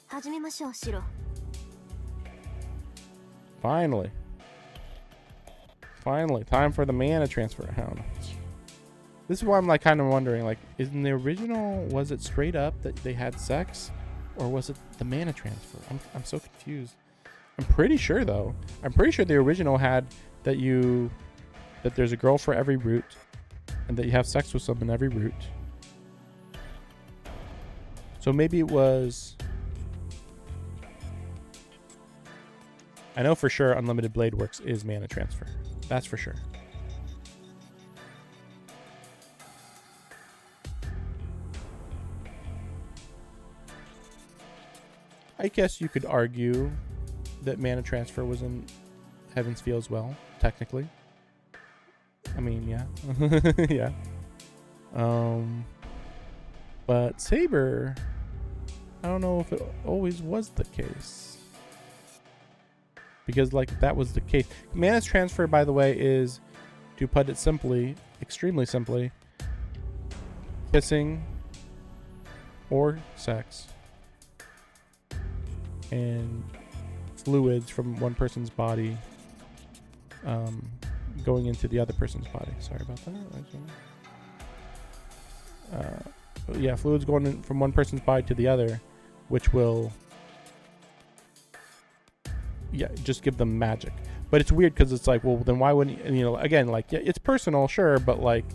始めましょう、シロ。 Finally. Finally, time for the mana transfer. Hound. This is why I'm like kind of wondering, like, in the original, was it straight up that they had sex, or was it the mana transfer? I'm so confused. I'm pretty sure though. I'm pretty sure the original had that there's a girl for every route, and that you have sex with someone every route. So maybe it was. I know for sure Unlimited Blade Works is mana transfer. That's for sure. I guess you could argue that mana transfer was in Heaven's Feel as well, technically. I mean, yeah. Yeah. But Saber, I don't know if it always was the case. Because, like, that was the case. Mana transfer, by the way, is, to put it simply, extremely simply, kissing or sex and fluids from one person's body going into the other person's body. Sorry about that. Yeah, fluids going in from one person's body to the other, which will, yeah, just give them magic. But it's weird because it's like, well, then why wouldn't you know? Again, like, yeah, it's personal, sure, but like,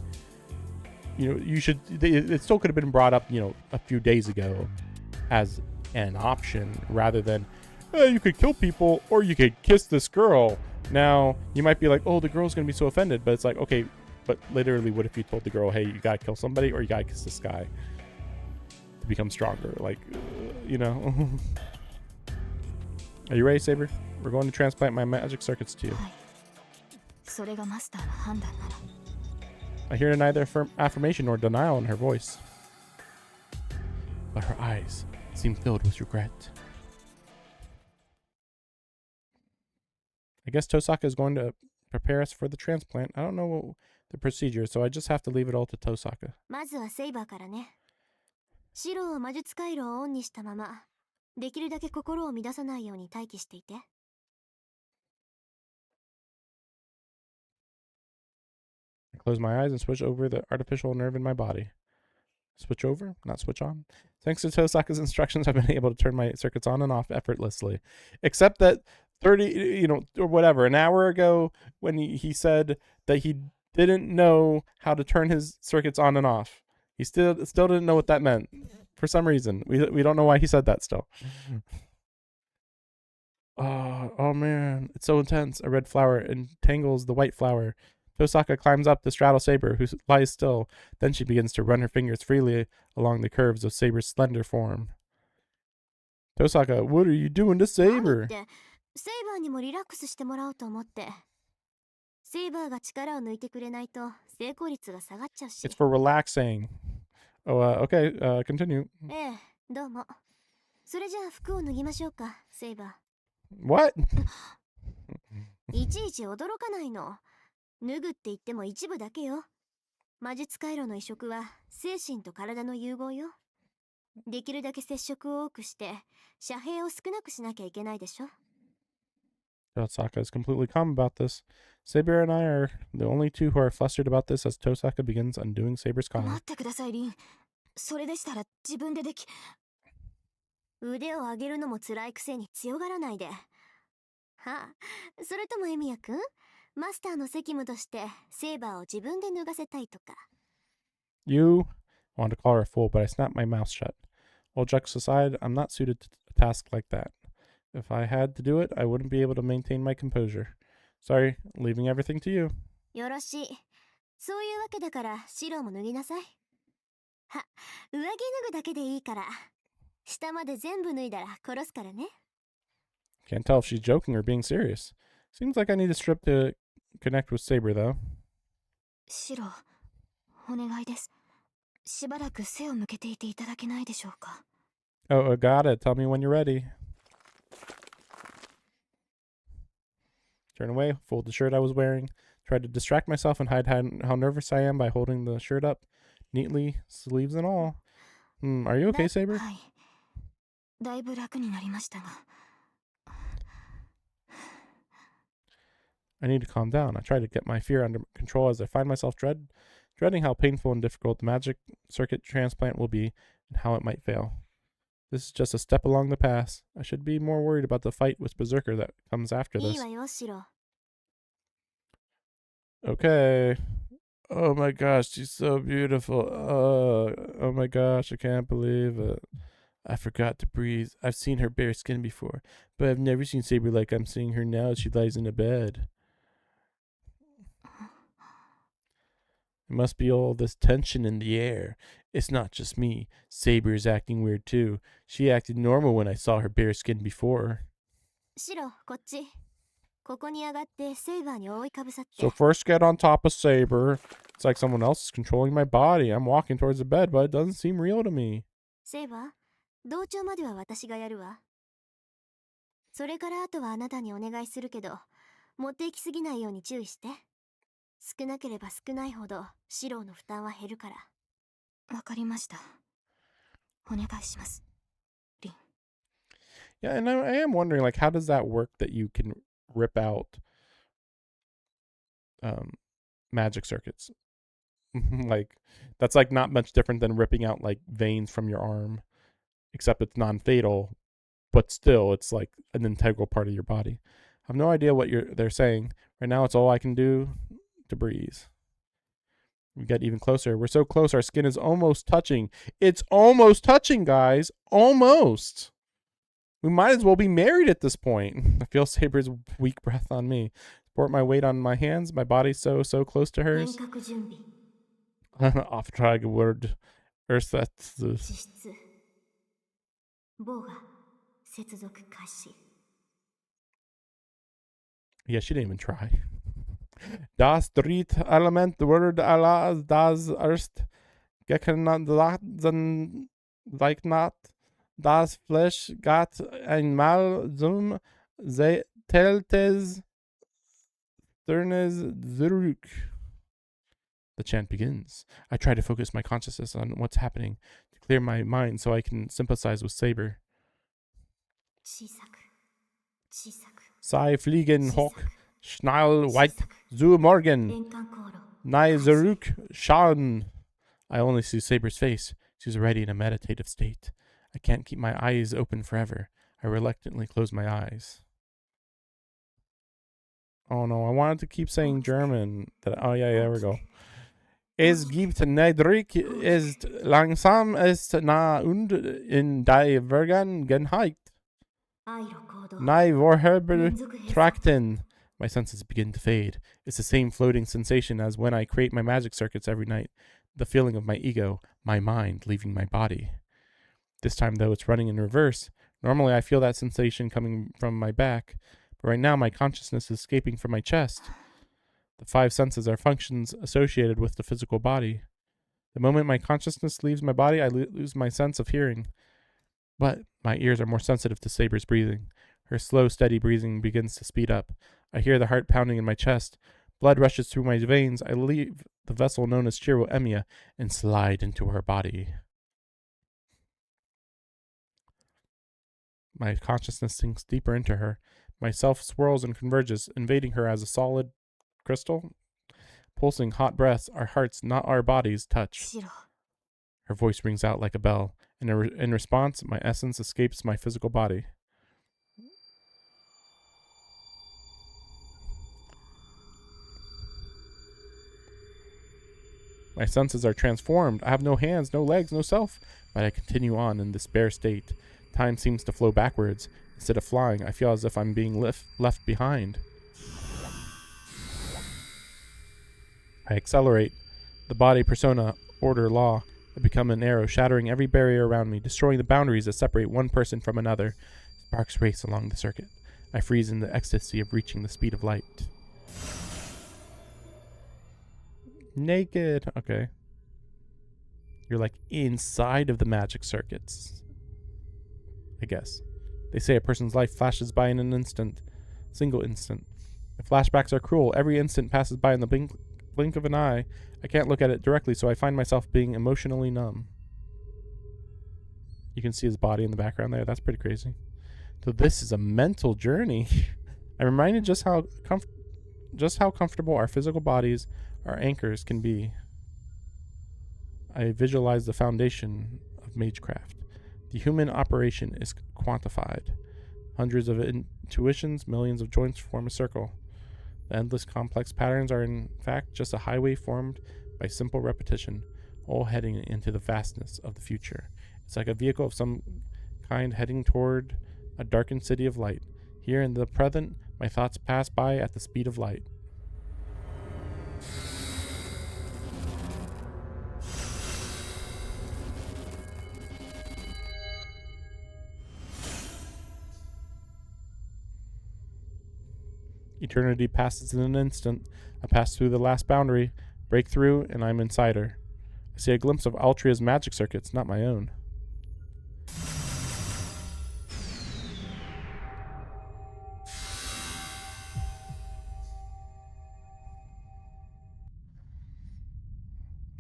you know, you should. It still could have been brought up, you know, a few days ago as an option rather than, you could kill people or you could kiss this girl. Now you might be like, oh, the girl's gonna be so offended, but it's like, okay, but literally, what if you told the girl, hey, you gotta kill somebody or you gotta kiss this guy to become stronger? Like, you know. Are you ready, Saber? We're going to transplant my magic circuits to you. はい。それがマスターの判断なら。 I hear neither affirmation nor denial in her voice, but her eyes seem filled with regret. I guess Tosaka is going to prepare us for the transplant. I don't know the procedure, so I just have to leave it all to Tosaka. まずはセイバーからね。シロは魔術回路をオンにしたまま、できるだけ心を乱さないように待機していて。 I close my eyes and switch over the artificial nerve in my body. Switch over, not switch on. Thanks to Tosaka's instructions, I've been able to turn my circuits on and off effortlessly. Except that 30, you know, or whatever, an hour ago when he said that he didn't know how to turn his circuits on and off. He still didn't know what that meant for some reason. We don't know why he said that still. Oh man, it's so intense. A red flower entangles the white flower. Tosaka climbs up to straddle Saber, who lies still. Then she begins to run her fingers freely along the curves of Saber's slender form. Tosaka, what are you doing to Saber? ってセイバーにもリラックスしてもらおうと思って。セイバーが力を抜いてくれないと成功率が下がっちゃうし。 It's for relaxing. Oh, okay, continue. ええ、どうも。それじゃあ服を脱ぎましょうか、セイバ What? ー。いちいち驚かないの。脱ぐって言っても一部だけよ。魔術回路の移植は精神と体の融合よ。できるだけ接触を多くして遮蔽を少なくしなきゃいけないでしょ。 Tosaka is completely calm about this. Saber and I are the only two who are flustered about this as Tosaka begins undoing Saber's 待 collar. ってください、リン。それでしたら自分ででき。腕を上げるのも辛いくせに強がらないで。はあ、それともエミヤくん、マスターの責務としてセイバーを自分で脱がせたいとか。 You want to call her a fool, but I snapped my mouth shut. All jokes aside, I'm not suited to a task like that. If I had to do it, I wouldn't be able to maintain my composure. Sorry, leaving everything to you. よろしい。そういうわけだから白も脱ぎなさい。は、上着脱ぐだけでいいから。下まで全部脱いだら殺すからね。Can't tell if she's joking or being serious. Seems like I need a strip to connect with Saber, though. シロ、お願いです。しばらく背を向けていていただけないでしょうか。Oh, got it. Tell me when you're ready. Turn away, fold the shirt I was wearing. Tried to distract myself and hide how nervous I am by holding the shirt up neatly, sleeves and all. Are you okay, Saber? はい。だいぶ楽になりましたが。I need to calm down. I try to get my fear under control as I find myself dreading how painful and difficult the magic circuit transplant will be and how it might fail. This is just a step along the path. I should be more worried about the fight with Berserker that comes after いい this. わよ、シロ。 Okay. Oh my gosh, she's so beautiful. Oh my gosh, I can't believe it. I forgot to breathe. I've seen her bare skin before, but I've never seen Saber like I'm seeing her now as she lies in a bed. It must be all this tension in the air. It's not just me. Saber is acting weird too. She acted normal when I saw her bare skin before. シロ、こっち。ここに上がってセイバーに覆いかぶさって。 So first get on top of Saber. It's like someone else is controlling my body. I'm walking towards the bed, but it doesn't seem real to me. セイバー、同調までは私がやるわ。それからあとはあなたにお願いするけど、持っていきすぎないように注意して。少なければ少ないほどシロの負担は減るから。わかりました。お願いします。リン。 Yeah, and I am wondering, like, how does that work that you can rip out magic circuits? Like, that's like not much different than ripping out like veins from your arm, except it's non-fatal, but still it's like an integral part of your body. I have no idea what they're saying. Right now it's all I can do to breathe. We get even closer. We're so close, our skin is almost touching. It's almost touching, guys. Almost. We might as well be married at this point. I feel Saber's weak breath on me. Support my weight on my hands. My body's so close to 遠 hers. 隔準備。 Off try word. Earth 実質。棒が接続開始。 Yeah, she didn't even try. Das dritte Element word Allah das erst gekennzeichnet like not. Das Fleisch gat einmal zum teltes Sternes zurück. The chant begins. I try to focus my consciousness on what's happening to clear my mind so I can sympathize with Saber. 小さく。小さく。 Sei fliegen hoch, schnell weit zu morgen. 円環航路。 Nei zurück schauen. I only see Saber's face. She's already in a meditative state. I can't keep my eyes open forever. I reluctantly close my eyes. Oh no, I wanted to keep saying German. Oh yeah, there we go. Es gibt niedrig, ist langsam, ist nah und in die Vergangenheit. 愛路行動。 Nei vorher 連続閉鎖。 Trakten. My senses begin to fade. It's the same floating sensation as when I create my magic circuits every night. The feeling of my ego, my mind leaving my body. This time, though, it's running in reverse. Normally, I feel that sensation coming from my back, but right now my consciousness is escaping from my chest. The five senses are functions associated with the physical body. The moment my consciousness leaves my body, I lose my sense of hearing. But my ears are more sensitive to Saber's breathing. Her slow, steady breathing begins to speed up. I hear the heart pounding in my chest. Blood rushes through my veins. I leave the vessel known as Shiro Emiya and slide into her body. My consciousness sinks deeper into her. My self swirls and converges, invading her as a solid crystal. Pulsing hot breaths, our hearts, not our bodies, touch. シロ。 Her voice rings out like a bell. In response, my essence escapes my physical body. My senses are transformed. I have no hands, no legs, no self, but I continue on in this bare state. Time seems to flow backwards. Instead of flying, I feel as if I'm being left behind. I accelerate. The body, persona, order, law. I become an arrow, shattering every barrier around me, destroying the boundaries that separate one person from another. Sparks race along the circuit. I freeze in the ecstasy of reaching the speed of light. Naked. Okay. You're like inside of the magic circuits, I guess. They say a person's life flashes by in an instant. Single instant. If flashbacks are cruel, every instant passes by in the blink of an eye. I can't look at it directly, so I find myself being emotionally numb. You can see his body in the background there. That's pretty crazy. So this is a mental journey. I'm reminded just how comfortable our physical bodies, our anchors, can be. I visualize the foundation of magecraft. The human operation is quantified. Hundreds of intuitions, millions of joints form a circle. The endless complex patterns are in fact just a highway formed by simple repetition, all heading into the vastness of the future. It's like a vehicle of some kind heading toward a darkened city of light. Here in the present, my thoughts pass by at the speed of light. Eternity passes in an instant. I pass through the last boundary, break through, and I'm inside her. I see a glimpse of Altria's magic circuits, not my own.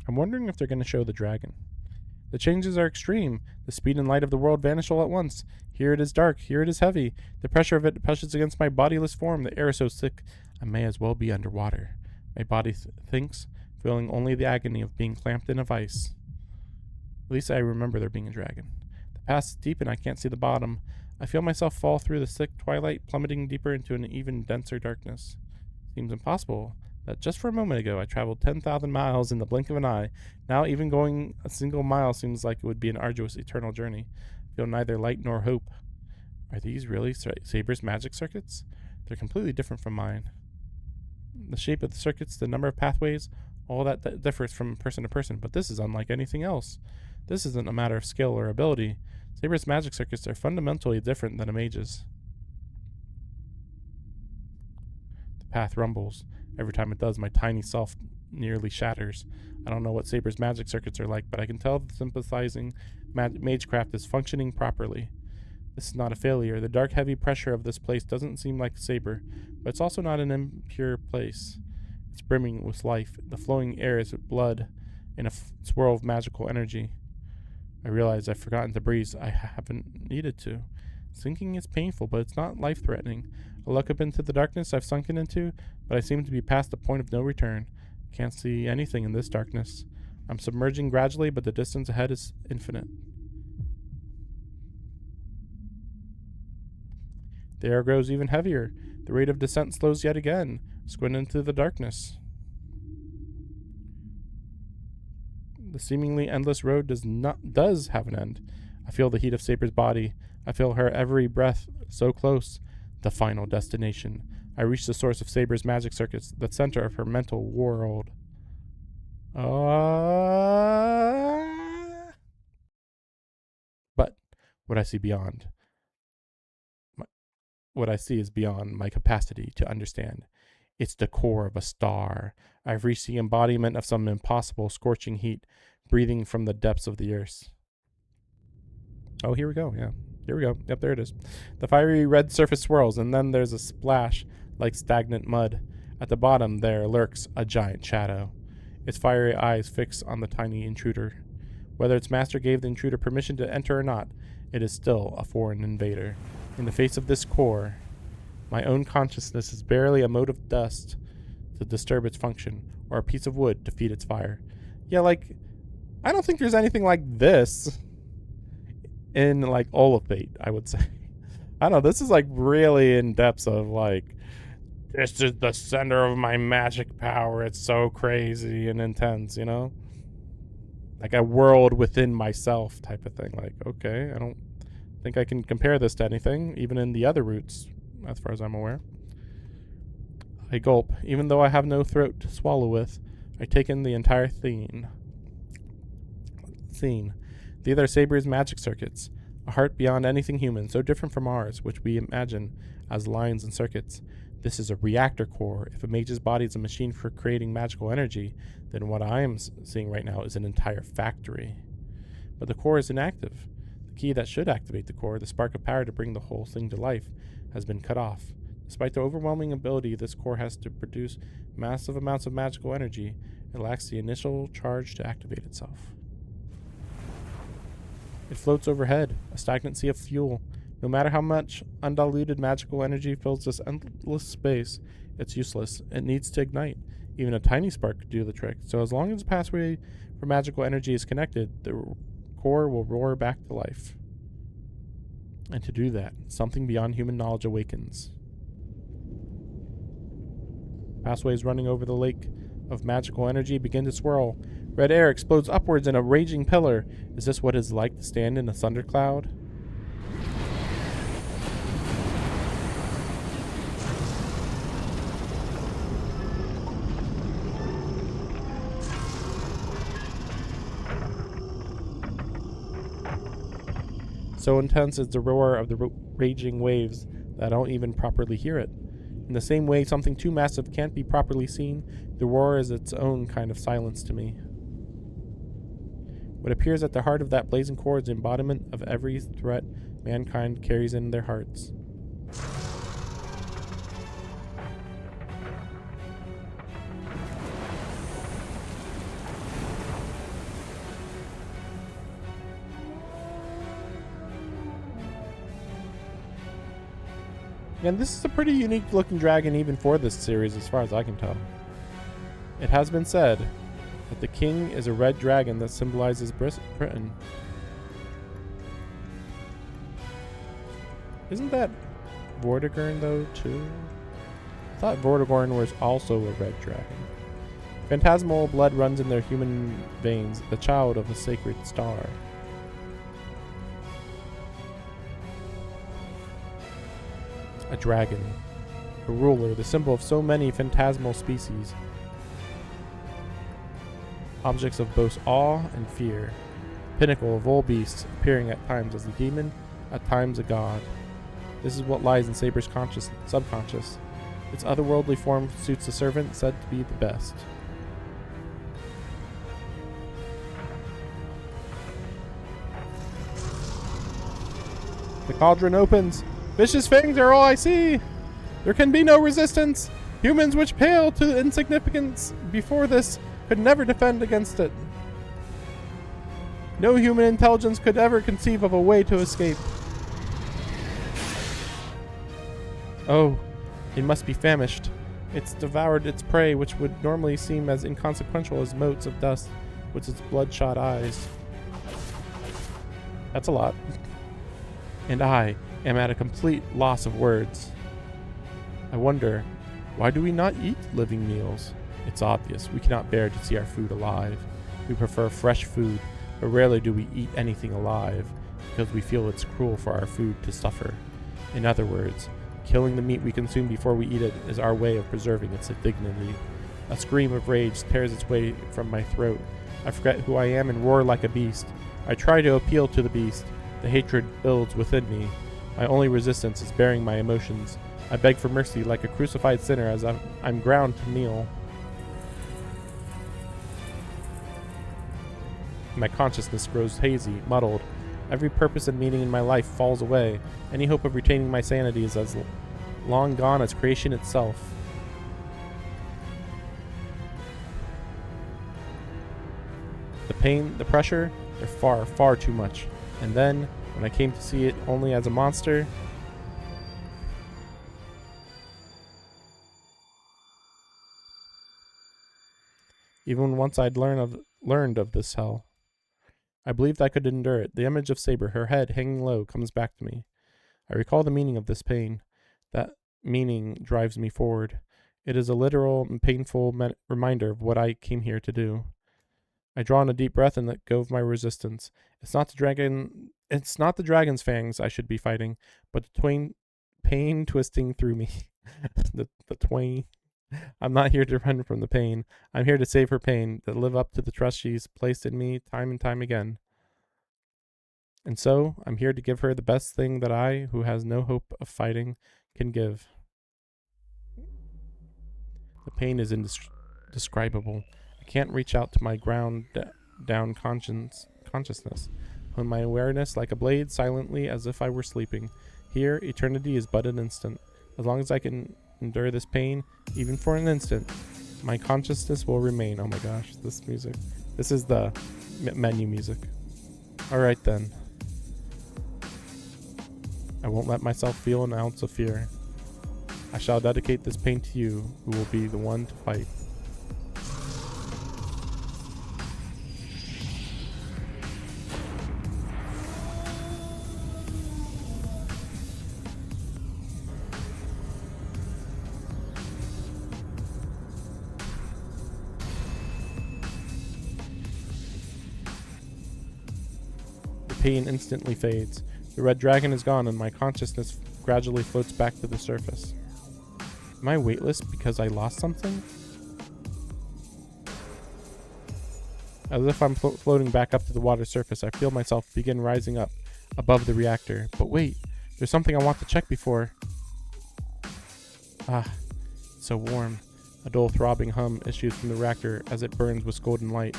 I'm wondering if they're going to show the dragon. The changes are extreme. The speed and light of the world vanish all at once. Here it is dark, here it is heavy. The pressure of it pushes against my bodiless form. The air is so thick, I may as well be underwater. My body thinks, feeling only the agony of being clamped in a vice. At least I remember there being a dragon. The path is deep and I can't see the bottom. I feel myself fall through the thick twilight, plummeting deeper into an even denser darkness. Seems impossible that just for a moment ago I traveled 10,000 miles in the blink of an eye. Now even going a single mile seems like it would be an arduous eternal journey. I feel neither light nor hope. Are these really Saber's magic circuits? They're completely different from mine. The shape of the circuits, the number of pathways, all that differs from person to person, but this is unlike anything else. This isn't a matter of skill or ability. Saber's magic circuits are fundamentally different than a mage's. The path rumbles. Every time it does, my tiny self nearly shatters. I don't know what Saber's magic circuits are like, but I can tell the sympathizing magecraft is functioning properly. This is not a failure. The dark, heavy pressure of this place doesn't seem like Saber, but it's also not an impure place. It's brimming with life. The flowing air is blood in a swirl of magical energy. I realize I've forgotten to breathe. I haven't needed to. Sinking is painful, but it's not life-threatening. I look up into the darkness I've sunken into, but I seem to be past the point of no return. Can't see anything in this darkness. I'm submerging gradually, but the distance ahead is infinite. The air grows even heavier. The rate of descent slows yet again. Squint into the darkness. The seemingly endless road does have an end. I feel the heat of Saber's body. I feel her every breath so close. The final destination. I reach the source of Saber's magic circuits, the center of her mental world. But what I see beyond. What I see is beyond my capacity to understand. It's the core of a star. I've reached the embodiment of some impossible scorching heat, breathing from the depths of the earth. Oh, here we go, yeah. Here we go. Yep, there it is. The fiery red surface swirls, and then there's a splash like stagnant mud. At the bottom there lurks a giant shadow, its fiery eyes fixed on the tiny intruder. Whether its master gave the intruder permission to enter or not, it is still a foreign invader. In the face of this core, my own consciousness is barely a mote of dust to disturb its function, or a piece of wood to feed its fire. Yeah, like, I don't think there's anything like this in, like, Olafate, I would say. I don't know, this is, like, really in depths of, like, this is the center of my magic power. It's so crazy and intense, you know? Like a world within myself type of thing. Like, okay, I don't think I can compare this to anything, even in the other routes, as far as I'm aware. I gulp. Even though I have no throat to swallow with, I take in the entire scene. The other Saber's magic circuits. A heart beyond anything human, so different from ours, which we imagine as lines and circuits. This is a reactor core. If a mage's body is a machine for creating magical energy, then what I am seeing right now is an entire factory. But the core is inactive. The key that should activate the core, the spark of power to bring the whole thing to life, has been cut off. Despite the overwhelming ability this core has to produce massive amounts of magical energy, it lacks the initial charge to activate itself. It floats overhead, a stagnant sea of fuel. No matter how much undiluted magical energy fills this endless space, it's useless. It needs to ignite. Even a tiny spark could do the trick. So as long as the pathway for magical energy is connected, the core will roar back to life. And to do that, something beyond human knowledge awakens. Pathways running over the lake of magical energy begin to swirl. Red air explodes upwards in a raging pillar. Is this what it's like to stand in a thundercloud? So intense is the roar of the raging waves that I don't even properly hear it. In the same way something too massive can't be properly seen, the roar is its own kind of silence to me. What appears at the heart of that blazing core is the embodiment of every threat mankind carries in their hearts. And this is a pretty unique looking dragon even for this series as far as I can tell. It has been said that the king is a red dragon that symbolizes Britain. Isn't that Vortigern though too? I thought Vortigern was also a red dragon. Phantasmal blood runs in their human veins, the child of a sacred star. A dragon, a ruler, the symbol of so many phantasmal species. Objects of both awe and fear. Pinnacle of all beasts, appearing at times as a demon, at times a god. This is what lies in Saber's subconscious. Its otherworldly form suits the servant said to be the best. The cauldron opens. Vicious fangs are all I see. There can be no resistance. Humans which pale to insignificance before this could never defend against it. No human intelligence could ever conceive of a way to escape. Oh, it must be famished. It's devoured its prey, which would normally seem as inconsequential as motes of dust with its bloodshot eyes. That's a lot. And I am at a complete loss of words. I wonder, why do we not eat living meals? It's obvious, we cannot bear to see our food alive. We prefer fresh food, but rarely do we eat anything alive, because we feel it's cruel for our food to suffer. In other words, killing the meat we consume before we eat it is our way of preserving its dignity. A scream of rage tears its way from my throat. I forget who I am and roar like a beast. I try to appeal to the beast. The hatred builds within me. My only resistance is bearing my emotions. I beg for mercy like a crucified sinner as I'm ground to kneel. My consciousness grows hazy, muddled. Every purpose and meaning in my life falls away. Any hope of retaining my sanity is as long gone as creation itself. The pain, the pressure, they're far, far too much. And then, when I came to see it only as a monster, even once I'd learned of this hell, I believed I could endure it. The image of Saber, her head hanging low, comes back to me. I recall the meaning of this pain. That meaning drives me forward. It is a literal and painful reminder of what I came here to do. I draw in a deep breath and let go of my resistance. It's not the dragon's fangs I should be fighting, but the pain twisting through me. the twain. I'm not here to run from the pain. I'm here to save her pain, to live up to the trust she's placed in me time and time again. And so, I'm here to give her the best thing that I, who has no hope of fighting, can give. The pain is indescribable. I can't reach out to my down consciousness. Hone my awareness like a blade, silently as if I were sleeping. Here, eternity is but an instant. As long as I can endure this pain, even for an instant, my consciousness will remain. Oh my gosh, this music. This is the menu music. Alright then. I won't let myself feel an ounce of fear. I shall dedicate this pain to you, who will be the one to fight. The pain instantly fades. The red dragon is gone and my consciousness gradually floats back to the surface. Am I weightless because I lost something? As if I'm floating back up to the water surface, I feel myself begin rising up above the reactor. But wait, there's something I want to check before. Ah, it's so warm. A dull throbbing hum issues from the reactor as it burns with golden light.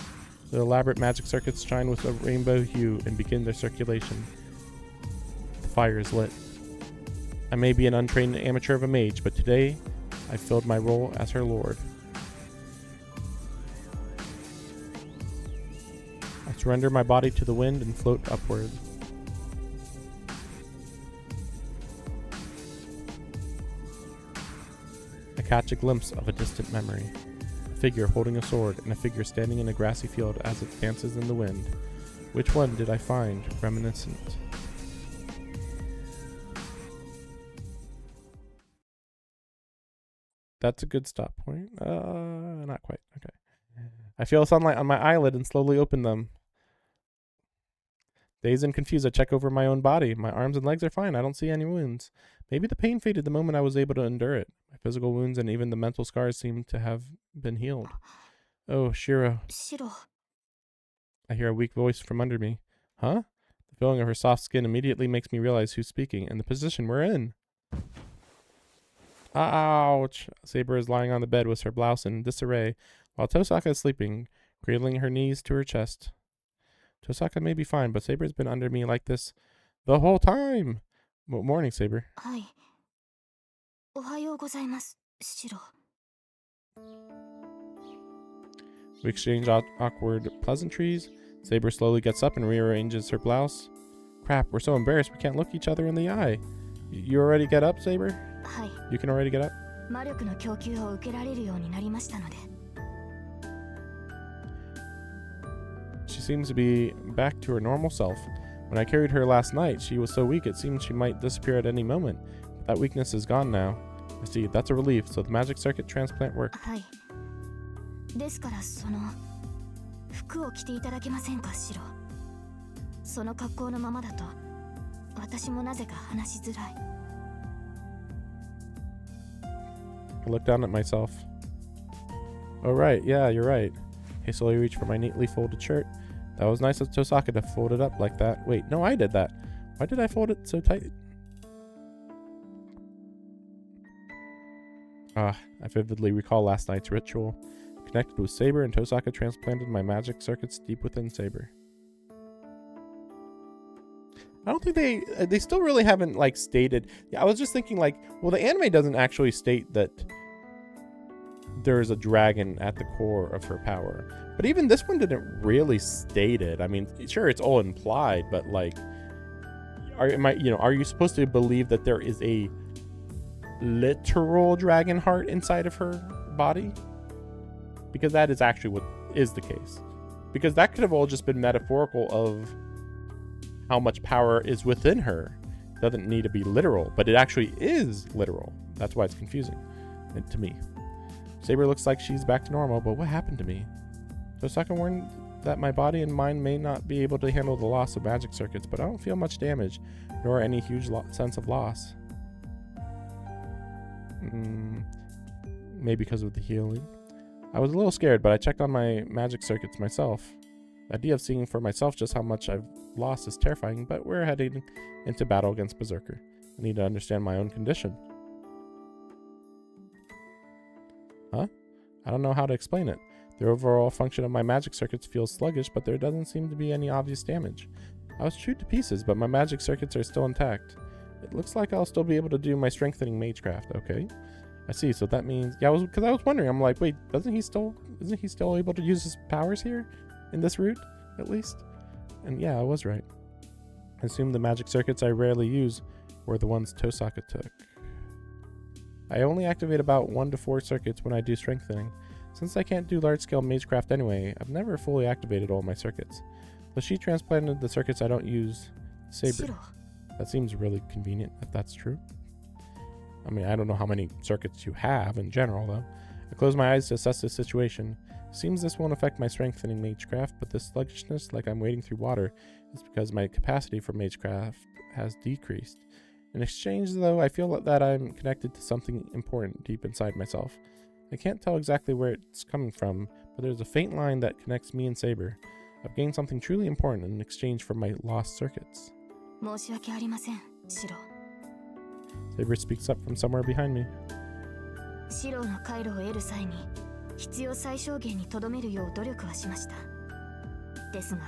The elaborate magic circuits shine with a rainbow hue and begin their circulation. The fire is lit. I may be an untrained amateur of a mage, but today I filled my role as her lord. I surrender my body to the wind and float upward. I catch a glimpse of a distant memory. A figure holding a sword and a figure standing in a grassy field as it dances in the wind. Which one did I find reminiscent? That's a good stop point. Not quite. Okay. I feel sunlight on my eyelid and slowly open them. Dazed and confused, I check over my own body. My arms and legs are fine. I don't see any wounds. Maybe the pain faded the moment I was able to endure it. My physical wounds and even the mental scars seem to have been healed. Oh, Shiro. シロ I hear a weak voice from under me. Huh? The feeling of her soft skin immediately makes me realize who's speaking and the position we're in. Ouch! Saber is lying on the bed with her blouse in disarray, while Tosaka is sleeping, cradling her knees to her chest. Tosaka may be fine, but Saber's been under me like this the whole time. Morning, Saber. はいおはようございますシロ We exchange awkward pleasantries. Saber slowly gets up and rearranges her blouse. Crap, we're so embarrassed we can't look each other in the eye. You already get up, Saber? はい You can already get up? 魔力の供給を受けられるようになりましたので She seems to be back to her normal self. When I carried her last night, she was so weak it seemed she might disappear at any moment. That weakness is gone now. I see, that's a relief, so the magic circuit transplant worked. はいですからその服を着ていただけませんかシロその格好のままだと私もなぜか話しづらい I look down at myself. Oh right, yeah, you're right. I slowly reach for my neatly folded shirt. That was nice of Tosaka to fold it up like that. Wait, no, I did that. Why did I fold it so tight? I vividly recall last night's ritual. Connected with Saber, and Tosaka transplanted my magic circuits deep within Saber. I don't think they still really haven't like stated. Yeah, I was just thinking like, well, the anime doesn't actually state that there's a dragon at the core of her power. But even this one didn't really state it. I mean, sure, it's all implied, but like, are you supposed to believe that there is a literal dragon heart inside of her body? Because that is actually what is the case. Because that could have all just been metaphorical of how much power is within her. It doesn't need to be literal, but it actually is literal. That's why it's confusing to me. Saber looks like she's back to normal, but what happened to me? Tosaka warned that my body and mind may not be able to handle the loss of magic circuits, but I don't feel much damage, nor any huge sense of loss. Maybe because of the healing. I was a little scared, but I checked on my magic circuits myself. The idea of seeing for myself just how much I've lost is terrifying, but we're heading into battle against Berserker. I need to understand my own condition. Huh? I don't know how to explain it. The overall function of my magic circuits feels sluggish, but there doesn't seem to be any obvious damage. I was chewed to pieces, but my magic circuits are still intact. It looks like I'll still be able to do my strengthening magecraft. Okay. I see, so that means, yeah, because I was wondering, I'm like, wait, isn't he still able to use his powers here? In this route, at least? And yeah, I was right. I assume the magic circuits I rarely use were the ones Tosaka took. I only activate about 1 to 4 circuits when I do strengthening. Since I can't do large-scale magecraft anyway, I've never fully activated all my circuits. So she transplanted the circuits I don't use. Saber. That seems really convenient if that's true. I mean, I don't know how many circuits you have in general, though. I close my eyes to assess the situation. Seems this won't affect my strengthening magecraft, but this sluggishness, like I'm wading through water, is because my capacity for magecraft has decreased. In exchange, though, I feel that I'm connected to something important deep inside myself. I can't tell exactly where it's coming from, but there's a faint line that connects me and Saber. I've gained something truly important in exchange for my lost circuits. 申し訳ありません、シロ。 Saber speaks up from somewhere behind me. シロの回路を得る際に必要最小限にとどめるよう努力はしました。ですが、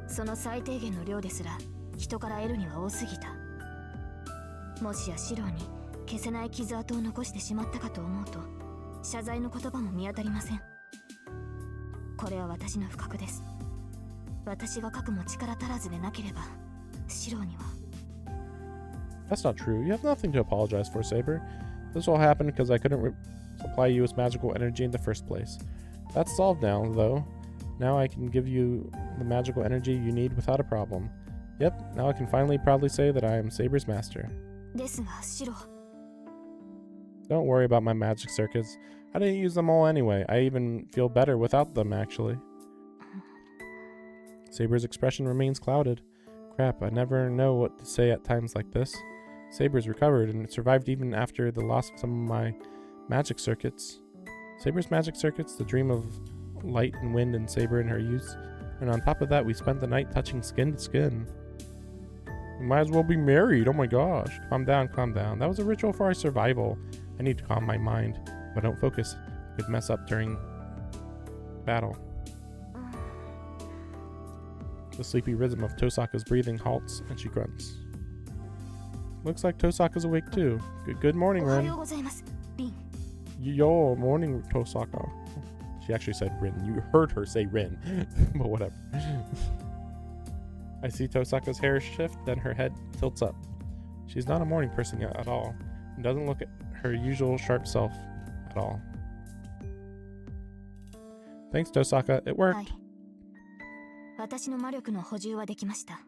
その最低限の量ですら人から得るには多すぎた。もしやシロに消せない傷跡を残してしまったかと思うと、謝罪の言葉も見当たりません。これは私の不覚です。私が書くも力足らずでなければ、シロには。That's not true. You have nothing to apologize for, Saber. This all happened because I couldn't supply you with magical energy in the first place. That's solved now, though. Now I can give you the magical energy you need without a problem. Yep, now I can finally proudly say that I am Saber's master. ですが、シロ。 Don't worry about my magic circuits. I didn't use them all anyway. I even feel better without them, actually. Saber's expression remains clouded. Crap, I never know what to say at times like this. Saber's recovered and survived even after the loss of some of my magic circuits. Saber's magic circuits, the dream of light and wind and Saber in her youth. And on top of that, we spent the night touching skin to skin. We might as well be married, oh my gosh. Calm down, calm down. That was a ritual for our survival. I need to calm my mind. If I don't focus, I could mess up during battle. The sleepy rhythm of Tosaka's breathing halts and she grunts. Looks like Tosaka's awake too. Good morning, おは Rin. ようございます、リン。 Yo, morning, Tosaka. She actually said Rin. You heard her say Rin, but whatever. I see Tosaka's hair shift, then her head tilts up. She's not a morning person at all, and doesn't look at her usual sharp self at all. Thanks, Tosaka. It は worked. い。私の魔力の補充はできました。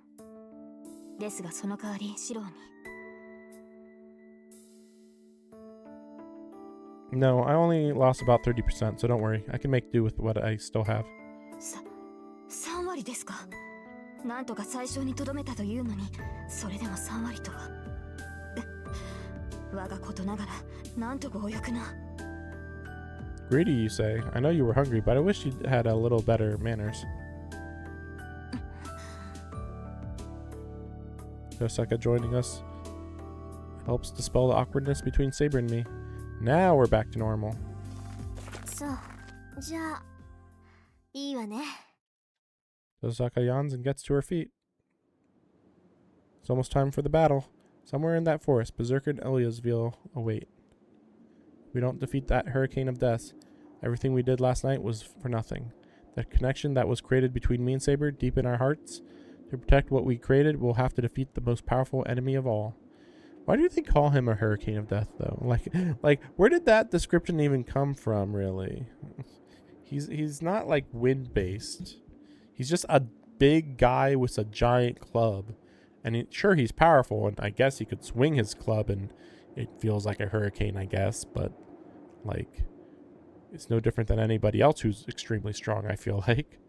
ですが、その代わり、シロに。 No, I only lost about 30%, so don't worry. I can make do with what I still have. 3割ですか。なんとか最小にとどめたというのに、それでも3割とは。我がことながら、なんと強欲な。 Greedy, you say. I know you were hungry, but I wish you had a little better manners. Tosaka joining us helps dispel the awkwardness between Saber and me. Now we're back to normal. そう。じゃあ、いいわね。 Tosaka yawns and gets to her feet. It's almost time for the battle. Somewhere in that forest, Berserker and Eliasville await. If we don't defeat that hurricane of death, everything we did last night was for nothing. The connection that was created between me and Saber, deep in our hearts, to protect what we created, we'll have to defeat the most powerful enemy of all. Why do they call him a hurricane of death, though? Like, where did that description even come from, really? He's not like wind-based. He's just a big guy with a giant club. And sure, he's powerful, and I guess he could swing his club, and it feels like a hurricane, I guess. But, like, it's no different than anybody else who's extremely strong, I feel like.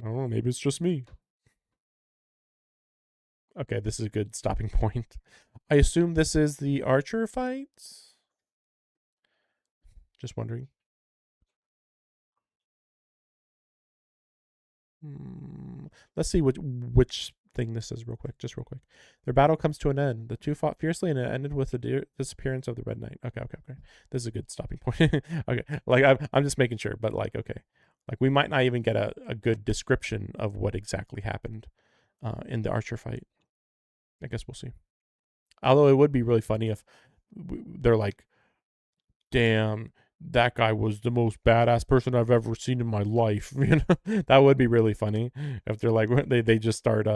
I don't know, maybe it's just me. Okay, this is a good stopping point. I assume this is the archer fight? Just wondering. Let's see which thing this is real quick. Just real quick. Their battle comes to an end. The two fought fiercely and it ended with the disappearance of the Red Knight. Okay. This is a good stopping point. Okay. Like I'm just making sure, but like, okay. Like we might not even get a good description of what exactly happened in the Archer fight. I guess we'll see. Although it would be really funny if they're like, damn, that guy was the most badass person I've ever seen in my life. You know, that would be really funny if they're like, they just start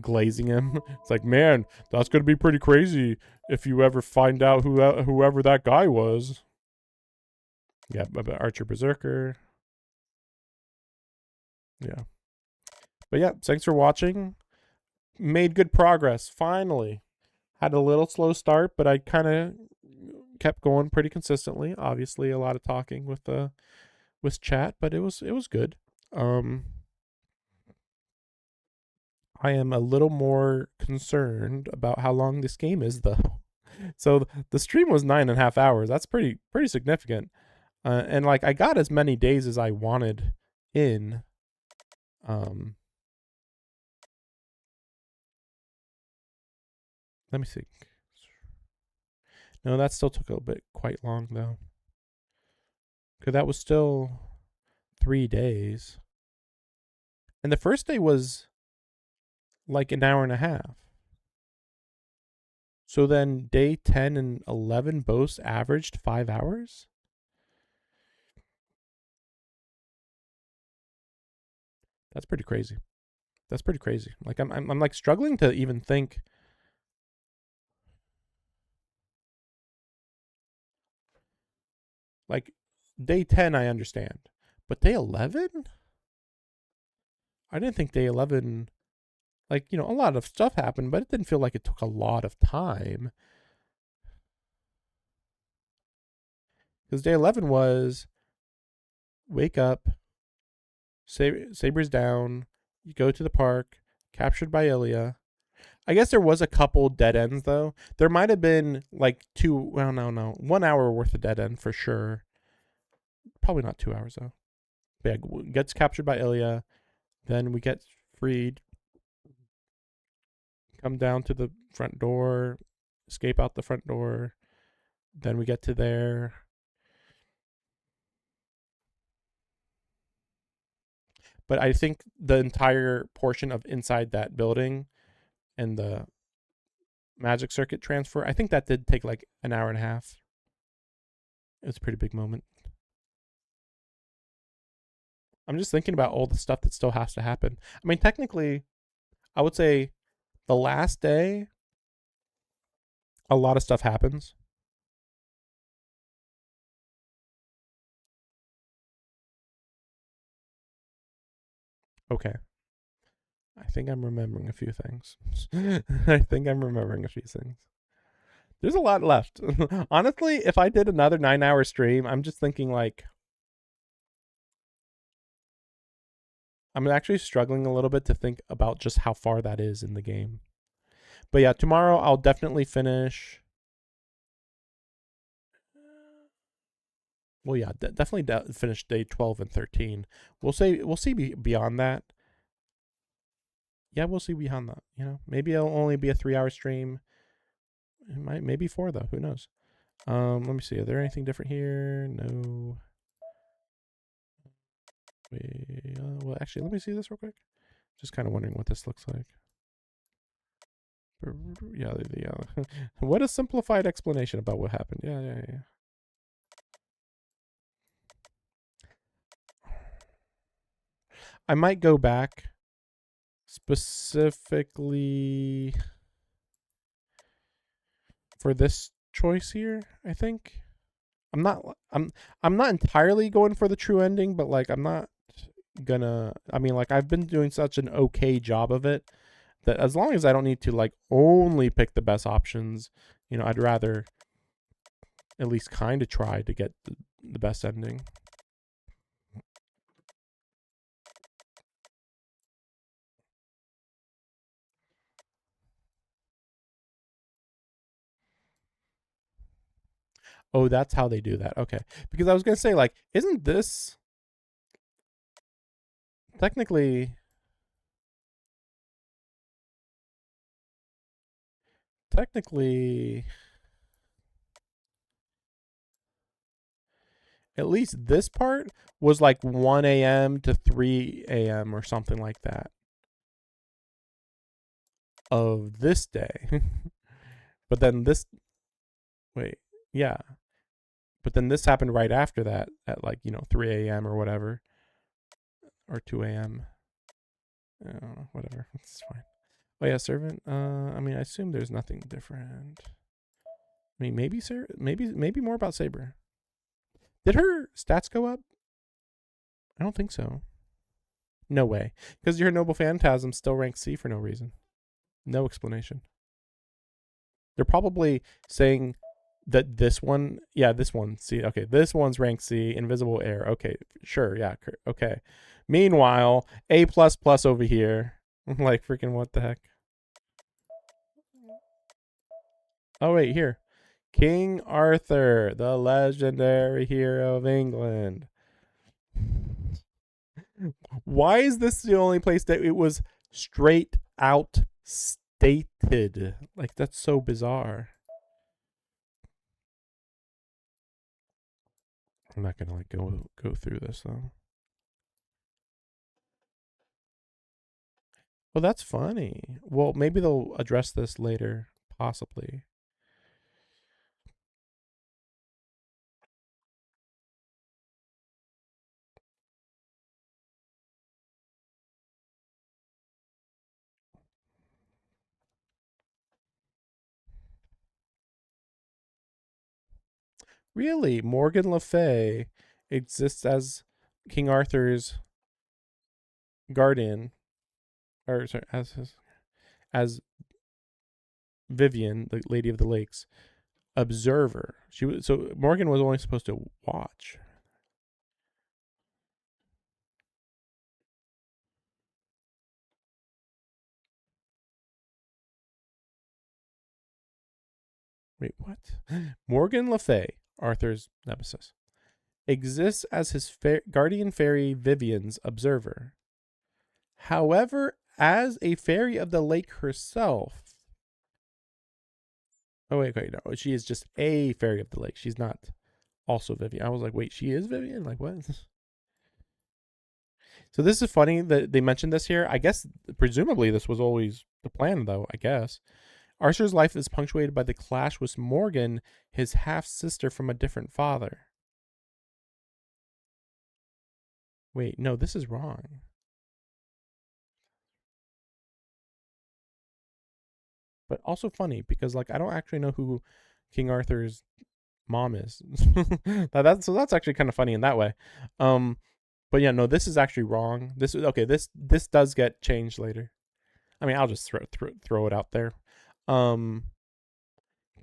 glazing him. It's like, man, that's gonna be pretty crazy if you ever find out whoever that guy was. Yeah, Archer Berserker. Yeah, but yeah, thanks for watching. Made good progress finally. Had a little slow start, but I kind of kept going pretty consistently. Obviously, a lot of talking with chat, but it was good. I am a little more concerned about how long this game is, though. So the stream was 9.5 hours. That's pretty significant. And like I got as many days as I wanted in. Let me see. No, that still took a bit quite long though. Because that was still 3 days. And the first day was like an hour and a half. So then day 10 and 11 both averaged 5 hours? That's pretty crazy. That's pretty crazy. Like I'm like struggling to even think. Like day 10 I understand. But day 11? I didn't think day 11, like, you know, a lot of stuff happened, but it didn't feel like it took a lot of time. Because day 11 was wake up, sabers down, you go to the park, captured by Ilya. I guess there was a couple dead ends though. There might have been like 1 hour worth of dead end for sure. Probably not 2 hours though. But yeah, gets captured by Ilya. Then we get freed. Come down to the front door, escape out the front door. Then we get to there. But I think the entire portion of inside that building and the magic circuit transfer, I think that did take like an hour and a half. It was a pretty big moment. I'm just thinking about all the stuff that still has to happen. I mean, technically, I would say the last day, a lot of stuff happens. Okay. I think I'm remembering a few things. I think I'm remembering a few things. There's a lot left. Honestly, if I did another 9-hour stream, I'm just thinking like, I'm actually struggling a little bit to think about just how far that is in the game. But yeah, tomorrow I'll definitely finish. Well, yeah, definitely finish day 12 and 13. We'll see beyond that. Yeah, we'll see beyond that. You know, maybe it'll only be a 3-hour stream. It might, maybe 4 though. Who knows? Let me see. Are there anything different here? No. Well, actually, let me see this real quick. Just kind of wondering what this looks like. Yeah. What a simplified explanation about what happened. Yeah. I might go back specifically for this choice here, I think. I'm not entirely going for the true ending, but like I'm not gonna, I mean, like I've been doing such an okay job of it that as long as I don't need to like only pick the best options, you know, I'd rather at least kind of try to get the best ending. Oh, that's how they do that. Okay. Because I was going to say, like, isn't this Technically, technically, at least this part was like 1 a.m. to 3 a.m. or something like that of this day. But then this, wait, yeah. But then this happened right after that at like, 3 a.m. or whatever. Or 2 a.m. I don't know, whatever. It's fine. Oh yeah, servant. I mean, I assume there's nothing different. I mean, maybe more about Saber. Did her stats go up? I don't think so. No way. Because your Noble Phantasm still ranks C for no reason. No explanation. They're probably saying that this one, this one, C. Okay, this one's ranked C. Invisible Air. Okay, sure, yeah, okay. Meanwhile, A++ over here. Like, freaking what the heck? Oh, wait, here. King Arthur, the legendary hero of England. Why is this the only place that it was straight out stated? Like, that's so bizarre. I'm not gonna like go through this though. Well, that's funny. Well, maybe they'll address this later, possibly. Really, Morgan Le Fay exists as King Arthur's guardian, or sorry, as Vivian, the Lady of the Lakes, observer. So Morgan was only supposed to watch. Wait, what? Morgan Le Fay, Arthur's nemesis, exists as his guardian fairy Vivian's observer. However, as a fairy of the lake herself. Oh, wait, no. She is just a fairy of the lake. She's not also Vivian. I was like, wait, she is Vivian? Like, what? So this is funny that they mentioned this here. I guess, presumably, this was always the plan, though, I guess. Arthur's life is punctuated by the clash with Morgan, his half-sister from a different father. Wait, no, this is wrong. But also funny, because, like, I don't actually know who King Arthur's mom is. So that's actually kind of funny in that way. But yeah, no, this is actually wrong. This does get changed later. I mean, I'll just throw it out there.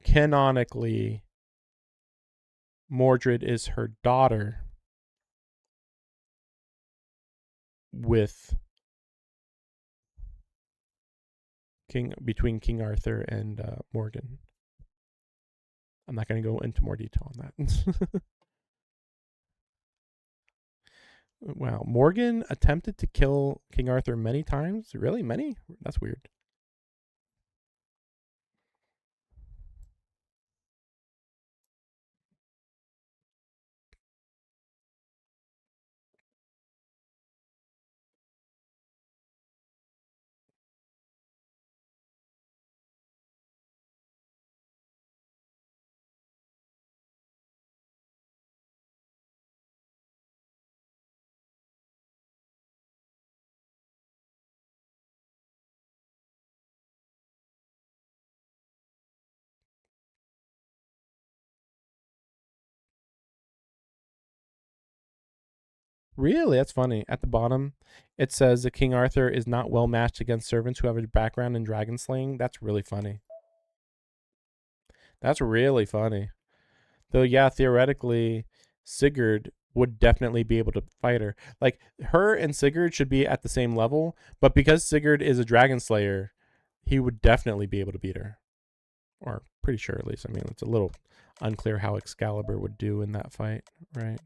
Canonically, Mordred is her daughter with between King Arthur and Morgan. I'm not going to go into more detail on that. Wow, Morgan attempted to kill King Arthur many times. Really, many? That's weird. Really? That's funny. At the bottom, it says that King Arthur is not well matched against servants who have a background in dragon slaying. That's really funny. That's really funny. Though, yeah, theoretically, Sigurd would definitely be able to fight her. Like, her and Sigurd should be at the same level, but because Sigurd is a dragon slayer, he would definitely be able to beat her. Or pretty sure, at least. I mean, it's a little unclear how Excalibur would do in that fight, right?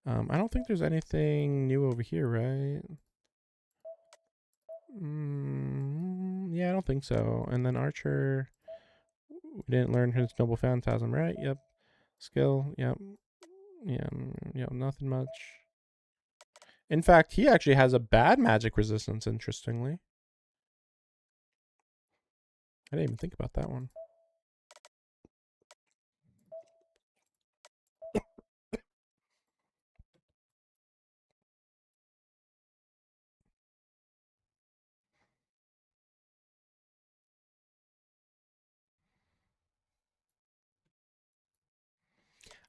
I don't think there's anything new over here, right? Yeah, I don't think so. And then Archer, we didn't learn his Noble Phantasm, right? Yep. Skill, yep. Yeah, nothing much. In fact, he actually has a bad magic resistance, interestingly. I didn't even think about that one.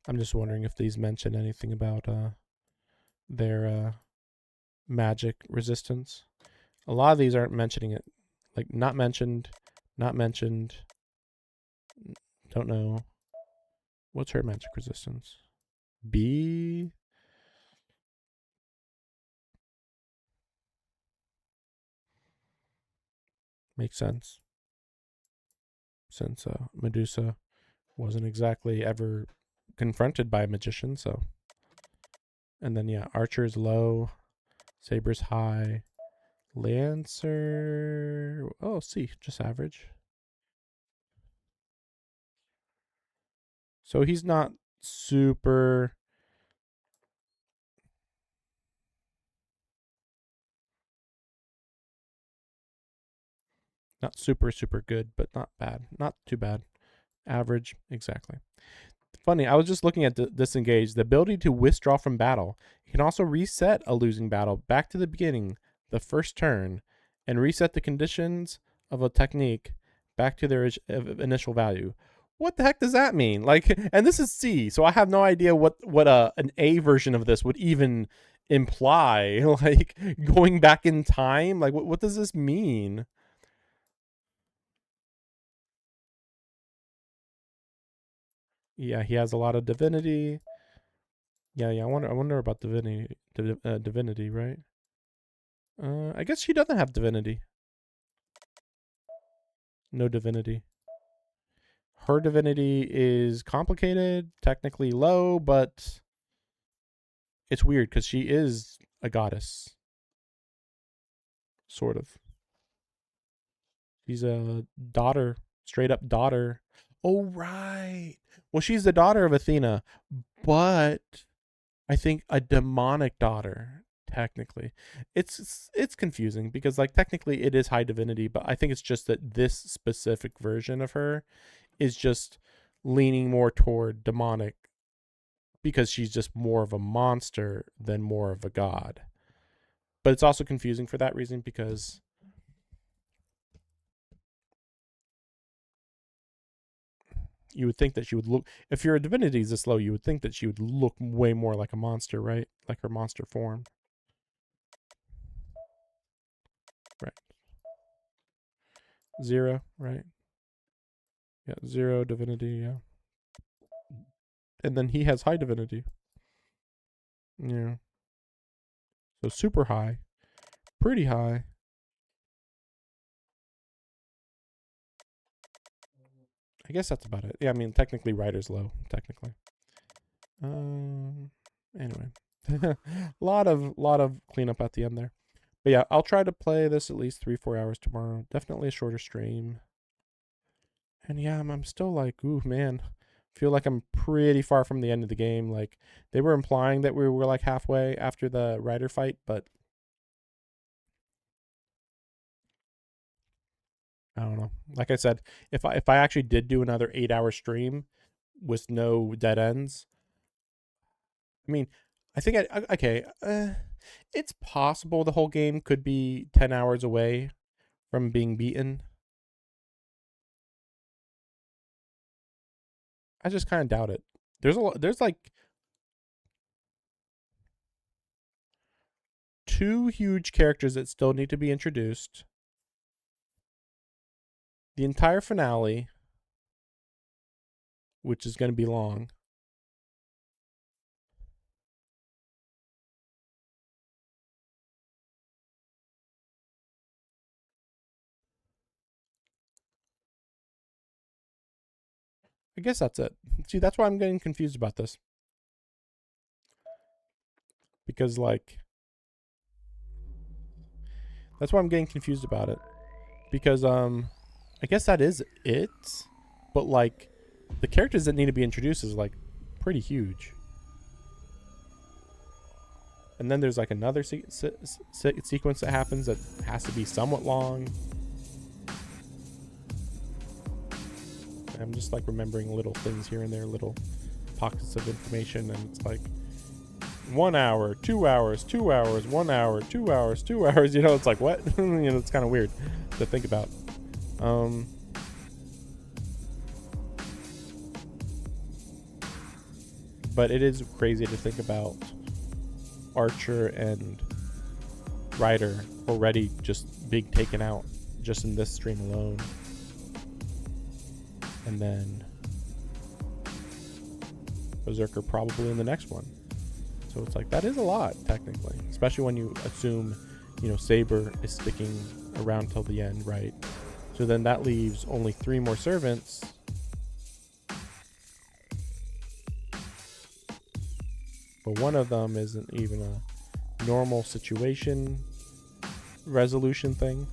I'm just wondering if these mention anything about their magic resistance. A lot of these aren't mentioning it. Like, not mentioned, not mentioned. Don't know. What's her magic resistance? B? Makes sense. Since Medusa wasn't exactly ever confronted by a magician, so. And then, yeah, Archer's low. Saber's high. Lancer. Oh, C, just average. So he's not super. Not super, super good, but not bad. Not too bad. Average, exactly. Funny, I was just looking at Disengage. The ability to withdraw from battle. You can also reset a losing battle back to the beginning, the first turn, and reset the conditions of a technique back to their initial value. What the heck does that mean? Like, and this is C, so I have no idea what an A version of this would even imply. Like, going back in time. Like, what does this mean? Yeah, he has a lot of divinity. Yeah. I wonder about divinity, right? I guess she doesn't have divinity. No divinity. Her divinity is complicated, technically low, but it's weird because she is a goddess. Sort of. She's a daughter, straight up daughter. Oh, right. Well, she's the daughter of Athena, but I think a demonic daughter, technically. It's confusing because, like, technically it is high divinity, but I think it's just that this specific version of her is just leaning more toward demonic because she's just more of a monster than more of a god. But it's also confusing for that reason because you would think that she would look, if your divinity is this low, you would think that she would look way more like a monster, right? Like her monster form. Right. 0, right? Yeah, 0 divinity, yeah. And then he has high divinity. Yeah. So super high. Pretty high. I guess that's about it. Yeah, I mean, technically Rider's low, technically. Anyway. lot of cleanup at the end there. But yeah, I'll try to play this at least 3-4 hours tomorrow. Definitely a shorter stream. And yeah, I'm still like, ooh, man. Feel like I'm pretty far from the end of the game. Like, they were implying that we were like halfway after the Rider fight, but I don't know. Like I said, if I actually did do another 8-hour stream with no dead ends, I mean, I think it's possible the whole game could be 10 hours away from being beaten. I just kind of doubt it. There's like 2 huge characters that still need to be introduced. The entire finale, which is going to be long. I guess that's it. See, that's why I'm getting confused about this. because like that's why I'm getting confused about it, because I guess that is it, but like the characters that need to be introduced is like pretty huge. And then there's like another sequence that happens that has to be somewhat long. I'm just like remembering little things here and there, little pockets of information, and it's like 1 hour, 2 hours, 2 hours, 1 hour, 2 hours, 2 hours. You know, it's like what? You know, it's kind of weird to think about. But it is crazy to think about Archer and Ryder already just being taken out just in this stream alone, and then Berserker probably in the next one. So it's like that is a lot technically, especially when you assume, you know, Saber is sticking around till the end, right? So then that leaves only 3 more servants. But one of them isn't even a normal situation resolution thing.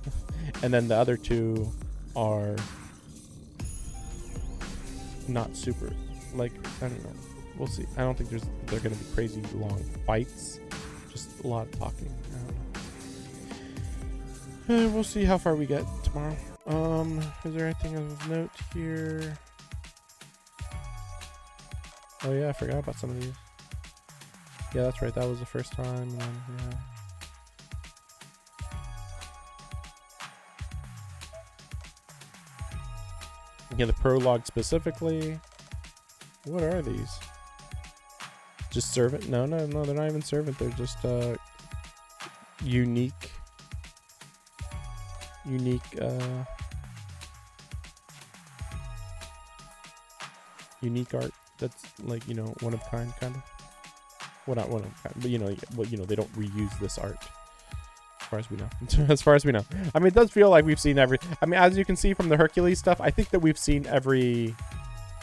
And then the other 2 are not super, like, I don't know. We'll see. I don't think they're going to be crazy long fights. Just a lot of talking. I don't know. We'll see how far we get tomorrow. Is there anything of note here? Oh yeah, I forgot about some of these. Yeah, that's right. That was the first time. Yeah. Yeah, the prologue specifically. What are these? Just servant? No, they're not even servant. They're just unique art that's like, you know, one of kind kind of. Well, not one of kind, but you know, they don't reuse this art as far as we know. As far as we know. I mean, it does feel like we've seen every, I mean, as you can see from the Hercules stuff, I think that we've seen every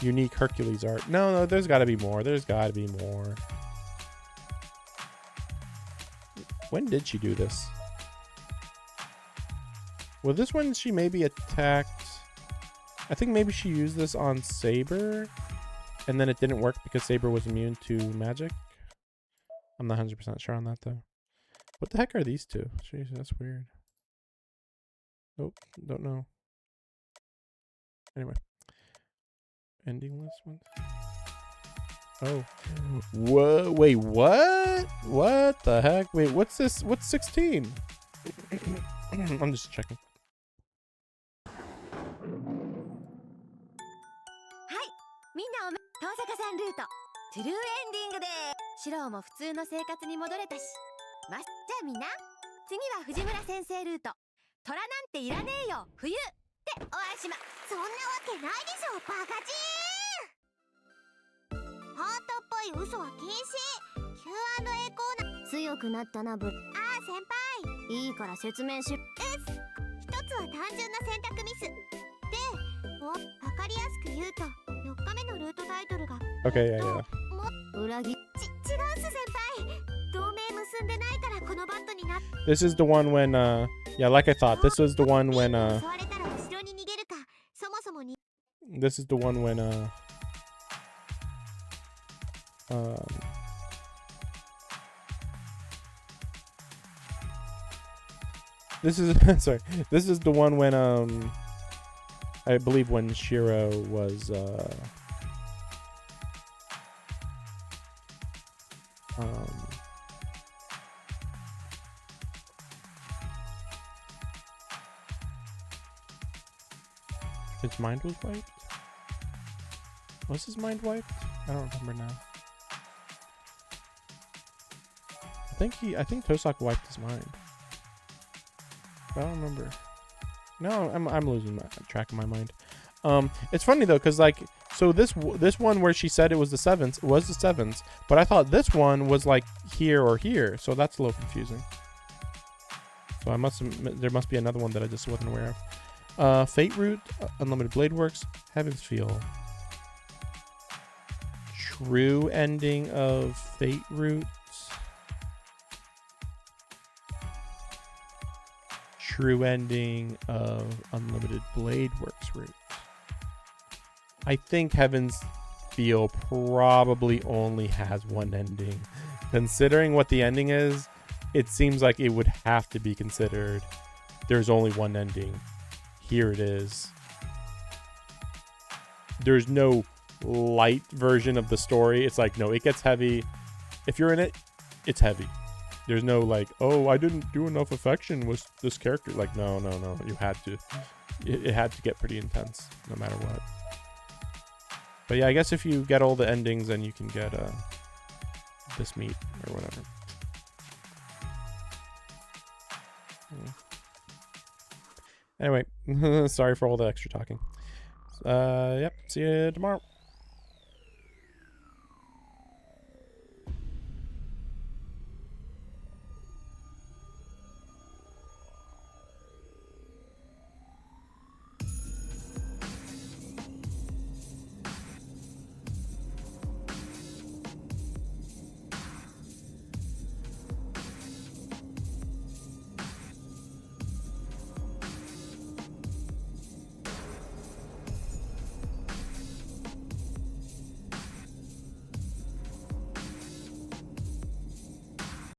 unique Hercules art. No, there's got to be more. There's got to be more. When did she do this? Well, this one she maybe attacked. I think maybe she used this on Saber, and then it didn't work because Saber was immune to magic. I'm not 100% sure on that though. What the heck are these 2? Jeez, that's weird. Nope, don't know. Anyway. Ending list ones. Oh. Whoa, wait, what? What the heck? Wait, what's this? What's 16? I'm just checking. みんなおめ遠坂さんルートトゥルーエンディングでシローも普通の生活に戻れたしじゃあみんな次は藤村先生ルート虎なんていらねえよ冬でお会いしまそんなわけないでしょバカチーハートっぽい嘘は禁止 Q&A コーナー強くなったな先輩いいから説明し一つは単純な選択ミスでわかりやすく言うと4日目のルートタイトルが Okay, yeah. 裏切違うっす先輩同盟結んでないからこのバットになっ This is the one when yeah, like I thought. This was the one when襲われたら後ろに逃げるかそもそもに this is the one when this is sorry. This is the one when I believe when Shiro was his mind was wiped? Was his mind wiped? I don't remember now. I think Tosaka wiped his mind. I don't remember. No, I'm losing track of my mind. It's funny though, cause like, so this one where she said it was the sevens, but I thought this one was like here or here, so that's a little confusing. So there must be another one that I just wasn't aware of. Fate Root, Unlimited Blade Works, Heaven's Feel. True ending of Fate Root. true ending of Unlimited Blade Works route. I think Heaven's Feel probably only has one ending. Considering what the ending is, it seems like it would have to be considered there's only one ending. Here it is. There's no light version of the story. It's like, no, it gets heavy. If you're in it, it's heavy. There's no like, oh, I didn't do enough affection with this character. Like, no. You had to. It had to get pretty intense no matter what. But yeah, I guess if you get all the endings, then you can get this meat or whatever. Anyway, sorry for all the extra talking. Yep, see you tomorrow.